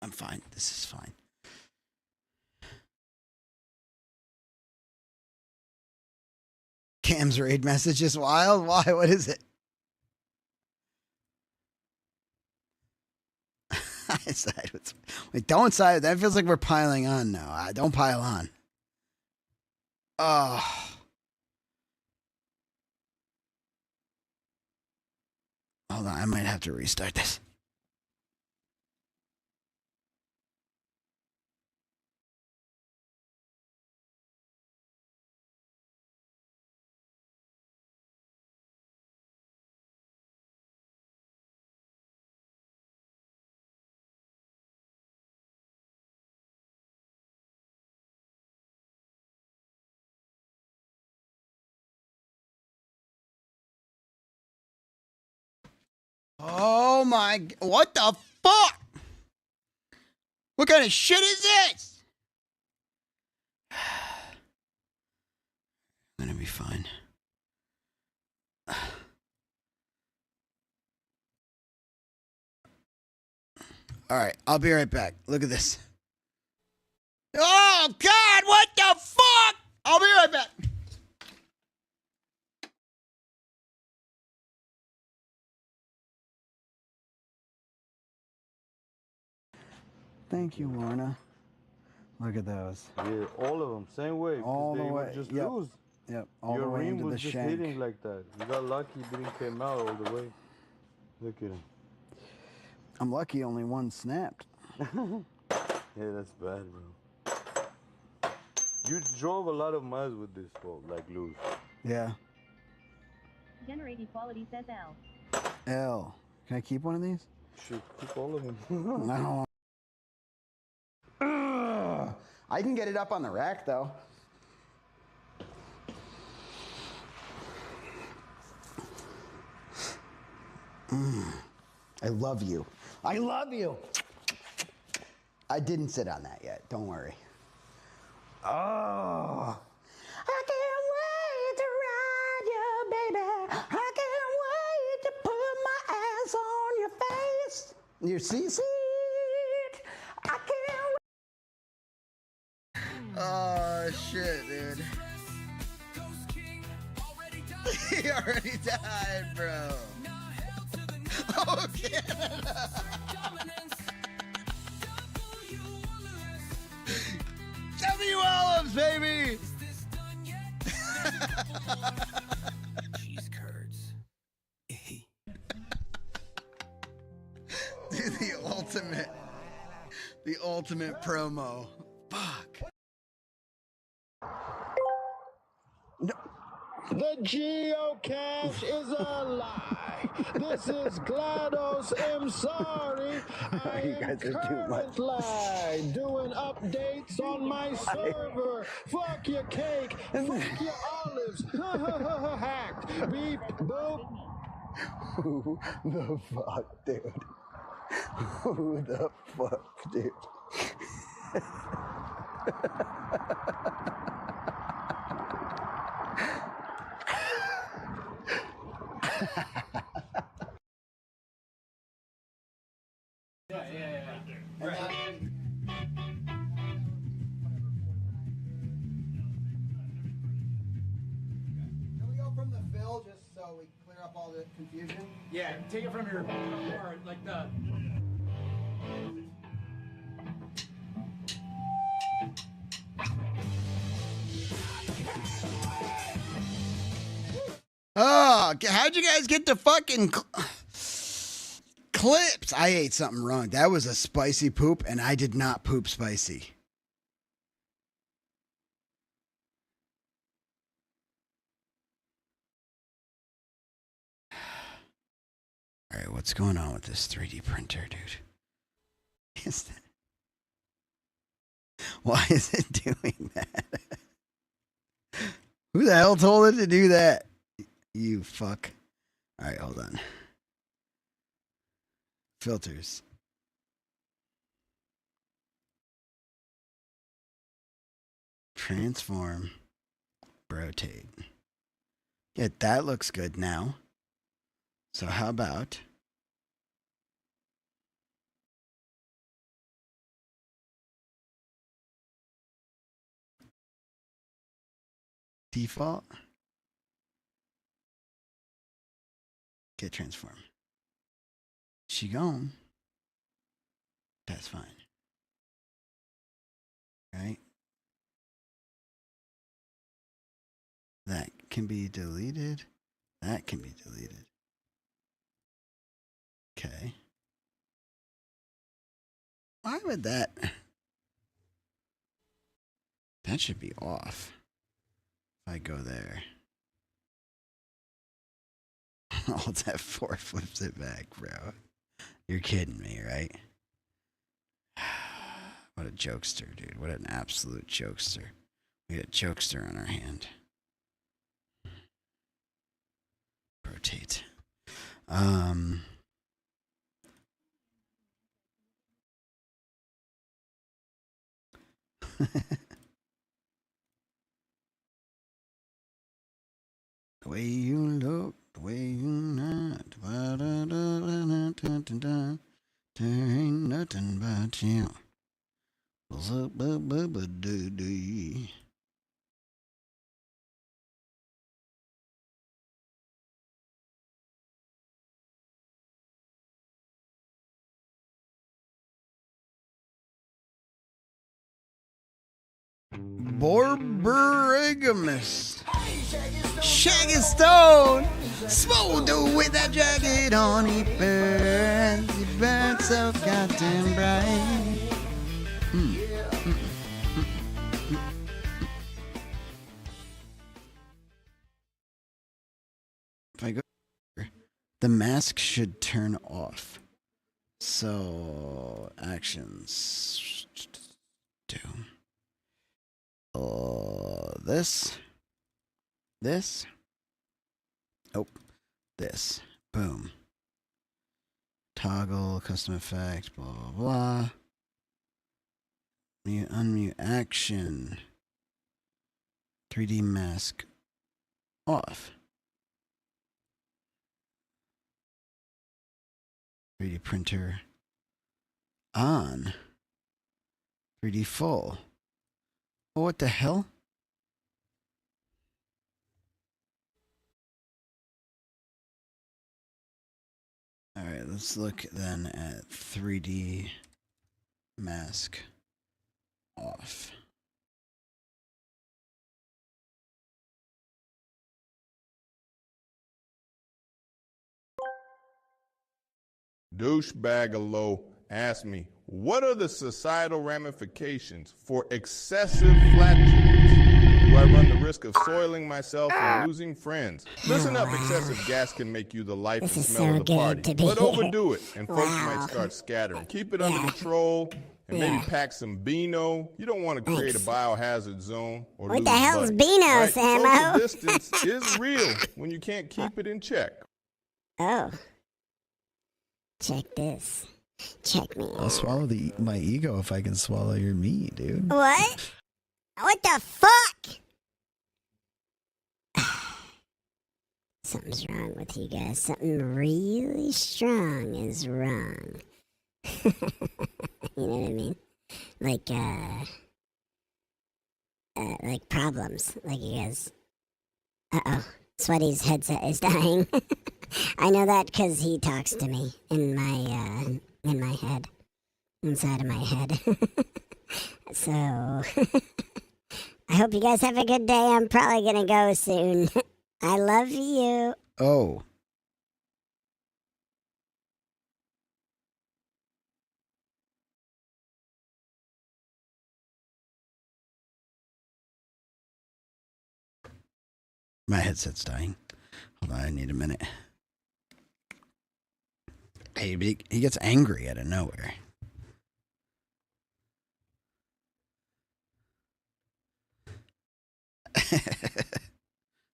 [SPEAKER 1] I'm fine. This is fine. Cam's raid message is wild. Why? What is it? I side with. Wait, don't side. That feels like we're piling on now. Don't pile on. Oh. Hold on. I might have to restart this. Oh my, what the fuck? What kind of shit is this? I'm gonna be fine. All right, I'll be right back. Look at this. Oh God, what the fuck? I'll be right back. Thank you, Lorna. Look at those.
[SPEAKER 3] Yeah, all of them, same way. 'Cause
[SPEAKER 1] All the
[SPEAKER 3] they
[SPEAKER 1] way.
[SPEAKER 3] would just
[SPEAKER 1] Yep.
[SPEAKER 3] lose.
[SPEAKER 1] Yep. All
[SPEAKER 3] Your
[SPEAKER 1] the way
[SPEAKER 3] rim
[SPEAKER 1] into
[SPEAKER 3] was
[SPEAKER 1] the
[SPEAKER 3] just
[SPEAKER 1] shank.
[SPEAKER 3] hitting like that. You got lucky, it didn't came out all the way. Look at him.
[SPEAKER 1] I'm lucky only one snapped.
[SPEAKER 3] Yeah, that's bad, bro. You drove a lot of miles with this, bro, like lose.
[SPEAKER 1] Yeah.
[SPEAKER 2] Generate equality says L.
[SPEAKER 1] L. Can I keep one of these?
[SPEAKER 3] Should keep all of them.
[SPEAKER 1] I don't want. Ugh. I can get it up on the rack though. I love you. I love you. I didn't sit on that yet. Don't worry. Oh. I can't wait to ride you, baby. I can't wait to put my ass on your face. Your seat. I can't wait. Oh, shit, dude. He already died, bro. Oh, Canada. W Olives, baby. Dude, the ultimate promo. Fuck.
[SPEAKER 4] No. The geocache is a lie. This is GLaDOS. I'm sorry. I
[SPEAKER 1] You guys
[SPEAKER 4] am
[SPEAKER 1] are too much.
[SPEAKER 4] currently doing updates on my server. Fuck your cake. Fuck your olives. Hacked. Beep. Boop.
[SPEAKER 1] Who the fuck, dude? Who the fuck, dude? Can we go from the fill just so we clear up all the confusion?
[SPEAKER 19] Yeah, take it from your or like the.
[SPEAKER 1] Oh, how'd you guys get the fucking clips? I ate something wrong. That was a spicy poop, and I did not poop spicy. All right, what's going on with this 3D printer, dude? Is that... Why is it doing that? Who the hell told it to do that? You fuck. All right, hold on. Filters. Transform. Rotate. Yeah, that looks good now. So how about... default? Get transform. She gone. That's fine. Right? That can be deleted. That can be deleted. Okay. Why would that? That should be off. If I go there. Alt F4 flips it back, bro. You're kidding me, right? What a jokester, dude. What an absolute jokester. We got a jokester on our hand. Rotate. The way you look, the way you not, there ain't nothing but you. What's up, do. Borborygmus. Shaggy Stone. Small dude with that jacket on. He burns so goddamn bright. If I go here, the mask should turn off. So, actions. Do. This. Oh, this. Boom. Toggle, custom effect, blah, blah, blah. Mute, unmute, action. 3D mask off. 3D printer on. 3D full. Oh, what the hell? All right, let's look then at 3D mask off.
[SPEAKER 16] Douchebagalo asked me, what are the societal ramifications for excessive flatulence? Do I run the risk of soiling myself and losing friends? Listen up, excessive gas can make you the life and smell of the party. But overdo it, and folks might start scattering. Keep it under control, and maybe pack some Beano. You don't want to create a biohazard zone or
[SPEAKER 11] What
[SPEAKER 16] lose
[SPEAKER 11] the hell's
[SPEAKER 16] buddies,
[SPEAKER 11] Beano,
[SPEAKER 16] right?
[SPEAKER 11] Samo?
[SPEAKER 16] Social distance is real when you can't keep it in check.
[SPEAKER 11] Oh. Check this. Check me.
[SPEAKER 1] I'll swallow my ego if I can swallow your meat, dude.
[SPEAKER 11] What? What the fuck? Something's wrong with you guys. Something really strong is wrong. You know what I mean? Like problems. Like you guys. Uh-oh. Sweaty's headset is dying. I know that because he talks to me in my head. Inside of my head. So, I hope you guys have a good day. I'm probably gonna go soon. I love you.
[SPEAKER 1] Oh. My headset's dying. Hold on, I need a minute. Hey, he gets angry out of nowhere.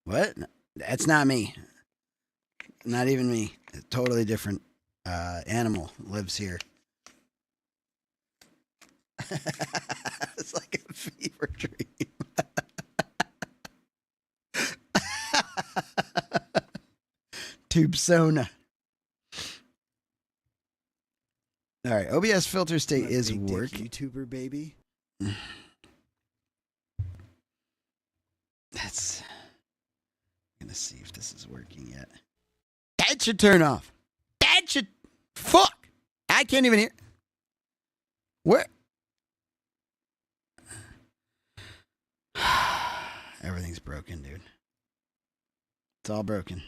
[SPEAKER 1] What? That's not me. Not even me. A totally different animal lives here. It's like a fever dream. Tube Sona. All right, OBS filter state is work. YouTuber baby. That's. I'm gonna see if this is working yet. That should turn off. That should. Fuck! I can't even hear. Where? Everything's broken, dude. It's all broken.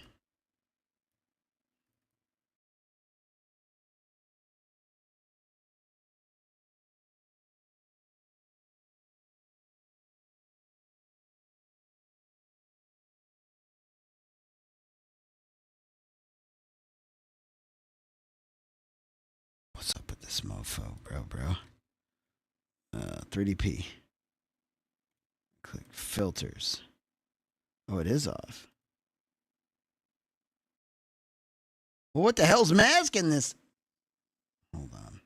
[SPEAKER 1] What's up with this mofo, bro? 3DP. Click filters. Oh, it is off. Well, what the hell's masking this? Hold on.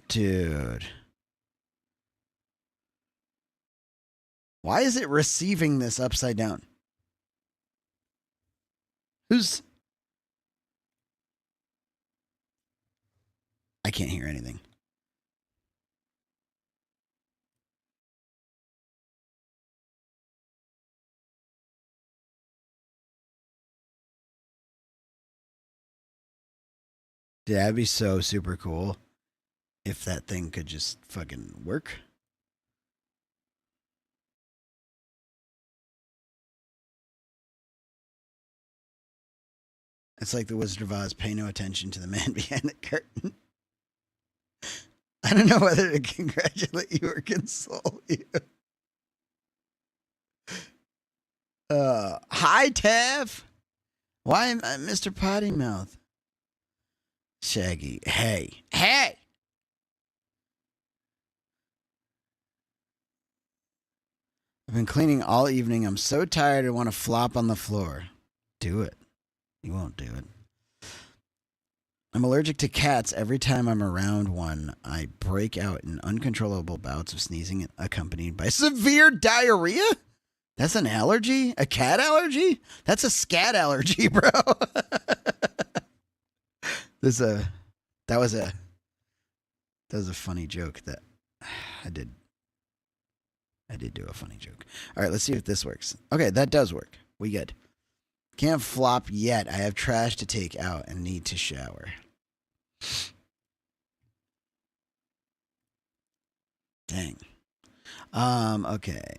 [SPEAKER 1] Dude. Why is it receiving this upside down? Who's... I can't hear anything. Dude, that'd be so super cool if that thing could just fucking work. It's like the Wizard of Oz, pay no attention to the man behind the curtain. I don't know whether to congratulate you or console you. Hi, Tav. Why am I Mr. Potty Mouth? Shaggy. Hey. Hey! I've been cleaning all evening. I'm so tired I want to flop on the floor. Do it. You won't do it. I'm allergic to cats. Every time I'm around one, I break out in uncontrollable bouts of sneezing accompanied by severe diarrhea? That's an allergy? A cat allergy? That's a scat allergy, bro. That was a funny joke that I did do a funny joke. All right, let's see if this works. Okay, that does work. We good. Can't flop yet. I have trash to take out and need to shower. Dang. Okay.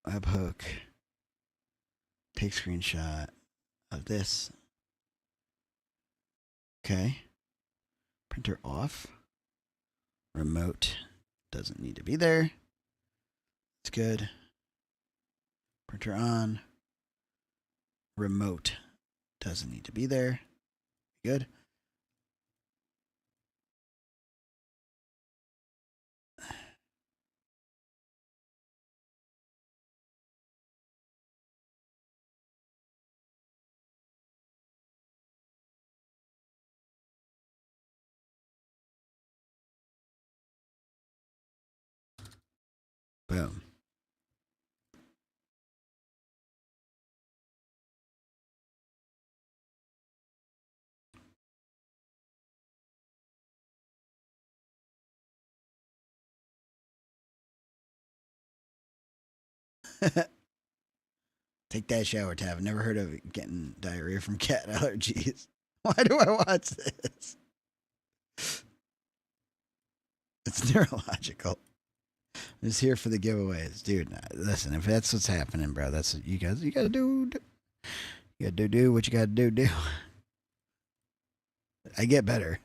[SPEAKER 1] Webhook. Take screenshot of this. Okay. Printer off. Remote doesn't need to be there. It's good. Printer on. Remote doesn't need to be there. Good. Boom. Take that shower, Tav. Never heard of getting diarrhea from cat allergies. Why do I watch this? It's neurological. I'm just here for the giveaways, dude. Listen, if that's what's happening, bro, that's what you gotta do. You gotta do what you gotta do. I get better.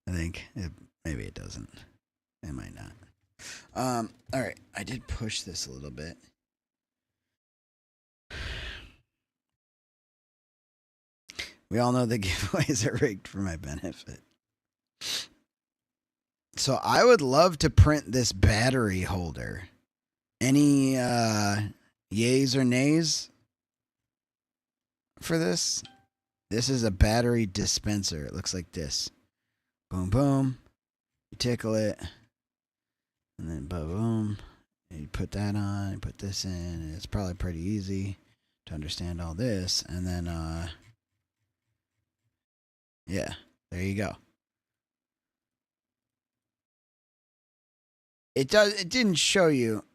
[SPEAKER 1] I think maybe it doesn't. It might not. All right. I did push this a little bit. We all know the giveaways are rigged for my benefit. So I would love to print this battery holder. Any yays or nays for this? This is a battery dispenser. It looks like this. Boom, boom. You tickle it. And then boom, boom. And you put that on. You put this in. And it's probably pretty easy to understand all this. And then, yeah, there you go. It didn't show you,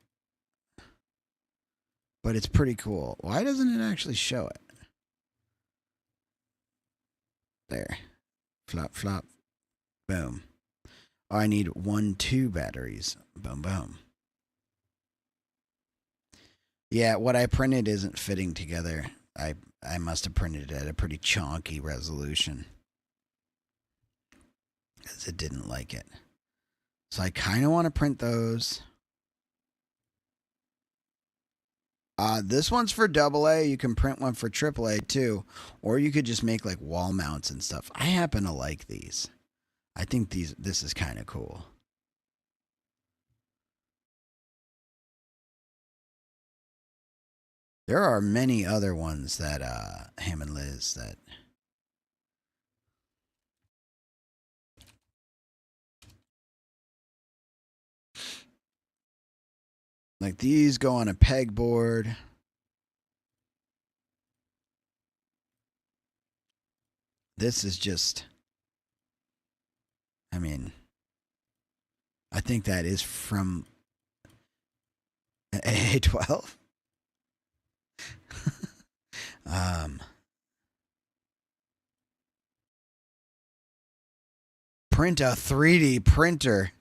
[SPEAKER 1] but it's pretty cool. Why doesn't it actually show it? There. Flop, flop. Boom. Oh, I need 2 batteries. Boom, boom. Yeah, what I printed isn't fitting together. I must have printed it at a pretty chonky resolution, because it didn't like it. So I kind of want to print those. This one's for AA. You can print one for AAA too. Or you could just make like wall mounts and stuff. I happen to like these. I think this is kind of cool. There are many other ones that Ham and Liz that Like these go on a pegboard. This is just, I mean, I think that is from A12. Print a 3D printer.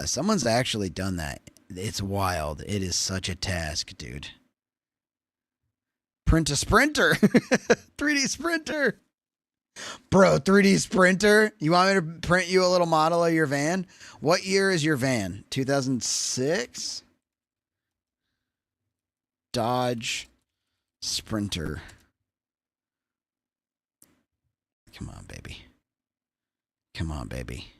[SPEAKER 1] Someone's actually done that. It's wild. It is such a task, dude. Print a sprinter. 3D sprinter. Bro, 3D sprinter. You want me to print you a little model of your van? What year is your van? 2006? Dodge Sprinter. Come on, baby. Come on, baby.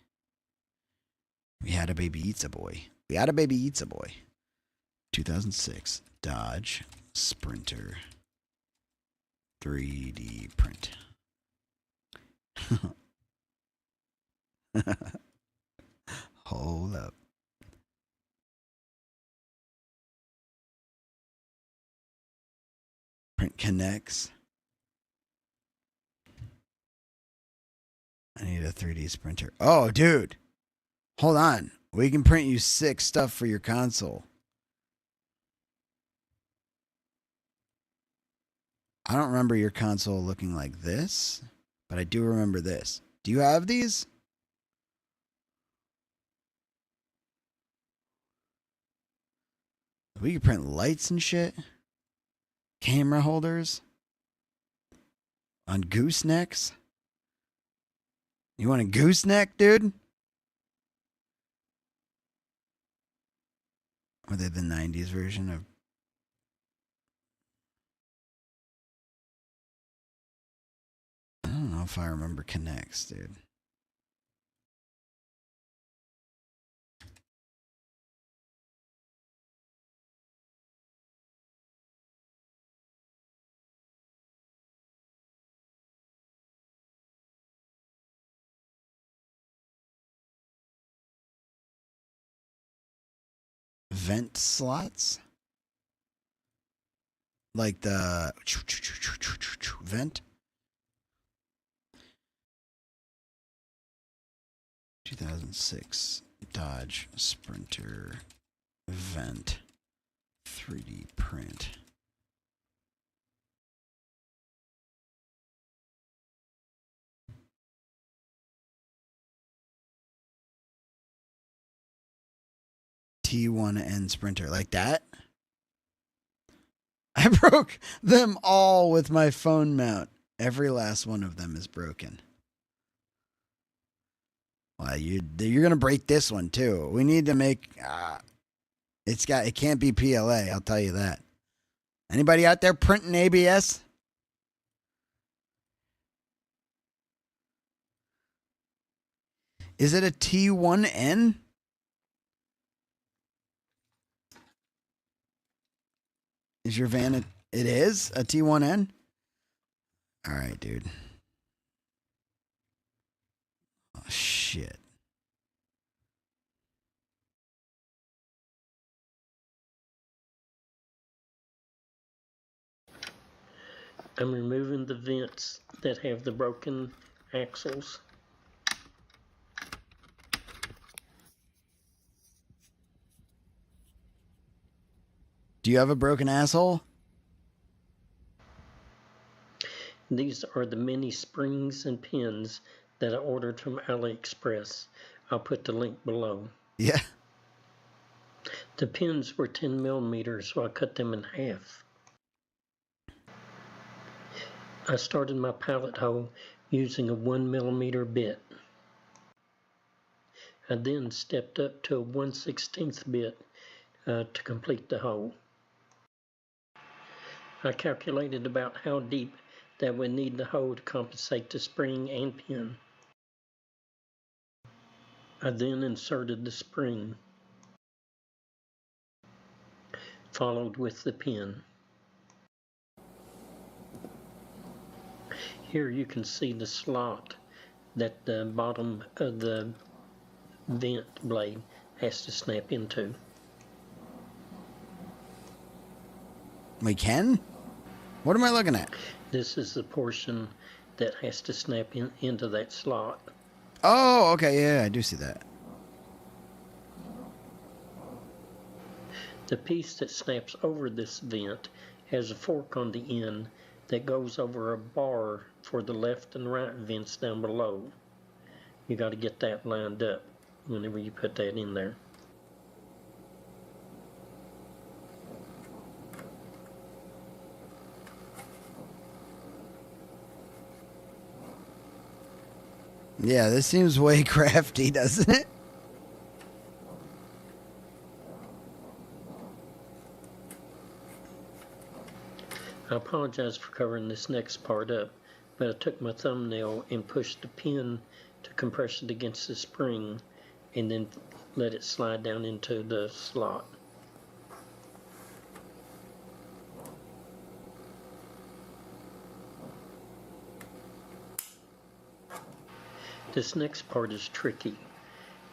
[SPEAKER 1] We had a baby eats a boy. We had a baby eats a boy. 2006 Dodge Sprinter 3D print. Hold up. Print connects. I need a 3D printer. Oh, dude. Hold on. We can print you 6 stuff for your console. I don't remember your console looking like this, but I do remember this. Do you have these? We can print lights and shit. Camera holders. On goosenecks. You want a gooseneck, dude? Or they the 90s version of... I don't know if I remember connects, dude. Vent slots? Like the vent? 2006 Dodge Sprinter vent 3D print. T1N Sprinter, like that? I broke them all with my phone mount. Every last one of them is broken. Well, you're gonna break this one too. We need to make. It can't be PLA. I'll tell you that. Anybody out there printing ABS? Is it a T1N? Is your van it is a T1N? All right, dude. Oh, shit.
[SPEAKER 8] I'm removing the vents that have the broken axles.
[SPEAKER 1] Do you have a broken asshole?
[SPEAKER 8] These are the mini springs and pins that I ordered from AliExpress. I'll put the link below.
[SPEAKER 1] Yeah.
[SPEAKER 8] The pins were 10 millimeters, so I cut them in half. I started my pallet hole using a 1 millimeter bit. I then stepped up to a 1/16 bit to complete the hole. I calculated about how deep that would need the hole to compensate the spring and pin. I then inserted the spring, followed with the pin. Here you can see the slot that the bottom of the vent blade has to snap into.
[SPEAKER 1] We can? What am I looking at?
[SPEAKER 8] This is the portion that has to snap into that slot.
[SPEAKER 1] Oh, okay, yeah, I do see that.
[SPEAKER 8] The piece that snaps over this vent has a fork on the end that goes over a bar for the left and right vents down below. You got to get that lined up whenever you put that in there.
[SPEAKER 1] Yeah, this seems way crafty, doesn't it?
[SPEAKER 8] I apologize for covering this next part up, but I took my thumbnail and pushed the pin to compress it against the spring and then let it slide down into the slot. This next part is tricky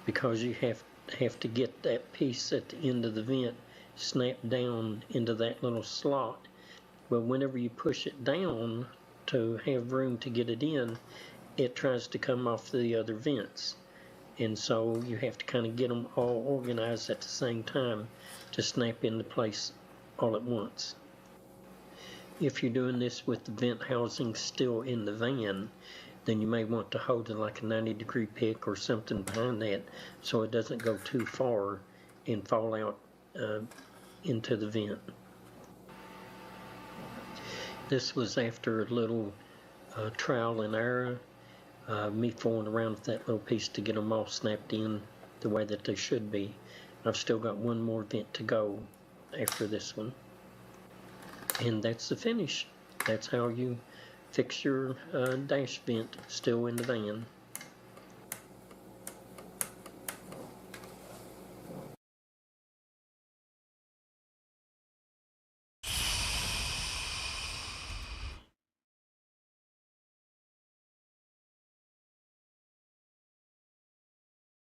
[SPEAKER 8] because you have to get that piece at the end of the vent snapped down into that little slot. But whenever you push it down to have room to get it in, it tries to come off the other vents. And so you have to kind of get them all organized at the same time to snap into place all at once. If you're doing this with the vent housing still in the van, then you may want to hold it like a 90-degree pick or something behind that so it doesn't go too far and fall out into the vent. This was after a little trial and error, me fooling around with that little piece to get them all snapped in the way that they should be. I've still got one more vent to go after this one. And that's the finish. That's how you fix your dash vent still in the van.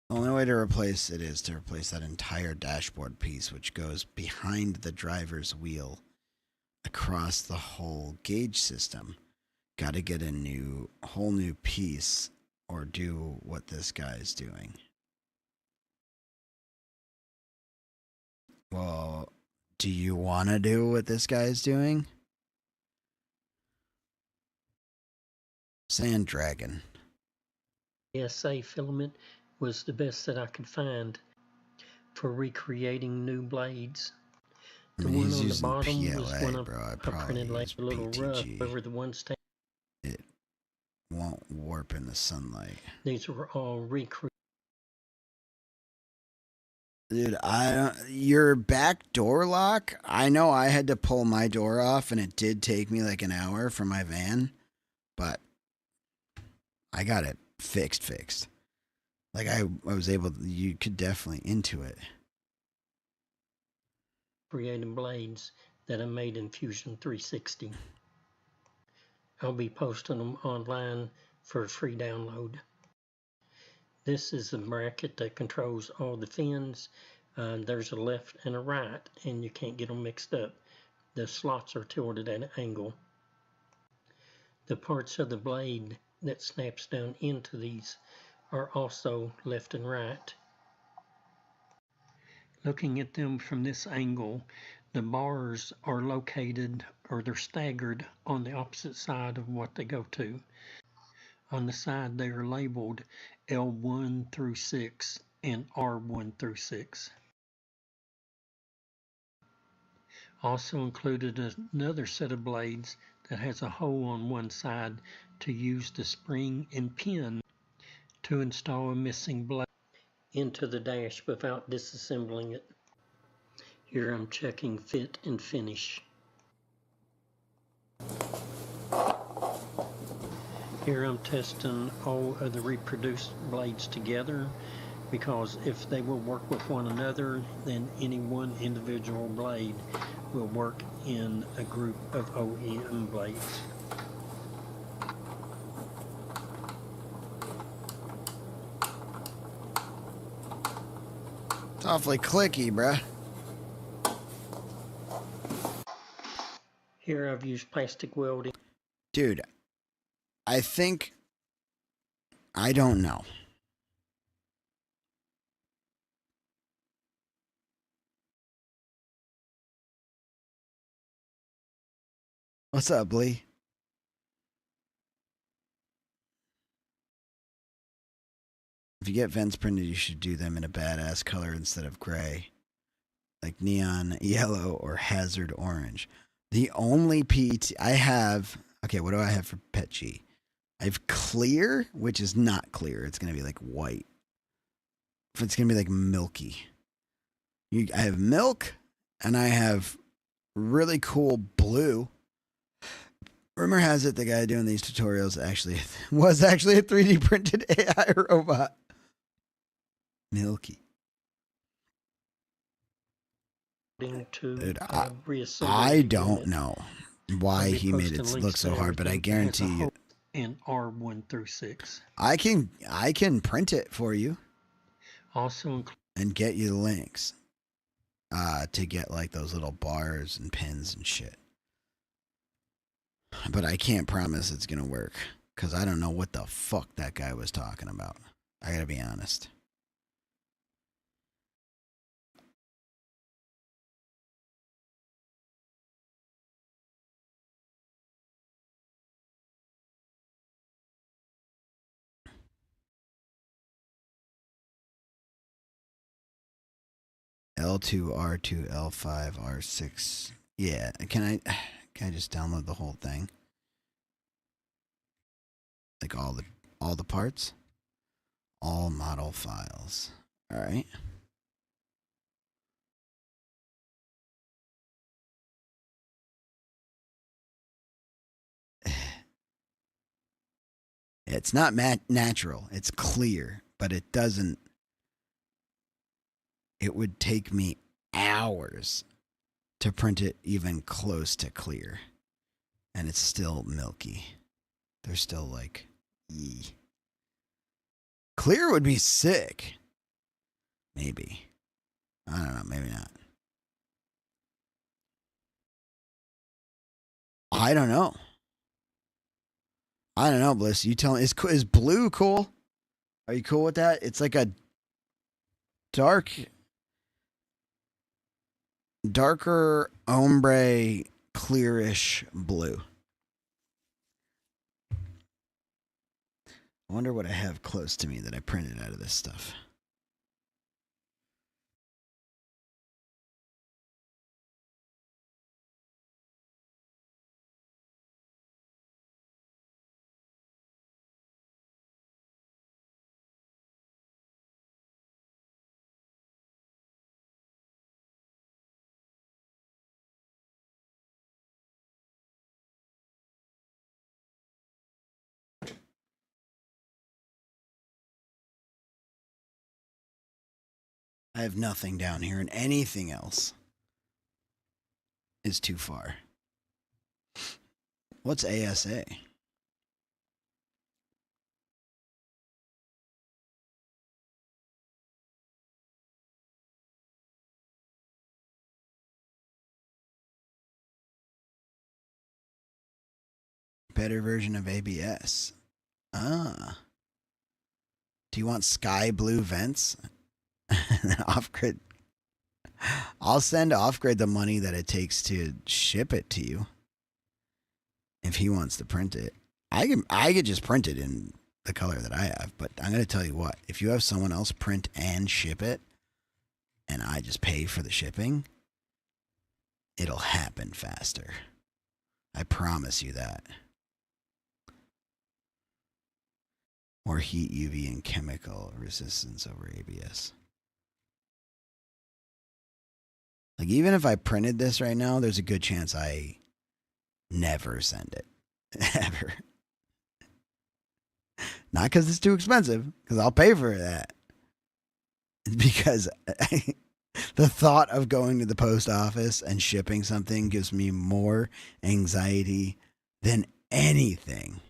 [SPEAKER 1] The only way to replace it is to replace that entire dashboard piece, which goes behind the driver's wheel across the whole gauge system. Got to get a whole new piece or do what this guy's doing. Well, do you want to do what this guy's doing? Sand Dragon.
[SPEAKER 8] SA filament was the best that I could find for recreating new blades. The
[SPEAKER 1] I mean,
[SPEAKER 8] one
[SPEAKER 1] he's
[SPEAKER 8] on the
[SPEAKER 1] using
[SPEAKER 8] bottom
[SPEAKER 1] PLA,
[SPEAKER 8] was one
[SPEAKER 1] bro.
[SPEAKER 8] I printed like a little rough over the ones.
[SPEAKER 1] It won't warp in the sunlight.
[SPEAKER 8] These were all recreated.
[SPEAKER 1] Dude, your back door lock, I know I had to pull my door off and it did take me like an hour for my van, but I got it fixed. Like I was able to, you could definitely into it.
[SPEAKER 8] Creating blades that I made in Fusion 360. I'll be posting them online for a free download. This is the bracket that controls all the fins. There's a left and a right, and you can't get them mixed up. The slots are tilted at an angle. The parts of the blade that snaps down into these are also left and right. Looking at them from this angle, the bars are located, or they're staggered on the opposite side of what they go to. On the side they are labeled L1 through 6 and R1 through 6. Also included another set of blades that has a hole on one side to use the spring and pin to install a missing blade into the dash without disassembling it. Here I'm checking fit and finish. Here I'm testing all of the reproduced blades together, because if they will work with one another, then any one individual blade will work in a group of OEM blades.
[SPEAKER 1] It's awfully clicky, bruh.
[SPEAKER 8] Here I've used plastic welding.
[SPEAKER 1] Dude, I don't know. What's up, Lee? If you get vents printed, you should do them in a badass color instead of gray, like neon yellow or hazard orange. The only PT I have, okay, what do I have for Pet G? I have clear, which is not clear. It's going to be like white. It's going to be like milky. I have milk, and I have really cool blue. Rumor has it the guy doing these tutorials was actually a 3D printed AI robot. Milky. Dude, I don't know why he made it look so hard, but I guarantee you.
[SPEAKER 8] In R1 through 6.
[SPEAKER 1] I can print it for you.
[SPEAKER 8] Also
[SPEAKER 1] and get you the links to get like those little bars and pins and shit. But I can't promise it's gonna work because I don't know what the fuck that guy was talking about. I gotta be honest. L2, R2, L5, R6. Yeah, can I just download the whole thing? Like all the parts? All model files. All right. It's not natural. It's clear, but it doesn't. It would take me hours to print it even close to clear. And it's still milky. They're still like, yee. Clear would be sick. Maybe. I don't know. Maybe not. I don't know. I don't know, Bliss. You tell me. Is blue cool? Are you cool with that? It's like a darker ombre, clearish blue. I wonder what I have close to me that I printed out of this stuff. I have nothing down here, and anything else is too far. What's ASA? Better version of ABS. Ah. Do you want sky blue vents? Off-grid. I'll send Off-grid the money that it takes to ship it to you. If he wants to print it. I could just print it in the color that I have, but I'm going to tell you what. If you have someone else print and ship it, and I just pay for the shipping, it'll happen faster. I promise you that. Or heat, UV, and chemical resistance over ABS. Like, even if I printed this right now, there's a good chance I never send it. Ever. Not because it's too expensive, because I'll pay for that. Because the thought of going to the post office and shipping something gives me more anxiety than anything.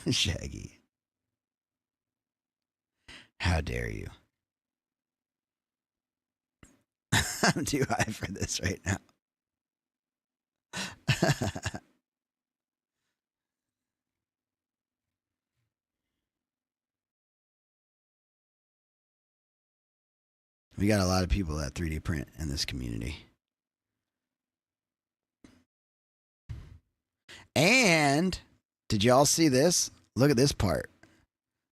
[SPEAKER 1] Shaggy. How dare you? I'm too high for this right now. We got a lot of people that 3D print in this community. And did y'all see this? Look at this part.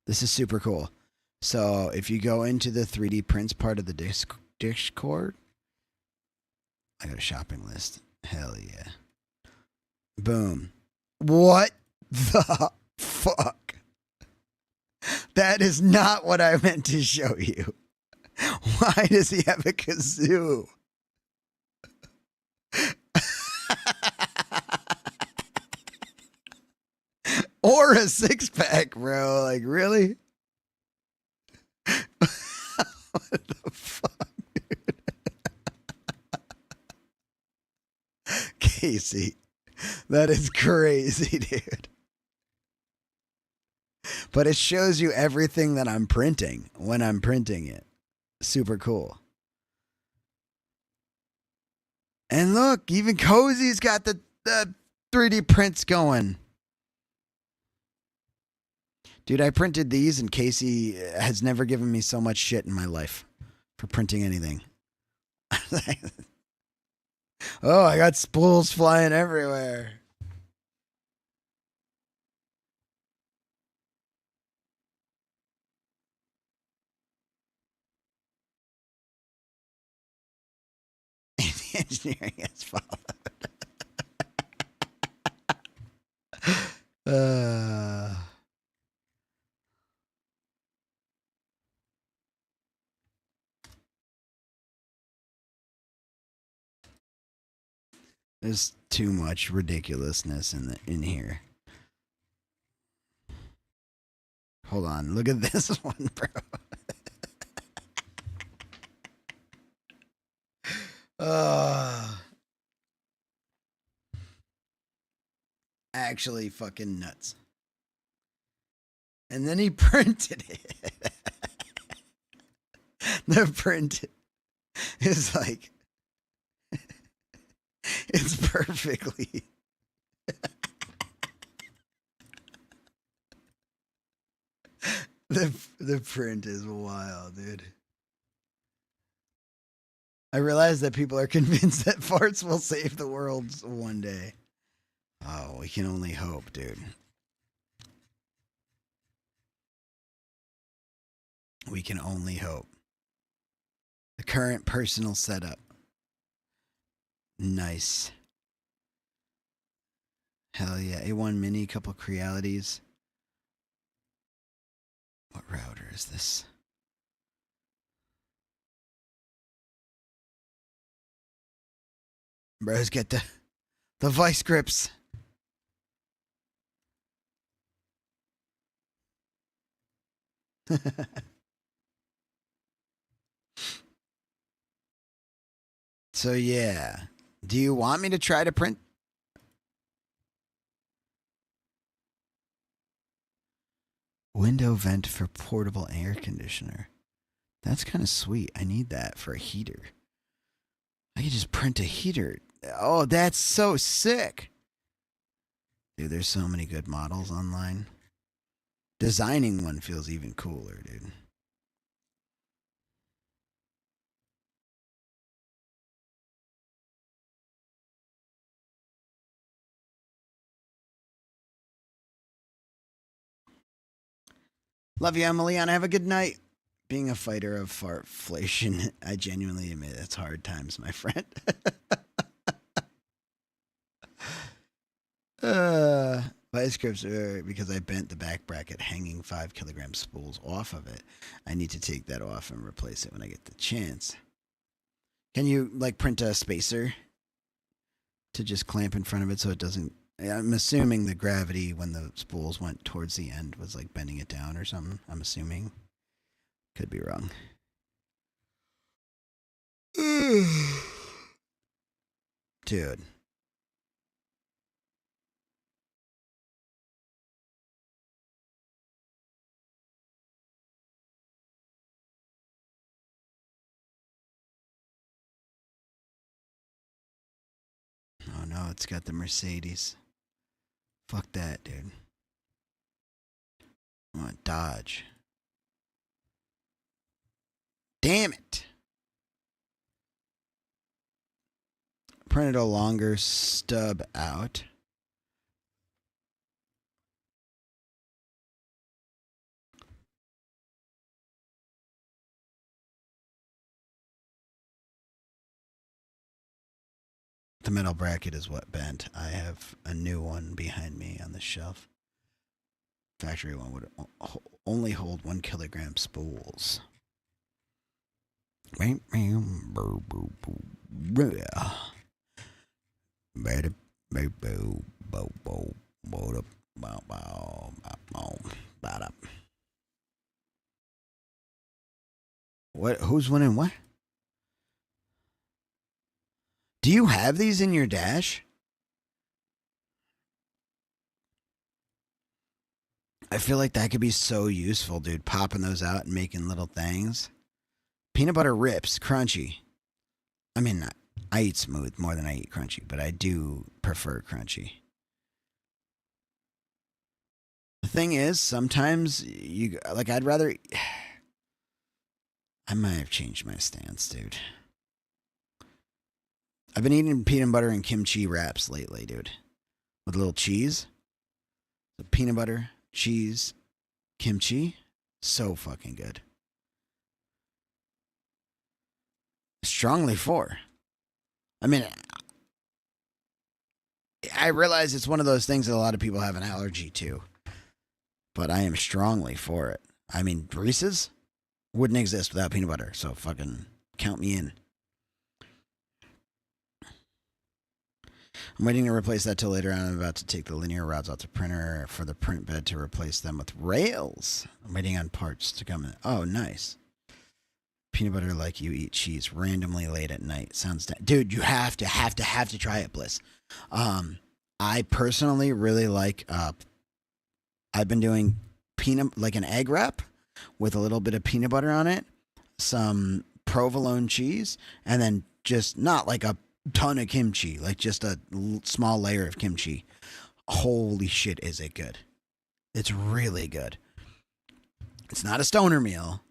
[SPEAKER 1] This is super cool. So if you go into the 3D prints part of the Discord, I got a shopping list. Hell yeah. Boom. What the fuck? That is not what I meant to show you. Why does he have a kazoo? Or a six pack, bro. Like, really? What the fuck, dude? Casey, that is crazy, dude. But it shows you everything that I'm printing when I'm printing it. Super cool. And look, even Cozy's got the 3D prints going. Dude, I printed these and Casey has never given me so much shit in my life for printing anything. Oh, I got spools flying everywhere. Engineering has followed. There's too much ridiculousness in here. Hold on, look at this one, bro. Actually fucking nuts. And then he printed it. The print is like, it's perfectly. The print is wild, dude. I realize that people are convinced that farts will save the world one day. Oh, we can only hope, dude. We can only hope. The current personal setup. Nice. Hell yeah. A1 Mini, couple Crealities. What router is this? Bros, get the vice grips. So yeah. Do you want me to try to print? Window vent for portable air conditioner. That's kind of sweet. I need that for a heater. I can just print a heater. Oh, that's so sick. Dude, there's so many good models online. Designing one feels even cooler, dude. Love you, Emily, and have a good night. Being a fighter of fartflation, I genuinely admit it's hard times, my friend. Vice grips are because I bent the back bracket hanging 5 kilogram spools off of it. I need to take that off and replace it when I get the chance. Can you, like, print a spacer to just clamp in front of it so it doesn't... I'm assuming the gravity when the spools went towards the end was, like, bending it down or something. I'm assuming. Could be wrong. Dude. No, it's got the Mercedes. Fuck that, dude. I want Dodge. Damn it. Printed a longer stub out. The metal bracket is what bent. I have a new one behind me on the shelf. Factory one would only hold 1 kilogram spools. What? Who's winning what? Do you have these in your dash? I feel like that could be so useful, dude. Popping those out and making little things. Peanut butter rips, crunchy. I mean, I eat smooth more than I eat crunchy, but I do prefer crunchy. The thing is, sometimes you like. I'd rather. I might have changed my stance, dude. I've been eating peanut butter and kimchi wraps lately, dude. With a little cheese. The peanut butter, cheese, kimchi. So fucking good. Strongly for. I mean, I realize it's one of those things that a lot of people have an allergy to. But I am strongly for it. I mean, Reese's wouldn't exist without peanut butter. So fucking count me in. I'm waiting to replace that till later on. I'm about to take the linear rods out the printer for the print bed to replace them with rails. I'm waiting on parts to come in. Oh, nice. Peanut butter like you eat cheese randomly late at night. Sounds dude, you have to try it, Bliss. I personally really like I've been doing peanut like an egg wrap with a little bit of peanut butter on it, some provolone cheese, and then just not like a ton of kimchi, like just a small layer of kimchi. Holy shit, is it good. It's really good. It's not a stoner meal.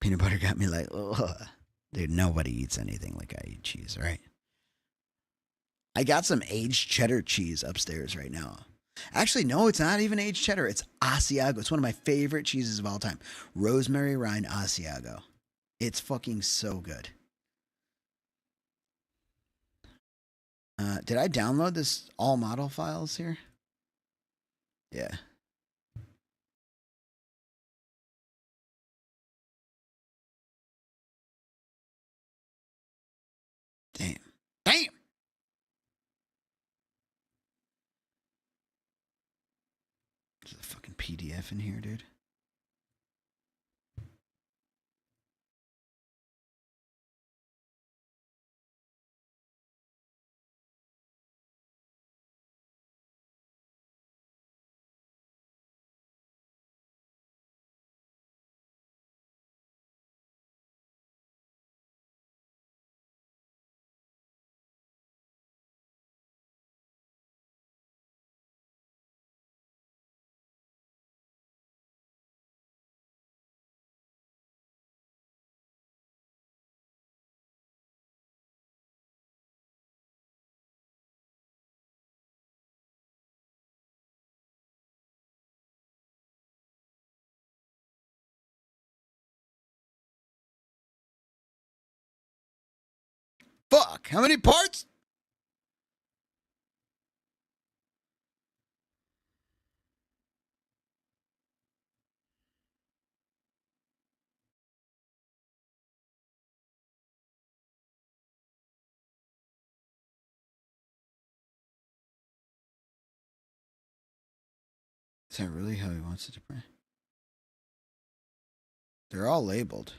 [SPEAKER 1] Peanut butter got me like, ugh. Dude, nobody eats anything like I eat cheese, right? I got some aged cheddar cheese upstairs right now. Actually, no, it's not even aged cheddar. It's Asiago. It's one of my favorite cheeses of all time. Rosemary rind Asiago. It's fucking so good. Did I download this all model files here? Yeah. Damn. Damn! There's a fucking PDF in here, dude. Fuck! How many parts? Is that really how he wants it to print? They're all labeled.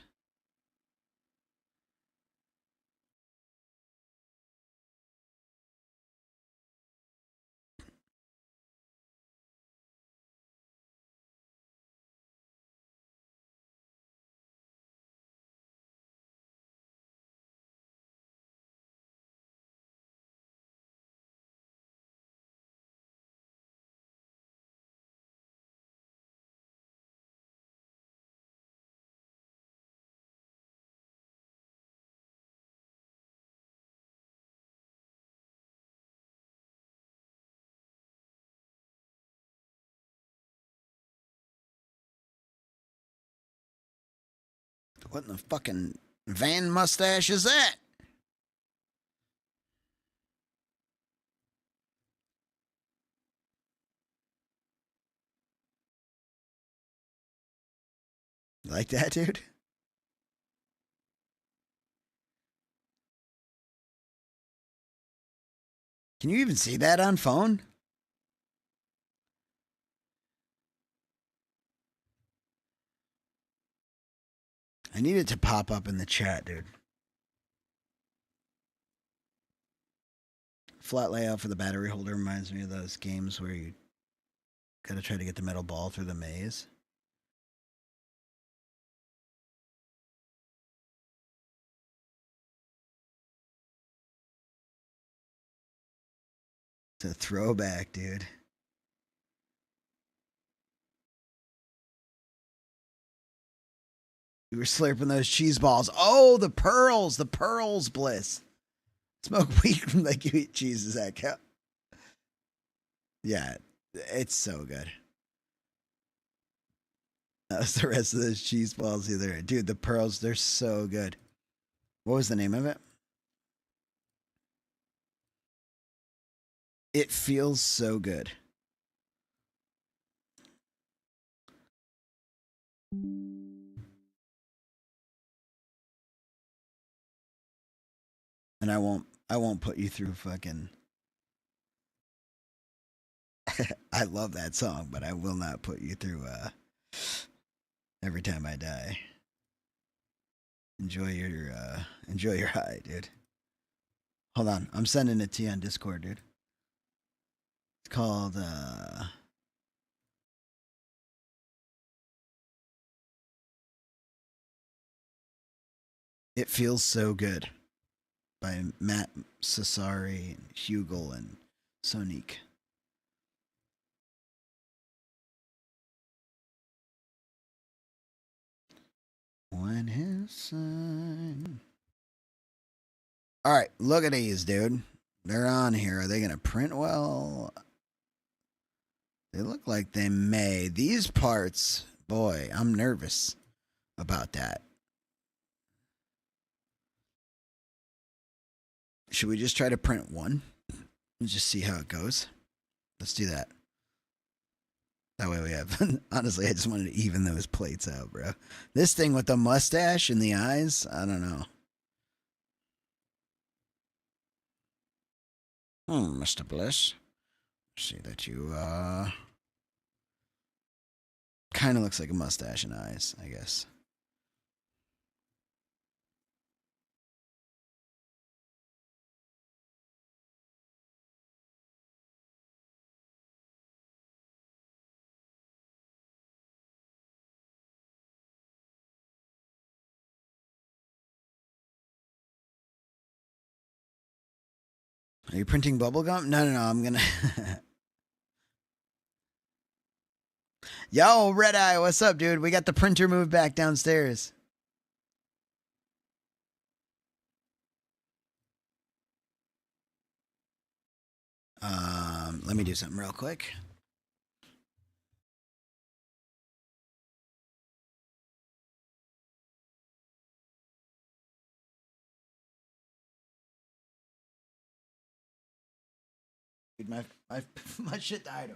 [SPEAKER 1] What in the fucking van mustache is that? You like that, dude? Can you even see that on phone? I need it to pop up in the chat, dude. Flat layout for the battery holder reminds me of those games where you gotta try to get the metal ball through the maze. It's a throwback, dude. We were slurping those cheese balls. Oh, the pearls bliss. Smoke weed from like you eat cheese. Does that count? Yeah, it's so good. That's the rest of those cheese balls either. Dude, the pearls, they're so good. What was the name of it? It feels so good. And I won't put you through fucking I love that song, but I will not put you through Every Time I Die. Enjoy your high, dude. Hold on. I'm sending it to you on Discord, dude. It's called It Feels So Good by Matt Cesari, Hugel, and Sonique. When his sign. All right, look at these, dude. They're on here. Are they going to print well? They look like they may. These parts, boy, I'm nervous about that. Should we just try to print one and just see how it goes? Let's do that. That way we have. Honestly, I just wanted to even those plates out, bro. This thing with the mustache and the eyes, I don't know. Mr. Bliss. See that you kind of looks like a mustache and eyes, I guess. Are you printing bubblegum? No, I'm gonna. Yo, Red Eye, what's up, dude? We got the printer moved back downstairs. Let me do something real quick. Dude, my shit died.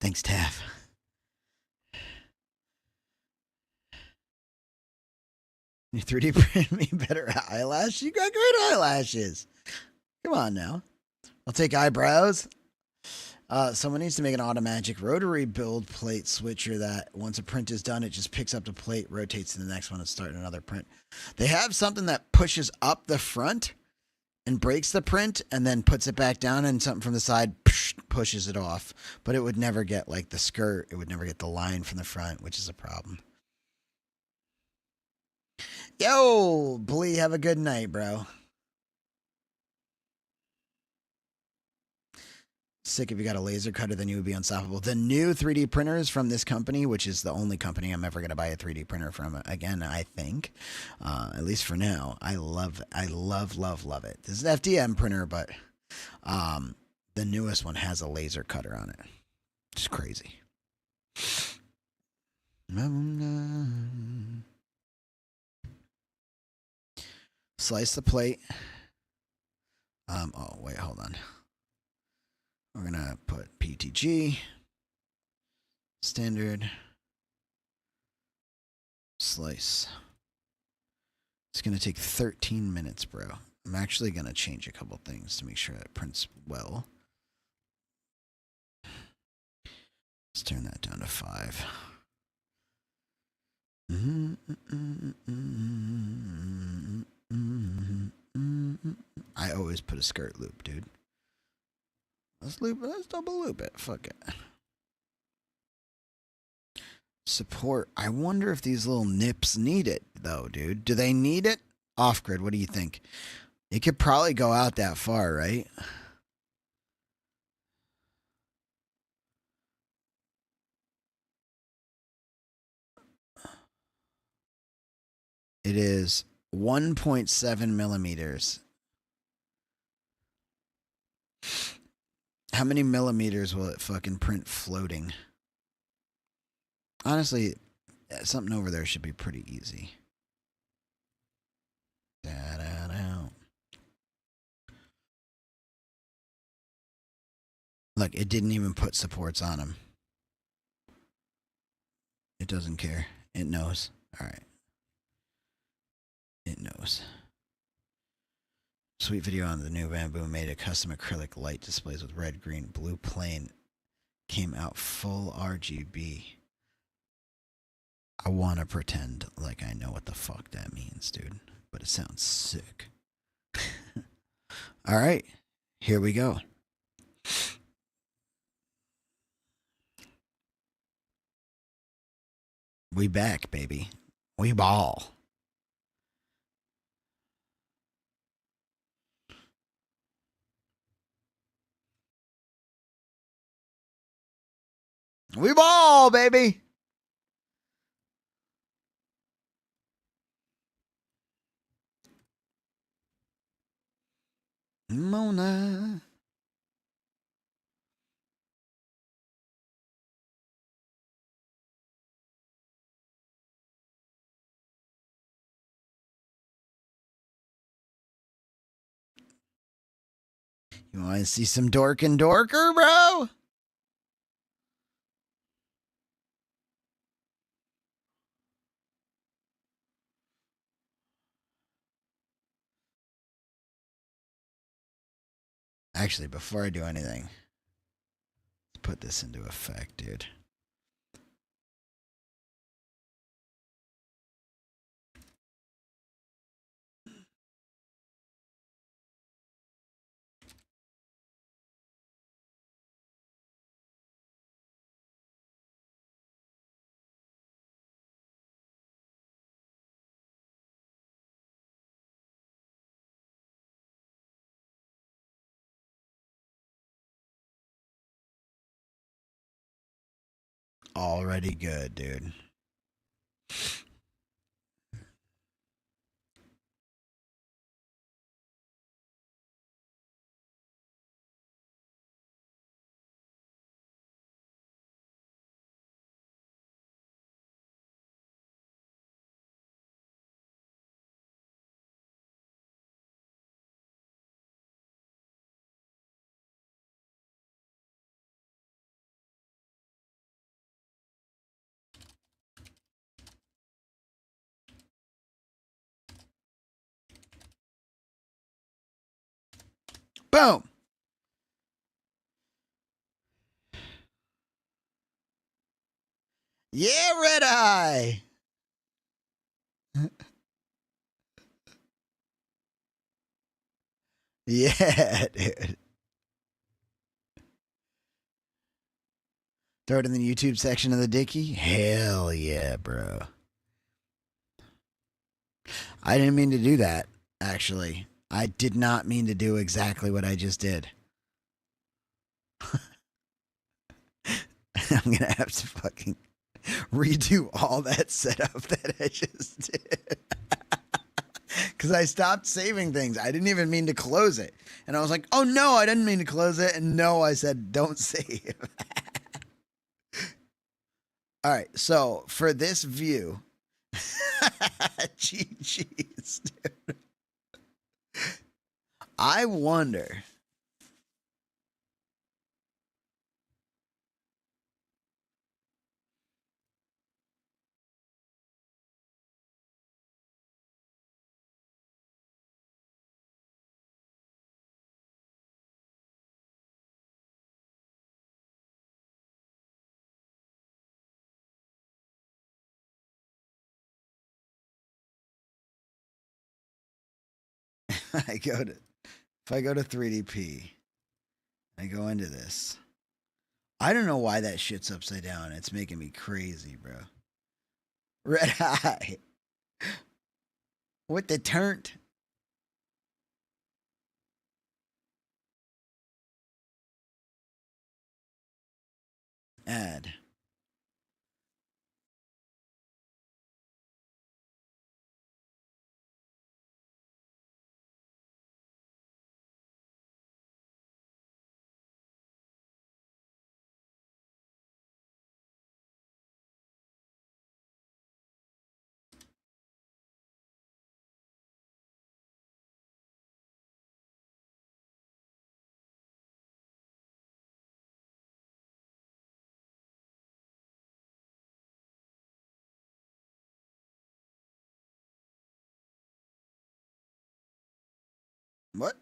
[SPEAKER 1] Thanks, Taff. You 3D print me better eyelash? You got great eyelashes. Come on now. I'll take eyebrows. Someone needs to make an automatic rotary build plate switcher that once a print is done, it just picks up the plate, rotates to the next one, and start another print. They have something that pushes up the front and breaks the print and then puts it back down, and something from the side pushes it off. But it would never get like the skirt. It would never get the line from the front, which is a problem. Yo, Blee, have a good night, bro. Sick if you got a laser cutter, then you would be unstoppable. The new 3D printers from this company, which is the only company I'm ever going to buy a 3D printer from again, I think. At least for now. I love it. This is an FDM printer, but the newest one has a laser cutter on it. It's crazy. Slice the plate. Oh, wait, hold on. We're going to put PTG, standard, slice. It's going to take 13 minutes, bro. I'm actually going to change a couple things to make sure it prints well. Let's turn that down to 5. I always put a skirt loop, dude. Let's double loop it. Fuck it. Support. I wonder if these little nips need it, though, dude. Do they need it? Off grid, what do you think? It could probably go out that far, right? It is 1.7 millimeters. How many millimeters will it fucking print floating? Honestly, something over there should be pretty easy. Look, it didn't even put supports on them. It doesn't care. It knows. All right. It knows. Sweet video on the new Bamboo made a custom acrylic light displays with red, green, blue plane. Came out full RGB. I want to pretend like I know what the fuck that means, dude. But it sounds sick. All right. Here we go. We back, baby. We ball. We ball, baby. Mona. You want to see some dork and dorker, bro? Actually, before I do anything, let's put this into effect, dude. Already good, dude. Boom. Yeah, Red Eye. Yeah, dude. Throw it in the YouTube section of the Dickie? Hell yeah, bro. I didn't mean to do that, actually. I did not mean to do exactly what I just did. I'm going to have to fucking redo all that setup that I just did. Because I stopped saving things. I didn't even mean to close it. And I was like, oh no, I didn't mean to close it. And no, I said, don't save. All right, so for this view, GG's, dude. I wonder. If I go to 3DP, I go into this. I don't know why that shit's upside down. It's making me crazy, bro. Red Eye. What the turnt? Add. What?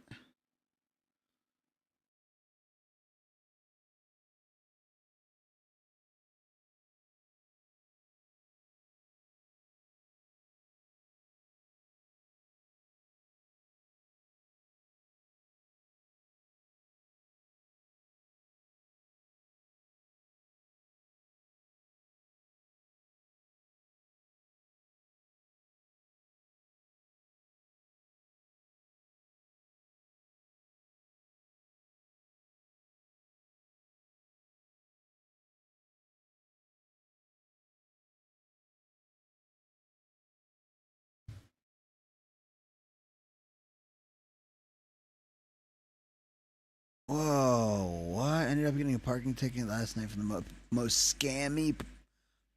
[SPEAKER 1] Whoa, what? Ended up getting a parking ticket last night from the most scammy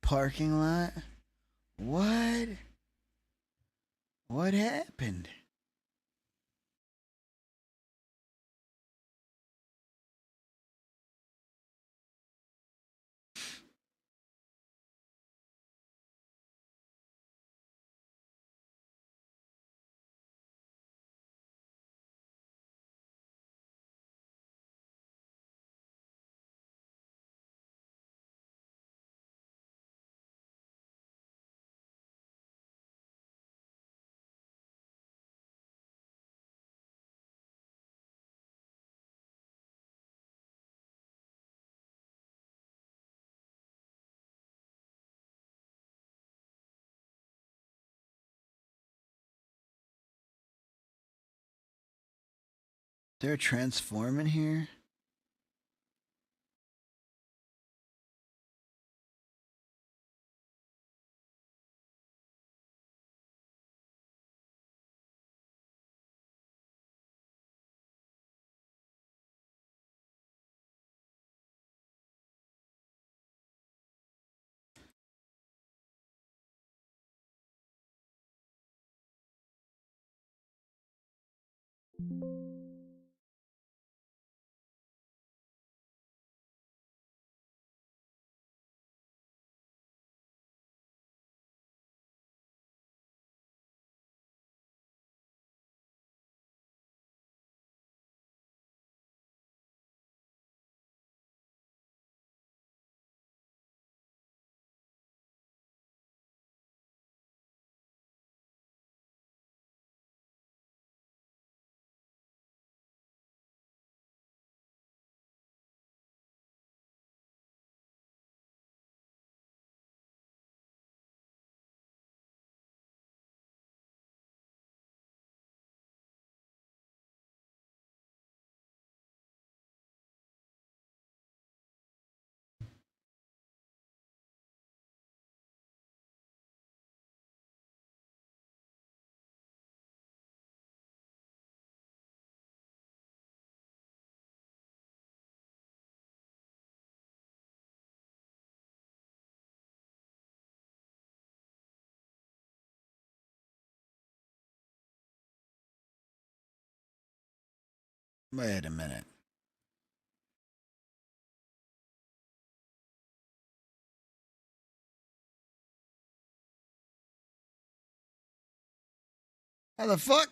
[SPEAKER 1] parking lot? What? What happened? Is there a transform in here? Wait a minute. How the fuck?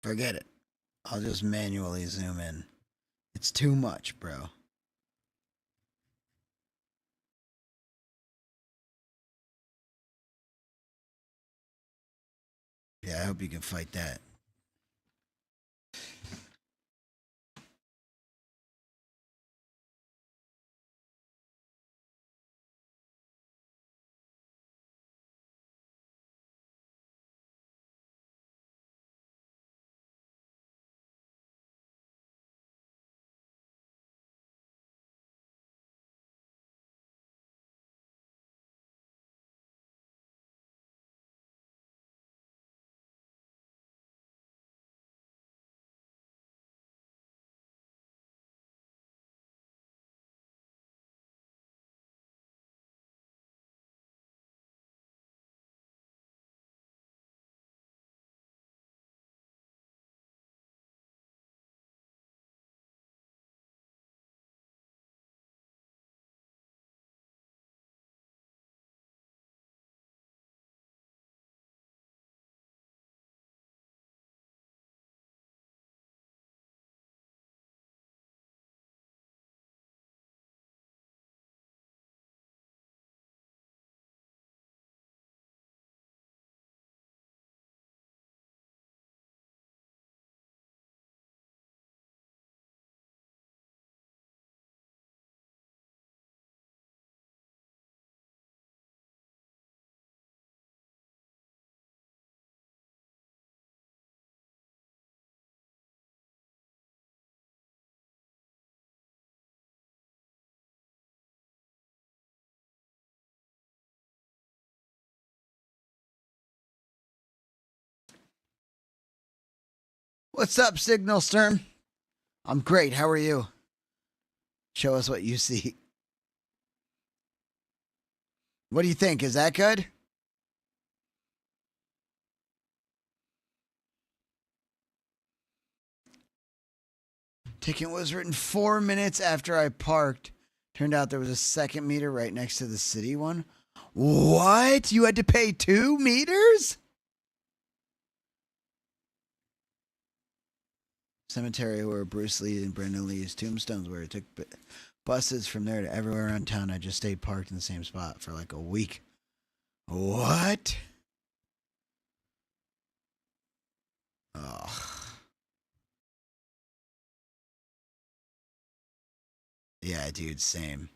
[SPEAKER 1] Forget it. I'll just manually zoom in. It's too much, bro. Yeah, I hope you can fight that. What's up, Signal Stern? I'm great. How are you? Show us what you see. What do you think? Is that good? Ticket was written 4 minutes after I parked. Turned out there was a second meter right next to the city one. What? You had to pay 2 meters? Cemetery where Bruce Lee and Brendan Lee's tombstones were. It took buses from there to everywhere around town. I just stayed parked in the same spot for like a week. What? Ugh. Yeah, dude, same.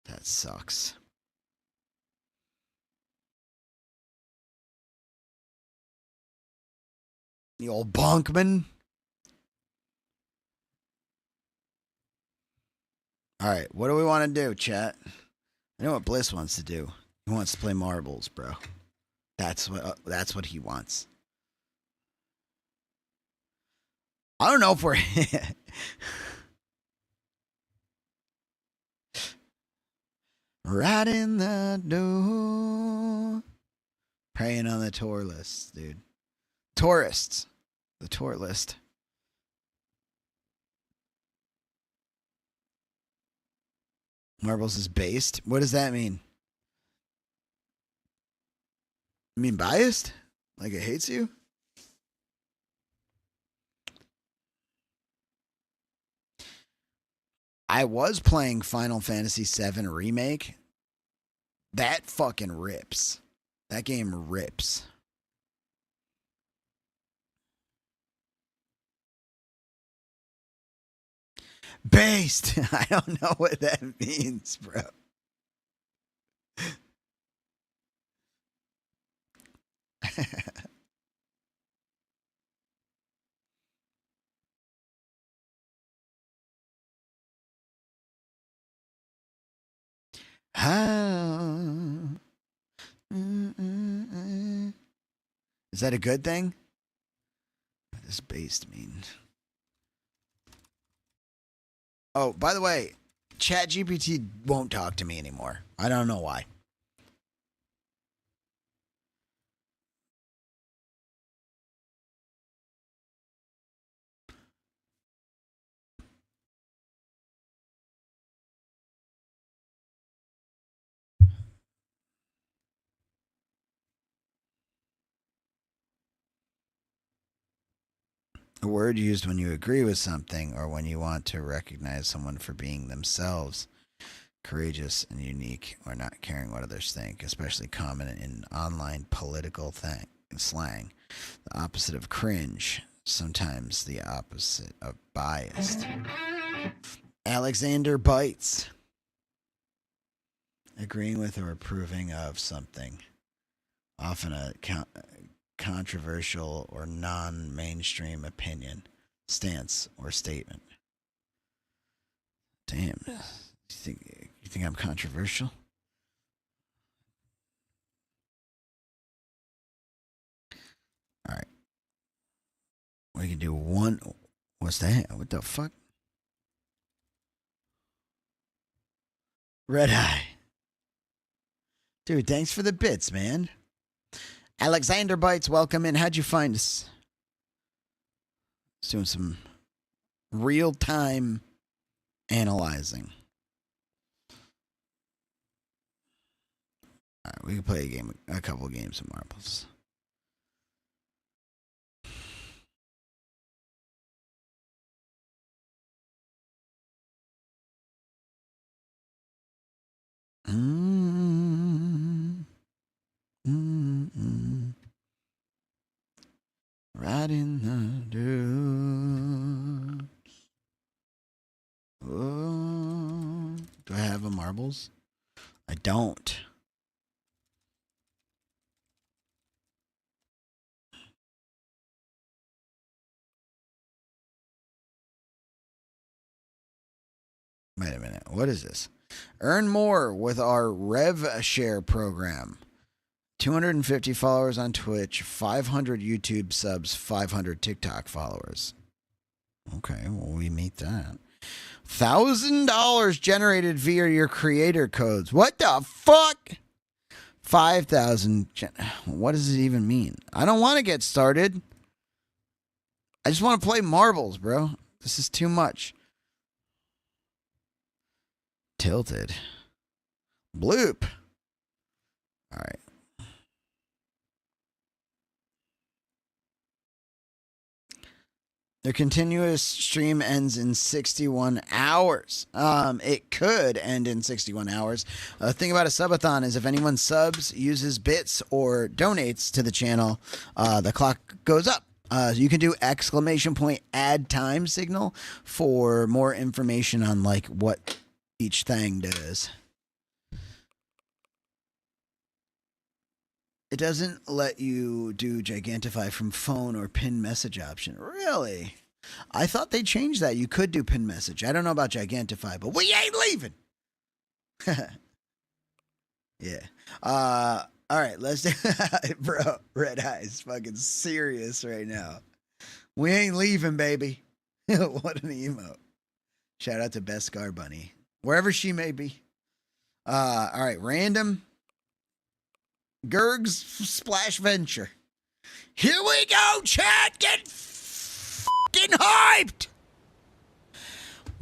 [SPEAKER 1] That sucks. The old Bonkman. All right, what do we want to do, chat? I know what Bliss wants to do. He wants to play marbles, bro. That's what he wants. I don't know if we're right in the door. Praying on the tour list, dude. Tourists. The tour list. Marbles is based? What does that mean? You mean biased? Like it hates you? I was playing Final Fantasy VII Remake. That fucking rips. That game rips. Based. I don't know what that means, bro. Is that a good thing? What does based mean? Oh, by the way, ChatGPT won't talk to me anymore. I don't know why. A word used when you agree with something or when you want to recognize someone for being themselves, courageous and unique, or not caring what others think, especially common in online political slang. The opposite of cringe, sometimes the opposite of biased. Alexander Bites. Agreeing with or approving of something, often a controversial or non-mainstream opinion, stance, or statement. Damn, you think I'm controversial? All right, we can do one. What's that? What the fuck? Red Eye. Dude, thanks for the bits, man. Alexander Bites, welcome in. How'd you find us? Doing some real-time analyzing. All right, we can play a couple of games of marbles. Right in the door. Oh, do I have a marbles? I don't. Wait a minute. What is this? Earn more with our Rev Share program. 250 followers on Twitch, 500 YouTube subs, 500 TikTok followers. Okay, well, we meet that. $1,000 generated via your creator codes. What the fuck? 5,000. What does it even mean? I don't want to get started. I just want to play marbles, bro. This is too much. Tilted. Bloop. All right. The continuous stream ends in 61 hours. It could end in 61 hours. The thing about a subathon is if anyone subs, uses bits, or donates to the channel, the clock goes up. You can do ! Add time signal for more information on like what each thing does. It doesn't let you do Gigantify from phone or pin message option. Really? I thought they changed that. You could do pin message. I don't know about Gigantify, but we ain't leaving. Yeah. All right, let's do bro, Red Eye's fucking serious right now. We ain't leaving, baby. What an emote. Shout out to Best Scar Bunny. Wherever she may be. All right, random. Gerg's Splash Venture. Here we go, chat. Get fucking hyped.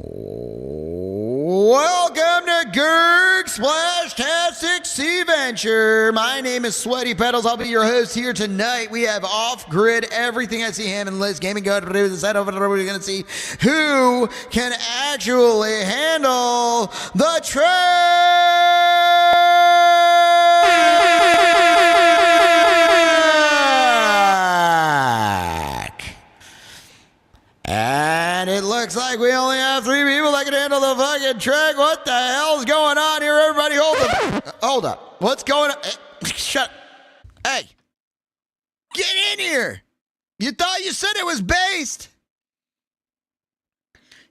[SPEAKER 1] Welcome to Gerg Splashtastic Sea Venture. My name is Sweaty Pedals. I'll be your host here tonight. We have off-grid everything. I see Ham and Liz Gaming. Go to the set over. We're going to see who can actually handle the track. And it looks like we only have 3 people that can handle the fucking track. What the hell's going on here? Everybody hold up. What's going on? Shut up. Hey. Get in here. You thought you said it was based.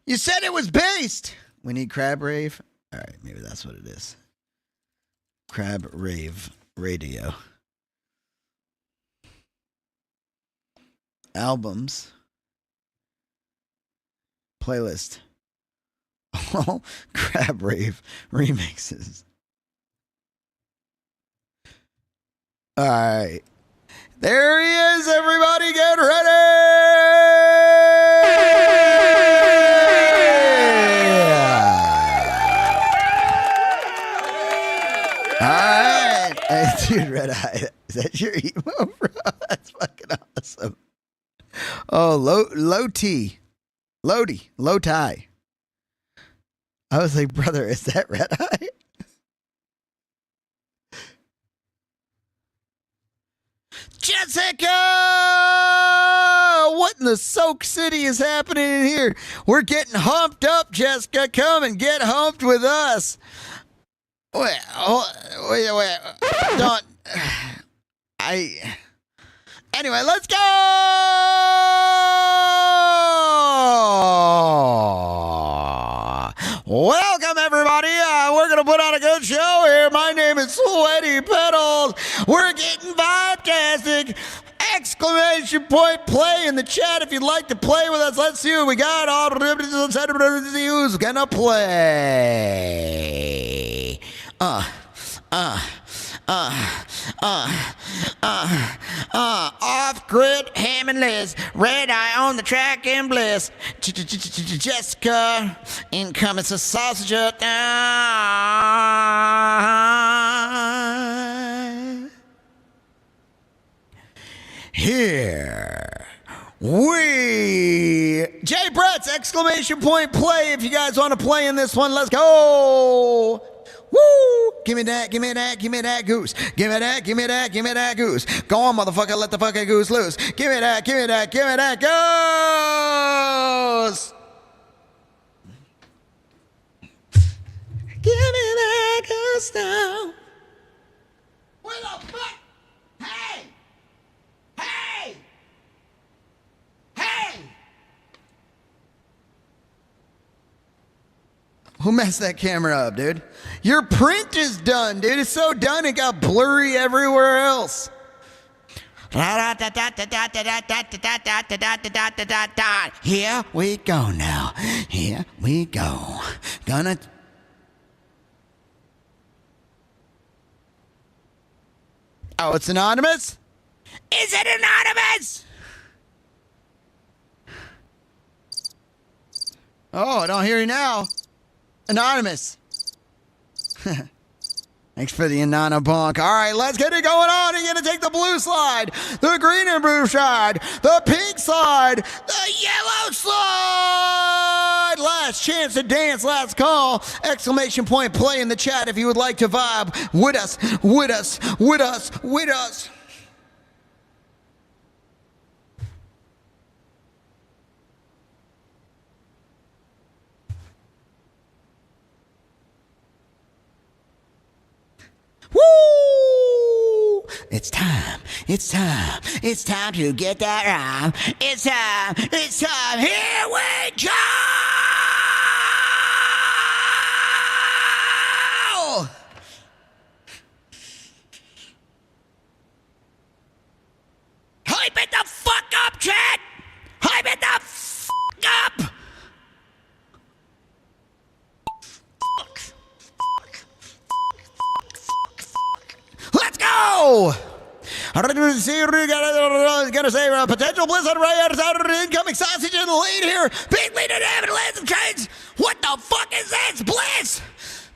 [SPEAKER 1] You said it was based. We need Crab Rave. All right, maybe that's what it is. Crab Rave Radio. Albums. Playlist. All Crab Rave remixes. All right. There he is, everybody. Get ready. All right. Hey, dude, Red Eye. Is that your emo, bro? That's fucking awesome. Oh, low T. Lodi, low tie. I was like, brother, is that Red Eye? Jessica! What in the Soak City is happening in here? We're getting humped up, Jessica. Come and get humped with us. Wait. Don't. Anyway, let's go! Welcome, everybody. We're going to put on a good show here. My name is Sweaty Pedals. We're getting vibe-tastic. Exclamation point play in the chat if you'd like to play with us. Let's see what we got. Let's see who's going to play. Off-grid, Ham and Liz, Red Eye on the track and Bliss, Jessica, incoming to sausage up. Here we Jay Brett's exclamation point play if you guys want to play in this one. Let's go. Woo! Give me that goose. Give me that goose. Go on, motherfucker, let the fucking goose loose. Give me that goose. Give me that goose now. Where the fuck? Hey! Who messed that camera up, dude? Your print is done, dude. It's so done it got blurry everywhere else. Here we go now. Here we go. Gonna... Oh, it's anonymous? Is it anonymous? Oh, I don't hear you now. Anonymous. Thanks for the Anana bonk. All right, let's get it going on. You're going to take the blue slide, the green and blue slide, the pink slide, the yellow slide. Last chance to dance, last call. Exclamation point play in the chat if you would like to vibe with us. Woo! It's time to get that rhyme. It's time, here we go! Hype it the fuck up, chat! Hype it the fuck up! go. Gonna say potential bliss on right, incoming sausage in the lead here. Big lead in Evan lands and trains. What the fuck is this? Bliss!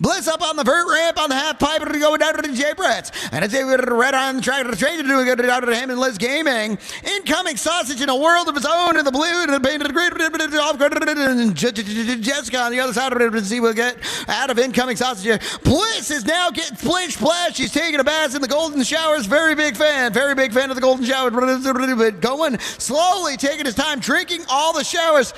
[SPEAKER 1] Bliss up on the vert ramp on the half pipe and going down to the J Bretts. And it's red on the track of the train to do it down to him and Liz Gaming. Incoming sausage in a world of its own in the blue and the painted grid and Jessica on the other side of it and see what we get out of incoming sausage here. Bliss is now getting splish splash. She's taking a bath in the golden showers. Very big fan of the golden shower. But going slowly, taking his time, drinking all the showers.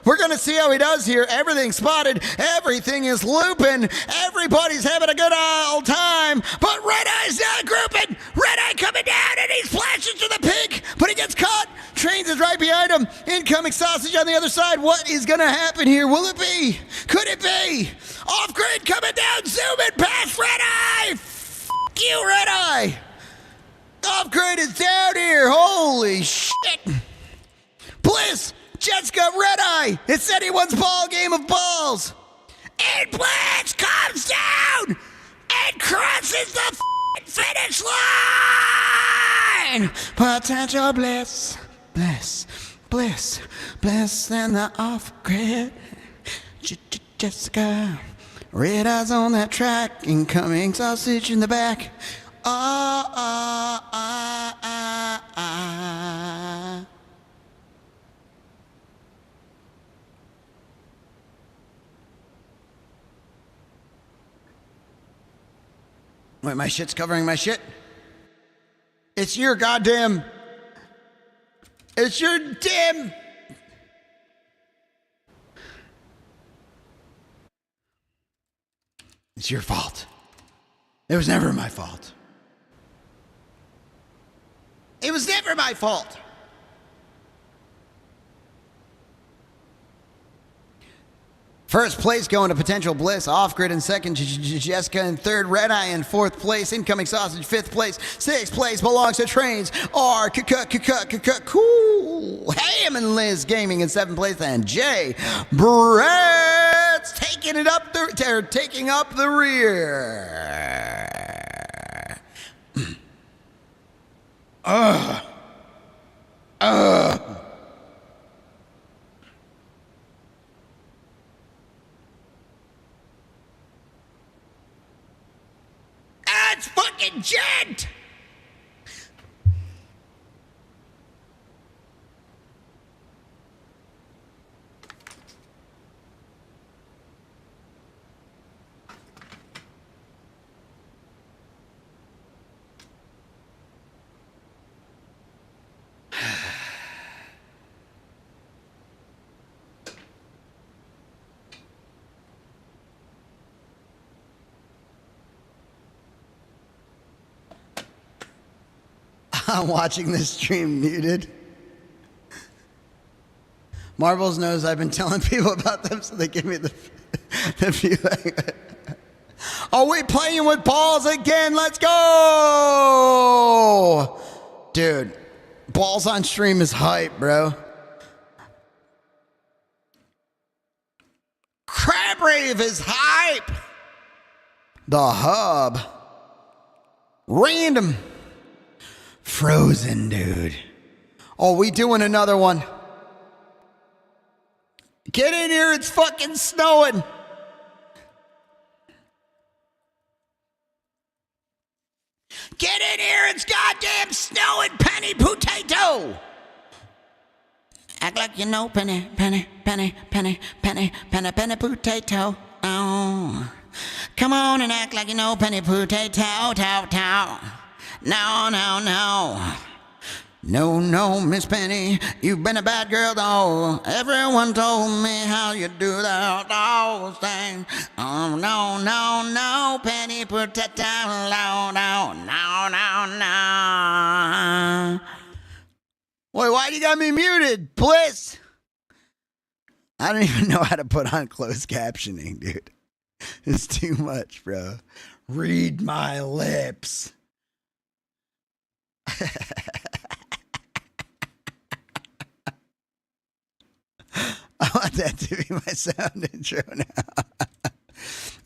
[SPEAKER 1] We're going to see how he does here. Everything's spotted. Everything is looping. Everybody's having a good old time. But Red Eye's not grouping. Red Eye coming down, and he splashes to the pink, but he gets caught. Trains is right behind him. Incoming sausage on the other side. What is going to happen here? Will it be? Could it be? Off-grid coming down, zooming past Red Eye. Fuck you, Red Eye. Off-grid is down here. Holy shit. Bliss. Jessica, Red Eye, it's anyone's ball game of balls. And Bliss comes down and crosses the finish line. Potential bliss, bliss, bliss, bliss, and the off-grid. Jessica, Red Eye's on that track, incoming sausage in the back. Wait, my shit's covering my shit? It's your goddamn... It's your damn... It's your fault. It was never my fault. It was never my fault. First place going to Potential Bliss, Off-Grid in second, Jessica in third, Red Eye in fourth place, Incoming Sausage fifth place, sixth place belongs to Trains, Cool, Ham and Liz Gaming in seventh place, and Jay Brett's taking it up taking up the rear. That's fucking gent! I'm watching this stream muted. Marbles knows I've been telling people about them, so they give me the feeling. Are we playing with balls again? Let's go! Dude, balls on stream is hype, bro. Crab Rave is hype! The hub. Random. Frozen, dude. Oh, we doing another one. Get in here, it's fucking snowing. Get in here, it's goddamn snowing, Penny Potato. Act like you know Penny Potato. Oh. Come on and act like you know Penny Potato. No. No, Miss Penny, you've been a bad girl, though. Everyone told me how you do those things. Oh, no, Penny Potato, no. Wait, why do you got me muted, Bliss? I don't even know how to put on closed captioning, dude. It's too much, bro. Read my lips. I want that to be my sound intro now.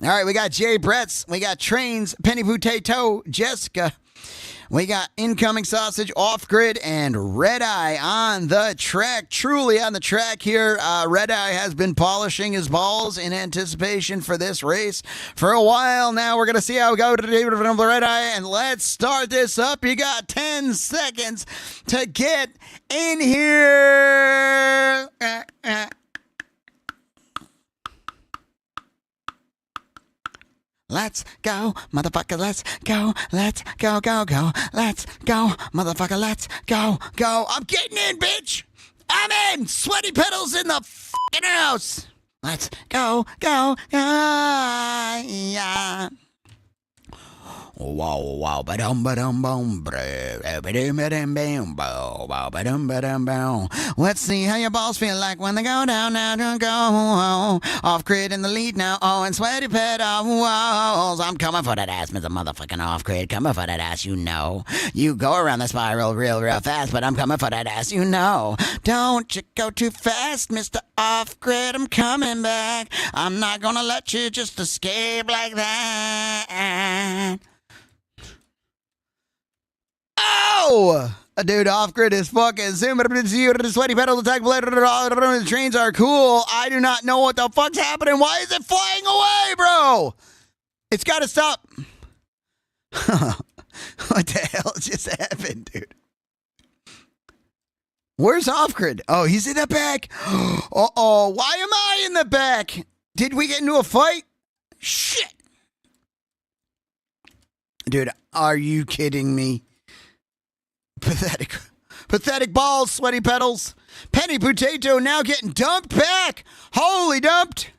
[SPEAKER 1] All right, we got Jay Bretts, we got Trains, Penny Potato, Jessica, We got Incoming Sausage, Off Grid, and Red Eye on the track. Truly on the track here. Red Eye has been polishing his balls in anticipation for this race for a while now. We're going to see how we go today with Red Eye, and let's start this up. You got 10 seconds to get in here. Let's go, motherfucker, let's go, go. Let's go, motherfucker, let's go. I'm getting in, bitch. I'm in. Sweaty pedals in the fucking house. Let's go, yeah. Wow, ba-dum, boom, let's see how your balls feel like when they go down now, don't go. Off grid in the lead now, and sweaty pedals. I'm coming for that ass, Mr. Motherfucking Off Grid. Coming for that ass, you know. You go around the spiral real fast, but I'm coming for that ass, you know. Don't you go too fast, Mr. Off Grid. I'm coming back. I'm not gonna let you just escape like that. Oh! Dude, Off Grid is fucking zooming up into you. The sweaty pedals attack. The trains are cool. I do not know what the fuck's happening. Why is it flying away, bro? It's got to stop. What the hell just happened, dude? Where's Off Grid? Oh, he's in the back. Uh-oh. Why am I in the back? Did we get into a fight? Shit. Dude, are you kidding me? Pathetic balls, sweaty pedals. Penny Potato now getting dumped back. Holy dumped.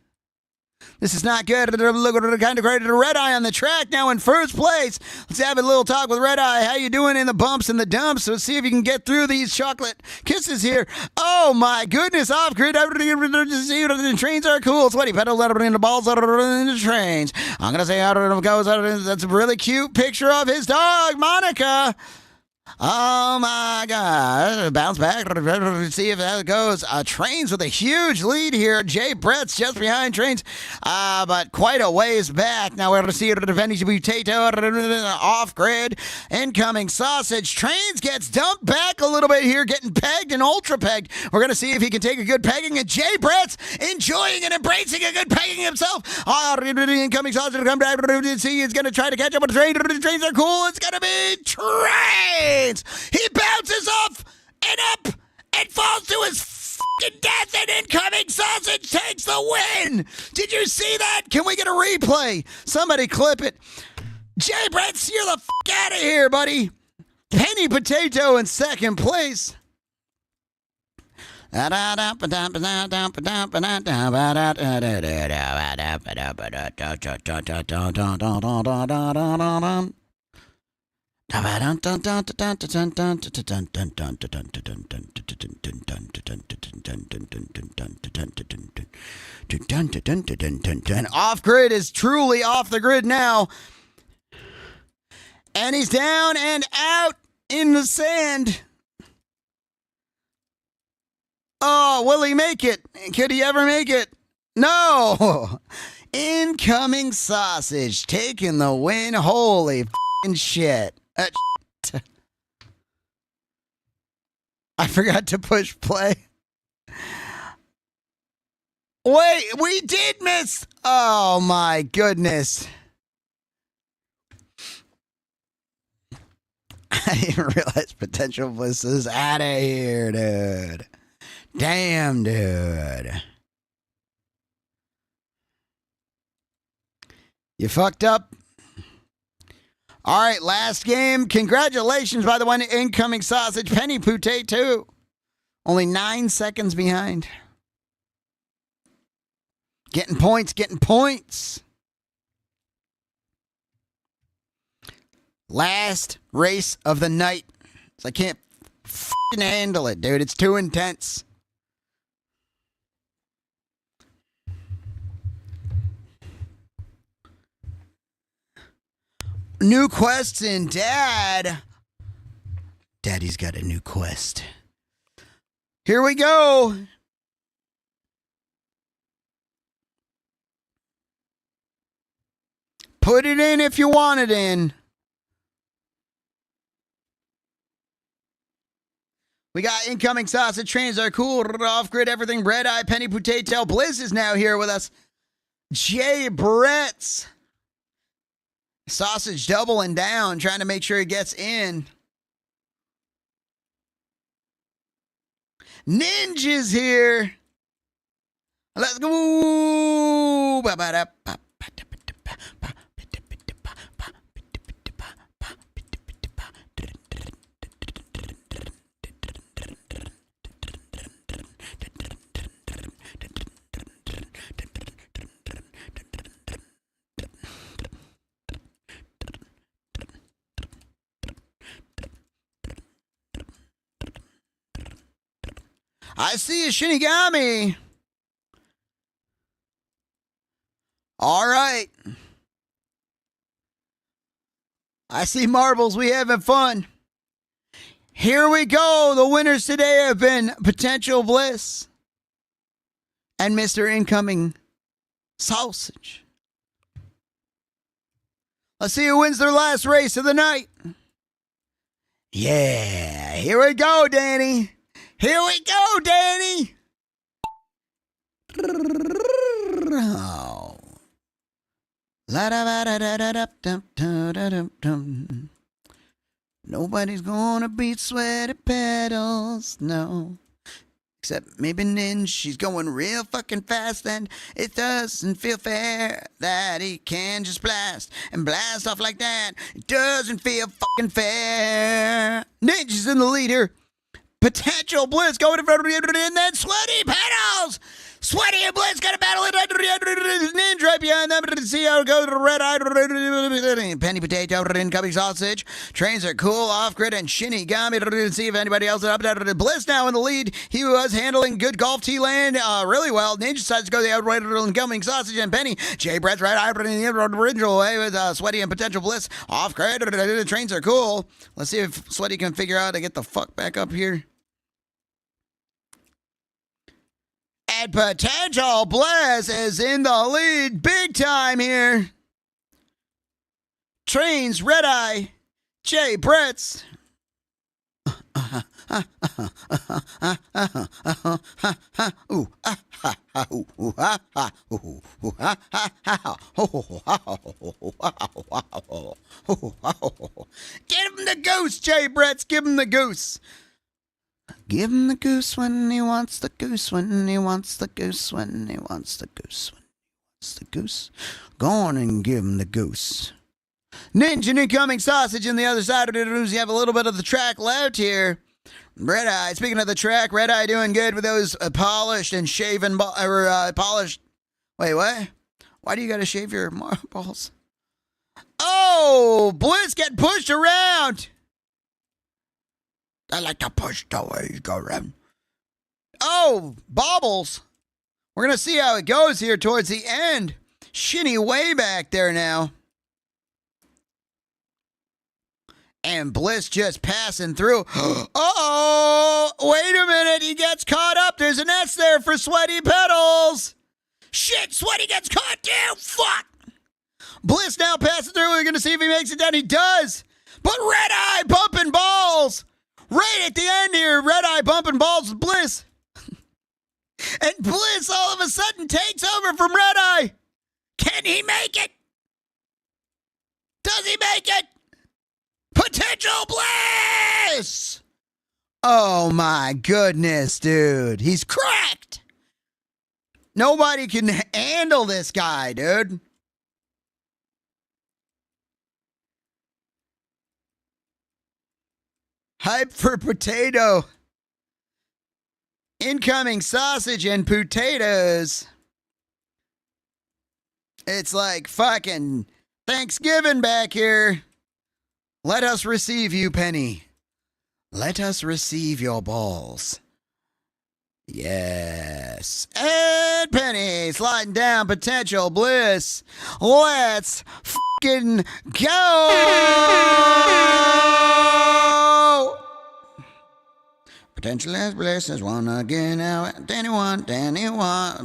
[SPEAKER 1] This is not good. Look at the kind of credit to Red Eye on the track now in first place. Let's have a little talk with Red Eye. How you doing in the bumps and the dumps? Let's see if you can get through these chocolate kisses here. Oh my goodness, Off Grid. The trains are cool. Sweaty pedals out in the balls out in the trains. I'm gonna say out of it goes. That's a really cute picture of his dog, Monica. Oh my God. Bounce back. See if that goes. Trains with a huge lead here. Jay Brett's just behind Trains, but quite a ways back. Now we're going to see it defending Potato. Off Grid. Incoming Sausage. Trains gets dumped back a little bit here, getting pegged and ultra pegged. We're going to see if he can take a good pegging. And Jay Brett's enjoying and embracing a good pegging himself. Incoming Sausage come back. See, he's going to try to catch up with the train. The trains are cool. It's going to be Train. He bounces off and up and falls to his fucking death, and Incoming Sausage takes the win. Did you see that? Can we get a replay? Somebody clip it. Jay Brett, you're the fuck out of here, buddy. Penny Potato in second place. Off Grid is truly off the grid now. And he's down and out in the sand. Oh, will he make it? Could he ever make it? No. Incoming Sausage taking the win. Holy f***ing shit. I forgot to push play. Wait, we did miss. Oh my goodness. I didn't realize Potential Bliss is out of here, dude. Damn, dude. You fucked up. All right, last game. Congratulations, by the way, Incoming Sausage. Penny Potato. Only 9 seconds behind. Getting points. Last race of the night. I can't f***ing handle it, dude. It's too intense. New quests in Dad. Daddy's got a new quest. Here we go. Put it in if you want it in. We got incoming sausage. Trains are cool. Off grid everything. Red Eye, Penny Potato. Bliss is now here with us. Jay Brett's. Sausage doubling down, trying to make sure he gets in. Ninja's here. Let's go. I see you, Shinigami. All right. I see marbles. We having fun. Here we go. The winners today have been Potential Bliss and Mr. Incoming Sausage. Let's see who wins their last race of the night. Yeah, here we go, Danny. Here we go, Danny. Oh. Nobody's gonna beat Sweaty Petals, no. Except maybe Ninja, she's going real fucking fast, and it doesn't feel fair that he can just blast and blast off like that. It doesn't feel fucking fair. Ninja's in the lead here. Potential Bliss going in front of you, and then Sweaty Petals. Sweaty and Bliss got to battle it. Ninja right behind them to see how it goes. Red Eye, Penny Potato, incoming sausage. Trains are cool, off grid, and Shinigami to see if anybody else is up. Bliss now in the lead. He was handling good golf tee land really well. Ninja decides to go the outright incoming sausage and Penny. Jay Brett's Red Eye in the original way with Sweaty and Potential Bliss off grid. The trains are cool. Let's see if Sweaty can figure out how to get the fuck back up here. And Potential Bliss is in the lead big time here. Trains, Red Eye, Jay Brett's. Get him the goose, Jay Brett's. Give him the goose. Give him the goose when he wants the goose, when he wants the goose, when he wants the goose, when he wants the goose. Go on and give him the goose. Ninja incoming sausage on the other side of the news. You have a little bit of the track left here. Red Eye, speaking of the track, Red Eye doing good with those polished and shaven, polished. Wait, what? Why do you got to shave your balls? Oh, Bliss getting pushed around. I like to push the way you go around. Oh, bobbles. We're going to see how it goes here towards the end. Shinny way back there now. And Bliss just passing through. Uh-oh. Wait a minute. He gets caught up. There's an S there for Sweaty Petals. Shit, Sweaty gets caught too. Fuck. Bliss now passing through. We're going to see if he makes it down. He does. But Red Eye bumping balls. Right at the end here, Red Eye bumping balls with Bliss. And Bliss all of a sudden takes over from Red Eye. Can he make it? Does he make it? Potential Bliss! Oh my goodness, dude. He's cracked. Nobody can handle this guy, dude. Hype for potato. Incoming sausage and potatoes. It's like fucking Thanksgiving back here. Let us receive you, Penny. Let us receive your balls. Yes. And Penny sliding down Potential Bliss. Let's fucking go! Potential Bliss has won again now. Danny won,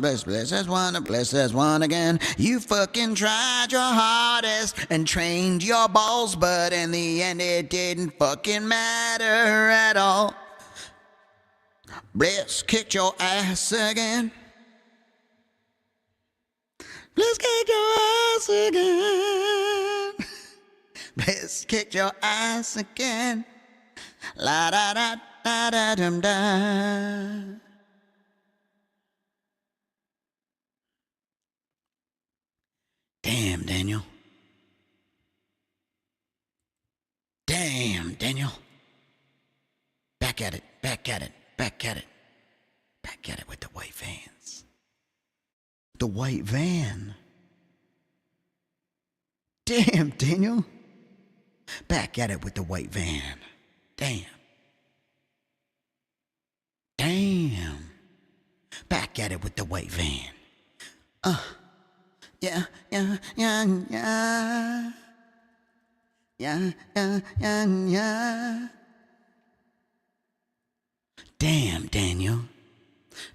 [SPEAKER 1] Bliss has won again. You fucking tried your hardest and trained your balls, but in the end it didn't fucking matter at all. Bliss kicked your ass again. Bliss kicked your ass again. Bliss kicked your ass again. La da da da da dum da. Damn, Daniel. Damn, Daniel. Back at it, back at it, back at it. Back at it with the white vans. The white van. Damn, Daniel. Back at it with the white van. Damn. Damn. Back at it with the white van. Yeah, yeah, yeah, yeah. Yeah, yeah, yeah, yeah. Damn, Daniel.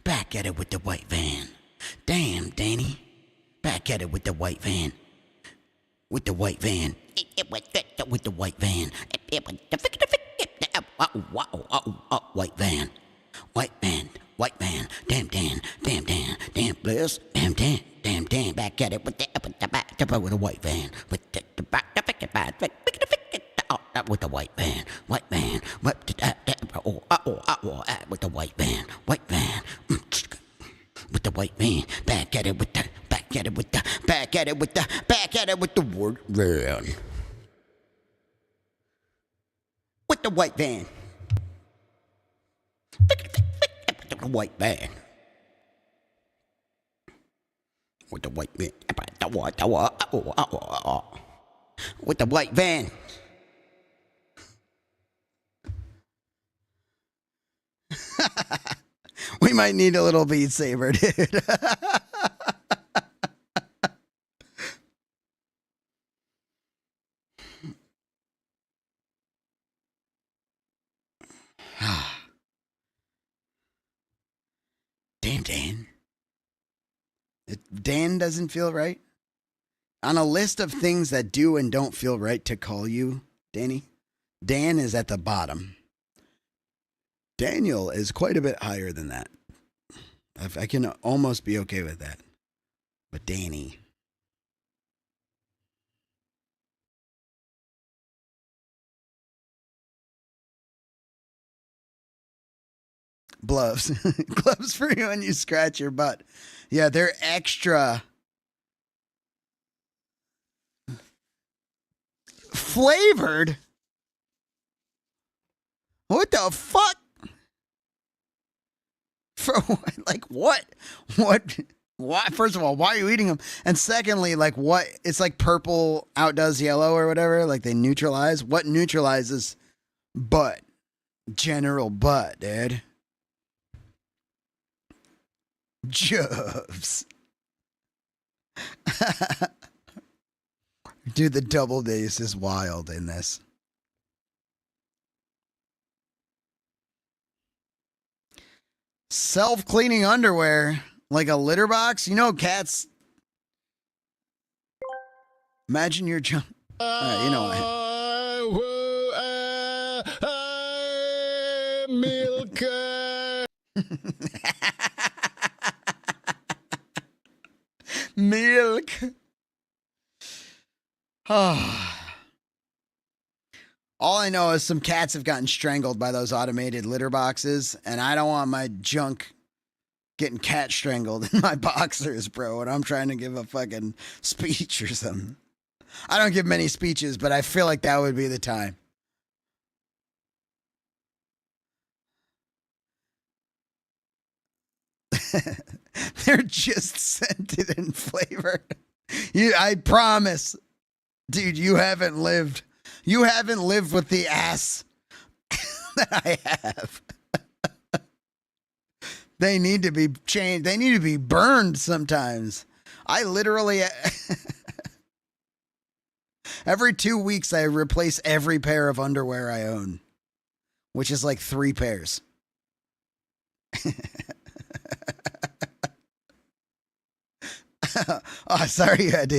[SPEAKER 1] Back at it with the white van. Damn, Danny. Back at it with the white van. With the white van. With the white van. White van. White van. White van. Damn, Dan. Damn, Dan. Damn, Bliss. Damn, Dan. Damn, Dan. Back at it with the white van. With the with the white van. White van. With the white van. White van. With the white van. Back at it with the back at it with the back at it with the back at it with the word van. With the white van. The white van. With the white van. With the white van. We might need a little Beat Saber, dude. Damn, Dan. Dan doesn't feel right? On a list of things that do and don't feel right to call you, Danny, Dan is at the bottom. Daniel is quite a bit higher than that. I can almost be okay with that. But Danny. Gloves. Gloves for you when you scratch your butt. Yeah, they're extra flavored. What the fuck? For like what? What? Why? First of all, why are you eating them? And secondly, like what? It's like purple outdoes yellow or whatever. Like they neutralize. What neutralizes butt? General butt, dude. Jobs. Dude, the double days is wild in this. Self-cleaning underwear, like a litter box. You know, cats. Imagine you're jumping. You know what?
[SPEAKER 4] Milk.
[SPEAKER 1] Milk. Oh. All I know is some cats have gotten strangled by those automated litter boxes, and I don't want my junk getting cat strangled in my boxers, bro, when I'm trying to give a fucking speech or something. I don't give many speeches, but I feel like that would be the time. They're just scented and flavored. I promise. Dude, you haven't lived. You haven't lived with the ass that I have. They need to be changed. They need to be burned sometimes. I literally... Every 2 weeks, I replace every pair of underwear I own. Which is like 3 pairs. Oh, sorry, Eddie.